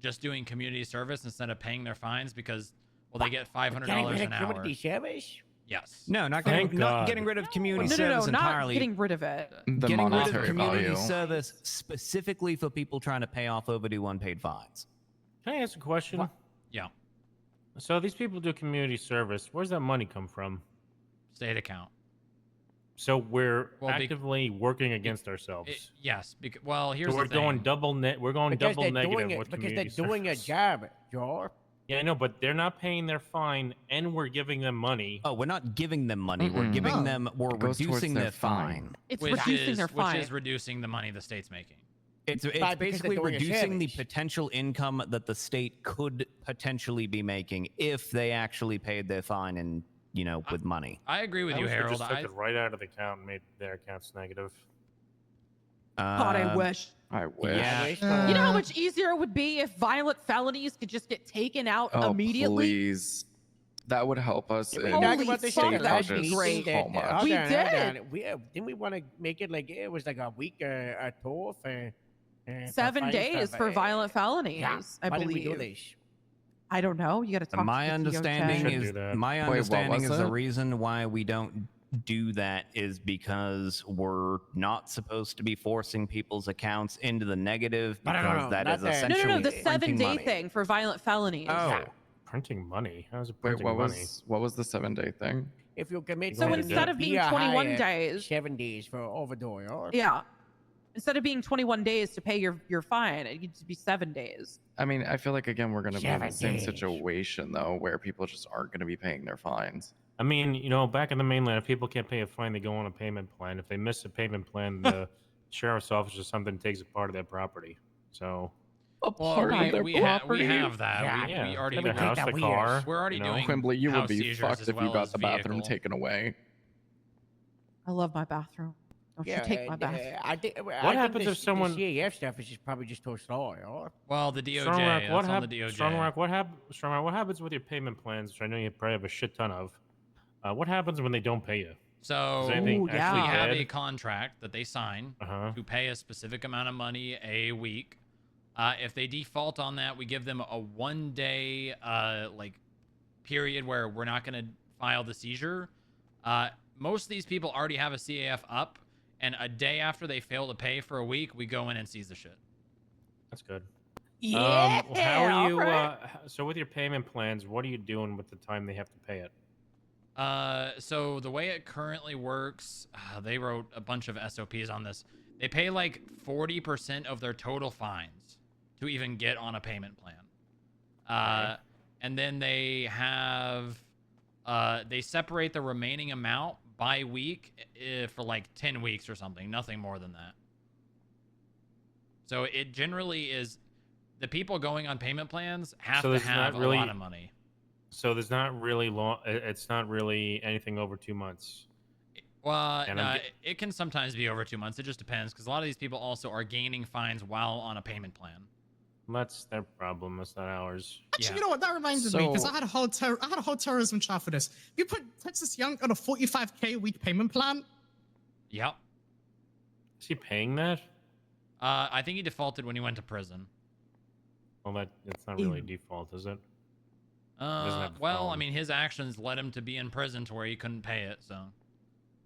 just doing community service instead of paying their fines because, well, they get $500 an hour. Community service? Yes. No, not Thank getting, not God. getting rid of community No, service not entirely. getting rid of it. The getting rid of monetary community value. service specifically for people trying to pay off overdue unpaid fines. Can I ask a question? What? Yeah. So these people do community service. Where's that money come from? State account. So we're Well, actively working against ourselves. Yes. Well, here's So we're the thing. going double net. We're going Because double they're negative doing it with because they're community doing a service. job, Joe. Yeah, I know, but they're not paying their fine, and we're giving them money. Oh, we're not giving them money. We're giving them. We're It goes towards reducing their their fine. It's which reducing is, their fine. Which is reducing the money the state's making. It's Right, because they're basically doing a reducing the service. potential income that the state could potentially be making if they actually paid their fine and with money. I agree with I you, wish they Harold. just took it right out of the account and made their accounts negative. God, I wish. I wish. Yeah. You know how much easier it would be if violent felonies could just get taken out Oh, immediately? please. That would help us Did in we talk Holy about this fuck, in the state that last would be budgets meeting? great. so much. We Hold did. didn't we want to make it like it was like a week a tour for 7 fines days for violent felonies, Yeah. I Why believe. did we do this? I don't know. You got to talk My to the understanding DOJ. Should is do that. my Wait, what understanding was is the it? reason why we don't do that is because we're not supposed to be forcing people's accounts into the negative No, no, because no, that not is that. essentially No, the printing 7-day money. thing for violent felonies. Oh, Printing money? How's it Wait, printing what money? was the 7-day thing? If you commit So to instead of be being a 21 higher days, 7 days for overdue, or yeah, instead of being 21 days to pay your fine, it needs to be 7 days. I mean, I feel like again we're going to be in the 7 same days. situation though, where people just aren't going to be paying their fines. I mean, you know, back in the mainland, if people can't pay a fine, they go on a payment plan. If they miss a payment plan, the sheriff's office or something takes a part of their property. So. Well, we have that. We already the house, the car. We're already doing Quimbley, you would house be seizures fucked as if you well got as the bathroom vehicle. taken away. I love my bathroom. Don't you take my bathroom. I think. What happens if someone? The CAF stuff is just probably just too slow, you know? Well, the DOJ. Strong Rock, That's on the DOJ. Strong Rock, what happens with your payment plans, which I know you probably have a shit ton of? What happens when they don't pay you? So Is anything we actually have dead? a contract that they sign to pay a specific amount of money a week. If they default on that, we give them a 1-day like period where we're not going to file the seizure. Most of these people already have a CAF up, and a day after they fail to pay for a week, we go in and seize the shit. That's good. Yeah. How are you? alright. So with your payment plans, what are you doing with the time they have to pay it? So the way it currently works, they wrote a bunch of SOPs on this. They pay like 40% of their total fines to even get on a payment plan. And then they have, they separate the remaining amount by week for like 10 weeks or something, nothing more than that. So it generally is, the people going on payment plans have to have a lot of money. So there's not really long. It's not really anything over 2 months. Well, no, it can sometimes be over 2 months. It just depends, because a lot of these people also are gaining fines while on a payment plan. That's their problem. That's not ours. Actually, you know what? That reminded me, because I had a whole terrorism trial for this. You put Texas Young on a 45K a week payment plan. Yep. Is he paying that? I think he defaulted when he went to prison. Well, that's not really default, is it? Well, I mean, his actions led him to be in prison to where he couldn't pay it, so.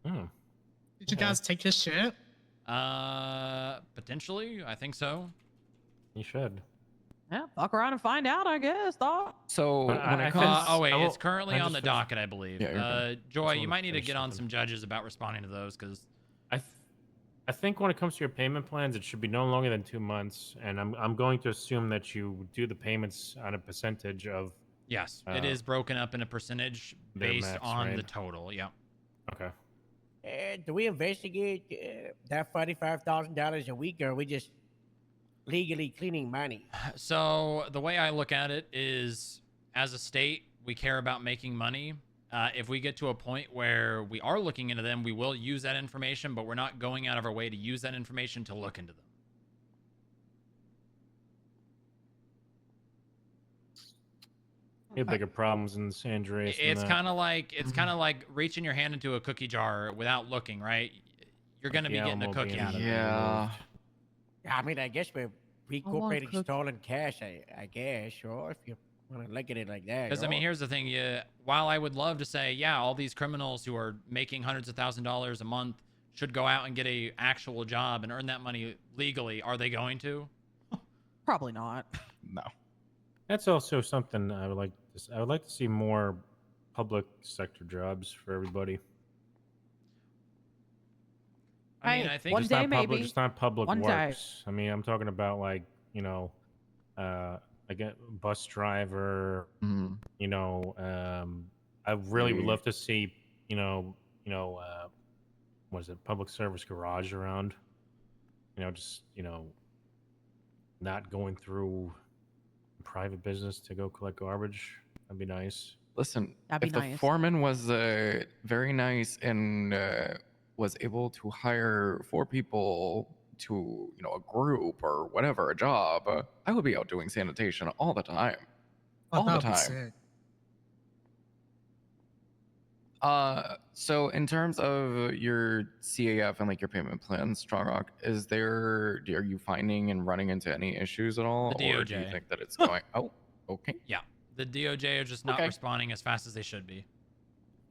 Did you guys take his shit? Potentially, I think so. You should. Yeah, fuck around and find out, I guess, dog. So when it comes, comes, it's currently on the docket, I believe. Yeah, Joy, you might need to get on some judges about responding to those, because I think when it comes to your payment plans, it should be no longer than 2 months, and I'm going to assume that you do the payments on a percentage of. Yes, it is broken up in a percentage based on the total. Yeah. Okay. Do we investigate that $45,000 a week, or are we just legally cleaning money? So the way I look at it is, as a state, we care about making money. If we get to a point where we are looking into them, we will use that information, but we're not going out of our way to use that information to look into them. You have bigger problems in San Andreas. It's kind of like reaching your hand into a cookie jar without looking, right? You're gonna be getting a cookie out of it. Yeah, I mean, I guess we're recuperating stolen cash. I guess, sure, if you want to look at it like that. Because I mean, here's the thing: while I would love to say, yeah, all these criminals who are making hundreds of $1,000s a month should go out and get a actual job and earn that money legally, are they going to? Probably not. No. That's also something I would like to. I would like to see more public sector jobs for everybody. I mean, I think one day public, maybe. just not public One day. works. I mean, I'm talking about like like a bus driver. You know, I really would love to see what is it, public service garage around. Just not going through private business to go collect garbage. That'd be nice. Listen, That'd if be the nice. foreman was very nice and was able to hire 4 people to, a group or whatever, a job, I would be out doing sanitation all the time. All the time. So in terms of your CAF and like your payment plans, Strong Rock, are you finding and running into any issues at all? The Or do you DOJ. think that it's going, oh, okay. Yeah, the DOJ are just not responding as fast as they should be.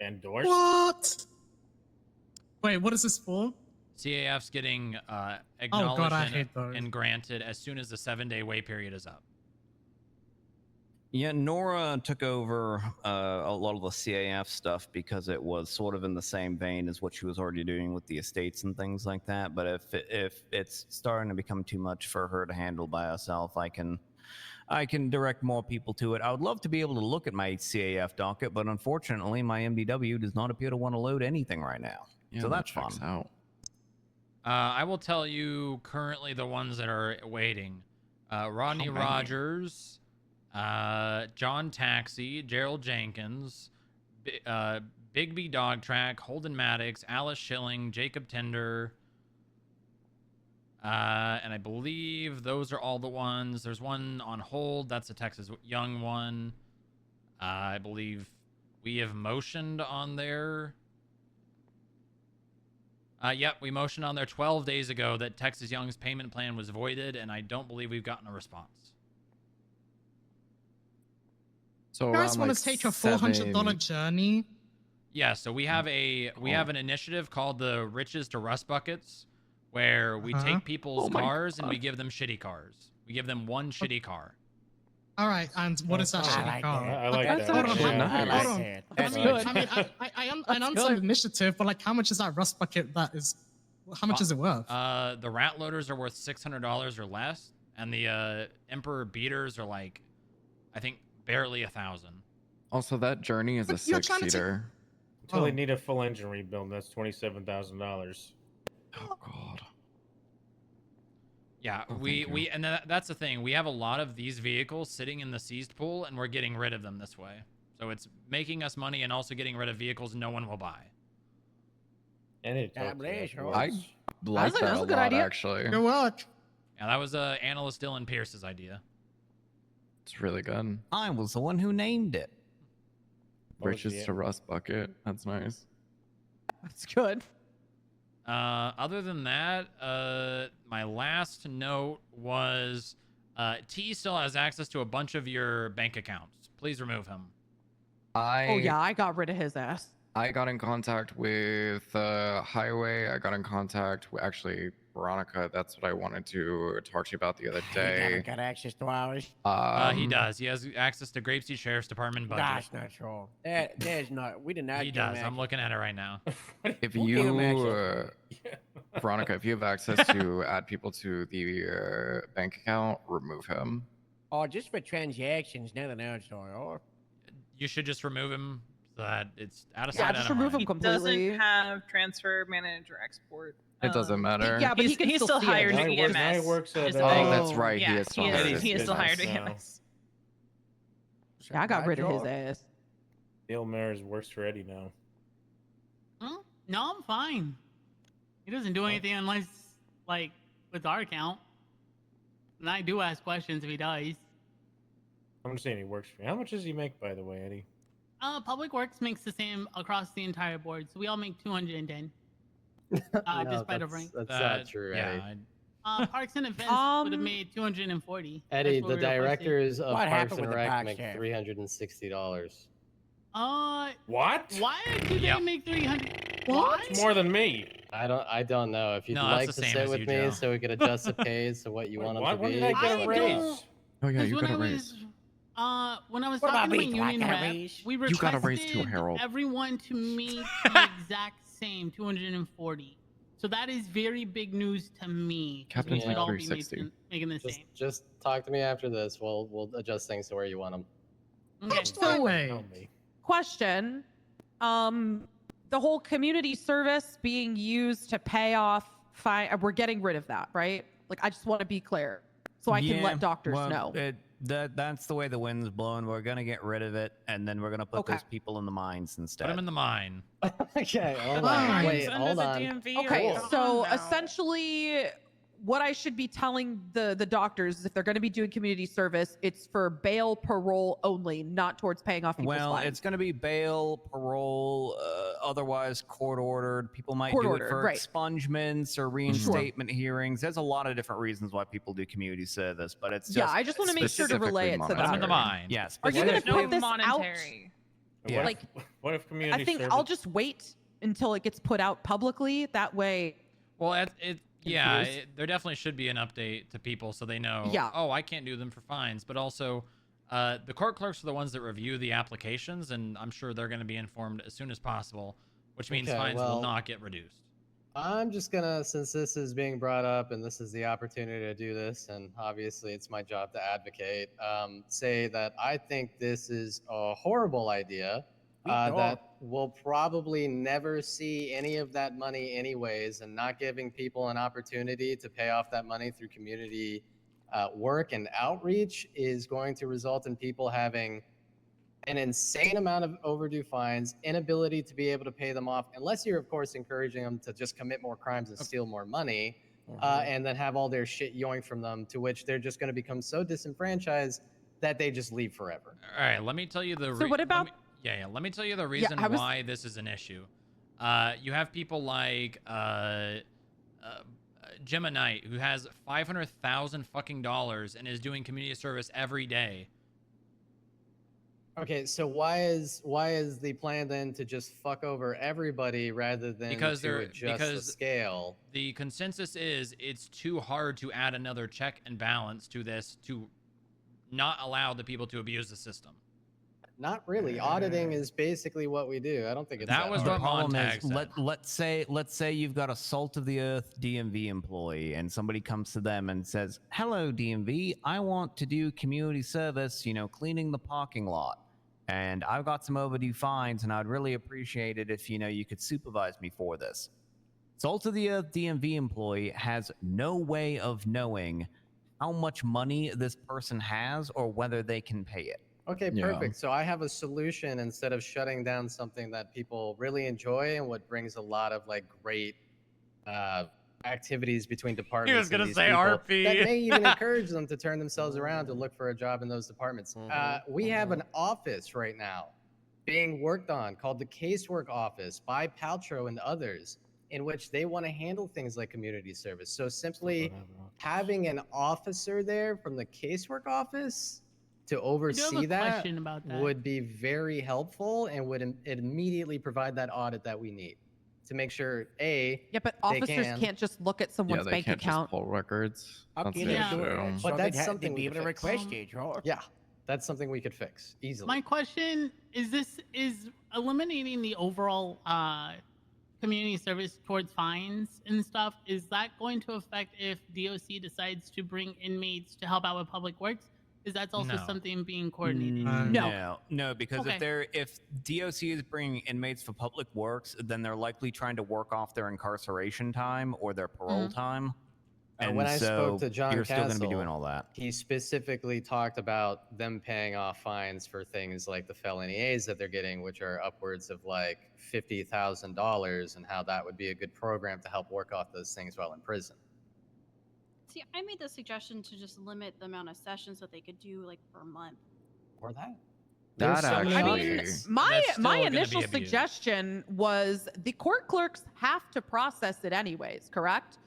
Endorsed? What? Wait, what is this for? CAF's getting I acknowledged hate those. and granted as soon as the 7-day wait period is up. Yeah, Nora took over a lot of the CAF stuff because it was sort of in the same vein as what she was already doing with the estates and things like that. But if it's starting to become too much for her to handle by herself, I can I can direct more people to it. I would love to be able to look at my CAF docket, but unfortunately, my MDW does not appear to want to load anything right now. Yeah, So that that's checks fun. out. I will tell you currently the ones that are waiting. Rodney How many? Rogers, John Taxi, Gerald Jenkins, Big B Dog Track, Holden Maddox, Alice Schilling, Jacob Tender, and I believe those are all the ones. There's one on hold. That's a Texas Young one. I believe we have motioned on there. Yep, we motioned on there 12 days ago that Texas Young's payment plan was voided, and I don't believe we've gotten a response. So You guys around, want like, to take a $400 journey? Yeah, so we have an initiative called the Riches to Rust Buckets, where we take people's cars and we give them shitty cars. We give them one shitty car. All right, and what is that shitty car? I like Okay, that. hold on, Yeah, hold nice. on. That's I mean, good. I mean, I understand the initiative, but like, how much is that rust bucket? That is, how much is it worth? The rat loaders are worth $600 or less, and the Emperor beaters are like, I think, barely 1,000. Also, that journey is a you're trying to take- 6-seater. Until they need a full engine rebuild, that's $27,000. Oh God. Yeah, Oh, we thank you. and that's the thing. We have a lot of these vehicles sitting in the seized pool, and we're getting rid of them this way. So it's making us money and also getting rid of vehicles no one will buy. And it I I like think that that's a a good lot, idea. actually. Good work. Yeah, that was analyst Dylan Pierce's idea. It's really good. I was the one who named it. Riches to Rust Bucket. That's nice. That's good. Other than that, my last note was T still has access to a bunch of your bank accounts. Please remove him. Oh yeah, I got rid of his ass. I got in contact with Highway. I got in contact with actually Veronica. That's what I wanted to talk to you about the other He day. never got access to ours. He does. He has access to Grapeseed Sheriff's Department budget. That's not true. There's not. We did not. He give him does. I'm access. looking at it right now. If We'll give him you, Veronica, if you have access to add people to the bank account, remove him. Oh, just for transactions, nothing else. Or You should just remove him so that it's out of Yeah, sight. just out of remove mind. him completely. Doesn't have transfer, manage, or export. It doesn't matter. Yeah, but he's he can still see hired it. at EMS. Now he works at, is the Oh, thing. that's right. He Yeah, is still hired at he is still EMS. hired at now. EMS. Yeah, I got rid of his ass. Dale Maris works for Eddie now. Huh? No, I'm fine. He doesn't do anything unless, like, with our account. And I do ask questions if he does. I'm just saying he works for me. How much does he make, by the way, Eddie? Public Works makes the same across the entire board, so we all make 210. No, despite of rank. that's not true, Eddie. Parks and Events would have made 240. Eddie, That's what the we were requesting. directors of What Parks happened and with the Rec Parks make share? $360. What? Why do they make 300? What? It's more than me. I don't know. If you'd No, that's like the to same sit as with you, me Joe. so we could adjust the pays to what you want them to When be. did I get a let me raise? know. Oh yeah, you When got a I raise. was, when I was What about talking to my me? Do I union get a rep, raise? we You got a raise too, requested Harold. everyone to meet the exact same 240. So that is very big news to me. 'cause we Captain's should make all be 360. making the same. Just talk to me after this. We'll adjust things to where you want them. Okay. Tell me. Question. The whole community service being used to pay off fine. We're getting rid of that, right? Like, I just want to be clear so I can Yeah, let doctors well, know. That's the way the wind's blowing. We're gonna get rid of it, and then we're gonna put Okay. those people in the mines instead. Put him in the mine. Okay, hold Fine. on. Wait, Under hold the on. DMV. Okay, Come so on now. essentially, what I should be telling the doctors is if they're going to be doing community service, it's for bail, parole only, not towards paying off people's Well, fines. it's going to be bail, parole, otherwise court ordered. People might Court do ordered, it for right. expungements or reinstatement hearings. There's a lot of different reasons why people do community service, but it's just Yeah, I just want to make sure to relay it to Put him in the them. mine. Yes. Are you going to no put this monetary. What Yeah. if- Like, what if community I think service? I'll just wait until it gets put out publicly. That way, Well, there definitely should be an update to people so they know. Yeah. Oh, I can't do them for fines, but also, the court clerks are the ones that review the applications, and I'm sure they're going to be informed as soon as possible, which means Okay, fines well- will not get reduced. I'm just gonna, since this is being brought up and this is the opportunity to do this, and obviously it's my job to advocate, say that I think this is a horrible idea. That we'll probably never see any of that money anyways, and not giving people an opportunity to pay off that money through community work and outreach is going to result in people having an insane amount of overdue fines, inability to be able to pay them off, unless you're, of course, encouraging them to just commit more crimes and steal more money, and then have all their shit yoinked from them, to which they're just going to become so disenfranchised that they just leave forever. All right, let me tell you the. So what about? Let me tell you the reason I was- why this is an issue. You have people like Gemma Knight, who has $500,000 fucking dollars and is doing community service every day. Okay, so why is the plan then to just fuck over everybody rather than to adjust the scale? The consensus is it's too hard to add another check and balance to this to not allow the people to abuse the system. Not really. Auditing is basically what we do. I don't think it's That was the what problem Montag is. said. Let's say you've got a salt of the earth DMV employee, and somebody comes to them and says, "Hello, DMV. I want to do community service. Cleaning the parking lot, and I've got some overdue fines, and I'd really appreciate it if you could supervise me for this." Salt of the earth DMV employee has no way of knowing how much money this person has or whether they can pay it. Okay, perfect. So I have a solution instead of shutting down something that people really enjoy and what brings a lot of great activities between departments. He was gonna and these say people RP. That may even encourage them to turn themselves around to look for a job in those departments. We have an office right now being worked on called the Casework Office by Paltrow and others, in which they want to handle things like community service. So simply having an officer there from the Casework Office to oversee that question about that. would be very helpful and would immediately provide that audit that we need to make sure but officers can't just look at someone's they bank can't account. Just pull records. That's the Yeah, issue. but that's something be we able to could fix. request it, right? Yeah, that's something we could fix easily. My question is eliminating the overall community service towards fines and stuff, is that going to affect if DOC decides to bring inmates to help out with public works? Is that also No. something being coordinated? No, because Okay. if DOC is bringing inmates for public works, then they're likely trying to work off their incarceration time or their parole time. And when I so spoke to John you're still going to be Castle, doing all that. he specifically talked about them paying off fines for things like the felony A's that they're getting, which are upwards of $50,000, and how that would be a good program to help work off those things while in prison. See, I made the suggestion to just limit the amount of sessions that they could do per month. Or that. That I mean, actually. my That's still gonna be initial abused. suggestion was the court clerks have to process it anyways, correct?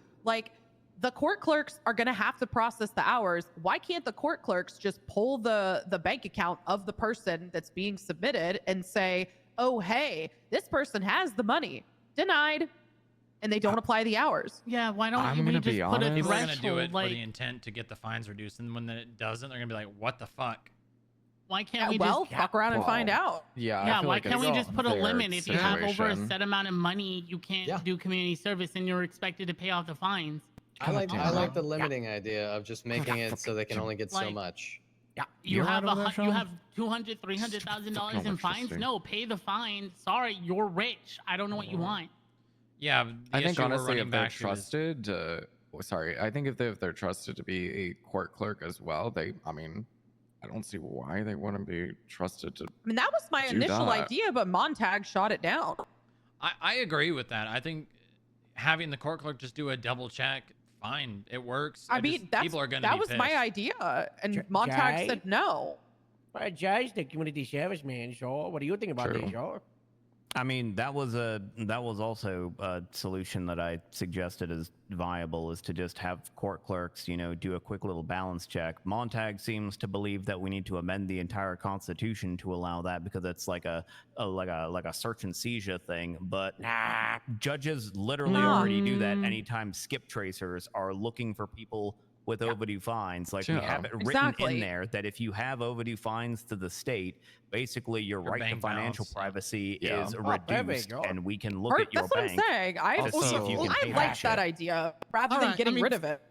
The court clerks are going to have to process the hours. Why can't the court clerks just pull the bank account of the person that's being submitted and say, "Oh, hey, this person has the money. Denied." And they don't apply the hours. Yeah, why don't I'm we gonna just be put a honest. People are threshold? gonna do it for the intent to get the fines reduced, and when it doesn't, they're gonna be like, "What the fuck?" Why can't we well, just fuck around and find out. Yeah. I Yeah, feel why like can't we it's just put a their limit? If you have over a situation. set amount of money, you can't do community service, and you're expected to pay off the fines. I like the limiting idea of just making it so they can only get so Like- much. You You're have out of there, you Sean? have $200,000-$300,000 in fines. electricity. No, pay the fine. Sorry, you're rich. I don't know what you want. Yeah, the I think issue we're honestly, running if they're back to is- trusted, I think if they're trusted to be a court clerk as well, I don't see why they wouldn't be trusted to. I mean, that was my do initial that. idea, but Montag shot it down. I agree with that. I think having the court clerk just do a double check, fine, it works. I mean, people are gonna that be was my pissed. idea, and Montag Jay? said no. Well, Jay's the community service man, so what do you think about True. this, y'all? I mean, that was also a solution that I suggested as viable, is to just have court clerks, do a quick little balance check. Montag seems to believe that we need to amend the entire Constitution to allow that, because it's like a search and seizure thing. But judges literally already do that anytime skip tracers are looking for people with overdue fines. Like we have it written in there that if you have overdue fines to the state, basically your right to bank financial balance, privacy yeah. is Oh, perfect, reduced, yo. and we can look at your That's what bank. I'm saying. I to see if you can pay like that shit. idea rather than getting rid of it.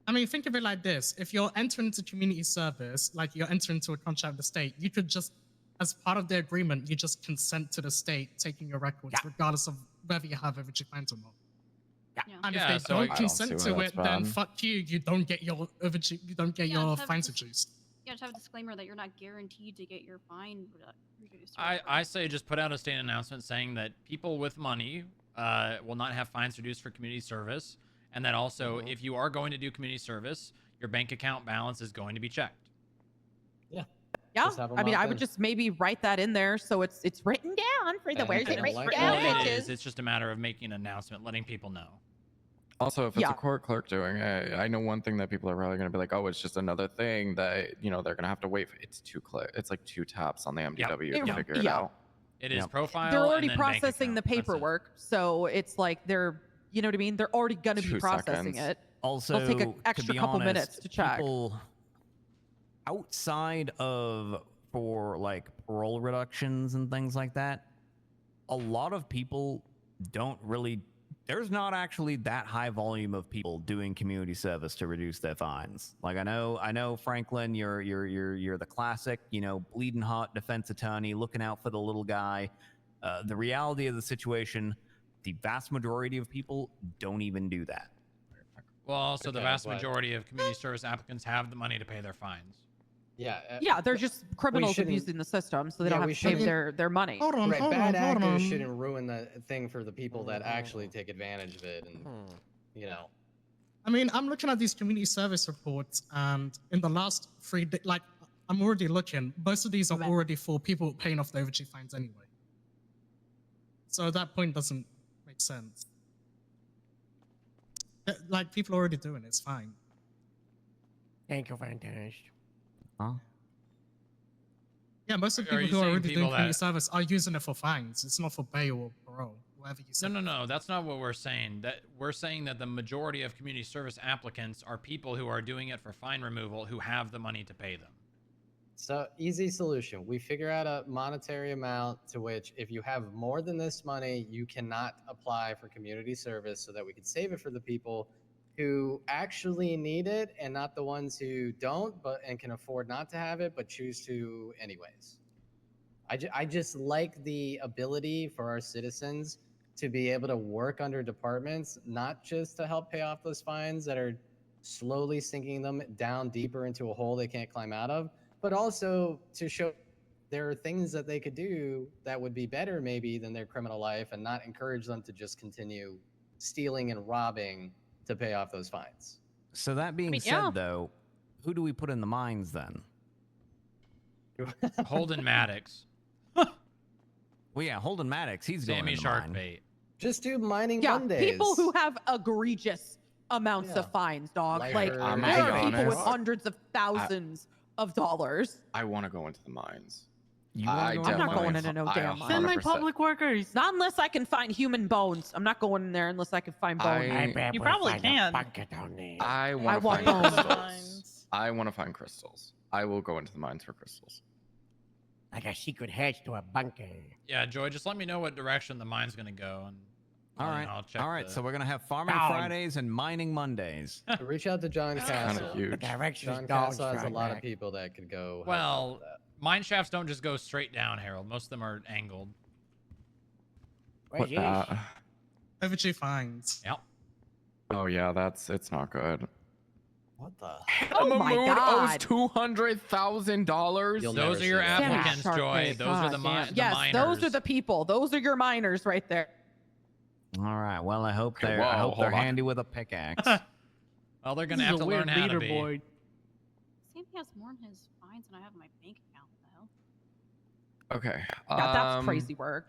I mean, think of it like this. If you're entering into community service, like you're entering into a contract with the state, you could just, as part of the agreement, you just consent to the state taking your records, regardless of whether you have overdue fines or not. And Yeah, if they so don't I don't consent see to why it, that's then bad. fuck you. You don't get your overdue. You don't get Yeah, your just have fines this- reduced. Yeah, just have a disclaimer that you're not guaranteed to get your fine reduced. I say just put out a state announcement saying that people with money will not have fines reduced for community service, and that also if you are going to do community service, your bank account balance is going to be checked. Yeah, Just have 'em I mean, opt I would in. just maybe write that in there so it's written down for the And- where's it and written like down, All it bitches. is, it's just a matter of making an announcement, letting people know. Also, if it's Yeah. a court clerk doing it, I know one thing that people are probably going to be like, "Oh, it's just another thing that they're going to have to wait for." It's it's like 2 taps on the MDW to figure it out. It is profile. They're already and then bank processing the account. That's it. paperwork, so it's like they're, you know what I mean? They're already gonna be 2 processing seconds. it. Also, They'll take an to extra be couple honest, minutes to check. People outside of for like parole reductions and things like that, a lot of people don't really. There's not actually that high volume of people doing community service to reduce their fines. Like I know, Franklin, you're the classic, bleeding heart defense attorney, looking out for the little guy. The reality of the situation, the vast majority of people don't even do that. Well, also the Okay, vast but- majority of community service applicants have the money to pay their fines. Yeah. Yeah, they're just criminals shouldn't- abusing the system, so they yeah, don't we have to pay shouldn't- their money. Right, bad actors shouldn't ruin the thing for the people that actually take advantage of it, and I mean, I'm looking at these community service reports, and in the last 3 days, like, I'm already looking. Most of these are already for people paying off the overdue fines anyway. So that point doesn't make sense. Like, people are already doing it. It's fine. Thank you, fantastic. Huh? Yeah, most of the Are people you who are saying already people doing community that- service are using it for fines. It's not for bail or parole, whatever you say. No, that's not what we're saying. That we're saying that the majority of community service applicants are people who are doing it for fine removal who have the money to pay them. So easy solution. We figure out a monetary amount to which if you have more than this money, you cannot apply for community service so that we can save it for the people who actually need it and not the ones who don't and can afford not to have it but choose to anyways. I just like the ability for our citizens to be able to work under departments, not just to help pay off those fines that are slowly sinking them down deeper into a hole they can't climb out of, but also to show there are things that they could do that would be better maybe than their criminal life and not encourage them to just continue stealing and robbing to pay off those fines. So that being said, though, who do we put in the mines then? Holden Maddox. Well, yeah, Holden Maddox. He's going Sammy in the Shark mine. Bait. Just do mining Yeah, Mondays. people who have egregious amounts of fines, dog. Like Like, her- I'm there gonna are be people with honest. hundreds of thousands of dollars. I want to go into the mines. You wanna go I'm not definitely- going into no I damn 100%. mine. Send my public workers. Not unless I can find human bones. I'm not going in there unless I can find bones. You probably can. I I want to want find bones. crystals. I want to find crystals. I will go into the mines for crystals. Like a secret hatch to a bunker. Yeah, Joy, just let me know what direction the mine's gonna go, and All right. I'll check. All right. the- So we're gonna have farming Down. Fridays and mining Mondays. Reach out to John It's kinda Castle. huge. The direction John is dogs Castle has a right lot back. of people that could go. help out Well, with that. mine shafts don't just go straight down, Harold. Most of them are angled. Where's this? Overdue fines. Yep. Oh yeah, it's not good. What the? Oh my God. $200,000. You'll Those never are your see that. applicants, Shark Joy. Bait. Those are the, God damn. the Yes, miners. those are the people. Those are your miners right there. All right. Well, I hope Okay, they're whoa, hold on. handy with a pickaxe. Well, they're This gonna is have a to weird learn how to be. leaderboard. Sam has more in his fines than I have in my bank account. What the hell? Okay. Yeah, that's crazy work.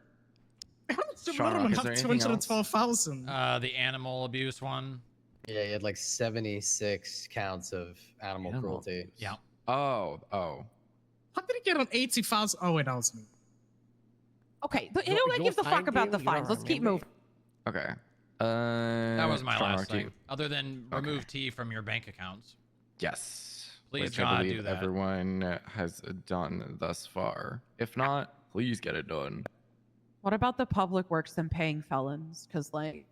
How much did Shark, Letterman is have? there anything else? 212,000. The animal abuse one. Yeah, he had like 76 counts of animal cruelty. Yeah. Oh. How did he get on 80,000? Oh, wait, that was me. Okay, but you Your- know what? your Give the fine fuck about the deal, you fines. don't Let's keep remember? moving. Okay. That was my Strong last Rocky. thing. Other than remove T from your bank accounts. Yes. Please, which I God, believe do that. everyone has done thus far. If not, please get it done. What about the public works and paying felons? Because, like,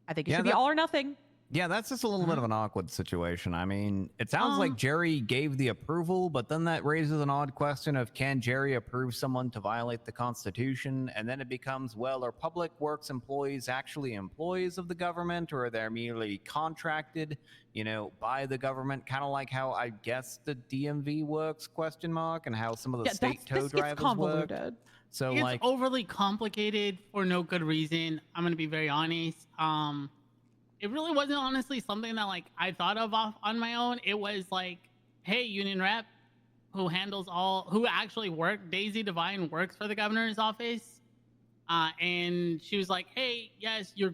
I think it should be all or nothing. Yeah, that's just a little bit of an awkward situation. I mean, it sounds like Jerry gave the approval, but then that raises an odd question of, can Jerry approve someone to violate the Constitution? And then it becomes, well, are public works employees actually employees of the government, or are they merely contracted, by the government? Kind of like how I guess the DMV works, and how some of the state tow drivers work. So it's like overly complicated for no good reason. I'm gonna be very honest. It really wasn't honestly something that like I thought of on my own. It was like, hey, union rep who actually worked, Daisy Devine works for the governor's office. And she was like, hey, yes, you're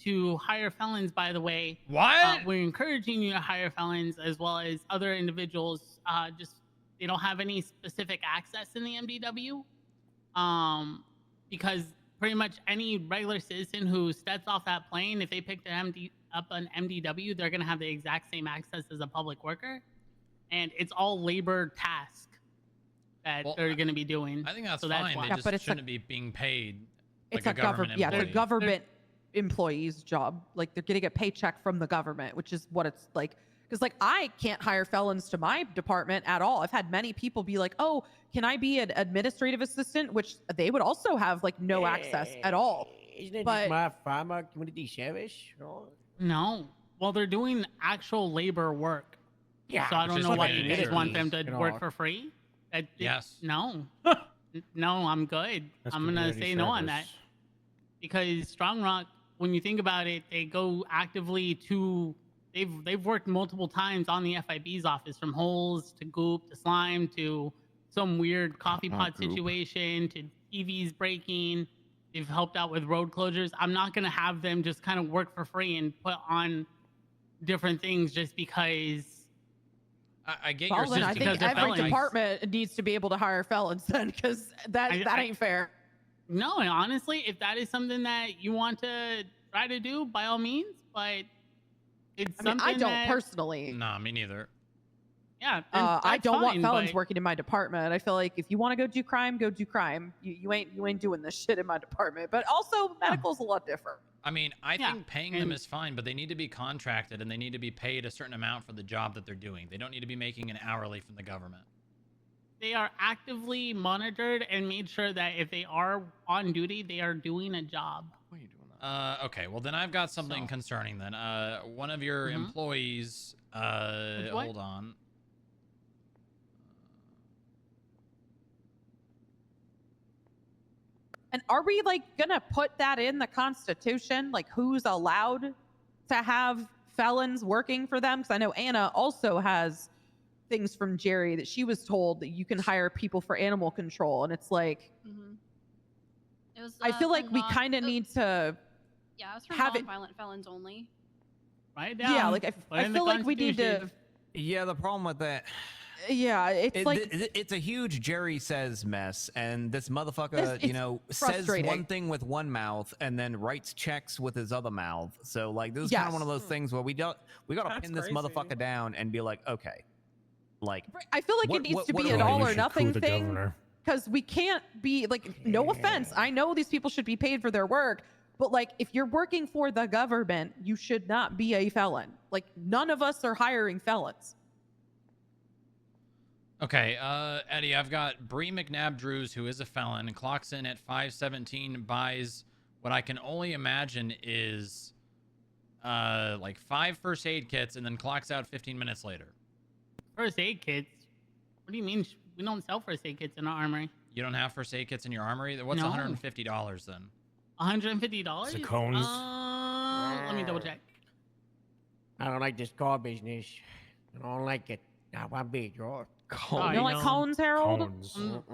to hire felons, by the way. What? We're encouraging you to hire felons as well as other individuals. Just they don't have any specific access in the MDW. Because pretty much any regular citizen who steps off that plane, if they pick up an MDW, they're going to have the exact same access as a public worker. And it's all labor task that they're going to be doing. I think that's so fine. Why. They just shouldn't be being paid like It's a government employee. Yeah, it's a government employee's job. Like, they're getting a paycheck from the government, which is what it's like. Because, like, I can't hire felons to my department at all. I've had many people be like, oh, can I be an administrative assistant? Which they would also have, like, no access at all. Isn't it But- just my farmer community service? No. Well, they're doing actual labor work. Yeah. So I don't Which is know why what you it guys is. want them to You know, work for free. Yes. No. No, I'm good. That's I'm going to community say no on that. service. Because Strong Rock, when you think about it, they go actively to... They've worked multiple times on the FIB's office, from holes to goop to slime to some weird coffee pot goop. situation to TVs breaking. They've helped out with road closures. I'm not going to have them just kind of work for free and put on different things just because... I get Well, your then I system. think every department needs to be able to hire felons then, because that ain't fair. No, and honestly, if that is something that you want to try to do, by all means, but it's I mean, something I don't that, personally. Nah, me neither. Yeah, I that's don't want fine, felons but- working in my department. I feel like if you want to go do crime, go do crime. You ain't doing this shit in my department. But also, medical's a lot different. I mean, I think paying them is fine, but they need to be contracted and they need to be paid a certain amount for the job that they're doing. They don't need to be making an hourly from the government. They are actively monitored and made sure that if they are on duty, they are doing a job. Okay, well then I've got something concerning then. One of your employees, what? hold on. And are we like gonna put that in the Constitution? Like, who's allowed to have felons working for them? Because I know Anna also has things from Jerry that she was told that you can hire people for animal control, and it's like, It was, I feel for like we kind of need to Yeah, it was for have it. non-violent felons only. Right Yeah, like I feel like we need to. Yeah, the problem with that. Yeah, it's like it's a huge Jerry says mess, and this motherfucker, It's says frustrating. one thing with one mouth and then writes checks with his other mouth. So like this is kind of one of those things where we gotta That's pin this crazy. motherfucker down and be like, okay, like I feel like what- it needs what- to what be are an we all doing? or We should nothing coup the thing. governor. Because we can't be like, no offense, I know these people should be paid for their work, but like if you're working for the government, you should not be a felon. Like none of us are hiring felons. Okay, Eddie, I've got Bree McNabb Drews, who is a felon, clocks in at 5:17, buys what I can only imagine is like 5 first aid kits, and then clocks out 15 minutes later. First aid kits? What do you mean? We don't sell first aid kits in our armory. You don't have first aid kits in your armory? What's No. $150 then? $150? The cones. Let me double check. I don't like this car business. I don't like it. Not one bit, George. You don't like cones, Harold?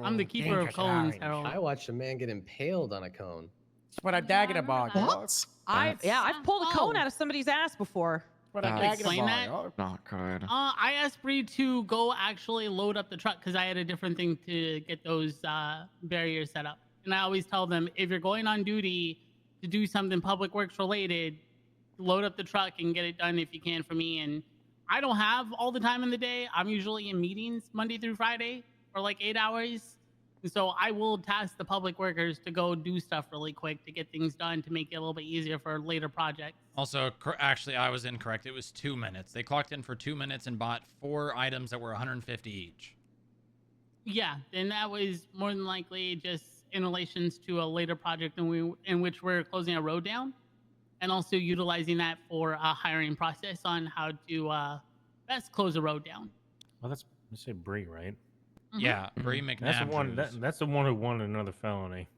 I'm the keeper of Dangerous cones, orange. Harold. I watched a man get impaled on a cone. That's what I'm talking about, George. What? I've pulled a cone out of somebody's ass before. What I'm That's talking explain about, that? George. Not good. I asked Bree to go actually load up the truck because I had a different thing to get those barriers set up. And I always tell them, if you're going on duty to do something public works related, load up the truck and get it done if you can for me. And I don't have all the time in the day. I'm usually in meetings Monday through Friday for like 8 hours. And so I will task the public workers to go do stuff really quick to get things done to make it a little bit easier for later projects. Also, actually, I was incorrect. It was 2 minutes. They clocked in for 2 minutes and bought 4 items that were 150 each. Yeah, and that was more than likely just in relations to a later project in which we're closing a road down, and also utilizing that for a hiring process on how to best close a road down. Well, let's say Bree, right? Mhm. Yeah, Bree McNabb. That's the one. That's the one who wanted another felony.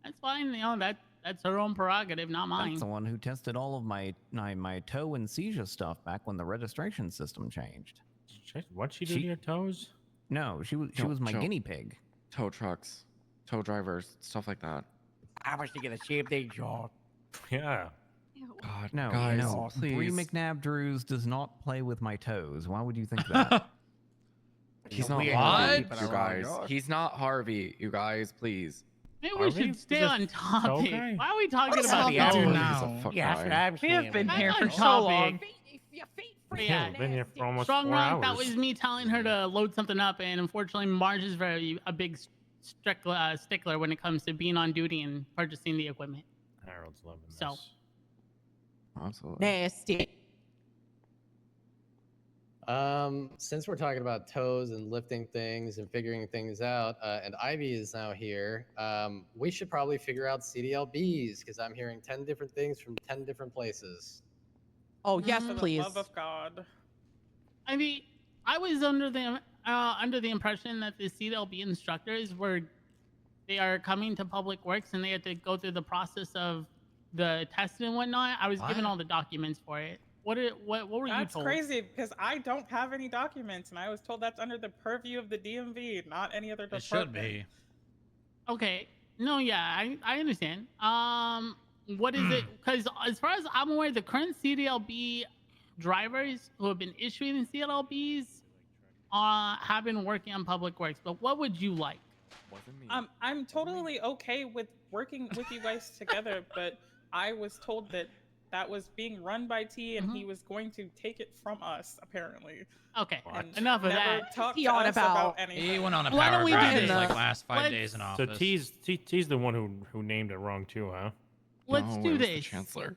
That's fine. You know, that's her own prerogative, not mine. That's the one who tested all of my toe and seizure stuff back when the registration system changed. What'd she do to your toes? No, she was my guinea pig. Tow trucks, tow drivers, stuff like that. I was thinking the same thing, John. Yeah. God, No, guys, no. please. Bree McNabb Drews does not play with my toes. Why would you think that? He's not Weird Harvey, people you around, guys. Josh. He's not Harvey, you guys, please. Maybe we should stay on topic. guy? Why are we talking What's about up, toes? dude, now? Yeah, that's what I'm We saying. have been man. here for on so topic. long. Yeah, we've been here for almost Strong 4 Rock, hours. that was me telling her to load something up, and unfortunately, Marge is a big stickler when it comes to being on duty and purchasing the equipment. Harold's loving this. So, Absolutely. Nasty. Since we're talking about toes and lifting things and figuring things out, and Ivy is now here, we should probably figure out CDLBs because I'm hearing 10 different things from 10 different places. Oh yes, For the please. love of God. I mean, I was under the impression that the CDLB instructors they are coming to Public Works and they had to go through the process of the test and whatnot. I was given all the documents for it. What were you That's told? crazy because I don't have any documents, and I was told that's under the purview of the DMV, not any other department. It should be. Okay. No, yeah, I understand. What is it? Because as far as I'm aware, the current CDLB drivers who have been issuing the CDLBs have been working on Public Works. But what would you like? I'm totally okay with working with you guys together, but I was told that was being run by T, and he was going to take it from us, apparently. Okay, And enough of never that. talked He to on us about? anything. He went on a Why don't power we do grab his this? like last 5 Let's- days in So office. T's the one who named it wrong too, huh? Let's No, do it was the this. Chancellor.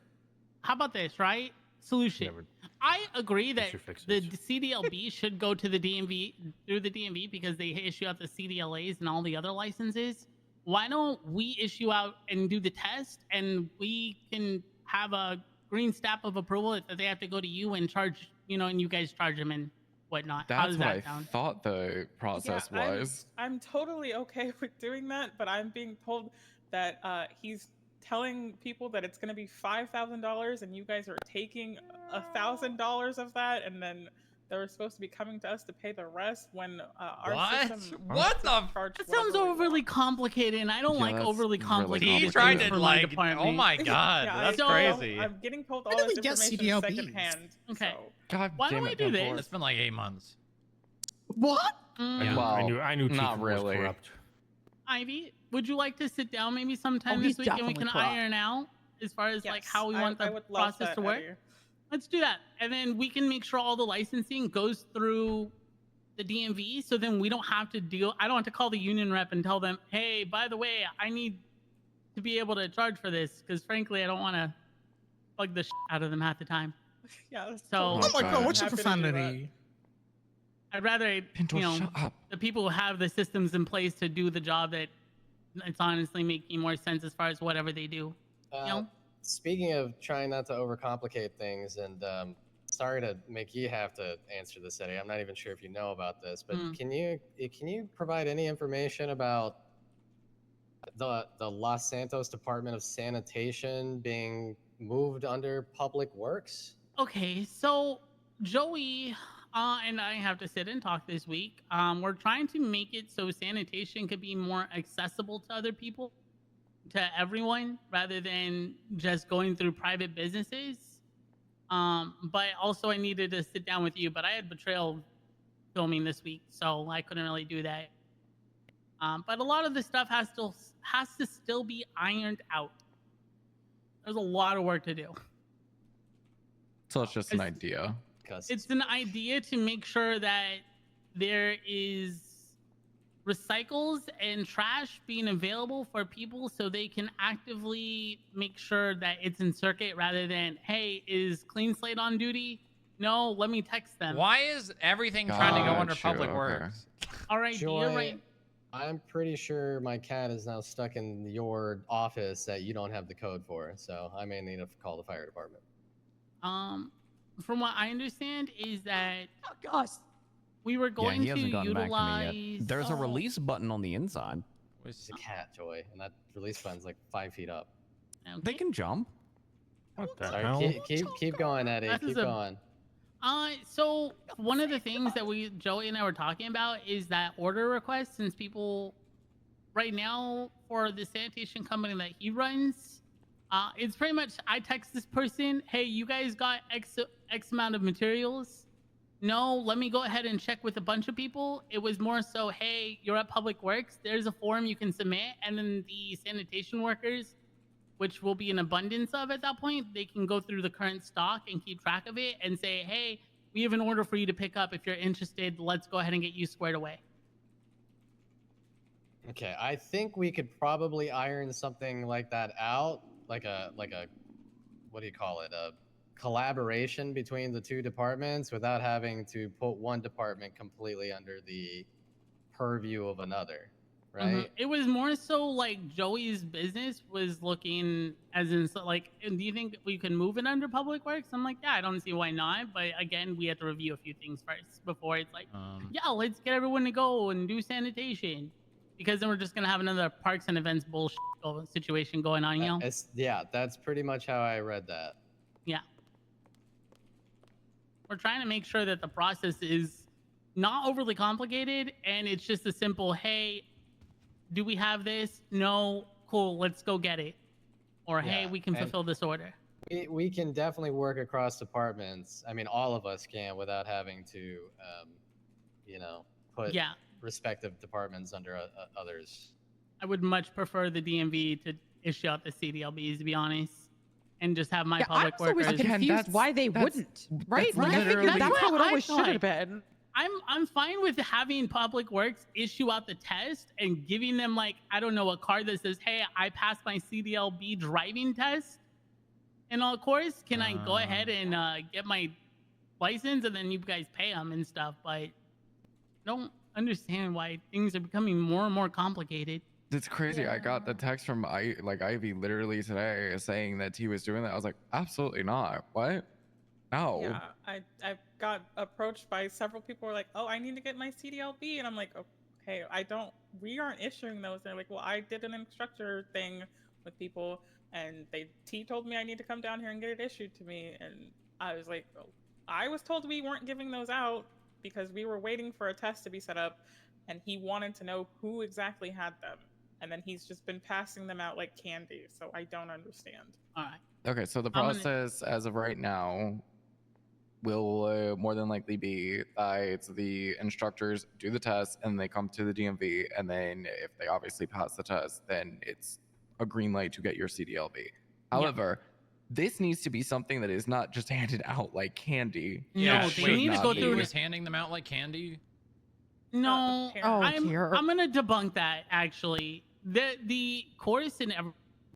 How about this, right? Solution. Never- I agree that should fix the this. CDLB should go to the DMV through the DMV because they issue out the CDLAs and all the other licenses. Why don't we issue out and do the test, and we can have a green stamp of approval that they have to go to you and charge, and you guys charge them and whatnot. How That's does what that I sound? thought the process Yeah, was. I'm totally okay with doing that, but I'm being told that he's telling people that it's going to be $5,000, and you guys are taking $1,000 of that, and then they're supposed to be coming to us to pay the rest when our What? system What the f- charge That sounds whatever we overly want. complicated, and I don't Yeah, like that's overly really complicated. He complicated. tried things to for my like, department. oh my god, Yeah, that's I know. crazy. I'm getting told When all do this we get information CDLBs? secondhand. Okay. So. God Why damn don't we it, do Ken this? It's been like 8 months. What? Mm, Well, I knew T not was really. corrupt. Ivy, would you like to sit down maybe sometime Oh, this he's week and we can definitely corrupt. iron out as far as like Yes, how we want I the would love process that, to work? Eddie. Let's do that. And then we can make sure all the licensing goes through the DMV, so then we don't have to I don't have to call the union rep and tell them, hey, by the way, I need to be able to charge for this, because frankly, I don't want to bug the out of them half the time. Yeah. That's So- totally Oh my fine. god, I'm what's your happy to do that. profanity? I'd rather, Pinto, shut up. the people who have the systems in place to do the job that it's honestly making more sense as far as whatever they do. know? Speaking of trying not to overcomplicate things, and sorry to make you have to answer this, Eddie. I'm not even sure if you know about this, but can you provide any information about the Los Santos Department of Sanitation being moved under Public Works? Okay, so Joey and I have to sit and talk this week. We're trying to make it so sanitation could be more accessible to other people, to everyone, rather than just going through private businesses. But also I needed to sit down with you, but I had Betrayal filming this week, so I couldn't really do that. But a lot of the stuff has to still be ironed out. There's a lot of work to do. So it's just an idea. It's an idea to make sure that there is recycles and trash being available for people so they can actively make sure that it's in circuit rather than, hey, is Clean Slate on duty? No, let me text them. Why is everything trying to go under Public okay. Works? All right, Joy, right. I'm pretty sure my cat is now stuck in your office that you don't have the code for, so I may need to call the fire department. From what I understand is that we were Yeah, going he to hasn't gotten back to me utilize. yet. There's a release button on the inside. It's a cat, Joy, and that release button's like 5 feet up. They can jump. What the Sorry, hell? keep going, Eddie. This Keep is a- going. So one of the things that Joey and I were talking about is that order request, since people right now for the sanitation company that he runs, it's pretty much I text this person, hey, you guys got X amount of materials? No, let me go ahead and check with a bunch of people. It was more so, hey, you're at Public Works, there's a form you can submit, and then the sanitation workers, which will be an abundance of at that point, they can go through the current stock and keep track of it and say, hey, we have an order for you to pick up. If you're interested, let's go ahead and get you squared away. Okay, I think we could probably iron something like that out, like a what do you call it? A collaboration between the two departments without having to put one department completely under the purview of another, right? It was more so like Joey's business was looking as in so like, do you think we can move it under Public Works? I'm like, yeah, I don't see why not. But again, we have to review a few things first before it's like, yeah, let's get everyone to go and do sanitation. Because then we're just going to have another parks and events bullshit situation going on, you know? Yeah, that's pretty much how I read that. Yeah. We're trying to make sure that the process is not overly complicated and it's just a simple, hey, do we have this? No, cool, let's go get it. Or, hey, we can fulfill this order. We can definitely work across departments. I mean, all of us can without having to, put respective departments under others. I would much prefer the DMV to issue out the CDLBs, to be honest, and just have my public workers. I'm confused why they wouldn't, right? Like, I figured that's how it always should have been. I'm fine with having Public Works issue out the test and giving them, like, I don't know, a card that says, hey, I passed my CDLB driving test. And of course, can I go ahead and get my license and then you guys pay them and stuff? But I don't understand why things are becoming more and more complicated. It's crazy. I got the text from Ivy literally today saying that he was doing that. I was like, absolutely not. What? No. Yeah, I got approached by several people who were like, oh, I need to get my CDLB. And I'm like, okay, we aren't issuing those. They're like, well, I did an instructor thing with people and T told me I need to come down here and get it issued to me. And I was like, I was told we weren't giving those out because we were waiting for a test to be set up and he wanted to know who exactly had them. And then he's just been passing them out like candy. So I don't understand. All right. Okay, so the process as of right now will more than likely be it's the instructors do the test and they come to the DMV, and then if they obviously pass the test, then it's a green light to get your CDLB. However, this needs to be something that is not just handed out like candy. Yeah, they need to go through. Was handing them out like candy? No, I'm gonna debunk that. Actually, the course and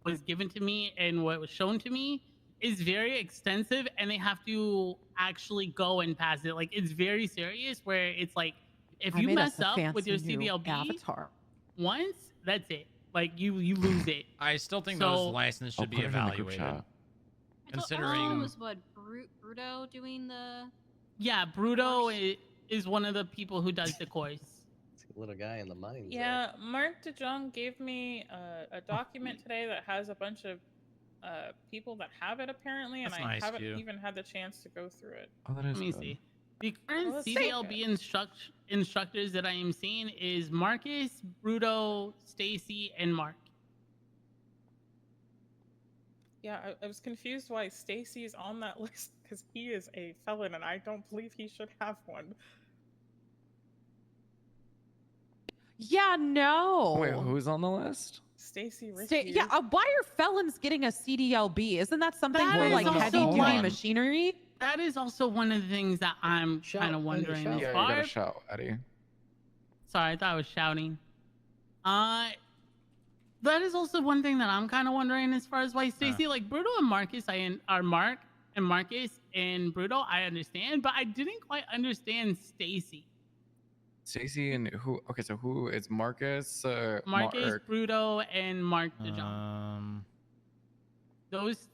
was given to me and what was shown to me is very extensive, and they have to actually go and pass it. Like, it's very serious. Where it's like, if you mess up with your CDLB avatar once, that's it. Like, you lose it. I still think those licenses should be evaluated. Considering was what Bruto doing the. Yeah, Bruto is one of the people who does the course. It's a little guy in the mines. Yeah, Mark DeJong gave me a document today that has a bunch of people that have it apparently, and That's I nice, haven't Q. even had the chance to go through it. Oh, that is Let me good. see. The current let's CDLB instructors that I am seeing is Marcus, Bruto, Stacy, and Mark. Yeah, I was confused why Stacy's on that list because he is a felon and I don't believe he should have one. Yeah, no. Wait, who's on the list? Stacy, Ricky. Yeah, why are felons getting a CDLB? Isn't that something That for is like also heavy duty one- machinery? That is also one of the things that I'm kind of Eddie, wondering. shout. As Yeah, you far gotta shout, Eddie. Sorry, I thought I was shouting. That is also one thing that I'm kind of wondering as far as why Stacy, like Bruto and Marcus, Mark and Marcus and Bruto, I understand, but I didn't quite understand Stacy. Stacy and who? Okay, so who is Marcus? Marcus, Bruto, and Mark DeJong.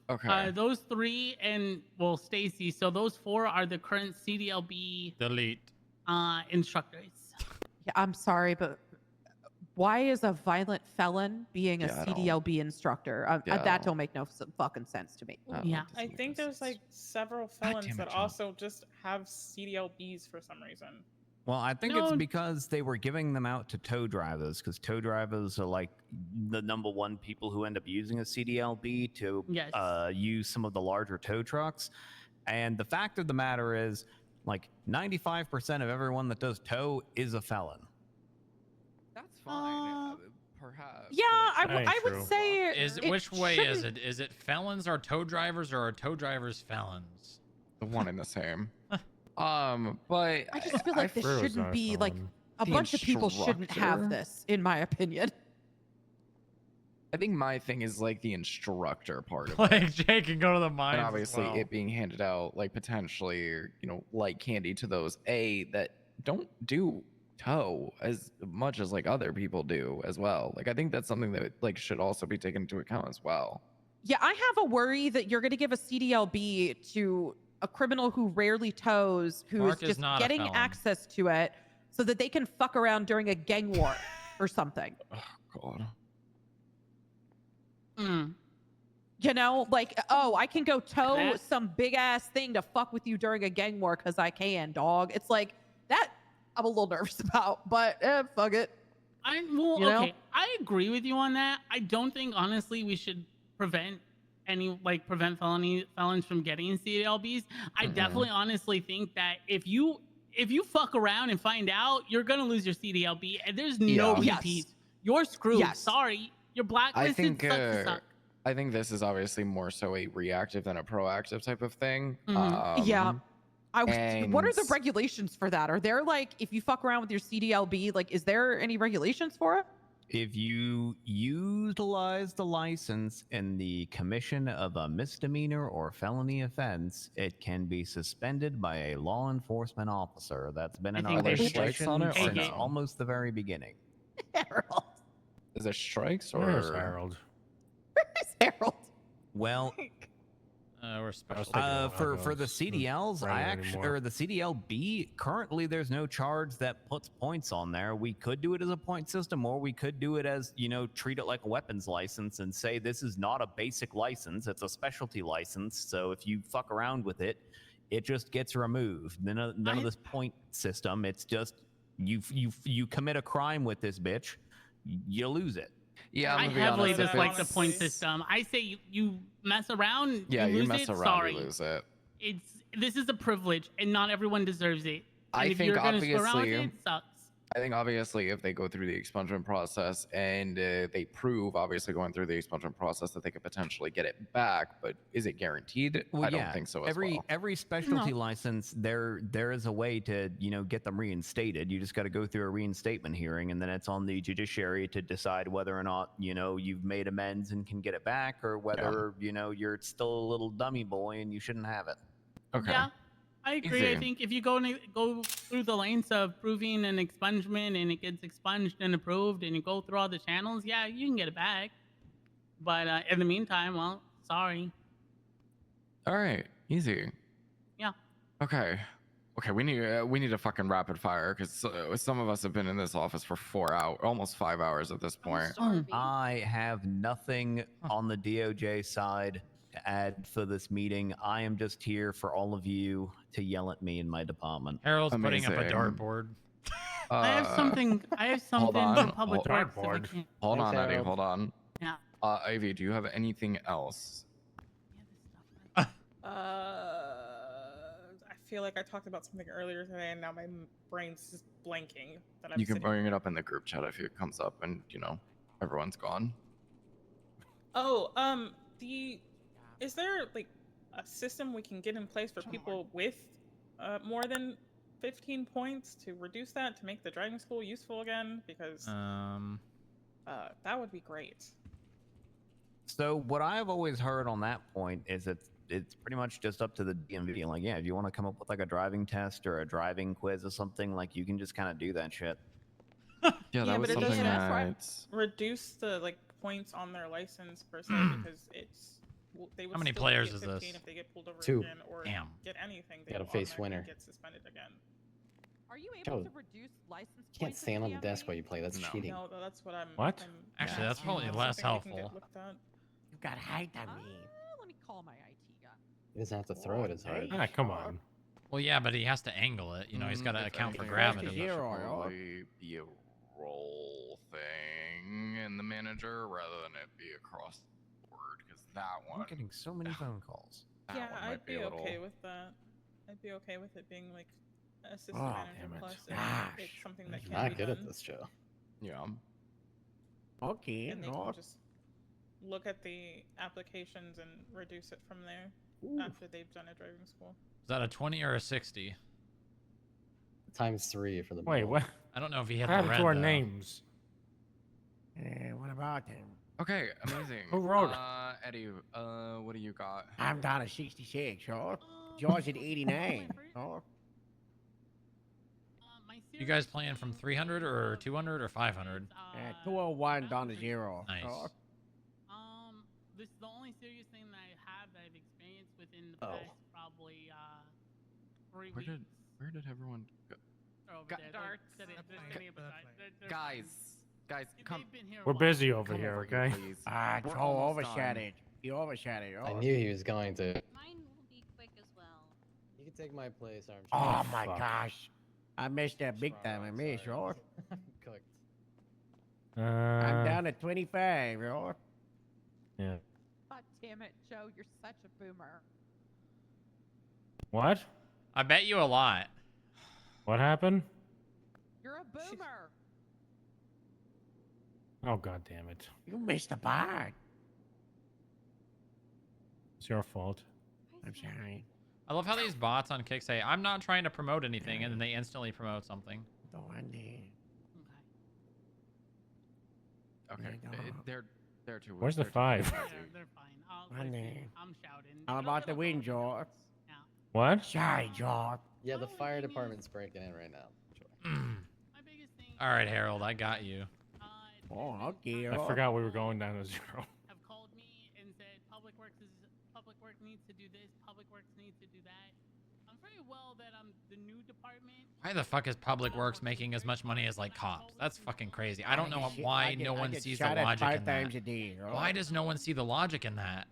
Okay. Those three and well, Stacy. So those four are the current CDLB delete instructors. Yeah, I'm sorry, but why is a violent felon being a Yeah, I don't- CDLB instructor? Yeah, I that don't make no fucking sense to me. Yeah. I think there's like several felons that also just have CDLBs for some reason. Well, I think it's because they were giving them out to tow drivers, because tow drivers are like the #1 people who end up using a CDLB to use some of the larger tow trucks. And the fact of the matter is, like 95% of everyone that does tow is a felon. That's fine. Perhaps. Yeah, I would say. Which way is it? Is it felons are tow drivers, or are tow drivers felons? The one and the same. But I just feel like this shouldn't be like a bunch of people shouldn't have this, in my opinion. I think my thing is like the instructor part of Like it. Jake can go to the mines. And as obviously well. it being handed out like potentially, like candy to those that don't do tow as much as like other people do as well. Like I think that's something that like should also be taken into account as well. Yeah, I have a worry that you're going to give a CDLB to a criminal who rarely tows, who Mark is is just not a getting felon. access to it so that they can fuck around during a gang war or something. Oh, God. You know, like, oh, I can go tow some big ass thing to fuck with you during a gang war because I can, dog. It's like that I'm a little nervous about, but fuck it. Okay, I agree with you on that. I don't think honestly we should prevent felons from getting CDLBs. I definitely honestly think that if you fuck around and find out, you're gonna lose your CDLB, and there's no repeat. You're screwed. Sorry, you're blacklisted. I think this is obviously more so a reactive than a proactive type of thing. Yeah. What are the and- regulations for that? Are there like, if you fuck around with your CDLB, like, is there any regulations for it? If you utilize the license in the commission of a misdemeanor or felony offense, it can be suspended by a law enforcement officer. That's been in our legislation since almost the very beginning. Harold. Is it strikes or Where's Harold? Where's Harold? Well, we're special. For the CDLs, or the CDLB, currently there's no charge that puts points on there. We could do it as a point system, or we could do it as, treat it like a weapons license and say this is not a basic license, it's a specialty license. So if you fuck around with it, it just gets removed. None of this point system. It's just you commit a crime with this bitch, you lose it. Yeah, I heavily dislike the point system. I say you mess around, Yeah, you you lose mess it. around, Sorry, you lose it. This is a privilege, and not everyone deserves it. And I if think you're gonna screw around with obviously- it, it sucks. I think obviously if they go through the expungement process and they prove, obviously going through the expungement process, that they could potentially get it back, but is it guaranteed? Well, I don't think so as well. Every specialty license, there is a way to get them reinstated. You just got to go through a reinstatement hearing, and then it's on the judiciary to decide whether or not you've made amends and can get it back, or whether you're still a little dummy boy and you shouldn't have it. Okay. Yeah, I agree. I Easy. think if you go through the lanes of proving an expungement and it gets expunged and approved, and you go through all the channels, yeah, you can get it back. But in the meantime, well, sorry. All right, easy. Yeah. Okay, we need a fucking rapid fire because some of us have been in this office for 4 hours, almost 5 hours at this point. I have nothing on the DOJ side to add for this meeting. I am just here for all of you to yell at me in my department. Harold's putting up a dartboard. I have something. Hold on. for public works. if I can. Hold on, Eddie. Hold on. Yeah. Ivy, do you have anything else? I feel like I talked about something earlier today, and now my brain's just blanking. That I'm You can sitting- bring it up in the group chat if it comes up and everyone's gone. Oh, is there like a system we can get in place for people with more than 15 points to reduce that to make the driving school useful again? Because that would be great. So what I've always heard on that point is it's pretty much just up to the DMV. Like, yeah, if you want to come up with like a driving test or a driving quiz or something, like you can just kind of do that shit. Yeah, that was but it something doesn't that. reduce the like points on their license per se because they would How many still players get is 15 this? if they get pulled over 2. again or Damn. get anything. They Gotta will face automatically winner. get suspended again. Are you able Oh. to reduce license You can't points stand on in the desk while you play. That's No. cheating. No, that's what I'm. What? Actually, that's probably something less we can get helpful. looked at. You got height on me. Let me call my IT guy. He doesn't have to throw it as hard. Ah, come on. Well, yeah, but he has to angle it. You know, he's got to If account for anything, gravity. that should Zero, probably be a roll thing in the manager rather than it be across the board, because that one. I'm getting so many phone calls. That Yeah, one might I'd be a little... okay with that. I'd be okay with it being like assistant Oh, manager damn it. plus Gosh. it's something that can Not be good done. at this, Joe. Yeah. Okay, And they no. can just look at the applications and reduce it from there after they've done a driving school. Is that a 20 or a 60? Times 3 for the. Wait, ball. what? I don't know if he hit What the happened red, to our though. names? What about them? Okay, amazing. Who wrote it? Eddie, what do you got? I'm down at 66, oh. George at 89. Oh. You guys playing from 300 or 200 or 500? 201 down to 0. Nice. Oh. This is the only serious thing that I have that I've experienced within the past probably 3 weeks. Where did everyone go? They're over Got there. darts. They're standing beside- they're Guys, come. They've been here a We're while. busy over Come here, over okay? please. Ah, We're Joe almost done. overshadowed. He overshadowed. I Oh. knew he was going to. Mine will be quick as well. You can take my place, Armstrong. Oh my Fuck. gosh. I missed that big time. I missed, oh. I'm cooked. I'm down at 25, oh. Yeah. God damn it, Joe, you're such a boomer. What? I bet you a lot. What happened? You're a boomer. Oh, god damn it. You missed the part. It's your fault. I'm sorry. I love how these bots on Kick say, I'm not trying to promote anything, and then they instantly promote something. Don't want to. Okay, they're too. Where's the they're too 5? busy. They're fine. Money. I'm shouting. How about the wind, George? What? Shy, George. Yeah, the fire department's breaking in right now. All right, Harold, I got you. Oh, okay. I forgot we were going down to 0. Have called me and said Public Works needs to do this, Public Works needs to do that. I'm very well that I'm the new department. Why the fuck is Public Works making as much money as like cops? That's fucking crazy. I don't know why no one sees the logic in that. 5 times a day. Oh. Why does no one see the logic in that?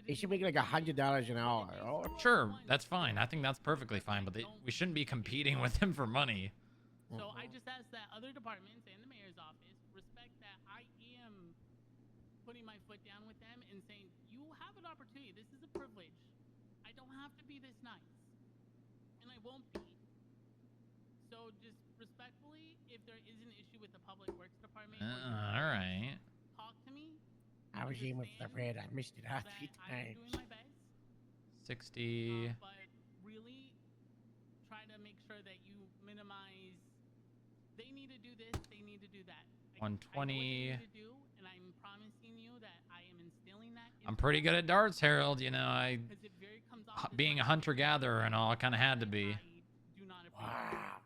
They should make like $100 an hour. Oh. Sure, that's fine. I think that's perfectly fine, but we shouldn't be competing with them for money. So I just ask that other departments and the mayor's office respect that I am putting my foot down with them and saying, you have an opportunity. This is a privilege. I don't have to be this nice. And I won't be. So just respectfully, if there is an issue with the Public Works Department, All right. talk to me. I was in with the red. I missed it out 3 I'm times. doing my best. 60. But really try to make sure that you minimize. They need to do this. They need to do that. I know what you 120. need to do, and I'm promising you that I am instilling that. I'm pretty good at darts, Harold. You know, Because it very comes off being a hunter-gatherer and all, I kind of had to be. do not appreciate. Wow.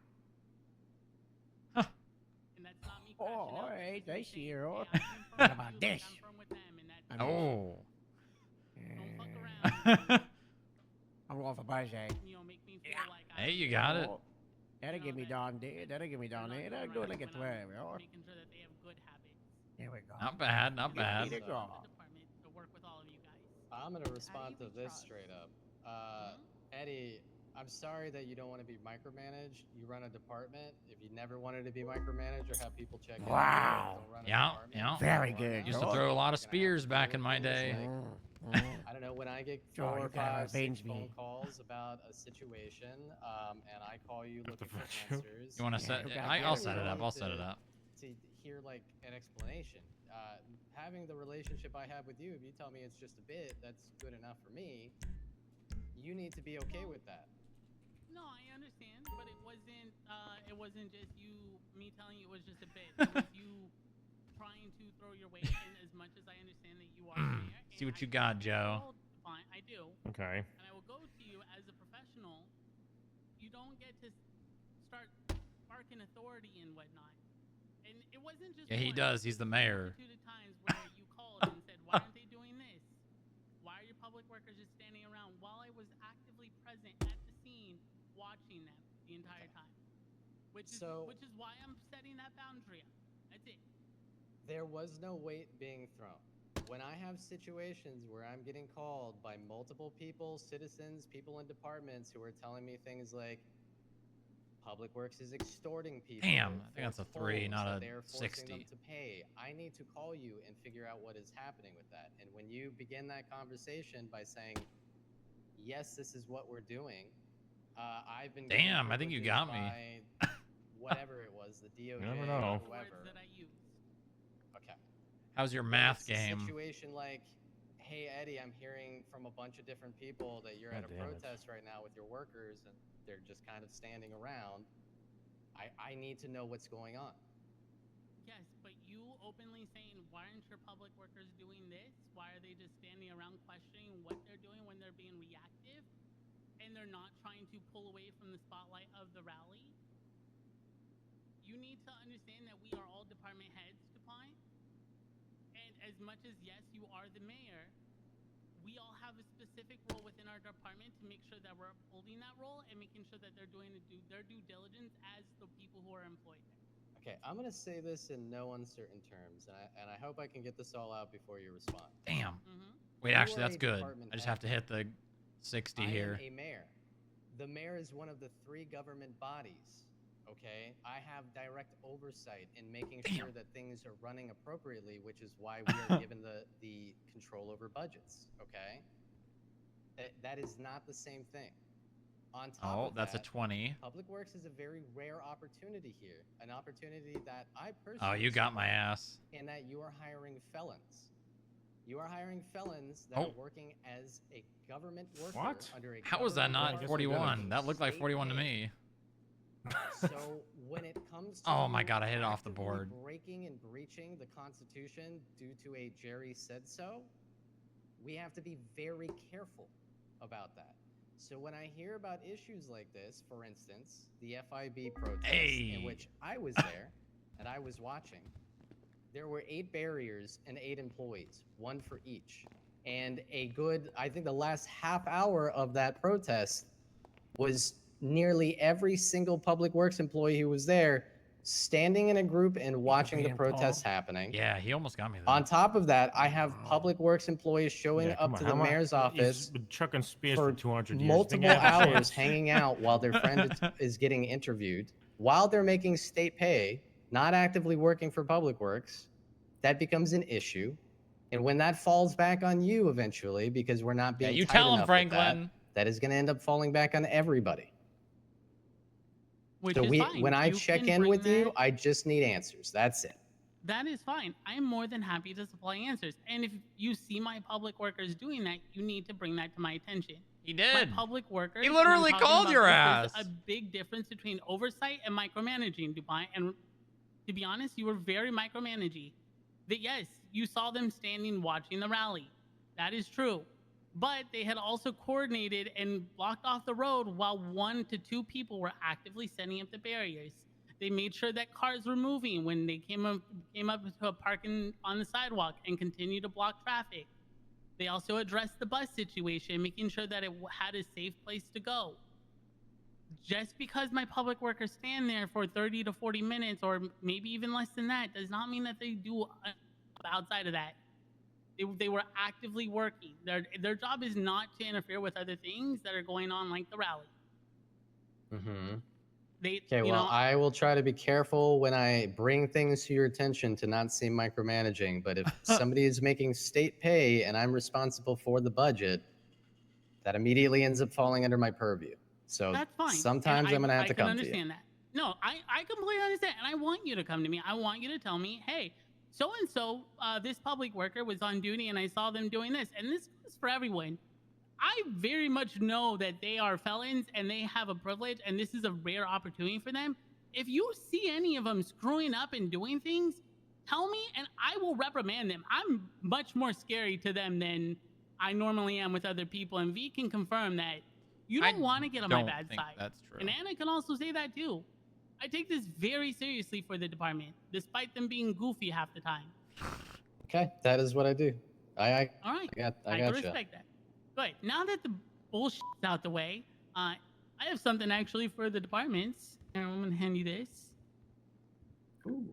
And that's not me. Oh, all right. I see you. Oh. Hey, What about this? I'm from with them, and that's Oh. don't fuck around. I'm going for Bajay. You know, make me feel like Hey, you got it. Oh, that'll get me down there. That'll get me down there. That'll go like a 12. Oh. making sure that they have good habits. There we go. Not bad, not bad. There we go. Department to work with all of you guys. I'm gonna respond to this straight up. Eddie, I'm sorry that you don't want to be micromanaged. You run a department. If you never wanted to be micromanaged or have people check in, Wow. don't run a Yeah, department. yeah. Very good. Used to throw a lot of spears back in my day. I don't know, when I get Joe, 4 you or gotta 5, 6 avenge phone me. calls about a situation, and I call you looking for avenge you? answers. You want to Yeah, set? you gotta I'll get set it it. up. I'll set it up. To to hear like an explanation. Having the relationship I have with you, if you tell me it's just a bit, that's good enough for me. You need to be okay with that. No, I understand, but it wasn't just me telling you it was just a bit. It was you trying to throw your weight in as much as I understand that you are there. See what you got, Joe. Fine, I do. Okay. And I will go to you as a professional. You don't get to start sparking authority and whatnot. And it wasn't just Yeah, he does. He's the mayor. multitude of times where you called and said, "Why aren't they doing this? Why are your public workers just standing around?" While I was actively present at the scene, watching them the entire time, which is why I'm setting that boundary up. That's it. There was no weight being thrown. When I have situations where I'm getting called by multiple people, citizens, people in departments who are telling me things like, Public Works is extorting people. Damn, I think that's a 3, not a they're forcing 60. them to pay. I need to call you and figure out what is happening with that. And when you begin that conversation by saying, yes, this is what we're doing, I've been Damn, I think you got me. Whatever it was, the DOJ never know. or whoever. Okay. How's your When math it's a game? situation like, hey Eddie, I'm hearing from a bunch of different people that you're at a God damn it. protest right now with your workers, and they're just kind of standing around. I need to know what's going on. Yes, but you openly saying, "Why aren't your public workers doing this? Why are they just standing around questioning what they're doing when they're being reactive, and they're not trying to pull away from the spotlight of the rally?" You need to understand that we are all department heads, Define. And as much as, yes, you are the mayor, we all have a specific role within our department to make sure that we're upholding that role and making sure that they're doing their due diligence as the people who are employed there. Okay, I'm gonna say this in no uncertain terms, and I hope I can get this all out before you respond. Damn. Mm-hmm. Wait, You actually, are that's a good. department I just head. have to hit the 60 I here. am a mayor. The mayor is one of the 3 government bodies. Okay, I have direct oversight in making sure that things are running appropriately, which is why we are given the control over budgets. Okay, that is not the same thing. On top Oh, of that's a that, 20. Public Works is a very rare opportunity here, an opportunity that I personally. Oh, you got my support, ass. in that you are hiring felons. You are hiring felons that are working as a government worker What? under a How was that government not department 41? That looked like state 41 to pay. me. So when it comes to Oh my you God, I hit it off the actively board. breaking and breaching the Constitution due to a Jerry said so, we have to be very careful about that. So when I hear about issues like this, for instance, the FIB protest in which I was there and I was watching, there were 8 barriers and 8 employees, 1 for each. And a good, I think the last half hour of that protest was nearly every single Public Works employee who was there standing in a group and watching the being protests Paul. happening. Yeah, he almost got me there. On top of that, I have Public Works employees showing Yeah, come up on, to the how mayor's much- office he's been chucking spears for for 200 years. multiple Think I have a hours chance? hanging out while their friend is getting interviewed, while they're making state pay, not actively working for Public Works. That becomes an issue. And when that falls back on you eventually, because we're not being you tight tell him, enough with Franklin. that is going to end up falling back on everybody. Which So is fine. when I You check can in bring with you, that- I just need answers. That's it. That is fine. I'm more than happy to supply answers. And if you see my public workers doing that, you need to bring that to my attention. He did. My public workers. He and I'm literally talking called about your this, ass. There's a big difference between oversight and micromanaging, Dubai. And to be honest, you were very micromanaging. That yes, you saw them standing watching the rally. That is true. But they had also coordinated and blocked off the road while 1 to 2 people were actively setting up the barriers. They made sure that cars were moving when they came up to a parking on the sidewalk and continued to block traffic. They also addressed the bus situation, making sure that it had a safe place to go. Just because my public workers stand there for 30 to 40 minutes or maybe even less than that does not mean that they do outside of that. They were actively working. Their job is not to interfere with other things that are going on, like the rally. Mm-hmm. They, Okay, you well, know, I will try to be careful when I bring things to your attention to not seem micromanaging. But if somebody is making state pay and I'm responsible for the budget, that immediately ends up falling under my purview. So that's fine. sometimes And I'm going to have to I can come to you. understand that. No, I completely understand, and I want you to come to me. I want you to tell me, hey, so and so, this public worker was on duty, and I saw them doing this, and this goes for everyone. I very much know that they are felons and they have a privilege, and this is a rare opportunity for them. If you see any of them screwing up and doing things, tell me, and I will reprimand them. I'm much more scary to them than I normally am with other people, and V can confirm that. You don't want to get on my bad side. That's true. And Anna can also say that too. I take this very seriously for the department, despite them being goofy half the time. Okay, that is what I do. All right. I got can you. respect that. Good. Now that the bullshit's out the way, I have something actually for the departments. And I'm gonna hand you this. Ooh.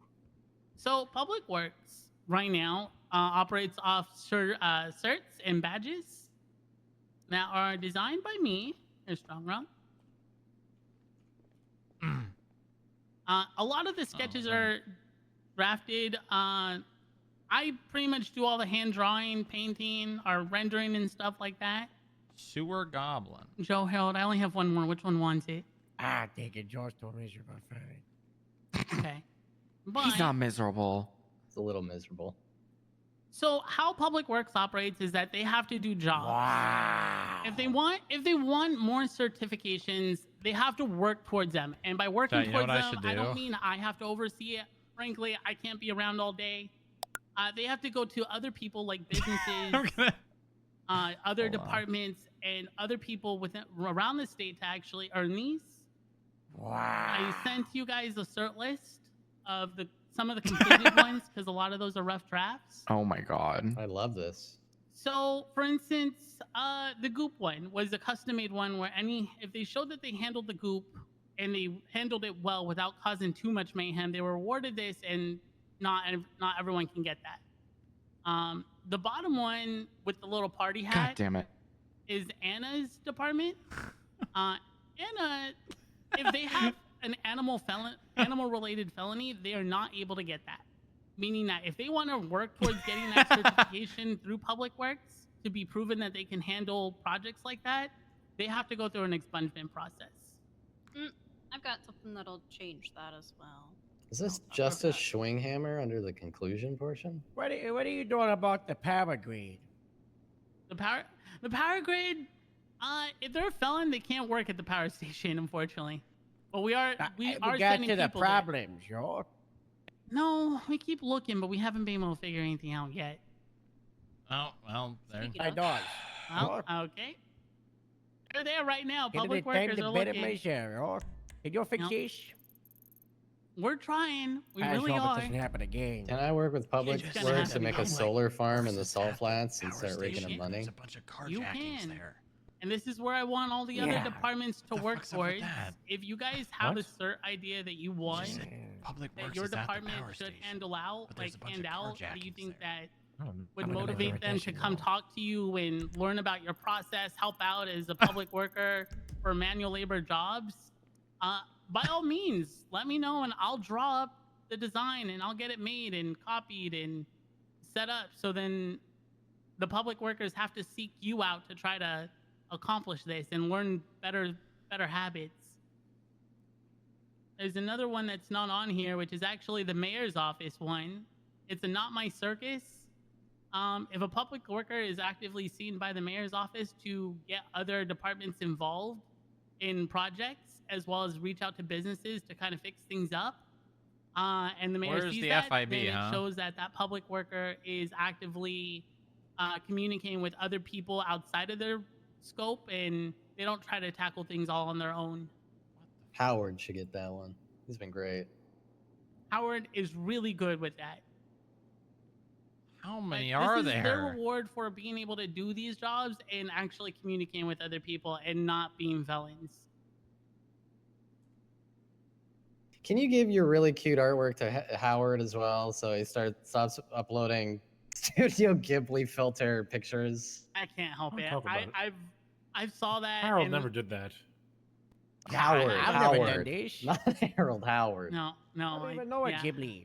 So Public Works right now operates off certs and badges that are designed by me. Here's Strong Rum. A lot of the sketches are drafted. I pretty much do all the hand drawing, painting, or rendering and stuff like that. Sewer Goblin. Joe Harold, I only have one more. Which one wants it? Take it. George told me you're about fine. Okay. But, He's not miserable. It's a little miserable. So how Public Works operates is that they have to do jobs. Wow. If they want more certifications, they have to work towards them. And by working towards them, I don't mean I have to oversee it. Frankly, I can't be around all day. They have to go to other people like businesses, other departments, and other people within around the state to actually earn these. Wow. I sent you guys a cert list of some of the completed ones because a lot of those are rough drafts. Oh my god. I love this. So, for instance, the goop one was a custom-made one where if they showed that they handled the goop and they handled it well without causing too much mayhem, they were awarded this, and not everyone can get that. The bottom one with the little party hat. God damn it. Is Anna's department. Anna, if they have an animal-related felony, they are not able to get that. Meaning that if they want to work towards getting that certification through Public Works to be proven that they can handle projects like that, they have to go through an expungement process. I've got something that'll change that as well. Is this just a Schwinghammer under the conclusion portion? What are you doing about the power grade? The power grade, if they're a felon, they can't work at the power station, unfortunately. But we are got sending to the people there. problems, yo. No, we keep looking, but we haven't been able to figure anything out yet. Oh, well, there's My dogs. Well, okay. They're there right now. Give me Public the time workers to are bed looking. my share, yo. Can you fix Nope. this? We're trying. We I really hope are. it doesn't happen again. Can I work with Public It's gonna Works happen to make a anyway. solar farm in the salt flats and start raking up money? There's a bunch of You carjackings can. there. And this is where I want all the other Yeah. departments to The work fuck's up with towards. that? If you guys have What? a cert idea that you want, Public that Works your is at the department power should station, handle out, but there's a bunch hand of out, do you carjackings think there. that I'm would gonna make a motivate them to rotation come roll. talk to you and learn about your process, help out as a public worker for manual labor jobs? By all means, let me know and I'll draw up the design and I'll get it made and copied and set up. So then the public workers have to seek you out to try to accomplish this and learn better habits. There's another one that's not on here, which is actually the mayor's office one. It's a Not My Circus. If a public worker is actively seen by the mayor's office to get other departments involved in projects, as well as reach out to businesses to kind of fix things up, and the mayor Where's sees the that, FIB, then huh? it shows that that public worker is actively communicating with other people outside of their scope, and they don't try to tackle things all on their own. Howard should get that one. He's been great. Howard is really good with that. How many Like, are this is their there? reward for being able to do these jobs and actually communicating with other people and not being felons. Can you give your really cute artwork to Howard as well, so he stops uploading Studio Ghibli filter pictures? I can't help Don't it. talk about it. I've saw that. Harold and- never did that. Howard, I've never done Howard, this. not Harold Howard. No, I don't even know a yeah. Ghibli.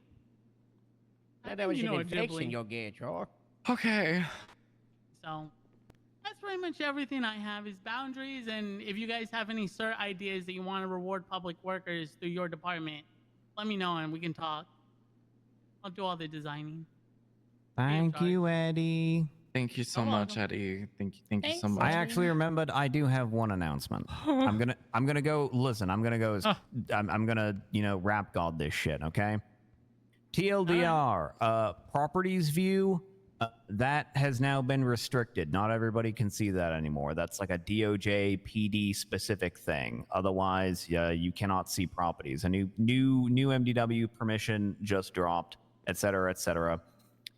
I That think was you an know a infection Ghibli. you'll get, yo. Okay. So, That's pretty much everything I have is boundaries. And if you guys have any cert ideas that you want to reward public workers through your department, let me know and we can talk. I'll do all the designing. Thank you, Eddie. Thank you so much, Eddie. Thank you so I much. actually remembered I do have one announcement. I'm gonna go. Listen, I'm gonna go. I'm gonna rap god this shit. Okay. TLDR. Properties view. That has now been restricted. Not everybody can see that anymore. That's like a DOJ PD specific thing. Otherwise, you cannot see properties. A new MDW permission just dropped, etc., etc.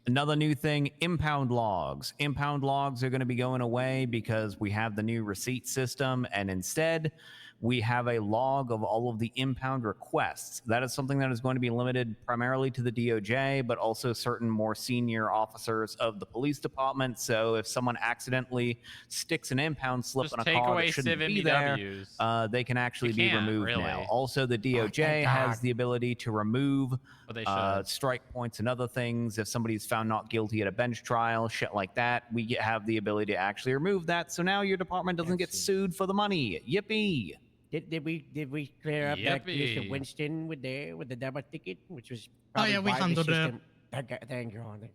Another new thing, impound logs. Impound logs are going to be going away because we have the new receipt system, and instead we have a log of all of the impound requests. That is something that is going to be limited primarily to the DOJ, but also certain more senior officers of the police department. So if someone accidentally sticks an impound slip Just on a take car away that shouldn't civ be there, MDWs. they can actually You be can't, removed really. now. Also, the DOJ has the ability to remove they should. strike points and other things. If somebody's found not guilty at a bench trial, shit like that, we have the ability to actually remove that. So now your department doesn't get sued for the money. Yippee! Did we clear up that case of Yippee. Winston with the double ticket, which was Oh, probably yeah, we why the handled it. system. Thank you, thank you so much.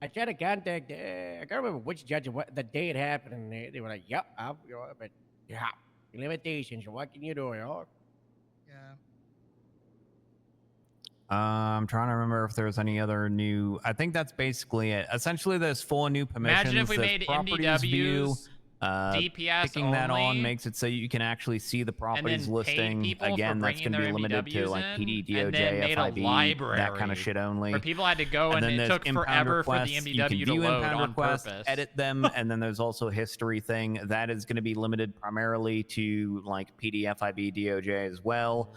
I tried to contact. I can't remember which judge what the day it happened, and they were like, "Yep, but yeah, limitations. So what can you do, I'm trying to remember if there's any other new. I think that's basically it. Essentially, there's 4 new permissions. Imagine if we There's made properties view. MDWs DPS Picking that on only, makes it so you can actually see the and properties then paid listing. people Again, for that's going to bringing be their limited to MDWs like in, PD, and then DOJ, made a FIB, that kind library of shit only. where people had to go and then it there's took impound forever for the requests. You can MDW to view load impound on requests, purpose. edit them, and then there's also a history thing that is going to be limited primarily to like PD, FIB, DOJ as well.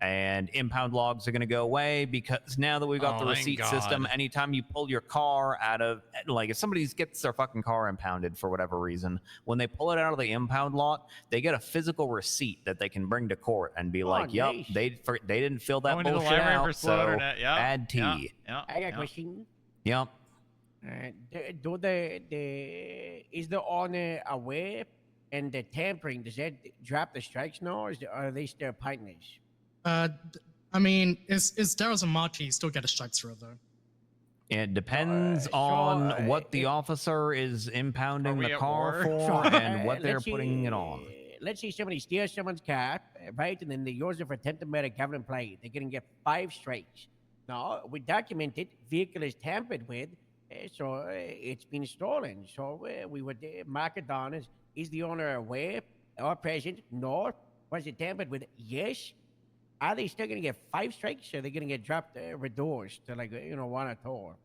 And impound logs are going to go away because now that we've got the thank receipt system, God. anytime you pull your car out of, like if somebody gets their fucking car impounded for whatever reason, when they pull it out of the impound lot, they get a physical receipt that they can bring to court and be like, yep, nice. they didn't fill that Going to the bullshit library for out, slow so internet. Yep, bad tea. I got a question. Yep. Do is the owner aware and the tampering? Does that drop the strikes now, or are they still partners? I mean, is Daryl's and Marty still get a strike through though? It depends on what the officer is impounding the car for and what they're putting it on. Let's say somebody steals someone's car, right, and then they use it for attempted murder, government plate. They're gonna get 5 strikes. Now, we documented vehicle is tampered with, so it's been stolen. So we would mark it down as, is the owner aware or present? No. Was it tampered with? Yes. Are they still going to get 5 strikes, or are they going to get dropped, reduced to like 1 or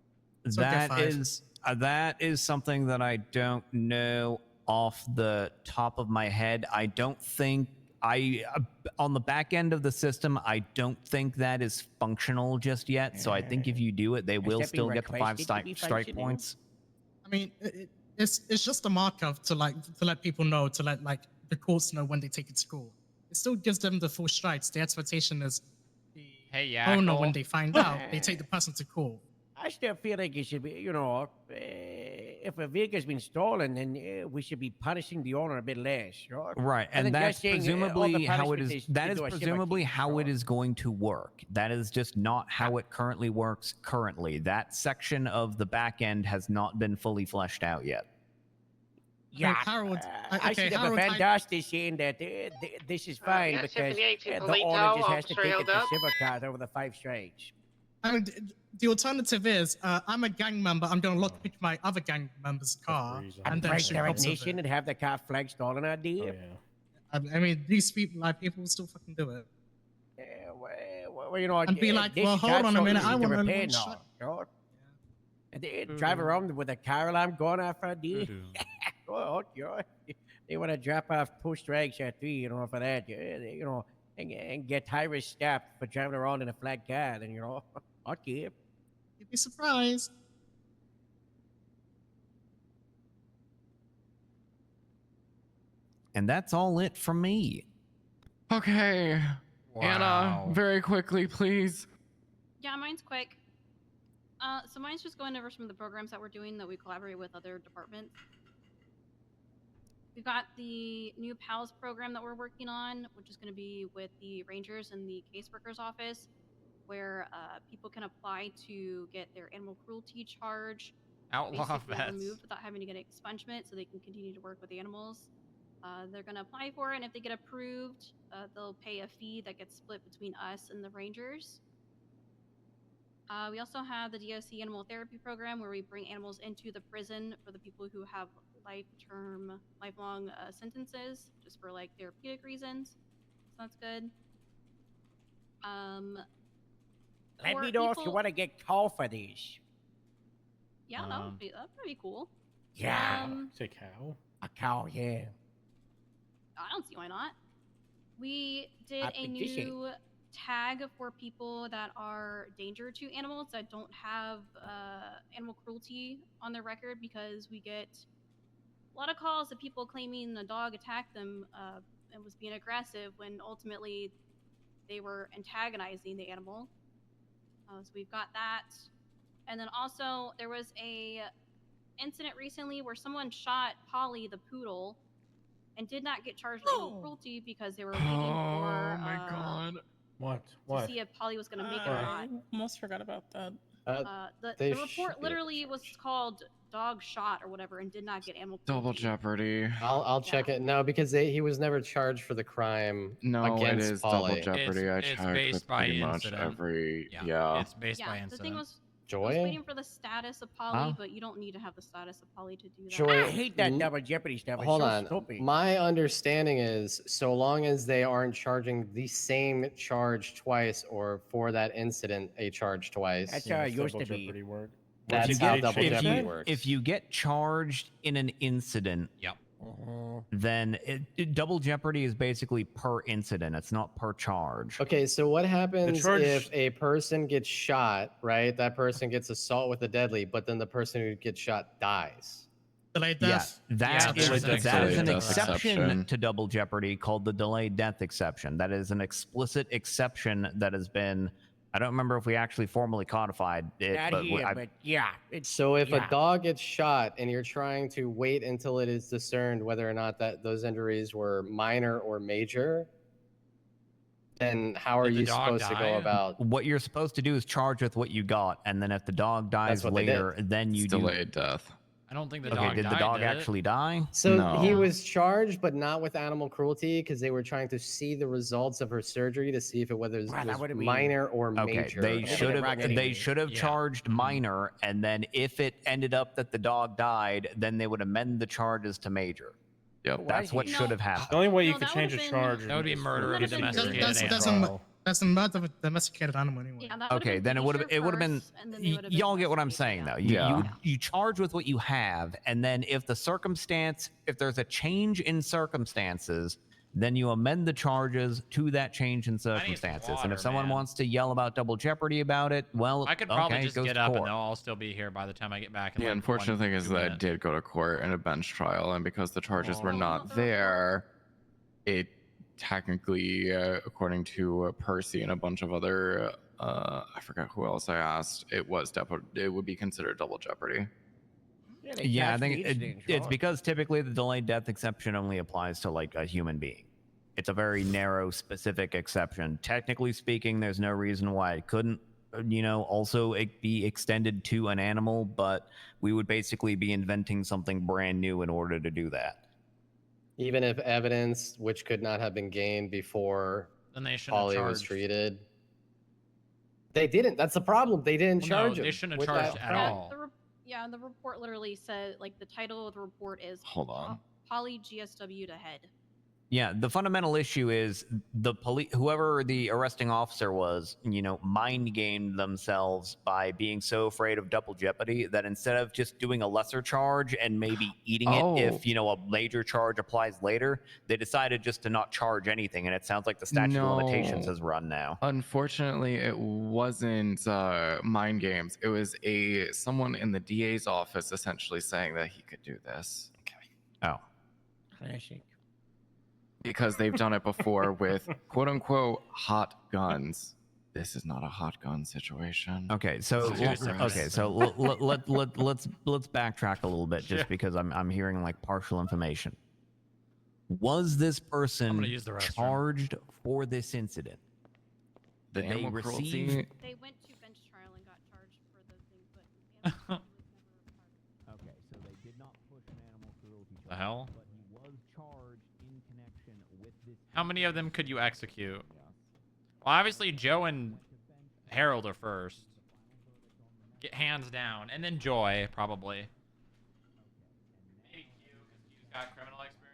2? That is something that I don't know off the top of my head. I don't think on the back end of the system, I don't think that is functional just yet. So I think if you do it, they will still get the 5 strike points. I mean, it's just a marker to let people know, to let like the courts know when they take it to court. It still gives them the full strikes. The expectation is the owner, when they find out, they take the person to court. I still feel like it should be, if a vehicle's been stolen, then we should be punishing the owner a bit less, Right, and that's presumably how it is. That is presumably how it is going to work. That is just not how it currently works. Currently, that section of the back end has not been fully fleshed out yet. Yeah, I see the Van saying that this is fine yeah, because 78 the Polito, owner just has to officer take it held to up. civil cars over the 5 strikes. I mean, the alternative is I'm a gang member. I'm going to lockpick my other gang member's car and then break shoot their cops with ignition it. and have the car flag stolen out there. I mean, these people will still fucking do it. Well, and be like, this well, hold on a minute, I want to repair now. And they drive around with a car alarm going off out there. They want to drop off 2 strikes at 3, for that, and get Tyrus stopped for driving around in a flat car. Then okay. You'd be surprised. And that's all it from me. Okay. Anna, very quickly, please. Yeah, mine's quick. So mine's just going over some of the programs that we're doing that we collaborate with other departments. We've got the new PALS program that we're working on, which is going to be with the Rangers and the caseworkers office, where people can apply to get their animal cruelty charge Outlaw basically vets. removed without having to get expungement, so they can continue to work with the animals. They're going to apply for it, and if they get approved, they'll pay a fee that gets split between us and the Rangers. We also have the DOC Animal Therapy Program, where we bring animals into the prison for the people who have lifelong sentences, just for like therapeutic reasons. So that's good. Let for me know if you people- want to get call for these. Yeah, that'd be pretty cool. Yeah. Say cow. A cow, yeah. I don't see why not. We did I a think this ain't- new tag for people that are danger to animals that don't have animal cruelty on their record, because we get a lot of calls of people claiming the dog attacked them and was being aggressive when ultimately they were antagonizing the animal. So we've got that. And then also there was a incident recently where someone shot Polly the poodle and did not get charged with animal cruelty because they were waiting for Oh my god. What? to see if Polly was going to make it or not. I almost forgot about that. The report literally was called dog shot or whatever and did not get animal Double cruelty. jeopardy. I'll check it. No, because he was never charged for the crime No, it against is Polly. double jeopardy. I It's checked based with by pretty much incident. every. Yeah, Yeah. it's based by The incident. thing was, I Joy? was waiting for the status of Polly, Huh? but you don't need to have the status of Polly to do that. Joy, I hate that double jeopardy stuff. It's Hold so on. stupid. My understanding is, so long as they aren't charging the same charge twice, or for that incident a charge twice. That's how it used to be. That's If how you double get- jeopardy works. If you get charged in an incident, then double jeopardy is basically per incident. It's not per charge. Okay, so what happens charge- if a person gets shot, right? That person gets assault with a deadly, but then the person who gets shot dies. Delayed Yeah, death. that is Delayed an death exception exception. to double jeopardy called the delayed death exception. That is an explicit exception that has been. I don't remember if we actually formally codified it, Not but here, I, but yeah. It's, So if yeah. a dog gets shot and you're trying to wait until it is discerned whether or not that those injuries were minor or major, then how are Did the you dog supposed to die? go about? What you're supposed to do is charge with what you got, and then if the dog dies what they did. later, then you It's do delayed death. I don't think the Okay, dog did the died, dog did it? actually die? So he was charged, but not with animal cruelty, because they were trying to see the results of her surgery to see if it whether it Wow, that was would've been- minor or Okay, major. they should have anyway. charged minor, and then if it ended up that the dog died, then they would amend the charges to major. Yep. That's what should have happened. The only way you No, could that change a would've charge been- That would be is murder for of a people to domesticated go to animal. trial. That's a murder of a domesticated animal anyway. Yeah, that would've Okay, been then it would have seizure been first, and then they would've been y'all get what I'm saying though. You charge with what you have, and then if there's a change in circumstances, then you amend the charges to that change in circumstances. And water, if someone man. wants to yell about double jeopardy about it, well, I could probably okay, just goes get to up and court. they'll all still be here by the time I get back. In The like unfortunate thing is 2 that it minutes. did go to court in a bench trial, and because the charges were not there, it technically, according to Percy and a bunch of other, I forgot who else I asked, it would be considered double jeopardy. Yeah, I think it's because typically the delayed death exception only applies to like a human being. It's a very narrow, specific exception. Technically speaking, there's no reason why it couldn't, also be extended to an animal, but we would basically be inventing something brand new in order to do that. Even if evidence which could not have been gained before Then they shouldn't have Polly was charged. treated. They didn't. That's the problem. They didn't Well, charge no, him. they shouldn't have with charged that at crime. all. The report literally said, like, the title of the report is Hold on. Polly GSW to head. Yeah, the fundamental issue is the police, whoever the arresting officer was, mind gamed themselves by being so afraid of double jeopardy that instead of just doing a lesser charge and maybe eating it if, a major charge applies later, they decided just to not charge anything. And it sounds like the statute of limitations has run now. Unfortunately, it wasn't mind games. It was someone in the DA's office essentially saying that he could do this. Okay. Oh. Classic. Because they've done it before with quote unquote hot guns. This is not a hot gun situation. Okay, so let's backtrack a little bit just because I'm hearing like partial information. Was this person use the restroom. charged for this incident? The Did they animal receive? cruelty. They went to bench trial and got charged for those things, but animal cruelty was never a part of it. Okay, so they did not push an animal cruelty charge. The hell? But he was charged in connection with this. How many of them could you execute? Well, obviously Joe and Harold are first. Get hands down, and then Joy probably. Maybe Q, because Q's got criminal experience.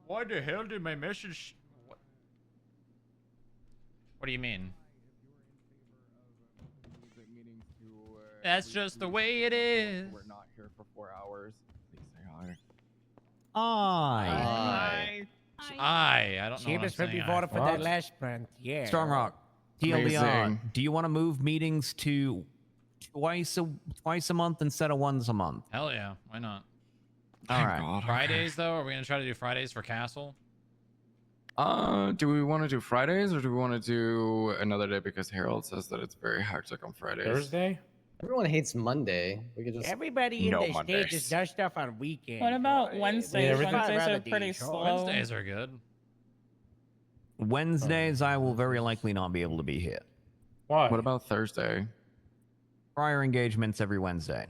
Why the hell did my message... What do you mean? That's just the way it is. We're not here for 4 hours. Please say hi. Aye. I don't know what I'm Cheapest would be saying. voted for that last sprint. Yeah. Strong Rock. TLDR. Do you want to move meetings to twice a month instead of once a month? Hell yeah, why not? All right. Fridays though, are we gonna try to do Fridays for Castle? Do we want to do Fridays or do we want to do another day because Harold says that it's very hectic on Fridays? Thursday? Everyone hates Monday. We could just Everybody in No the Mondays. state just does stuff on weekends. What about Wednesdays? It's Wednesdays rather are pretty these, huh? slow. Wednesdays are good. Wednesdays, I will very likely not be able to be here. Why? What about Thursday? Prior engagements every Wednesday.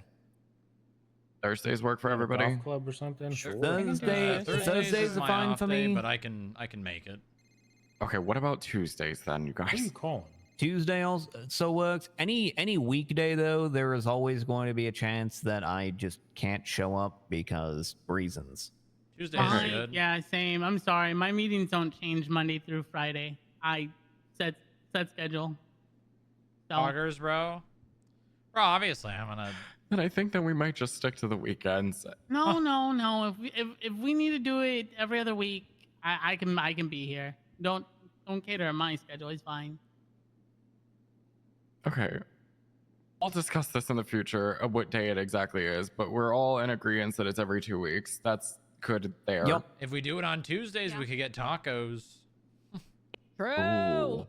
Thursdays work for everybody? Golf club or something? Sure. Thursdays is are my fine off for day, me. but I can make it. Okay, what about Tuesdays then, you What are you guys? calling? Tuesday also works. Any weekday though, there is always going to be a chance that I just can't show up because reasons. Tuesdays are good. Yeah, same. I'm sorry. My meetings don't change Monday through Friday. I set schedule. So, Augers, bro. Bro, obviously I'm gonna. Then I think that we might just stick to the weekends. no. If we need to do it every other week, I can be here. Don't cater to my schedule. It's fine. Okay. I'll discuss this in the future of what day it exactly is, but we're all in agreement that it's every 2 weeks. That's good there. Yep. If we do it on Tuesdays, we could get tacos. True.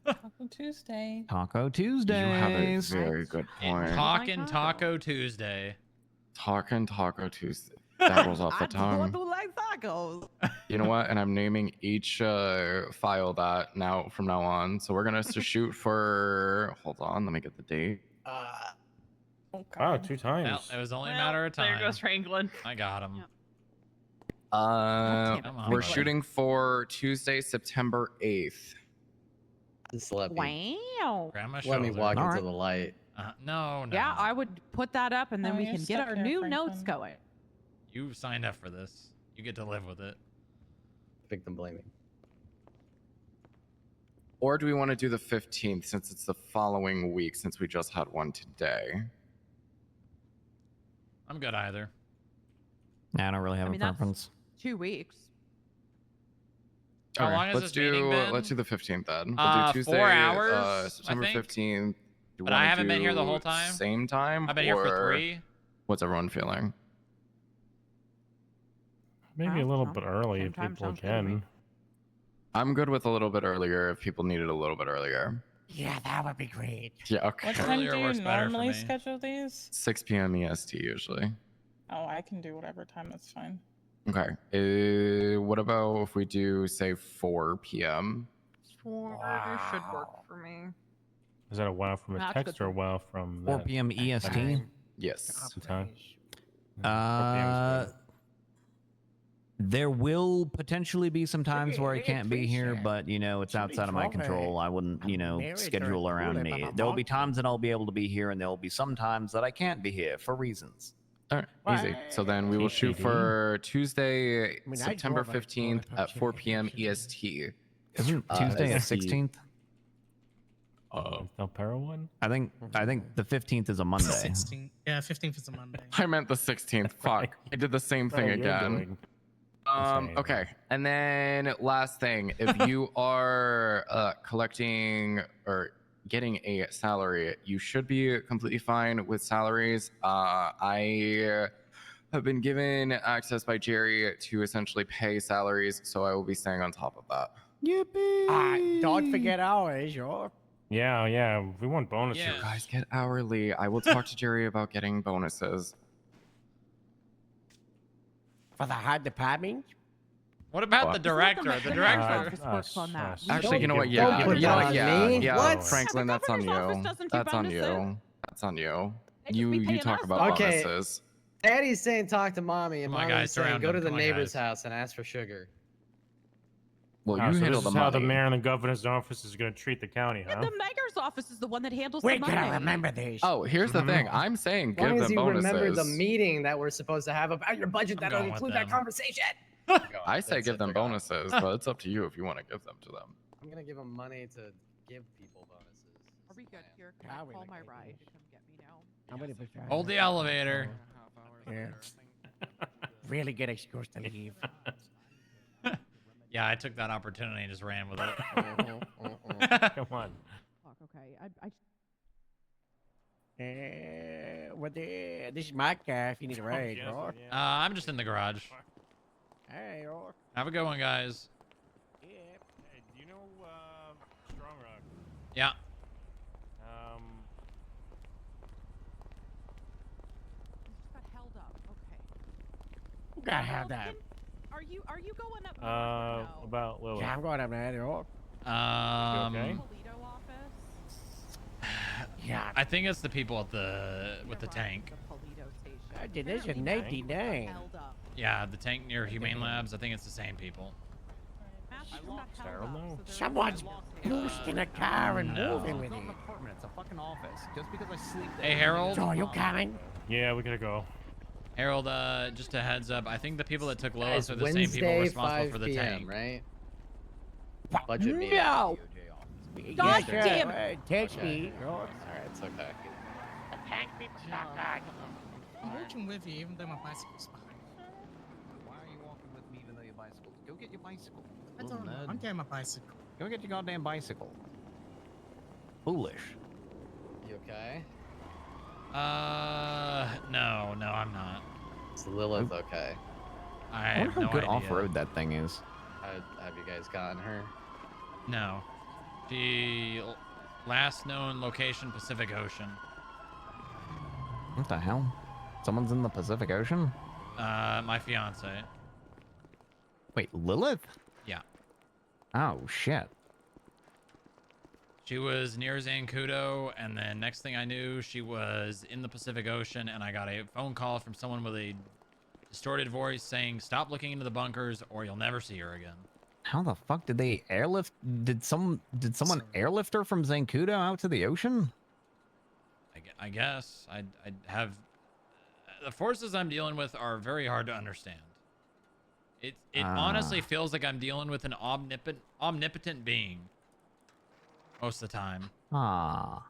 Taco Tuesday. Taco You have a Tuesdays. very good point. Talking Taco Tuesday. Talking Taco Tuesday. That rolls off the I tongue. do like tacos. You know what? And I'm naming each file that now from now on. So we're gonna shoot for. Hold on, let me get the date. Wow, 2 times. Well, it was only a matter of time. There goes Franklin. I got him. Uh, Come on, we're buddy. shooting for Tuesday, September 8th. Just let me, Wow. Grab my let me shoulder. walk All into right. the light. No. Yeah, I would put that up and then Oh, we you're can get stuck our here, new notes Franklin. going. You signed up for this. You get to live with it. Victim blaming. Or do we want to do the 15th since it's the following week since we just had one today? I'm good either. I don't really have I mean, a that's preference. 2 weeks. How Okay, long has let's this meeting do been? let's do the 15th then. We'll do Tuesday, 4 hours, I September think. 15th. Do But I wanna haven't been here the do whole time. Same time. I've been here for or 3. What's everyone feeling? Maybe a little bit early if Sometime people sounds good to me. can. I'm good with a little bit earlier if people need it a little bit earlier. Yeah, that would be great. Yeah, okay. What time Earlier do you works better for normally me. schedule these? 6 p.m. EST usually. Oh, I can do whatever time. That's fine. Okay. What about if we do say 4 p.m.? Should work for me. Is that a wow from a That's text good or a wow from 4 the p.m. EST. time? Yes. The time? 4 p.m. is good. There will potentially be some times where I Look at can't be here, Tricia. but it's Somebody outside of my told her control. I wouldn't, I'm married to schedule a around tulip me. and a There will be monkey. times that I'll be able to be here, and there will be some times that I can't be here for reasons. All right, easy. So then we will shoot TTD. for Tuesday, I mean, I September drove a 15th tulip at 4 chicken p.m. actually. EST. Isn't Tuesday the that's the- 16th? El Perro one? I think the 15th is a Monday. 16th. Yeah, 15th is a Monday. I meant the 16th. Fuck. I did the same thing What are you again. doing? Okay. And then last thing, if you are collecting or getting a salary, you should be completely fine with salaries. I have been given access by Jerry to essentially pay salaries, so I will be staying on top of that. Yippee! Don't forget ours, yo. Yeah. We want bonuses. Yeah. You guys get hourly. I will talk to Jerry about getting bonuses. For the hard department. What about What? the director? The Governor's director. office works on that. us. Actually, you know what? Don't Yeah, put you know that what? on Yeah, me. yeah. What? Franklin, Yeah, the that's on governor's office you. doesn't do That's on bonuses. you. That's on you. They just be You paying talk us, about though. Okay. bonuses. Daddy's saying talk to mommy, and Come on, mommy's guys, saying surround go him. to the Come on, neighbor's guys. house and ask for sugar. Well, Oh, you so handle this the is how the money. mayor and the governor's office is going to treat the county, huh? The mayor's office is the one that handles We're the money. gonna remember this. Oh, here's the thing. I'm saying As long give as them you bonuses. remember the meeting that we're supposed to have about your budget, I'm that'll going with include that them. conversation. I say That's give it, them they're gone. bonuses, but it's up to you if you want to give them to them. I'm gonna give them money to give people bonuses. Are we good here? Can Yeah, I we call look my good. ride to come get me now? I'm gonna put that Hold the elevator. Yeah. Really good excuse to leave. Yeah, I took that opportunity and just ran with it. Come on. Fuck, okay. This is my car if you need a ride, Yes, bro. yeah. I'm just in the garage. Hey, bro. Have a good one, guys. Hey, do you know Strong Rock? Yeah. Just got held up. Okay. Who got held up? Are you going up? north or no? About Lilith. Yeah, I'm going up there, bro. okay? Toledo office? Yeah. I think it's the people at the with the tank. The Toledo station. I did this in Apparently 99. held up. Yeah, the tank near Humane Labs. I think it's the same people. Matthew got held Daryl up, know. so they're Someone's in the boosting a car and No. moving with It's not it. an apartment. It's a fucking office. Just because I sleep there. Hey, Harold. So, you coming? Yeah, we gotta go. Harold, just a heads up. I think the people that took Guys, Lois are the same people Wednesday, responsible 5 for the p.m., tank. right? Budget meeting. No! Yeah, God sure. damn Hey, text Okay. me, bro. Alright, it's okay. I'm walking with you, even though my bicycle's behind. Why are you walking with me even though your bicycle's? Go get your bicycle. I Little don't know. nerd. I'm getting my bicycle. Go get your goddamn bicycle. Foolish. You okay? No, I'm not. Is Lilith okay? I wonder have how no good idea. off-road that thing is. Have you guys gotten her? No. She last known location Pacific Ocean. What the hell? Someone's in the Pacific Ocean? My fiance. Wait, Lilith? Yeah. Oh, shit. She was near Zancudo, and then next thing I knew, she was in the Pacific Ocean, and I got a phone call from someone with a distorted voice saying, "Stop looking into the bunkers, or you'll never see her again." How the fuck did they airlift? Did someone airlift her from Zancudo out to the ocean? I guess I have the forces I'm dealing with are very hard to understand. It honestly feels like I'm dealing with an omnipotent being most of the time. Ah.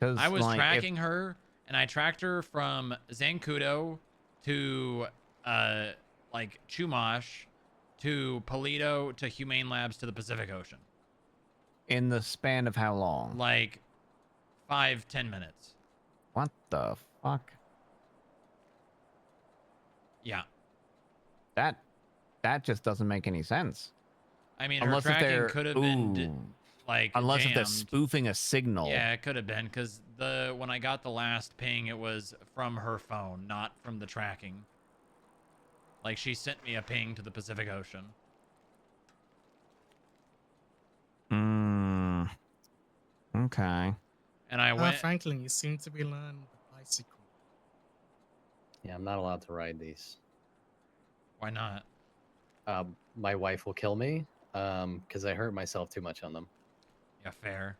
I was tracking her, and I tracked her from Zancudo to like Chumash to Polito to Humane Labs to the Pacific Ocean. In the span of how long? Like 5-10 minutes. What the fuck? Yeah. That just doesn't make any sense. I mean, her tracking could have been like unless if they're jammed. spoofing a signal. Yeah, it could have been because when I got the last ping, it was from her phone, not from the tracking. Like she sent me a ping to the Pacific Ocean. Okay. And I went. Franklin, you seem to be learning the bicycle. Yeah, I'm not allowed to ride these. Why not? My wife will kill me because I hurt myself too much on them. Yeah, fair.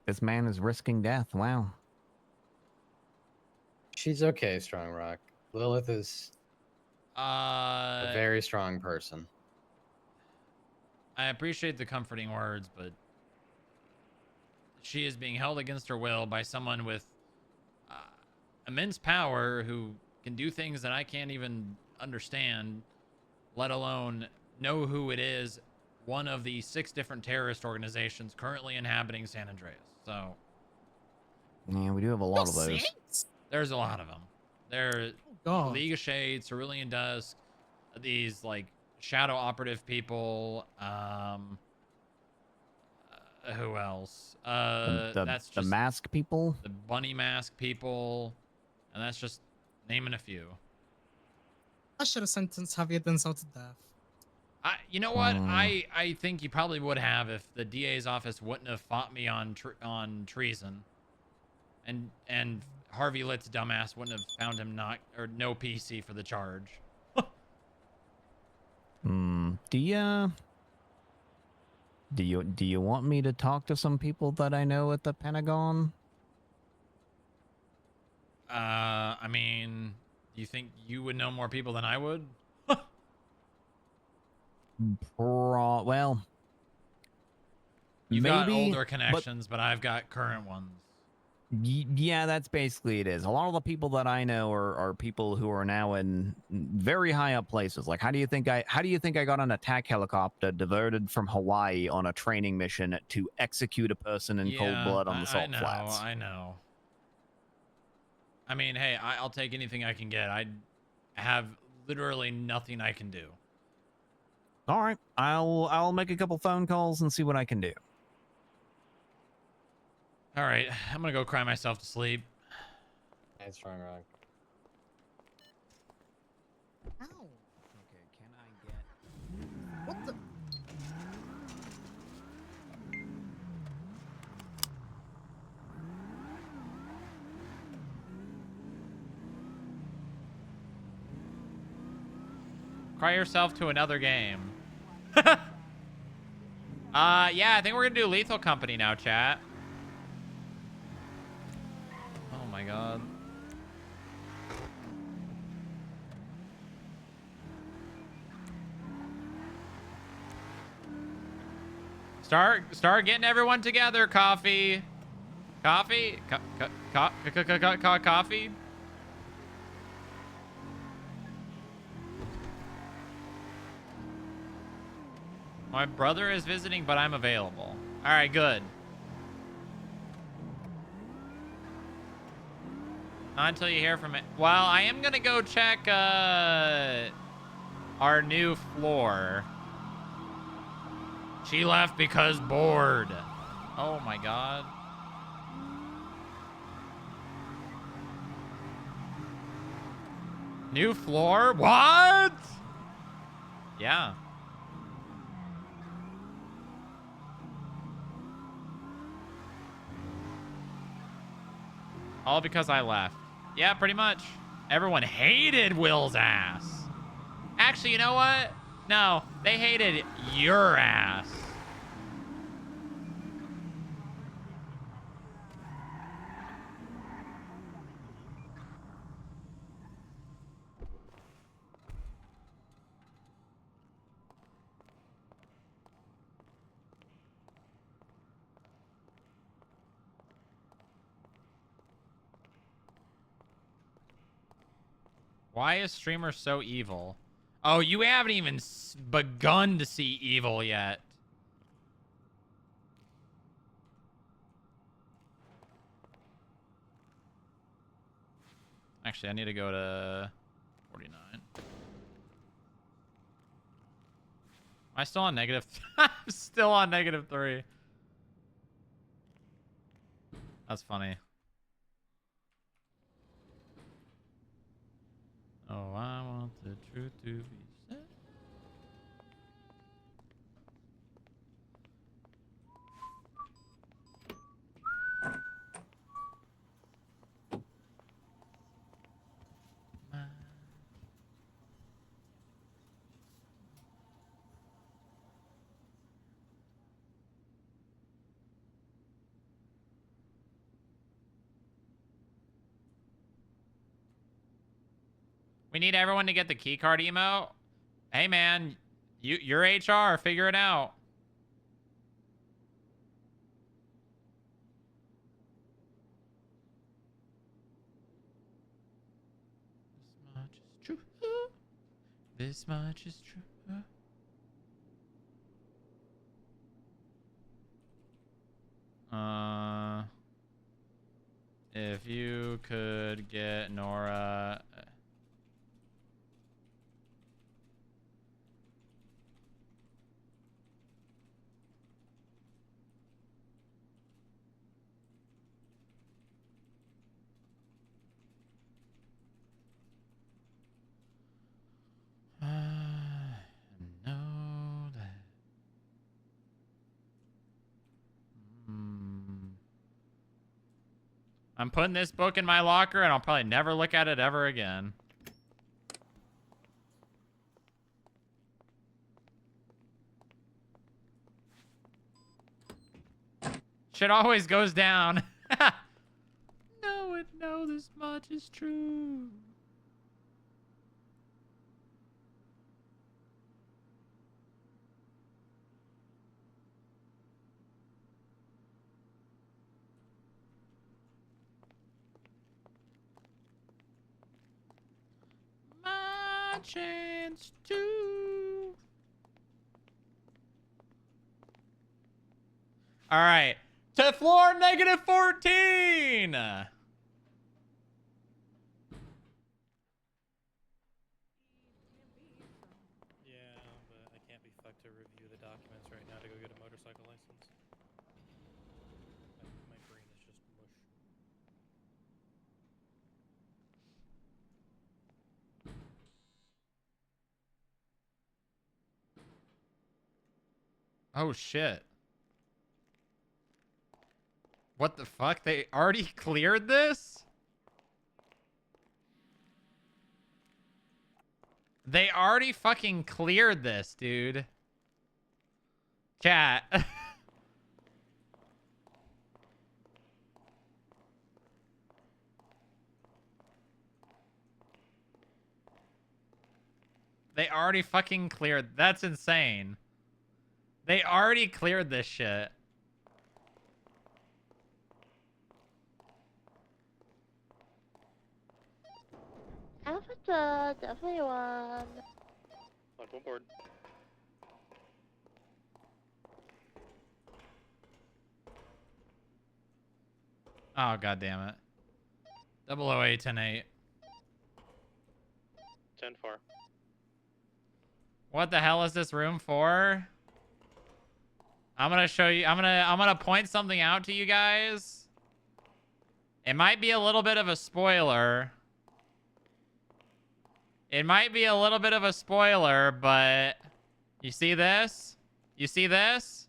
This man is risking death. Wow. She's okay, Strong Rock. Lilith is a very strong person. I appreciate the comforting words, but she is being held against her will by someone with immense power who can do things that I can't even understand, let alone know who it is. One of the 6 different terrorist organizations currently inhabiting San Andreas. So, yeah, we do have a lot of those. There's a lot of them. There's League of Shades, Cerulean Dusk, these like shadow operative people. Who else? That's just the mask people, the bunny mask people, and that's just naming a few. I should have sentenced Javier Denzel to death. You know what? I think you probably would have if the DA's office wouldn't have fought me on treason, and Harvey Litt's dumbass wouldn't have found him no PC for the charge. Do you want me to talk to some people that I know at the Pentagon? I mean, do you think you would know more people than I would? Well, You've maybe, got older connections, but I've got current ones. Yeah, that's basically it is. A lot of the people that I know are people who are now in very high up places. Like, how do you think I got an attack helicopter diverted from Hawaii on a training mission to execute a person in cold blood on the Salt Flats? I know. I mean, hey, I'll take anything I can get. I have literally nothing I can do. All right, I'll make a couple phone calls and see what I can do. All right, I'm gonna go cry myself to sleep. Nice, Strong Rock. Ow. Okay, can I get... What the? Cry yourself to another game. Yeah, I think we're gonna do Lethal Company now, chat. Oh my god. Start getting everyone together. Coffee. Coffee. Coffee. My brother is visiting, but I'm available. All right, good. Not until you hear from it. Well, I am gonna go check our new floor. She left because bored. Oh my god. New floor? What? Yeah. All because I left. Yeah, pretty much. Everyone hated Will's ass. Actually, you know what? No, they hated your ass. Why is streamer so evil? Oh, you haven't even begun to see evil yet. Actually, I need to go to 49. Am I still on negative? I'm still on -3. That's funny. Oh, I want the truth to be said. We need everyone to get the keycard emote. Hey man, you're HR, figure it out. This much is true. This much is true. If you could get Nora. Know that. I'm putting this book in my locker and I'll probably never look at it ever again. Shit always goes down. Know this much is true. My chance to. All right. To floor -14. Yeah, but I can't be fucked to review the documents right now to go get a motorcycle license. My brain is just mush. Oh shit. What the fuck? They already cleared this? They already fucking cleared this, dude. Chat. They already fucking cleared. That's insane. They already cleared this shit. Alpha, definitely one. On board. Oh, god damn it. 008 10-8. 10-4. What the hell is this room for? I'm gonna show you. I'm gonna point something out to you guys. It might be a little bit of a spoiler. It might be a little bit of a spoiler, but you see this? You see this?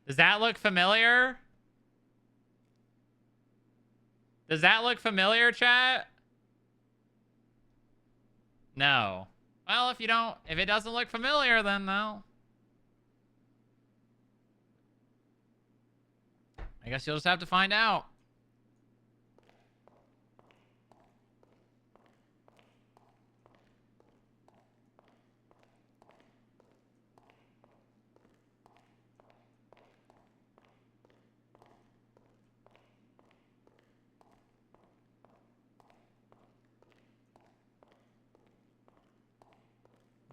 Does that look familiar? Does that look familiar, chat? No. Well, if it doesn't look familiar, then no. I guess you'll just have to find out.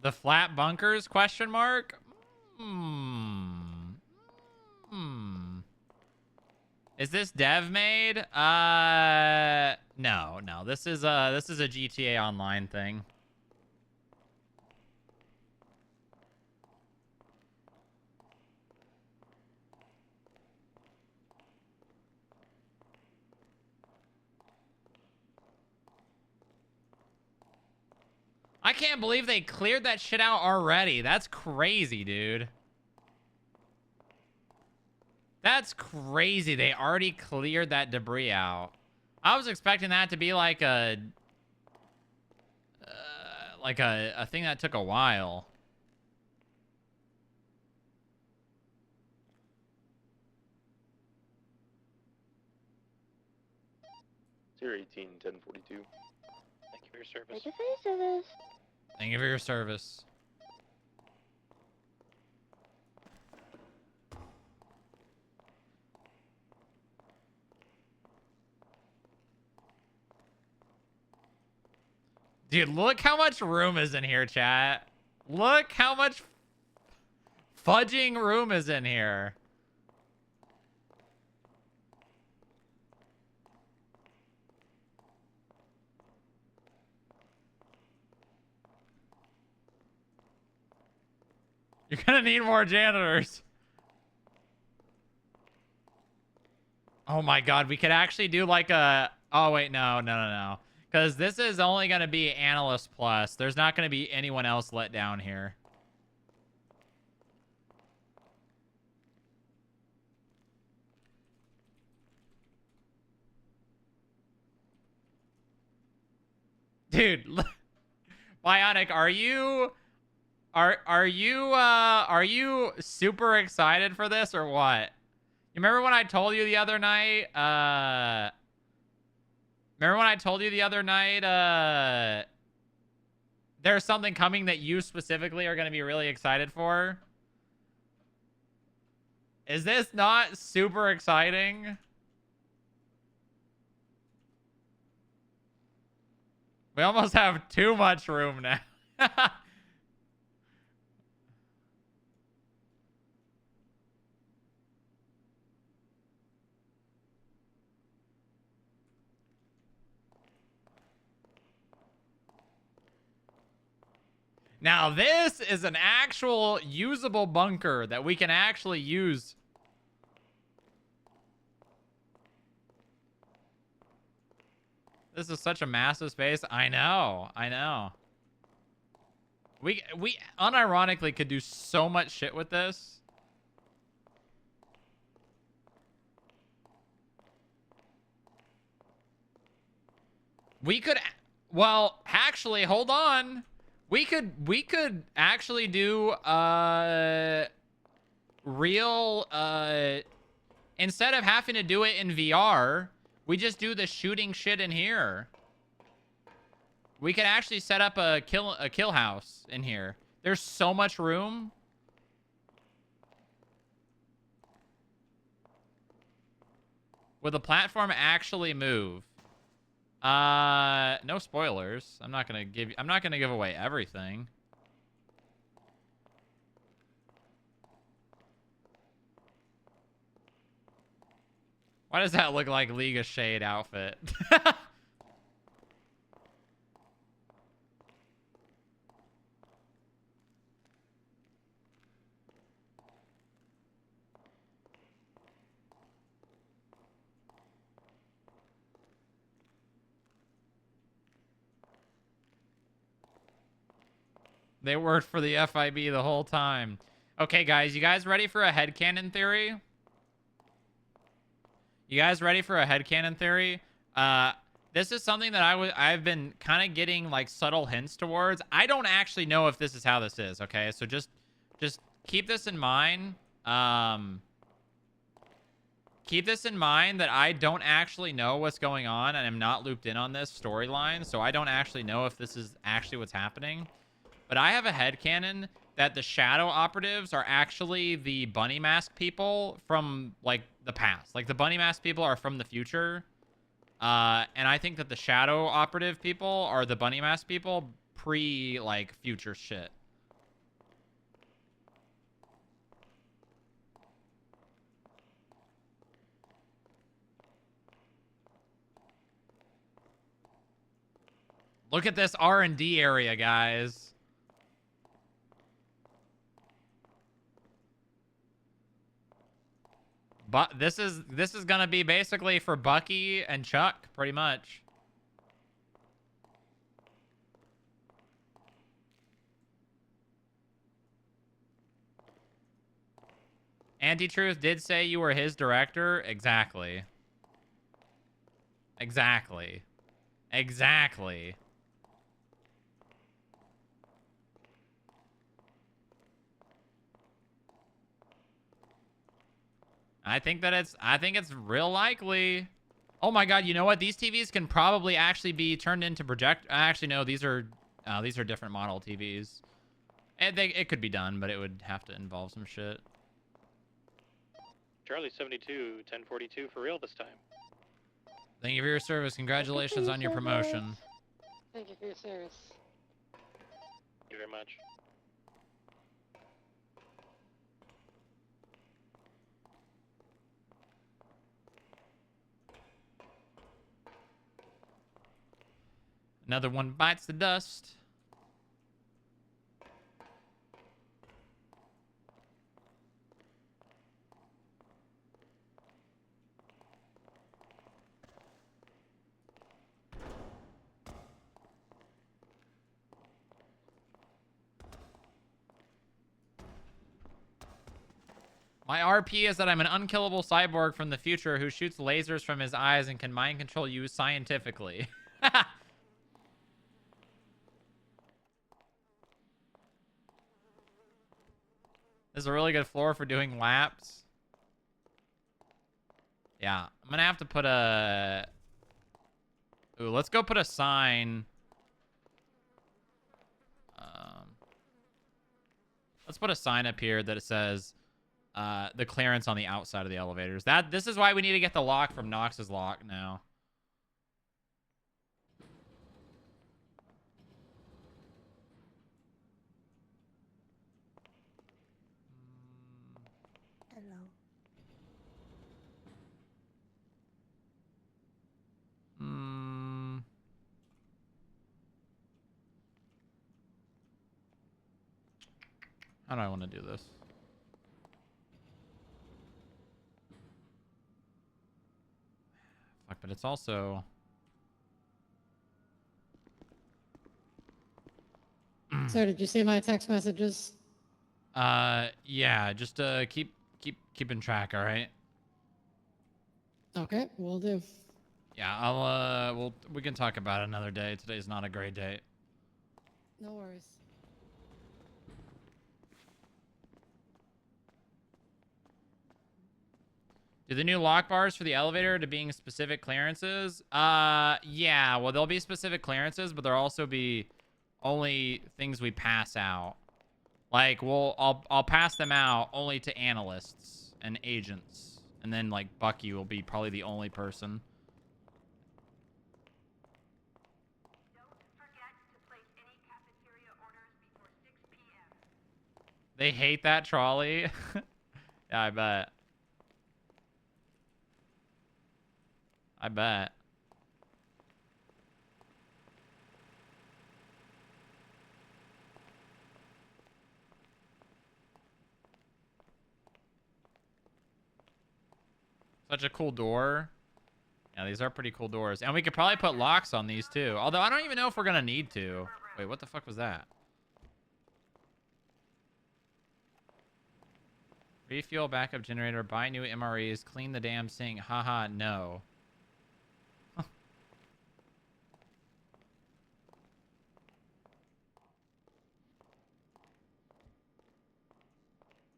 The flat bunkers, question mark? Is this dev made? No. This is a GTA Online thing. I can't believe they cleared that shit out already. That's crazy, dude. That's crazy. They already cleared that debris out. I was expecting that to be like a thing that took a while. Tier 18, 1042. Thank you for your service. Thank you for your service. Thank you for your service. Dude, look how much room is in here, chat. Look how much fudging room is in here. You're gonna need more janitors. Oh my god, we could actually do like a... Oh wait, no. Because this is only gonna be Analyst Plus. There's not gonna be anyone else let down here. Dude, Bionic, are you super excited for this or what? You remember when I told you the other night, there's something coming that you specifically are going to be really excited for? Is this not super exciting? We almost have too much room now. Now, this is an actual usable bunker that we can actually use. This is such a massive space. I know. We unironically could do so much shit with this. We could... Well, actually, hold on. We could actually do real instead of having to do it in VR, we just do the shooting shit in here. We could actually set up a kill house in here. There's so much room. Will the platform actually move? No spoilers. I'm not gonna give away everything. Why does that look like League of Shade outfit? They worked for the FIB the whole time. Okay, guys, you guys ready for a headcanon theory? You guys ready for a headcanon theory? This is something that I've been kind of getting like subtle hints towards. I don't actually know if this is how this is, okay? So just keep this in mind. Keep this in mind that I don't actually know what's going on and I'm not looped in on this storyline, so I don't actually know if this is actually what's happening. But I have a headcanon that the shadow operatives are actually the bunny mask people from like the past. Like the bunny mask people are from the future. And I think that the shadow operative people are the bunny mask people pre like future shit. Look at this R&D area, guys. But this is gonna be basically for Bucky and Chuck, pretty much. Anti-Truth did say you were his director. Exactly. Exactly. Exactly. I think it's real likely. Oh my god, you know what? These TVs can probably actually be turned into actually no, these are different model TVs. And it could be done, but it would have to involve some shit. Charlie 72, 1042 for real this time. Thank you for your service. Congratulations on your promotion. Thank you for your service. Thank you very much. Another one bites the dust. My RP is that I'm an unkillable cyborg from the future who shoots lasers from his eyes and can mind control you scientifically. This is a really good floor for doing laps. Yeah, I'm gonna have to put a... Ooh, let's go put a sign. Let's put a sign up here that it says the clearance on the outside of the elevators. This is why we need to get the lock from Knox's lock now. Hello. How do I want to do this? Fuck, but it's also... So did you see my text messages? Yeah, just keeping track, all right? Okay, will do. Yeah, we can talk about it another day. Today's not a great day. No worries. Do the new lock bars for the elevator to being specific clearances? Yeah, well, there'll be specific clearances, but there'll also be only things we pass out. Like, I'll pass them out only to analysts and agents. And then, like, Bucky will be probably the only person. They hate that trolley. Yeah, I bet. I bet. Such a cool door. Yeah, these are pretty cool doors. And we could probably put locks on these too. Although I don't even know if we're going to need to. Wait, what the fuck was that? Refuel backup generator, buy new MREs, clean the damn sink. Haha, no.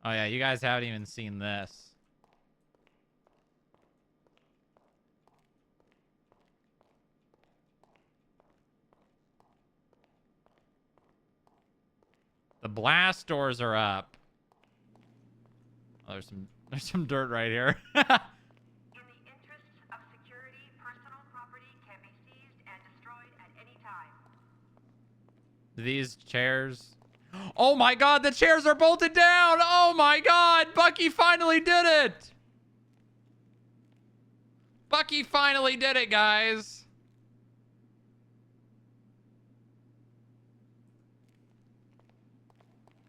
Oh yeah, you guys haven't even seen this. The blast doors are up. Oh, there's some dirt right here. These chairs. Oh my god, the chairs are bolted down! Oh my god, Bucky finally did it! Bucky finally did it, guys.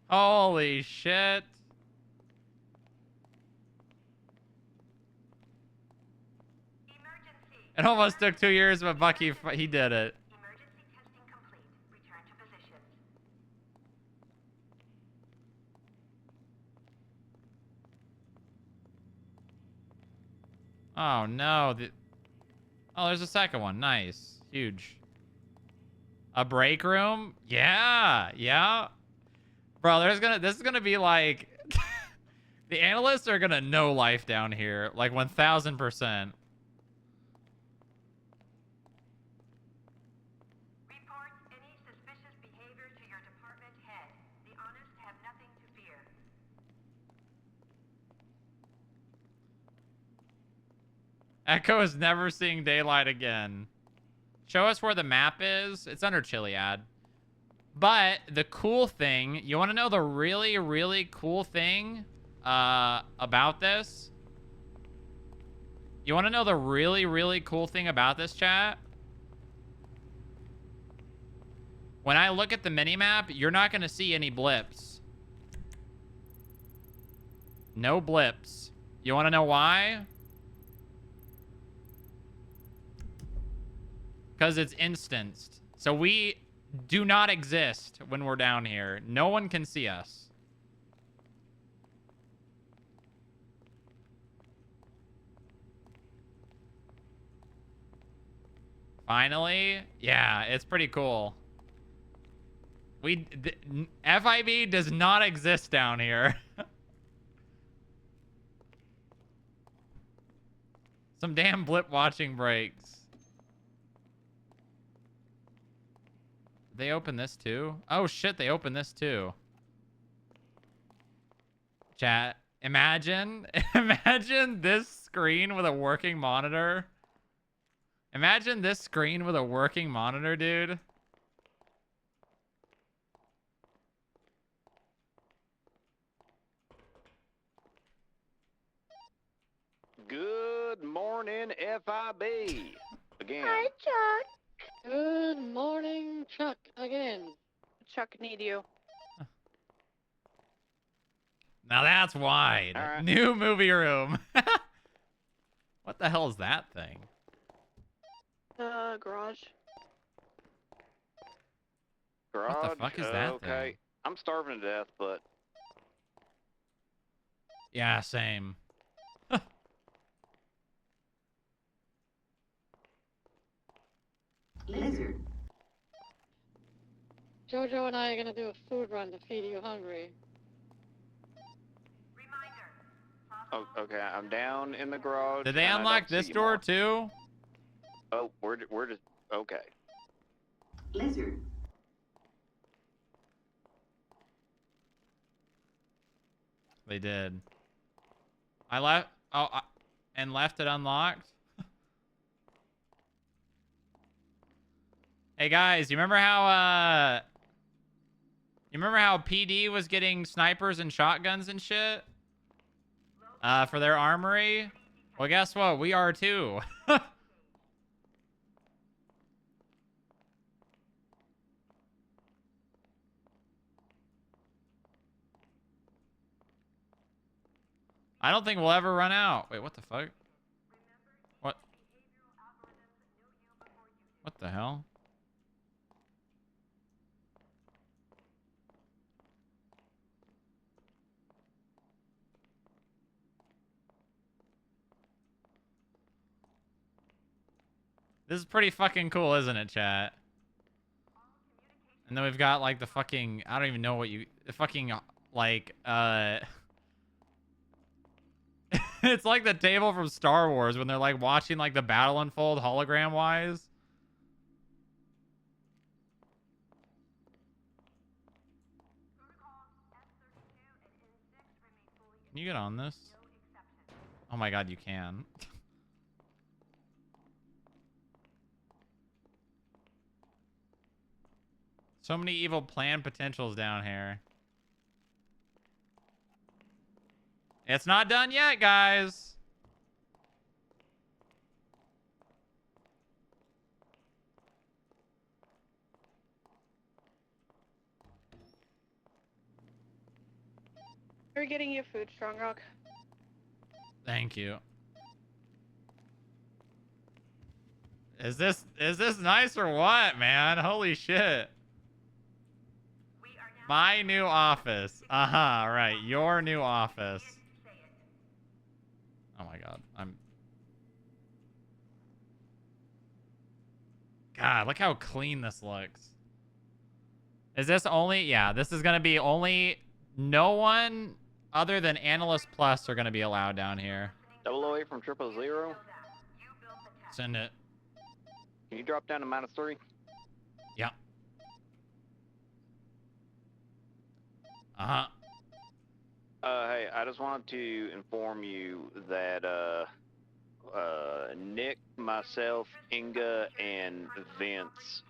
Holy shit. It almost took 2 years, but Bucky, he did it. Oh no. Oh, there's a second one. Nice. Huge. A break room? Yeah. Yeah. Bro, this is gonna be like the analysts are gonna know life down here. Like 1000%. Echo is never seeing daylight again. Show us where the map is. It's under Chiliad. But the cool thing, you want to know the really, really cool thing about this? You want to know the really, really cool thing about this, chat? When I look at the minimap, you're not going to see any blips. No blips. You want to know why? Because it's instanced. So we do not exist when we're down here. No one can see us. Finally? Yeah, it's pretty cool. FIB does not exist down here. Some damn blip watching breaks. They open this too? Oh shit, they open this too. Chat, imagine this screen with a working monitor. Imagine this screen with a working monitor, dude. Good morning, FIB. Again. Hi, Chuck. Good morning, Chuck. Again. Chuck need you. Now that's wide. All right. New movie room. What the hell is that thing? Garage. Garage. What the fuck is that okay. thing? I'm starving to death, but Yeah, same. Lizard. Jojo and I are gonna do a food run to feed you hungry. oh, okay. I'm down in the garage. Did they and I unlock don't see this you door more. too? Oh, we're just okay. Lizard. They did. I left. Oh, and left it unlocked. Hey guys, you remember how You remember how PD was getting snipers and shotguns and shit? For their armory? Well, guess what? We are too. I don't think we'll ever run out. Wait, what the fuck? What? What the hell? This is pretty fucking cool, isn't it, chat? And then we've got like the fucking, I don't even know what you, the fucking like, it's like the table from Star Wars when they're like watching like the battle unfold hologram wise. Can you get on this? Oh my god, you can. So many evil plan potentials down here. It's not done yet, guys. We're getting you food, Strong Rock. Thank you. Is this nice or what, man? Holy shit. My new office. Uh-huh, right. Your new office. Oh my god. God, look how clean this looks. Is this only... Yeah, this is going to be only... No one other than Analyst Plus are going to be allowed down here. 008 from 000. Send it. Can you drop down to -3? Yeah. Uh-huh. Hey, I just wanted to inform you that, Nick, myself, Inga, and Vince,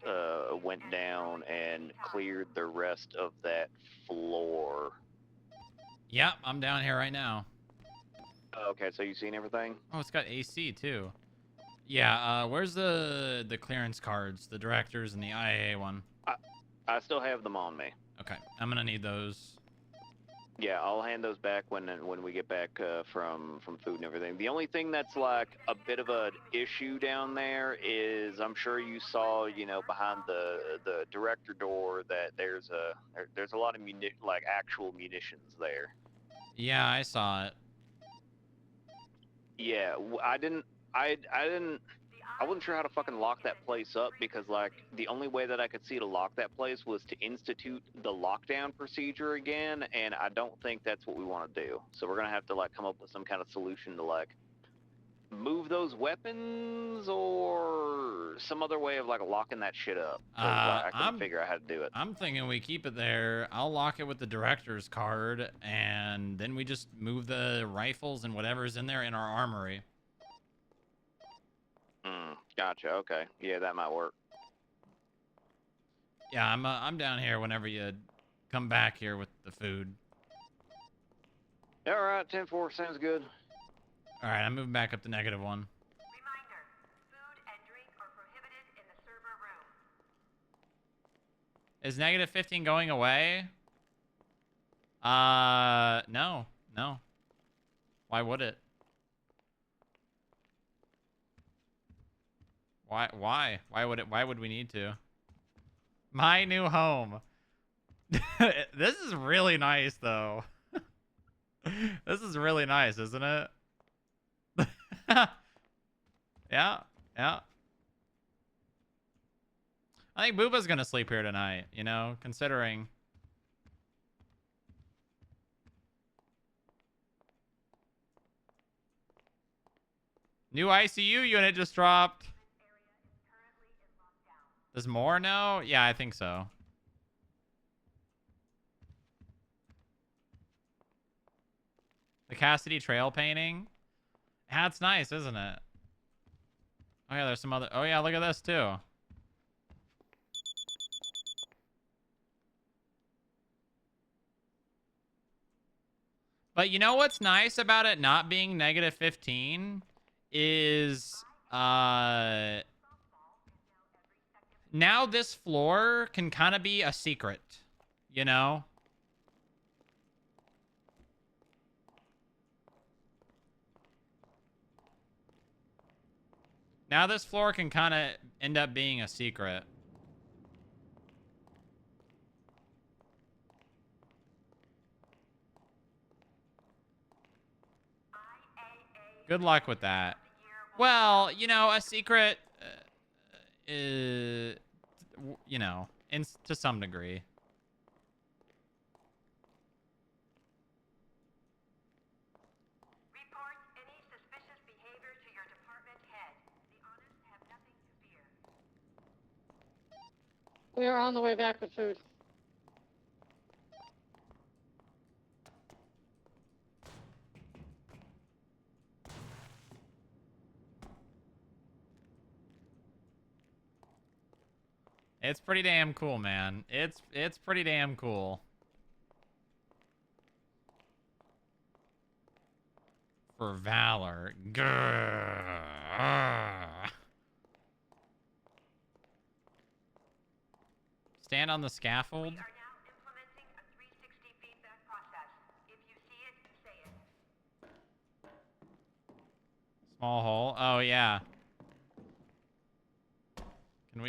went down and cleared the rest of that floor. Yep, I'm down here right now. Okay, so you seen everything? Oh, it's got AC too. Yeah, where's the clearance cards, the directors and the IAA one? I still have them on me. Okay, I'm gonna need those. Yeah, I'll hand those back when we get back from food and everything. The only thing that's like a bit of an issue down there is I'm sure you saw, you know, behind the director door that there's a lot of actual munitions there. Yeah, I saw it. Yeah, I wasn't sure how to fucking lock that place up because, like, the only way that I could see to lock that place was to institute the lockdown procedure again, and I don't think that's what we want to do. So we're gonna have to, like, come up with some kind of solution to, like, move those weapons or some other way of, like, locking that shit up. 'Cause, like, I couldn't figure out how to do it. I'm thinking we keep it there. I'll lock it with the director's card, and then we just move the rifles and whatever's in there in our armory. Gotcha. Okay. Yeah, that might work. Yeah, I'm down here whenever you come back here with the food. All right, 10-4 sounds good. All right, I'm moving back up to -1. Reminder, food and drink are prohibited in the server room. Is -15 going away? No. Why would it? Why would it? Why would we need to? My new home. This is really nice, though. This is really nice, isn't it? Yeah. I think Booba's gonna sleep here tonight, you know, considering. New ICU unit just dropped. There's more now? Yeah, I think so. The Cassidy Trail painting. Yeah, it's nice, isn't it? Oh yeah, there's some other... Oh yeah, look at this too. But you know what's nice about it not being negative 15 is now this floor can kind of be a secret, you know? Now this floor can kind of end up being a secret. Good luck with that. Well, you know, a secret, you know, to some degree. Report any suspicious behavior to your department head. The honest have nothing to fear. We are on the way back with food. It's pretty damn cool, man. It's pretty damn cool. For valor. Grrr. Stand on the scaffold. Small hole. Oh, yeah. Can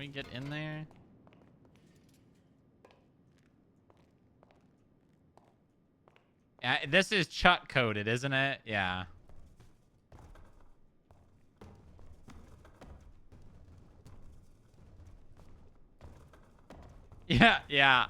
we get in there? Yeah, this is Chuck coded, isn't it? Yeah. Yeah, yeah.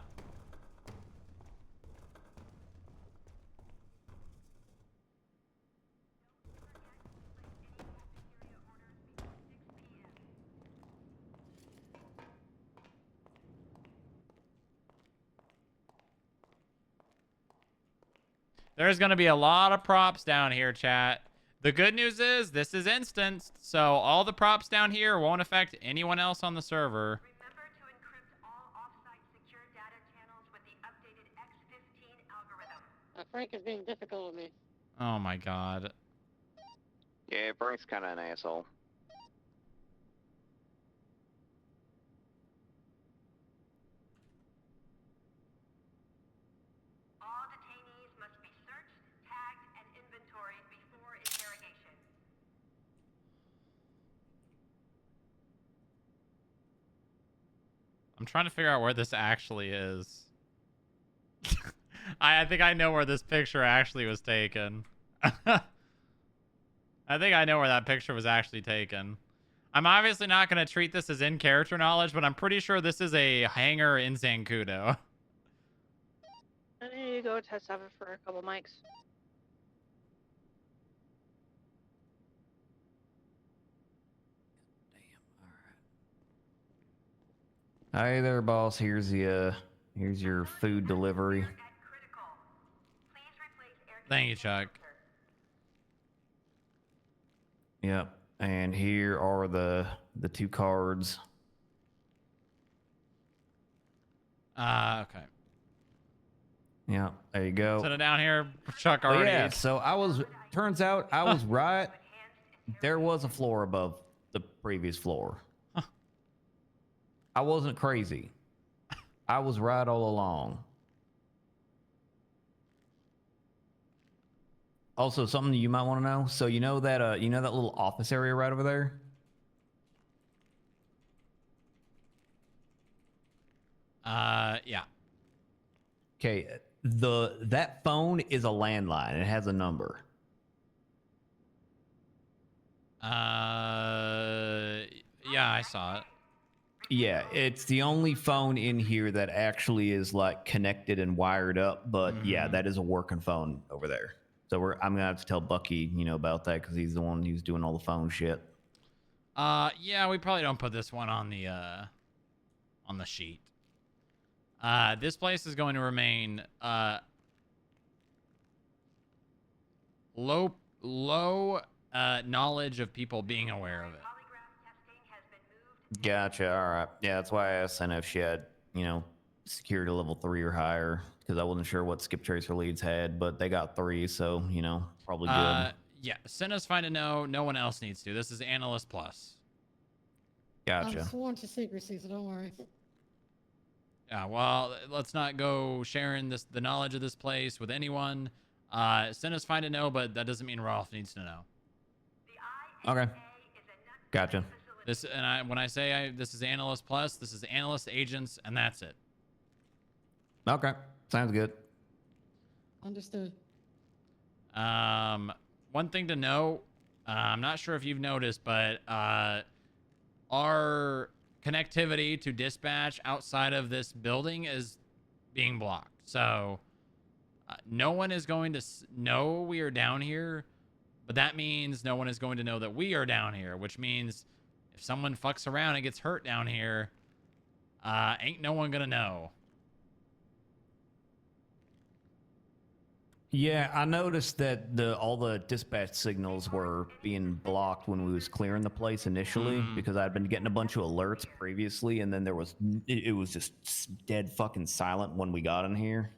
There's going to be a lot of props down here, chat. The good news is this is instanced, so all the props down here won't affect anyone else on the server. Remember to encrypt all off-site secure data channels with the updated X15 algorithm. Frank is being difficult with me. Oh my god. Yeah, Frank's kind of an asshole. All detainees must be searched, tagged, and inventoried before interrogation. I'm trying to figure out where this actually is. I think I know where this picture actually was taken. I think I know where that picture was actually taken. I'm obviously not going to treat this as in-character knowledge, but I'm pretty sure this is a hangar in Zancudo. I need to go test out for a couple mics. Hey there, boss. Here's your food delivery. Thank you, Chuck. Yep. And here are the two cards. Okay. Yeah, there you go. Set it down here. Chuck But already. yeah, so turns out I was right. There was a floor above the previous floor. I wasn't crazy. I was right all along. Also, something you might want to know. So you know that little office area right over there? Yeah. Okay, that phone is a landline. It has a number. Yeah, I saw it. Yeah, it's the only phone in here that actually is like connected and wired up. But yeah, that is a working phone over there. So I'm gonna have to tell Bucky, about that because he's the one who's doing all the phone shit. Yeah, we probably don't put this one on the sheet. This place is going to remain low knowledge of people being aware of it. Gotcha. All right. Yeah, that's why I asked Senna if she had, security level 3 or higher because I wasn't sure what skip tracer leads had, but they got 3, so you know, probably good. Yeah, Senna's fine to know. No one else needs to. This is Analyst Plus. Gotcha. I'm sworn to secrecy, so don't worry. Yeah, well, let's not go sharing the knowledge of this place with anyone. Senna's fine to know, but that doesn't mean Rolf needs to know. Okay. Gotcha. When I say this is Analyst Plus, this is Analyst Agents, and that's it. Okay, sounds good. Understood. One thing to know, I'm not sure if you've noticed, but our connectivity to dispatch outside of this building is being blocked. So no one is going to know we are down here, but that means no one is going to know that we are down here, which means if someone fucks around and gets hurt down here, ain't no one gonna know. Yeah, I noticed that all the dispatch signals were being blocked when we was clearing the place initially because I'd been getting a bunch of alerts previously, and then it was just dead fucking silent when we got in here.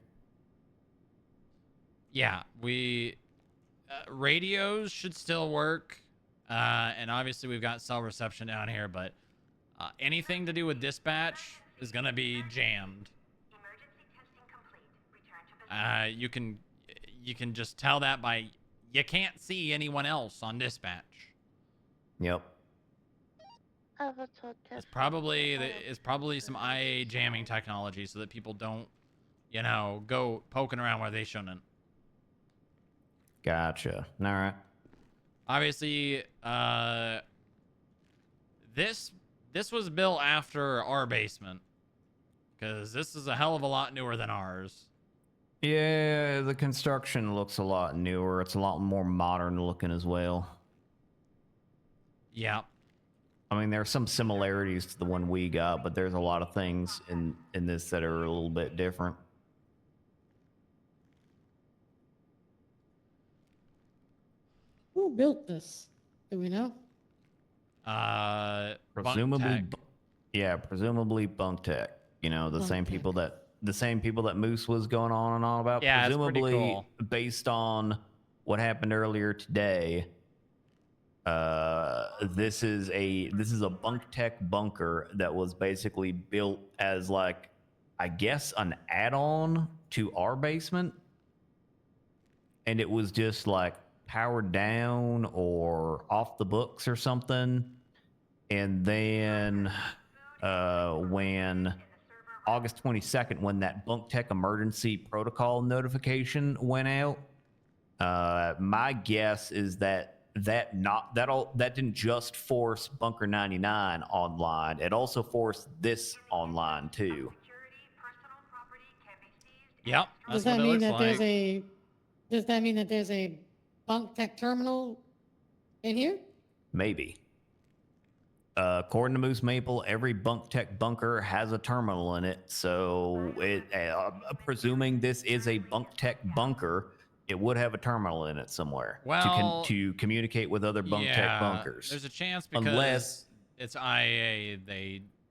Yeah, radios should still work, and obviously we've got cell reception down here, but anything to do with dispatch is gonna be jammed. You can just tell that by you can't see anyone else on dispatch. Yep. It's probably some IA jamming technology so that people don't, you know, go poking around where they shouldn't. Gotcha. All right. Obviously, this was built after our basement, because this is a hell of a lot newer than ours. Yeah, the construction looks a lot newer. It's a lot more modern looking as well. Yeah. I mean, there are some similarities to the one we got, but there's a lot of things in this that are a little bit different. Who built this? Do we know? Presumably, presumably Bunk Tech. You know, the same people that Moose was going on and on about. Yeah, presumably, it's pretty cool. Based on what happened earlier today, this is a Bunk Tech bunker that was basically built as, like, I guess, an add-on to our basement, and it was just like powered down or off the books or something. And then when August 22nd, when that Bunk Tech emergency protocol notification went out, my guess is that didn't just force Bunker 99 online. It also forced this online too. Yep. Does that mean that there's a Bunk Tech terminal in here? Maybe. According to Moose Maple, every Bunk Tech bunker has a terminal in it. So, presuming this is a Bunk Tech bunker, it would have a terminal in it somewhere to communicate with other Bunk Tech bunkers. There's a chance because it's IA.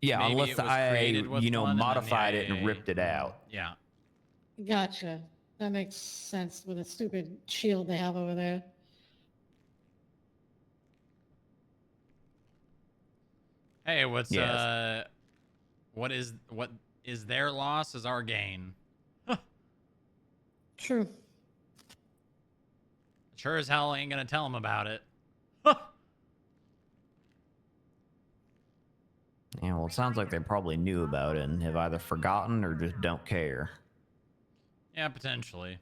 Unless the IA, modified it and ripped it out. Yeah. Gotcha. That makes sense with a stupid shield they have over there. Hey, what is their loss is our gain. True. Sure as hell ain't gonna tell them about it. Yeah, well, it sounds like they probably knew about it and have either forgotten or just don't care. Yeah, potentially.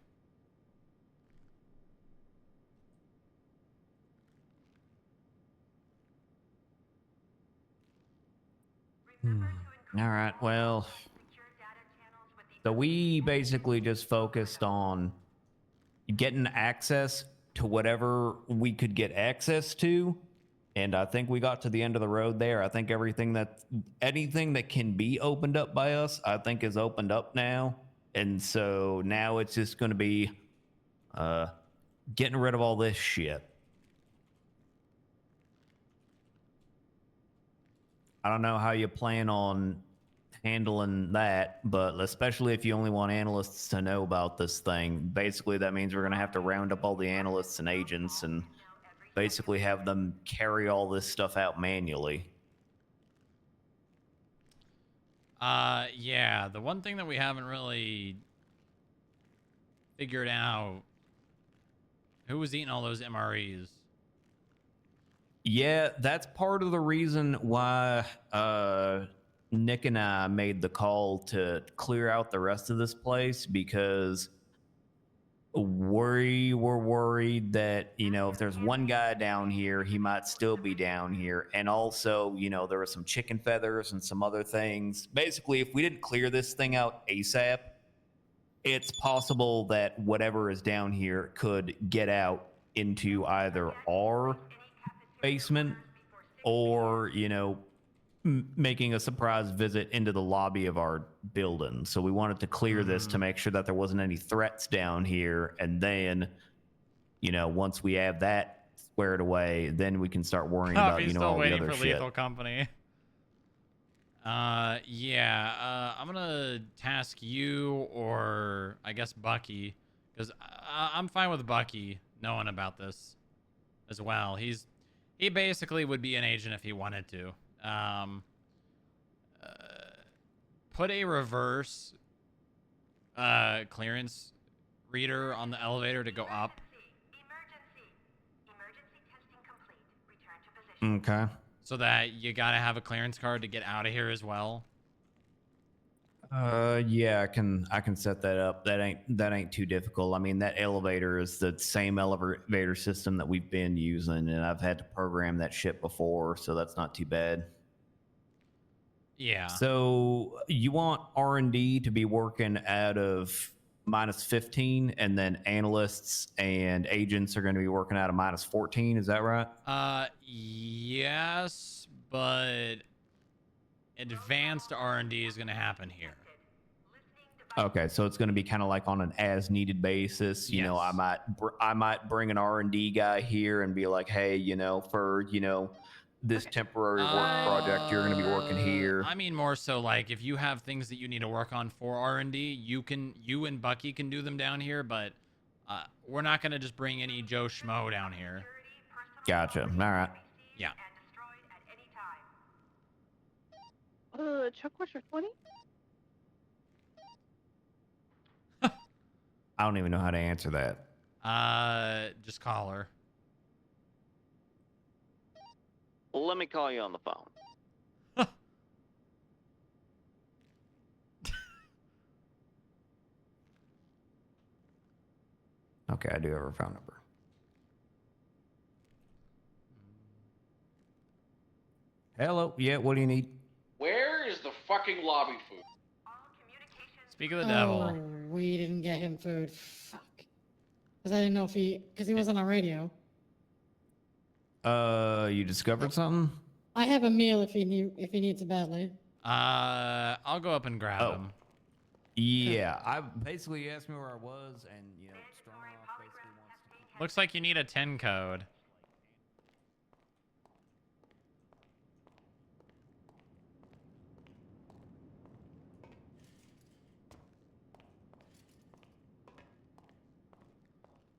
All right, well, so we basically just focused on getting access to whatever we could get access to, and I think we got to the end of the road there. I think anything that can be opened up by us, I think is opened up now, and so now it's just going to be getting rid of all this shit. I don't know how you plan on handling that, but especially if you only want analysts to know about this thing, basically that means we're going to have to round up all the analysts and agents and basically have them carry all this stuff out manually. Yeah, the one thing that we haven't really figured out, who was eating all those MREs? Yeah, that's part of the reason why Nick and I made the call to clear out the rest of this place, because we were worried that, you know, if there's one guy down here, he might still be down here. And also, you know, there were some chicken feathers and some other things. Basically, if we didn't clear this thing out ASAP, it's possible that whatever is down here could get out into either our basement or, you know, making a surprise visit into the lobby of our building. So we wanted to clear this to make sure that there wasn't any threats down here. And then, you know, once we have that squared away, then we can start worrying about, He's you know, still all the waiting other for shit. Lethal Company. Yeah, I'm gonna task you, or I guess Bucky, because I'm fine with Bucky knowing about this as well. He basically would be an agent if he wanted to. Put a reverse clearance reader on the elevator to go up. Okay. So that you gotta have a clearance card to get out of here as well. Yeah, I can set that up. That ain't too difficult. I mean, that elevator is the same elevator system that we've been using, and I've had to program that shit before, so that's not too bad. Yeah. So you want R&D to be working out of -15, and then analysts and agents are going to be working out of -14. Is that right? Yes, but advanced R&D is going to happen here. Okay, so it's going to be kind of like on an as-needed basis. You know, I might bring an R&D guy here and be like, hey, you know, for, you know, this temporary work project, you're going to be working here. I mean, more so like if you have things that you need to work on for R&D, you and Bucky can do them down here, but we're not going to just bring any Joe Schmo down here. Gotcha. All right. Yeah. Chuck, what's your 20? I don't even know how to answer that. Just call her. Let me call you on the phone. Okay, I do have her phone number. Hello. Yeah, what do you need? Where is the fucking lobby food? Speak of the devil. Oh, we didn't get him food. Fuck. Because I didn't know because he wasn't on radio. You discovered something? I have a meal if he needs it badly. I'll go up and grab him. Yeah, I basically asked me where I was, and you know, Stronglock basically wants to. Looks like you need a 10 code.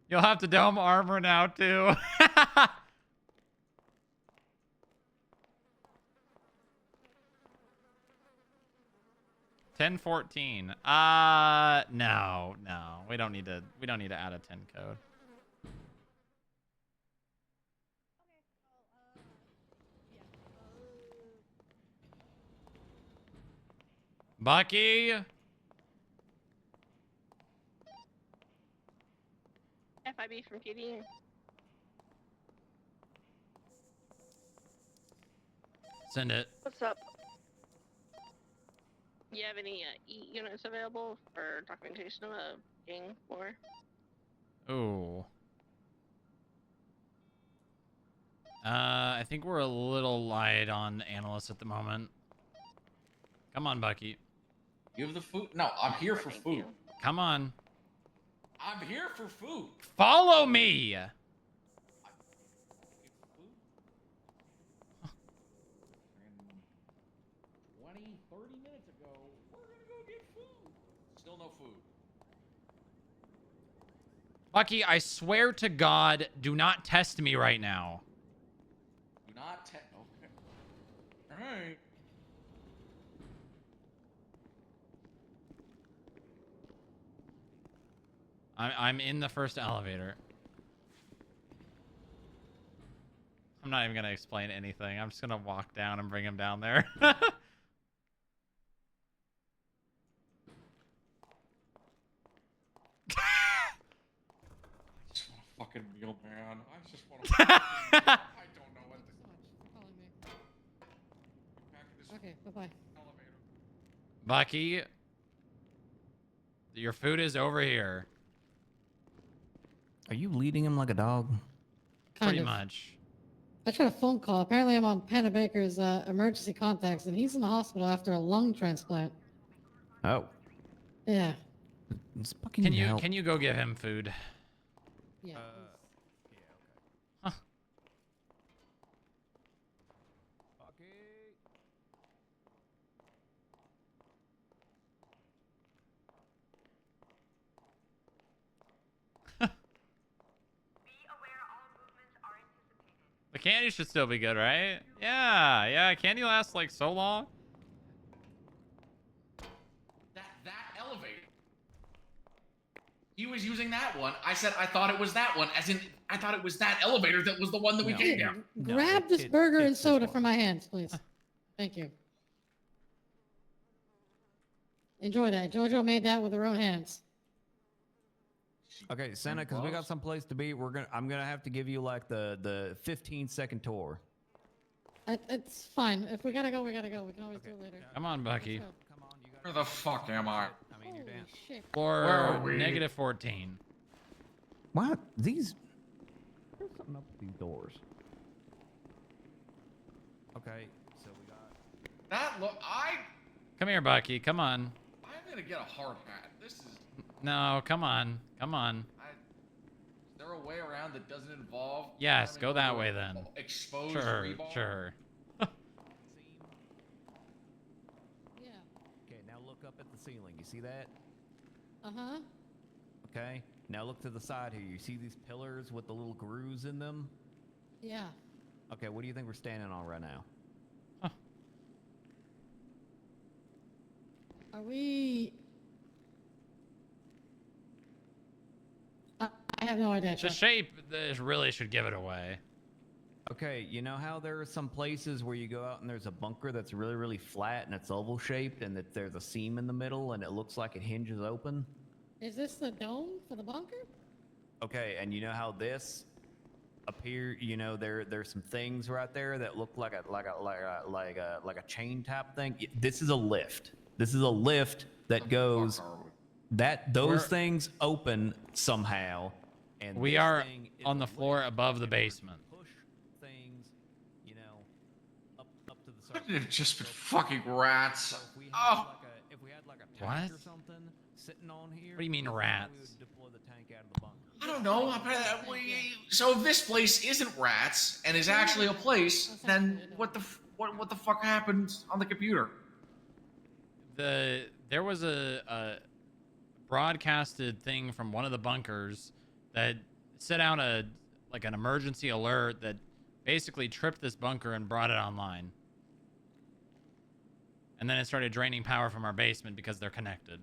You'll have to dome armor now too. 1014. No. We don't need to add a 10 code. Bucky. FIB from PD. Send it. What's up? You have any E units available for documentation of a gang war? Ooh. I think we're a little light on analysts at the moment. Come on, Bucky. You have the food? No, I'm here for food. Come on. I'm here for food. Follow me. 20, 30 minutes ago. food. Bucky, I swear to God, do not test me right now. Do not test. Okay. All right. I'm in the first elevator. I'm not even gonna explain anything. I'm just gonna walk down and bring him down there. I just want a fucking meal, man. I just want a I don't know what this. Okay, bye-bye. Bucky, your food is over here. Are you leading him like a dog? Pretty of. much. I tried a phone call. Apparently, I'm on Panda Baker's emergency contacts, and he's in the hospital after a lung transplant. Oh. Yeah. It's fucking Can you go give him food? Yeah. The candy should still be good, right? Yeah, yeah. Candy lasts like so long. That elevator. He was using that one. I said I thought it was that one, as in I thought it was that elevator that was the one that we came down. Grab this burger and soda from my hands, please. Thank you. Enjoy that. JoJo made that with her own hands. Okay, Santa, because we got some place to be. I'm gonna have to give you like the 15-second tour. It's fine. If we gotta go, we gotta go. We can always do it later. Come on, Bucky. Where the fuck am I? Or we? negative 14. What? These... There's something up with these doors. Okay, so we got... That look, Come here, Bucky. Come on. I'm gonna get a hard hat. This is. No, come on. Come on. Is there a way around that doesn't involve? Yes, go that way then. Exposed Sure, rebar? sure. Yeah. Okay, now look up at the ceiling. You see that? Uh-huh. Okay. Now look to the side here. You see these pillars with the little grooves in them? Yeah. Okay, what do you think we're standing on right now? Are we... I have no idea. The shape this really should give it away. Okay, you know how there are some places where you go out and there's a bunker that's really, really flat and it's oval shaped and that there's a seam in the middle and it looks like it hinges open? Is this the dome for the bunker? Okay, and you know how this appear? You know there's some things right there that look like a chain type thing. This is a lift. This is a lift that goes. Those things open somehow. And we are on the floor above the basement. Push things, you know, up to the surface. Couldn't have just been fucking rats. Oh. If we had like a tank What? or something sitting on here. What do you mean we rats? would deploy the tank out of the bunker. I don't know. So if this place isn't rats and is actually a place, then what the fuck happened on the computer? There was a broadcasted thing from one of the bunkers that set out an emergency alert that basically tripped this bunker and brought it online. And then it started draining power from our basement because they're connected.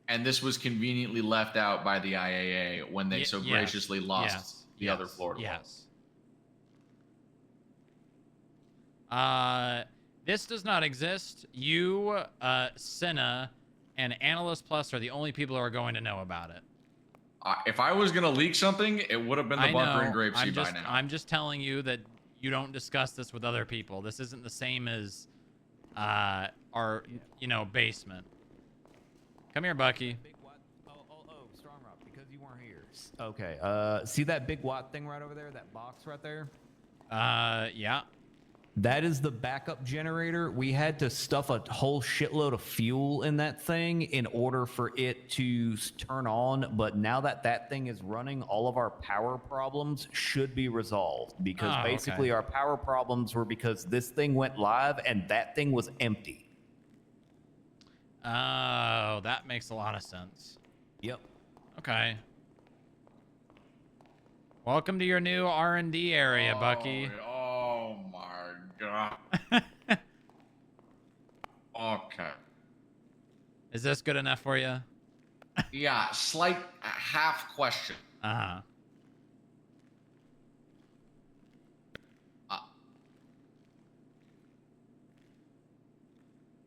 And this was conveniently left out by the IAA when they so graciously lost the other floor. Yes. This does not exist. You, Senna, and Analyst Plus are the only people who are going to know about it. If I was gonna leak something, it would have been the bunker in Grapeseed by now. I'm just telling you that you don't discuss this with other people. This isn't the same as our, basement. Come here, Bucky. Strong Rock, because you weren't here. Okay, see that big white thing right over there? That box right there? Yeah. That is the backup generator. We had to stuff a whole shitload of fuel in that thing in order for it to turn on. But now that that thing is running, all of our power problems should be resolved. Because basically our power problems were because this thing went live and that thing was empty. Oh, that makes a lot of sense. Yep. Okay. Welcome to your new R&D area, Bucky. Oh my god. Okay. Is this good enough for you? Yeah, slight half question. Uh-huh.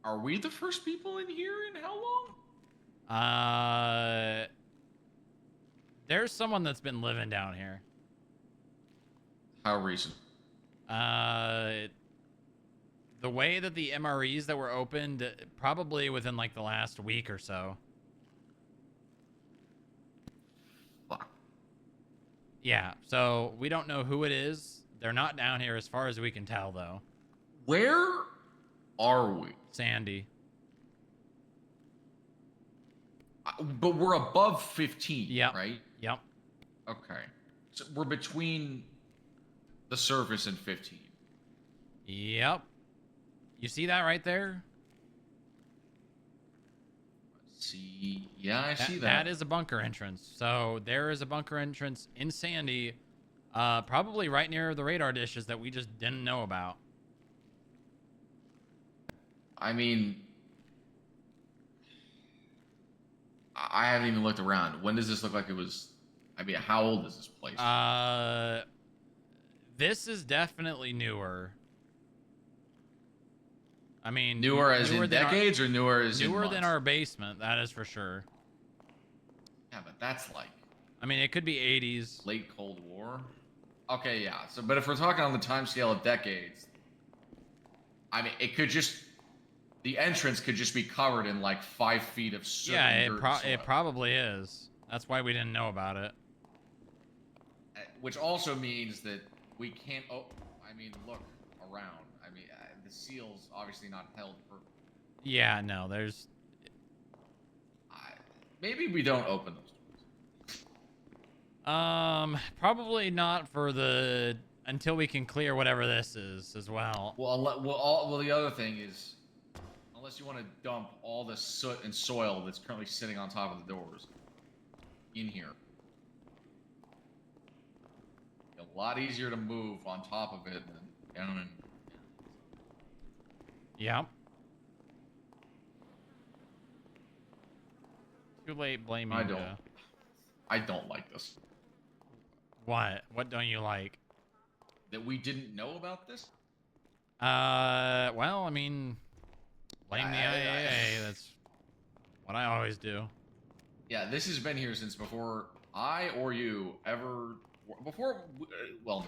Are we the first people in here in how long? There's someone that's been living down here. How recent? The way that the MREs that were opened, probably within like the last week or so. Fuck. Yeah, so we don't know who it is. They're not down here as far as we can tell, though. Where are we? Sandy. But we're above 15, Yep. right? Yep. Okay. So we're between the surface and 15. Yep. You see that right there? See, yeah, I see that. That is a bunker entrance. So there is a bunker entrance in Sandy, probably right near the radar dishes that we just didn't know about. I mean, I haven't even looked around. When does this look like it was? I mean, how old is this place? This is definitely newer. I mean, newer as in decades, or newer as in newer than months? our basement. That is for sure. Yeah, but that's like I mean, it could be 80s. late Cold War. Okay, yeah. So, but if we're talking on the time scale of decades, I mean, it could just the entrance could just be covered in like 5 feet of soot. Yeah, and dirt and it soil. probably is. That's why we didn't know about it. Which also means that we can't. Oh, I mean, look around. I mean, the seal's obviously not held perfectly. Yeah, no, there's. Maybe we don't open those doors. Probably not for the until we can clear whatever this is as well. Well, the other thing is, unless you want to dump all the soot and soil that's currently sitting on top of the doors in here. A lot easier to move on top of it than down and. Yep. Too late blaming. I don't like this. What? What don't you like? That we didn't know about this? Well, I mean, blame the IAA. That's what I always do. Yeah, this has been here since before I or you ever. Before, well,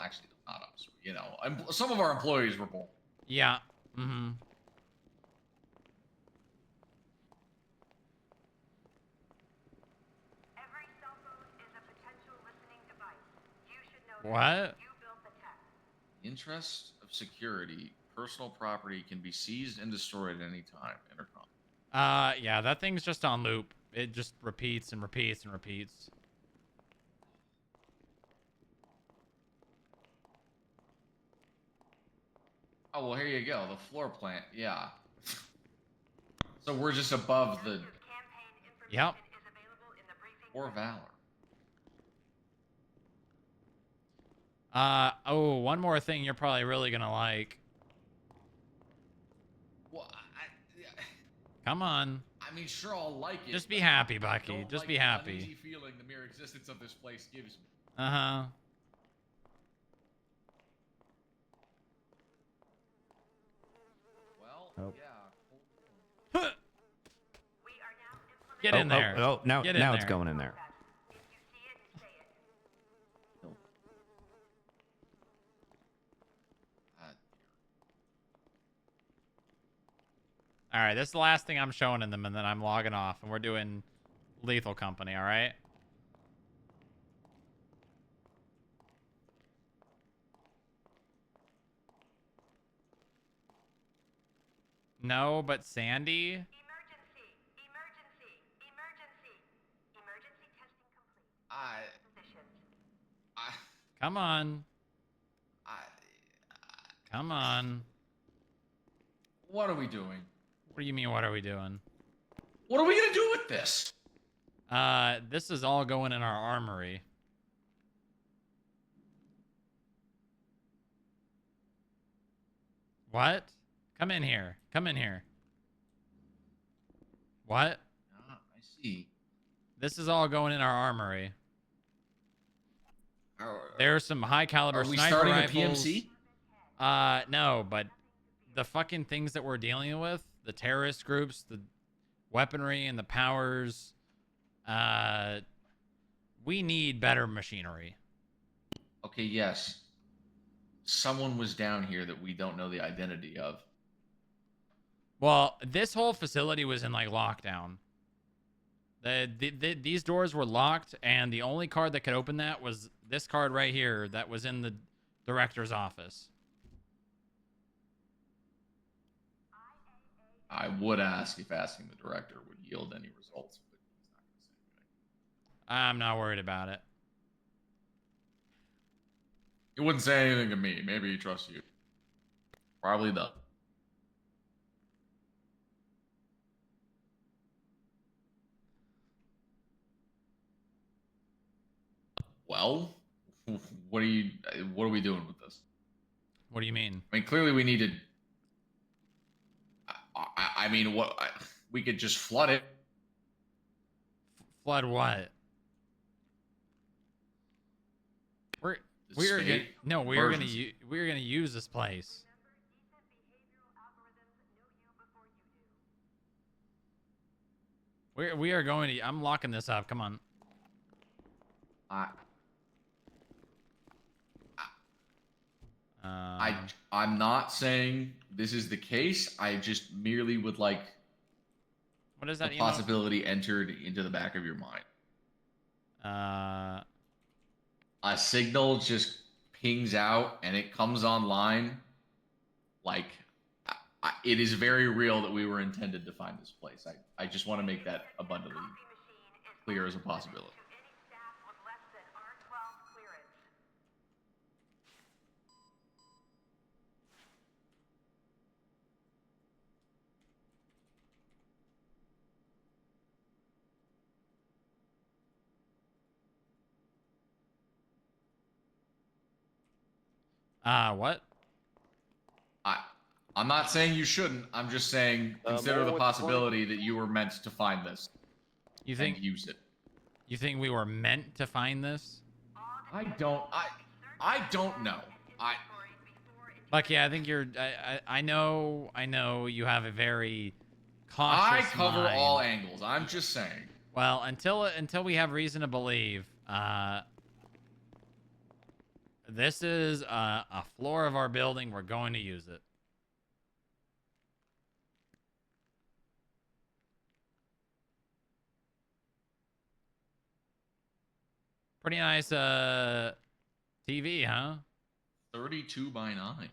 actually, not us. You know, some of our employees were born. Yeah. Mm-hmm. Every cell phone is a potential listening device. You should know What? you built the tech. Interest of security, personal property can be seized and destroyed at any time. Intercom. Yeah, that thing's just on loop. It just repeats and repeats and repeats. Oh, well, here you go. The floor plan. Yeah. So we're just above the. Yep. Or Valor. Oh, one more thing you're probably really gonna like. Well, Come on. I mean, sure, I'll like it. Just be happy, Bucky. I don't Just like be the happy. uneasy feeling the mere existence of this place gives me. Uh-huh. Well, yeah. Get in there. Oh, now Get in now it's there. going in there. All right, this is the last thing I'm showing in them, and then I'm logging off, and we're doing Lethal Company, all right? No, but Sandy? Emergency testing complete. Positions. Come on. Come on. What are we doing? What do you mean, what are we doing? What are we gonna do with this? This is all going in our armory. What? Come in here. Come in here. What? Ah, I see. This is all going in our armory. There's some high caliber Are we sniper starting rifles. a PMC? No, but the fucking things that we're dealing with, the terrorist groups, the weaponry and the powers, we need better machinery. Okay, yes. Someone was down here that we don't know the identity of. Well, this whole facility was in like lockdown. These doors were locked, and the only card that could open that was this card right here that was in the director's office. I would ask if asking the director would yield any results, but he's not going to say anything. I'm not worried about it. He wouldn't say anything to me. Maybe he trusts you. Probably does. Well, what are we doing with this? What do you mean? I mean, clearly we needed. I mean, we could just flood it. Flood what? We're gonna use this place. We are going to. I'm locking this up. Come on. I'm not saying this is the case. I just merely would like. What is that? The possibility entered into the back of your mind. A signal just pings out and it comes online. Like, it is very real that we were intended to find this place. I just want to make that abundantly clear as a possibility. What? I'm not saying you shouldn't. I'm just saying consider the possibility that you were meant to find this. You think and use it? You think we were meant to find this? I don't know. Bucky, I think you're. I know you have a very cautious I cover mind. all angles. I'm just saying. Well, until we have reason to believe, this is a floor of our building. We're going to use it. Pretty nice TV, huh? 32 by 9.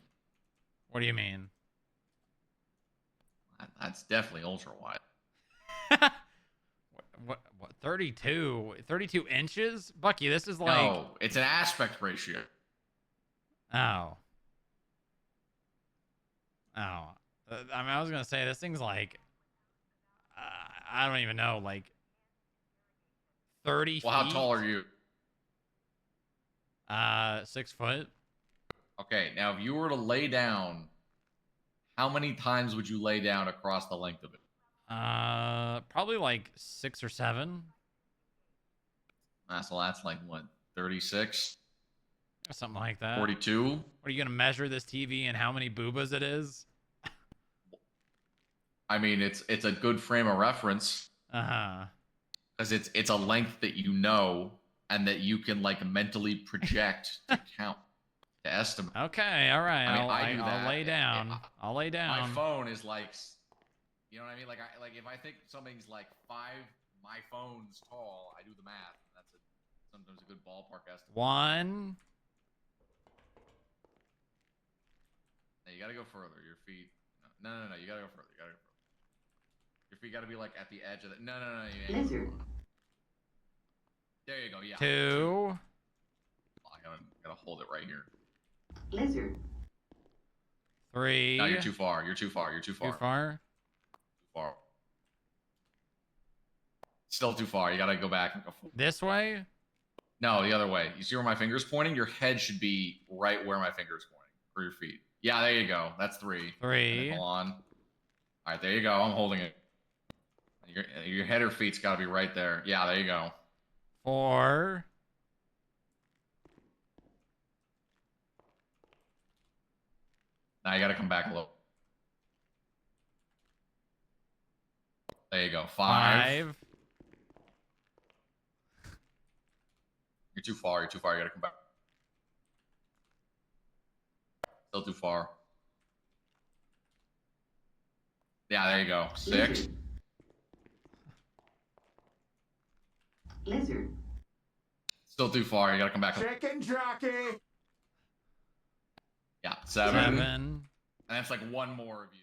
What do you mean? That's definitely ultra wide. What 32 inches? Bucky, this is like... No, it's an aspect ratio. Oh. I mean, I was gonna say this thing's like, I don't even know, like 30 Well, how tall are you? 6 foot. Okay, now if you were to lay down, how many times would you lay down across the length of it? Probably like 6 or 7. So that's like what, 36? Or something like that. 42? What, are you gonna measure this TV and how many boobas it is? I mean, it's a good frame of reference. Because it's a length that you know and that you can like mentally project to count, to estimate. Okay, all right. I mean, I'll lay down. I'll lay down. My phone is like, you know what I mean? Like if I think something's like 5 my phone's tall, I do the math. That's sometimes a good ballpark estimate. 1. Now you gotta go further. Your feet. No. You gotta go further. Your feet gotta be like at the edge of the. No. Lizard. There you go. Yeah. 2. I gotta hold it right here. Lizard. 3. No, you're too far. You're too far. Too far. far. Still too far. You gotta go back and go forward. This way? No, the other way. You see where my finger's pointing? Your head should be right where my finger's pointing, or your feet. Yeah, there you go. That's 3. 3. Hold on. All right, there you go. I'm holding it. Your head or feet's got to be right there. Yeah, there you go. 4. Now you got to come back a little. There you go. 5. You're too far. You're too far. You got to come back. Still too far. Yeah, there you go. 6. Lizard. Still too far. You got to come back. Chicken jockey. Yeah, 7. 7. And that's like one more of you.